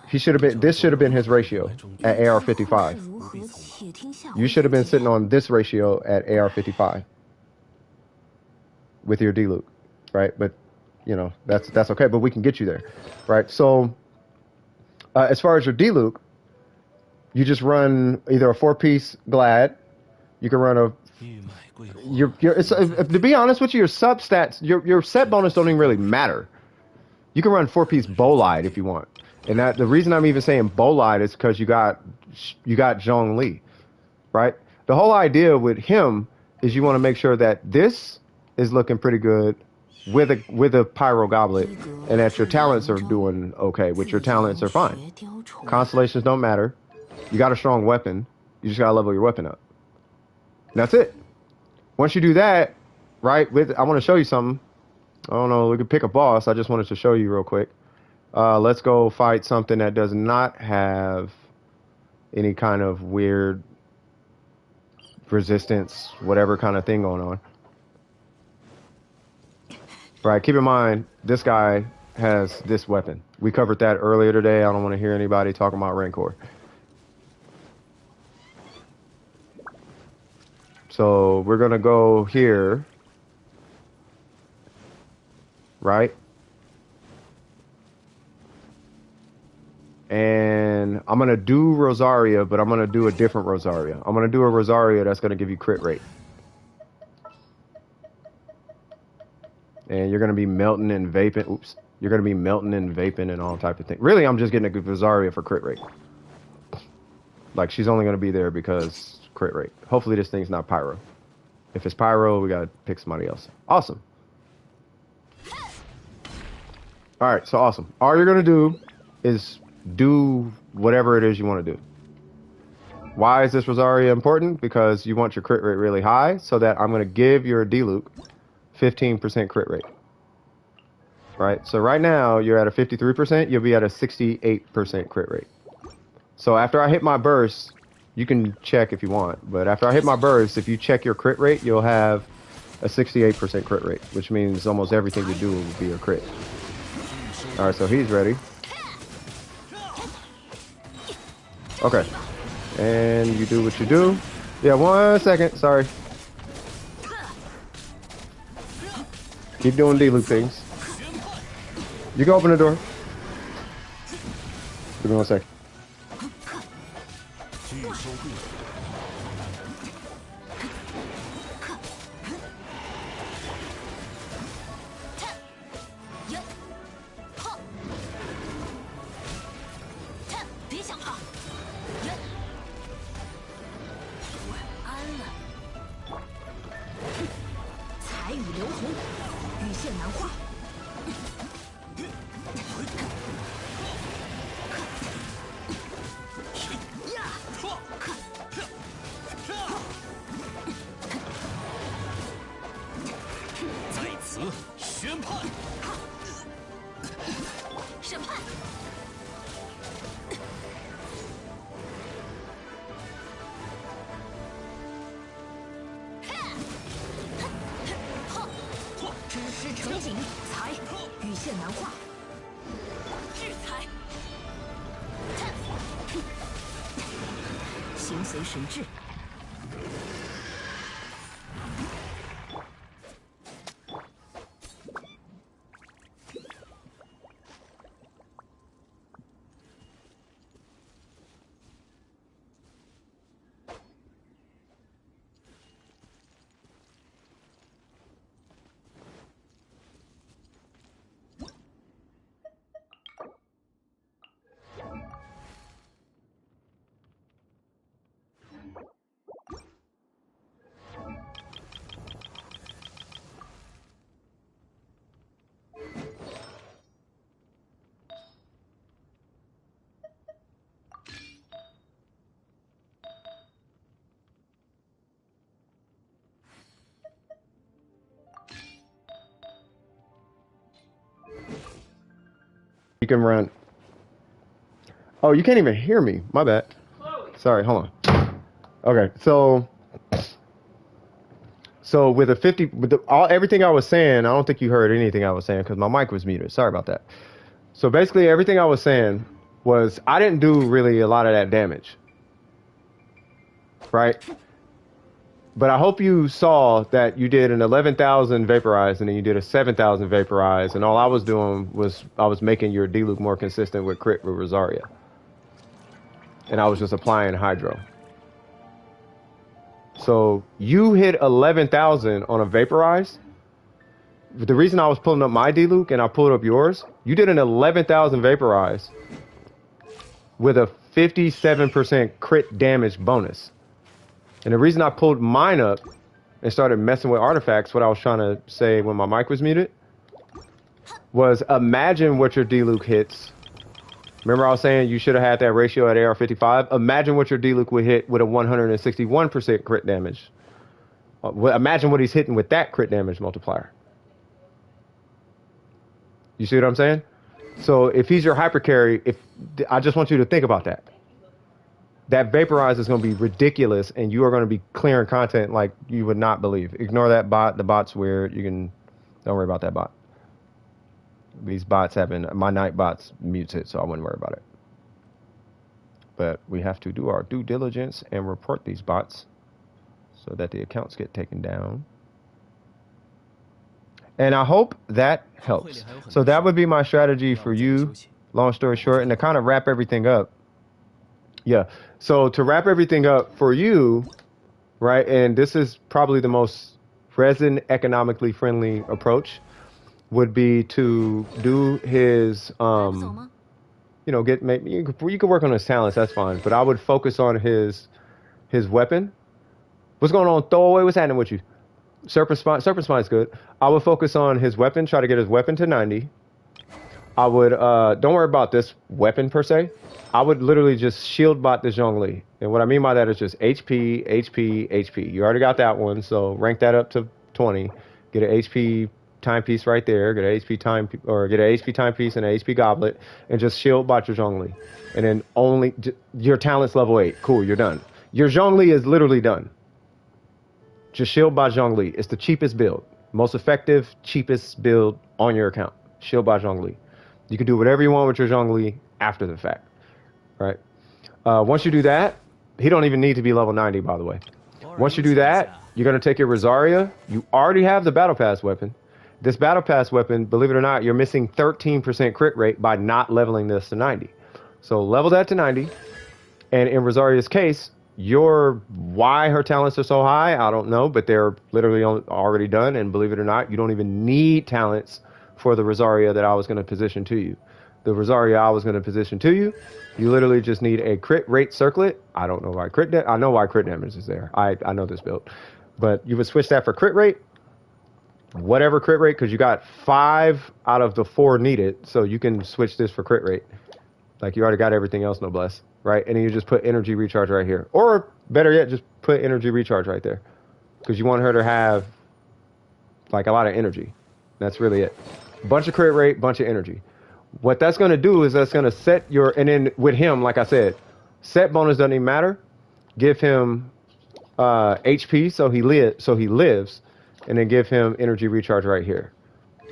He should have been. This should have been his ratio at AR55. You should have been sitting on this ratio at AR55 with your D-Luke, right? But you know that's okay. But we can get you there, right? So as far as your D-Luke, you just run either a 4-piece Glad. You can run a. 欲买贵货， To be honest with you, your substats, your set bonus don't even really matter. You can run 4-piece Bolide if you want, and that the reason I'm even saying Bolide is because you got Zhong Li, right? The whole idea with him is you want to make sure that this is looking pretty good with a pyro goblet, and that your talents are doing okay. With your talents are fine. Constellations don't matter. You got a strong weapon. You just gotta level your weapon up. And that's it. Once you do that, right, I want to show you something. I don't know, we could pick a boss. I just wanted to show you real quick. Let's go fight something that does not have any kind of weird resistance, whatever kind of thing going on. Right, keep in mind, this guy has this weapon. We covered that earlier today. I don't want to hear anybody talking about Rancor. So we're going to go here, right? And I'm going to do Rosaria, but I'm going to do a different Rosaria. I'm going to do a Rosaria that's going to give you crit rate. And you're going to be melting and vaping. Oops. You're going to be melting and vaping and all type of things. Really, I'm just getting a good Rosaria for crit rate. Like, she's only going to be there because crit rate. Hopefully this thing's not pyro. If it's pyro, we got to pick somebody else. Awesome. All right, so awesome. All you're going to do is do whatever it is you want to do. Why is this Rosaria important? Because you want your crit rate really high, so that I'm going to give your D-Luke 15% crit rate. Right? So right now, you're at a 53%. You'll be at a 68% crit rate. So after I hit my burst, you can check if you want, but after I hit my burst, if you check your crit rate, you'll have a 68% crit rate, which means almost everything you do will be a crit. All right, so he's ready. Okay. And you do what you do. Yeah, 1 second. Sorry. Keep doing D-Loop things. You can open the door. Give me 1 second. 拒收贵货， 别想跑！晚安了。彩雨流红，雨线难画。在此宣判。审判。 退整景裁，羽线难画。制裁，形随神至。You can run. Oh, you can't even hear me. My bad. Sorry, hold on. Okay, so with a 50, with everything I was saying, I don't think you heard anything I was saying because my mic was muted. Sorry about that. So basically, everything I was saying was I didn't do really a lot of that damage, right? But I hope you saw that you did an 11,000 vaporized and then you did a 7,000 vaporized, and all I was doing was I was making your D-Luke more consistent with crit with Rosaria. And I was just applying hydro. So you hit 11,000 on a vaporized. The reason I was pulling up my D-Luke and I pulled up yours, you did an 11,000 vaporized with a 57% crit damage bonus. And the reason I pulled mine up and started messing with artifacts, what I was trying to say when my mic was muted, was imagine what your D-Luke hits. Remember I was saying you should have had that ratio at AR55? Imagine what your D-Luke would hit with a 161% crit damage. Imagine what he's hitting with that crit damage multiplier. You see what I'm saying? So if he's your hyper carry, I just want you to think about that. That vaporize is going to be ridiculous, and you are going to be clearing content like you would not believe. Ignore that bot. The bot's weird. Don't worry about that bot. These bots my night bots mutes it, so I wouldn't worry about it. But we have to do our due diligence and report these bots so that the accounts get taken down. And I hope that helps. So that would be my strategy for you, long story short, and to kind of wrap everything up. Yeah. So to wrap everything up for you, right, and this is probably the most resin economically friendly approach, would be to do his, you could work on his talents, that's fine, but I would focus on his weapon. What's going on, Throwaway? What's happening with you? Serpent Spine's good. I would focus on his weapon, try to get his weapon to 90. I would, don't worry about this weapon per se. I would literally just shield bot the Zhongli. And what I mean by that is just HP, HP, HP. You already got that one, so rank that up to 20. Get an HP timepiece right there. Get an HP timepiece and an HP goblet, and just shield bot your Zhongli. And then your talent's level 8. Cool, you're done. Your Zhongli is literally done. Just shield bot Zhongli. It's the cheapest build. Most effective, cheapest build on your account. Shield bot Zhongli. You can do whatever you want with your Zhongli after the fact. Right? Once you do that, he don't even need to be level 90, by the way. Once you do that, you're going to take your Rosaria. You already have the Battle Pass weapon. This Battle Pass weapon, believe it or not, you're missing 13% crit rate by not leveling this to 90. So level that to 90. And in Rosaria's case, why her talents are so high, I don't know, but they're literally already done. And believe it or not, you don't even need talents for the Rosaria that I was going to position to you. The Rosaria I was going to position to you, you literally just need a crit rate circlet. I don't know why I know why crit damage is there. I know this build. But you would switch that for crit rate, whatever crit rate, because you got 5 out of the 4 needed. So you can switch this for crit rate. Like you already got everything else, no bless. Right? And then you just put energy recharge right here. Or better yet, just put energy recharge right there. Because you want her to have like a lot of energy. That's really it. Bunch of crit rate, bunch of energy. What that's going to do is that's going to set and then with him, like I said, set bonus doesn't even matter. Give him HP so he lives, and then give him energy recharge right here.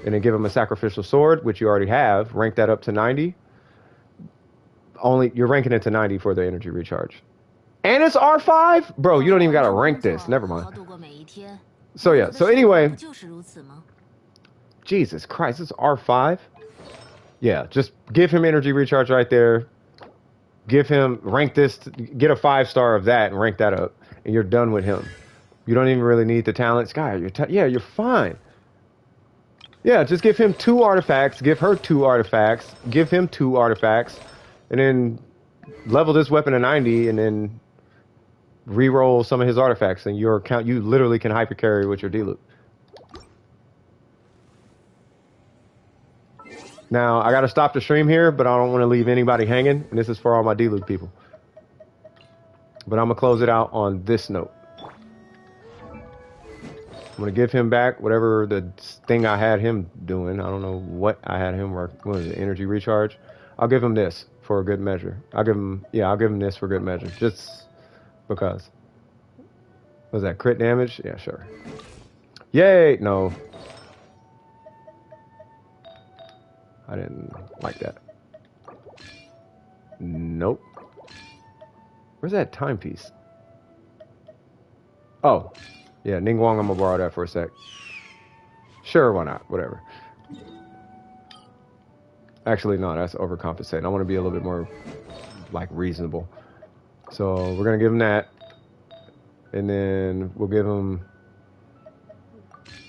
and then give him a sacrificial sword, which you already have. Rank that up to 90. Only you're ranking it to 90 for the energy recharge. And it's R5? Bro, you don't even gotta rank this. Never mind. So yeah, so anyway. Jesus Christ, it's R5? Yeah, just give him energy recharge right there. Give him, rank this, get a 5-star of that and rank that up. And you're done with him. You don't even really need the talents. Guy, yeah, you're fine. Yeah, just give him 2 artifacts, give her 2 artifacts, give him 2 artifacts, and then level this weapon to 90 and then re-roll some of his artifacts, and your account, you literally can hyper carry with your D-loop. Now, I gotta stop the stream here, but I don't want to leave anybody hanging, and this is for all my D-loop people. But I'm gonna close it out on this note. I'm gonna give him back whatever the thing I had him doing. I don't know what I had him work. What is it? Energy recharge. I'll give him this for a good measure. I'll give him this for good measure, just because. Was that crit damage? Yeah, sure. Yay! No. I didn't like that. Nope. Where's that timepiece? Oh. Yeah, Ningguang, I'm gonna borrow that for a sec. Sure, why not? Whatever. Actually, no, that's overcompensating. I want to be a little bit more, like, reasonable. So, we're gonna give him that. And then we'll give him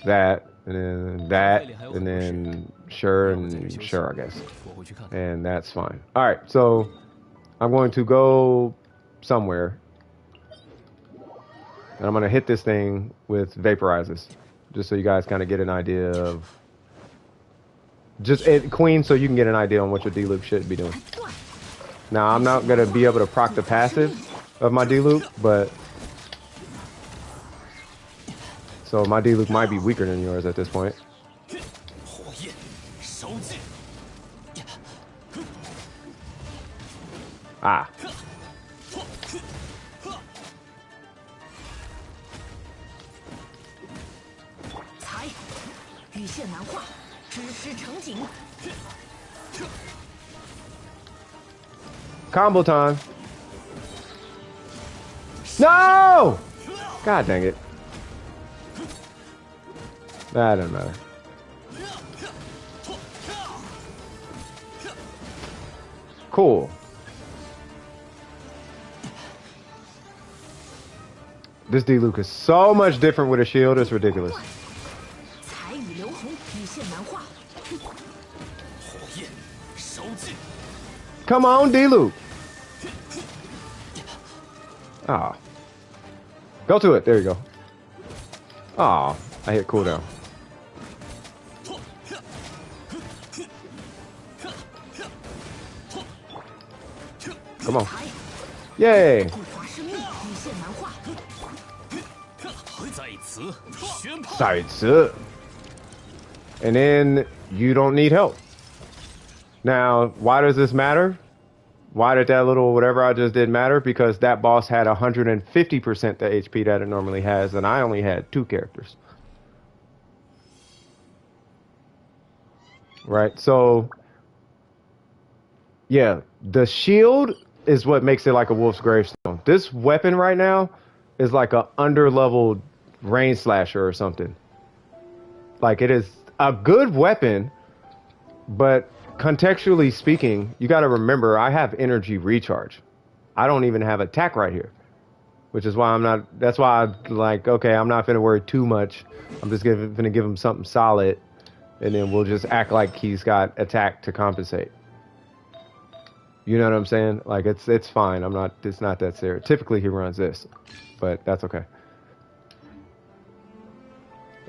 that. And then that. And then sure and sure, I guess. And that's fine. Alright, so I'm going to go somewhere. And I'm going to hit this thing with vaporizers. Just so you guys kind of get an idea of... Queen, so you can get an idea on what your D-loop should be doing. Now, I'm not going to be able to proc the passive of my D-loop, but... So my D-loop might be weaker than yours at this point. Ah. Combo time. No! God dang it. That doesn't matter. Cool. This D-Luke is so much different with a shield, it's ridiculous. Come on, D-Luke. Ah. Go to it. There you go. Ah, I hit cooldown. Come on. Yay. And then you don't need help. Now, why does this matter? Why did that little whatever I just did matter? Because that boss had 150% the HP that it normally has, and I only had 2 characters. Right? So, yeah, the shield is what makes it like a wolf's gravestone. This weapon right now is like a under-leveled rain slasher or something. Like, it is a good weapon, but contextually speaking, you got to remember, I have energy recharge. I don't even have attack right here, which is why I'm not, that's why I'm like, okay, I'm not finna worry too much. I'm just finna give him something solid, and then we'll just act like he's got attack to compensate. You know what I'm saying? Like, it's fine. It's not that serious. Typically he runs this, but that's okay.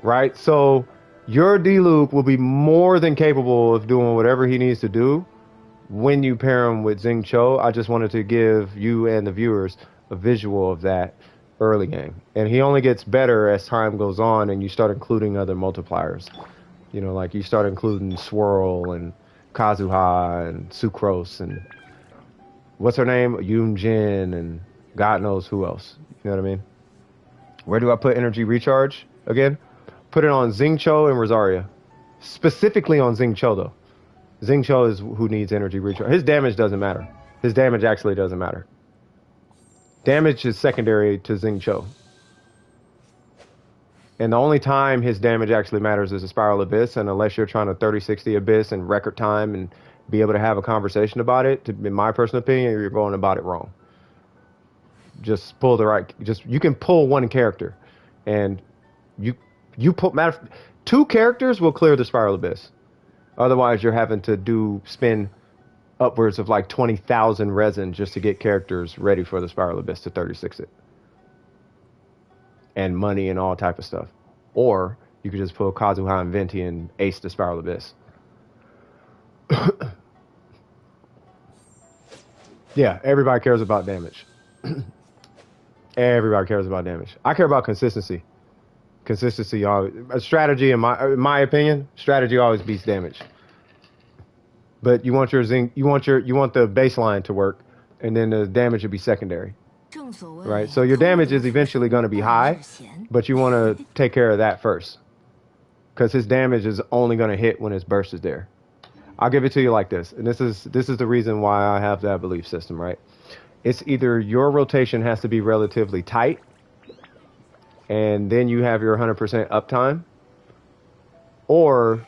Right? So your D-Loop will be more than capable of doing whatever he needs to do when you pair him with Xing Cho. I just wanted to give you and the viewers a visual of that early game. And he only gets better as time goes on and you start including other multipliers. You know, like you start including Swirl and Kazuha and Sucrose and what's her name? Yoon Jin and God knows who else. You know what I mean? Where do I put energy recharge again? Put it on Xing Cho and Rosaria. specifically on Xing Cho though. Xing Cho is who needs energy recharge. His damage doesn't matter. His damage actually doesn't matter. Damage is secondary to Xing Cho. And the only time his damage actually matters is a Spiral Abyss, and unless you're trying to 30-60 Abyss in record time and be able to have a conversation about it, in my personal opinion, you're going about it wrong. Just pull the right. You can pull one character, and you put two characters will clear the Spiral Abyss. Otherwise, you're having to spend upwards of like 20,000 resin just to get characters ready for the Spiral Abyss to 36 it, and money and all type of stuff. Or you could just pull Kazuha and Venti and ace the Spiral Abyss. Yeah, everybody cares about damage. Everybody cares about damage. I care about consistency. Consistency always, a strategy in my opinion, strategy always beats damage. But you want your you want the baseline to work, and then the damage would be secondary. Right? So your damage is eventually going to be high, but you want to take care of that first. Because his damage is only going to hit when his burst is there. I'll give it to you like this. And this is the reason why I have that belief system, right? It's either your rotation has to be relatively tight, and then you have your 100% uptime, or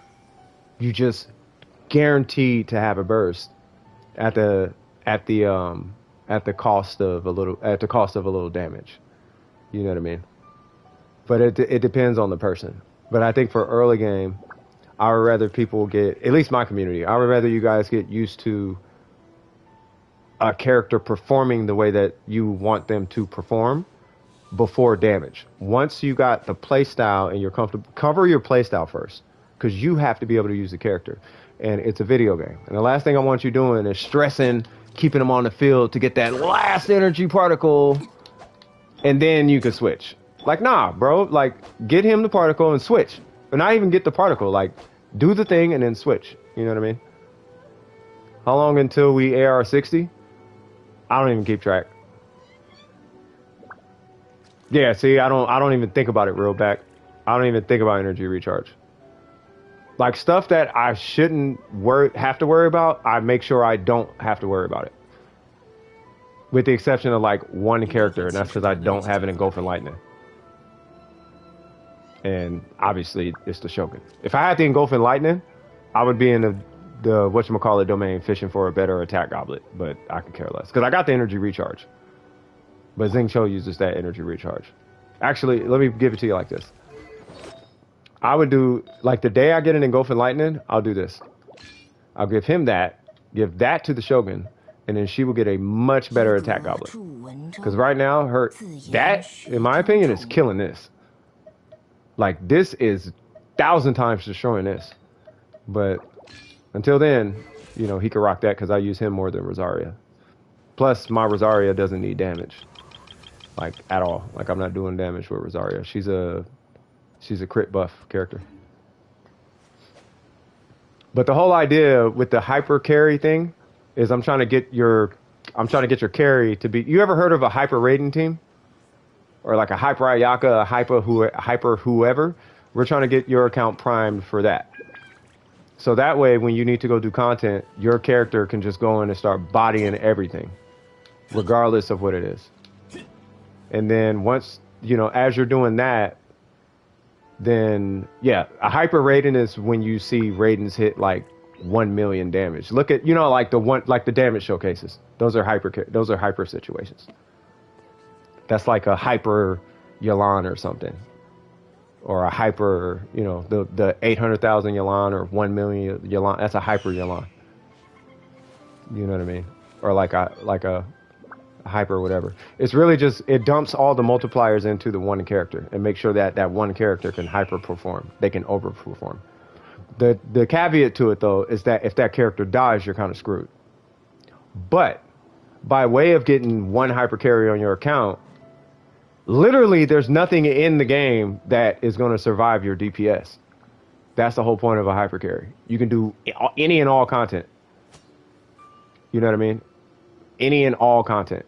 you just guaranteed to have a burst at the cost of a little damage. You know what I mean? But it depends on the person. But I think for early game, I would rather people get, at least my community, I would rather you guys get used to a character performing the way that you want them to perform before damage. Once you got the playstyle and you're comfortable, cover your playstyle first, because you have to be able to use the character. And it's a video game. And the last thing I want you doing is stressing, keeping them on the field to get that last energy particle, and then you can switch. Like, nah, bro. Like, get him the particle and switch. But not even get the particle. Like, do the thing and then switch. You know what I mean? How long until we AR60? I don't even keep track. Yeah, see, I don't even think about it real back. I don't even think about energy recharge. Like, stuff that I shouldn't have to worry about, I make sure I don't have to worry about it. With the exception of like one character, and that's because I don't have an Engulfing Lightning. And obviously it's the Shogun. If I had the Engulfing Lightning, I would be in the whatchamacallit domain fishing for a better attack goblet, but I could care less. Because I got the energy recharge. But Xing Cho uses that energy recharge. Actually, let me give it to you like this. I would do, like the day I get an Engulfing Lightning, I'll do this. I'll give him that, give that to the Shogun, and then she will get a much better attack goblet. Because right now, that, in my opinion, is killing this. Like, this is 1,000 times destroying this. But until then, you know, he can rock that because I use him more than Rosaria. Plus, my Rosaria doesn't need damage. Like, at all. Like, I'm not doing damage with Rosaria. She's a crit buff character. But the whole idea with the hyper carry thing is I'm trying to get your carry to be. You ever heard of a hyper raiding team? Or like a hyper Ayaka, a hyper whoever? We're trying to get your account primed for that. So that way, when you need to go do content, your character can just go in and start bodying everything, regardless of what it is. And then once, you know, as you're doing that, then yeah, a hyper raiden is when you see raidens hit like 1 million damage. Look at, you know, like the damage showcases. Those are hyper situations. That's like a hyper Yalan or something, or a hyper, you know, the 800,000 Yalan or 1 million Yalan. That's a hyper Yalan. You know what I mean? Or like a hyper whatever. It's really just, it dumps all the multipliers into the one character and make sure that that one character can hyper perform. They can overperform. The caveat to it though is that if that character dies, you're kind of screwed. But by way of getting one hyper carry on your account, literally there's nothing in the game that is going to survive your DPS. That's the whole point of a hyper carry. You can do any and all content. You know what I mean? Any and all content.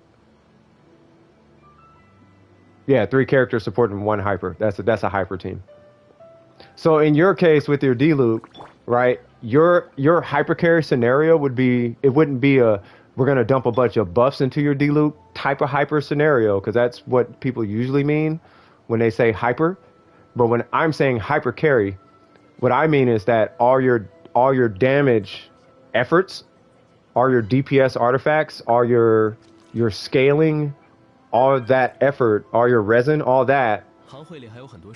Yeah, 3 characters supporting 1 hyper. That's a hyper team. So in your case with your D-Luke, right, your hypercarry scenario would be, it wouldn't be a, we're going to dump a bunch of buffs into your D-Luke type of hyper scenario, because that's what people usually mean when they say hyper. But when I'm saying hypercarry, what I mean is that all your damage efforts, all your DPS artifacts, all your scaling, all that effort, all your resin, all that,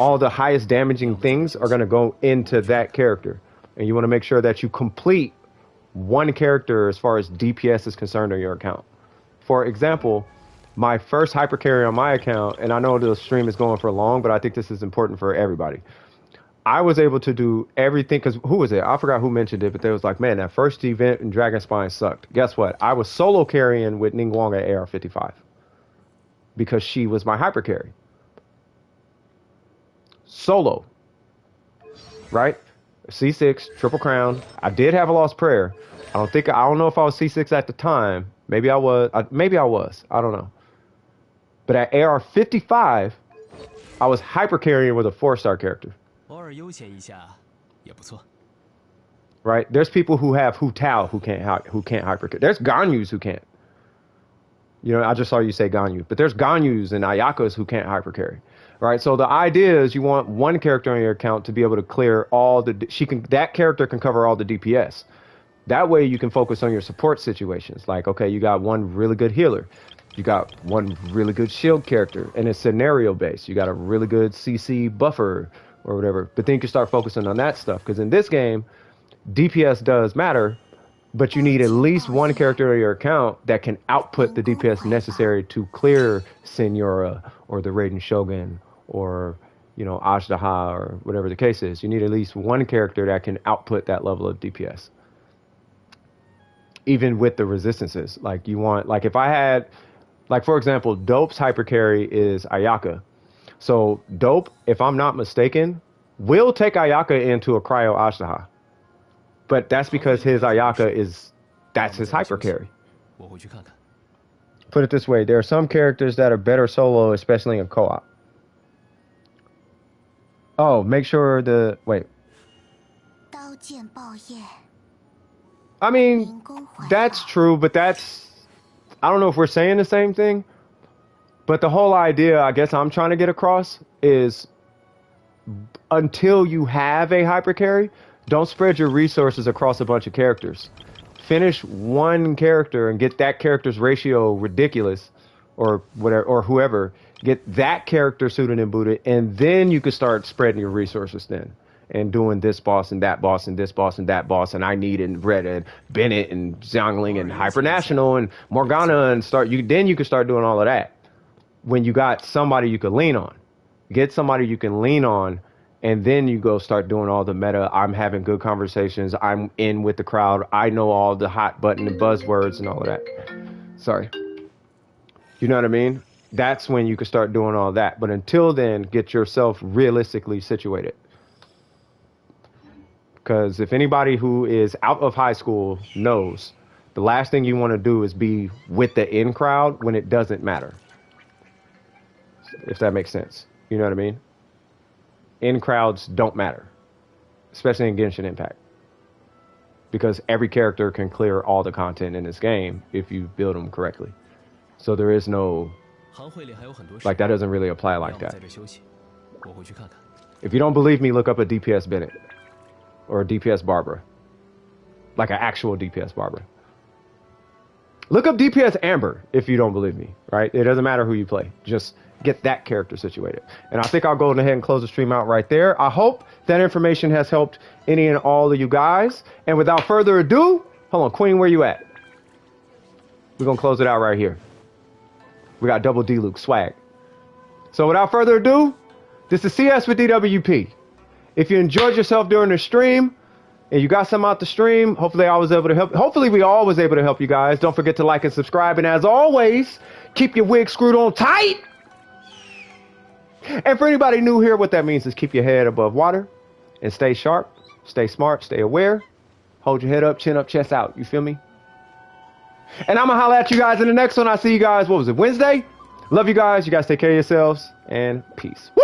all the highest damaging things are going to go into that character. And you want to make sure that you complete one character as far as DPS is concerned on your account. For example, my first hypercarry on my account, and I know the stream is going for long, but I think this is important for everybody. I was able to do everything, because who was it? I forgot who mentioned it, but they was like, man, that first event in Dragon Spine sucked. Guess what? I was solo carrying with Ningguang at AR55 because she was my hypercarry. Solo, right? C6, triple crown. I did have a lost prayer. I don't know if I was C6 at the time. Maybe I was. I don't know. But at AR55, I was hypercarrying with a 4-star character. Right? There's people who have Hu Tao who can't hypercarry. There's Ganyus who can't. You know, I just saw you say Ganyu, but there's Ganyus and Ayakas who can't hypercarry. Right? So the idea is you want one character on your account to be able to clear all the that character can cover all the DPS. That way you can focus on your support situations. Like, okay, you got one really good healer. You got one really good shield character, and it's scenario based. You got a really good CC buffer or whatever. But then you can start focusing on that stuff, because in this game, DPS does matter, but you need at least one character on your account that can output the DPS necessary to clear Senora or the Raiden Shogun or, you know, Ajdaha or whatever the case is. You need at least one character that can output that level of DPS. Even with the resistances. Like you want, like if I had, like for example, Dope's hypercarry is Ayaka. So Dope, if I'm not mistaken, will take Ayaka into a cryo Ajdaha. But that's because his Ayaka that's his hypercarry. Put it this way, there are some characters that are better solo, especially in co-op. Oh, make sure wait. I mean, that's true, but I don't know if we're saying the same thing. But the whole idea, I guess I'm trying to get across, is until you have a hypercarry, don't spread your resources across a bunch of characters. Finish one character and get that character's ratio ridiculous, or whatever, or whoever. Get that character suited and booted, and then you can start spreading your resources then. And doing this boss and that boss and this boss and that boss, and I need and Red and Bennett and Xiangling and Hypernational and Morgana, and then you can start doing all of that. When you got somebody you can lean on. Get somebody you can lean on, and then you go start doing all the meta. I'm having good conversations. I'm in with the crowd. I know all the hot button and buzzwords and all of that. Sorry. You know what I mean? That's when you can start doing all that. But until then, get yourself realistically situated. Because if anybody who is out of high school knows, the last thing you want to do is be with the in crowd when it doesn't matter. If that makes sense. You know what I mean? In crowds don't matter. Especially in Genshin Impact. Because every character can clear all the content in this game if you build them correctly. So there is no... Like, that doesn't really apply like that. If you don't believe me, look up a DPS Bennett. Or a DPS Barbara. Like an actual DPS Barbara. Look up DPS Amber if you don't believe me, right? It doesn't matter who you play. Just get that character situated. And I think I'll go ahead and close the stream out right there. I hope that information has helped any and all of you guys. And without further ado, hold on, Queen, where you at? We're going to close it out right here. We got double D Luke swag. So without further ado, this is CS with DWP. If you enjoyed yourself during the stream and you got some out the stream, hopefully I was able to help. Hopefully we all was able to help you guys. Don't forget to like and subscribe. And as always, keep your wig screwed on tight. And for anybody new here, what that means is keep your head above water and stay sharp, stay smart, stay aware. Hold your head up, chin up, chest out. You feel me? And I'm going to holler at you guys in the next one. I'll see you guys, what was it, Wednesday? Love you guys. You guys take care of yourselves and peace. Woo!